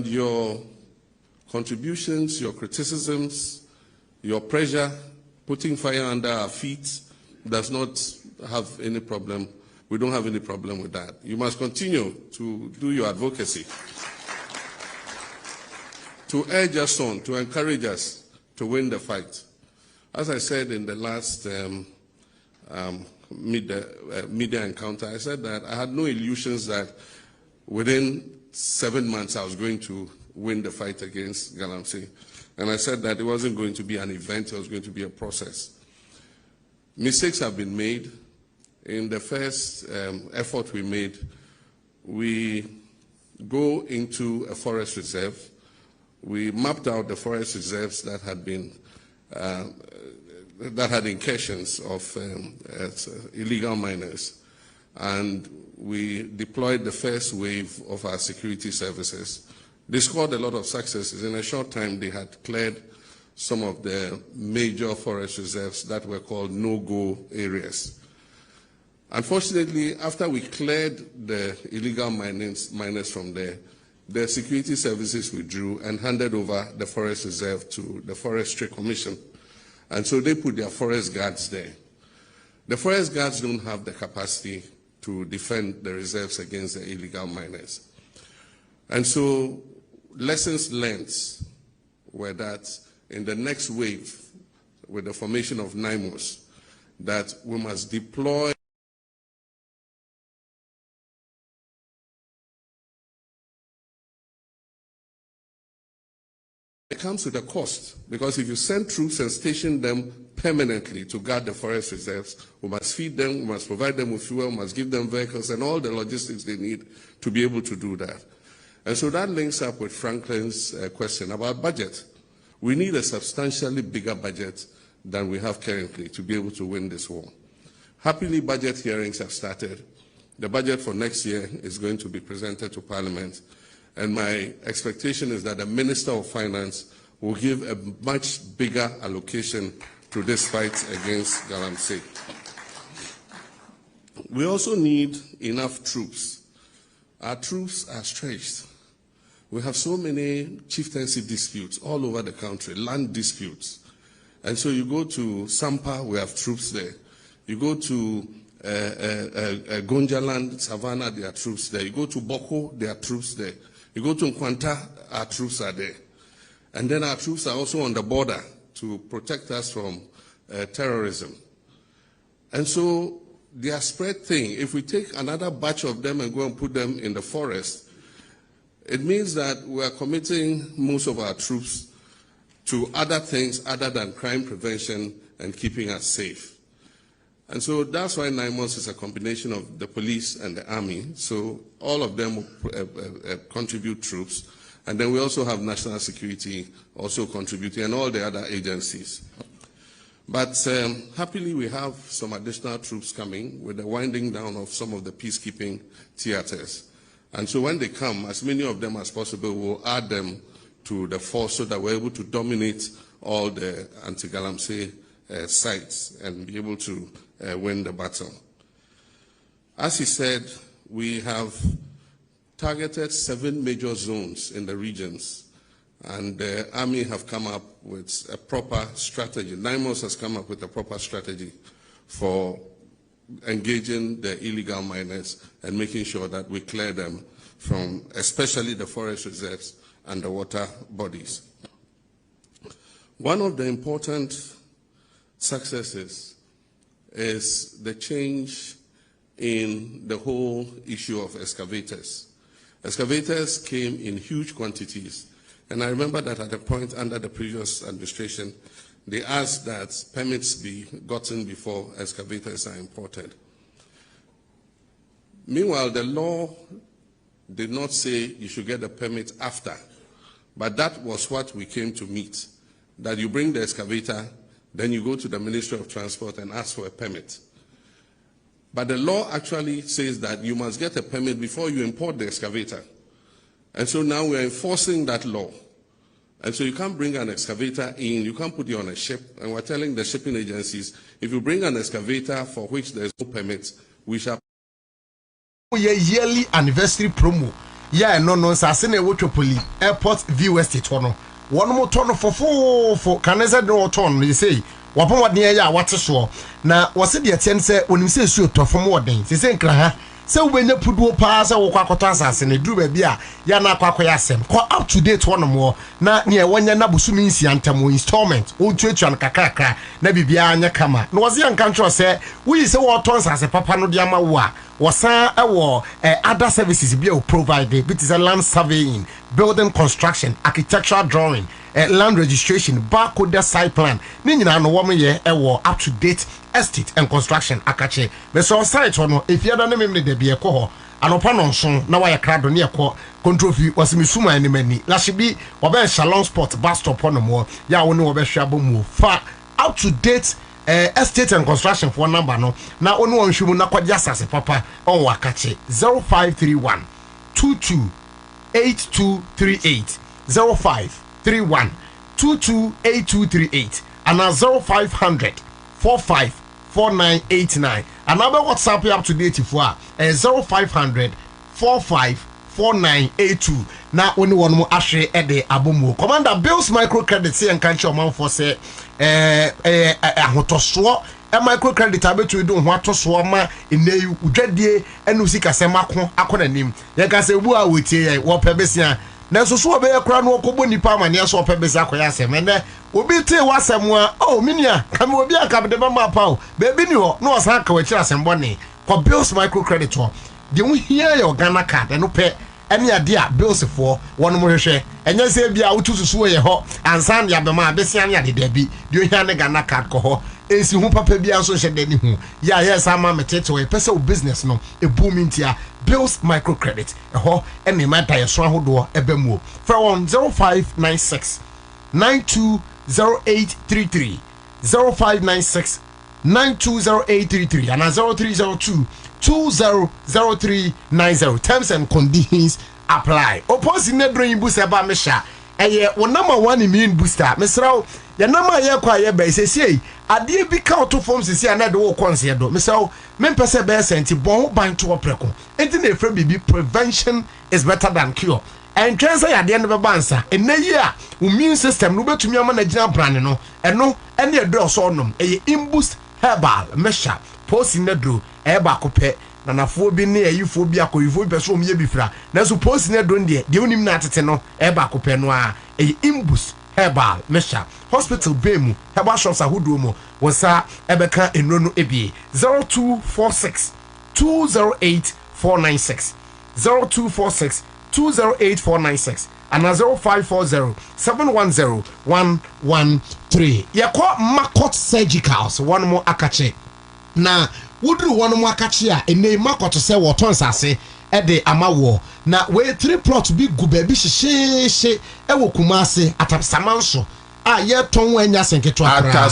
your contributions, your criticisms, your pressure, putting fire under our feet does not have any problem. We don't have any problem with that. You must continue to do your advocacy, to urge us on, to encourage us to win the fight. As I said in the last media encounter, I said that I had no illusions that within 7 months I was going to win the fight against Galamsey. And I said that it wasn't going to be an event, it was going to be a process. Mistakes have been made. In the first effort we made, we go into a forest reserve. We mapped out the forest reserves that had been that had incursions of illegal miners, and we deployed the first wave of our security services. They scored a lot of successes. In a short time, they had cleared some of the major forest reserves that were called no-go areas. Unfortunately, after we cleared the illegal miners from there, the security services withdrew and handed over the forest reserve to the Forestry Commission. And so they put their forest guards there. The forest guards don't have the capacity to defend the reserves against the illegal miners. And so lessons learned were that in the next wave, with the formation of NIMOS, that we must deploy It comes with a cost, because if you send troops and station them permanently to guard the forest reserves, we must feed them, we must provide them with fuel, we must give them vehicles and all the logistics they need to be able to do that. And so that links up with Franklin's question about budget. We need a substantially bigger budget than we have currently to be able to win this war. Happily, budget hearings have started. The budget for next year is going to be presented to Parliament, and my expectation is that the Minister of Finance will give a much bigger allocation to this fight against Galamsey. We also need enough troops. Our troops are stretched. We have so many chieftaincy disputes all over the country, land disputes. And so you go to Sampa, we have troops there. You go to Gonjaland, Savannah, there are troops there. You go to Boko, there are troops there. You go to Nkwanta, our troops are there. And then our troops are also on the border to protect us from terrorism. And so they are spread thin. If we take another batch of them and go and put them in the forest, it means that we are committing most of our troops to other things other than crime prevention and keeping us safe. And so that's why 9 months is a combination of the police and the army. So all of them contribute troops. And then we also have national security also contributing and all the other agencies. But happily we have some additional troops coming with the winding down of some of the peacekeeping theaters. And so when they come, as many of them as possible, we'll add them to the force so that we're able to dominate all the anti-Galamsey sites and be able to win the battle. As he said, we have targeted 7 major zones in the regions, and the army have come up with a proper strategy. 9 months has come up with a proper strategy for engaging the illegal miners and making sure that we clear them from especially the forest reserves and the water bodies. One of the important successes is the change in the whole issue of excavators. Excavators came in huge quantities, and I remember that at a point under the previous administration, they asked that permits be gotten before excavators are imported. Meanwhile, the law did not say you should get a permit after, but that was what we came to meet, that you bring the excavator, then you go to the Ministry of Transport and ask for a permit. But the law actually says that you must get a permit before you import the excavator. And so now we're enforcing that law. And so you can't bring an excavator in, you can't put it on a ship, and we're telling the shipping agencies, if you bring an excavator for which there's no permit, we shall... Yearly anniversary promo. Yeah, no, Sasine Wotropoli, Airport View Estate, one more ton for Canesa no ton, you say. Wapon what near ya, what's so. Now, what's it the attention when you say so to for more things? You say, so when you put wo pass or quacotas and a drew baby, yana quacoyasem, call up to date one more. Now, near one yanabusumins yantamu installment, old church and kakaka, nebi bianya kama. No was young country say, we say what tons as a papa no diama wa. Was other services be provided, which is a land surveying, building construction, architectural drawing, land registration, barcode site plan. Nina no woman ye up to date estate and construction akache. But so site one if you don't name the be a coho, and upon on son now I crowd near co control fee was misuma any many. La should be or Shalom Sport bus stop on the more. Ya won't know shabo move far up to date. Estate and construction for number no now only one should not quite just as a papa on wakache 0531 228238 0531 228238 and now 0500 454989 another WhatsApp up to date for 0500 454982 now only one more ashe ede abomu Commander Bill's microcredit say and can't your man for say ahotoso microcredit abetu do ho atoso ma eneyu udwadie enu sika semako akonanim ye ka se bu a wetie ye wo pebesia na so so obeye kra no okobo nipa amane so pebesia akoya asem ne obi te wasem a oh minia kam obi aka de ba ma pa o bebi ni ho no osan ka wa kira asem bone ko Bills microcredit ho de hu hia ye Ghana card no pe any idea bills for one more share and you say be out to sway a hot and sand yabama besiania de debi do you hear Ghana card coho is who papa be also shed any who yeah yes I'm a potato a personal business no a booming tia bills microcredit a ho and a matter a swan door a bemo for 0596 920833 0596 920833 and 0302 200390 terms and conditions apply. Opposing the brain booster by Mesha. One number one immune booster. Mr. The number ye quiet base say, I dear be count to forms is another war concert. Mr. Mempesa bear sent bon bind to a preco. Internet for baby prevention is better than cure. And cancer at the end of a bansa. In a year, immune system, no to me a manager brand no, and no, any a door sonum, a imboost herbal, Mesha, posting the drew. Eba kope na nafo bi ne ayifo bi akoyifo bi so omye bifra na so post ne don de unim na atete no eba kope no a imbus herbal mesha hospital bemu herbal shops ahodo mo wosa ebeka enro no ebie 0246 208 496 0246 208 496 and 0540 710 113 yakọ Makot Surgicals one more akache na wudru one more akachia ene makoto se woton sase e de amawo na we 3 plot bi guba bi hye e wo Kumase atasemanso a ye ton wanya senketo akra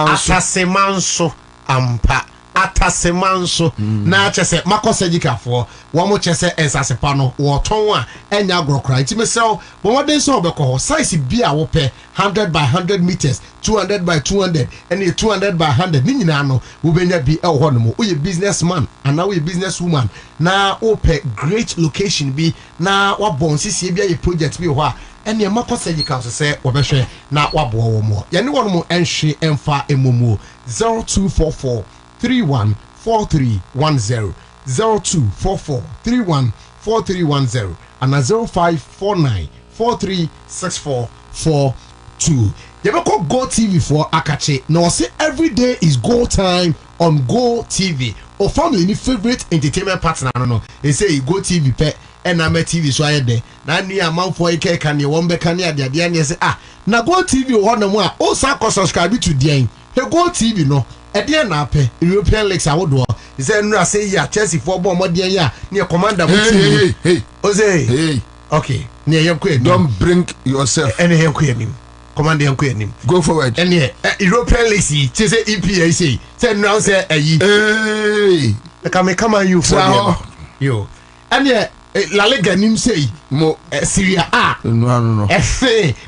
atasemanso ampa atasemanso na chese Makot Surgical for wo mo chese ensasepa no wo ton a enya grokra ntimesel bo moden so obekọ size bi a wo pe 100 by 100 meters 200 by 200 and 200 by 100 ni nyina no wo benya bi e ho no mo we businessman and now we businesswoman na o pe great location bi na wa bon sisi bi a project bi ho a ene Makot Surgical se wo behwe na wa bo wo mo ye ne wo no mo enhwe emfa emomu 0244 314310 0244 314310 and 0549 436442. You ever call Go TV for Akache? Now say every day is Go time on Go TV. Or family any favorite entertainment partner? I don't know. They say Go TV pet and I'm a TV so I there. Now near amount for a cake and you won't be can the idea say now Go TV one more. Oh, Sako subscribe to the Hey Go TV no. At the end up European leagues I would do. He said no say yeah Chelsea for bomb more dear near commander. Hey Jose. Okay. Near your queen. Don't bring yourself any him queen. Command the queen. Go forward. And yeah, European leagues say EPA say now say hey. Come on you for you. And yeah, La Liga nim say mo Syria no.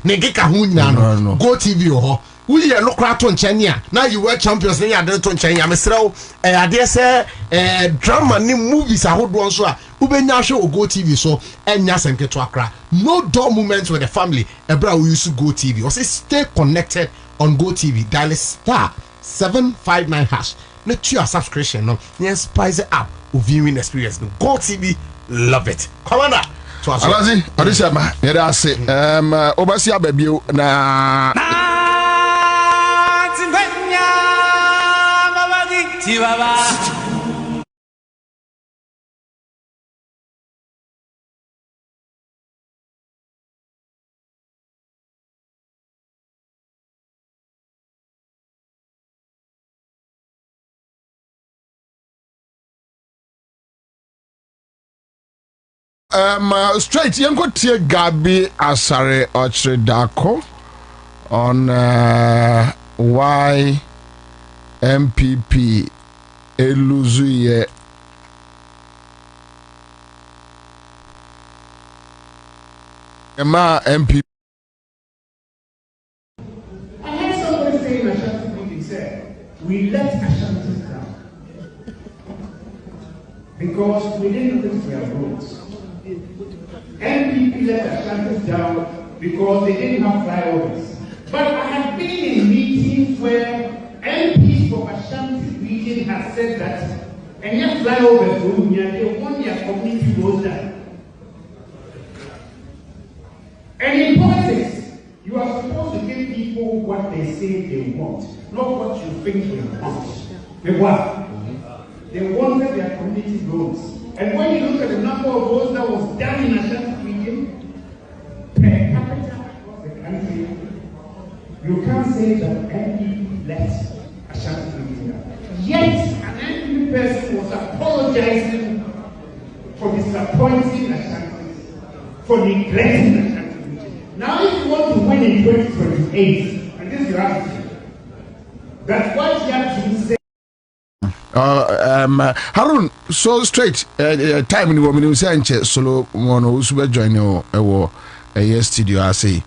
Negeka hunya no. Go TV ho. We are no craton Chenya. Now you were champions in your Chenya. Mesro, I dare say, drama ni movies are hold one so. Ubenya show Go TV so and Yasen get to Accra. No dull moments with the family. Ebra we used to Go TV. Or say stay connected on Go TV. Dial star 759 hash. Let your subscription no. Yes, spice it up. Viewing experience. No Go TV, love it. Commander. Alazi, Odishama, yeda say, Obasia baby na. Straight yango tie Gabi Asare Ochredako on why MPP Eluzuye Emma MPP. I heard somebody saying Ashanti meeting said we let Ashantis down because we didn't fix their roads. MPP let Ashantis down because they didn't have flyovers. But I have been in meetings where MPs from Ashanti region have said that and yet flyovers they want their community roads down. And in politics, you are supposed to give people what they say they want, not what you think they want. They want. They wanted their community roads. And when you look at the number of roads that was done in Ashanti say that NPP left Ashanti Region. Yet an NPP person was apologizing for disappointing Ashanti, for neglecting Ashanti Region. Now if you want to win in 2028, and this is your attitude, that's what you have to say. Harun, so straight time in woman say anche solo mono usube join you a studio I say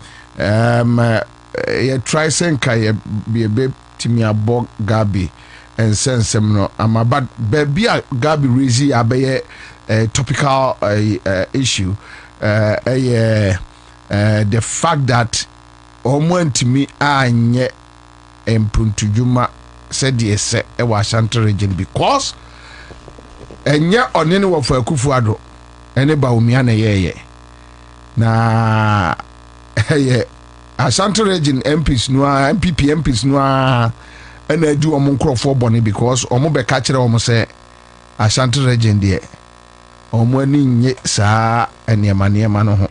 try senka ye be timi abog Gabi and sense no am about baby Gabi Rizi abeye topical issue the fact that omo me anye empuntujuma said yes e wa Ashanti region because enye onene wo fa Akufo-Addo ene ba omia na ye na Ashanti region MPs no MPP MPs no ena adu omo nkrofo bone because omo be ka kire omo say Ashanti region de omo ani nye saa eniema no ho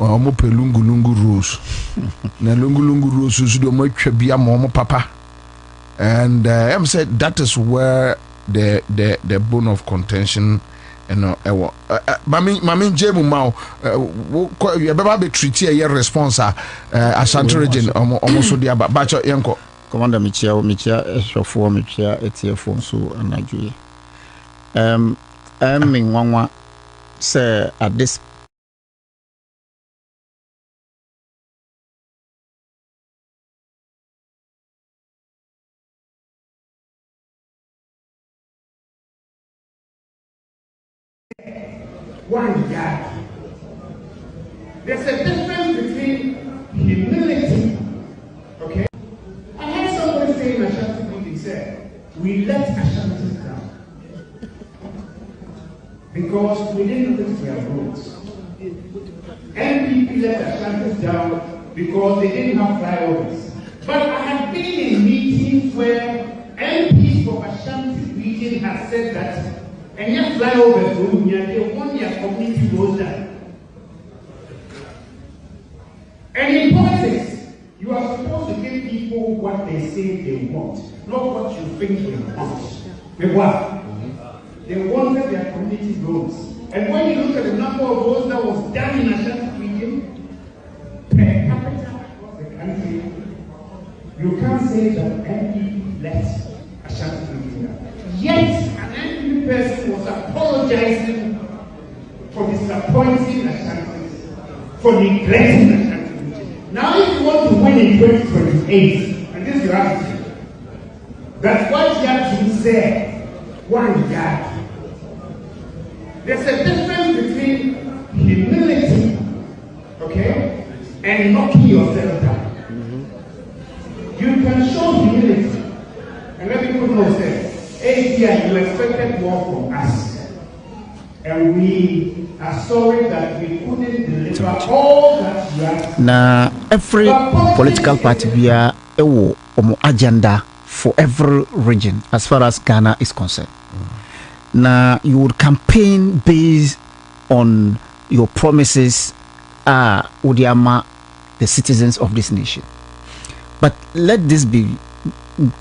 omo pelungulungu rules na lungulungu rules so do mo atwa bia mo papa. And I'm said that is where the bone of contention, you know. Mami Jemu Mao, you better be treated a response. Ashanti region almost so dear, but Bacho Yanko. Commander Michia, Shofo Michia, Etiefo, so and Nigeria. In one say at this. One God. There's a difference between humility, okay? I heard somebody say in Ashanti meeting, said, we let Ashantis down because we didn't look at their roads. NPP let Ashantis down because they didn't have flyovers. But I have been in meetings where MPs from Ashanti region have said that and yet flyovers they want their community goes down. And in politics, you are supposed to give people what they say they want, not what you think they want. But what? They wanted their community roads. And when you look at the number of roads that was done in Ashanti region, per capita across the country, you can't say that NPP left Ashanti region. Yet an NPP person was apologizing for disappointing Ashanti, for neglecting Ashanti. Now if you want to win in 2028, and this is your attitude, that's what you have to say. One God. There's a difference between humility, okay, and knocking yourself down. You can show humility, and let me put no sense. API, you expected more from us. And we are sorry that we couldn't deliver all that you asked. Now, every political party we are a agenda for every region as far as Ghana is concerned. Now, you would campaign based on your promises, Udiama, the citizens of this nation. But let this be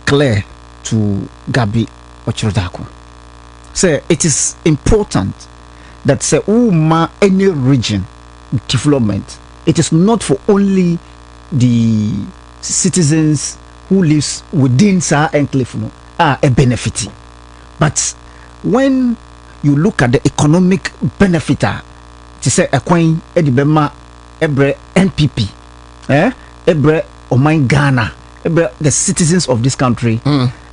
clear to Gabi Ochirodako. Say it is important that say any region development, it is not for only the citizens who lives within Sa enclave a benefit. But when you look at the economic benefit, to say a coin edibema ebre NPP, ebre Oman Ghana, ebre the citizens of this country.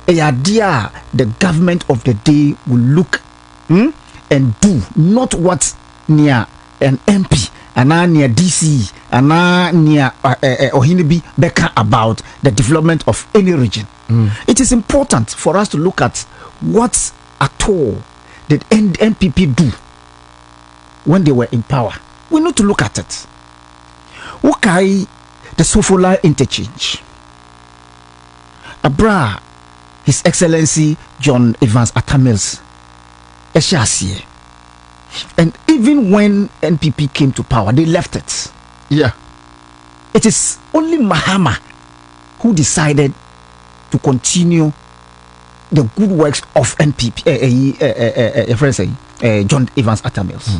A idea the government of the day will look and do not what near an MP and near DC and near Ohinibi Beka about the development of any region. It is important for us to look at what at all did NPP do when they were in power. We need to look at it. Okay, the Sofola interchange. Abra. His Excellency John Evans Atta Mills, and even when NPP came to power, they left it. Yeah, it is only Mahama who decided to continue the good works of NPP, John Evans Atta Mills.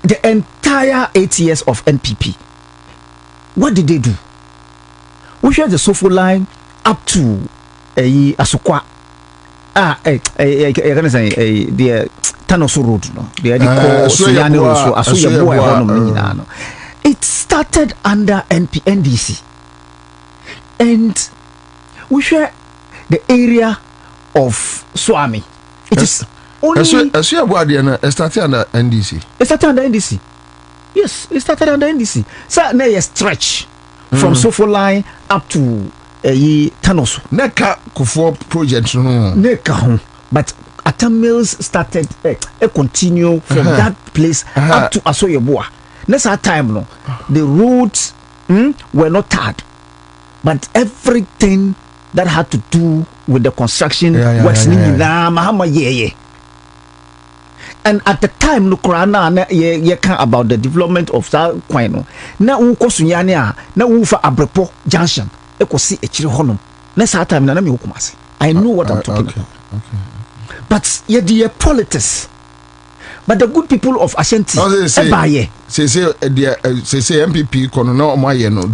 The entire 8 years of NPP, what did they do? We share the Sofo line up to Asokwa. The Tanoso Road, no? It started under NDC, and we share the area of Swami. It is only. It started under NDC. It started under NDC. Yes, it started under NDC. So now you stretch from Sofo line up to Tanoso. Neka Kufo project no. Neka, but Atta Mills started continue from that place up to Asoyeboa. Next time no, the roads were not tarred, but everything that had to do with the construction works and at the time no korana ye can about the development of that kwano na wo sunyane a na wo fa Abrepo junction e ko si echire honom na sa time na me hukumase. I know what I'm talking about. Okay. But ye the politics, but the good people of Ashanti say MPP kono na omo ye no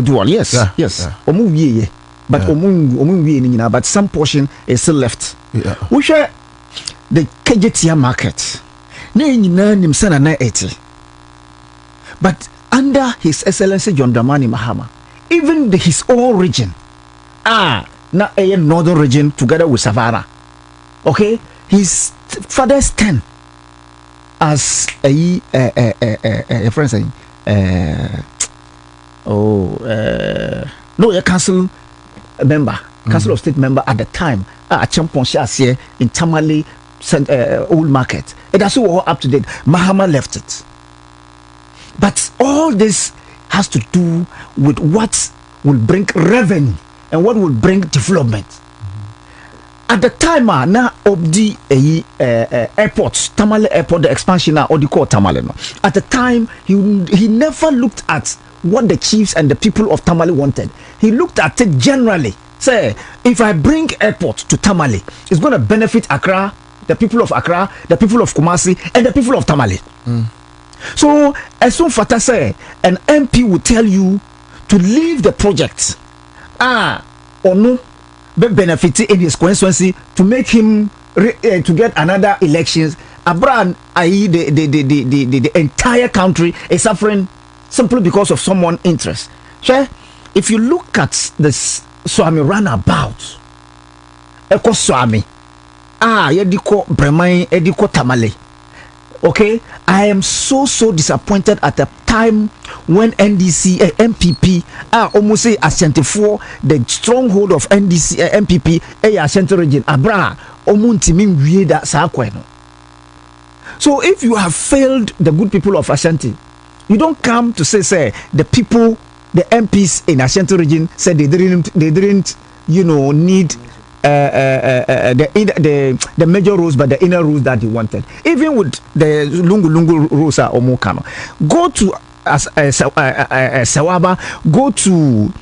dual yes omo wie but omo wie ni nyina, but some portion is still left. We share the Kejetia market na nyina nim sana na eti, but under His Excellency John Dramani Mahama, even his own region na a northern region together with Savannah, okay, his father's 10 as a friend saying council member, council of state member at the time at Champon Shasia in Tamale old market. It has all up to date. Mahama left it, but all this has to do with what will bring revenue and what will bring development. At the time now of the airport, Tamale airport, the expansion or the core Tamale no. At the time he never looked at what the chiefs and the people of Tamale wanted. He looked at it generally. Say, if I bring airport to Tamale, it's going to benefit Accra, the people of Accra, the people of Kumasi, and the people of Tamale. So as soon Fata say, an MP will tell you to leave the project or no be benefit in his constituency to make him to get another elections. Abran, i.e. the entire country is suffering simply because of someone's interest. So if you look at this Swami runabout, Eko Swami, Yediko Bremai, Ediko Tamale. Okay, I am so disappointed at the time when NDC MPP almost say Ashanti for the stronghold of NDC MPP Ashanti region Abra omuntimi wie da sa kweno. So if you have failed the good people of Ashanti, you don't come to say the people, the MPs in Ashanti region said they didn't need the major rules, but the inner rules that they wanted. Even with the lungu rules are omokano. Go to Sawaba, go to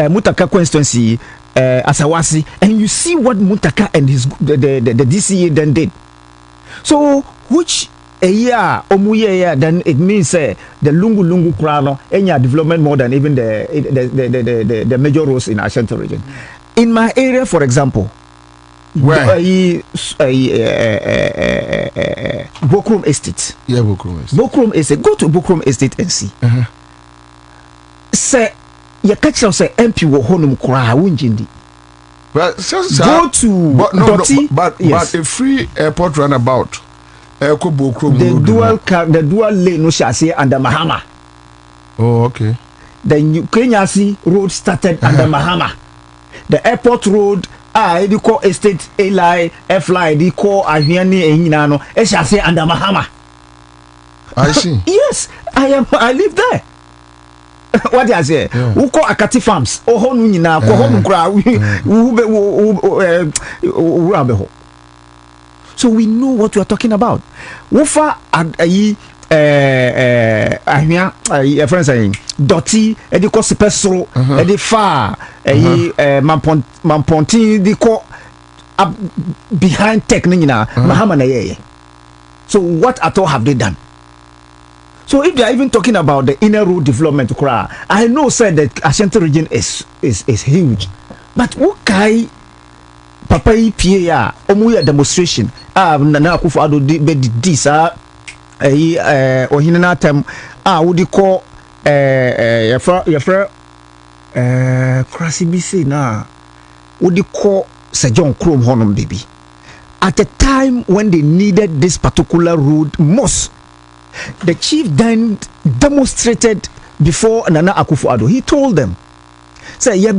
Mutaka constituency, Asawasi, and you see what Mutaka and the DCA then did. So which a year then it means the lungu krano any development more than even the major roads in Ashanti region. In my area, for example, Bokrom Estate. Yeah, Bokrom Estate. Bokrom Estate. Go to Bokrom Estate and see. Say, you catch us say MP wo honum kura wunjindi. But go to but a free airport runabout. The dual lane no shall say under Mahama. Oh, okay. The Kenya road started under Mahama. The airport road, the call estate, A-line, F-line, the call Ahiani, Ehinano, I shall say under Mahama. I see. Yes, I live there. What do I say? Who call Akati Farms? Oh, Honuna, so we know what we are talking about. Wofa and friend saying dɔti ɛde kɔ sepɛsoro ɛde fa ɛyi mamponti de kɔ behind tech ne nyinaa Mahama na yɛyɛ. So what at all have they done? So if they are even talking about the inner road development, I know said that Ashanti region is huge, but what kai Papa PA omuya demonstration Nana Akufo-Addo be this ohinana time wodi call yefra krasi bi say na wodi call Sir John Krom honum baby at the time when they needed this particular road most. The chief then demonstrated before Nana Akufo-Addo. He told them, say, yeah,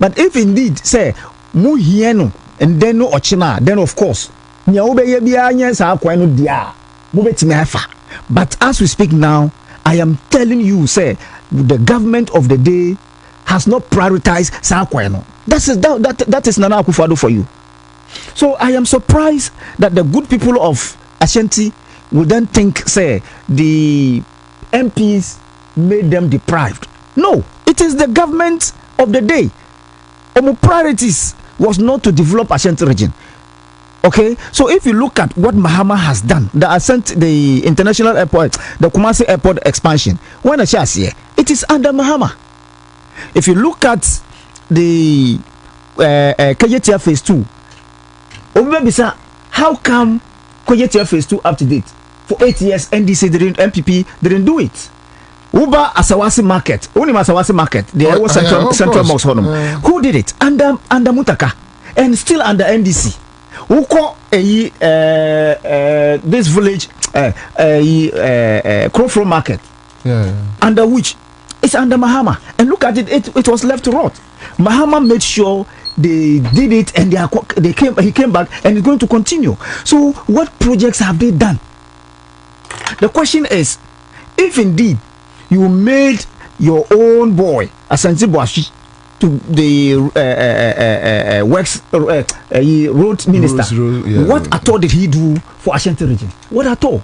but if indeed, say, mu hieno, and then no ochina, then of course, but as we speak now, I am telling you, say, the government of the day has not prioritized Sakweno. That is Nana Akufo-Addo for you. So I am surprised that the good people of Ashanti would then think, say, the MPs made them deprived. No, it is the government of the day. Our priorities was not to develop Ashanti region. Okay, so if you look at what Mahama has done, the international airport, the Kumasi airport expansion, when I say it is under Mahama. If you look at the Kajetia phase 2, how come Kajetia phase 2 up to date? For 8 years, MPP didn't do it. Uba Asawasi Market, only Asawasi Market, the Central Mosque Honum. Who did it? Under Mutaka, and still under NDC. Who call this village Crowflow Market? Under which? It's under Mahama. And look at it, it was left to rot. Mahama made sure they did it, and he came back, and it's going to continue. So what projects have they done? The question is, if indeed you made your own boy Asante Boashi to the road minister, what at all did he do for Ashanti region? What at all?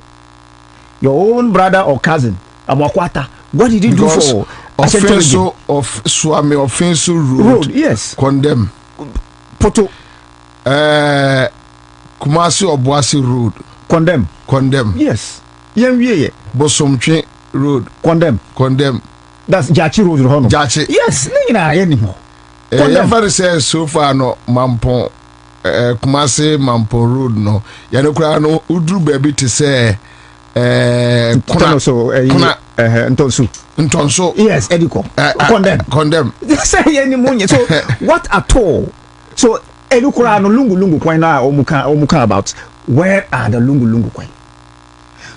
Your own brother or cousin Amakwata, what did he do for Ashanti region? Of Swami Offensive road, yes, condemn. Poto Kumasi Obuasi road, condemn. Yes. Bosomtwe road, condemn. That's Jachi road, Jachi. Yes, anymore. Everybody says so far no Mampon, Kumasi Mampon road no. Yanokra no udru baby to say Ntonso. Yes, Ediko. Condemn. Say anymore. So what at all? So Edukura no lungu kwan na omuka about. Where are the lungu kwan?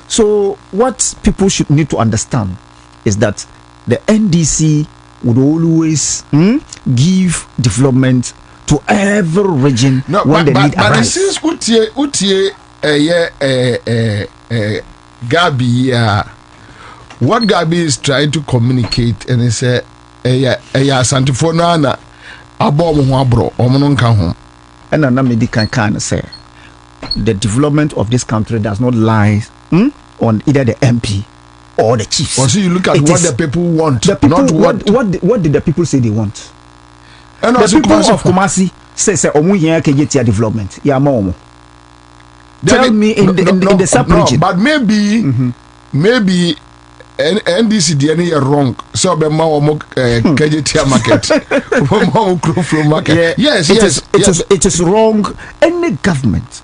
So what people should need to understand is that the NDC would always give development to every region when the need arises. But since Utie Gabi, what Gabi is trying to communicate, and he said, Santifonana Abom Omonon and Anamidi can say the development of this country does not lie on either the MP or the chiefs. So you look at what the people want, not what did the people say they want? And the people of Kumasi say omu yen kejetia development. Ya mo. Tell me in the sub-region. But maybe NDC DNA are wrong. So be ma omo kejetia market. Omo Crowflow market. Yes, it is wrong. Any government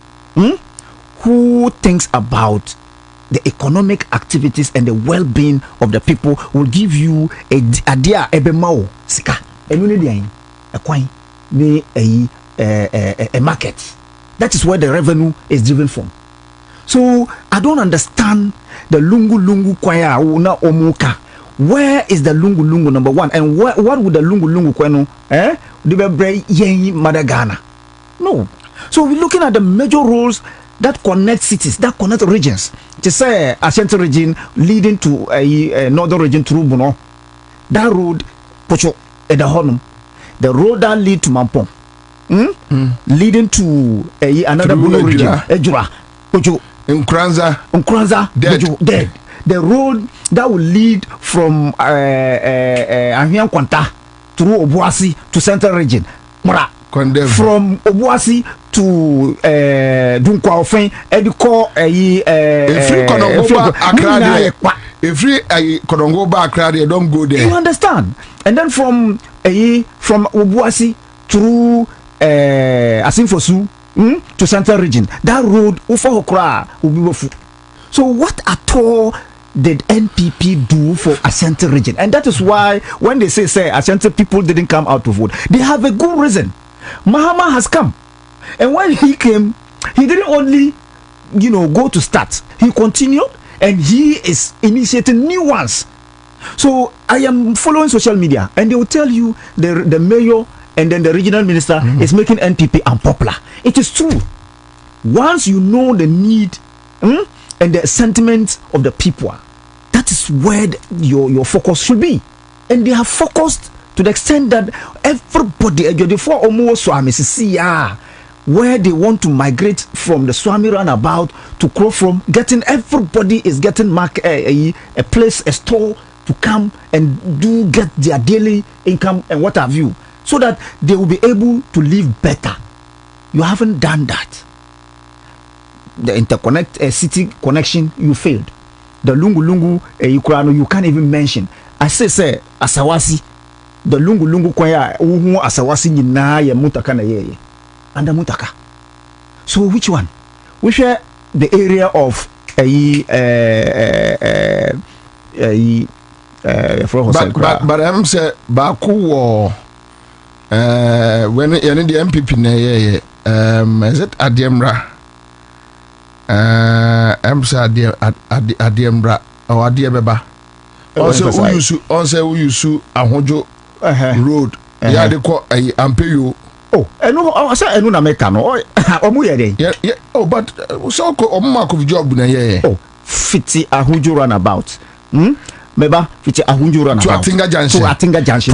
who thinks about the economic activities and the well-being of the people will give you a dia ebemao sika enuni dia a coin ni a market. That is where the revenue is driven from. So I don't understand the lungu kwaya na omuka. Where is the lungu number one, and what would the lungu kwano the yen Madagana? No. So we're looking at the major roles that connect cities, that connect regions. To say Ashanti region leading to a northern region through Bono, that road, Pocho, Edahonum, the road that lead to Mampong, leading to another Bono region, Ejura, Pocho, Nkranza dead. the road that will lead from Ahian Kwanta through Obuasi to Central Region. Mura. Condemn. From Obuasi to Dunkwa Ofen, Ediko if free Kodongo Accra, they don't go there. You understand? And then from Obuasi through Asinfosu to Central Region, that road Ufa Okra will be full. So what at all did NPP do for Ashanti region? And that is why when they say Ashanti people didn't come out to vote, they have a good reason. Mahama has come, and when he came, he didn't only go to start, he continued, and he is initiating new ones. So I am following social media, and they will tell you the mayor and then the regional minister is making NPP unpopular. It is true. Once you know the need and the sentiment of the people, that is where your focus should be. And they have focused to the extent that everybody where they want to migrate from the Swami roundabout to Crow from everybody is getting a place, a store to come and get their daily income and what have you, so that they will be able to live better. You haven't done that. The city connection, you failed. The lungu you can't even mention. I say Asawasi, the lungu kwaya Asawasi nyina ya mutaka na yeye and mutaka. So which one? Which the area of but I'm say Baku when you the MPP na is it Adiemra? I'm say Adiemra or Adiebeba. Also we use Ahojo road. Yeah, they call Ampeyo. Oh, I say na meka no. Omu ye dey. Yeah. Oh, but so Omuma ko job na ye. Oh, fiti Ahojo runabout. Meba fiti Ahojo runabout. To Atinga Junction.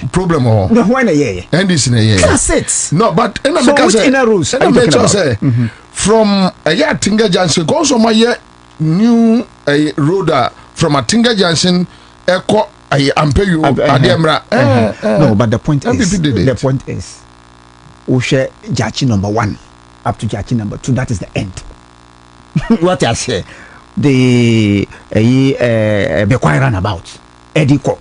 Problem or. No, why na ye? And this na ye. That's it. No, but so which inner rules? And I say from Atinga Junction goes on my new road from Atinga Junction Eko Ampeyo Adiemra. No, but the point is Oshe Jachi number 1 up to Jachi number 2, that is the end. What I say, the Bekwai runabout, Ediko,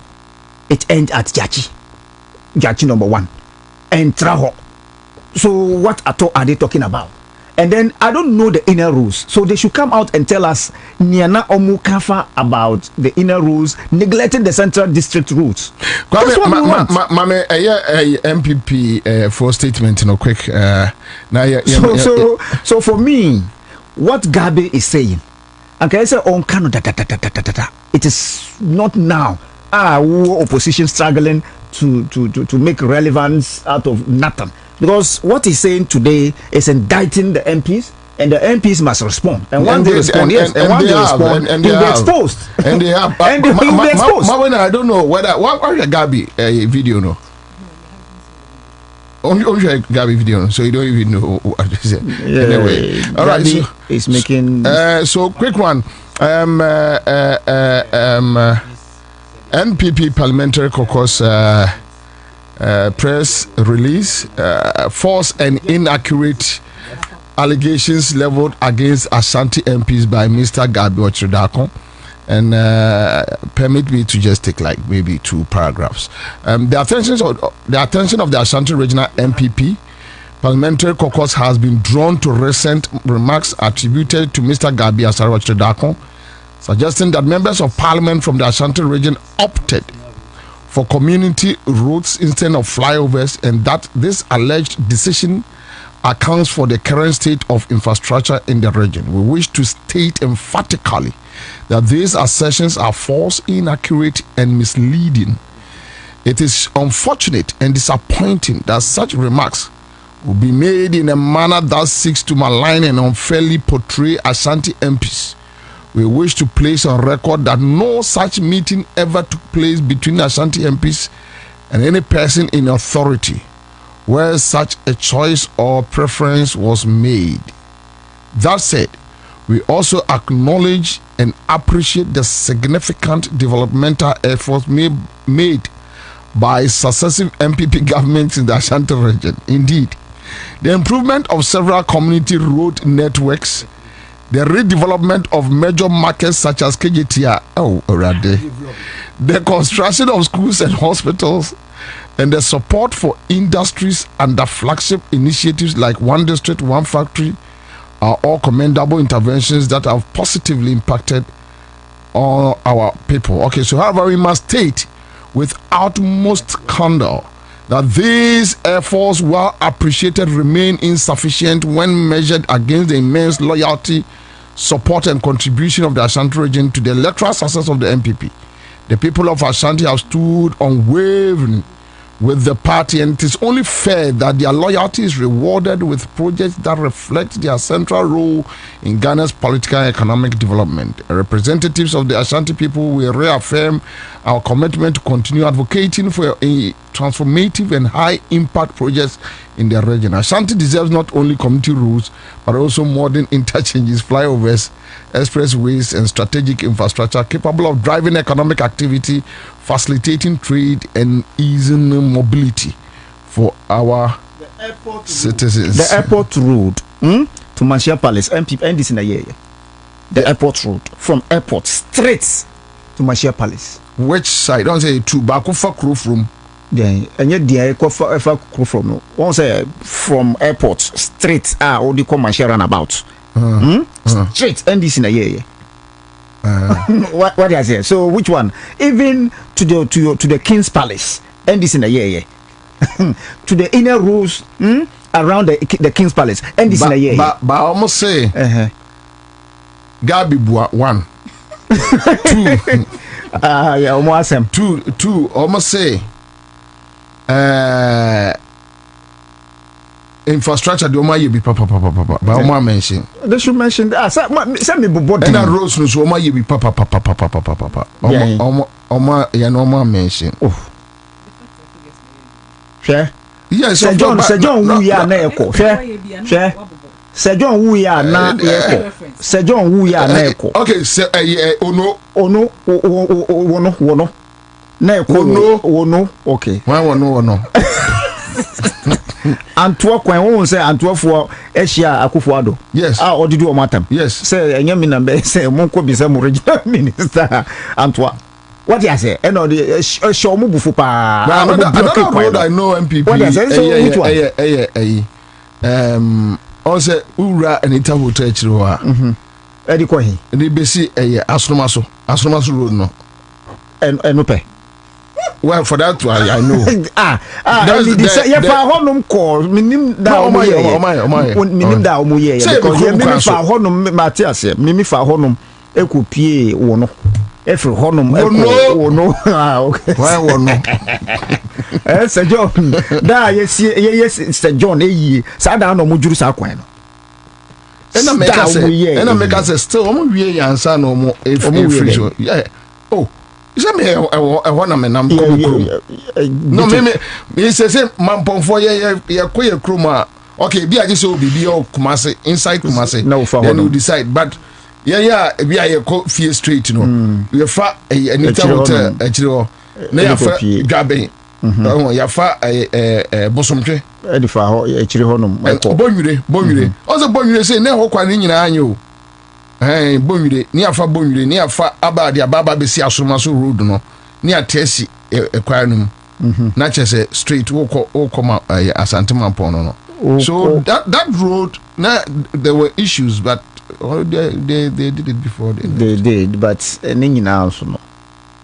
it ends at Jachi number 1, and Traho. So what at all are they talking about? And then I don't know the inner rules, so they should come out and tell us Niana Omukafa about the inner rules, neglecting the central district rules. That's what we want. Mame, MPP for statement, quick. So for me, what Gabi is saying, okay, I say on Canada, it is not now. Opposition struggling to make relevance out of nothing. Because what he's saying today is indicting the MPs, and the MPs must respond. And when they respond, yes, and when they respond, they'll be exposed. And they have. And they will be exposed. I don't know whether what Gabi video no. Only Gabi video, so you don't even know what they said. Yeah, anyway, all right. So it's making. So quick one. NPP Parliamentary Caucus. Press release, false and inaccurate allegations leveled against Ashanti MPs by Mr. Gabi Ochredakon, and permit me to just take like maybe 2 paragraphs. The attention of the Ashanti Regional MPP Parliamentary Caucus has been drawn to recent remarks attributed to Mr. Gabi Ochredakon, suggesting that members of Parliament from the Ashanti region opted for community roads instead of flyovers, and that this alleged decision accounts for the current state of infrastructure in the region. We wish to state emphatically that these assertions are false, inaccurate, and misleading. It is unfortunate and disappointing that such remarks will be made in a manner that seeks to malign and unfairly portray Ashanti MPs. We wish to place on record that no such meeting ever took place between Ashanti MPs and any person in authority where such a choice or preference was made. That said, We also acknowledge and appreciate the significant developmental efforts made by successive MPP governments in the Ashanti region. Indeed, the improvement of several community road networks, the redevelopment of major markets such as KJTR, the construction of schools and hospitals, and the support for industries under flagship initiatives like One District, One Factory are all commendable interventions that have positively impacted on our people. Okay, so however, we must state with utmost candor that these efforts, while appreciated, remain insufficient when measured against the immense loyalty, support, and contribution of the Ashanti region to the electoral success of the MPP. The people of Ashanti have stood unwavering with the party, and it is only fair that their loyalty is rewarded with projects that reflect their central role in Ghana's political and economic development. Representatives of the Ashanti people will reaffirm our commitment to continue advocating for a transformative and high impact projects in the region. Ashanti deserves not only community roads but also modern interchanges, flyovers, expressways, and strategic infrastructure capable of driving economic activity, facilitating trade, and easing mobility for our citizens. The airport road to Mansia Palace, this in a year. The airport road from airport straight to Mansia Palace. Which side? Don't say to Bakufa Crew from. Yeah, and yet the Crew from no. One say from airport straight. What do you call Mansia runabout? Straight and this in a year. What do I say? So which one? Even to the King's Palace and this in a year. To the inner roads around the King's Palace and this in a year. But I almost say Gabi Bua 1 2 yeah, almost same. Two almost say infrastructure the Oma Yebi papa but Oma mention. They should mention that. Send me body. And that roads no so Oma Yebi papa Oma ya no Oma mention. Oh. Share. Yes, Sir John who ya na eko. Share. Sir John who ya na eko. Sir John who ya na eko. Okay, say ono na eko ono. Okay. Why ono. Antwo kwan won say antwo for Asia Akufo-Addo. Yes. Odidi o matam. Yes. Say enye mi na be say monko bi say mo regional minister Antwo. What you say? And the show mu bufu pa. Another road I know MPP. What you say? So which one? Also ura anita hotel chiro ha. Edi ko hin. Ni besi Asromaso road no. No pay. Well, for that one, I know. Yeah, for honum call, minim da minim da omuye. Because you minim for honum Matthias, mimi for honum ekupie wono. Every honum wono. Okay. Why wono? Sir John, da yes Sir John sa da no mujuru sa kwan no. Ena make us say still omo wie Ansah no mo efri. Yeah. Oh. Is me want am nam no me say mamponfo ye koye kroma. Okay, bi aje so bibi o Kumasi inside Kumasi. Then you decide, but yeah bi aye ko fie straight no. You fa anita hotel achiro na ya fa gaben. Ya fa bosomtwe e di fa ho achiri honom bonwire also bonwire say na ho kwa ni nyina anye o. Bonwire ni afa bonwire ni afa abade ababa besi Asromaso road no ni atesi ekwa no na chese straight woko Asante Mampon no. So that road na there were issues but they did it before they did but ni nyina also no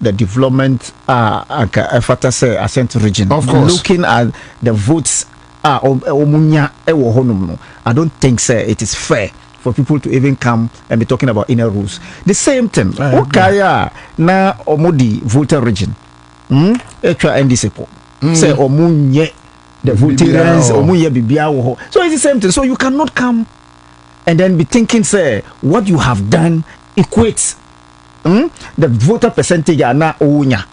the development after say Asante region of course. Looking at the votes omunya ewo honum no I don't think say it is fair for people to even come and be talking about inner rules. The same thing. Okay, na omodi voter region. Etra NDC po. Say omunye the voters omunye bibia wo. So it's the same thing. So you cannot come and then be thinking say what you have done equates the voter percentage na ounya.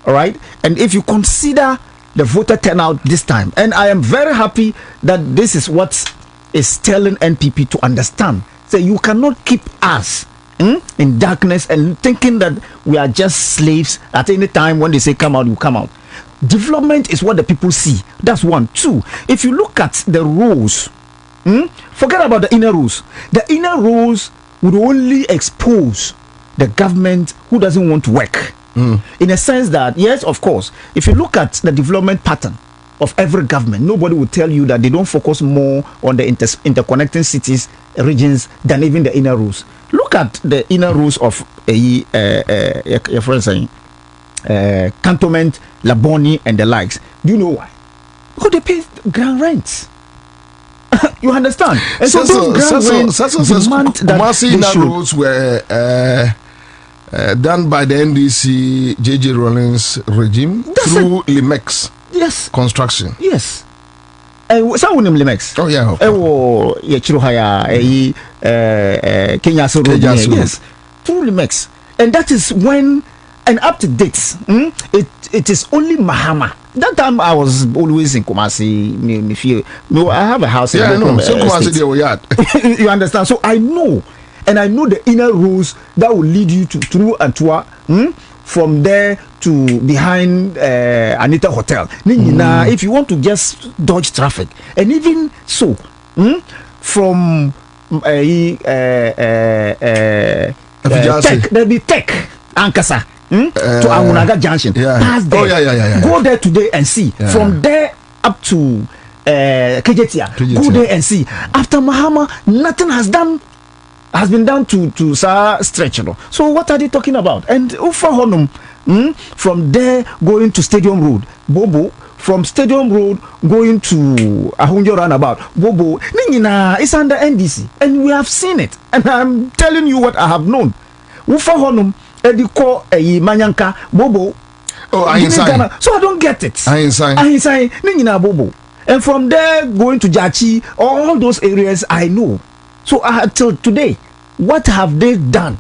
All right? And if you consider the voter turnout this time, and I am very happy that this is what is telling NPP to understand So you cannot keep us in darkness and thinking that we are just slaves. At any time when they say come out, you come out. Development is what the people see. That's one. Two, if you look at the rules, forget about the inner rules. The inner rules would only expose the government who doesn't want to work. In a sense that, yes, of course, if you look at the development pattern of every government, nobody will tell you that they don't focus more on the interconnecting cities, regions, than even the inner rules. Look at the inner rules of your friend saying cantonment, Laboni, and the likes. Do you know why? Because they pay ground rents. You understand? And so those ground rents demand that inner rules were done by the NDC J.J. Rawlings regime through Limex. Yes. Construction. Yes. Some of Limex. Oh yeah. Kenya so yes. Through Limex. And that is when, and up to date, it is only Mahama. That time I was always in Kumasi. I have a house in Kumasi. You understand? So I know. And I know the inner rules that will lead you to through Antua, from there to behind Anita Hotel. If you want to just dodge traffic, and even so, from Tech, there'll be Tech Ankasa to Amunaga Junction. Pass there. Go there today and see. From there up to Kejetia. Go there and see. After Mahama, nothing has been done to stretch. So what are they talking about? And Ufa Honum, from there going to Stadium Road, Bobo. From Stadium Road going to Ahunjo Roundabout, Bobo. Ningina is under NDC, and we have seen it. And I'm telling you what I have known. Ufa Honum, Ediko, Manyanka, Bobo. Oh, Ansah. So I don't get it. Ansah. Ningina Bobo. And from there going to Jachi, all those areas I know. So till today, what have they done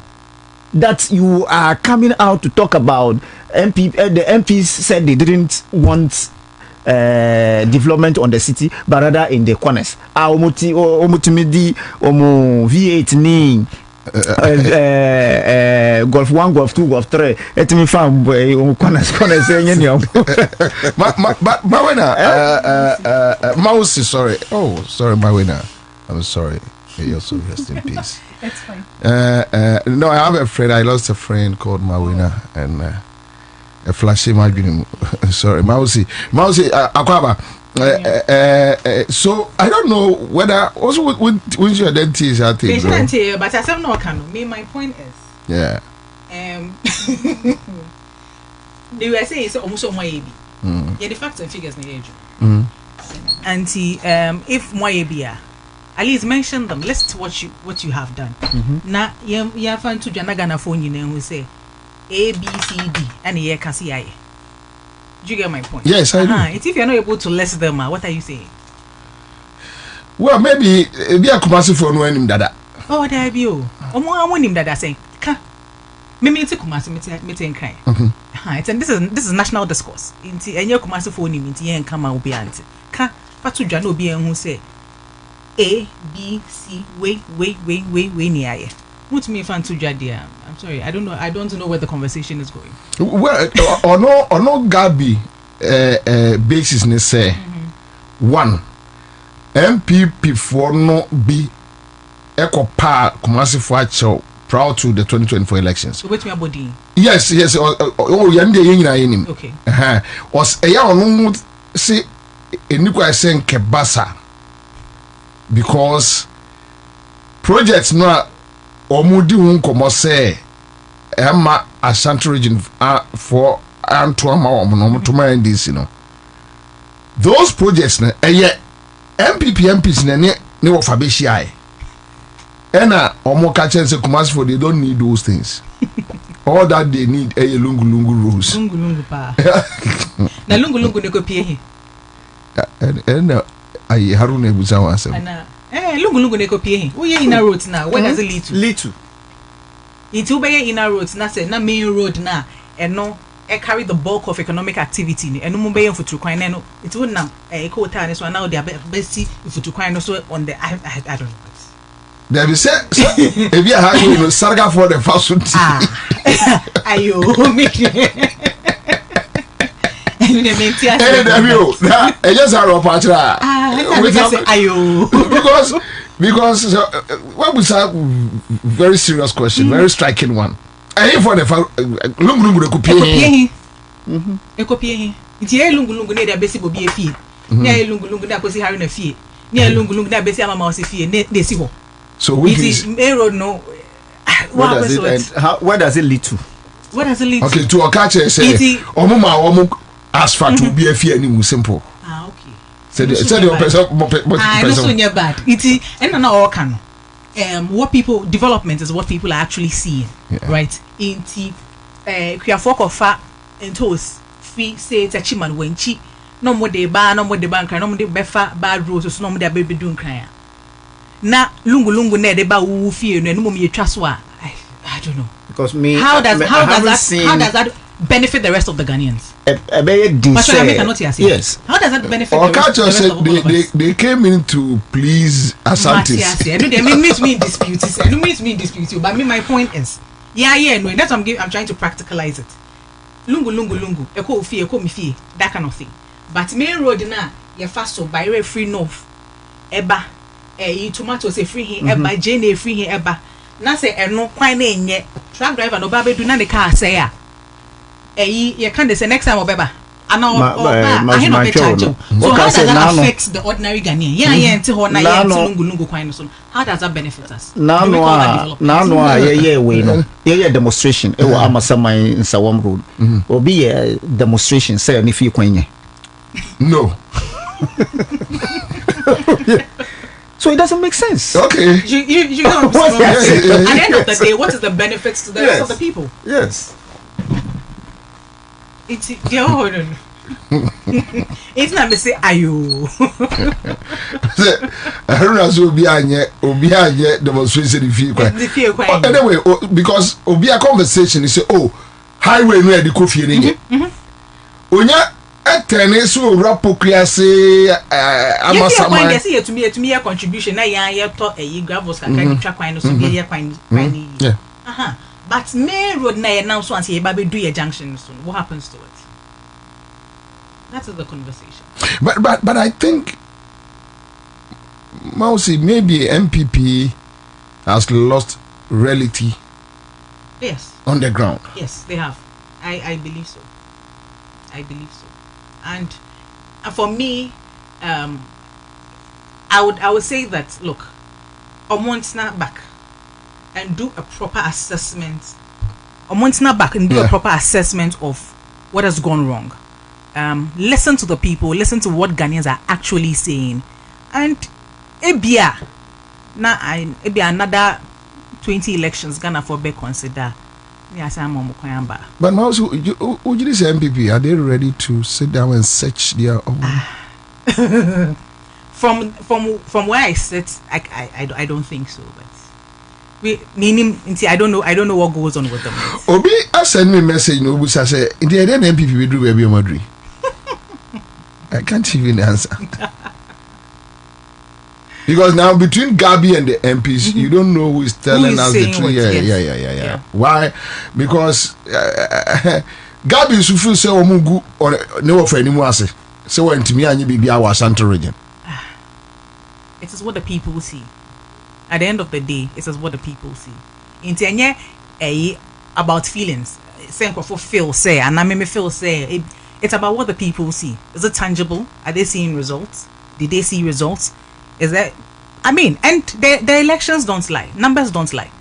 that you are coming out to talk about? The MPs said they didn't want development on the city, but rather in the corners. Omutimidi, V8 ni Golf 1, Golf 2, Golf 3. Etimi fam corners. Mawena, Mausi, sorry. Oh, sorry, Mawena. I'm sorry. May you also rest in peace. It's fine. No, I have a friend. I lost a friend called Mawena, and a flashy margin. Sorry, Mausi, Akwaba. So I don't know whether also with your dentist, I think. But I said no, can me. My point is, yeah. They were saying it's almost on my baby. Yeah, the facts and figures in age. And if my baby, at least mention them. Let's watch what you have done. Now, you have found to Janagana phone you know who say A, B, C, D, and here can see I. Do you get my point? Yes, I do. It's if you're not able to list them, what are you saying? Well, maybe be a Kumasi for no him dada. Oh, there be you. I want him dada saying, "Ka, me to Kumasi me cry." And this is national discourse. Inti enye Kumasi for him inti yen kama obi anti. Ka, patu dwa no obi en hu say A, B, C, wait, near. What me fan to Jadia? I'm sorry, I don't know where the conversation is going. Well, or no Gabi basis ne say one MPP for no be echo pa Kumasi for actual prior to the 2024 elections. So wait me body. Yes. Oh, yande yina yenim. Okay. Was a ya onu say enikwa sen kebasa. Because projects no omudi unkomo say Emma Ashanti region for Antoama Omonomotoma NDC no. Those projects na MPs na ne wo fabeshi ai. Ena omo ka chen say Kumasi for they don't need those things. All that they need lungu rules. Lungu pa. Na lungu ne ko pie he. And I Haruna Buza was lungu ne ko pie he. Wo ye inner road na where does it lead to? Lead to it will be inner roads na say na main road na no carry the bulk of economic activity ni eno mo be futu kwan na no it will now e ko hotel ni so now they are best futu kwan no so on the I don't know. There be say if you have you know sarga for the fast food. Ayo, make because what was a very serious question, very striking one. I for the lungu de copy. Copy. It's a lungu near the basic Bobie fee. Near lungu that was having a fee. Near lungu that basic Mamma fee, they see what. So which is no. Where does it lead to? What does it lead to? Okay, to a catcher say, Omuma asphalt to be a fee any simple. Okay. Said your person, I know you're bad. It's and all can. What people development is what people are actually seeing, right? In the fork of fat and toast fee say it's a chiman when chi no more de bar, no more de bank, no more de befa bad rules, no more de baby doing crying. Na lungu ne de ba wu fee no mo me twaswa. I don't know. Because me how does that benefit the rest of the Ghanaians? Yes. How does that benefit the rest of us? They came in to please Asantis. They meet me in disputes. But my point is, no, that's what I'm trying to practicalize it. Lungu. Eko fee, eko mi fee, that kind of thing. But main road na you fast so by free north. Eba, tomatoes free here. Eba, Jane free here. Eba. Na say no kwan na enye truck driver no ba be do na the car say ya you can say next time obeba ana I no be charge so how does that affect the ordinary Ghanaian enti ho na lungu kwan so how does that benefit us now we no demonstration e wa amasama in Sawam road obi demonstration say ni fi kwan no. So it doesn't make sense. Okay. You don't understand. At the end of the day, what is the benefits to the rest of the people? Yes. It's it's not me say ayo. I don't know so obi anye demonstration if you anyway because obi a conversation is say highway no e dey coffee ni onya tennis so rapokria say amasama yes here to me a contribution na ya to gravels ka twa kwan no so be ya kwan ni but main road na now so anse ba be do your junction so what happens to it? That is the conversation. But I think Mausi maybe MPP has lost reality. Yes. On the ground. Yes, they have. I believe so. And for me, I would say that look, snap back and do a proper assessment. A proper assessment of what has gone wrong. Listen to the people. Listen to what Ghanaians are actually saying, and ebia another 20 elections Ghana for be consider. But now, so would you say MPP are they ready to sit down and search their own? From where I sit, I don't think so. But I don't know what goes on with them. Obi, I send me a message. No, I say in the end MPP we do baby Madrid. I can't even answer. Because now between Gabi and the MPs, you don't know who is telling us the truth. Yeah. Why? Because Gabi is feel say omugu or no for anymore say when to me and you be our Central region. It is what the people see. At the end of the day, it is what the people see. Intenye about feelings. Say for feel say and I me feel say it's about what the people see. Is it tangible? Are they seeing results? Did they see results? Is that and the elections don't lie. Numbers don't lie.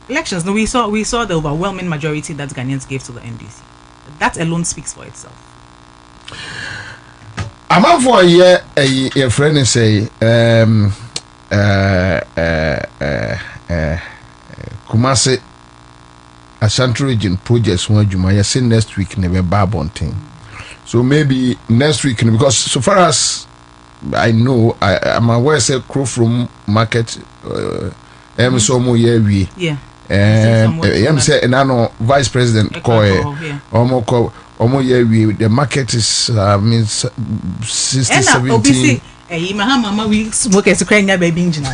Elections, we saw the overwhelming majority that Ghanaians gave to the NDC. That alone speaks for itself. I'm out for a year a friend say Kumasi Ashanti region projects one Juma. I say next week never Barbonting. So maybe next week because so far as I know I'm aware say crow from market so more year we say and vice president almost year we the market is 60 17 Eh, mama we smoke as cranya baby engine.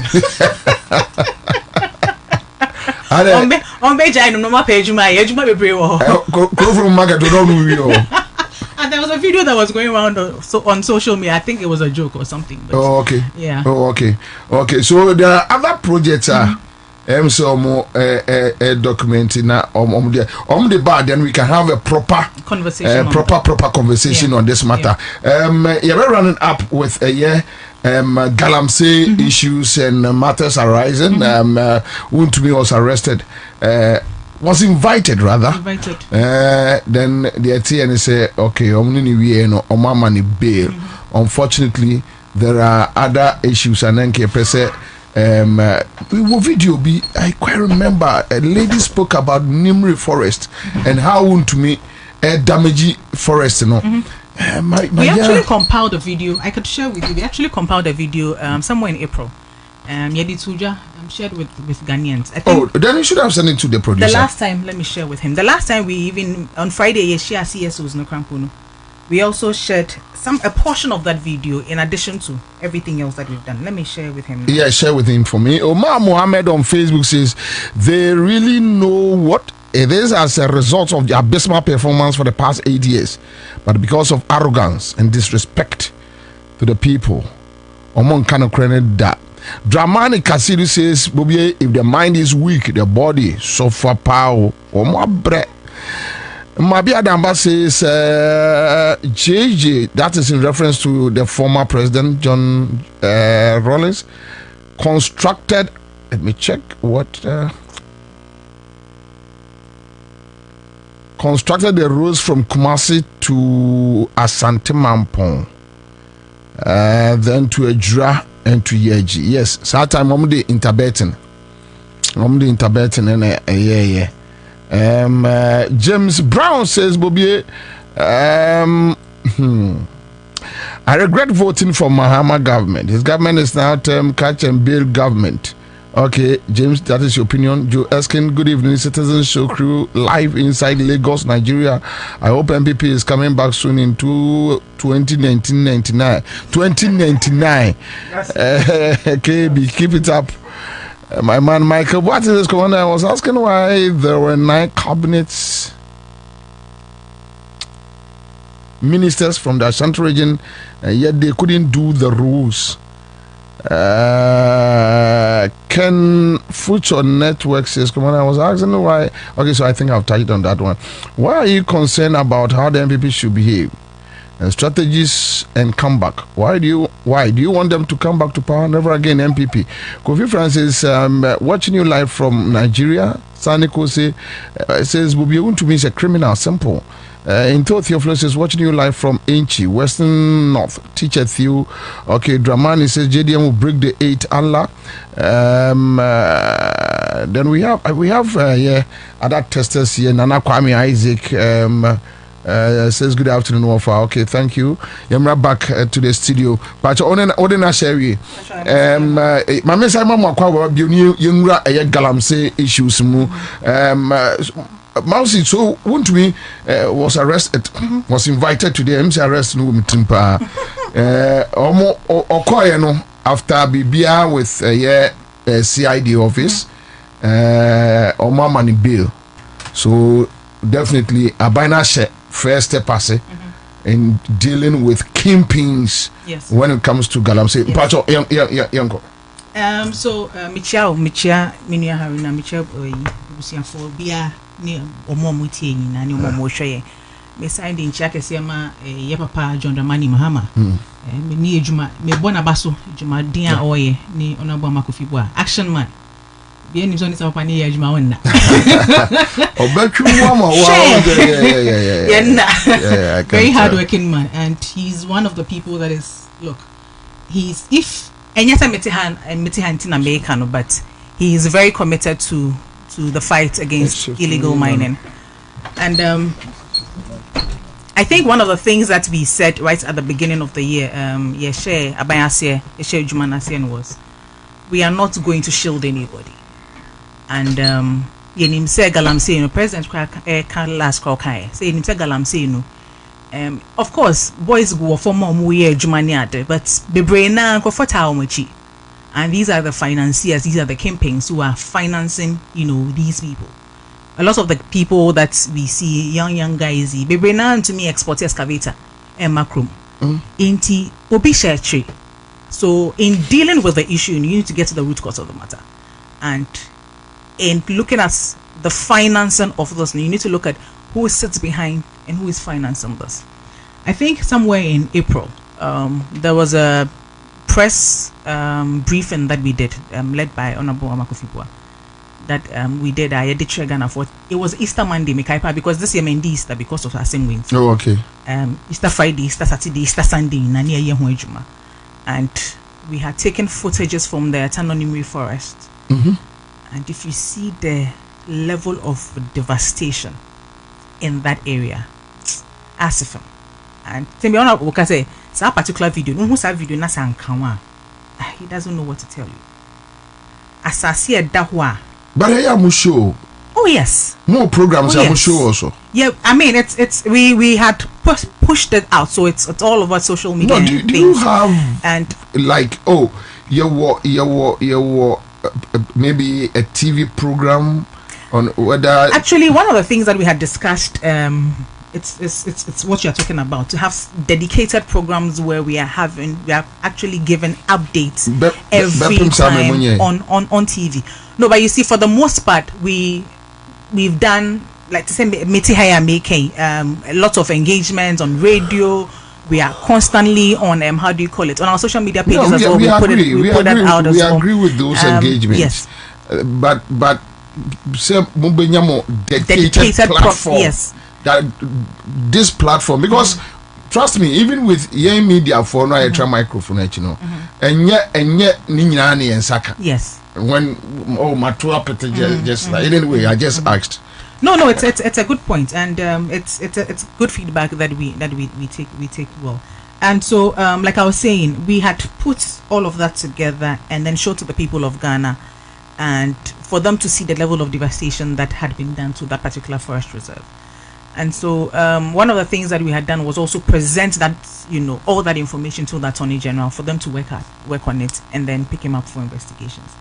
On be jai no ma page my ejuma be pray wo. Go from market to don't know. And there was a video that was going around on social media. I think it was a joke or something. But okay. Yeah. Okay. So there are other projects so more documenting na the bad, then we can have a proper conversation proper conversation on this matter. You're running up with a Galamsey issues and matters arising. Untumi was arrested, was invited rather. Then the TN say, okay, omama ni bail. Unfortunately, there are other issues, and then we will video be. I quite remember a lady spoke about Nimri Forest and how Untumi damage forest, we actually compiled a video. I could share with you. We actually compiled a video somewhere in April. Yedi Tuja shared with Ghanaians. I think then you should have sent it to the producer. The last time, let me share with him. The last time we even on Friday, share CSOs no Krampuno. We also shared a portion of that video in addition to everything else that we've done. Let me share with him. Yeah, share with him for me. Omar Mohammed on Facebook says they really know what it is as a result of the abysmal performance for the past 8 years, but because of arrogance and disrespect to the people, Omon cannot credit that. Dramani Kasidu says, Bobie, if the mind is weak, the body suffer power. Omar Bre. Mabia Damba says, JJ, that is in reference to the former president, John Rawlings, constructed, let me check what. Constructed the roads from Kumasi to Asante Mampong, then to Ejura and to Yeji. Yes, so time Momde interbeting and James Brown says, Bobie, I regret voting for Mahama government. His government is now term catch and bail government. Okay, James, that is your opinion. Joe Eskin, good evening, Citizens Show crew, live inside Lagos, Nigeria. I hope MPP is coming back soon in 2099. KB, keep it up. My man Michael, what is this going on? I was asking why there were 9 cabinets ministers from the Ashanti region, yet they couldn't do the rules. Ken Future Network says, come on, I was asking why. Okay, so I think I've touched on that one. Why are you concerned about how the MPP should behave and strategies and comeback? Why do you want them to come back to power? Never again, MPP. Kofi Francis, watching you live from Nigeria. Saniko says, Bobie to me is a criminal. Simple. In Theophilus is watching you live from Inchi, Western North. Teacher Theo. Okay, Dramani says JDM will break the 8 Allah. Then we have other testers here. Nana Kwame Isaac says good afternoon, Wafa. Okay, thank you. Yamra back to the studio. But Odena Sherry. My message about Yungra Galamsey issues. Mausi, so won't we was arrested, was invited to the MC arrest no Timpa. Okoyeno after Bibia with CID office, Oma money bill. So definitely a binary first step in dealing with kingpins when it comes to Galamsey. Pacho, Yanko. So Michia Minia Harina Michel for Bia. Ni omomutie nyina ni omomohwe me signed in check esema ye papa John Dramani Mahama me ni ejuma me bona baso ejuma din a oye ni onabo amakofi bo action man be ni so ni papa ni ejuma wonna obetwu mama yeah very hardworking man, and he's one of the people that is, look, he's if enyata metihan in America, no, but he is very committed to the fight against illegal mining. And I think one of the things that we said right at the beginning of the year, was, we are not going to shield anybody. And Yenim say Galamsey, President last call say Yenim say Galamsey, Of course, boys go for more Jumaniade, but Bebrena Kofota. And these are the financiers, these are the campaigns who are financing, these people. A lot of the people that we see, young guys, Bebrena to me export excavator and macrum. Inti Obi share tree. So in dealing with the issue, you need to get to the root cause of the matter. And in looking at the financing of this, you need to look at who sits behind and who is financing this. I think somewhere in April, there was a press briefing that we did, led by Honorable Amakufibua, that we did. I did Ghana for it was Easter Monday, because this year Mendy Easter because of the same wings. Oh, okay. Easter Friday, Easter Saturday, Easter Sunday, and we had taken footages from the Tanonimri forest. And if you see the level of devastation in that area, Asifem, and to be honest, we can say that particular video, no who's that video, he doesn't know what to tell you. Asasi Dahwa. But I am sure. Oh yes. More programs I'm sure also. Yeah, I mean it's we had pushed it out, so it's all over social media. No, do you have and like you maybe a TV program on whether actually one of the things that we had discussed it's what you're talking about, to have dedicated programs where we are actually giving updates every time on TV. No, but you see, for the most part we've done, like to say, making a lot of engagements on radio. We are constantly on how do you call it, on our social media pages as well. We put that out as well. We agree with those engagements. Yes. But dedicated platform. Yes. That this platform, because trust me, even with young media for no extra microphone, and yet ninyani and saka. Yes. When just like anyway, I just asked. No, it's a good point, and it's good feedback that we take well. And so like I was saying, we had put all of that together and then showed to the people of Ghana, and for them to see the level of devastation that had been done to that particular forest reserve. And so one of the things that we had done was also present that, all that information to the Attorney General for them to work on it and then pick him up for investigations.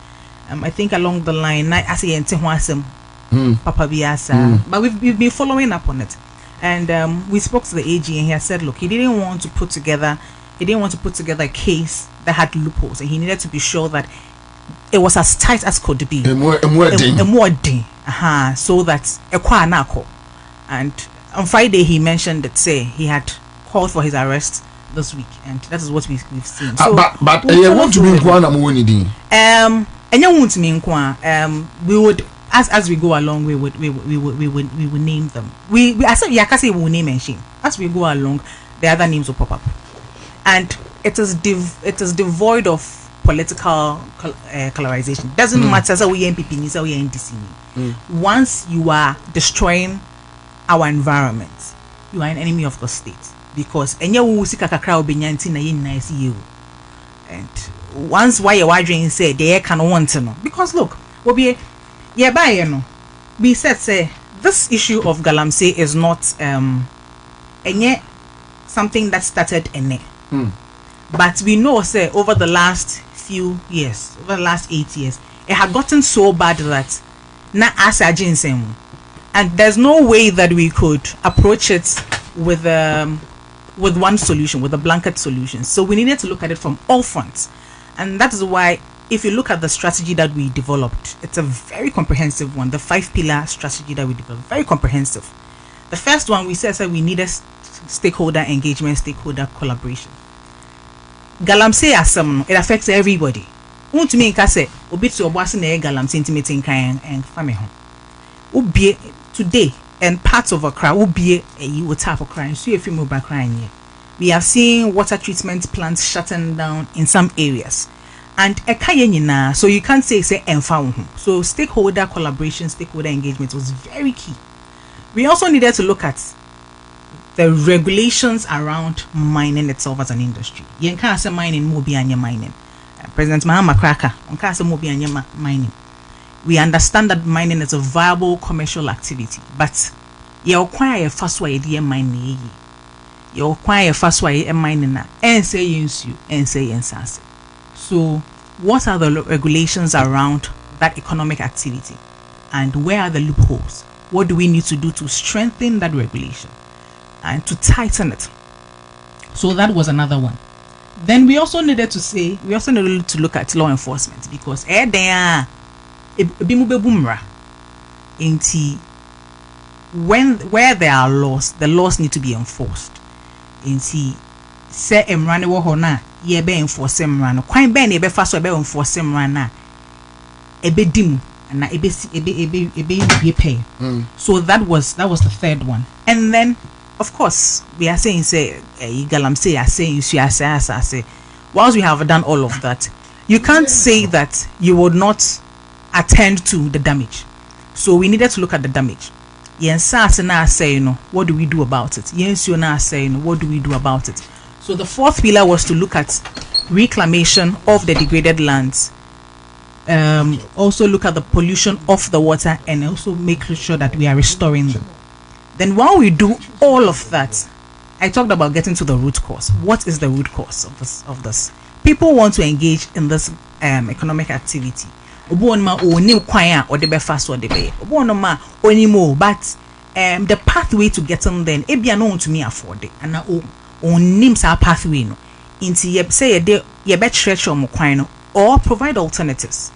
I think along the line, I say Papa Biasa, but we've been following up on it. And we spoke to the AG and he had said, look, he didn't want to put together a case that had loopholes, and he needed to be sure that it was as tight as could be. So that and on Friday he mentioned that he had called for his arrest this week, and that is what we've seen. So, but want to be we would as we go along we would name them. I said we will name and shame. As we go along, the other names will pop up, and it is devoid of political colorization. Doesn't matter so we MPP ni so we NDC. Once you are destroying our environment, you are an enemy of the state, because and once why you're wondering say they can want to know, because look, Bobie, we said say this issue of Galamsey is not something that started but we know say over the last few years, over the last 8 years, it had gotten so bad that na Ansah, and there's no way that we could approach it with one solution, with a blanket solution. So we needed to look at it from all fronts, and that is why if you look at the strategy that we developed, it's a very comprehensive one. The 5-pillar strategy that we developed, very comprehensive. The first one, we said we needed stakeholder engagement, stakeholder collaboration. Galamsey asem, it affects everybody. Want me say obi to oboase na Galamsey intimating kan and family home. Ubie today and parts of Accra ubie you will tap Accra, so if you move back crying. We are seeing water treatment plants shutting down in some areas, and so you can't say enfa. So stakeholder collaboration, stakeholder engagement was very key. We also needed to look at the regulations around mining itself as an industry. You can't say mining more be mining. President Mahama Kraka, on can't say more be mining. We understand that mining is a viable commercial activity, but you acquire a fast way mining. your quiet fast way and mine and say you and say Ansah. So what are the regulations around that economic activity, and where are the loopholes? What do we need to do to strengthen that regulation and to tighten it? So that was another one. Then we also needed to look at law enforcement, because there where there are laws, the laws need to be enforced. Say emrane wo ho na ye be enforce emrane kwan be na e be fa so be enforce emrane ebe dim na ebe pay. So that was the third one. And then of course we are saying say galamsey are saying you say whilst we have done all of that, you can't say that you would not attend to the damage. So we needed to look at the damage. Ansah na say, what do we do about it? You na say, what do we do about it? So the fourth pillar was to look at reclamation of the degraded lands, also look at the pollution of the water, and also make sure that we are restoring them. Then while we do all of that, I talked about getting to the root cause. What is the root cause of this? People want to engage in this economic activity. But the pathway to getting them, it no to me afford it, and on names our pathway no. Into say ye bet stretch or provide alternatives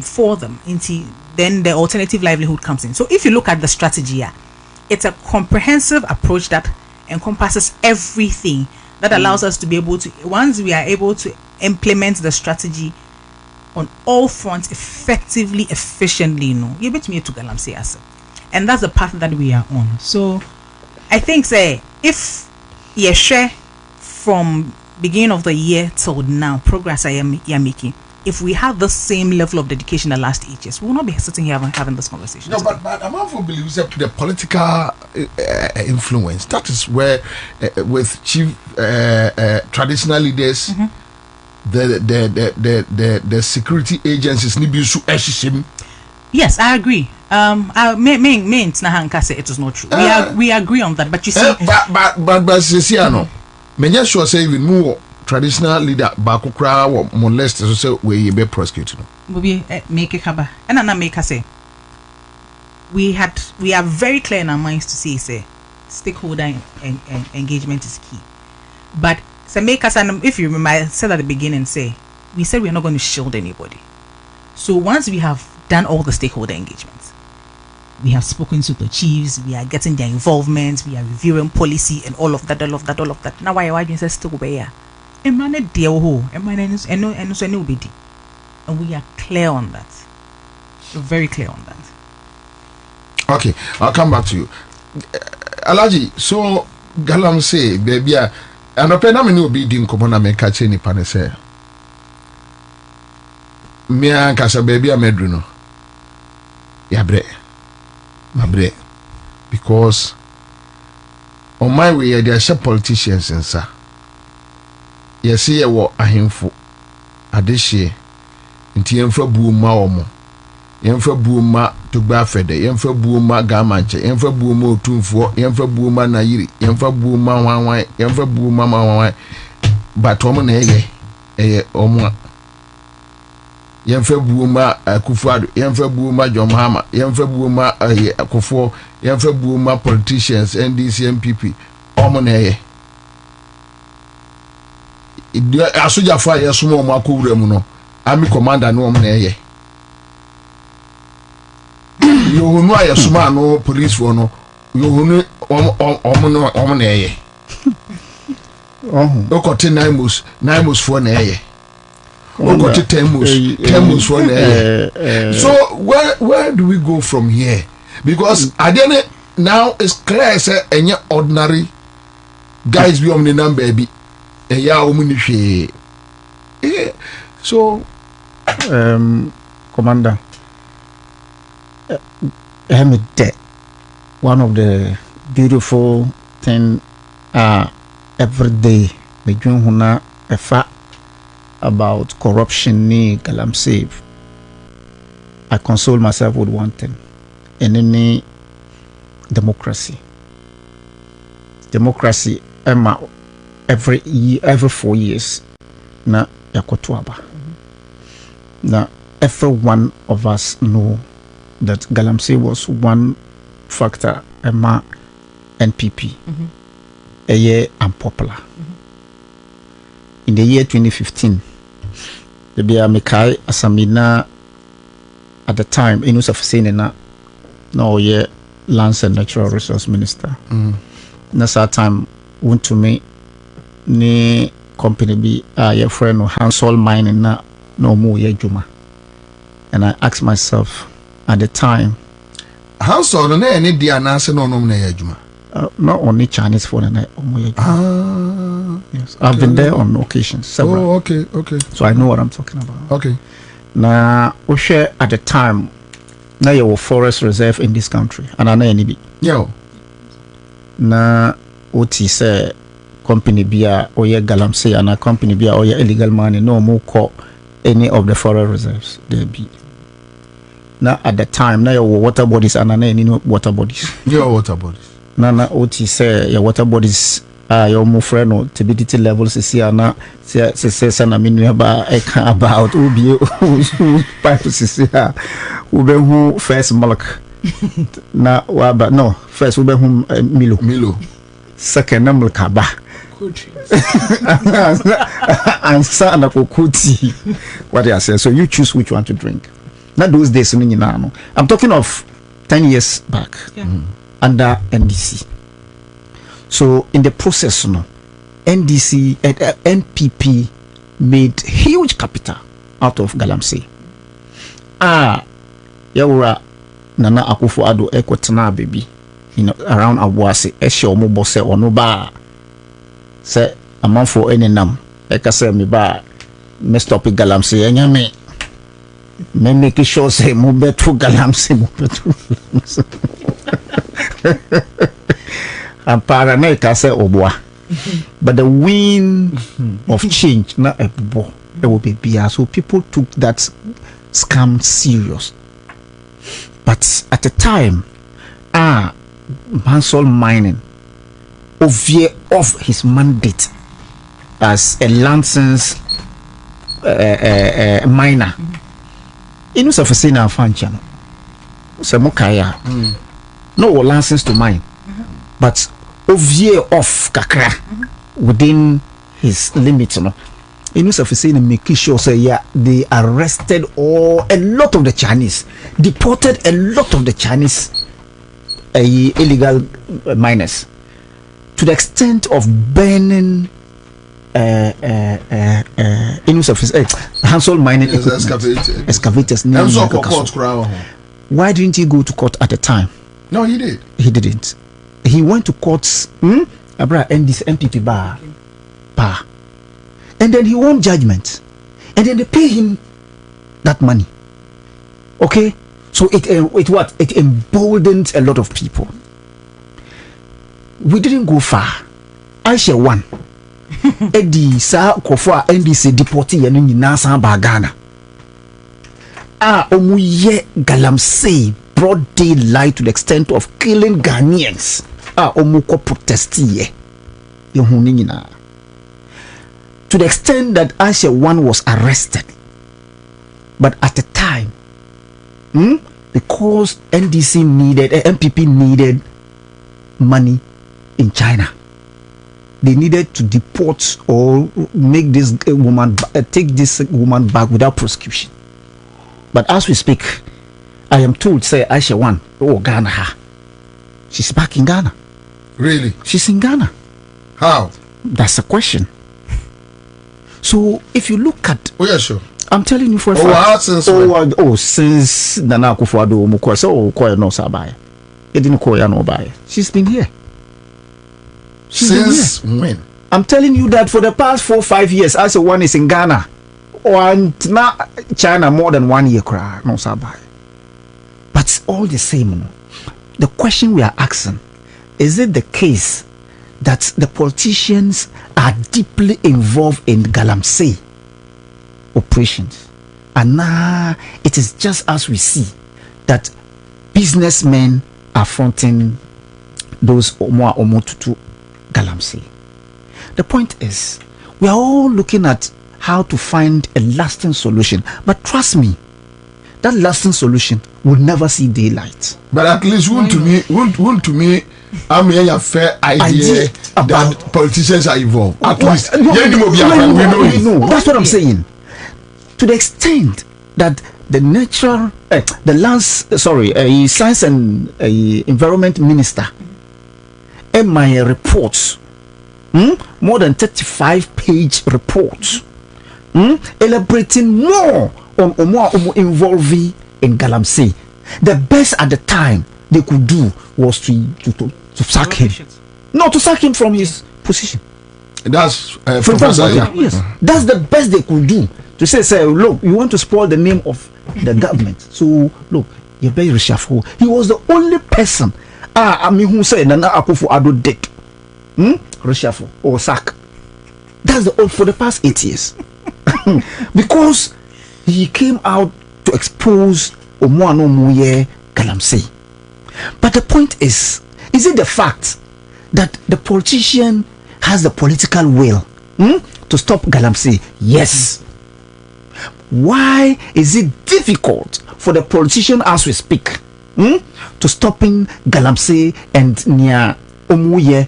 for them. Into then the alternative livelihood comes in. So if you look at the strategy, it's a comprehensive approach that encompasses everything that allows us to be able to, once we are able to implement the strategy on all fronts effectively, efficiently, you bet me to galamsey as, and that's the path that we are on. So I think say if you share from beginning of the year till now progress I am making, if we have the same level of dedication the last 8 years, we will not be sitting here having this conversation. No, but I'm also believes that the political influence, that is where with chief traditional leaders, the security agencies need to. Yes, I agree. It is not true. We agree on that, but you see, but many sure say even more traditional leader bakukra or molest so say we be prosecuted. Bobie make it haba, and I make us say we are very clear in our minds to say stakeholder engagement is key, but so make us, and if you remember I said at the beginning, we said we are not going to shield anybody. So once we have done all the stakeholder engagements, we have spoken to the chiefs, we are getting their involvement, we are reviewing policy and all of that. Now why you say still be here? And we are clear on that. We're very clear on that. Okay, I'll come back to you. Alaji, so galamsey baby, and open me no be din komo na me catch ni pane say. Me an kasa baby amedru no. Ya bre. My bre. Because on my way there are politicians Ansah. Yes, ye wo ahemfo adehye nti yemfa buoma omo yemfa buoma togba fede yemfa buoma gamanche yemfa buoma otumfo yemfa buoma nayiri yemfa buoma wanwan yemfa buoma mawanwan batom na eye omo yemfa buoma akufuado yemfa buoma jomhama yemfa buoma akufo yemfa buoma politicians NDC MPP omo na eye asoja fa yesumo omo akowura mu no army commander no omo na eye yohunu ayesuma no police for no yohunu omo na eye okote naimos for na eye okote temos for na eye. So where do we go from here? Because again now it's clear say any ordinary guys be on the number baby. So Commander, one of the beautiful thing every day we do about corruption ni galamsey. I console myself with one thing: in any democracy Emma every 4 years na yakoto aba. Now every one of us know that Galamsey was one factor Emma NPP a year unpopular. In the year 2015 the Bia Mekai Asamina at the time Inus of Senena no year Lands and Natural Resource Minister. That's our time went to me ni company be your friend or Ansah mining na no more ye juma. And I asked myself at the time, Ansah no any dia na se no na ye juma. Not only Chinese phone and yes, I've been there on occasions several. Oh, okay. So I know what I'm talking about. Okay. Now we share at the time now your forest reserve in this country and I know any be. Yo. Na oti say company bia or ye Galamsey and a company bia or ye illegal money no more call any of the forest reserves there be. Now at the time now your water bodies and any water bodies. Your water bodies. Nana oti say your water bodies your more friend no turbidity levels is here na say sana minu about ubi pipes is here ube who first milk na waba no first ube who Milo second na milk aba Ansah na kokuti what I say. So you choose which one to drink. Not those days I'm talking of 10 years back under NDC. So in the process NDC and NPP made huge capital out of Galamsey. Yawura Nana Akufo-Addo ekwetena baby around Abuasi ehye omo bose ono ba say amanfo enenam ekase me ba me stop Galamsey enya me make sure say mo betu Galamsey mo betu ampara na ekase obwa but the wind of change na ebo e will be bia, so people took that scam serious. But at the time Ansah mining veer off his mandate as a licensed miner. Inus of Sena Fanchano Samukaya no license to mine, but veer off kakra within his limits. Inus of Sena making sure say they arrested a lot of the Chinese, deported a lot of the Chinese illegal miners, to the extent of burning Inus of Ansah mining excavators. Why didn't he go to court at the time? No, he did. He didn't. He went to courts. Abra and this MPP bar, and then he won judgment, and then they pay him that money. Okay, so it emboldened a lot of people. We didn't go far. Aisha won. Eddie sa kofo NDC deporting yenu nyina san ba Ghana. Omuye Galamsey broad daylight to the extent of killing Ghanaians. Omuko protesti nyina. To the extent that Aisha one was arrested. But at the time, because MPP needed money in China, they needed to deport or make this woman take this woman back without prosecution. But as we speak, I am told say Aisha one Ghana, she's back in Ghana. Really? She's in Ghana. How? That's a question. So if you look at, sure. I'm telling you for a fact. Since Nana Akufo-Addo Mukwa so call no sabaya. It didn't call ya no buy. She's been here. Since when? I'm telling you that for the past 4-5 years, as one is in Ghana, and now China more than 1 year cry no sabaya. But all the same, the question we are asking, is it the case that the politicians are deeply involved in Galamsey operations, and now it is just as we see that businessmen are fronting those Omotutu Galamsey? the point is, we are all looking at how to find a lasting solution. But trust me, that lasting solution will never see daylight. But at least want to me, I'm a fair idea that politicians are involved. At least, we know. That's what I'm saying. To the extent that the natural, science and environment minister, my reports, more than 35-page reports, elaborating more on involving in Galamsey. The best at the time they could do was to sack him. No, to sack him from his position. That's yes. That's the best they could do. To say, look, you want to spoil the name of the government. So, look, you're very reshuffle. He was the only person, who said, Nana Akufo-Addo did. Reshuffle or sack. That's for the past 8 years. Because he came out to expose Omoano Muye Galamsey. But the point is it the fact that the politician has the political will to stop Galamsey? Yes. Why is it difficult for the politician as we speak to stopping Galamsey and Nia Omuye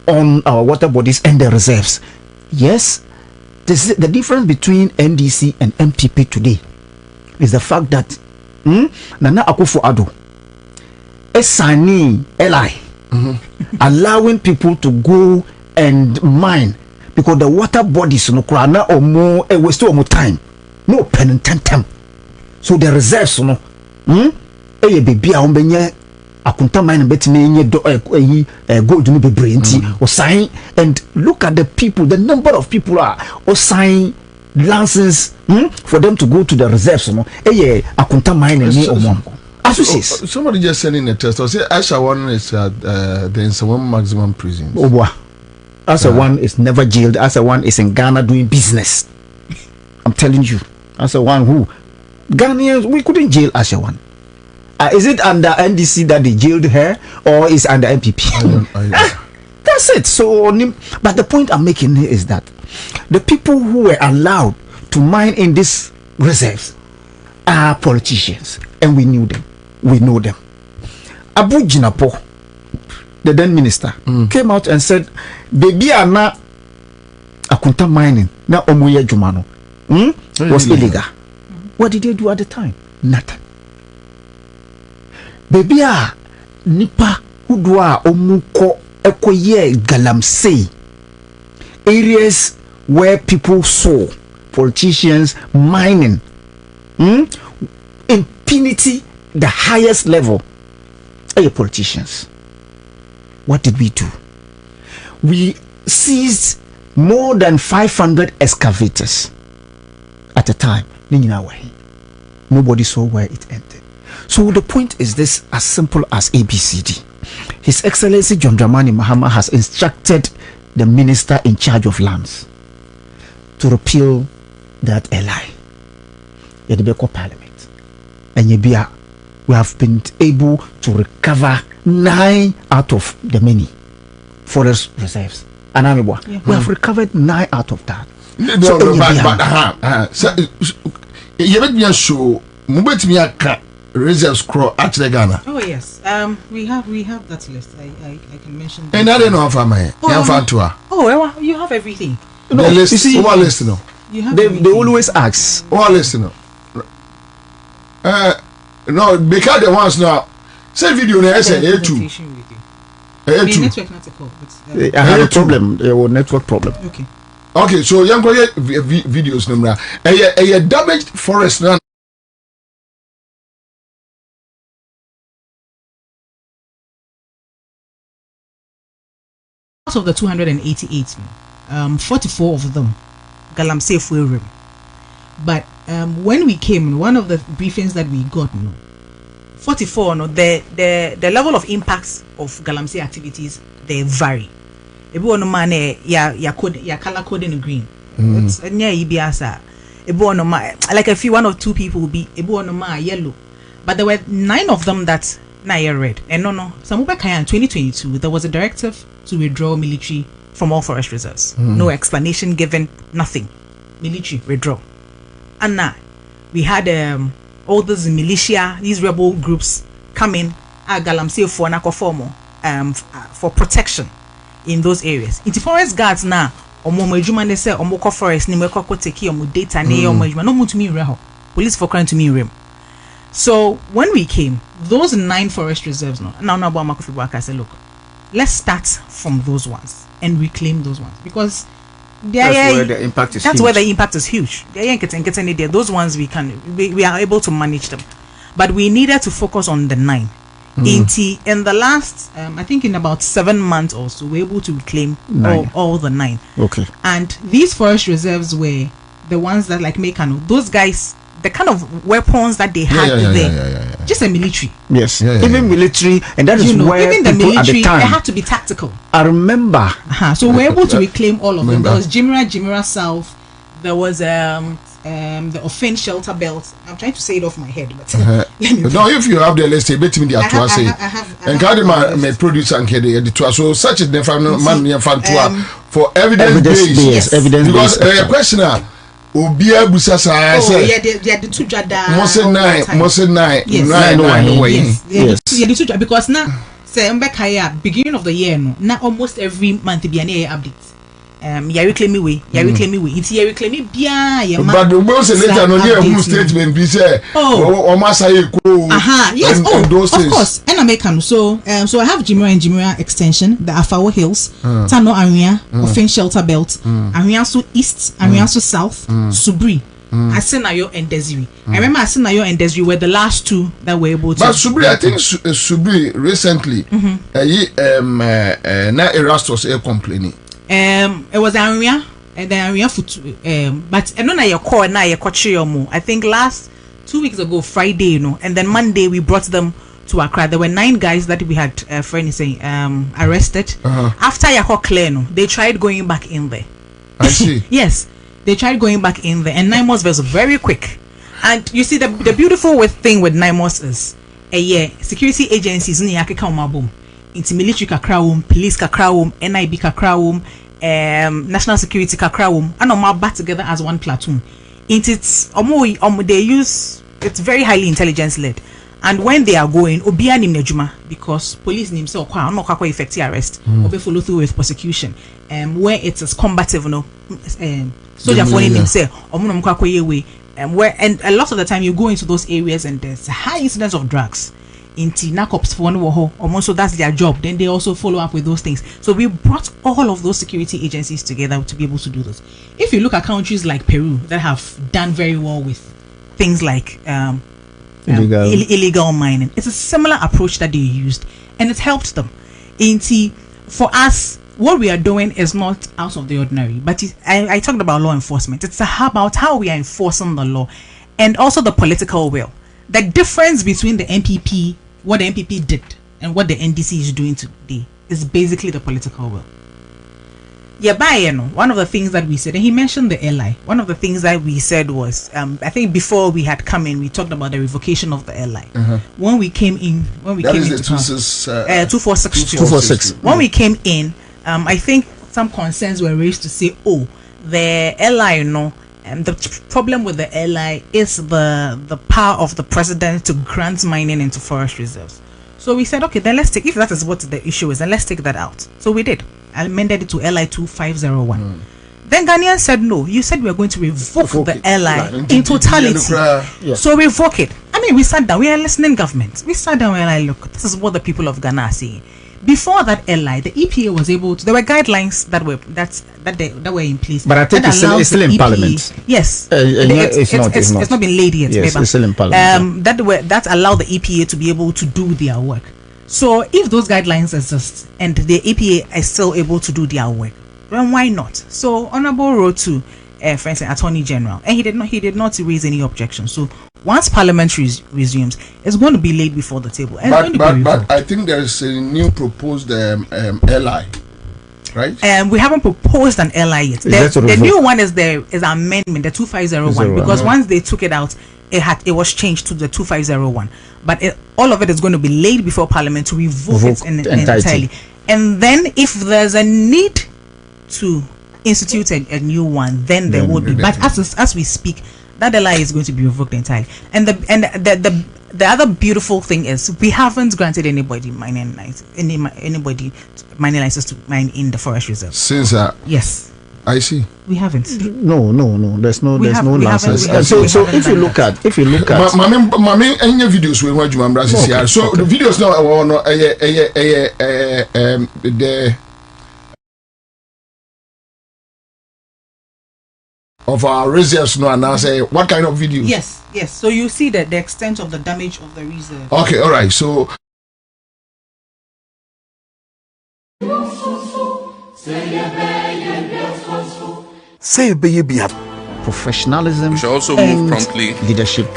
on our water bodies and the reserves? Yes, the difference between NDC and MPP today is the fact that Nana Akufo-Addo Esani Eli allowing people to go and mine because the water bodies no krana or more waste more time. No pen and tentem. So the reserves no baby a umbenye akunta mine betime gold no be brainty or sign. And look at the people, the number of people are or sign licenses for them to go to the reserves no akunta mine and somebody just sending a test or say Ansah one is the Ansah one maximum prison. Ansah one is never jailed. Ansah one is in Ghana doing business. I'm telling you. Ansah one who Ghanaians, we couldn't jail Ansah one. Is it under NDC that they jailed her or is under MPP? That's it. So, but the point I'm making here is that the people who were allowed to mine in these reserves are politicians, and we knew them. We know them. Abu Jinapo, the then minister, came out and said, "Baby, ana akunta mining na omuye jumano was illegal." What did they do at the time? Nothing. Baby, nipa hudwa omuko ekoye Galamsey areas where people saw politicians mining impunity. The highest level are your politicians. What did we do? We seized more than 500 excavators at a time. Nobody saw where it ended. So the point is this, as simple as ABCD. His Excellency John Dramani Mahama has instructed the minister in charge of lands to repeal that LI. Yedibeko Parliament. And Yebia, we have been able to recover 9 out of the many forest reserves. And we have recovered 9 out of that. You bet me a show, Mubet me a reserves crow at the Ghana. Oh yes, we have that list. I can mention. And I don't know if I'm here. You have everything. No, list. You see, list no. They always ask. List no. No, because the ones now say video na say A2. Network not a call. I have a problem. Network problem. Okay, so young videos number. A damaged forest now. Out of the 288, 44 of them Galamsey Fuerim. But when we came, one of the briefings that we got, 44, the level of impacts of Galamsey activities, they vary. Like a few, 1 or 2 people will be yellow, but there were 9 of them that red. And some in 2022 there was a directive to withdraw military from all forest reserves. No explanation given, nothing. Military withdraw. And now we had all those militia, these rebel groups come in galamsey for protection in those areas. It's forest guards now. They say forest ni take data no to me police for crime to me. So when we came, those 9 forest reserves I said, look, let's start from those ones and reclaim those ones, because that's where the impact is huge. Where the impact is huge. Those ones we are able to manage them, but we needed to focus on the 9. In the last I think in about 7 months or so, we're able to reclaim all the 9. Okay. And these forest reserves were the ones that, like Mekano, those guys, the kind of weapons that they had there, just a military. Yes, even military, and that is where even the military at the time, they had to be tactical. I remember. So we're able to reclaim all of them. There was Jimira South. There was the offense shelter belt. I'm trying to say it off my head, but no, if you have the list, bet me the actual say. And Kadima may produce and the tour. So such a different man for evidence based. Yes, evidence because questioner. Obia busasa say they the two jada mose nine yes because now say mbekaya beginning of the year no now almost every month be an update ya reclaim me it's ya reclaim me bia ya but the most later no hear statement be say o ma say ko yes of course and American so I have Jimira extension, the Afawo Hills, Tano area, offense shelter belt, Ariaso East, Ariaso South, Subri, Asenayo and Desiree. I remember Asenayo and Desiree were the last 2 that were able to. But Subri, I think Subri recently na Erastus air complaining. It was area and the area for but I know na your call na your kochi I think last 2 weeks ago Friday, and then Monday we brought them to Accra. There were 9 guys that we had friend saying arrested. After Yako clear, they tried going back in there. I see. Yes, they tried going back in there, and NIMOS was very quick. And you see the beautiful thing with NIMOS is security agencies in Yaki into military kakrawum, police kakrawum, NIB kakrawum, national security kakrawum, and all back together as one platoon. They use it's very highly intelligence led, and when they are going obia nim nejuma, because police nim say okwa no kwakwa effective arrest obe follow through with prosecution where it is combative soldier for nim say omo kwakwa yewe where, and a lot of the time you go into those areas and there's a high incidence of drugs. Inti NACOPS for one so that's their job. Then they also follow up with those things. So we brought all of those security agencies together to be able to do this. If you look at countries like Peru that have done very well with things like illegal mining, it's a similar approach that they used, and it helped them. Inti, for us, what we are doing is not out of the ordinary. But I talked about law enforcement. It's about how we are enforcing the law, and also the political will. The difference between the MPP, what the MPP did, and what the NDC is doing today is basically the political will. One of the things that we said, and he mentioned the LI. One of the things that we said was, I think before we had come in, we talked about the revocation of the LI. When we came in, that is the 246. When we came in, I think some concerns were raised to say, the LI, the problem with the LI is the power of the president to grant mining into forest reserves. So we said, okay, then let's take, if that is what the issue is, then let's take that out. So we did. I amended it to LI 2501. Then Ghanaians said, no, you said we are going to revoke the LI in totality. So revoke it. I mean, we sat down, we are listening government. We sat down and I look, this is what the people of Ghana are saying. Before that LI, the EPA was able to. There were guidelines that were in place. But I think it's still in Parliament. Yes, it's not been laid yet. Yes, it's still in Parliament. That allowed the EPA to be able to do their work. So if those guidelines exist and the EPA is still able to do their work, then why not? So Honorable wrote to, for instance, Attorney General, and he did not raise any objection. So once Parliament resumes, it's going to be laid before the table. And but I think there's a new proposed LI, right? We haven't proposed an LI yet. The new one is amendment, the 2501, because once they took it out, it was changed to the 2501. But all of it is going to be laid before Parliament to revoke it entirely. And then if there's a need to institute a new one, then there would be. But as we speak, that deadline is going to be revoked entirely. And the other beautiful thing is we haven't granted anybody mining license to mine in the forest reserve. Since yes. I see. We haven't. No. There's no license. So if you look at, Mami, any videos we want to see. So the videos now the of our reserves now, and I say what kind of videos? Yes. So you see that the extent of the damage of the reserve. Okay, all right. So. Say baby professionalism. We should also move promptly. Leadership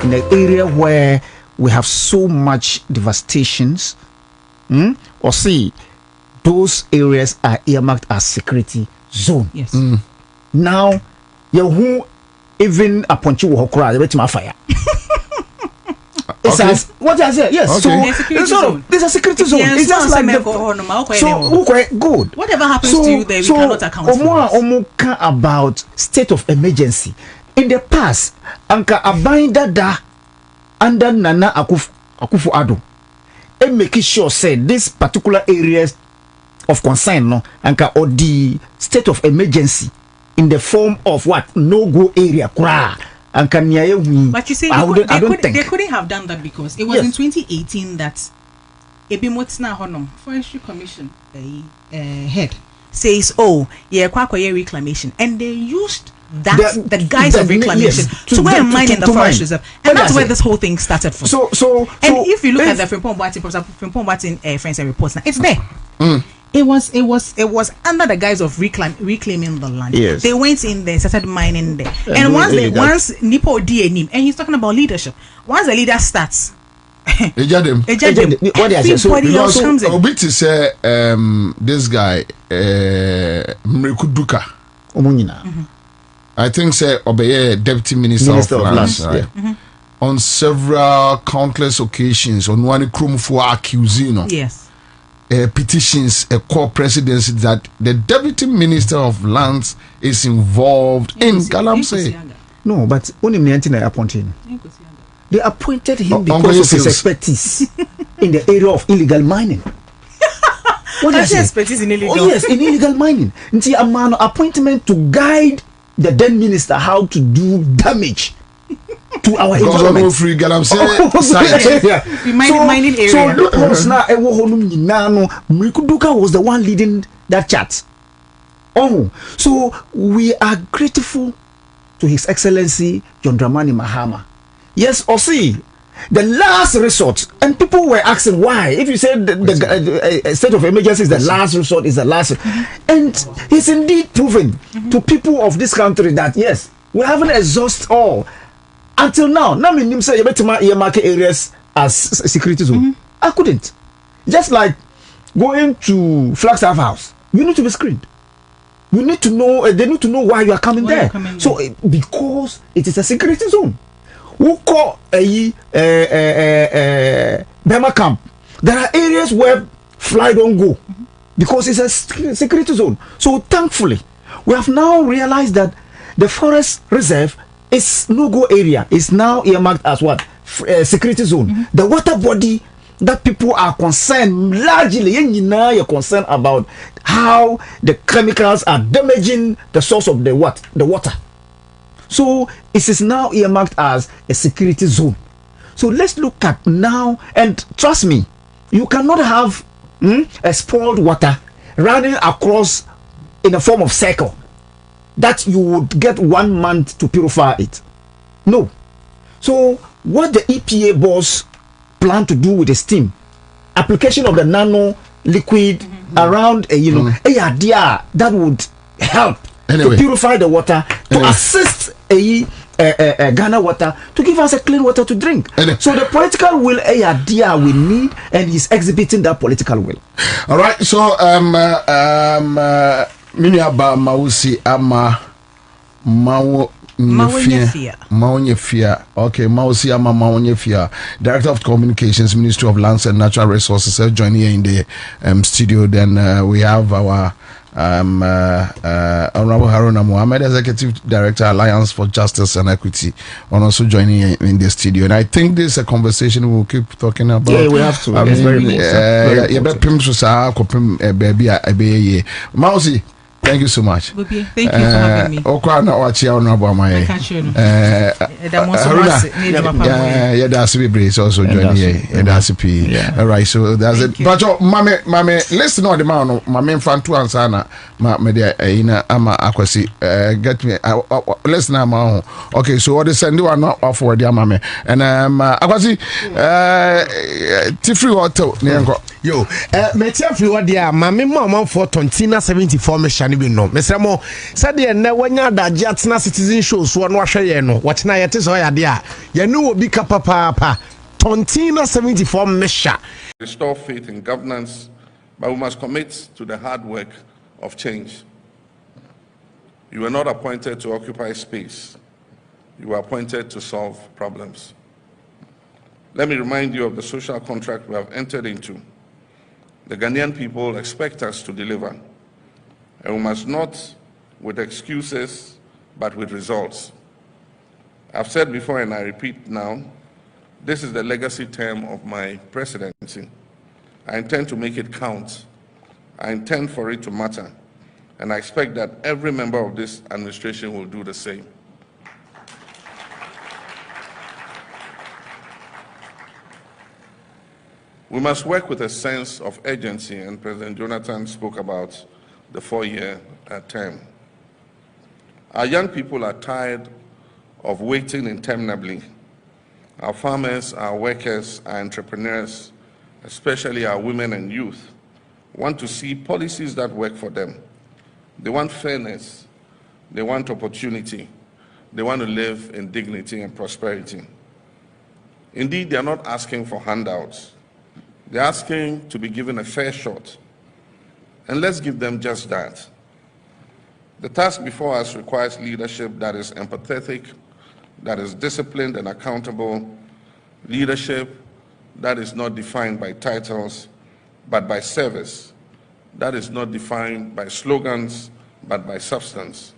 in an area where we have so much devastations. Or see, those areas are earmarked as security zone. Yes. Now, you even upon you walk around, you bet fire. Okay. What I said, yes. Okay. So there's a security zone. It's just like good. Whatever happens to you there, we cannot account for. About state of emergency. In the past, Anka Abainda da under Nana Akufo Addo, and making sure say this particular areas of concern, no, Anka or the state of emergency in the form of what no go area kura. But you say they couldn't have done that because it was in 2018 that Ebimotina Honor Forestry Commission head says, kwakwaye reclamation, and they used the guise of reclamation to go and mine in the forest reserve, and that's where this whole thing started from. So if you look at the Frimpong Batin Friends and Reports, now it's there. It was under the guise of reclaiming the land. Yes. They went in there, started mining there. And once Nipo D and he's talking about leadership. Once the leader starts, everybody else comes in. Obi to say this guy Mrikuduka. I think say Obeye Deputy Minister of Lands, right? On several countless occasions, on one krum for accusing. Yes. Petitions a core presidency that the Deputy Minister of Lands is involved in Galamsey. No, but only Niantina appointed. They appointed him because of his expertise in the area of illegal mining. What is expertise in illegal? Oh, yes, in illegal mining. Nti a man appointment to guide the then minister how to do damage to our environment. Free Galamsey mining area. So look what's now Mrikuduka was the one leading that chat. So we are grateful to His Excellency John Dramani Mahama. Yes, or see, the last resort, and people were asking why. If you said the state of emergency is the last resort, is the last, and it's indeed proven to people of this country that yes, we haven't exhausted all until now. Now, me say you better earmark areas as security zone. I couldn't. Just like going to Flagstaff House, you need to be screened. You need to know. They need to know why you are coming there. So because it is a security zone. Who call Bema camp? There are areas where fly don't go because it's a security zone. So thankfully, we have now realized that the forest reserve is no-go area. It's now earmarked as what? Security zone. The water body that people are concerned, largely, you're concerned about how the chemicals are damaging the source of the water. So it is now earmarked as a security zone. So let's look at now, and trust me, you cannot have a spoiled water running across in a form of circle that you would get 1 month to purify it. No. So what the EPA boss plan to do with the steam, application of the nano liquid around that would help to purify the water, to assist Ghana water to give us a clean water to drink. So the political will we need, and he's exhibiting that political will. All right. So Miniaba Mausi Ama Maonyefia. Okay, Mausi Ama Maonyefia, Director of Communications, Ministry of Lands and Natural Resources, joining here in the studio. Then we have our Honorable Haruna Mohammed, Executive Director, Alliance for Justice and Equity, on also joining in the studio. And I think this is a conversation we'll keep talking about. Yeah, we have to. It's very important. Mausi, thank you so much. Bobie, thank you for having me. Okwana Wachia Honorable Amaye. Haruna, that's also joining here. That's all right, so that's it. But mame, listen on the man, mame Fantu Ansah, media ina ama akwasi get me listen ama. Okay, so what they send you are not off for the mame. And akwasi Tifri Hotel near yo metia fi wo dia mame mama for Tontina 74 me shane bi no mesra mo sade na wanya adagye atena citizen show so no ahwe ye no watena yete so ya de a ye no obi ka papa Tontina 74 mesha. Restore faith in governance, but we must commit to the hard work of change. You were not appointed to occupy space. You were appointed to solve problems. Let me remind you of the social contract we have entered into. The Ghanaian people expect us to deliver, and we must not with excuses, but with results. I've said before and I repeat now, this is the legacy term of my presidency. I intend to make it count. I intend for it to matter, and I expect that every member of this administration will do the same. We must work with a sense of urgency, and President Jonathan spoke about the 4-year term. Our young people are tired of waiting interminably. Our farmers, our workers, our entrepreneurs, especially our women and youth, want to see policies that work for them. They want fairness, they want opportunity, they want to live in dignity and prosperity. Indeed, they are not asking for handouts. They're asking to be given a fair shot, and let's give them just that. The task before us requires leadership that is empathetic, that is disciplined and accountable, leadership that is not defined by titles, but by service, that is not defined by slogans, but by substance.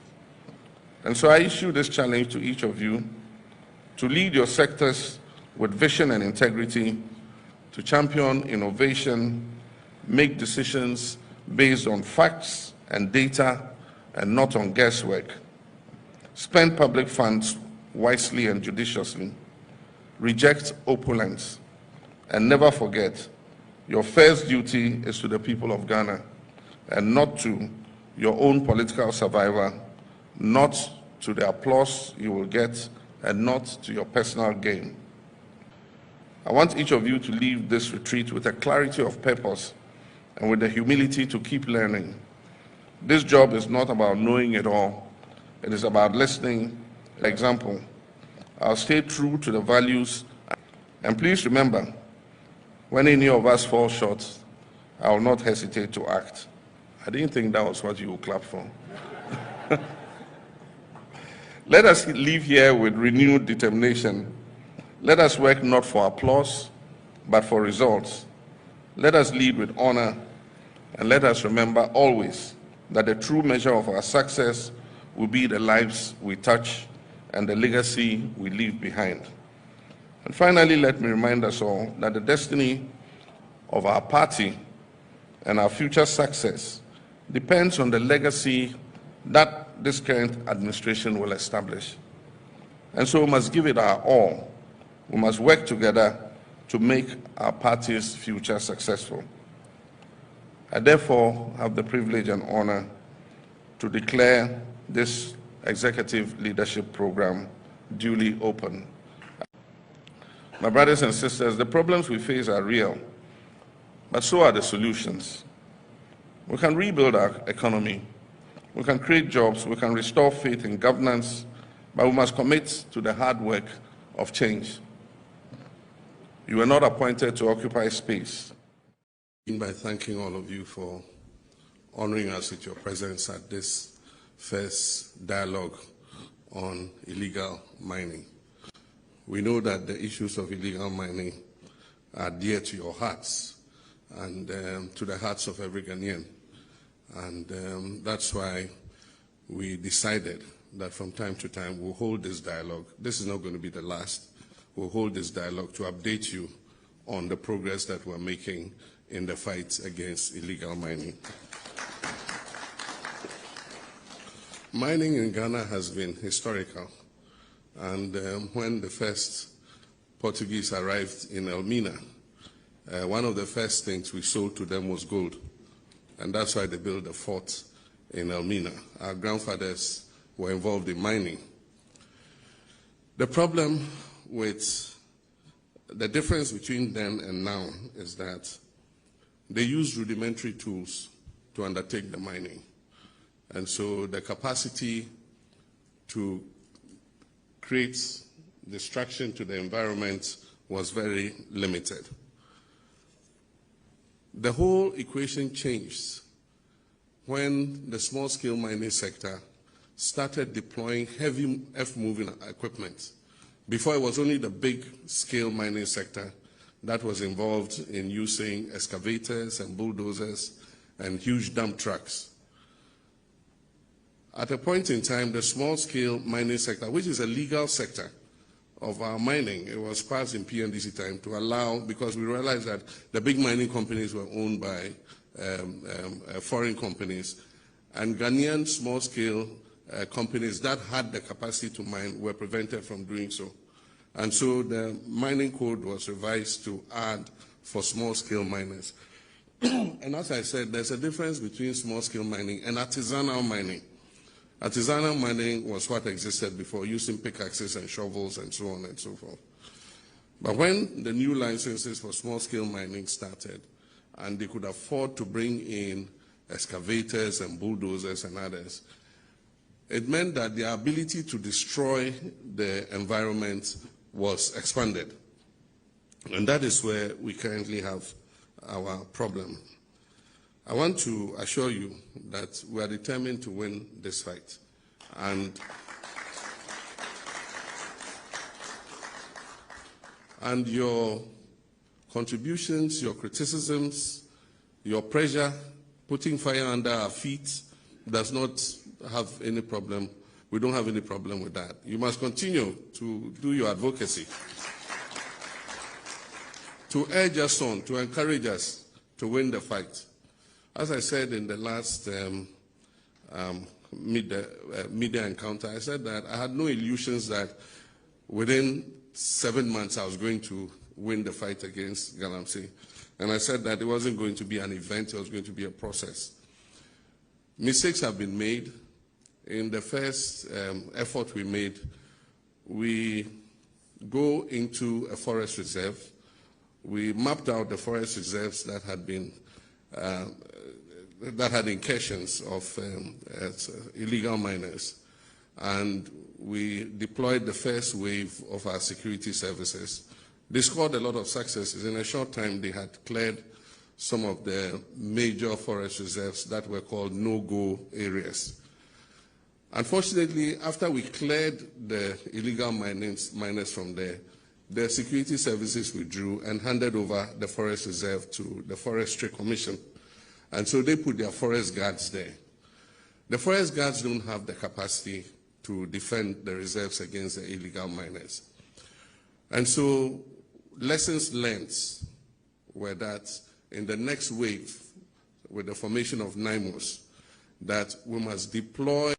And so I issue this challenge to each of you to lead your sectors with vision and integrity, to champion innovation, make decisions based on facts and data and not on guesswork, spend public funds wisely and judiciously, reject opulence, and never forget your first duty is to the people of Ghana and not to your own political survival, not to the applause you will get, and not to your personal gain. I want each of you to leave this retreat with a clarity of purpose and with the humility to keep learning. This job is not about knowing it all. It is about listening. For example, I'll stay true to the values. And please remember, when any of us fall short, I will not hesitate to act. I didn't think that was what you would clap for. Let us leave here with renewed determination. Let us work not for applause, but for results. Let us lead with honor, and let us remember always that the true measure of our success will be the lives we touch and the legacy we leave behind. And finally, let me remind us all that the destiny of our party and our future success depends on the legacy that this current administration will establish. And so we must give it our all. We must work together to make our party's future successful. I therefore have the privilege and honor to declare this executive leadership program duly open. My brothers and sisters, the problems we face are real, but so are the solutions. We can rebuild our economy, we can create jobs, we can restore faith in governance, but we must commit to the hard work of change. You were not appointed to occupy space. By thanking all of you for honoring us with your presence at this first dialogue on illegal mining. We know that the issues of illegal mining are dear to your hearts and to the hearts of every Ghanaian. And that's why we decided that from time to time we'll hold this dialogue. This is not going to be the last. We'll hold this dialogue to update you on the progress that we're making in the fight against illegal mining. Mining in Ghana has been historical. And when the first Portuguese arrived in Elmina, one of the first things we sold to them was gold. And that's why they built a fort in Elmina. Our grandfathers were involved in mining. The problem with the difference between then and now is that they use rudimentary tools to undertake the mining. And so the capacity to create destruction to the environment was very limited. The whole equation changed when the small-scale mining sector started deploying heavy earth-moving equipment. Before, it was only the big-scale mining sector that was involved in using excavators and bulldozers and huge dump trucks. At a point in time, the small-scale mining sector, which is a legal sector of our mining, it was passed in PNDC time to allow, because we realized that the big mining companies were owned by foreign companies, and Ghanaian small-scale companies that had the capacity to mine were prevented from doing so. And so the mining code was revised to add for small-scale miners. And as I said, there's a difference between small-scale mining and artisanal mining. Artisanal mining was what existed before, using pickaxes and shovels and so on and so forth. But when the new licenses for small-scale mining started, and they could afford to bring in excavators and bulldozers and others, it meant that their ability to destroy the environment was expanded. And that is where we currently have our problem. I want to assure you that we are determined to win this fight. And your contributions, your criticisms, your pressure, putting fire under our feet does not have any problem. We don't have any problem with that. You must continue to do your advocacy, to urge us on, to encourage us to win the fight. As I said in the last media encounter, I said that I had no illusions that within 7 months I was going to win the fight against Galamsey. And I said that it wasn't going to be an event, it was going to be a process. Mistakes have been made. In the first effort we made, we go into a forest reserve. We mapped out the forest reserves that had been that had incursions of illegal miners. And we deployed the first wave of our security services. They scored a lot of successes. In a short time, they had cleared some of the major forest reserves that were called no-go areas. Unfortunately, after we cleared the illegal miners from there, the security services withdrew and handed over the forest reserve to the Forestry Commission. And so they put their forest guards there. The forest guards don't have the capacity to defend the reserves against the illegal miners. And so lessons learned were that in the next wave, with the formation of NIMOS, that we must deploy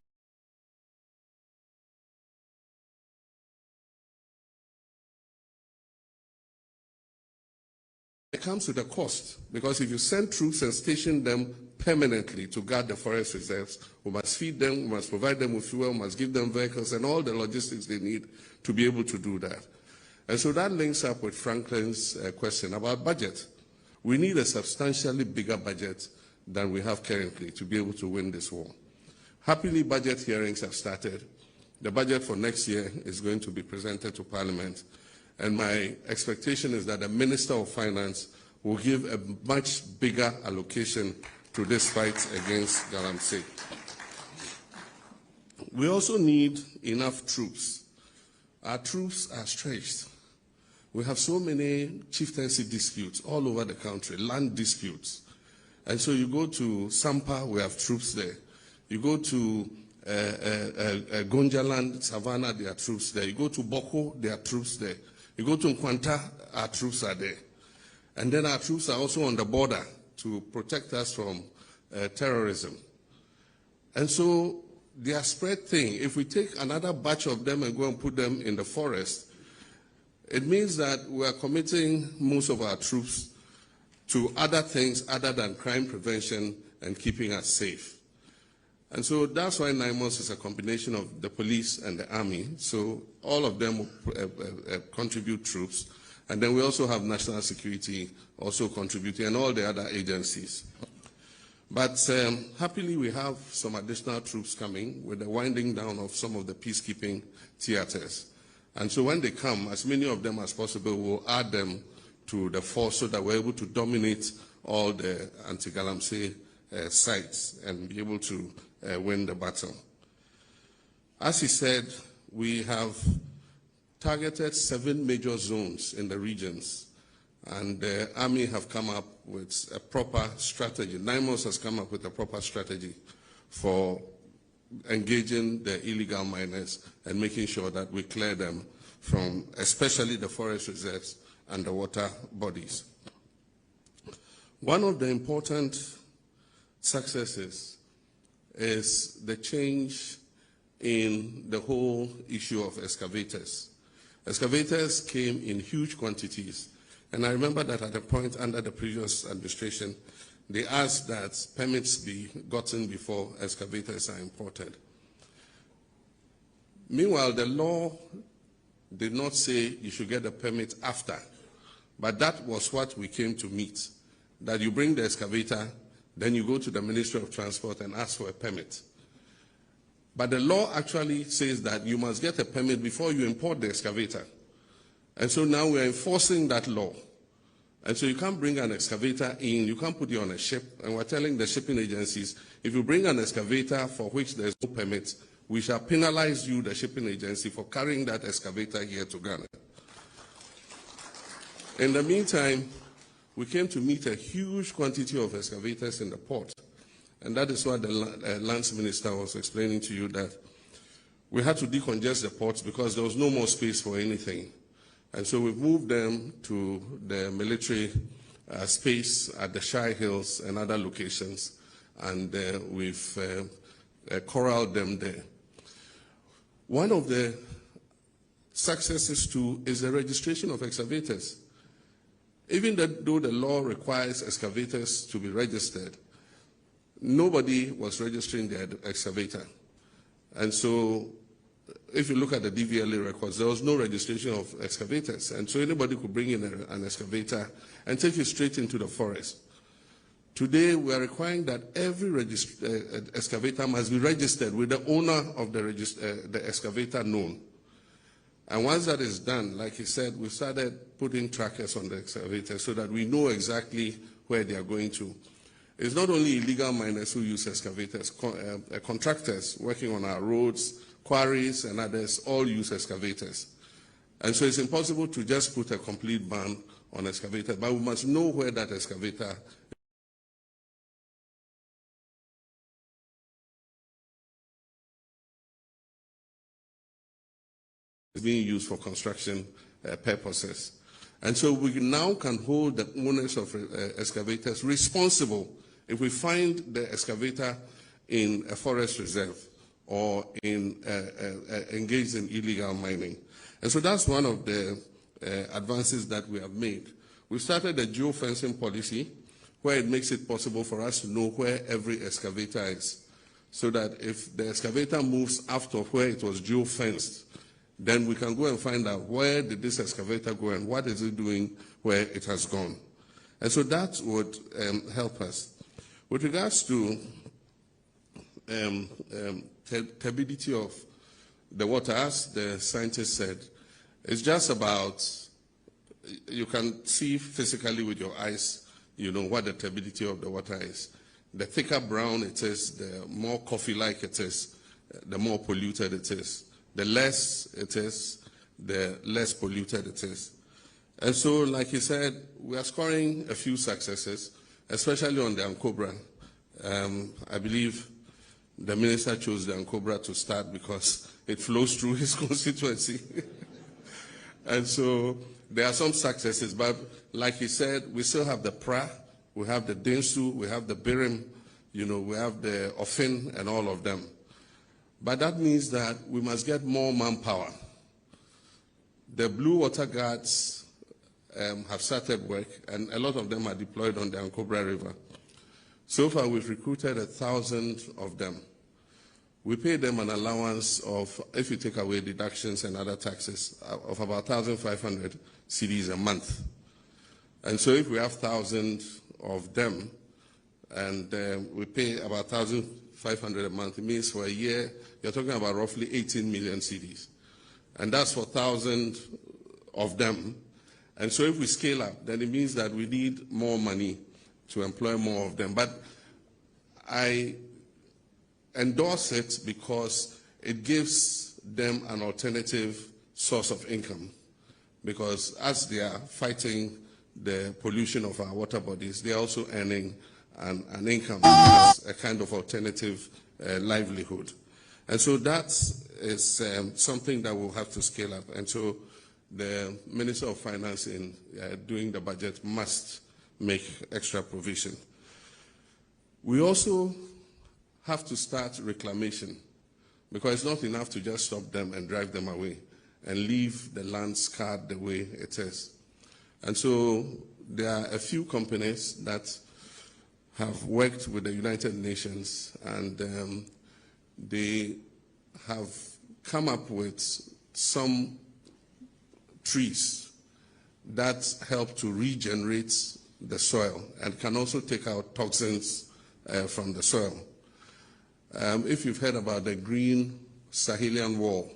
It comes with a cost, because if you send troops and station them permanently to guard the forest reserves, we must feed them, we must provide them with fuel, we must give them vehicles and all the logistics they need to be able to do that. And so that links up with Franklin's question about budget. We need a substantially bigger budget than we have currently to be able to win this war. Happily, budget hearings have started. The budget for next year is going to be presented to Parliament. And my expectation is that the Minister of Finance will give a much bigger allocation to this fight against Galamsey. We also need enough troops. Our troops are stretched. We have so many chieftaincy disputes all over the country, land disputes. And so you go to Sampa, we have troops there. You go to Gonjaland, Savannah, there are troops there. You go to Boko, there are troops there. You go to Nkwanta, our troops are there. And then our troops are also on the border to protect us from terrorism. And so they are spread thin. If we take another batch of them and go and put them in the forest, it means that we are committing most of our troops to other things other than crime prevention and keeping us safe. And so that's why NIMOS is a combination of the police and the army. So all of them contribute troops. And then we also have national security also contributing and all the other agencies. But happily we have some additional troops coming with the winding down of some of the peacekeeping theaters. And so when they come, as many of them as possible, we'll add them to the force so that we're able to dominate all the anti-Galamsey sites and be able to win the battle. As he said, we have targeted 7 major zones in the regions, and the Army have come up with a proper strategy. NIMOS has come up with a proper strategy for engaging the illegal miners and making sure that we clear them from especially the forest reserves and the water bodies. One of the important successes is the change in the whole issue of excavators. Excavators came in huge quantities, and I remember that at a point under the previous administration, they asked that permits be gotten before excavators are imported. Meanwhile, the law did not say you should get a permit after, but that was what we came to meet, that you bring the excavator, then you go to the Ministry of Transport and ask for a permit. But the law actually says that you must get a permit before you import the excavator. And so now we are enforcing that law. And so you can't bring an excavator in, you can't put it on a ship, and we're telling the shipping agencies, if you bring an excavator for which there's no permit, we shall penalize you, the shipping agency, for carrying that excavator here to Ghana. In the meantime, we came to meet a huge quantity of excavators in the port. And that is what the Lands Minister was explaining to you, that we had to decongest the ports because there was no more space for anything. And so we've moved them to the military space at the Shire Hills and other locations, and we've corralled them there. One of the successes too is the registration of excavators. Even though the law requires excavators to be registered, nobody was registering their excavator. And so if you look at the DVLA records, there was no registration of excavators. And so anybody could bring in an excavator and take it straight into the forest. Today, we are requiring that every excavator must be registered with the owner of the excavator known. And once that is done, like he said, we started putting trackers on the excavator so that we know exactly where they are going to. It's not only illegal miners who use excavators, contractors working on our roads, quarries and others all use excavators. And so it's impossible to just put a complete ban on excavators, but we must know where that excavator is being used for construction purposes. And so we now can hold the owners of excavators responsible if we find the excavator in a forest reserve or engaged in illegal mining. And so that's one of the advances that we have made. We started a geofencing policy where it makes it possible for us to know where every excavator is, so that if the excavator moves after where it was geofenced, then we can go and find out where did this excavator go and what is it doing where it has gone. And so that would help us. With regards to turbidity of the water, as the scientist said, it's just about, you can see physically with your eyes, you know, what the turbidity of the water is. The thicker brown it is, the more coffee-like it is, the more polluted it is. The less it is, the less polluted it is. And so, like he said, we are scoring a few successes, especially on the Ankobra. I believe the minister chose the Ankobra to start because it flows through his constituency. And so there are some successes, but like he said, we still have the Pra, we have the Densu, we have the Birim, we have the Ofin and all of them. But that means that we must get more manpower. The Blue Water Guards have started work, and a lot of them are deployed on the Ankobra River. So far, we've recruited 1,000 of them. We pay them an allowance of, if you take away deductions and other taxes, of about 1,500 cedis a month. And so if we have 1,000 of them, and we pay about 1,500 a month, it means for a year, you're talking about roughly 18 million cedis. And that's for 1,000 of them. And so if we scale up, then it means that we need more money to employ more of them. But I endorse it because it gives them an alternative source of income. Because as they are fighting the pollution of our water bodies, they are also earning an income as a kind of alternative livelihood. And so that is something that we'll have to scale up. And so the Minister of Finance in doing the budget must make extra provision. We also have to start reclamation, because it's not enough to just stop them and drive them away and leave the land scarred the way it is. And so there are a few companies that have worked with the United Nations, and they have come up with some trees that help to regenerate the soil and can also take out toxins from the soil. If you've heard about the green Sahelian wall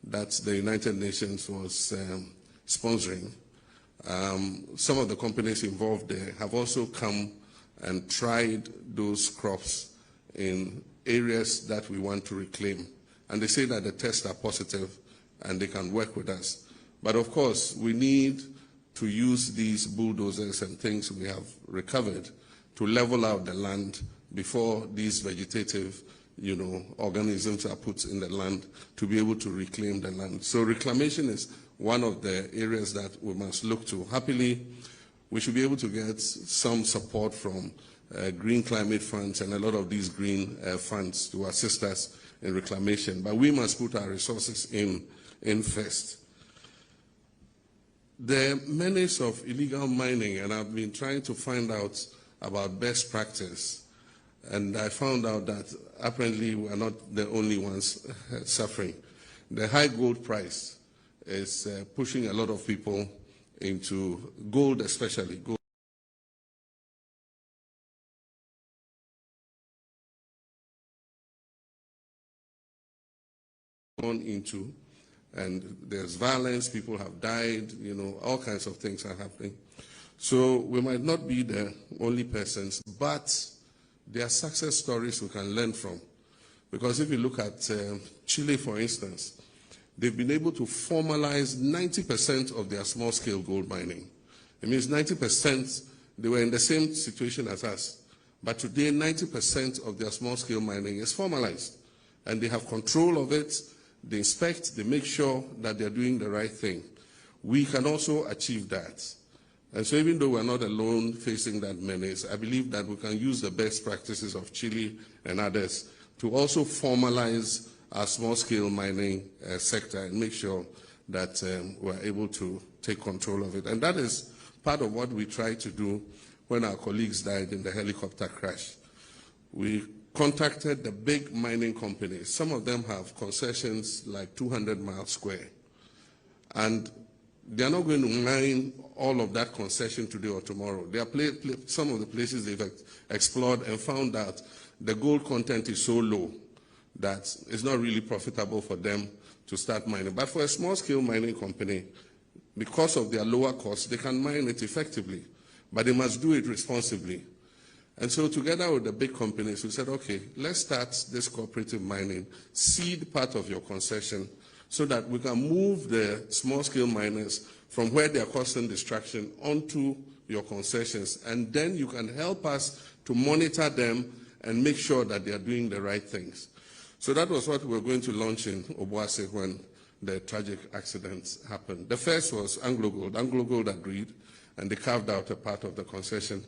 that the United Nations was sponsoring, some of the companies involved there have also come and tried those crops in areas that we want to reclaim. And they say that the tests are positive and they can work with us. But of course, we need to use these bulldozers and things we have recovered to level out the land before these vegetative, organisms are put in the land to be able to reclaim the land. So reclamation is one of the areas that we must look to. Happily, we should be able to get some support from green climate funds and a lot of these green funds to assist us in reclamation. But we must put our resources in first. The menace of illegal mining, and I've been trying to find out about best practice, and I found out that apparently we are not the only ones suffering. The high gold price is pushing a lot of people into gold, especially gold. Into, and there's violence, people have died, all kinds of things are happening. So we might not be the only persons, but there are success stories we can learn from. Because if you look at Chile, for instance, they've been able to formalize 90% of their small-scale gold mining. It means 90%, they were in the same situation as us. But today, 90% of their small-scale mining is formalized. And they have control of it. They inspect, they make sure that they're doing the right thing. We can also achieve that. And so even though we're not alone facing that menace, I believe that we can use the best practices of Chile and others to also formalize our small-scale mining sector and make sure that we're able to take control of it. And that is part of what we tried to do when our colleagues died in the helicopter crash. We contacted the big mining companies. Some of them have concessions like 200 miles square. And they are not going to mine all of that concession today or tomorrow. There are some of the places they've explored and found that the gold content is so low that it's not really profitable for them to start mining. But for a small-scale mining company, because of their lower costs, they can mine it effectively. But they must do it responsibly. And so together with the big companies, we said, okay, let's start this cooperative mining, cede part of your concession so that we can move the small-scale miners from where they are causing distraction onto your concessions, and then you can help us to monitor them and make sure that they are doing the right things. So that was what we were going to launch in Obuasi when the tragic accident happened. The first was Anglo Gold. Anglo Gold agreed, and they carved out a part of the concession.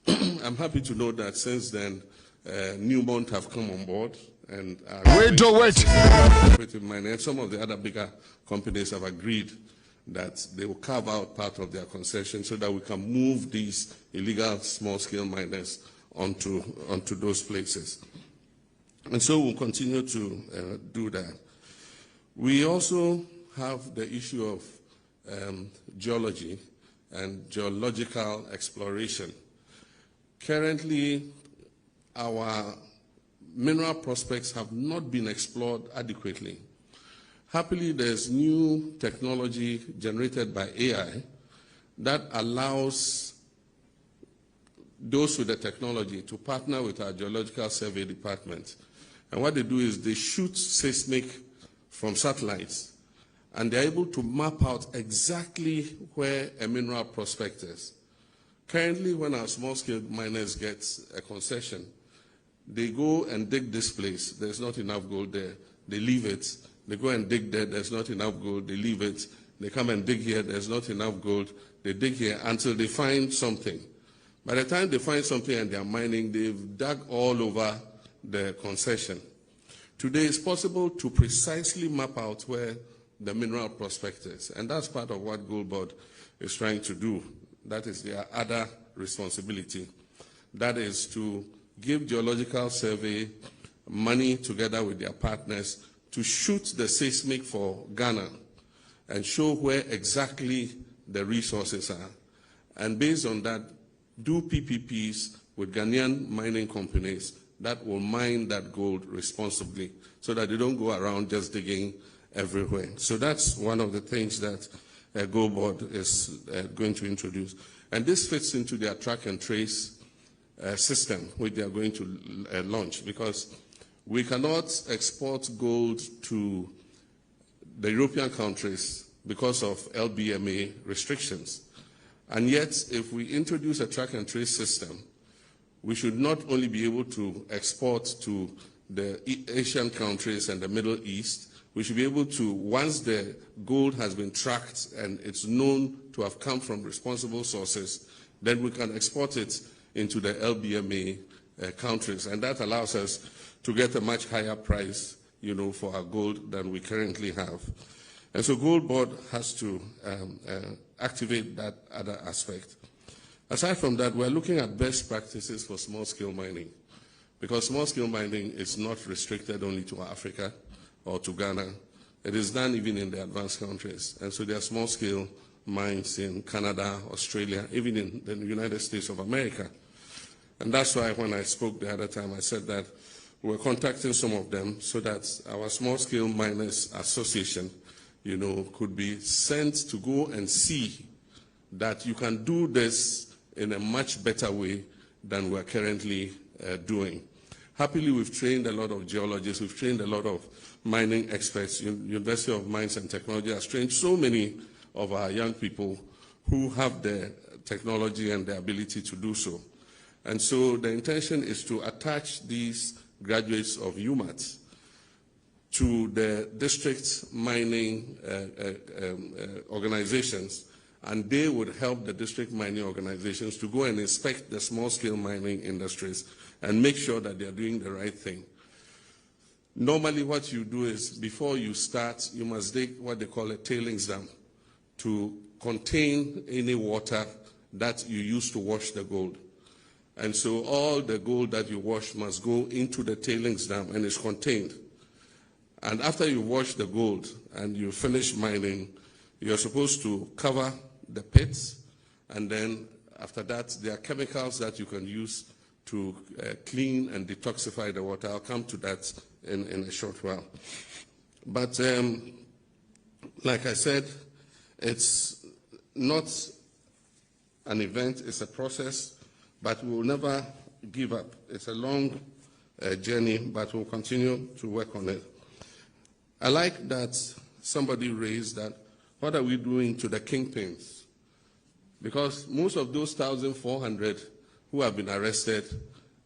I'm happy to know that since then, Newmont have come on board, and and some of the other bigger companies have agreed that they will carve out part of their concession so that we can move these illegal small-scale miners onto those places. And so we'll continue to do that. We also have the issue of geology and geological exploration. Currently, our mineral prospects have not been explored adequately. Happily, there's new technology generated by AI that allows those with the technology to partner with our geological survey department. And what they do is they shoot seismic from satellites, and they're able to map out exactly where a mineral prospect is. Currently, when our small-scale miners get a concession, they go and dig this place. There's not enough gold there. They leave it. They go and dig there. There's not enough gold. They leave it. They come and dig here. There's not enough gold. They dig here until they find something. By the time they find something and they're mining, they've dug all over the concession. Today, it's possible to precisely map out where the mineral prospect is. And that's part of what Gold Board is trying to do. That is their other responsibility. That is to give geological survey money together with their partners to shoot the seismic for Ghana and show where exactly the resources are. And based on that, do PPPs with Ghanaian mining companies that will mine that gold responsibly so that they don't go around just digging everywhere. So that's one of the things that Gold Board is going to introduce. And this fits into their track and trace system, which they are going to launch, because we cannot export gold to the European countries because of LBMA restrictions. And yet, if we introduce a track and trace system, we should not only be able to export to the Asian countries and the Middle East, we should be able to, once the gold has been tracked and it's known to have come from responsible sources, then we can export it into the LBMA countries. And that allows us to get a much higher price, for our gold than we currently have. And so Gold Board has to activate that other aspect. Aside from that, we're looking at best practices for small-scale mining, because small-scale mining is not restricted only to Africa or to Ghana. It is done even in the advanced countries. And so there are small-scale mines in Canada, Australia, even in the United States of America. And that's why when I spoke the other time, I said that we're contacting some of them so that our small-scale miners association, could be sent to go and see that you can do this in a much better way than we're currently doing. Happily, we've trained a lot of geologists, we've trained a lot of mining experts. University of Mines and Technology has trained so many of our young people who have the technology and the ability to do so. And so the intention is to attach these graduates of UMAT to the district mining organizations, and they would help the district mining organizations to go and inspect the small-scale mining industries and make sure that they are doing the right thing. Normally what you do is, before you start, you must dig what they call a tailings dam to contain any water that you use to wash the gold. And so all the gold that you wash must go into the tailings dam and is contained. And after you wash the gold and you finish mining, you're supposed to cover the pits, and then after that, there are chemicals that you can use to clean and detoxify the water. I'll come to that in a short while. But like I said, it's not an event, it's a process, but we'll never give up. It's a long journey, but we'll continue to work on it. I like that somebody raised that, what are we doing to the kingpins? Because most of those 1,400 who have been arrested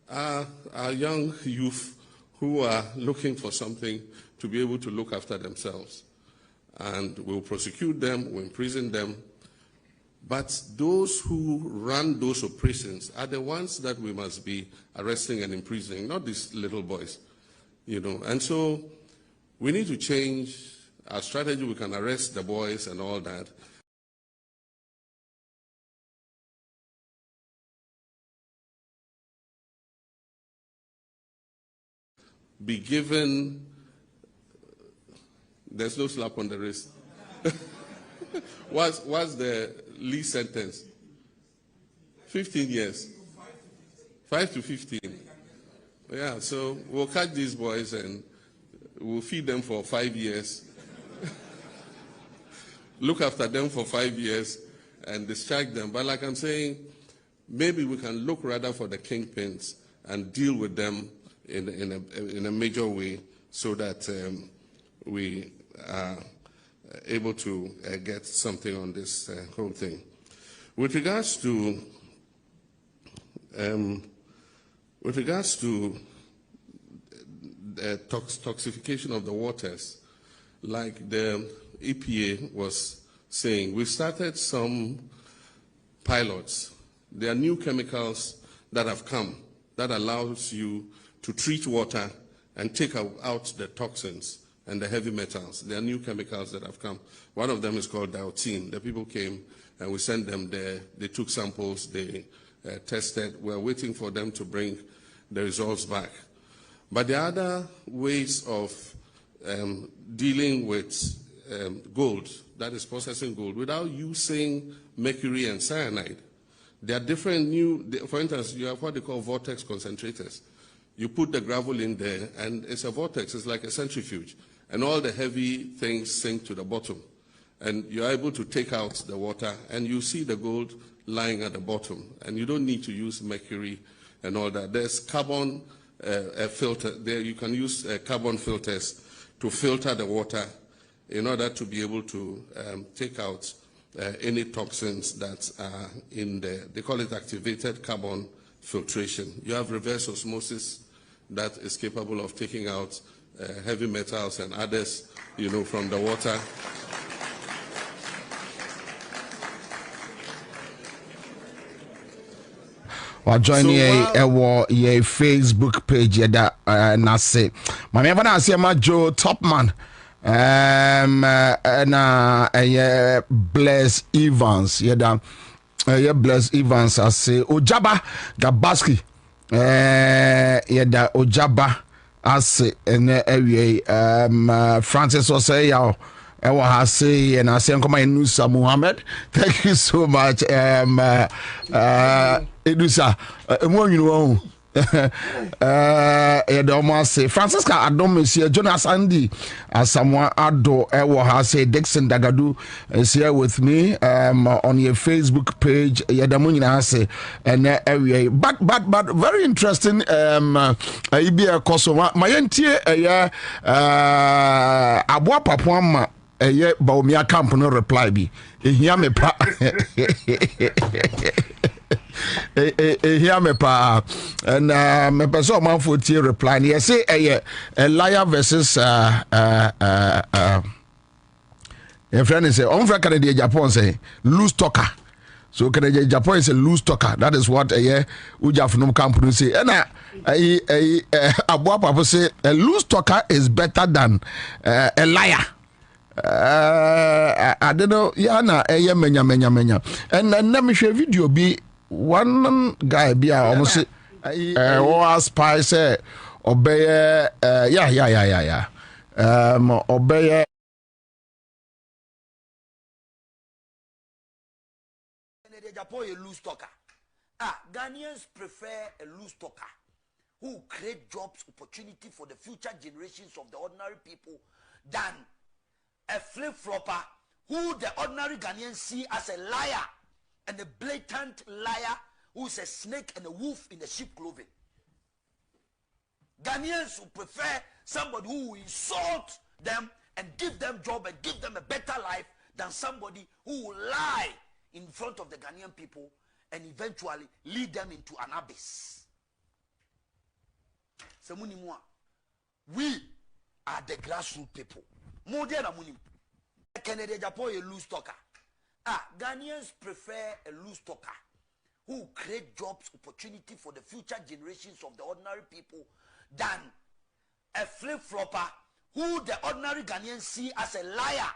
are young youth who are looking for something to be able to look after themselves. And we'll prosecute them, we'll imprison them. But those who run those operations are the ones that we must be arresting and imprisoning, not these little boys, you know. And so we need to change our strategy. We can arrest the boys and all that. Be given, there's no slap on the wrist. What's the least sentence? 15 years. 5 to 15. Yeah, so we'll catch these boys and we'll feed them for 5 years. Look after them for 5 years and discharge them. But like I'm saying, maybe we can look rather for the kingpins and deal with them in a major way so that we are able to get something on this whole thing. With regards to toxification of the waters, like the EPA was saying, we've started some pilots. There are new chemicals that have come that allows you to treat water and take out the toxins and the heavy metals. There are new chemicals that have come. One of them is called dioxin. The people came and we sent them there. They took samples, they tested. We're waiting for them to bring the results back. But there are other ways of dealing with gold, that is processing gold, without using mercury and cyanide. There are different for instance, you have what they call vortex concentrators. You put the gravel in there and it's a vortex, it's like a centrifuge. And all the heavy things sink to the bottom. And you're able to take out the water and you see the gold lying at the bottom. And you don't need to use mercury and all that. There's carbon filter. There you can use carbon filters to filter the water in order to be able to take out any toxins that are in there. They call it activated carbon filtration. You have reverse osmosis that is capable of taking out heavy metals and others, you know, from the water. Well, join your Facebook page that Nase. My never say my Joe Topman. Bless Evans. Bless Evans. I say Ojaba Gabaski. Ojaba. I say Francis was say I say and I say come in Nusa Muhammad. Thank you so much. Edusa, you know. Say Francisca Adom Monsieur Jonas Andy as someone Ado say Dixon Dagadu is here with me on your Facebook page Yadamunina say and area but very interesting Ibia Kosovo my entie Abua Papuama Baumia camp no reply be here me pa hear me pa and me person man for tie reply you say a liar versus your friend is say on fra Canada Japan say loose talker. So Canada Japan is a loose talker. That is what uja from company say. And Abua Papa say a loose talker is better than a liar. I don't know. Yana menya. And let me share video be one guy be almost was spy say obey yeah. Obey. Japan a loose talker. Ghanaians prefer a loose talker who create jobs, opportunity for the future generations of the ordinary people than a flip-flopper who the ordinary Ghanaians see as a liar and a blatant liar who's a snake and a wolf in a sheep clothing. Ghanaians who prefer somebody who will insult them and give them job and give them a better life than somebody who will lie in front of the Ghanaian people and eventually lead them into an abyss. We are the grassroots people. More than a munim. Kennedy Japan a loose talker. Ghanaians prefer a loose talker who create jobs, opportunity for the future generations of the ordinary people than a flip-flopper who the ordinary Ghanaians see as a liar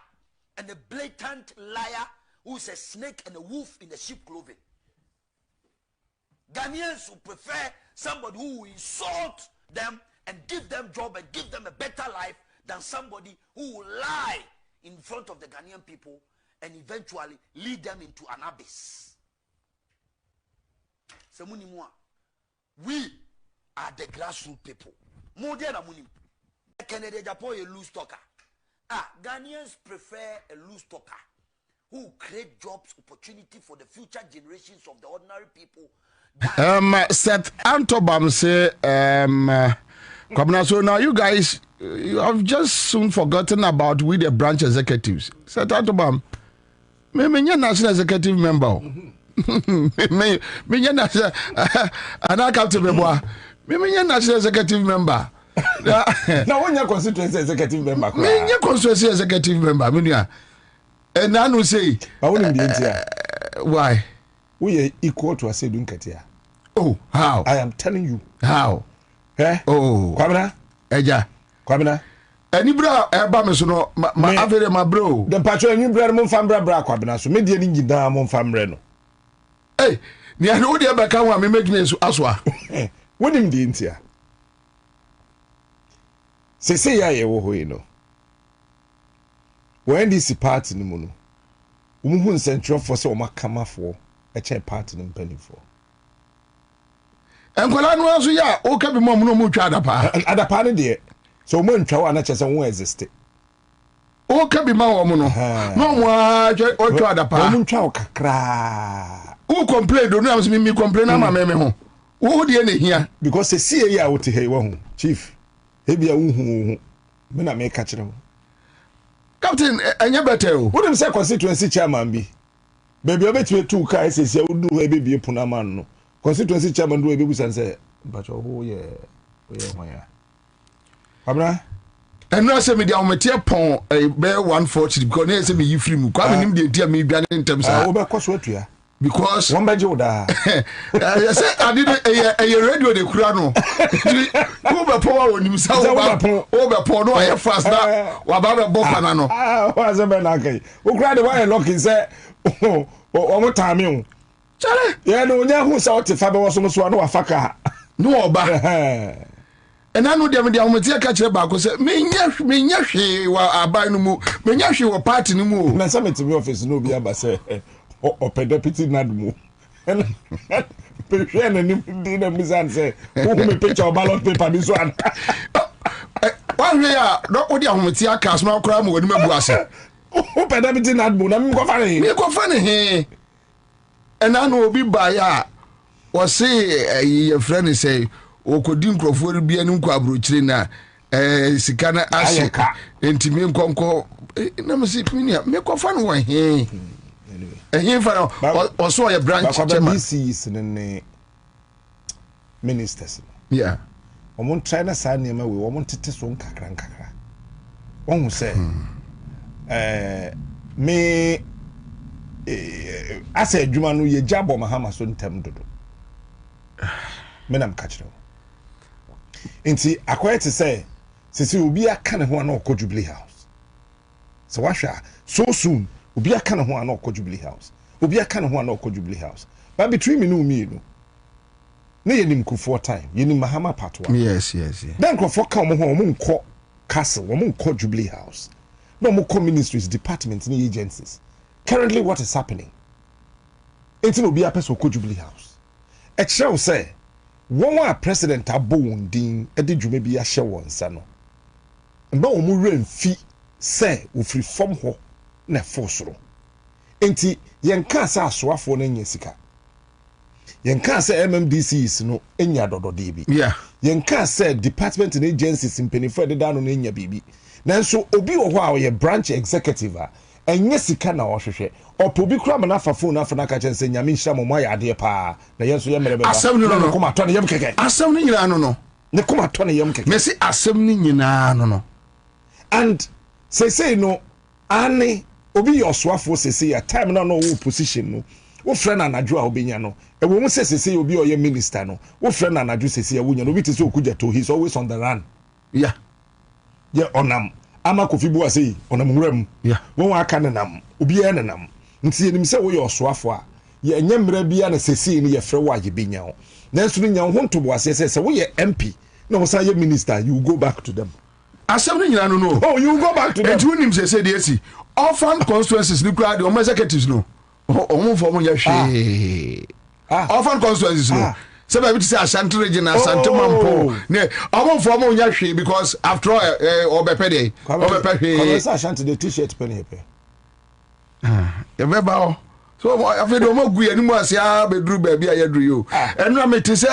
and a blatant liar who's a snake and a wolf in a sheep clothing. Ghanaians who prefer somebody who will insult them and give them job and give them a better life than somebody who will lie in front of the Ghanaian people and eventually lead them into an abyss. We are the grassroots people. More than a munim. Kennedy Japan a loose talker. Ghanaians prefer a loose talker who create jobs, opportunity for the future generations of the ordinary people. Seth Antobam say, Kwabena, so now you guys, you have just soon forgotten about we the branch executives. Seth Antobam, me national executive member. Me national, and I come to me national executive member. Now when you constituency executive member, me constituency executive member, me and I will say, I wouldn't be why? We are equal to a Sedun Katia. Oh, how? I am telling you. How? Eh? Oh. Kwabena? Eja. Kwabena? Any bra, Bamasono, my avere, my bro. The patron, you bred Monfambra Bra Kwabena, so maybe you didn't down Monfambreno. Hey, near no dear Bakawa, me make me aswa. What in the India? Say, I know. When this party in the moon, who sent you for so much come for a chair party in penny for. And Colano was ya, okay, be more no much other part. Other party there. So, moon chow and chess and where exist. Okay, be more mono. No more, or to other part. Moon chow cra. Who complain? Don't ask me complain. I'm a memo. Who did here? Because the CIA out here, Chief. Maybe a woo. Men I may catch them. Captain, and you better. Wouldn't say constituency chairman be? Baby, I bet you 2 cars says you would do a baby punaman. Constituency chairman do a baby and say, but oh, yeah, Abra? And now say me down my tear pon a bear 140 because they say me you free me. Come in the dear me in terms of over coswetia. Because one by Joda. I said I did a radio de Kurano. Over power when you saw over porn or fast now. Wababa Bopanano. Was a benake. Who cried the wire lock is there? Oh, what time you? Charlie, yeah, no, who saw the Faber was almost one of Faka. No, but and I know them the Almatia catch a back was me yashi while I buy no more. Me yashi or party no more. Now, some to me office no be able say. Or deputy Nadmo. And Persian and dinner Misan say, who may picture a ballot paper this one. One way, not what the Almatia cast no crime with me was. Oh, deputy Nadmo, I'm go funny. And I know be by ya. Or say a friend say, or could you for be an unquabruchina, Sikana Ashaka, and Timim Conco. Never see me, make a fun one here. And him for also a branch DCs and ministers. Yeah. I want China sign me. We want to test one kakra. One who say, me, I said, Jumanu, ye jab on Mahama soon temdo. Men, I'm catching. And see, I quite to say, since you will be a kind of one or Jubilee House. So, what shall so soon? Obi aka na ho ana okọ Jubilee House. Obi aka na ho ana okọ Jubilee House. But between me no me no. Na yenim Kufuor time, yenim Mahama part 1. Yes. Then Kufuor ka omo nkọ castle, omo nkọ Jubilee House. No omo nkọ ministries, departments, ni agencies. Currently what is happening? Enti no obi apese okọ Jubilee House. E kire say, won president abo won din e de dwuma bi a hye won nsa no. Mba omo remfi say ofri form ho na fosoro enti yenka sa asoafo na nya sika yenka sa MMDCs no enya dodode bi yeah yenka sa department and agencies impenifo de da no nya bibi nanso obi wo ho a ye branch executive a enye sika na ohwehwe opobi kura ma na fa phone na fa na ka chen se nyame nhira mo ya ade pa na yenso ye mere be ba asem no ko ma to ne yem keke asem ni nyina no ne ko ma to ne yem keke mesi asem ni nyina no and say no ane obi yoswafo say ya time na no wo position no wo friend anadwo a obenya no e wo mu say obi oye minister no wo friend anadwo say ya wonya no obi te say okuja to he's always on the run yeah onam ama kofi bu ase onam nwuram yeah won aka ne nam obi e ne nam nti enim say wo yoswafo a ye enye mra bia na say ni ye frɛ wo agibenya ho na nso nya ho ntobo ase say wo ye MP na wo say ye minister you go back to them asem ni nyina no oh you go back to them etu nim say dey esi orphan constituencies ni kura the executives no omo for mo ya hwe orphan constituencies no say be say Ashanti region Asante Mampo ne omo for mo ya hwe because after all obepe dey obepe hwe say Ashanti the t-shirt pen hepe e be ba o so after do mo gu animu ase a be duru ba bia ya duru yo enu amete say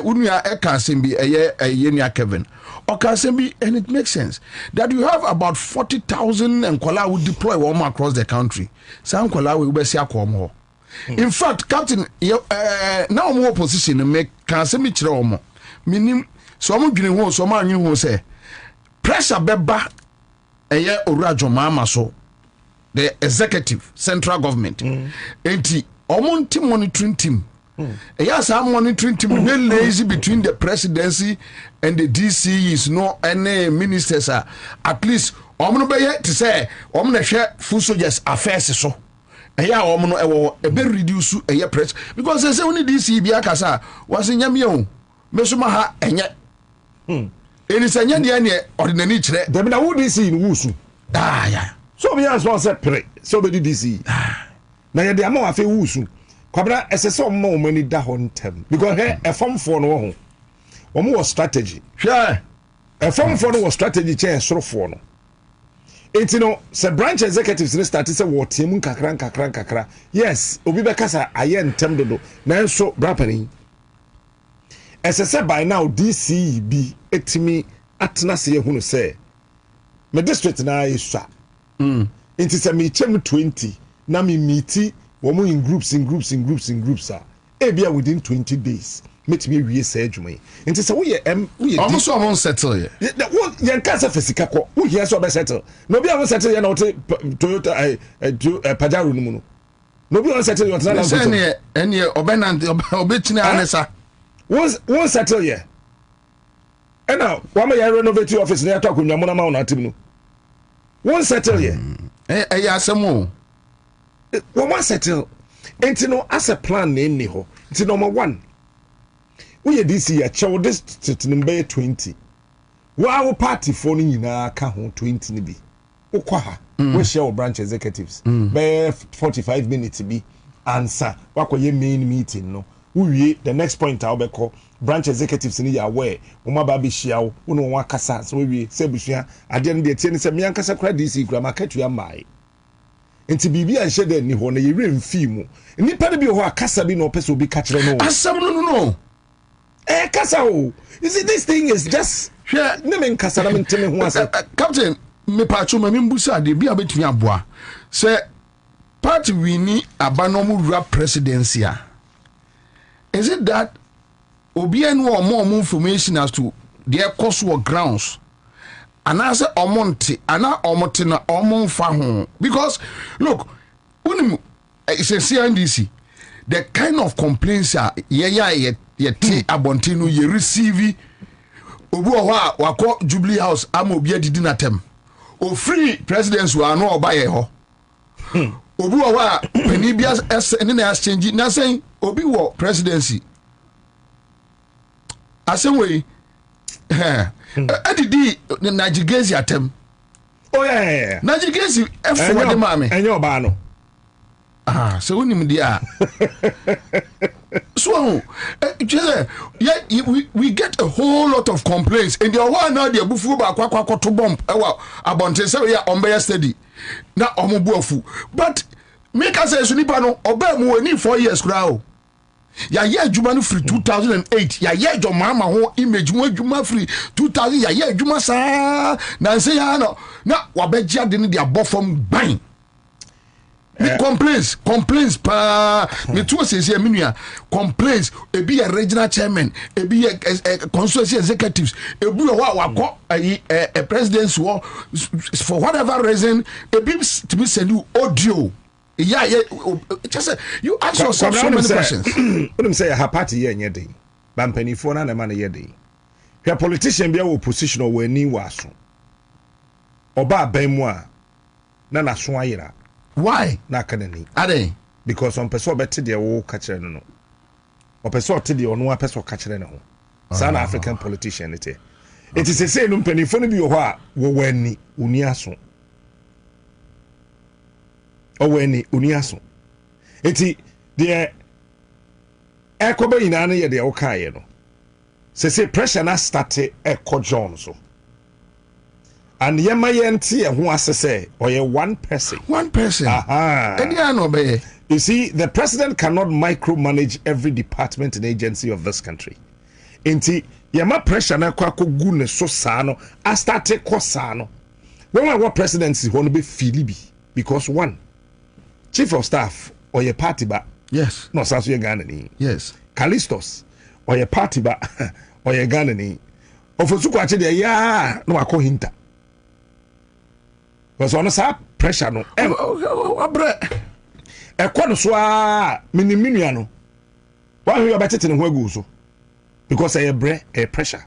unua e kan sem bi eye nua Kevin Okasembi, and it makes sense that you have about 40,000 and Kola will deploy one across the country. Some Kola will be more. In fact, Captain, now more position make Kasembi Chiromo. Meaning, some green home, some are new say pressure beba a year or Rajo Mama so the executive central government. 80 Omonti monitoring team. Yes, I'm monitoring to be lazy between the presidency and the DC is no any ministers are at least omno to say omno share full soldiers affairs so eya omno e be reduce e press because they say only DC bia kasa was nyame o mesoma ha enye eni sanya de ne ordinary kire dem na wo DC in wusu yeah so be as one say pre so be DC na ye de ama wa fe wusu Kwabena esese omma omani da ho ntem because he efomfo no ho omo was strategy sure efomfo no was strategy chain sorofo no enti no se branch executives ni start say wo team kakra yes obi be kasa aye ntem dodo nanso brapani esese by now DC bi etimi atena se ye hunu say me district na isha enti se me chem 20 na me meeti womo in groups are ebia within 20 days make me wie say adwuma nti say we almost so settle ye yen ka say fasika ko we here so be settle no bia won settle ye na wote Toyota Pajaro no no bia won settle ye na say ne ene obenant obechina anesa won settle ye ena wa ma ye renovate office na to akonwa mo na ma na atim no won settle ye ya asemo one settle enti no as a plan na ni ho enti number 1 we DC ya chew district number 20 wa party for ni nyina ka ho 20 ni bi ukwa ha we share branch executives be 45 minutes bi Ansah wakoye main meeting no we the next point I will call branch executives ni ya aware wo ma ba be hia wo no wa kasa so we say busua ade no de tie ni say me ankasa kra DC kra makatu ya mai enti bibi an hye de ni ho na ye remfi mu nipa de bi ho akasa bi na opese obi ka kire no asam no kasa o you see this thing is just ne men kasa na menteme ho asa captain me pacho ma mbusa de bi abetumi aboa say party we ni abanomu rap presidency is it that obi enu omo information as to their cost or grounds and as omonte ana omote na omonfa ho because look unim it's a CNDC the kind of complaints are ye abontino ye receive obi o ho wako Jubilee House am obi adidi na tem o free presidents wa no oba ye ho obi o ho pani bia ene na exchange na say obi wo presidency asemwe adidi Najigezi atem oh yeah Najigezi efo de mame enye oba no so unim dia so we get a whole lot of complaints and the one now the bufu ba kwakwa to bomb abonte say ya ombe steady na omobuafu but make us say sunipa no oba mu ani 4 years kra o ya ye adwuma no free 2008 ya ye adwo mama ho image mu adwuma free 2000 ya ye adwuma saa na say ya no na wabegya de ne de abofom ban complaints pa me to say minua complaints e be a regional chairman e be a constituency executives e be wa go a president for whatever reason e be to be send you audio just you ask yourself so many questions. When say a party here nyɛ den bampanifo na man yɛ den hwɛ politician bia wo position o wani waso oba ban mu a na naso ayira. Why? Na kanani. Ade. Because on person beti de wo ka kire no. O person te de ono a person ka kire no. San African politician it. It is say no mpanifo no bi wo a wo wani uni aso. O wani uni aso. Enti de ekoba ina na ye de wo ka ye no. Say pressure na start ekọ John so. And yema yenti e ho asese or one person. One person. You see, the president cannot micromanage every department and agency of this country. Inti yema pressure na kwa gu ne so saa no a start ko saa no. When our presidency won't be Philibi because one chief of staff or your party ba. Yes. No saso ye Ghana ni. Yes. Callistos or your party ba or your Ghana ni. Ofosu kwa che de ya no akọ hinta. Because on sa pressure no abre e kwa no so a miniminu no wa hwe obetete ne ho agu so because e bre e pressure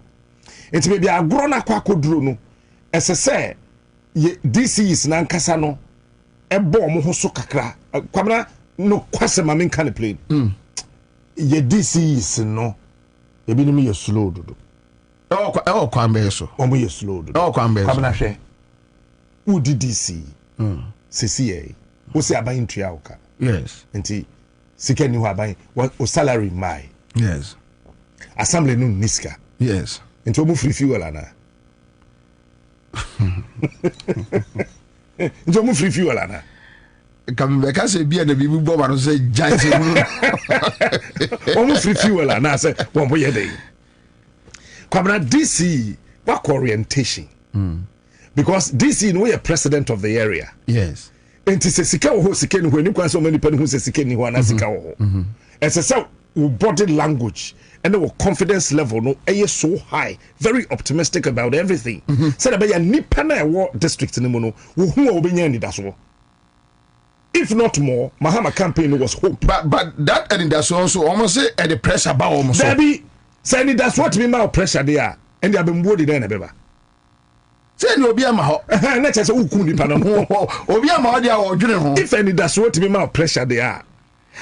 enti be bia agro na kwa koduro no esese DCs na nkasa no e bo mo ho so kakra Kwabena no kwase ma men kan plane ye DCs no e bi no me ye slow dodo e kwa mbe so o mo ye slow dodo e kwa mbe so Kwabena hwe UDDC CCA wo se aban tua oka yes nti sika ni ho aban o salary mai yes assembly no niska yes nti o mu free fuel ana nti o mu free fuel ana kambe ka se bia na bibi bo ba no se giant o mu free fuel ana se wo bo ye dey Kwabena DC what orientation because DC no we are president of the area. Yes. Enti se sika wo sika ni ho ni kwan so many pen who se sika ni ho na sika wo. Ese se body language and our confidence level no so high, very optimistic about everything. Said about ya nipa na wo district ni mo no wo hu a obenya ni da so. If not more, Mahama campaign was hope. But that and that's also almost say at the pressure ba almost. Debbie say that's what me ma pressure there and they have been worded there na beba. Say no obi ama ho na chese ukun nipa no obi ama ho dia wo dwene ho if any that's what me ma pressure there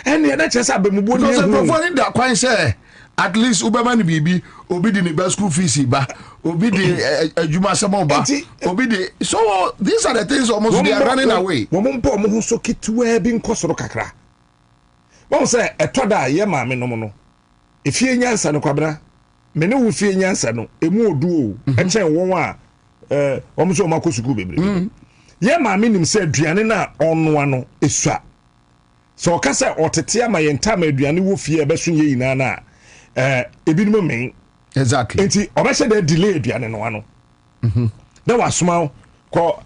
and na chese abemubo ni so for ni da kwan say at least ubema ni bibi obi di ni ba school fees ba obi di adwuma semo ba obi di so these are the things almost they are running away wo mpo mo ho so kitwa bi nkosoro kakra wo say etoda ye ma me no no efie nyansa no Kwabena me ne wo fie nyansa no emu odu o e chen won a omuso makosuku bebre ye ma minim se aduane na onnoa no esua so okasa otete ama ye ntama aduane wo fie ebeso ye yina na ebinim men exactly enti obehye de delay aduane no ano na wasoma ko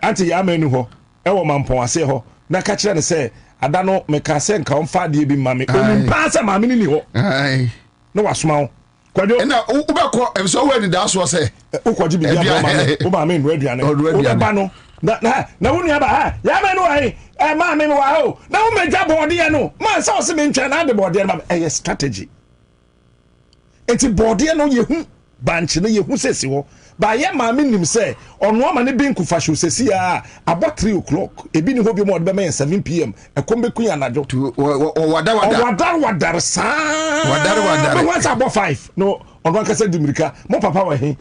anti ya manu ho e wo mampon ase ho na ka kire ne se ada no me ka se nka omfa de bi ma me onimpa se ma me ni ho ai na wasoma na ubekọ ebiso we ni da so say ukwaji bi bia ma me no aduane ba no na wonu ya ba ya me no ai ma me wa ho na wo meja bode no ma se o se me ntwa na de bode no e strategy enti bode no yehu banche no yehu sesi wo ba ye ma me nim se ono ama ne bin kufa hwo sesi a about 3 o'clock ebi ni hobi mo de be 7 pm e kombe kun anajo wadar sa wadar once about 5 no ono kasa dimirika mo papa wa he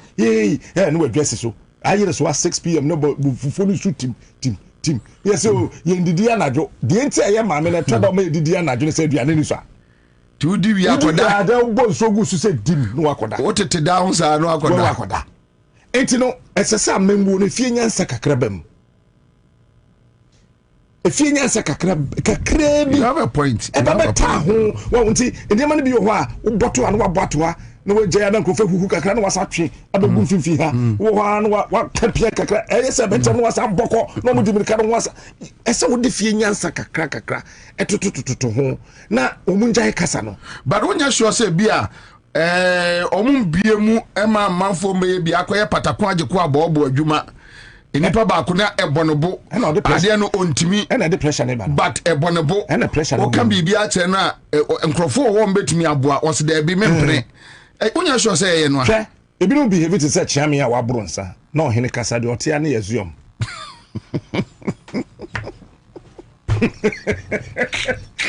no address so ayire so 6 pm no fufu no shoot team yes so ye ndidi anajo de enti aye ma me na twada ma ndidi anajo se aduane ni so tu di wi akoda da bo so gu su se dim no akoda o tete down sa no akoda enti no esese amembu no fie nyansa kakra bam efie nyansa kakra bi you have a point e ba beta ho wo nti ndema no bi ho a wo boto an wo boto a no we jaya na nkrofo huhu kakra na wasa twe adogu mfimfi ha wo ha no wa tapia kakra se beta no wasa boko no mu dimirika no wasa ese wo de fie nyansa kakra etotototo ho na omunja kasa no but wonya sure say bia omum biemu ema manfo meye bia akoye patakon ageko abobo adwuma enipa ba ko na ebonobo ade no ontimi na de pressure ne ba but ebonobo na pressure o kan bibia che na nkrofo wo mbetumi aboa o se da bi mempene wonya sure say ye no a ebi no behave to say chiame a wabro nsa na ohene kasa de otia na yezuom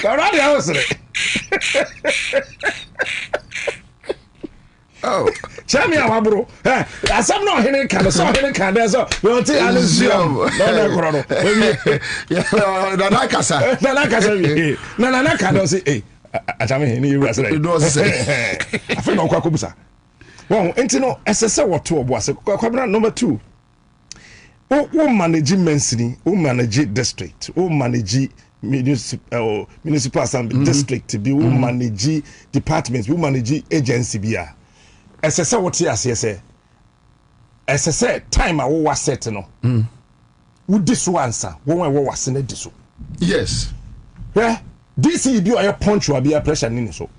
Karadi house. Oh, tell me how bro. As I'm not hitting can so hitting can there's so you take Alizio. No. Na kasa. Na can say eh atame ni you say. Do say. I feel no kwakobusa. Well, entino SSA what to obo ase. Kwabena number 2. Who manage immensely, who manage district, who manage municipal assembly district, who manage departments, who manage agency bia. SSA what here say SSA time I was set no. Who this answer? When we was in this. Yes. Yeah. This is do a punch or be a pressure in so.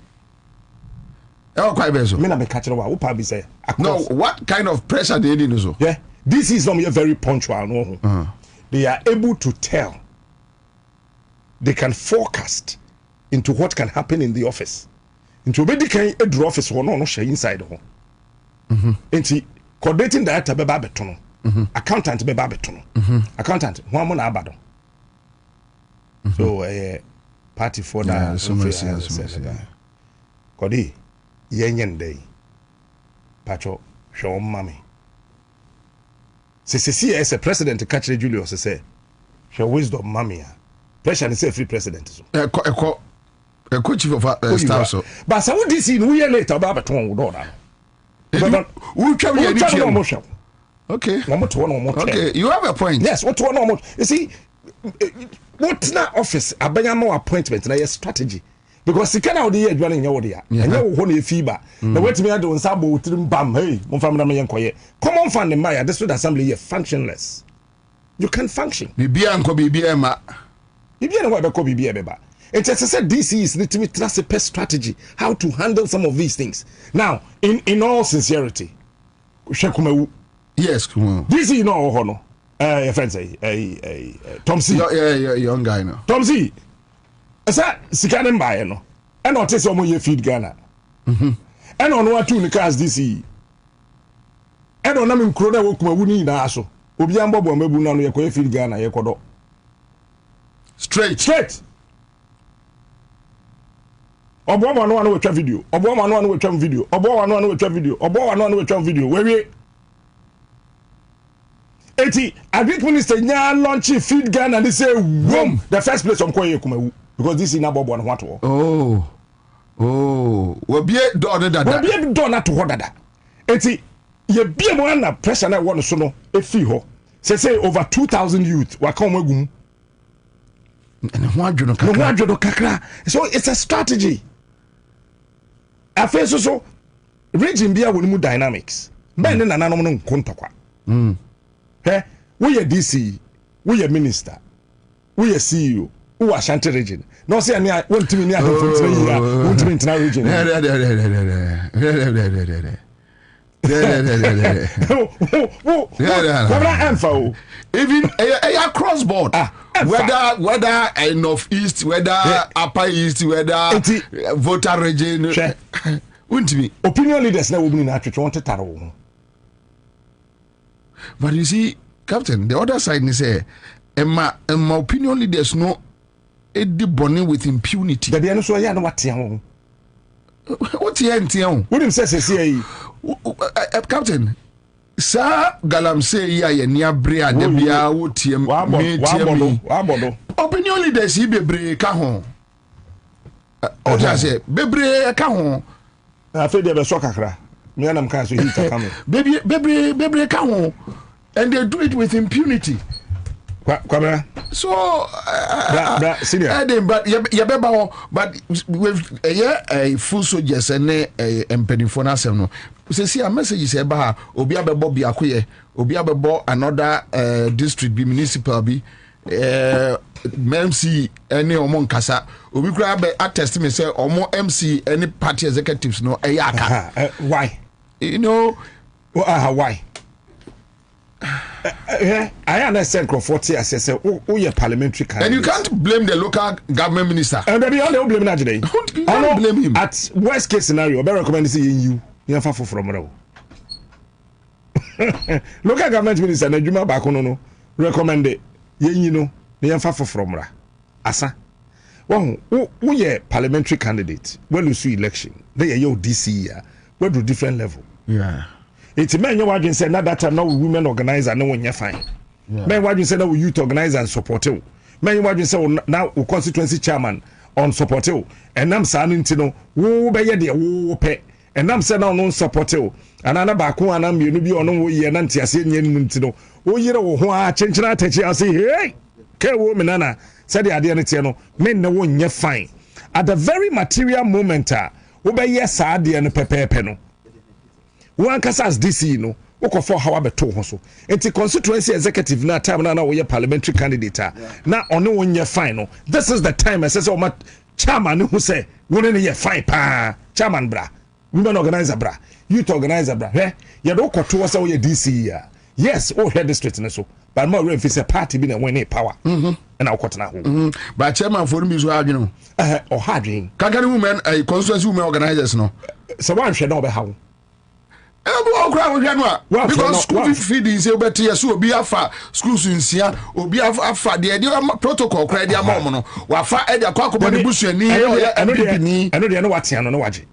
Oh, quite better. Me na be catch no what be say. No, what kind of pressure they need so? Yeah. This is not very punctual. No? They are able to tell. They can forecast into what can happen in the office. Into where they can enter office or no share inside. Into coordinating director be babetono. Accountant be babetono. Accountant one more abado. So party for that. Kodi yenyen day. Pacho show mommy. See as a president to catch the Julius say, "Show wisdom, mammy." Pressure and say free president. So, a chief of staff. So, but so this in we later about 2 dollar. Who travel any okay, one more. Okay, you have a point. Yes, what one more. You see, what's na office? Abanyamo appointment na your strategy. Because you cannot be running your idea. And you want a fever. The way to me, I don't sabo bam. Hey, come on, find the Maya. This would assembly functionless. You can function. BBM. It's as I said, this is the best strategy how to handle some of these things. Now, in all sincerity, yes, this is no honor. Your friend say, Tom C. Young guy now. Tom C. Asa sikanem bae no e na otese omo ye feed Ghana e na ono atu ni cars this e na na me nkro na wokuma wuni na aso obi an bobo mabu na no ye ko feed Ghana ye kodo straight obo ma no we twa video obo ma no we twa video obo wa no we twa video obo wa no we twa video we eti agric minister nya launch feed Ghana they say boom the first place on koye kumawu because this is na bobo na what we be done that we be done to what that eti ye be mo na pressure na won so no e fi ho say over 2000 youth wa come agum and ho adwono kakra so it's a strategy afeso so region bia woni mu dynamics ben na nanom no nkontokwa we are DC, we are minister, we are CEO, who are Shanty region. No, say I want to be near him for 3 years, want to be in the region. Even a cross board, whether North East, whether Upper East, whether voter region, wouldn't be opinion leaders now will be in that want to taro. But you see, Captain, the other side is say, in my opinion, there's no Eddie Bonnie with impunity. The piano so I know what you what you William says, Captain, Sir Galam say, yeah, near Brea, the Bia, what you opinion leaders, he be break a home. I say, Bebre, a home. I feel they have a soccer. Me and I'm can't heat coming. Baby, come on. And they do it with impunity. Kwabena. So senior. But yabeba but with a full soldiers and empenifo na asem no. We see a message is eba obi abebo bi akoye, obi abebo another district bi municipal bi MC any omo nkasa obi kura be attest me say omo MC any party executives no eyaka. Why? You know why? I understand Crawford as say who parliamentary candidate. And you can't blame the local government minister. And they don't blame him today. I don't blame him. At worst case scenario, I recommend to see you from local government minister Najuma Bakono no recommend it. You know, they are far from ra. Asa. Well, who ye parliamentary candidate? When you see election, they are your DC year. We do different level. Yeah. It's men you watching say not that time now women organizer no one you fine. Men watching say now youth organizer and support you. Men you watching say now constituency chairman on support you. And I'm saying to know who be there who pay. And I'm saying now no support you. And I'm back one and you be on no year nanti ase nyen to know. Oh you know who are changing attention I say hey ke woman nana said the idea no men no one you fine. At the very material moment wo be yes ade no pepepe no. One Casas DC no, woko for how abeto ho so. Enti constituency executive na time na we parliamentary candidate na ono won ye fine no. This is the time I say so chairman who say won ne ye fine pa chairman bra. Women organizer bra. Youth organizer bra. He ye do koto say we DC ya. Yes, all head district na so. But more if it's a party be na win power. And I got na ho. But chairman for me so adwene or hardwin. Kakari women constituency women organizers no. So one share no be how. Because school feeding say better yes obi afa schools nsia obi afa the protocol credit amount no wa fa e dia kwa kobo ne busuani e no de no watia no waje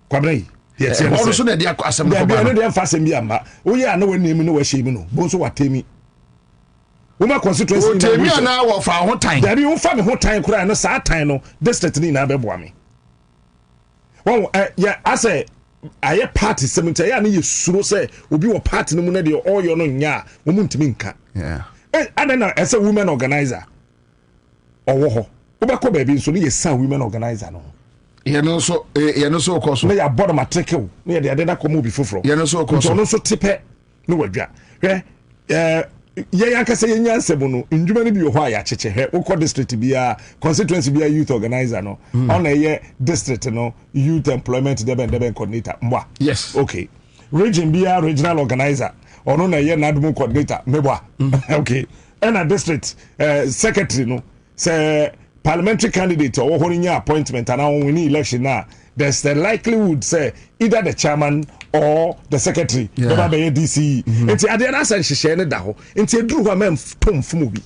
Kwabena yi ye tie no so na dia asem ko ba no de fa asem bi amba wo ya na wani mi no wa hye mi no bo so watemi wo ma constituency ni temi na wo fa ho tan da bi wo fa me ho tan kura no sa tan no district ni na be boa me won ya ase aye party 70 ya na ye suro say obi wo party no mu na de oyo no nya wo mu ntimi nka na as a women organizer owo ho wo be ko ba bi nso no ye sa women organizer no ye no so ko so na ya board matricle na ye de na ko mu bi foforo ye no so ko so no so tipe no wadwa ye yanka say ye nyansebo no ndwuma no bi ho a ya cheche he wo district bia constituency bia youth organizer no on ye district no youth employment deben coordinator mwa yes okay region bia regional organizer ono na ye nadum coordinator mebwa okay and a district secretary no say parliamentary candidate or honya appointment and now win election now there's the likelihood say either the chairman or the secretary never be DC enti ade na san hihye ne da ho enti eduru ho am tom fumu bi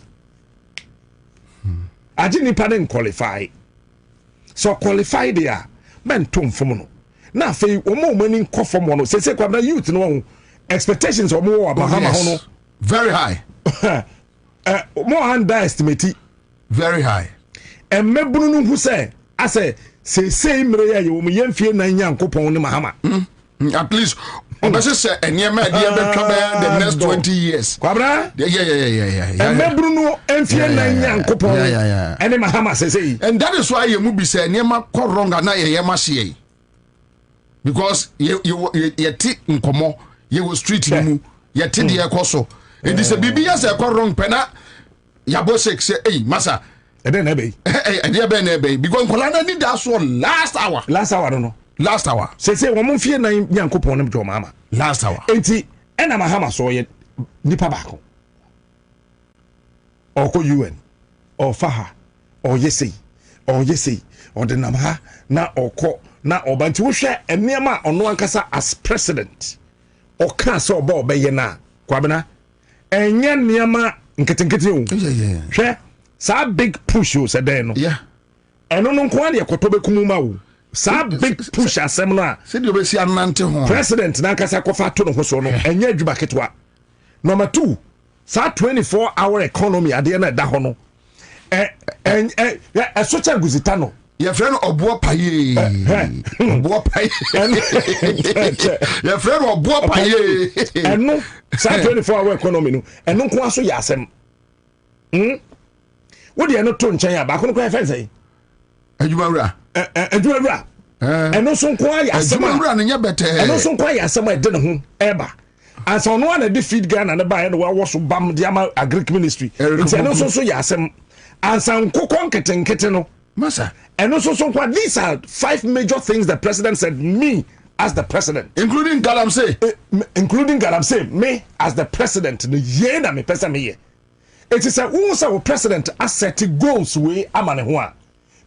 aje nipa den qualify so qualify there men tom fumu no na fe omo mani nkofo mo no se Kwabena youth no expectations omo Bahama ho no very high more underestimate very high and mebunu no hu say ase say mre ya yo me yemfie na nyankopon ne Mahama at least obese say enyema dia betwa the next 20 years Kwabena yeah and mebunu no emfie na nyankopon ene Mahama say and that is why you be say enyema ko wrong na yema hye because you ti nkomo you was street mu you ti de ekoso it is a bibia say ko wrong pena yabo say masa and then ebe because nkola need that so last hour no last hour say wo mo fie na nyankopon ne jo mama last hour enti ena Mahama so ye nipa bako oko UN or faha or yesi or the namha na oko na obanti wo hwe enema ono ankasa as president o ka so oba obeye na Kwabena enye niama nketenkete o hwe sa big push o se den no eno no nko ade ekoto bekumu ma wo sa big push asem no a se de obesi anante ho president na ankasa kofa to no ho so no enye adwuma ketwa number 2 sa 24-hour economy ade na da ho no social guzita no your friend obo paye your friend obo paye eno sa 24-hour economy no eno nko aso ya asem What do you know to nchen ba kono kwa fense adwumawura adwumawura eno so nko ya asema adwumawura no nya bete eno so nko ya asema de ne ho eba Ansah no one defeat Ghana na ba no wa so bam de ama agric ministry eno so ya asem Ansah nkoko nkete no masa eno so nko these are 5 major things the president said me as the president, including Galamsey, me as the president, the year na me pesa me ye. It is a our president as set goals we amane ho.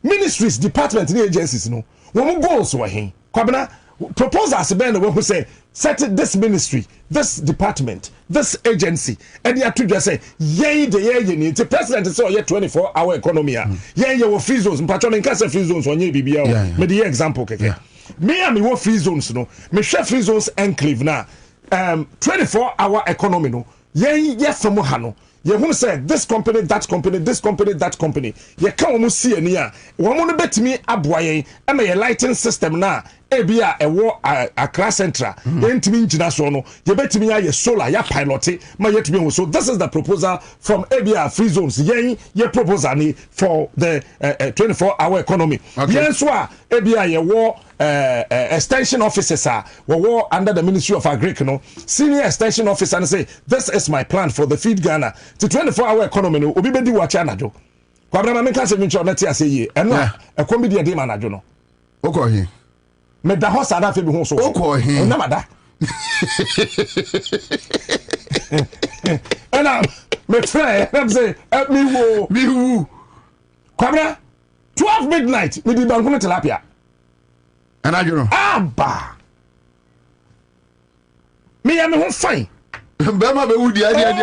Ministries, departments, and agencies no. One goals we hin. Kwabena proposals be na we say set this ministry, this department, this agency, and you to just say ye the ye ni. The president say ye 24-hour economy a. Ye ye free zones, patron in case free zones onye bibia. Me the example keke. Me and me what free zones no me share free zones enclave na 24-hour economy no ye from ha no ye who say this company that company this company that company ye ka wo see ani a wo mo no betimi aboa yen e me lighting system na ebia ewo Accra Central entimi ngina so no ye betimi ya solar ya pilot ma ye timi so this is the proposal from ebia free zones ye proposal ni for the 24-hour economy yen so a ebia ye wo extension officers are under the Ministry of Agric no senior extension officer and say this is my plan for the feed Ghana to 24-hour economy no obi bedi wa cha najo Kwabena me kan se mi ncho na ti ase yi eno e comedy dey ma najo no okohi me da hosa da fe bi ho so okohi na mada ena me try am say me wo Kwabena 12 midnight me di banku tilapia and I don't know. Abba. Me am ho fine. Bema be wudi idea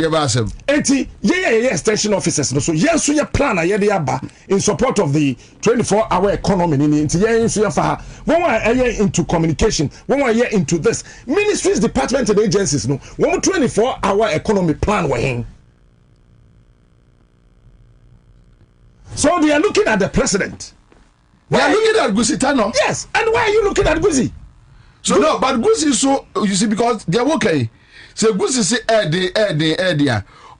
basem. Enti ye extension officers no so ye so ye plan a ye dey aba in support of the 24-hour economy ni enti ye so ye fa one into communication one ye into this ministries department and agencies no one 24-hour economy plan we hin. So they are looking at the president. They are looking at Gusi Tano. Yes, and why are you looking at Gusi? So no, but Gusi so you see because they are okay. So Gusi say Eddie.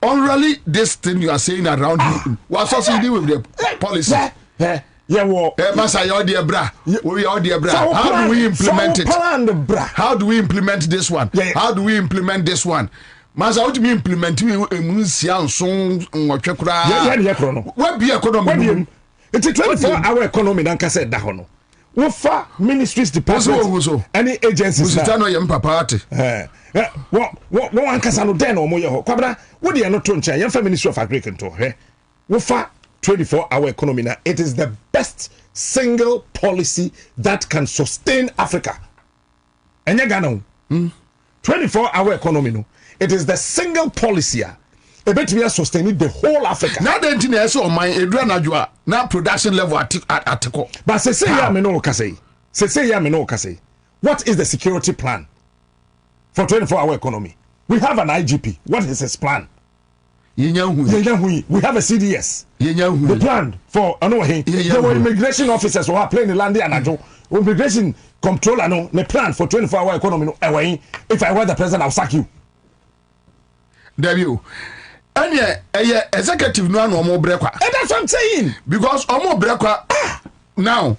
Only this thing you are saying around you. What's also deal with the policy? Yeah, Masa your dear bra. We are dear bra. How do we implement it? How do we implement this one? How do we implement this one? Masa what do we implement? We munsia nson nwotwekura. Yeah, no. What be economy? It's a 24-hour economy than Kase Dahono. What for ministries departments? Any agencies? What one Casano Den or Moyo? Kwabena, what do you not turn China? Ministry of Agriculture. What for 24-hour economy? It is the best single policy that can sustain Africa. And you gano 24-hour economy. No, it is the single policy. A bit we are sustaining the whole Africa. Now the engineer so my Adrian now production level at but say ya me no kase. Say ya me no kase. What is the security plan for 24-hour economy? We have an IGP. What is his plan? We have a CDS. The plan for the immigration officers who are playing the land and immigration controller no the plan for 24-hour economy no. If I were the president, I'll sack you. There you. And yeah, executive no one more brekwa. And that's what I'm saying. Because omo brekwa now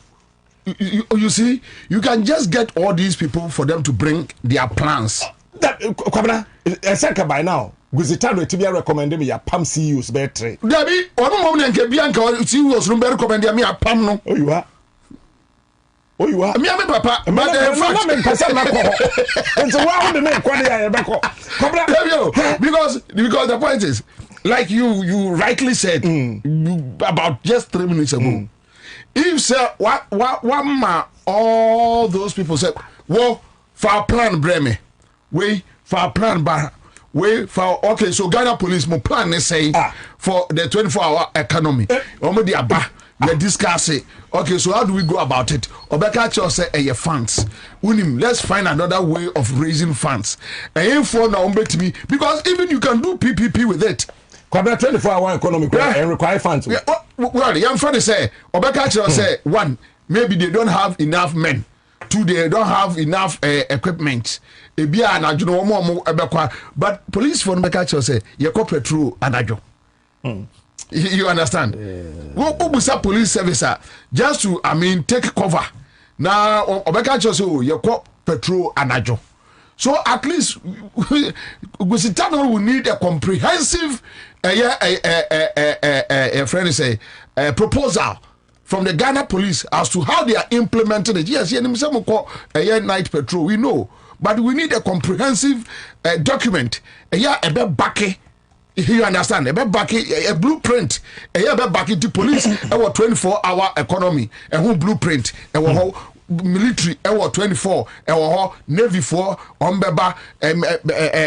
you see you can just get all these people for them to bring their plans. That Kwabena Ansah by now Guzitano to be recommending me a PAM CEOs better. Debbie omo mo nke bianca CEOs no be recommend me a PAM no. Oh you are. Me and my papa, but because the point is, like you rightly said about just 3 minutes ago, if say what all those people said, well, for our plan, Breme, we for our plan, bar. We for okay, so Ghana police mo plan is say for the 24-hour economy. We discuss it. Okay, so how do we go about it? Obeka say funds. Let's find another way of raising funds. For now, because even you can do PPP with it. 24-hour economy and require funds. Well, young friend say Obeka say one, maybe they don't have enough men 2 they don't have enough equipment. Ebia anajo no mo ebekwa, but police for make catch say ye ko petrol anajo. You understand? Go busa police service just to take cover. Now obeka say ye ko petrol anajo. So at least Gusitano will need a comprehensive proposal from the Ghana police as to how they are implementing it. Yes, night patrol, we know. But we need a comprehensive document. You understand? A blueprint. The police, our 24-hour economy, a whole blueprint, military 24 navy for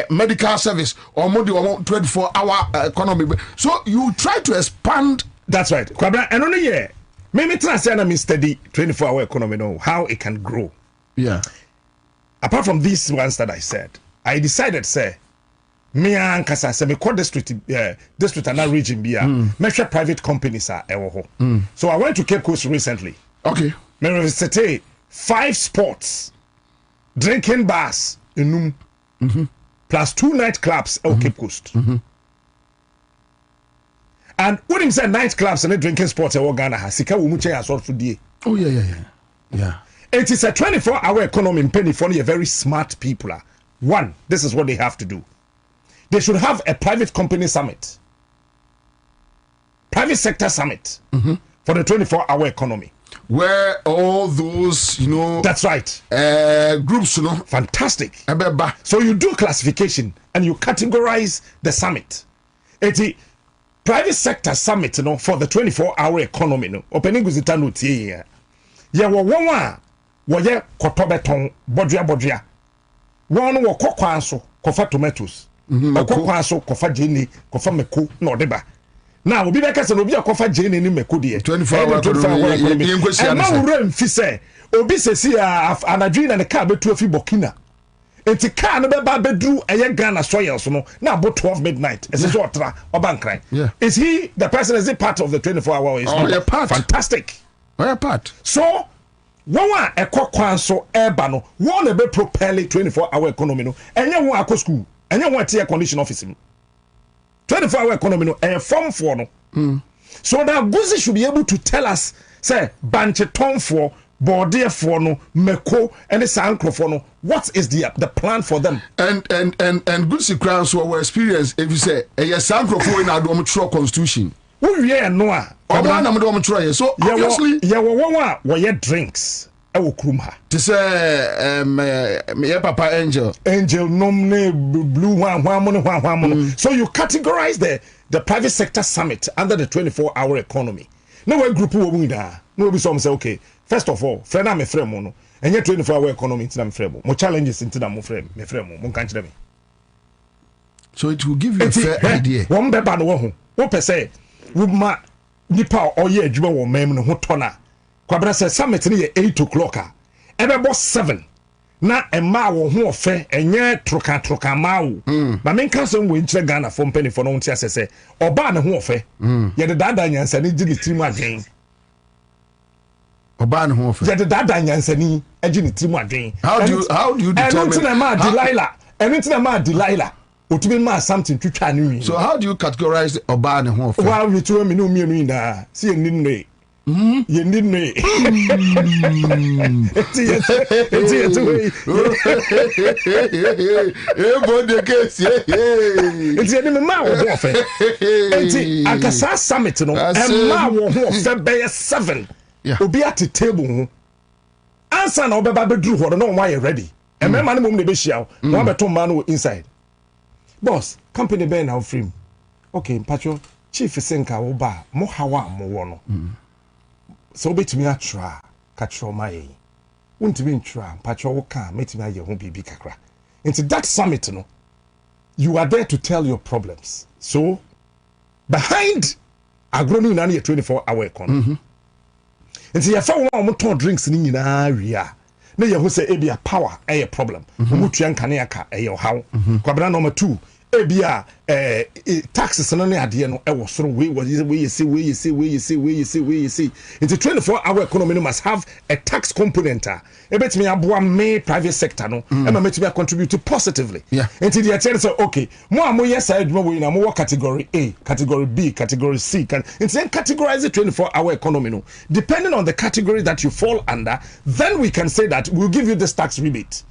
medical service or more 24-hour economy. So you try to expand. That's right. Kwabena, and only yeah. Maybe try to study 24-hour economy, know how it can grow. Yeah. Apart from these ones that I said, I decided say me and Kasa say me call district and that region be measure private companies are So I went to Cape Coast recently. Okay. Me city 5 sports, drinking bars in plus 2 nightclubs at Cape Coast. And when him say nightclubs and drinking sports in Ghana has sika wo mu che asor for die. Oh yeah. It is a 24-hour economy in penny for very smart people. One, this is what they have to do. They should have a private company summit. Private sector summit for the 24-hour economy. Where all those, that's right, groups, fantastic. So you do classification and you categorize the summit. It's private sector summit, for the 24-hour economy. Opening guzitanu tie. Yeah, woye kotobeton bodria. One wo kokwanso kofa tomatoes. Kokwanso kofa jeni, kofa meko no deba. Now, obi beka se no obi akofa jeni ni meko de 24-hour economy. And now we remfi say obi sesi anadwi na ne car betu afi Burkina. Enti car no beba bedru eye Ghana soil so no na about 12 midnight. Is so otra obankran. Is he the person, is he part of the 24-hour? Oh, part. Fantastic. Oh, part. So one ekokwan so eba no one be propel 24-hour economy no enye won akọ school enye won air condition office 24-hour economy no form for no so that Guzi should be able to tell us say banche ton for border for no meko and the sankro for no what is the plan for them and Guzi crown so our experience if you say a sankro for in our constitution we no so obviously we drinks ewo krum ha to say me papa angel nomne blue one so you categorize the private sector summit under the 24-hour economy no one group wo mu da no be some say okay first of all friend am frame no and 24-hour economy intina me frame mo challenges intina mo frame mo kan kire me so it will give you a fair idea one be ba no wo per say wuma nipa oye adwuma wo mem no ho tona Kwabena say summit ni 8 o'clock ebebo 7 na ema wo ho ofe enye troka mawo ba men kan so we nkyere Ghana for mpani for no ntia sese oba ne ho ofe ye de dada nyansa ni gidi tirim adwen oba ne ho ofe ye de dada nyansa ni agi ni tirim adwen how do you determine anything ma Delilah otumi ma something twitwa ni wi so how do you categorize oba ne ho ofe well we to me no mienu ni na see ni nne you need me. It's the man of warfare. It's Akasa Summit, no, and man of warfare 7. Obi at the table. Ansah no beba drew what no why ready. And my man mum the beshia, one beton man inside. Boss, company ben now free. Okay, Pacho, chief Senka oba, mo hawa mo wono. So betimi atra katro mai untimi ntra patcho wo ka metimi aye ho bibi kakra into that summit no you are there to tell your problems so behind agroni na 24-hour economy into ya fa wo ton drinks ni nyina wia na ye ho say e bia power a problem wo tuan kane aka e ye haw Kwabena number 2 ebia taxes no ne ade no e wo soro we you see into 24-hour economy no must have a tax component ebetimi aboa me private sector no e ma metimi contribute positively into the attention say okay mo amoye sa adwuma we na mo category A, category B, category C can into categorize the 24-hour economy no depending on the category that you fall under, then we can say that we'll give you this tax rebate.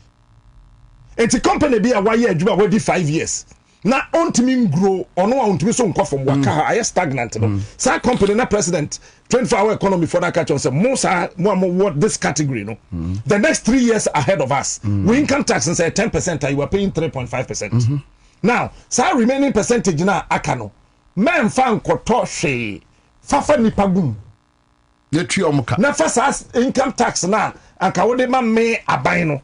It's a company be a wire adwuma we di 5 years. Na ontimi grow ono ontimi so nkwa from waka I stagnant no. Sa company na president 24-hour economy for that catch on say more what this category no. The next 3 years ahead of us. We income tax and say 10% you are paying 3.5%. Now, sa remaining percentage na akano. Men fan koto hwe. Fafa nipa gum. Ye twa omuka. Na fa sa income tax na anka wo de ma me aban no.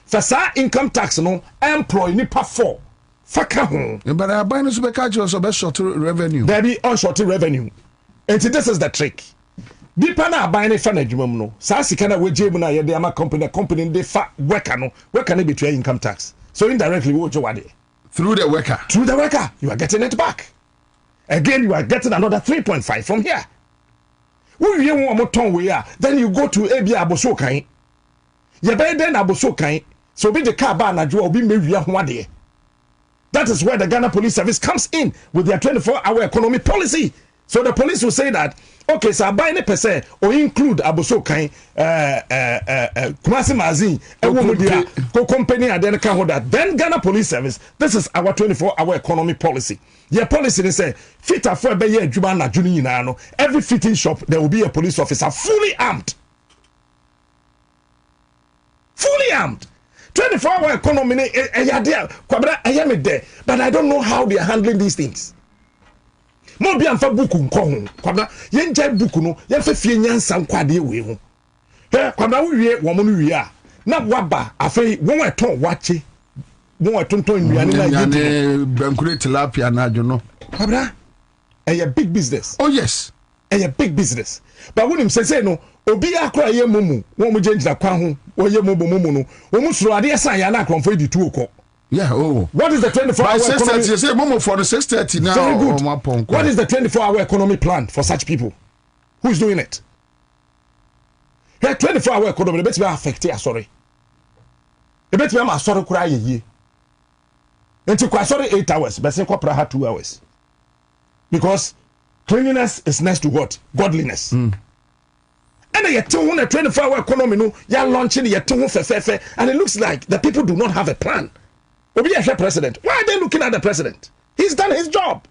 Fa sa income tax no employ nipa 4. Faka ho. But aban no so be catch us be short revenue. There be on short revenue. And this is the trick. Dipa na aban ne fa na adwuma mu no. Sa sika na we mu na ye de ama company dey fa worker no. Worker no betray income tax. So indirectly wo jowade. Through the worker. Through the worker, you are getting it back. Again, you are getting another 3.5 from here. Then you go to Abia Abosokai. You better then Abosokai. So be the car ban will be maybe one day. That is where the Ghana Police Service comes in with their 24-hour economy policy. So the police will say that, okay, so buy any per se or include Abosokai, Kumasi Mazin, a company, and then account that. Then Ghana Police Service, this is our 24-hour economy policy. Your policy they say, fit a for be Jubana Junino. Every fitting shop there will be a police officer fully armed. Fully armed. 24-hour economy, Kwabena, I am there, but I don't know how they are handling these things. Mo bi amfa buku nko Kwabena ye nja buku no ye fa fie nyansa nkwade we ho Kwabena wo wie wo mo no wie a na waba afei won eton wache won etonton nnuane na ye bankure tilapia na adwo no Kwabena a big business. Oh yes, a big business. But when him say no obi akra ye mumu won mo jenjira kwa ho wo ye mumu no wo mo suro ade esa ya na akronfo di tu okọ. Yeah, oh. What is the 24-hour economy? You say Momo for the 6:30 now. Very good. What is the 24-hour economy plan for such people? Who is doing it? The 24-hour economy, the best way affect it, sorry. The best way I'm sorry cry ye. Until quite sorry 8 hours, but say quite 2 hours. Because cleanliness is next to what? Godliness. And you tell the 24-hour economy, no, you're launching your tongue fefe, and it looks like the people do not have a plan. Obi a president. Why are they looking at the president? He's done his job.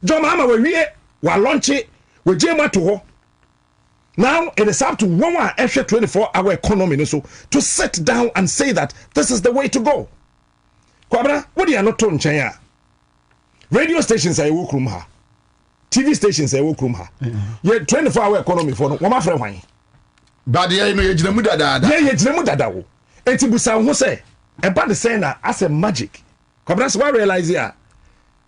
John Mama we launch it we jema to now it is up to one extra 24-hour economy so to sit down and say that this is the way to go. Kwabena, what do you not told China? Radio stations are workroom ha. TV stations are workroom ha. Yeah, 24-hour economy for no one friend why. But yeah, you know you jemu dada. Yeah, you jemu dada wo. Enti busa ho say about the saying that as a magic. Kwabena, so I realize here.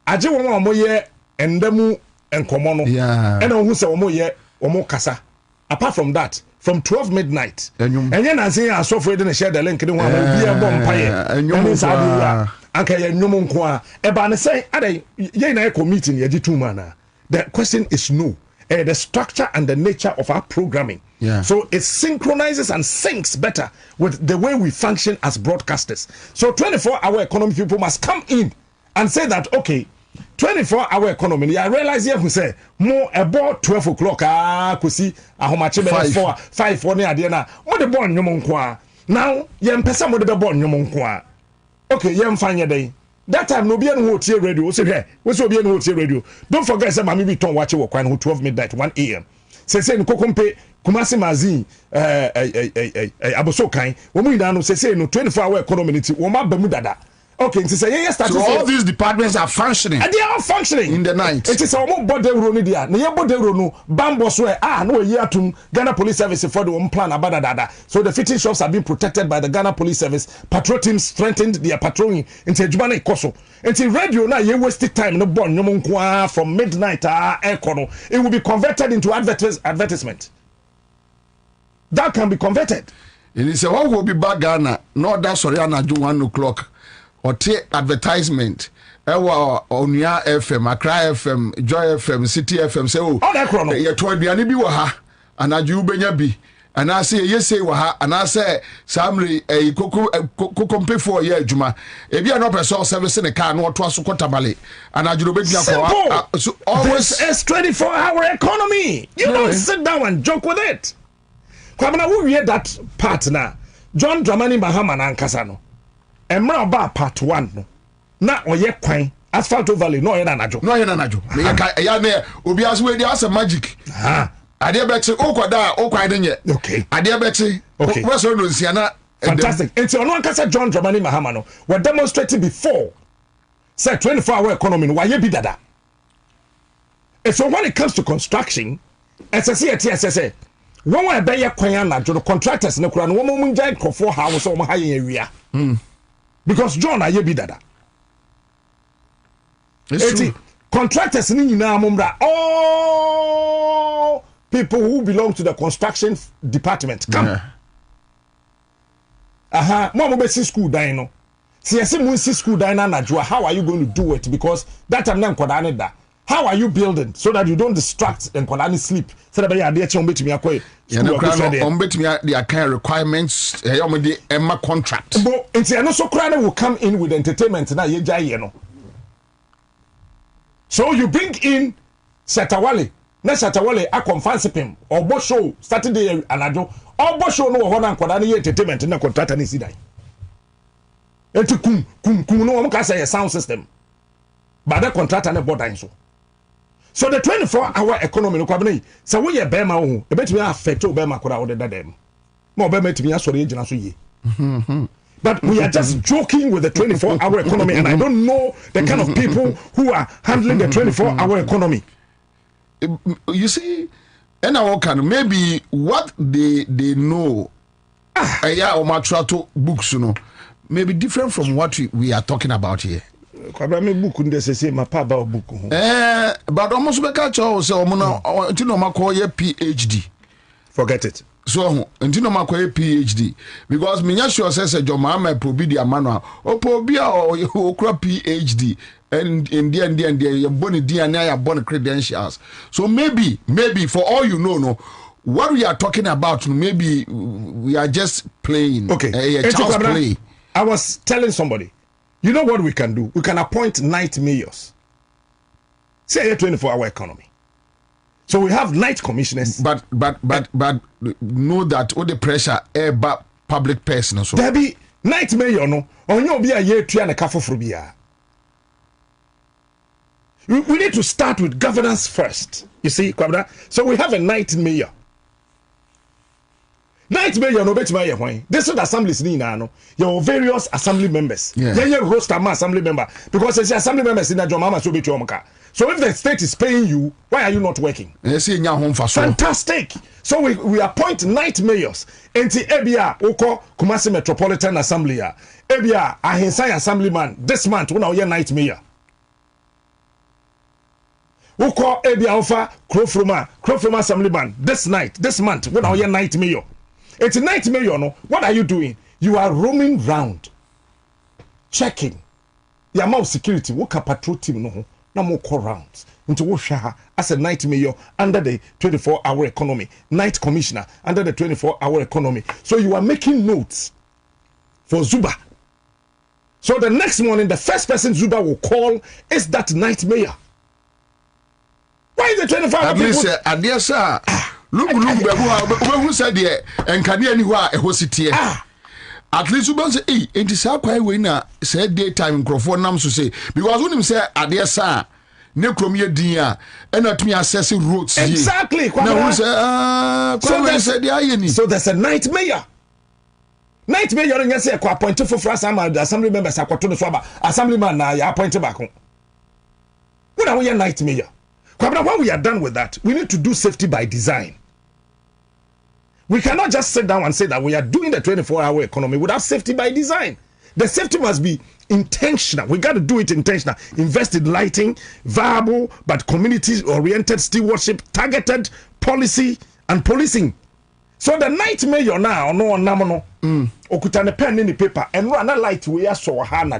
Aje wo mo ye endemu enkomo no. Yeah. And who say wo ye wo kasa. Apart from that, from 12 midnight. And then I say I saw for the share the link in one be a bonfire. And you anka ye nwom nko a eba ne say ade ye na e meeting ye di two man. The question is no. The structure and the nature of our programming. Yeah. So it synchronizes and syncs better with the way we function as broadcasters. So 24-hour economy people must come in and say that, okay, 24-hour economy. I realize here who say more about 12 o'clock. Kusi ahomache 5 for near dinner. What the born nyomonkwa. Now, yem pesa mo de born nyomonkwa. Okay, yem fanya day. That time no be an hotel radio. Say here, what's be an hotel radio? Don't forget say mami be ton watch work 12 midnight 1 a.m. Say no kokompe Kumasi Mazin Abosokai. When we down say no 24-hour economy. Woma bemudada. Okay, so all these departments are functioning. And they are functioning in the night. It is a more body roni dia. Na yebo de rono bambo so no year to Ghana Police Service for the one plan abadada. So the fitting shops are being protected by the Ghana Police Service. Patrol teams strengthened their patrolling into Jubana Koso. Until radio na ye wasted time no born nyomonkwa from midnight ekono. It will be converted into advertisement. That can be converted. And he said, what will be back Ghana? No, that's sorry, I do 1 o'clock. ɔte advertisement ɛwɔ Onua FM, Accra FM, Joy FM, City FM sɛ o yɛtɔ aduane bi wɔ ha anadwo wobɛnya bi anaasɛ yɛsei wɔ ha anaasɛ saa mmere kokompefoɔ yɛ adwuma ebi a na ɔpɛ sɛ ɔsɛvice ne car na ɔtoa so kɔtabale anadwo wobɛgyina kɔ so always this is 24-hour economy. You don't sit down and joke with it. Kwabena, who hear that part na John Dramani Mahama na ankasa no emra oba part 1 no na oye kwan asphalt valley no oye na najo me ya na obi aso we dey as magic ade beti okoda okwan de nye okay ade beti we so no nsia na fantastic enti ono ankasa John Dramani Mahama no we demonstrated before say 24-hour economy no waye bi dada. And so when it comes to construction SSC one way be kwan na jo contractors ne kura no wo mo njan krofo ha wo so mo ha yen awia because John aye bi dada eti contractors ni nyina amumra all people who belong to the construction department come mo be see school dan no see mo see school dan na jo how are you going to do it because that time na nkoda ne da. How are you building so that you don't distract and continue sleep? So that you are there to between your way. Their kind requirements. Emma contract. But it's also crowd will come in with entertainment now. You know. So you bring in Satawale. Na Satawale a conference him or bo show Saturday and ado. Or bo show no one and continue entertainment na contract and see that. Eti kum no one can say a sound system. But that contract and a board so. So the 24-hour economy no Kwabena say we ye bema ho e betimi affect obema kora wo de dem mo obema timi asore agina so ye but we are just joking with the 24-hour economy and I don't know the kind of people who are handling the 24-hour economy. You see, and I can maybe what they know yeah or matrato books you know maybe different from what we are talking about here. Kwabena book nde say my pa ba book ho but almost be catch o say omo no ntino makọ ye PhD forget it so ntino makọ ye PhD because me nya sure say Joma ma probidi amano obi a okura PhD and in there you born DNA you born credentials so maybe for all you know no what we are talking about maybe we are just playing child's play. I was telling somebody. You know what we can do? We can appoint night mayors. Say a 24-hour economy. So we have night commissioners. But know that all the pressure about public person so. There be night mayor no. Onyo be a year 3 and a half for bia. We need to start with governance first. You see, Kwabena? So we have a night mayor. Night mayor no bet my why. This is assemblies ni na no. Your various assembly members. Yeah, roster ma assembly member because as assembly members in John Mama so bet you so if the state is paying you, why are you not working? Fantastic. So we appoint night mayors. Enti ebia oko Kumasi Metropolitan Assembly ya. Ebia Ahinsai assemblyman this month when we night mayor. Oko ebia ofa Krofroma assemblyman this month when we night mayor. It's night mayor no. What are you doing? You are roaming round, checking the amount of security. What patrol team no more call rounds into Woshaha as a night mayor under the 24-hour economy, night commissioner under the 24-hour economy. So you are making notes for Zuba. So the next morning, the first person Zuba will call is that night mayor. Why is the 24-hour people? Look, who said there, and can anywhere a hositie. At least you say, hey, it is how quite winner said daytime microphone nam to say, because when him say, Adia sa, Necromia dia, and not me assessing roads. Exactly. Now, so there's a night mayor. Night mayor, and yes, appointed for assembly members, I to the swabber, assemblyman, I appointed back home. When are we a night mayor? When we are done with that, we need to do safety by design. We cannot just sit down and say that we are doing the 24-hour economy without safety by design. The safety must be intentional. We got to do it intentional. Invest in lighting, viable but community-oriented stewardship, targeted policy and policing. So the night mayor now, no, okutane pen in the paper and run a light we are so hard na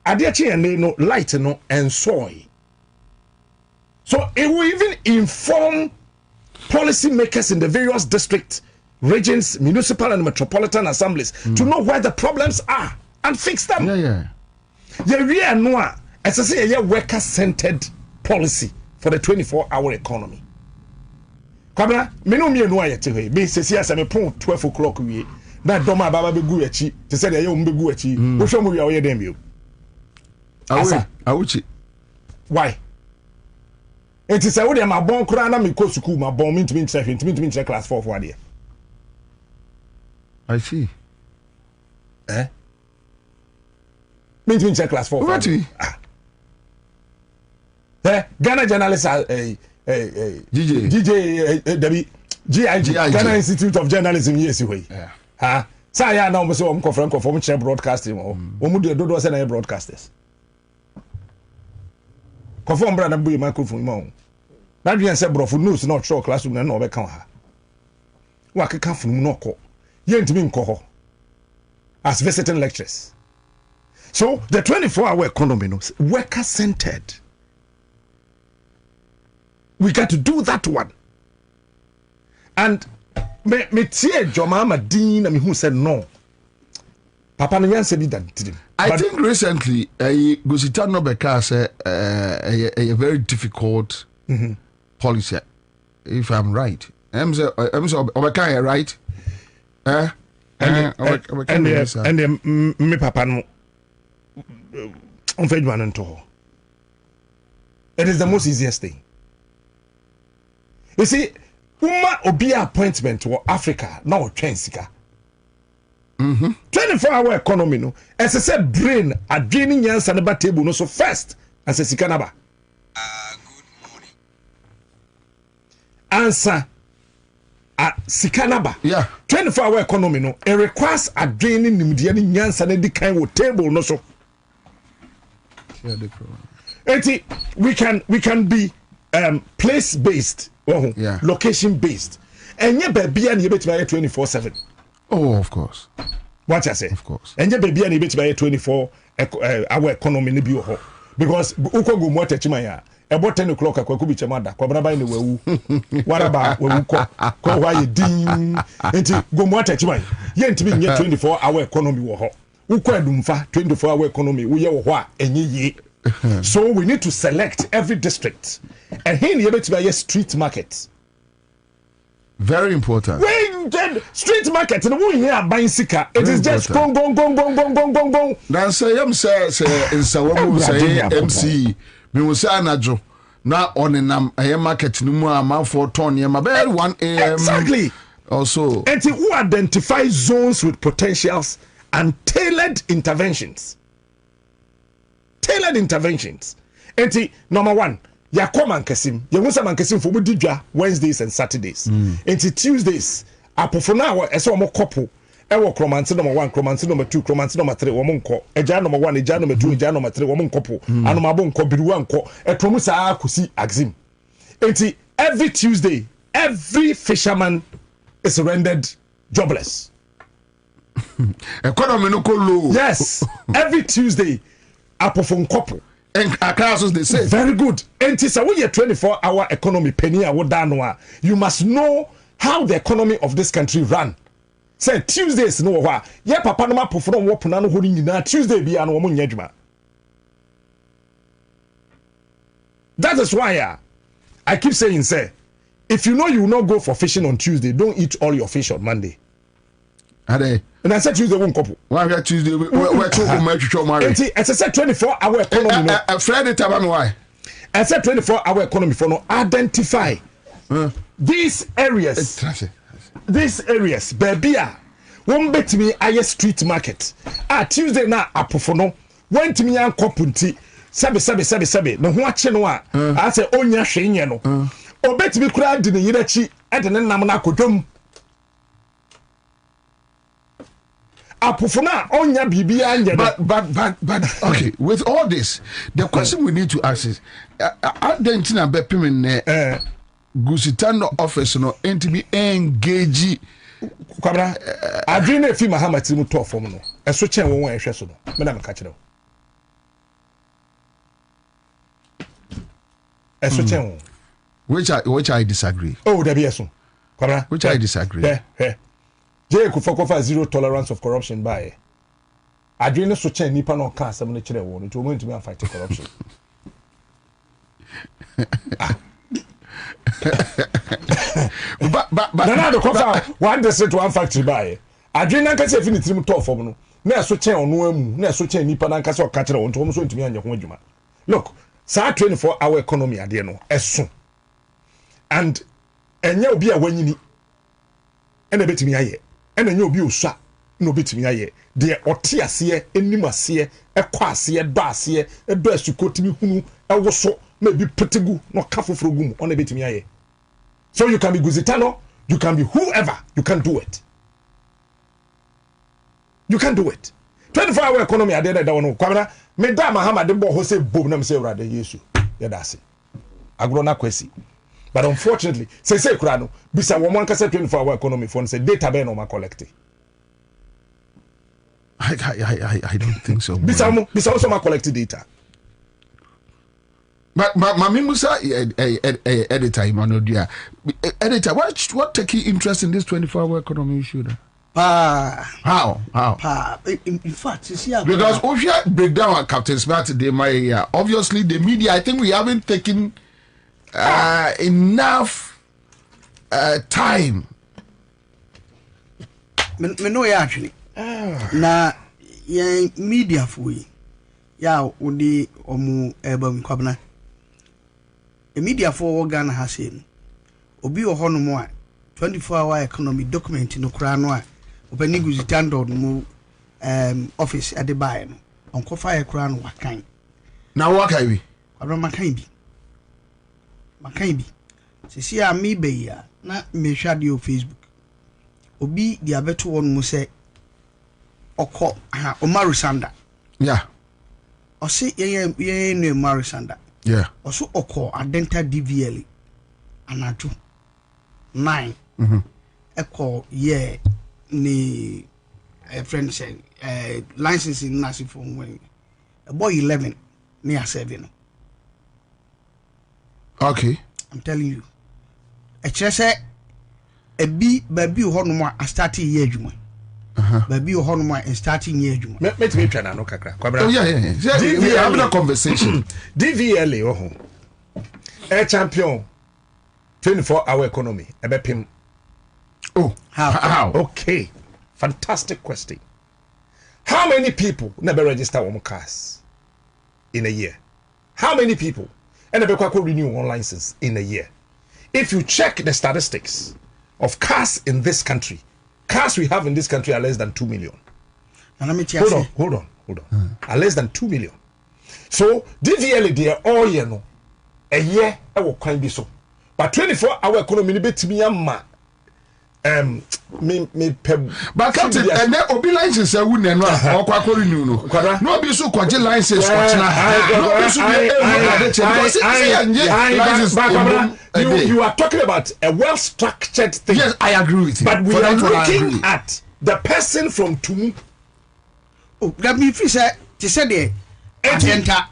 adechi ene no light no and soy. So it will even inform policy makers in the various districts, regions, municipal and metropolitan assemblies to know where the problems are and fix them. Yeah. Yeah, no, as I say, a worker-centered policy for the 24-hour economy. Kwabena, me no me no ayete he. Me sesi asa me pon 12 o'clock wie. Na doma baba be gu achi. Te say dey be gu achi. Wo hwe mo wi awoye dem bio. Awuchi. Why? It is a would my bon kra na me go school my bon me ntimi class 4 for there. I see. Me ntimi class 4. What we? Ghana journalists GIG Ghana Institute of Journalism yes way. Ha. Sa ya na so om conference for share broadcasting o. Omu de dodo say na broadcasters. Conform brother bu microphone ma o. That we say bro for news not show classroom na no be kan ha. Wa keka funu no ko. Ye ntimi nko ho. As visiting lecturers. So the 24-hour economy no worker centered. We got to do that one. And me tie Jomama Dean and who said no. Papa no yan be that. I think recently Gusitano Beka said a very difficult policy, if I'm right. I'm so Obeka right? And me papa no on fait one and it is the most easiest thing. You see, Uma Obia appointment to Africa now Transika. 24-hour economy no. As I said, brain a draining Ansah neba table no so first as a sikanaba. Good morning. Ansah a sikanaba. Yeah. 24-hour economy no. It requires a draining nimdiani Ansah ne di kind of table no so. Yeah, the problem. We can be place based. Yeah. Location based. And yeah, baby, and you bet by 24/7. Oh, of course. What I say? Of course. And yeah, baby, and you bet by 24 hour economy ni bi ho. Because uko go mo techima ya. About 10 o'clock akwaku bi chemada. Kwabena ba ni wewu. Waraba wewu ko wa ye din. Enti go mo techima. Ye ntimi nye 24-hour economy wo ho. Uko adumfa 24-hour economy wo ye wo ho a enye ye. So we need to select every district. And here you bet by street market. Very important. When street market, and we here buying sika, it is just gong. Then say in Sawamu say MC. Me will say anajo. Now on a market no more amount for ton yema. 1 a.m. Exactly. Also, and who identify zones with potentials and tailored interventions. And number one. Ya come and kesim. Ya won't man kesim for budidja Wednesdays and Saturdays. Into Tuesdays. Apofo na wa ese omo couple. E wo kromanti number 1, kromanti number 2, kromanti number 3 omo nko. Eja number 1, eja number 2, eja number 3 omo nkopo. Anu mabo nko biruwa nko. E tomu sa akusi axim. Into every Tuesday, every fisherman is rendered jobless. Economy no low. Yes. Every Tuesday, apofo couple. And across they say very good. And it's a 24-hour economy penny you must know how the economy of this country run. Say Tuesdays no wa. Yeah, papa no ma perform wo pona no hori nyina Tuesday bi an wo mo nyadwuma. That is why I keep saying say if you know you will not go for fishing on Tuesday, don't eat all your fish on Monday. Ade. And I said Tuesday won't couple. Why Tuesday? Where to match your marriage? As I said 24-hour economy. Friday time why? I said 24-hour economy for no identify these areas. These areas, baby, won't bet me a street market. Tuesday na apofono. Went to me and kopunti. Sabe. No watch no. I say onya hwenye no. O bet me kura di ne yirachi e de ne nam na kodom. But okay, with all this, the question we need to ask is Argentina Bepimin Gusitano office no to be engaged. I dream if you Mahamat to talk for me. A switch and one way, Madame Catcher. Which I disagree. Oh, there be so. Which I disagree. Jay Kufokofa zero tolerance of corruption by. I didn't so change nipa no can 7 chere won to going to me fight corruption. but na the cover one dey say to one factory by. I didn't can say finish trim top form no. Na so change onu amu, na so change nipa na can say o ka chere won to so ntumi anya ho adwuma. Look, saa 24-hour economy ade no eso. And enye obi a wanyini ena betimi aye. Ena enye obi osua na obetimi aye. De ɔte aseɛ anim aseɛ ɛkɔ aseɛ dɔ aseɛ ɛdɔ asukotimi hunu ɛwoso na bi petegu na ɔka foforo gum ɔna betimi ayɛ. So you can be Guzitano, you can be whoever, you can do it. You can do it. 24-hour economy ade da wono kwamna me da Muhammad bo ho say bob na me say urade Yesu ya da ase. Agro na kwesi. But unfortunately, say kura no bisa wo mon ka say 24-hour economy for say data be no ma collect. I don't think so. Bisa also ma collect data. But Mami Musa editor Emmanuel Dia. Editor, what take you interest in this 24-hour economy issue? How? In fact, you see, because if you break down Captain Smart today, obviously the media, I think we haven't taken enough time. Me know actually. Na ya media for we ya odi omu ebam Kwabena e media for Ghana ha say obi ohono mo a 24-hour economy document no kra no a opani guzitando no office at the buy no onko fire kra no wakan na wakai bi Kwabena makan bi sisi a me be ya na me hwa de o Facebook obi di abeto won mu say Oko Omaru Sanda. Yeah. Osi ye no Omaru Sanda. Yeah. Oso oko adenta DVL. Anaju 9. Eko ye ni friend say licensing nasi for when a boy 11 near 7. Okay. I'm telling you. A chese a baby ho no more a starting year juma. Baby or Honma and starting year. Let me try no kakra. Oh, yeah. We are having a conversation. DVLA, Air Champion, 24-hour economy. Ebepim. Oh, how? Okay. Fantastic question. How many people never register on cars in a year? How many people never renew one license in a year? If you check the statistics of cars in this country, cars we have in this country are less than 2 million. Hold on. Are less than 2 million. So DVL they are all a year I will kind be so. But 24-hour economy bit me amma but Captain and then obi license we no or kwa renew no be so kwaje license you are talking about a well structured thing. Yes, I agree with you. But we are looking at the person from Tumu. Oh, that me feel say to say the agenda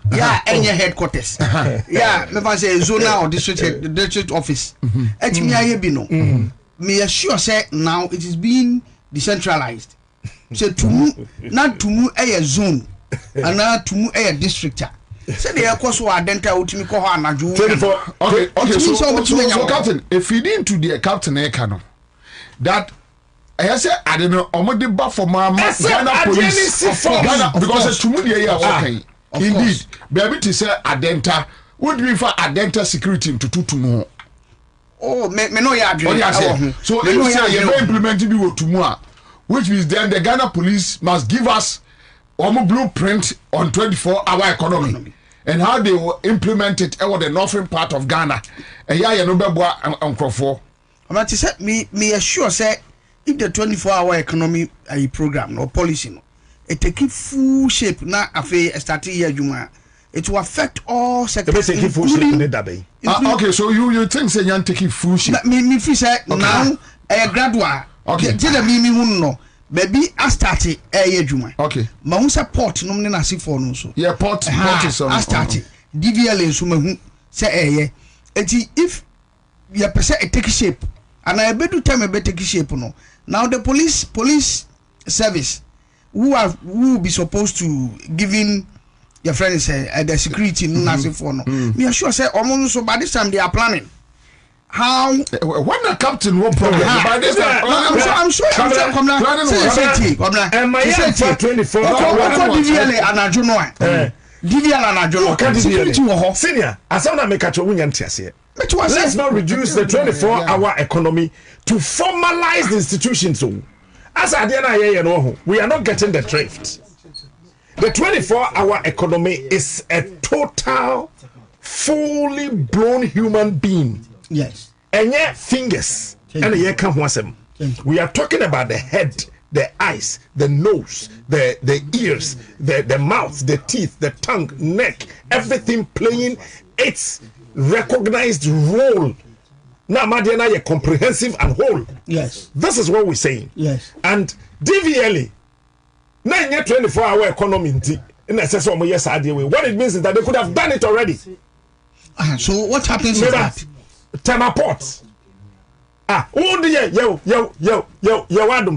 any headquarters me say zona or district office et me aye bi no me assure say now it is being decentralized. Say Tumu not Tumu a zone and not Tumu a district. Say the course wa denta utimi ko ha anaju. Okay, so Captain, if you into the Captain Ekano that I say I don't know omode ba for my Ghana police because Tumu dey here okay. Indeed, baby to say Adenta would be for Adenta security to Tumu. Oh, me no ya agree. So if you say you implement it with Tumu, which means then the Ghana police must give us a blueprint on 24-hour economy and how they will implement it over the northern part of Ghana. And you know about I'm say me assure say if the 24-hour economy program or policy no, it take full shape na afi starting year juma. It will affect all sectors. Okay, so you think say you taking full shape? Me feel say now a graduate. Okay. Tell me no. Baby, I started a year juma. Okay. Ma who support no me na si for no so. Yeah, port is on. I started. DVLA so me hu say if your person take shape and I better time a take shape no now the police service who be supposed to giving your friends the security for no me sure say almost so by this time they are planning how when the captain won't problem by this time I'm sure come now and my 24 senior asana make at wunya ntiase. Let's not reduce the 24-hour economy to formalize the institutions. So, as we are not getting the drift. The 24-hour economy is a total, fully blown human being. Yes. And yet, fingers. And yet, we are talking about the head, the eyes, the nose, the ears, the mouth, the teeth, the tongue, neck, everything playing its recognized role. Now, Madiana, you're comprehensive and whole. Yes. This is what we're saying. Yes. And DVLA, 24-hour economy, what it means is that they could have done it already. So what happens is that? Temaport. Adam.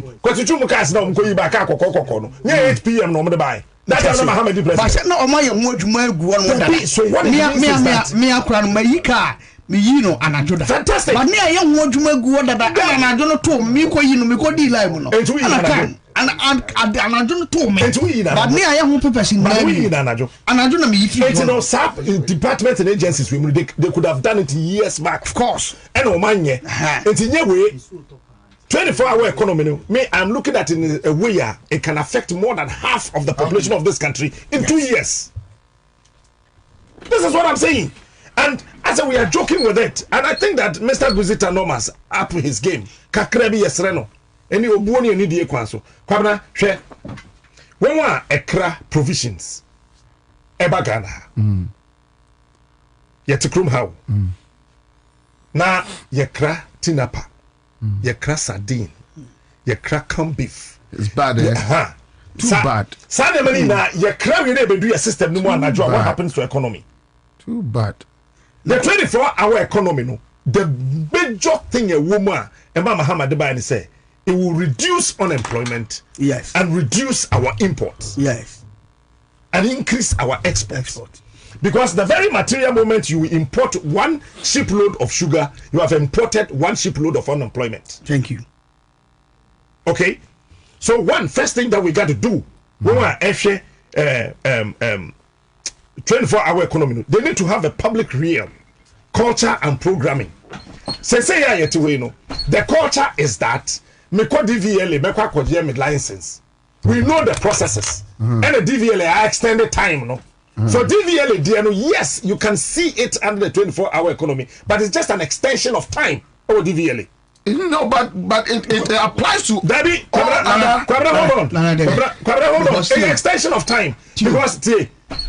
Because you cast now, go back at 8 p.m. no more buy. That's not how many places. But no, my so what me akran mayika me yino anajoda. Fantastic. But me aye ho adwuma gu oda da anajo no to me ko yino me ko di live no. And anajo to me. But me aye ho purpose in live. Anajo na me yifi. It's no SAP departments and agencies we they could have done it years back. Of course. And o manye. It's in way 24-hour economy. Me, I'm looking at it in a way it can affect more than half of the population of this country in 2 years. This is what I'm saying. And as we are joking with it, and I think that Mr. Guzita Nomas up with his game. Kakrebi Yesreno. Any obuoni any die kwanso. Kwabena, share. When we ekra provisions. Eba Ghana. Yetikrum how. Na yekra tinapa. Yekra sardine, yekra cum beef. It's bad, eh? Too bad. Sunday Melina, yekra we never do a system no more. What happens to economy? Too bad. The 24-hour economy, no. The major thing a woman, Emma Muhammad Debani say, it will reduce unemployment. Yes. And reduce our imports. Yes. And increase our exports. Because the very material moment you import 1 shipload of sugar, you have imported 1 shipload of unemployment. Thank you. Okay? So first thing that we got to do, when we are 24-hour economy, they need to have a public realm, culture and programming. The culture is that license. We know the processes. And the DVLA are extended time, no? So DVLA, yes, you can see it under the 24-hour economy, but it's just an extension of time. DVLA. No, but it applies to Baby, hold on. It's an extension of time. Because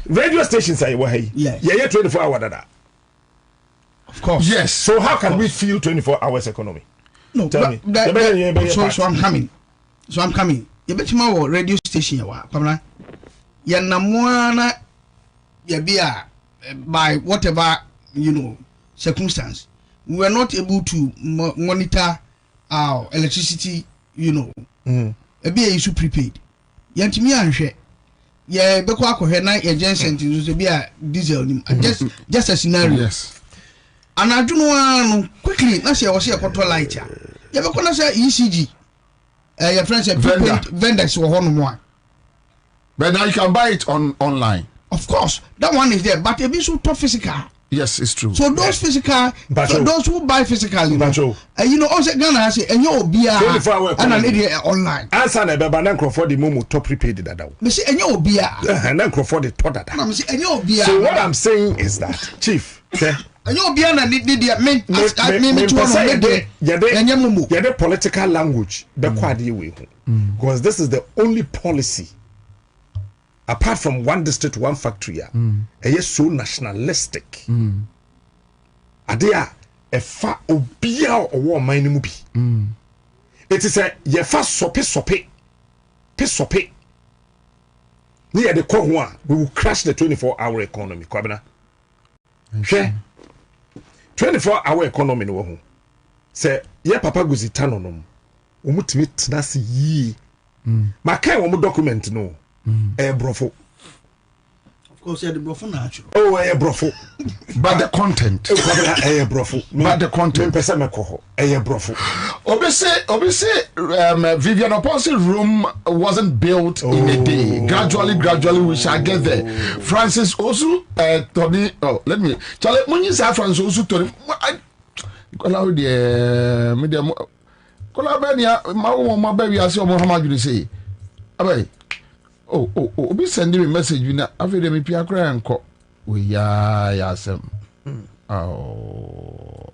radio stations are yes. 24-hour dada. Of course. Yes. So how can we feel 24 hours economy? No, tell me. So I'm coming. You bet you radio station by whatever circumstance, we were not able to monitor our electricity. A be issue prepaid. Yantimi anhwe. Yeah, beko akohwe na agent to be a diesel. Just a scenario. Yes. And I don't know quickly. Na say was a control light. Yeah, beko na say ECG. Your friends say vendors were on one. But now you can buy it online. Of course, that one is there, but it be so tough physical. Yes, it's true. So those physical, so those who buy physically, also Ghana has and you be and an idiot online. Ansah na beba na Crawford the momo top prepaid that. Me say and you be and then Crawford the top that. Me say and you be. So what I'm saying is that, Chief, and you be na need me the political language be kwade we because this is the only policy. Apart from one district, one factory, it's so nationalistic. Adea, a fa obia or war mine mubi. It is a ye fast sope. Near the core we will crash the 24-hour economy. Kwabena. 24-hour economy no ho say ye papa gozi tano no omutimi tena se yi makai wo document no brofo. Of course, the brofo natural. Oh, brofo. But the content. Brofo. But the content. Brofo. Obviously, Vivian Oposi room wasn't built in a day. Gradually, we shall get there. Francis Osu, Tony. Oh, let me. Charlie, when you say Francis Osu, Tony, allow the medium. Colabania, my baby, I saw Muhammad, you say. Abai. Oh, be sending me message. We na after them pia cry and call. We ya sem. Oh,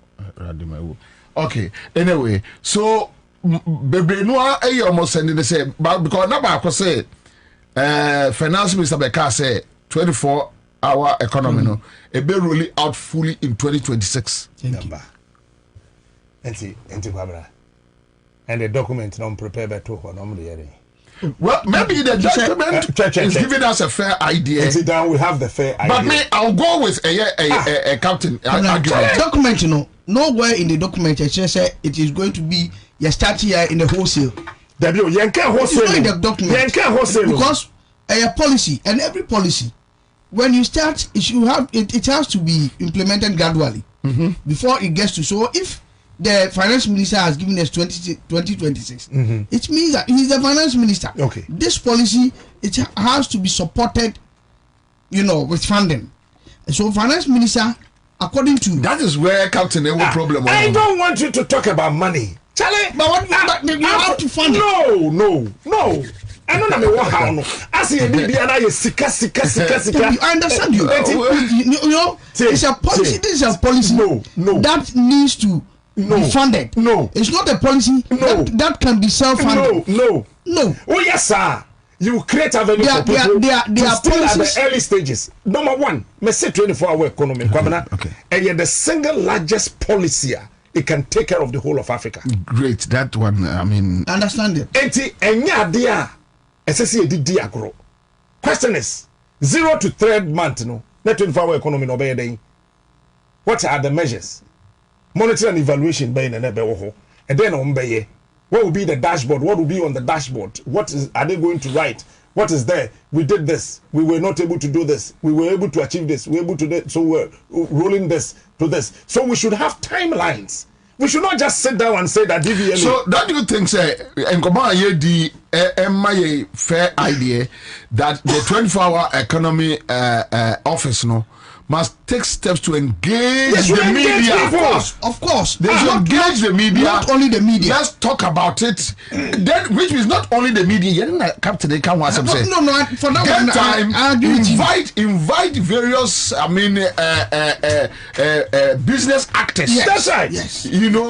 okay. Anyway, so baby no almost sending the same, but because now I say, finance minister Beka say 24-hour economy no, a be really out fully in 2026. Thank you. Enti Kwabena. And the document non prepared by two normally. Well, maybe the document is giving us a fair idea. Sit down, we have the fair idea. But I'll go with a captain. Document, you know, nowhere in the document it says it is going to be your start here in the wholesale. Wholesale in the document. Because a policy and every policy, when you start, it has to be implemented gradually before it gets to. So if the finance minister has given us 2026. It means that he is the finance minister. Okay. This policy, it has to be supported, with funding. So finance minister, according to that is where Captain Ewo problem. I don't want you to talk about money, Charlie. But you have to fund it. No. I don't know how. No. I see a baby and I sika. I understand you. It's a policy. This is a policy. No. That needs to. Be funded. No, it's not a policy that can be self-funded. No. Oh yes, sir. You create avenue for people to still at the early stages. Number one, me say 24-hour economy, Kwabena. Okay. And the single largest policy it can take care of the whole of Africa. Great, that one. I mean, understand it. Enti enya dia, SSC di agro. Question is 0 to 3rd month, no. Net 24-hour economy no be. What are the measures? Monitoring and evaluation by and then on by what will be the dashboard? What will be on the dashboard? Are they going to write? What is there? We did this. We were not able to do this. We were able to achieve this. We were able to do so we're rolling this to this. So we should have timelines. We should not just sit down and say that DVLA. So that you think say my fair idea that the 24-hour economy office must take steps to engage the media. Of course. They should engage the media. Not only the media. Let's talk about it. Then, which means not only the media. Captain, they can't want to say. No. For that get one, time. I Invite various. Business actors. Yes. That's right. Yes.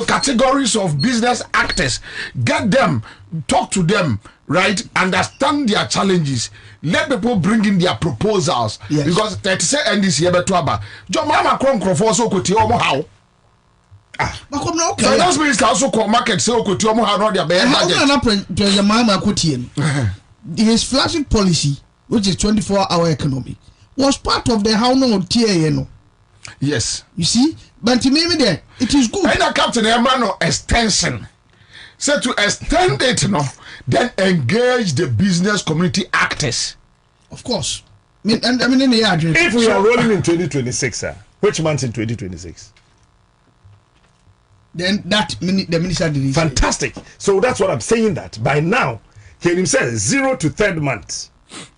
Categories of business actors. Get them. Talk to them. Right, understand their challenges. Let people bring in their proposals. Yes. Because they say NDC Ebetwaba. John Mama Kronkrofo also could tell me how. Finance minister also call market say could tell me how not their budget. His flagship policy, which is 24-hour economy, was part of the how no TANO. Yes. You see, but to me there, it is good. And a Captain Emmanuel extension. So to extend it, then engage the business community actors. Of course. If we are rolling in 2026, sir, which month in 2026? Then the minister did it. Fantastic. So that's what I'm saying, that by now, he himself 0 to 3rd month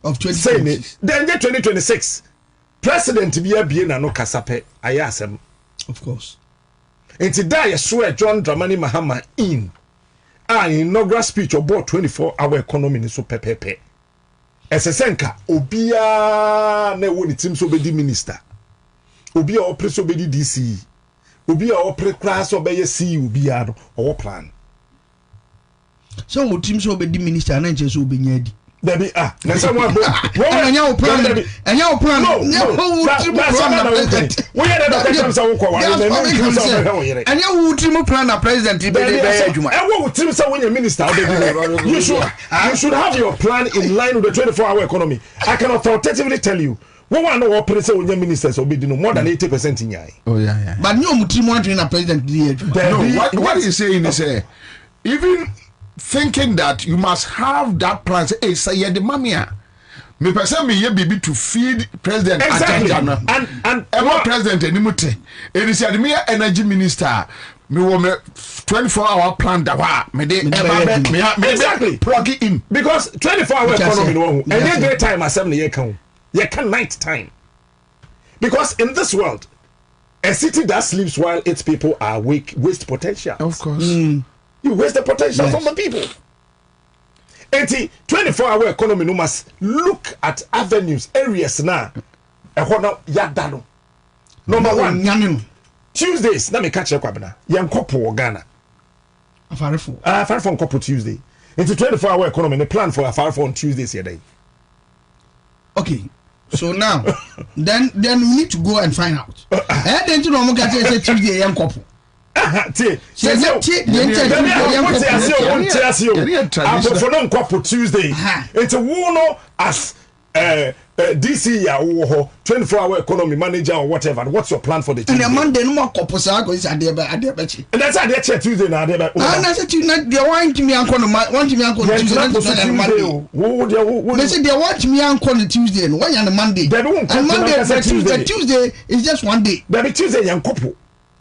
of 2026. Then 2026, President Biya no Kasape Ayasem. Of course. And today, I swear John Dramani Mahama in inaugural speech about 24-hour economy so pepepe. Esesenka obia na woni tim so bedi minister. Obia opre so bedi DC. Obia opre class obeye C obia no or plan. So wo tim so bedi minister na nche so obenya di. Debi na someone go. Anya wo plan. No. We are the come say wo kwa wa. Anya wo tim plan na president be adwuma. E wo tim say wo minister you should have your plan in line with the 24-hour economy. I can authoritatively tell you One no operate when ministers will be more than 80% in yai. Oh yeah. But no mutri a president. No, what he's saying is even thinking that you must have that plan. Say the mamia. Me person me ye bibi to feed president. Exactly. And ever president anymore. It is the energy minister. Me wo me 24-hour plan da wa me dey exactly plug it in because 24-hour economy no and then daytime assembly ye can night time because in this world a city that sleeps while its people are awake waste potential. Of course. You waste the potential from the people. 24-hour economy no must look at avenues areas now yadano. Number one, Tuesdays, let me catch you, Kwabena. Young couple Ghana. Afar couple Tuesday. It's a 24-hour economy. The plan for Afar on Tuesdays here day. Okay, so now, then we need to go and find out. Then you know, say Tuesday young couple. Tuesday. It's a war as DC ya 24-hour economy manager or whatever. What's your plan for the Tuesday? And Monday no more couple sa go is adebachi. And that's how they check Tuesday na adebachi. And I said they want me uncle Tuesday. They said they want me uncle Tuesday and why on Monday? And Monday Tuesday is just one day. That Tuesday young couple.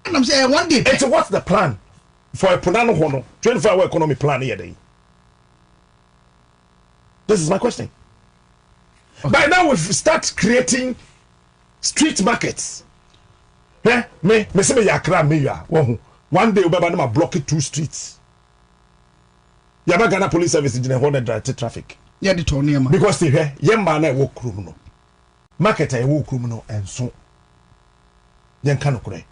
And I'm saying one day. It's what's the plan for a Punano Hono 24-hour economy plan here day? This is my question. Okay. By now we've start creating street markets. Me say me yakra me ya. One day we be block 2 streets. Yaba Ghana Police Service in 100 traffic. Yeah, the Tony man. Because they here yemba na wo krum no. Market e wo krum no enso. Yen kan okure.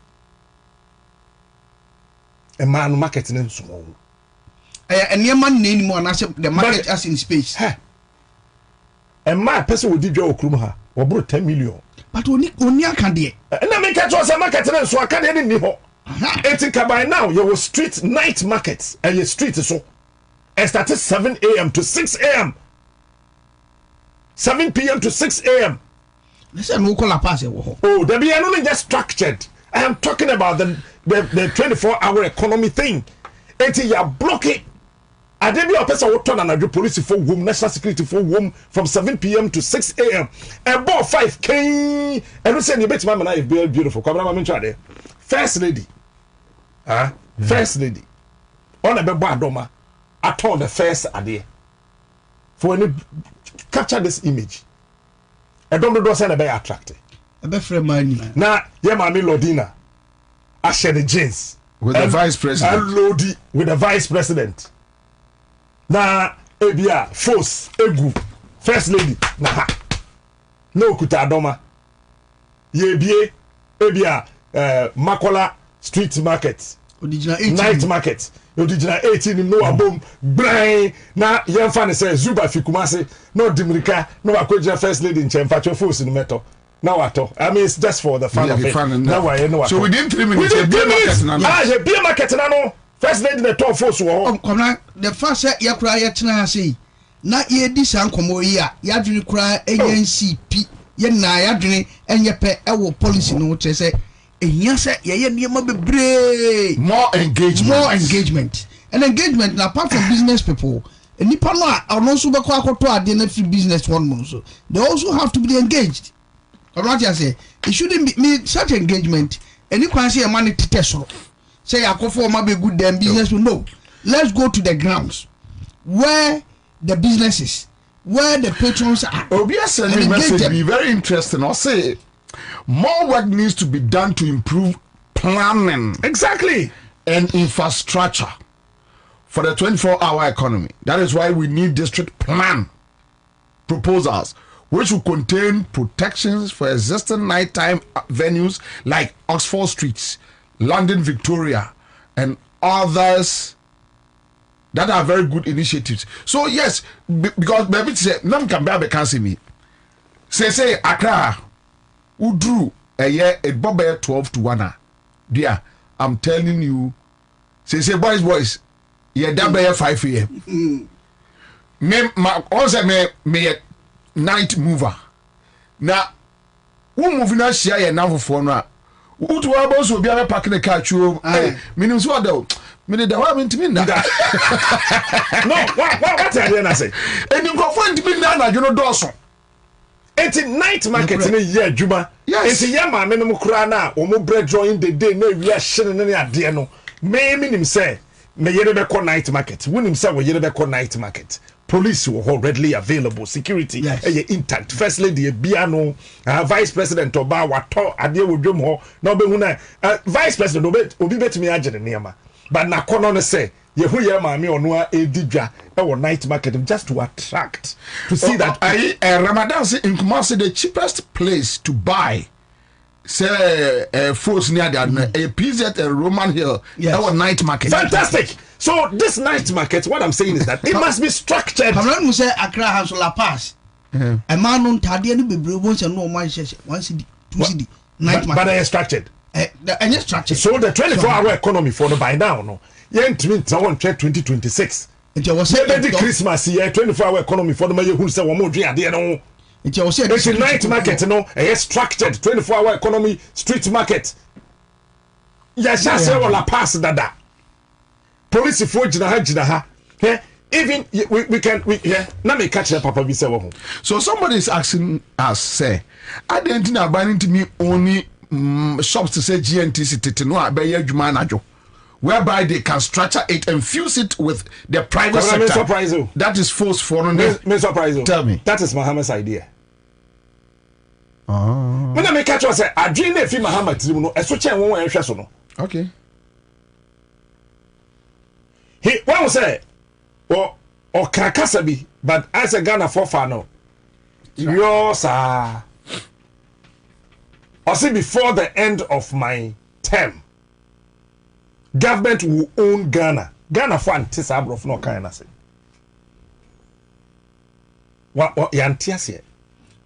E man market ne enso. And your man name more the market as in space. And my person will did your krum or brought 10 million. But only can de. And I make catch us a market so I can't any ho. It's by now you street night markets and your street is so. And started 7 a.m. to 6 a.m. 7 p.m. to 6 a.m. Listen, no call a pass. Oh, the be only just structured. I am talking about the 24-hour economy thing. It's you block it. I did be a person who turn on police for whom national security for whom from 7 p.m. to 6 a.m. And about 5K. And we say you bet my man is beautiful. First lady. First lady. On a bad doma. I told the first idea. For when you capture this image. I don't know say be attractive. I be friend money. Now, yeah, Mami Lodina. I share the jeans. With the vice president. And Lodi with the vice president. Na ebia force egu first lady na ha no kuta adoma ye bie ebia Makola street market night market original 18 no abom brain na yemfa ne say Zuba Fikumase no dimrika no akojia first lady nchemfa cho force no meto now ato I mean it's just for the fun of it now I know so within 3 minutes be market na no first lady the top force wo come the first yakura yetena say na ye di san komo yi a yadwene kura NCP ye na yadwene enye pe e wo policy no che say ehia say ye niema bebre more engagement and engagement na part of business people nipa no a ono so be kwa akoto ade na free business one mo so they also have to be engaged. What I say it shouldn't be such engagement any kwan say money tete say akofo ma be good them business no. Let's go to the grounds where the businesses, where the patrons are. Obvious message be very interesting. I'll say more work needs to be done to improve planning. Exactly. And infrastructure for the 24-hour economy. That is why we need district plan proposals which will contain protections for existing nighttime venues like Oxford Streets, London Victoria, and others that are very good initiatives. So yes, because maybe say none can be cancel me. Say Accra, Udru a year it Bobie 12 to 1. Dear, I'm telling you. Say boys, yeah, that by 5 a.m. Me also me night mover. Now wo move na share ye na fofo no a utu wa bo so bia be park the car chuo minim so da mini da wa mintimi na no what are you say eni nkofo ntimi na na dwono doso enti night market ne ye adwuma enti ye ma me no mkura na o mo bread join the day na wi a hye ne ade no me minim say me yere be call night market wonim say we yere be call night market police were readily available security intact first lady bia no vice president oba wato ade wodwom ho na obehu na vice president obi betimi agere niam but na kono no say yehu ye maame ono a edidwa e wo night market just to attract to see that Ramadan say in Kumasi the cheapest place to buy say foods near the a PZ Roman Hill our night market. Fantastic. So this night market, what I'm saying is that it must be structured. Kamran say Accra has La Paz. A man on Tadia no be once and no man says 1 cedi 2 cedi night market. But they are structured. And structured. So the 24-hour economy for the by now no. Yen mean 2026. It was said Christmas year 24-hour economy for the mayor who said one more drink no. It's a night market, you know, a structured 24-hour economy street market. Yes, I say La Paz dada. Police for jina. Even we can now me catch papa be say. So somebody is asking us say, I didn't know buying to me only shops to say GNTC tete no abeye adwuma anajo, whereby they can structure it and fuse it with the private sector. Surprise you. That is force foreign. Me surprise you. Tell me. That is Muhammad's idea. When I make catch us say adwin na fi Muhammad tirim no eso chen won ehwe so no. Okay. He what say or kakasabi but as a Ghana for far no. Yours are I say before the end of my term government will own Ghana. Ghana for antisabro no kind of say. What yantia say?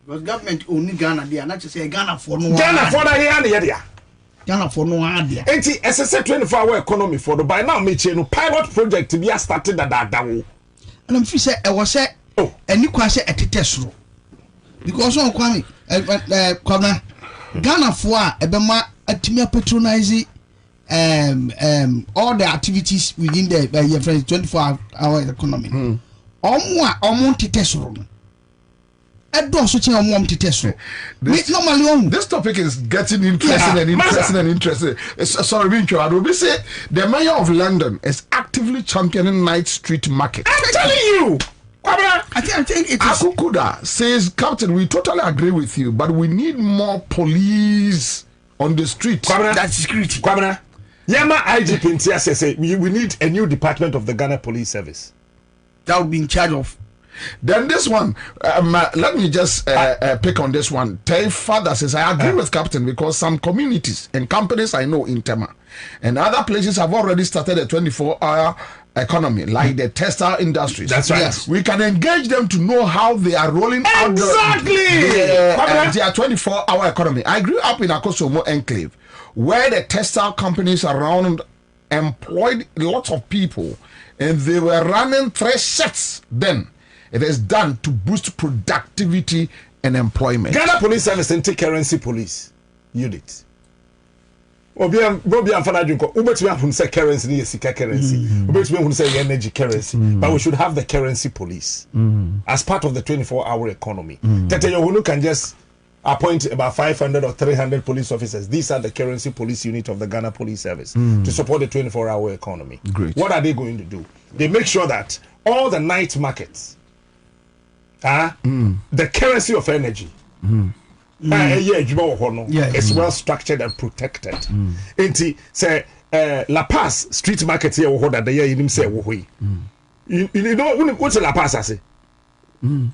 Because government only Ghana there, not to say Ghana for no. Ghana for the here. Ghana for no idea. Enti SSA 24-hour economy for the by now me no pilot project to be started that dawo. And I'm say I was say and you can say at tesro. Because on Kwame Kwabena Ghana for ebema atimia patronize all the activities within the 24-hour economy. Omo tesro. This topic is getting interesting. Sorry, Vincho, I will be say the mayor of London is actively championing night street market. I'm telling you. I think it is. Akukuda says, Captain, we totally agree with you, but we need more police on the street. That's security. Kwabena, Yama IGP Ntia say we need a new department of the Ghana Police Service. That would be in charge of. Then this one, let me just pick on this one. Tay Father says, I agree with Captain because some communities and companies I know in Tema and other places have already started a 24-hour economy, like the textile industries. That's right. Yes. We can engage them to know how they are rolling out their 24-hour economy. I grew up in Akosomo Enclave, where the textile companies around employed lots of people, and they were running 3 shifts then. It is done to boost productivity and employment. Ghana Police Service and currency police unit. Bobie amfana dwunko ubetumi ahun say currency ni sika currency. Ubetumi ahun say energy currency. But we should have the currency police as part of the 24-hour economy. Tete Yohunu can just appoint about 500 or 300 police officers. These are the currency police unit of the Ghana Police Service to support the 24-hour economy. Great. What are they going to do? They make sure that all the night markets, the currency of energy, it's well structured and protected. Say La Paz street market here that the year you say you know what's La Paz I say?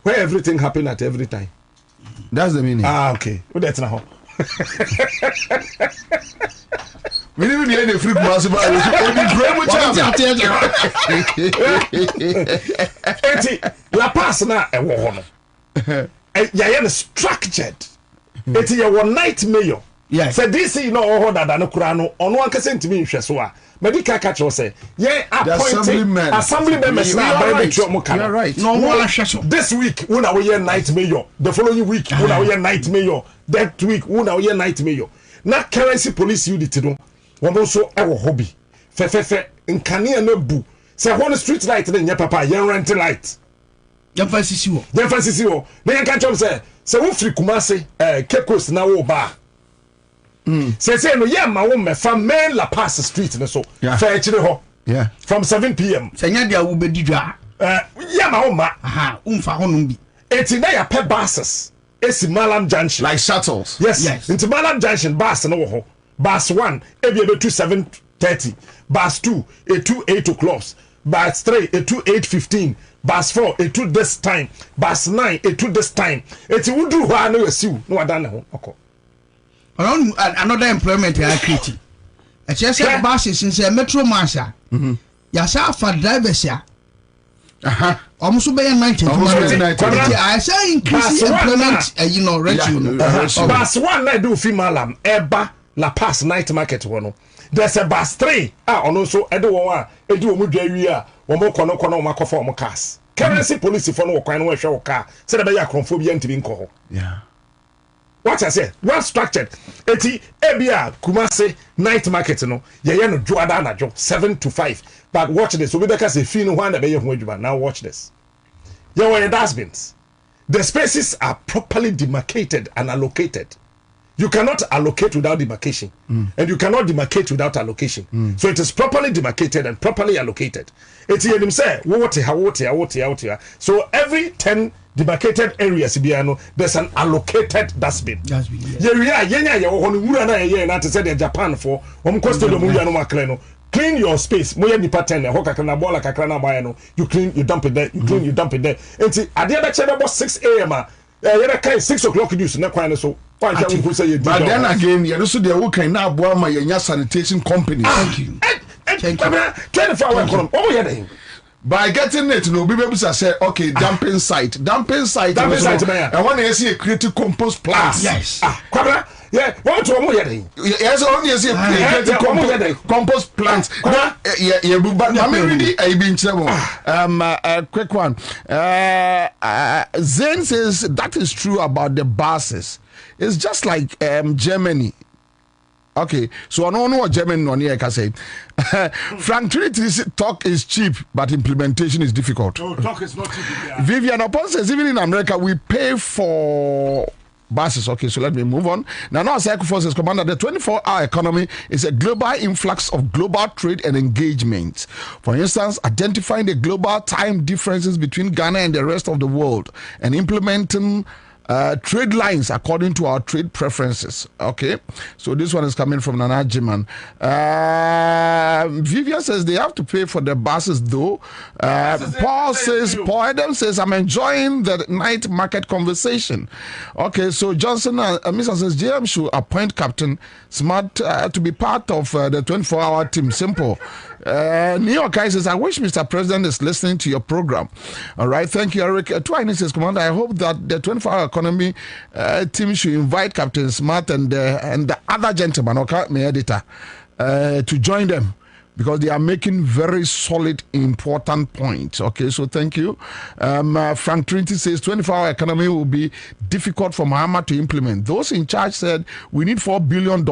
Where everything happen at every time. That's the meaning. Okay. Well, that's now. We didn't need any free possible. La Paz na e wo no. Ya structured. It's your one night mayor. Yes. Say DC no oho dada no kura no ono ankase ntimi nhwe so a medical catch say yeah assembly members na buy between mo kan. Right. No one so. This week when we hear night mayor, the following week when we hear night mayor, that week when we hear night mayor. Na currency police unit no wo so e wo hobby. Fe nkane na bu. Say one street light na nya papa yen rent light. Yemfasisi wo. Na yen catch say wo free Kumasi Kekos na wo ba. Say no yeah ma wo me fa main La Paz street no so. Fa chire ho. Yeah. From 7 p.m. Say nya dia wo bedi dwa. Yeah ma wo ma. Aha, umfa ho no bi. Eti na ya pe buses. Esi Malam Junction. Like shuttles. Yes. Into Malam Junction bus no wo ho. Bus 1 ebi ebe 7:30. Bus 2 8 o'clock. Bus 3 8:15. Bus 4 this time. Bus 9 this time. Eti wudu ho ana wasiu no wada na ho okọ. Another employment I create. A chess buses in Metro Marsha. Yasa for drivers ya. Almost be 90. I say increase employment, revenue. Bus 1 na do Malam Eba La Paz night market one. There's a bus 3. Also edo one edu omu dwa wi a wo mo kono makofa omo cars. Currency police for no kwan no hwe wo car. Say the be akronphobia ntimi nko ho. Yeah. What I say, well structured. Eti ebia Kumasi night market no ye no joada na jo 7 to 5. But watch this. We because say fee no one be ho adwuma. Now watch this. Ye were dustbins. The spaces are properly demarcated and allocated. You cannot allocate without demarcation, and you cannot demarcate without allocation. So it is properly demarcated and properly allocated. Eti yenim say what. So every 10 demarcated areas there's an allocated dustbin. Japan for clean your space. You clean, you dump it there. You dump it there. And see, at the other check about 6 a.m. 6 o'clock you so but then again, you also the okay now boy my sanitation company. Thank you. 24-hour column. Oh yeah. By getting it, no, people say, okay, dumping site. I want to see a critical compost plant. Yes. Kwabena, yeah, what to more yet? Yes, only see a critical compost plant. Yeah, but I'm really a been trouble. A quick one. Zen says that is true about the buses. It's just like Germany. Okay, so I don't know what German on here can say. Frank Trinity talk is cheap, but implementation is difficult. No, talk is not cheap. Yeah. Vivian Opon says even in America we pay for buses. Okay, so let me move on. Now Cycle Forces Commander, the 24-hour economy is a global influx of global trade and engagement. For instance, identifying the global time differences between Ghana and the rest of the world and implementing trade lines according to our trade preferences. Okay, so this one is coming from Nana Jiman. Vivian says they have to pay for the buses though. Paul Adam says I'm enjoying the night market conversation. Okay, so Johnson Mr. says JM should appoint Captain Smart to be part of the 24-hour team. Simple. New York guy says I wish Mr. President is listening to your program. All right, thank you, Eric. Twine says, Commander, I hope that the 24-hour economy team should invite Captain Smart and the other gentleman, okay, my editor, to join them, because they are making very solid, important points. Okay, so thank you. Frank Trinity says 24-hour economy will be difficult for Mahama to implement. Those in charge said we need $4 billion.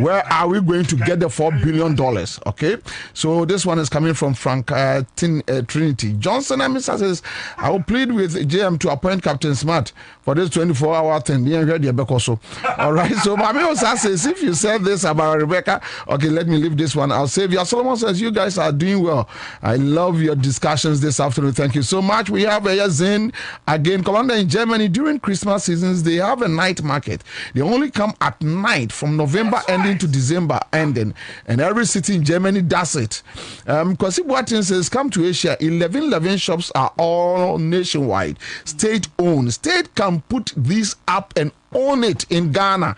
Where are we going to get the $4 billion? Okay, so this one is coming from Frank Trinity. Johnson Amisa says I will plead with JM to appoint Captain Smart for this 24-hour thing. All right, so Mami Osa says if you said this about Rebecca, okay, let me leave this one. I'll save you. Solomon says you guys are doing well. I love your discussions this afternoon. Thank you so much. We have Zen again, Commander. In Germany during Christmas seasons they have a night market. They only come at night from November ending to December ending, and every city in Germany does it. Kwasi Boateng says come to Asia. 11 shops are all nationwide, state owned. State can put these up and own it in Ghana,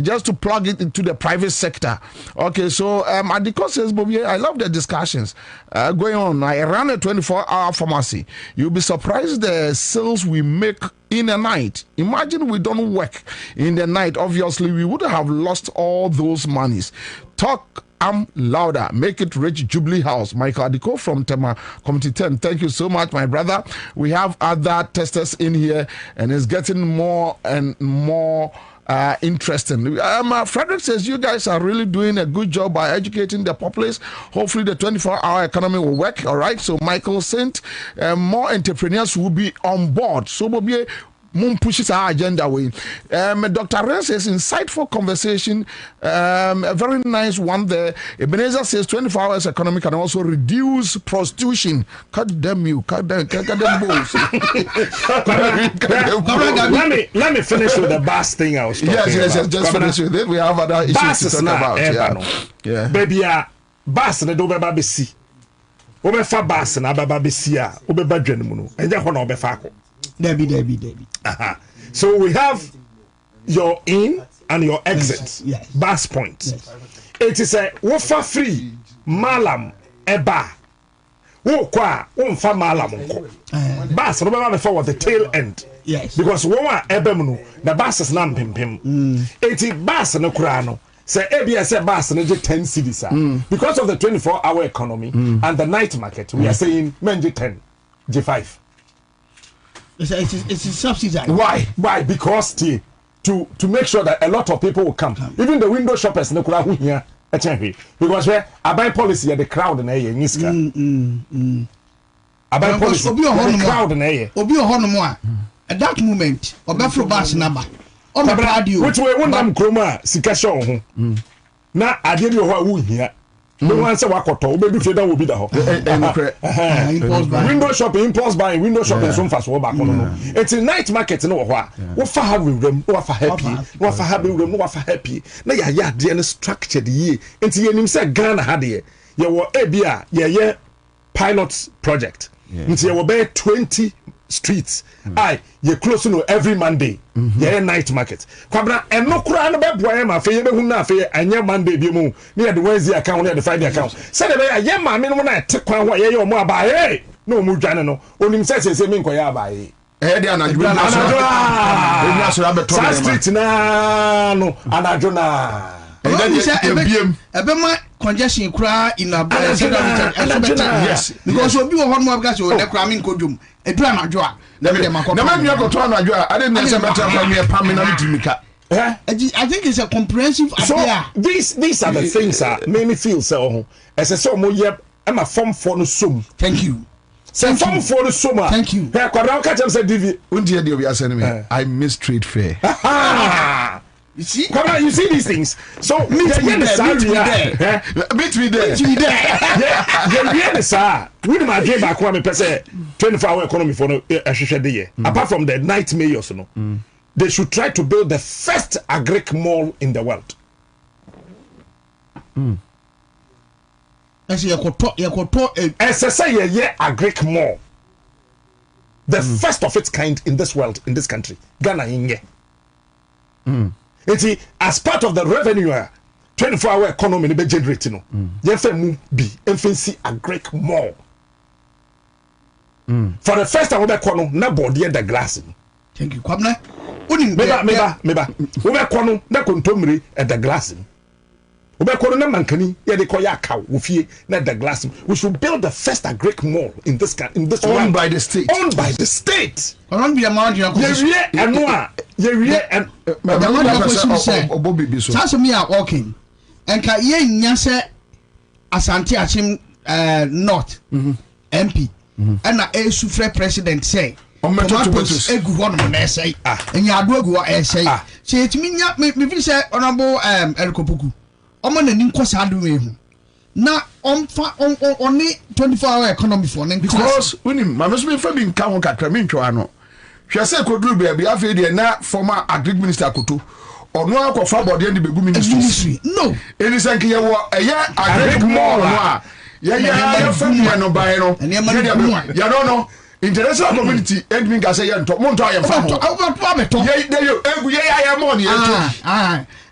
just to plug it into the private sector. Okay, so at the course says, Bobie, I love the discussions going on. I run a 24-hour pharmacy. You'll be surprised the sales we make in a night. Imagine we don't work in the night. Obviously, we would have lost all those monies. Talk louder. Make it rich. Jubilee House. Michael Adiko from Tema Committee 10. Thank you so much, my brother. We have other testers in here, and it's getting more and more interesting. Frederick says you guys are really doing a good job by educating the populace. Hopefully the 24-hour economy will work. All right. So Michael sent more entrepreneurs will be on board. So Bobie pushes our agenda away. Dr. Ren says insightful conversation, a very nice one there. Ebenezer says 24 hours economy can also reduce prostitution. Cut them bulls. Let me finish with the bus thing I was talking about. Yes, just finish with it. We have other issues to talk about. Yeah. Baby, bus na do beba besi. Obefa bus na beba besi a obeba dwanu no. Enje ho na obefa akọ. Debbie. So we have your in and your exit. Yes. Bus point. Yes. It is a wofa free malam eba. Wo kwa wonfa malam nko. Bus no be for the tail end. Yes. Because wo wa eba mu no the bus is na mpempem. Eti bus no kura no say ABS bus no 10 cedis. Because of the 24-hour economy and the night market, we are saying menje 10 G5. It's subsidized. Why? Because to make sure that a lot of people will come. Even the window shoppers no kura hu here. Because where I buy policy the crowd na here niska. I buy policy the crowd na here. Obi ohono a at that moment obefro bus number. On the radio. Which way one am kroma sika show ho. Na ade bi ho a hu here. No one say wakoto obedu feda wo bi da ho. Window shopping, impulse buying, window shopping so fast wo back no. It's a night market no wo a. Wo fa ha rem, wo fa happy, wo fa happy rem, wo fa happy. Na ya de no structured ye. Enti yenim say Ghana ha de. Ye wo ebia ye pilot project. Enti ye wo be 20 streets. You close no every Monday. Night market. Kwabena eno kura no be boy ma fe ye be hu na fe anya Monday bi mu. Ne the Wednesday account, ne the Friday account. Say the be ye ma me no na te kwan ho ye omo abaye. No mu dwane no. Onim se me nkoya abaye. De anadwo na street na no anadwo na. Ebema congestion kura in a yes because obi wo ho mo because o de kura me nkodum edu anadwo a na me go to anadwo a I didn't say better for me permanent dimika. I think it's a comprehensive idea. So these are the things that make me feel so as a so mo ye am a form for no sum. Thank you. Say form for the summer. Thank you. Hey, Kwabena catch am say DV. Undia dey obi asem me. I miss trade fair. You see? Come on, you see these things. So meet me there. Meet me there. Yeah, sir. We do my game back one person 24-hour economy for no year. Apart from the night mayors, no. They should try to build the first agric mall in the world. As SSA agric mall. The first of its kind in this world, in this country. Ghana in ye. As part of the revenue 24-hour economy be generating no yefemu bi emfancy agric mall for the first time we be kono na board the glass. Thank you Kwabena onim meba we be kono na kontomire at the glass we be kono na mankani ye de koya akaw wo fie na the glass. We should build the first agric mall in this owned by the state. Around be amount you and Bobie so me are walking and ka ye nya se Asante Achim North MP and na esufre president say tomatoes egu ho no na say enya ado egu ho say say etimi nya me feel say honorable Elkopuku omo na ni nkosa ado we hu na onfa oni 24-hour economy for because unim ma me so me fa bi nka ho kakra me ntwa no hwe say koduru bia bia fe de na former agric minister Koto ono akọfa body and begu ministry no eni sanke ye wo eye agric mall no a ye family no buy no ya no international community edwin ka say ye nto mo nto aye fa ho ye dey yo egu ye ya mo ne to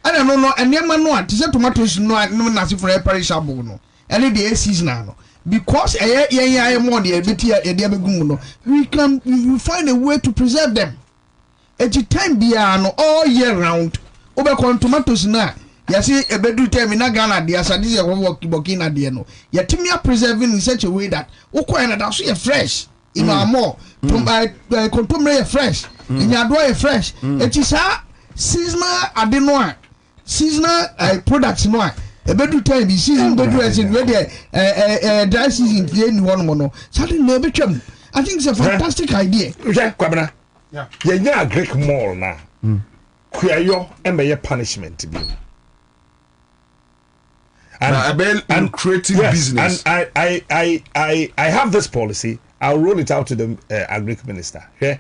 ana no enema no ate say tomatoes no na se for perishable no ene dey seasonal no because ye mo ne ebiti e dey abegum no we find a way to preserve them at time bia no all year round obekon tomatoes na yasi ebedu time na Ghana dia sadise ye work Burkina dia no yetimi preserving in such a way that ukwa na da so ye fresh in our more contomre ye fresh in your door ye fresh it is a seasonal adeno seasonal products no ebedu time the season bedu as in where dry season clear ni one mono suddenly no betwam I think it's a fantastic idea. Okay, Kwabena. Yeah. Yeah, Greek mall na. Kuyayo emeye punishment bi. And creative business. And I have this policy. I'll roll it out to the agric minister. Okay?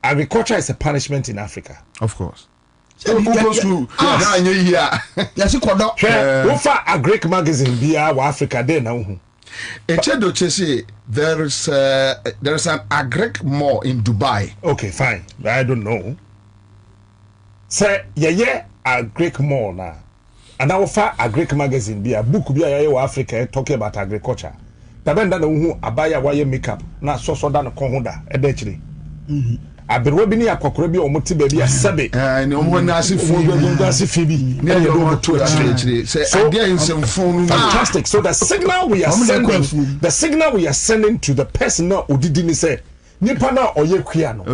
Agriculture is a punishment in Africa. Of course. So who goes to Yes, you could not. Ofa agric magazine bia wa Africa there now. Echedo say there is an agric mall in Dubai. Okay, fine. I don't know. Say agric mall na. And now for agric magazine be a book be a Africa talking about agriculture. Tabenda no hu abaya waye makeup na so dan konhoda edechiri. Aberwe bi ni akokoro bi omote ba bi asabe. No one asi fibi. Na ye do to achiri. Say idea in some phone. Fantastic. So the signal we are sending to the person na odidi ni say nipa na oye kwia no.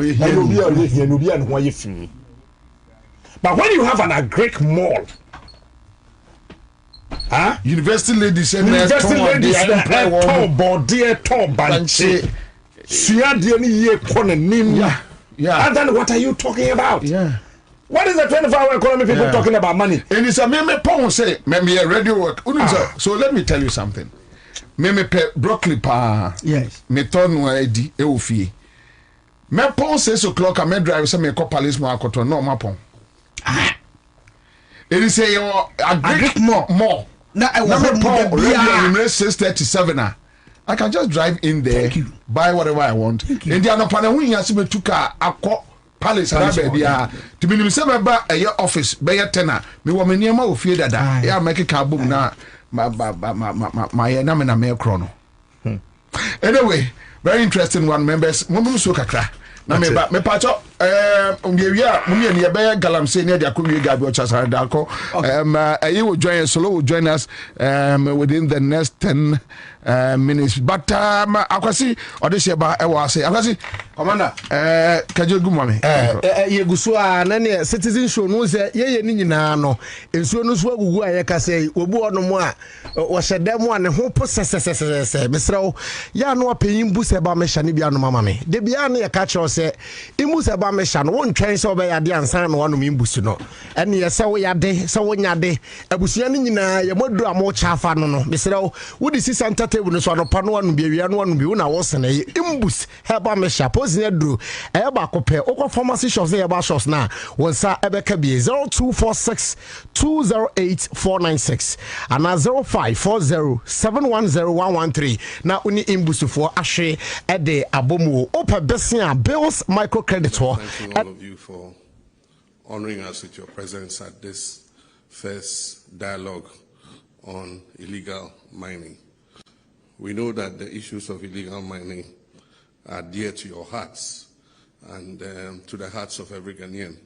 No bi an ho aye fi. But when you have an agric mall, University ladies and top body top banche. Suya ni ye kone nim. Yeah. And then what are you talking about? Yeah. What is the 24-hour economy people talking about money? And it's a me pon say me radio work. So let me tell you something. Me pe broccoli pa. Yes. Me ton wa edi e ofie. Me pon 6 o'clock I me drive say me call police mo akoto no ma pon. It is say your agric more. Na I was radio 637. I can just drive in there, buy whatever I want. In the other panel, we have to car akọ palace and baby. To be a your office, be a tenor. Me woman near my fear that I make a car boom na my name and a chrono. Anyway, very interesting one, members. Mummy Sukakra. Na me pacho mummy near Bay Galamsey near the Akumi Gabi Chasarako. You will join us, Solo will join us within the next 10 minutes. But akwasi odese ba e wa say akwasi commander kaje gu mame ye guso a na ne citizen show no say ye ni nyina no ensuo no so agugu aye ka say obu onom a wo hyedem a ne ho po sesesese mesrawo ya no apanyin bu se ba me hya ne bia no mama me de bia na ye ka kire say imu se ba me hya no won twen se obe ya de ansan no wanom imbusu no ene ye se wo ya de se wo nya de abusua ni nyina ye modu amo chafa no no mesrawo wo di si santa table no so no pano anu bi awia no anu bi una wo sene imbus heba me sha posi dru e ba kope okọ pharmacy shops e ba shops na wonsa ebeka bi 0246 208496 ana 0540710113 na uni imbus for ahwe e de abomu opa besia bills microcredit ho. Thank all of you for honoring us with your presence at this first dialogue on illegal mining. We know that the issues of illegal mining are dear to your hearts and to the hearts of every Ghanaian.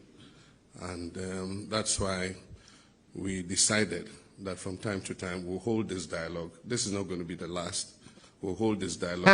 And that's why we decided that from time to time we'll hold this dialogue. This is not going to be the last. We'll hold this dialogue.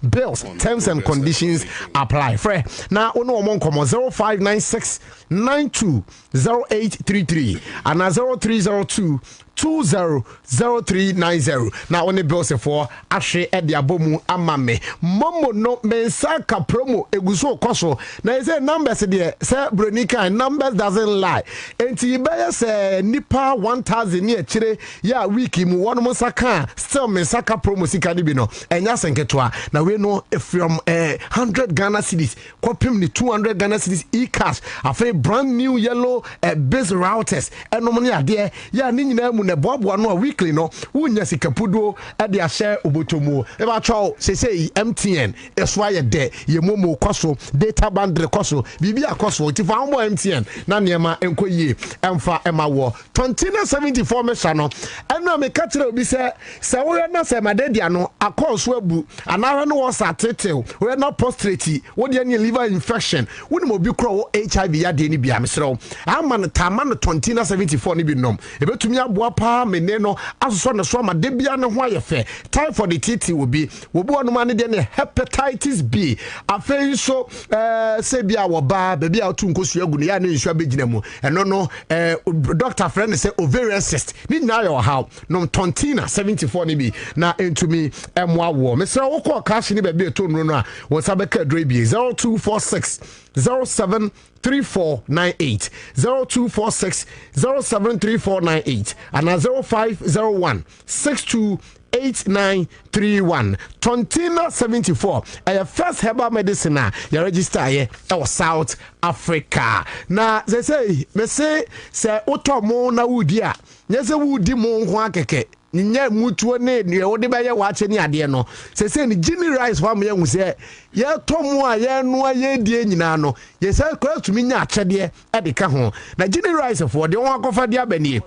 Bills, terms and conditions apply. Frey. Now, ono omon komo 0596 920833 and 0302 200390. Now only bills for ashe edi abomu amame momo no mensaka promo eguso koso na say numbers there say bronika numbers doesn't lie enti ibe say nipa 1000 ne chire ya week mu wono saka still mensaka promo sika sika ni bi no enya senketwa na we no from 100 Ghana cedis kopim ni 200 Ghana cedis e-cash afa brand new yellow base routers enom ne ade ya ni nyina mu ne boaboa no weekly no wunya sikapudo e de ahye obotomu e ba twa sesei MTN eso aye de ye momo koso data bundle koso bibi akoso ti fa mo MTN na niema enkoyie emfa ema wo 2074 mesha no ena me katire obi se wo na se madedia no akoso abu anara no was atetew we na prostrate wo de ne liver infection wo ne obi kro HIV ya de ni bia mesrew ama no tama no 2074 ni bi nom ebetumi aboa pa mene no asoso ne so amade bia ne ho ayefe typhoid titi wo bi wo bo no ma ne de ne hepatitis B afei so se bia wo ba ba bia otu nkosu agu ne ya ne nsu abegina mu eno no doctor friend say ovarian cyst ni na yo how no 2074 ni bi na entumi emwa wo mesra wo ko cash ni ba bi eto no a wo sabeka dre bi 0246 073498 0246 073498 and 0501 628931 2074 first herbal medicine ya register ye South Africa na say otomo na wudi a nyese wudi mo ho akeke nya mutuo ne wo de ba ye wa che ni ade no se ni Gini rice fa mo ye hu se ye tomu a ye no ye die nyina no ye se kwa tumi nya achede e de ka ho na Gini rice for de won akofa de abanie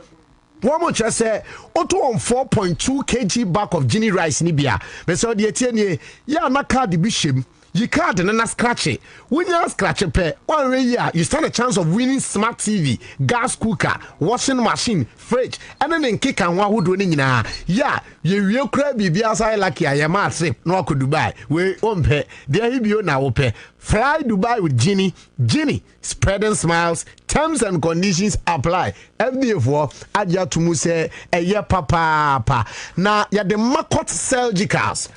one more just say auto on 4.2 kg bag of Gini rice ni bia me so de tie ni ya na card bi shem you card na scratch it when you scratch it pay 1 year you stand a chance of winning smart TV, gas cooker, washing machine, fridge and then kick and wa hudu ni nyina ya ye wie kra bibia sai lucky ayama trip no ko Dubai we ompe there he bio na wo pe fly Dubai with Gini spreading smiles. Terms and conditions apply. FDA for aja tumu se eye papa na ya de Makot surgicals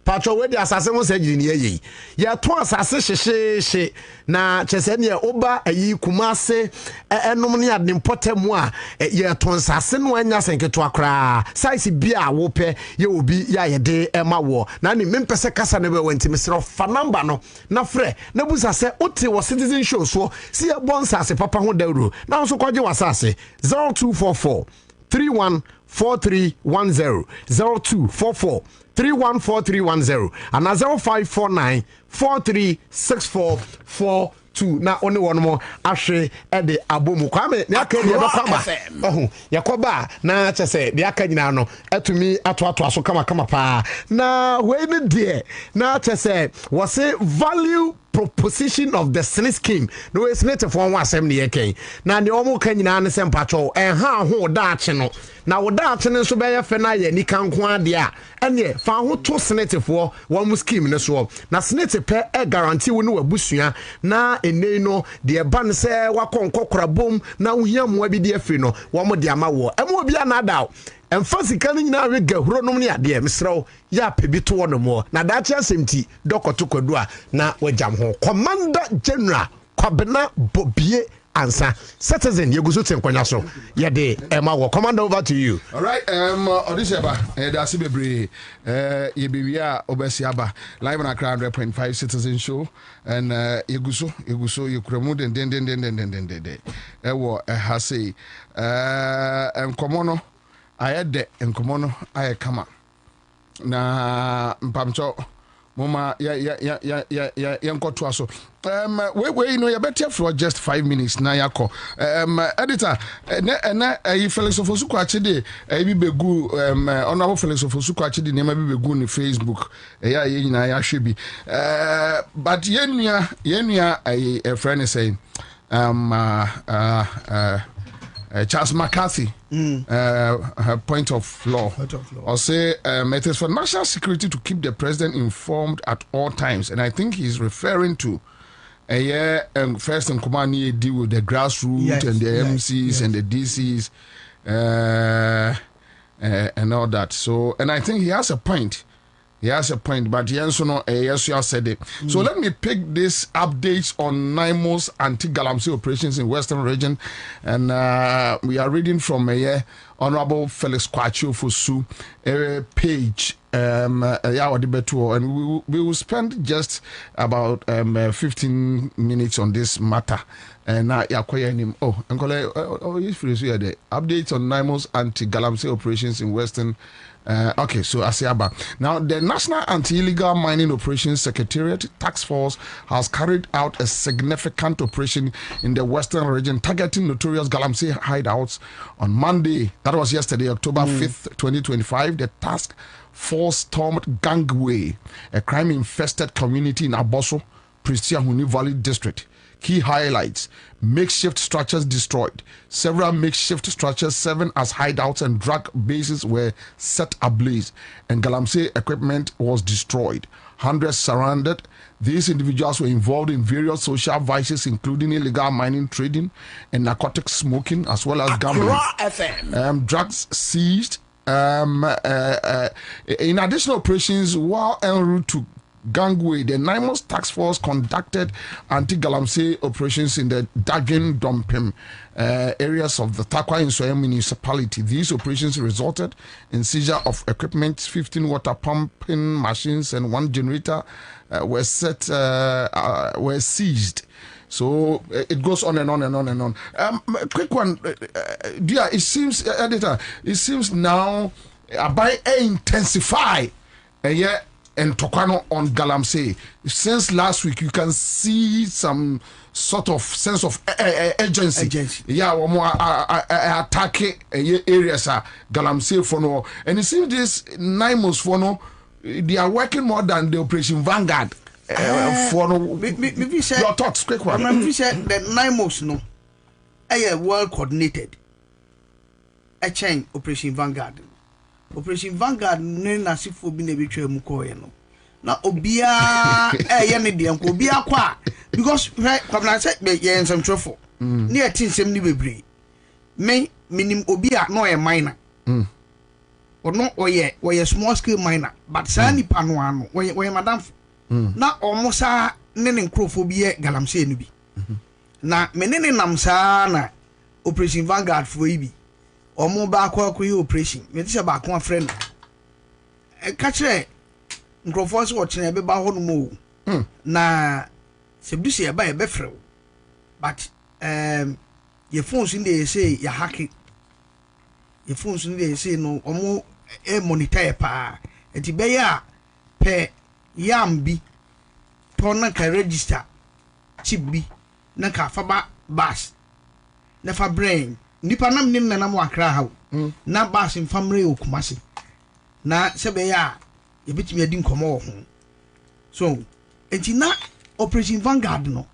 patro we de asase mo surgery ni ye ya to asase hye na chese ne oba ayi kumase enom ne ade potemu a ye to asase no anya senketo akra size bia wo pe ye obi ya ye de ema wo na ni mempese kasa ne be wantimi sero fa number no na frɛ na busa se ote wo citizen show so si ya bonsase papa ho dawro na so kwaje wasase 0244 314310 0244 314310 and 0549 436442 na only one more ahwe ede abomu kwame ne aka ne bakama yakoba na chese de aka nyina no atumi ato aso kama pa na we ne de na chese was a value proposition of the Senate scheme no is not for one assembly yeken na ne omo ka nyina ne sempacho ha ho daache no na wo daache ne so be ye fe na ye ni kanko ade a ene fa ho to Senate for one scheme ne so na Senate pe guarantee wo no wabusua na enei no de ban se wakonkokora bom na wohia mo abi de afri no wo mo de ama wo emo obi anada emfasika ni nyina we gahuro nom ne ade mesrew ya pebi to wo no mo na daache asemti dokoto kwadua na wajam ho Commander General Kwabena Bobie Ansah citizen yeguso tenkwanya so ye de ema wo Commander, over to you. All right, odiseba da sibebre ye bewia obesi aba live on Accra 100.5 citizen show and yeguso yekuremu den ewo ha say enkomono ayede enkomono ayekama na mpamcho mama ya nkoto aso we you know you better for just 5 minutes na yakọ editor na Felix Ofosuku achide bi begu honorable Felix Ofosuku achide ne ma bi begu ni Facebook ya nyina ya hwebi but yenua a friend is saying Charles McCarthy, her point of law. Or say it is for national security to keep the president informed at all times, and I think he's referring to first in command deal with the grassroots and the MCs and the DCs and all that. So, and I think he has a point. He has a point, but he also know yes, you said it. So let me pick this updates on NIMO's anti-galamsey operations in Western Region, and we are reading from Honorable Felix Kwachu Fosu page. And we will spend just about 15 minutes on this matter. And now updates on NIMO's anti-galamsey operations in Western. Okay, so Asiaba. Now, the National Anti-Illegal Mining Operations Secretariat Task Force has carried out a significant operation in the Western region targeting notorious galamsey hideouts on Monday. That was yesterday, October 5th, 2025. The task force stormed Gangway, a crime-infested community in Aboso, Prisiahuni Valley District. Key highlights: makeshift structures destroyed. Several makeshift structures serving as hideouts and drug bases were set ablaze, and galamsey equipment was destroyed. Hundreds surrounded. These individuals were involved in various social vices, including illegal mining, trading, and narcotic smoking, as well as gambling. Drugs seized. In additional operations, while en route to Gangway, the NIMO's task force conducted anti-galamsey operations in the Dagin Dompim areas of the Takwa Insoya municipality. These operations resulted in seizure of equipment. 15 water pumping machines and 1 generator were seized. So it goes on and on and on and on. Quick one, dear. It seems, editor. It seems now by intensify, and Tokano on galamsey. Since last week, you can see some sort of sense of urgency. Yeah, more attacking areas galamsey for no. And it seems this NIMO's for no, they are working more than the Operation Vanguard. For no, your thoughts, quick one. We said that NIMO's no, well coordinated. A chain Operation Vanguard. Operation Vanguard na sifo bi na betwa mu ko ye no na obia ye ne de nko obia kwa because Kwabena say ye nsem trofo na ye tinsem ni bebre me minim obia no ye miner ono oye small scale miner but sa nipa no ano oye madam na omosa ne nkrofo bi ye galamsey no bi na menene nam sa na Operation Vanguard fo yi bi omo ba kwa operation me tse ba kwa friend ka kire nkrofo so wo kire be ba ho no mo na se bdusi e ba e be frew but your phones in there say ya hacking your phones in there say no omo e monitor pa enti be ya pe yam bi to na ka register chip bi na ka fa ba bus na fa brain nipa nam nim na nam akra ha na bas infamre okumase na sebe ya e bitimi adi nkomo wo ho so enti na Operation Vanguard no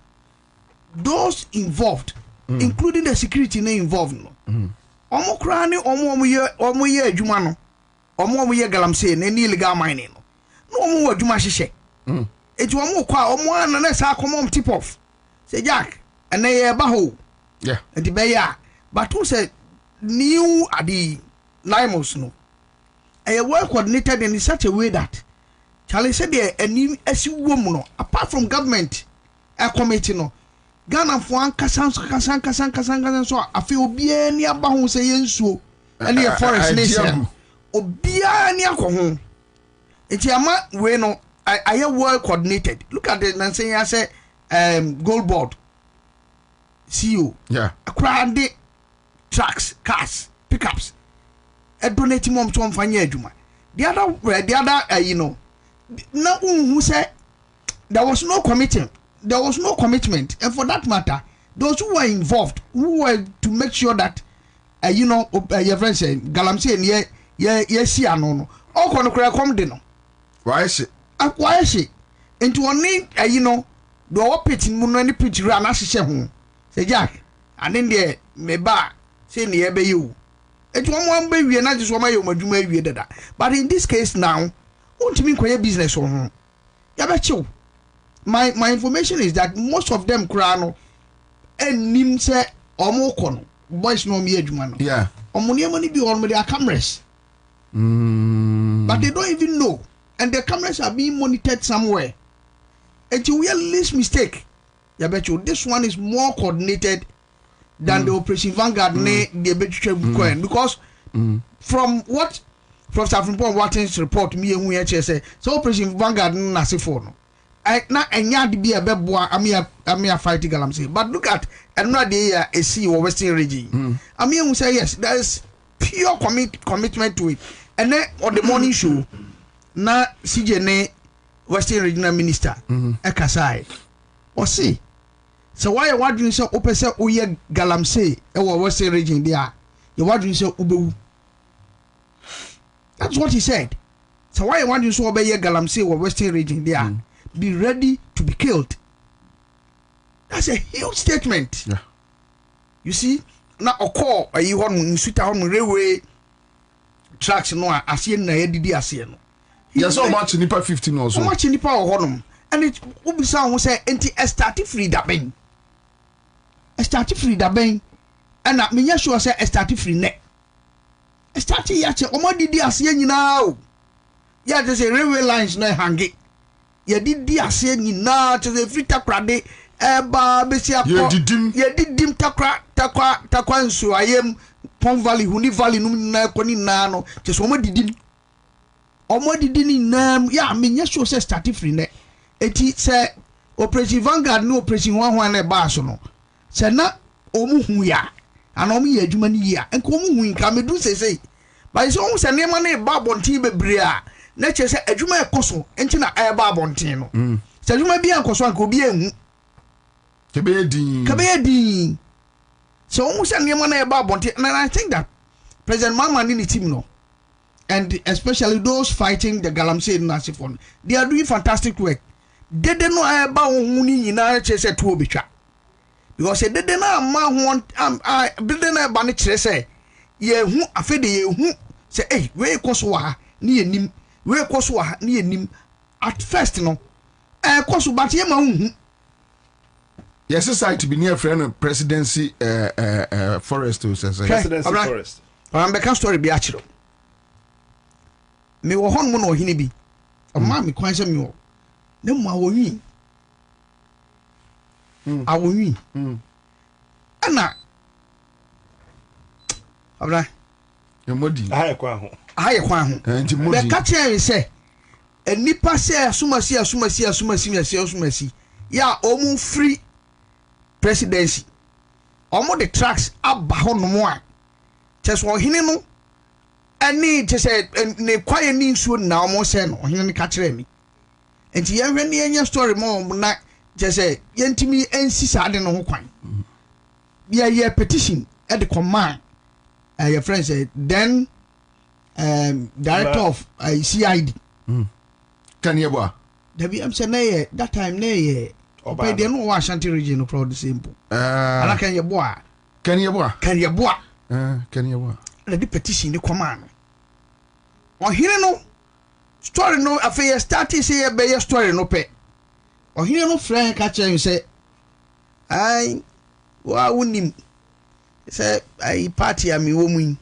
those involved including the security na involved no omo kra ne omo ye adwuma no omo ye galamsey na ni illegal mining no omo wo adwuma hyehyɛ enti omo kwa omo ana na sa komom tip off say Jack and ye ba ho yeah enti be ya but who said new at the NIMO's no a well coordinated in such a way that Charlie said there a new woman no apart from government a committee no Ghana for kasan so I feel bien near Bahu say yensuo and the forest nation obia near ho it's ama we no I well coordinated. Look at the man saying I say gold board CEO yeah a crowd trucks, cars, pickups. A donating mom to Fanya Juma. The other, now who said there was no commitment. There was no commitment, and for that matter, those who were involved, who were to make sure that, your friend said, Galamsey and yes, no, all come dinner. Why is it? Why is it? Into one need, the pitching moon any pitch ran as say Jack, and then there, me ba. Say near be you. It one baby and I just want my maduma that. But in this case now, won't you mean quite business on home? Yabacho. My information is that most of them crano and nimse or more con boys no me man. Yeah. Or money be on with their cameras. But they don't even know. and the cameras are being monitored somewhere. And you will least mistake. Yeah, bet you this one is more coordinated than the Operation Vanguard the coin because from what Professor Frimpong Watkins report me and we say so Operation Vanguard na se for no. Na enya de bia beboa amia fight galamsey, but look at another day a sea or Western region. Amia say yes, there is pure commitment to it. And then on the morning show na CJ ne Western Regional Minister ekasai or see so why you doing so open say oye galamsey e wo Western region there you doing so ubewu. That's what he said. So why you doing so obey galamsey or Western region there be ready to be killed. That's a huge statement. Yeah. You see na okọ ayi ho no nsuta ho no railway tracks no asie na yedidi asie no. Yes, so much nipa 15 also. So much nipa ho and it ubisa ho say enti start free da ben. Start free da ben. And menya sure say start free ne. Start ya che omodidi asie nyina o. Ya just say railway lines no hangi. Ya didi asie nyina che free takrade eba besi akọ. Ya didim takwa nsu ayem Pond Valley Huni Valley num na koni na no che so omodidim. Omodidi ni nam ya menya sure say start free ne. Eti say Operation Vanguard no Operation Hwan na ba so no. Say na omu hu ya ana omu ye adwuma ni ya enko omu hu nka medu sesei ba so omu say nema na ba bontin bebre a na che say adwuma ekoso enti na e ba bontin no say adwuma bi ankoso anka obi ehu kebe din so omu say nema na e ba bontin and I think that President Mama ni team no and especially those fighting the galamsey nasifon they are doing fantastic work they no e ba ohun ni nyina che say to obetwa because they did not want building a banner say ye hu afede ye hu say hey we koso ni enim we koso ni enim at first no koso but ye ma hu yes society be near friend presidency forest to say presidency forest am be kan story bi achiro me wo hon mo no hini bi ma me kwan say me wo ne mo awoyi awonwi ana abra yomodi aye kwa ho enti modi be ka che se enipa se asumasi ya omu free presidency omu the tracks aba ho no mo a cheso ohene no ani che se ne kwaye ni nsuo na omu se no ohene ne ka kire mi enti ye hwe ne enya story mo na jese yentimi ensi saade no ho kwan ye petition at the command your friend said then director of CID can you boa debi am say na that time na ye oba de no wa Ashanti region no crowd the simple ala can you boa the petition the command on here no story no affair start say be your story no pe o here no friend catch you say ai wa wonim say ai party am wo mu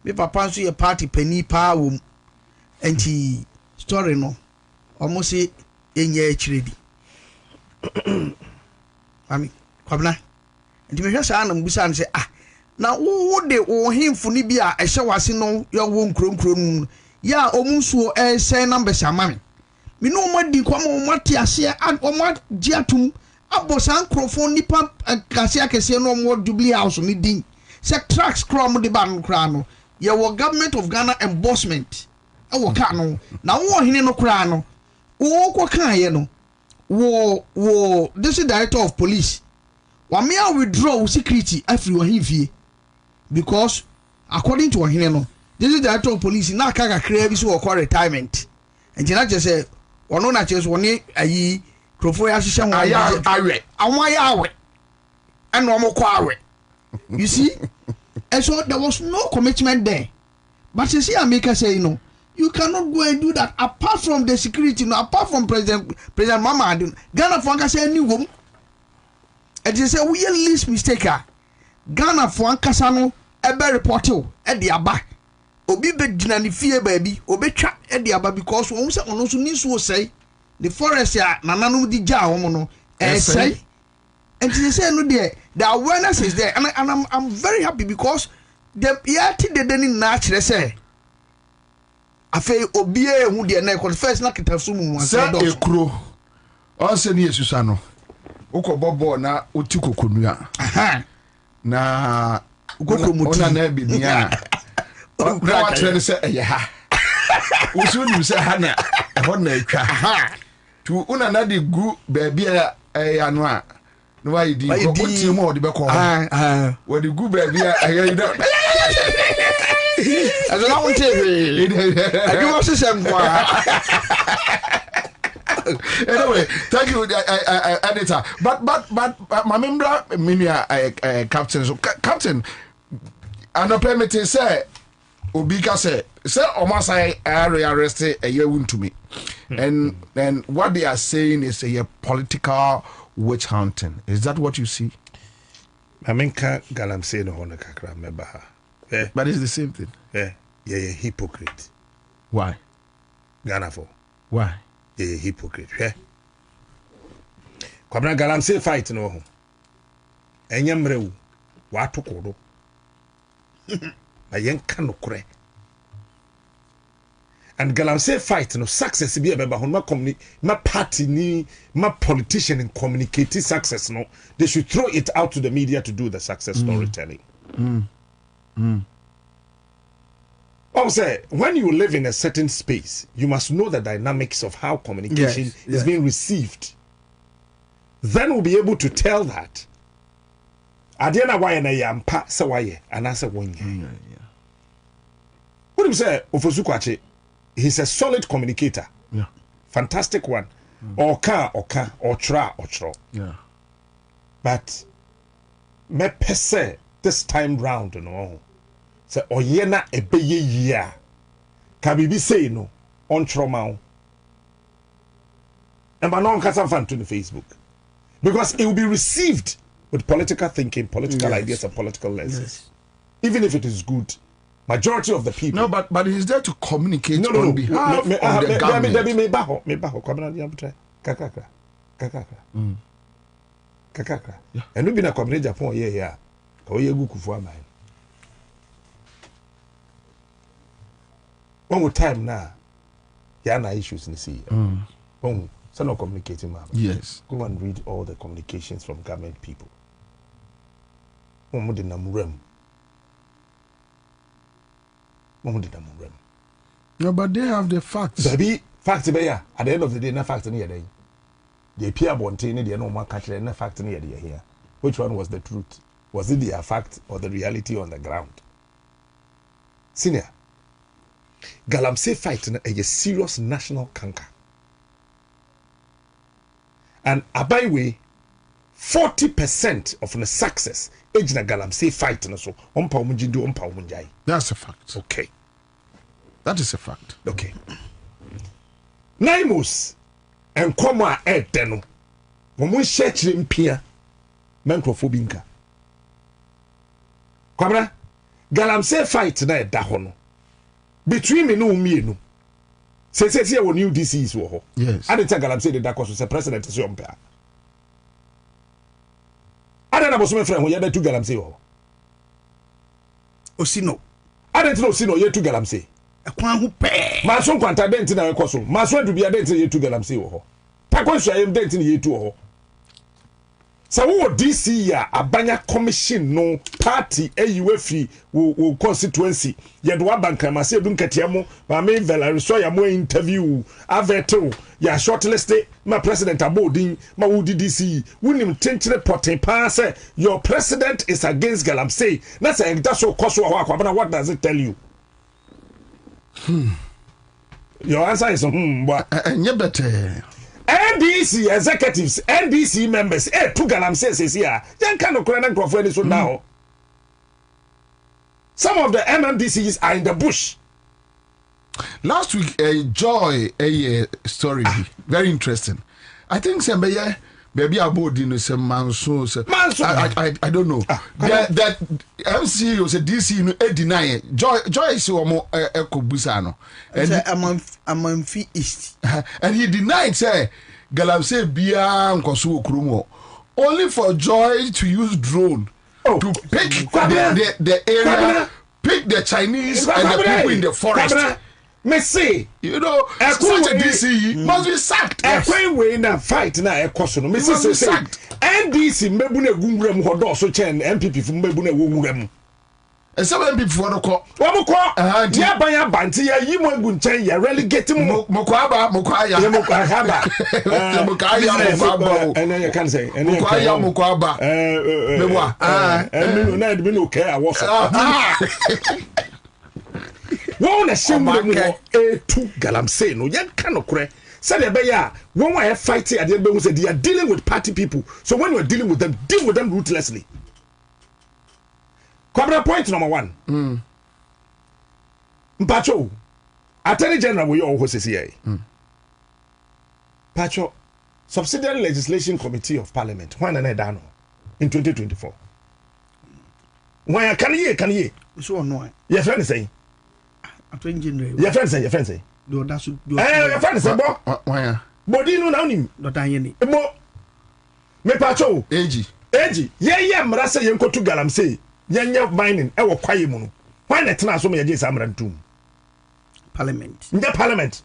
me papa so ye party pani pa wo enti story no almost say enye achiredi ami Kwabena enti me hwe sa na mbusa an say na wo de wo himfo ni bi a ehye wase no yo wo nkronkro nu ya omunsuo say number samame me no madi kwa mo mati ase o mo giatum abosan crofon nipa kase akese no mo Jubilee House ni din se tracks crom de ban kra no ye wo government of Ghana endorsement e wo ka no na wo hene no kra no wo ko kan ye no wo this is director of police wa me withdraw security afri wo himfie because according to hene no this is director of police na kaka kra bi so wo call retirement and na just say ono na cheso woni ayi krofo ya hihye ho awe awon ya awe and no mo kwa awe you see and so there was no commitment there but you see America say you cannot go and do that apart from the security apart from President Mama Ghana for say any wom and they say we least mistake Ghana for ankasa no ebe report e de aba obi be gyina ne fie baabi obetwa e de aba because won say ono so ni so sei the forest ya nananom di gya wo no sei and they say no there the awareness is there and I'm very happy because the yati de deni na kire say afei obi ehu de na e first na kitafu mu say ekuro on say ni esusa no ukọbọbọ na oti kokonua na kokomuti ona na bi nia na wa tire se eye ha usu nim se ha na ho na atwa tu una na de gu baabi ya no a no wa yidi ko ti mu o de be ko wo de gu baabi ya yi da aso na won teve adu wo se semwa. Anyway, thank you, editor. But my member, Captain. So, Captain, and the permit say, Obika say Omasai area arrested a year to me, and what they are saying is a political witch hunting. Is that what you see? I mean, Galam say no honor kakra mebaha. But it's the same thing. Yeah, hypocrite. Why? Ghana for why? A hypocrite. Yeah. Kwabena Galam say fight no ho. Enyamrewu wa tokodo. Ayen kanokre. And Galam say fight no success be ebe ba hono ma party ni ma politician in communicating success no. They should throw it out to the media to do the success storytelling. Also, when you live in a certain space, you must know the dynamics of how communication is being received. Then we'll be able to tell that. Adiana why na yampa se why and answer one. What do you say? Ofosukwache, he's a solid communicator. Yeah. Fantastic one. Or tra. Yeah. But me pese this time round no. So oyena ebeye yia. Ka bibi say no on trauma. And no kasa fan to the Facebook. Because it will be received with political thinking, political ideas and political lenses. Yes. Even if it is good. Majority of the people. No, but he's there to communicate on behalf of the government. Me baho. Kwabena diamtre. Kakaka. And we be na Kwabena Japan yeah. Ka oye gu kufu amai. One more time now, yana issues in the sea. One, so no communicating, ma'am. Yes. Go and read all the communications from government people. One more than No, but they have the facts. Baby, facts be ya. At the end of the day, no facts near there. They appear bontain, they no more catch no fact near there here. Which one was the truth? Was it their fact or the reality on the ground? Senior. Galamsey fight a serious national canker. And Abaiwe, 40% of the success age na Galamsey fight so that's a fact. Okay. That is a fact. Okay. Naimos and Koma Edeno. When we search in Pia, Mancrophobinka. Kwabena Galamsey fight na dahono. Between me no me no. Say here we new DCs wo. Yes. I didn't tell Galamsey the cause the president is your pair. I don't know some friend who had two Galamsey wo. Osino. I don't know Osino ye two Galamsey. Ekwan hu pe. Ma so kwanta dent na ekoso. Ma so adu bia dent ye two Galamsey wo. Takon so ye dent na ye two wo. So wo DC ya abanya commission no party AUF wo constituency ye do abankrama se dun ketiamo ma me vela so ya mo interview aveto ya shortlisted my president abodin ma wo DC wunim tenchire poten pa say your president is against Galamsey na say that so koso ho akwa what does it tell you? Your answer is what? better. NDC executives, NDC members, two Galamsey says here. Then kind of current crowd so now. Some of the MMDCs are in the bush. Last week, Joy, a story, very interesting. I think Sembeye, Baby abodi no say manso say I don't know. That MCA say DC no deny Joy say omo ekobusa no. And Amanfi East. And he denied say Galamsey bia nkoso okrumo. Only for Joy to use drone to pick the area, pick the Chinese and the people in the forest. Me see, you know, such a DC must be sacked. When we in a fight na ekoso no, me see sacked. NDC mebu na gumrem hodo so chen MPP fu mebu na gumrem. And some MPP for no ko. Wo ko. Ya ban banti ya yi mo egu nchen ya relegate mo. Mokwaya. Ya mokwaba. Mokwaya. And you can say. Mokwaba. Mewa. And no be no care what. Wọ́n na ṣe mu A2 Galamsey no yẹn ka no korẹ said ebeya wọ́n were fighting at the end say they are dealing with party people, so when you are dealing with them, deal with them ruthlessly. Kwabena point number 1. Mpacho Attorney General we all say Pacho Subsidiary Legislation Committee of Parliament when na da no in 2024 when can ye so no your friend say Attorney General. Your friend say. Do that should do. Your friend say, why? Body no na nim. Not any. Mo. Me pacho. Eji. Ye mra say yen kotu Galamsey. Yen mining e wo kwaye mu no. Why not na so me ye samra ntum? Parliament. The Parliament.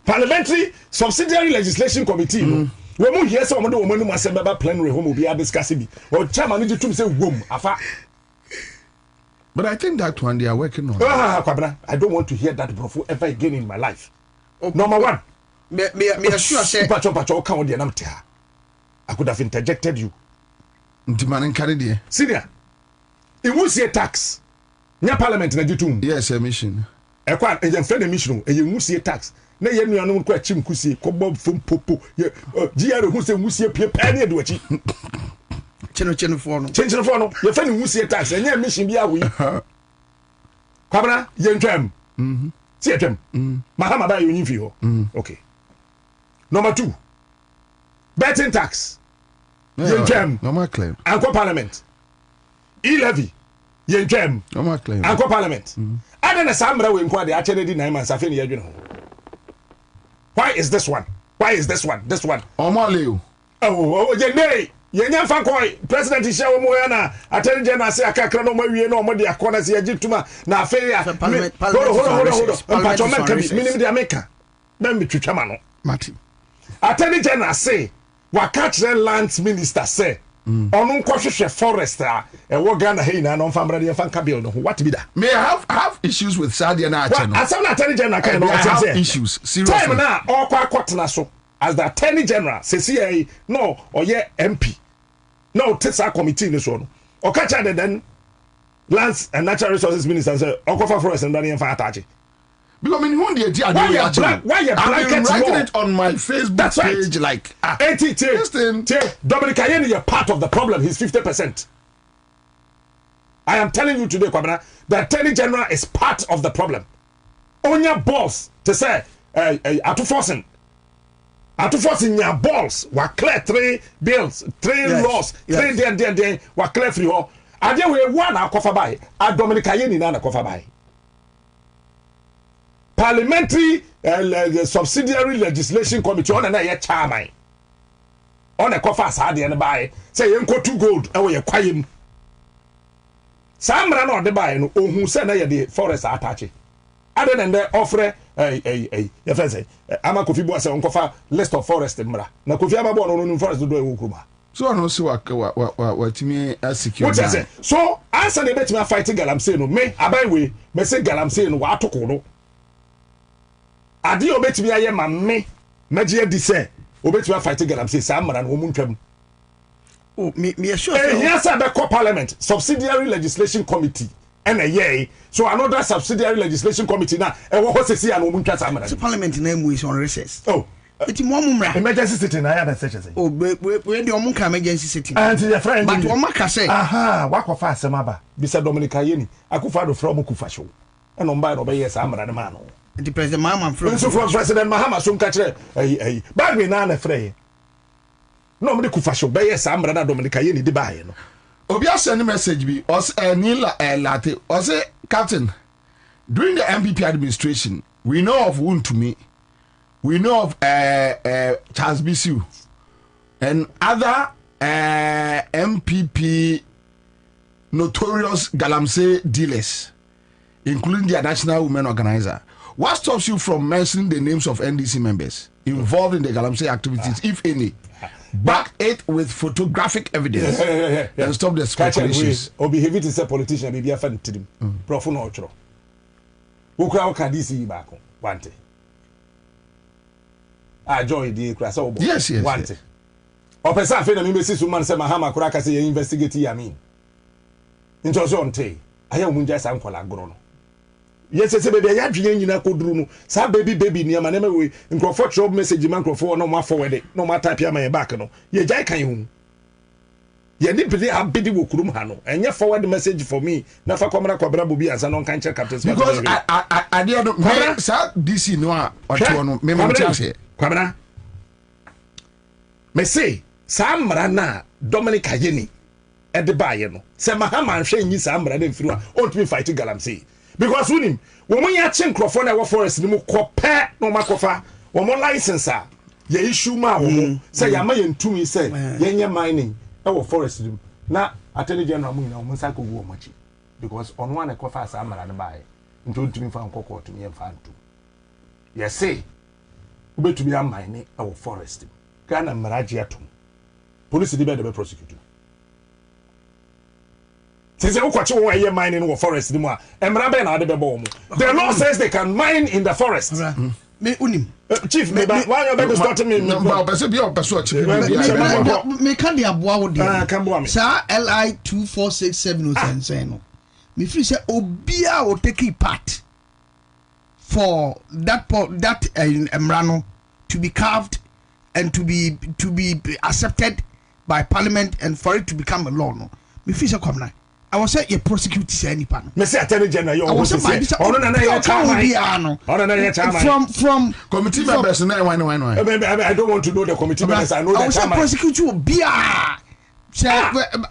Parliamentary Subsidiary Legislation Committee no. We mu here say we do no assemble plenary home obi discuss bi. O chairman no tum say wom afa. But I think that one they are working on. Kwabena, I don't want to hear that brofo ever again in my life. Number 1. Me sure say Pacho kan dey nam tia. I could have interjected you. Ntimanen carry there. Senior. It will see tax. Nya parliament na ditum. Yes, emission. E kwa e friend emission e mu see tax. Na ye nuanu kwa chim kusie ko bob fom popo. Ye GR hu se musie pie pa na do achi. Cheno for no. Cheno for no. Ye friend musie tax. Enya mission bia we. Kwabena ye ntwam. See atwam. Mahama ba yo nyimfi ho. Okay. Number 2. Betting tax. Ye ntwam. Normal claim. Anko parliament. E-levy. Ye ntwam. Normal claim. Anko parliament. Ada na samra we nkwa de a chene di 9 months afi ne yadwene ho. Why is this one? This one. Omale. Oh, ye nay. Ye nyamfa koi president isha wo mo ya na attorney general say akakra no mawie no mo de akona se yagituma na afi ya. Hold. Mpacho menka minim de ameka. Na mi twetwa no. Mati. Attorney general say catch the land minister say ono nkohwehwe forest a wo Ghana he na no famra de fanka bill no what be that? May I have issues with Sadia na ache no. Asam na attorney general kan no have issues seriously. Time na okwa kwatena so as the attorney general say no oye MP no tesa committee ni so no o catch then lands and natural resources minister say okofa forest and dan fa atache. Because I mean, why you writing it on my Facebook page like Dominic Ayeni, you're part of the problem. He's 50%. I am telling you today, Kwabena, the Attorney General is part of the problem. On your balls to say to forcing your balls were clear 3 bills, 3 laws, 3 then were clear for you. And then we one our cover by Dominic Ayeni na cover by. Parliamentary Subsidiary Legislation Committee on na ye chairman on a cofa asade ne bae say yenko 2 gold e wo ye kwayem samra na ode bae no ohun say na ye the forest attache other than the offer ye friend say ama Kofi Boa say onkofa list of forest mra na Kofi amabo no forest do e wo kroma so no see wa timi asecure what say so answer the bet me fight Galamsey no me abai we me say Galamsey no wa atoko no ade obetimi aye ma me magie di say obetimi fight Galamsey samara no mu ntwam oh me sure yes the parliament subsidiary legislation committee and so another subsidiary legislation committee na e wo hosesi an mu ntwa samara so parliament na mu is on recess oh eti mo mumra emergency sitting na ya na say oh we dey omun ka emergency sitting and your friend but o maka say wakofa asema bisa Dominic Ayeni akufa do from kufa show e no mba no be yes samara ne ma no the president Mahama from President Mahama so nka kire bag me na frey no me kufa so be yes amra na Dominica ye ni de bae no obi send message bi os Nila latte or say captain during the MPP administration we know of Wontumi, we know of Charles Bisu and other MPP notorious galamsey dealers, including their national women organizer. What stops you from mentioning the names of NDC members involved in the galamsey activities, if any? Back it with photographic evidence and stop the speculations. Or behave it as a politician, maybe a fan to them. Profun Ochro. Who can DC back? Want it? I joined the class. Yes. Want it. Or person feel me see someone say Mahama Kuraka say investigate Yamin. Into on tay. I am just uncle Agrono. Yes, I say baby, I dream in a kudrunu. Sa baby near my name way. In Crawford shop message man Crawford no more forward. No more type ya my back no. Ye jai kan you. Ye ni pede abidi wo kurum ha no. Enye forward message for me. Na fa Kwabena Bobie Ansah no kan check captain. Because I did not me sa DC no a oto no me mo tiase. Kwabena. Me say sa mra na Dominica Yeni e de baye no. Se Mahama hwe nyi sa mra na mfiru a on to fight galamsey. Because we when you change microphone na forest ni mu kope no makofa wo mo license a ye issue ma wo say ya ma ye ntumi say ye nye mining e wo forest ni na attorney general mu na wo nsa ko wo machi because on one ekofa asa amara ne bae nto ntumi fa nkoko to me mfa ntu ye say ubetumi ya mining e wo forest Ghana maraji atom police di be de prosecute since you watch one mine in the forest, the law says they can mine in the forest. Me unim chief, me why you beg start me? Me can the aboa wo dey. Sir LI 2467 say no. Me feel say obia will take part for that emrano to be carved and to be accepted by parliament and for it to become a law no. Me feel say come now. I was say you prosecute any pan. Me say attorney general you was say from committee members no why I don't want to know the committee members. I know that I was prosecute you bia. I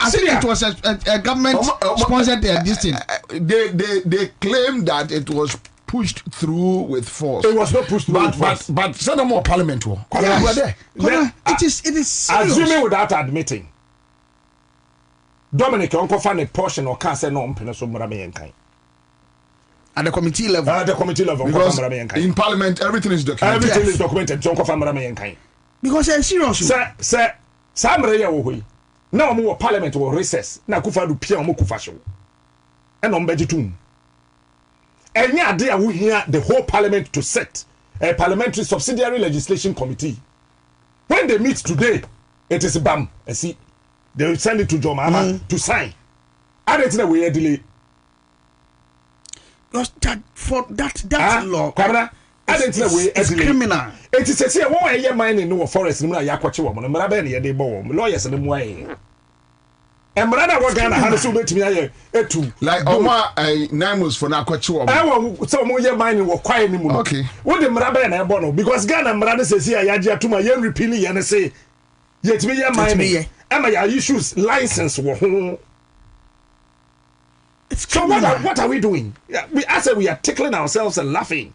think it was a government sponsored this thing. They claim that it was pushed through with force. It was not pushed through but send more parliament war. It is serious. Assuming without admitting Dominic uncle find a portion or can't say no mpene so mra me yankan at the committee level. At the committee level because in parliament everything is documented. Everything is documented so uncle find mra me yankan because it's serious. Sir samre ya wo hoyi na omo parliament wo recess na kufa do pia omo kufa so e no mbeji tum enya ade a wo hia the whole parliament to set a parliamentary subsidiary legislation committee. When they meet today it is bam see they will send it to John Mahama to sign. I don't know where delay. Because that for that law. Kwabena, I don't know where it's criminal. It is say one year mining no forest no ya kwache wo no mra be ne dey bo lawyers ne mo aye. Emra na wo Ghana ha so betimi aye etu like omo namus for na kwache wo. Wo so mo year mining wo kwae ni mu no. Okay. Wo de mra be na e bo no because Ghana mra ne sesi ya yaje atuma ye repeal ye ne say yetimi ye mining. Emma, your issues license. So what are we doing? I said we are tickling ourselves and laughing.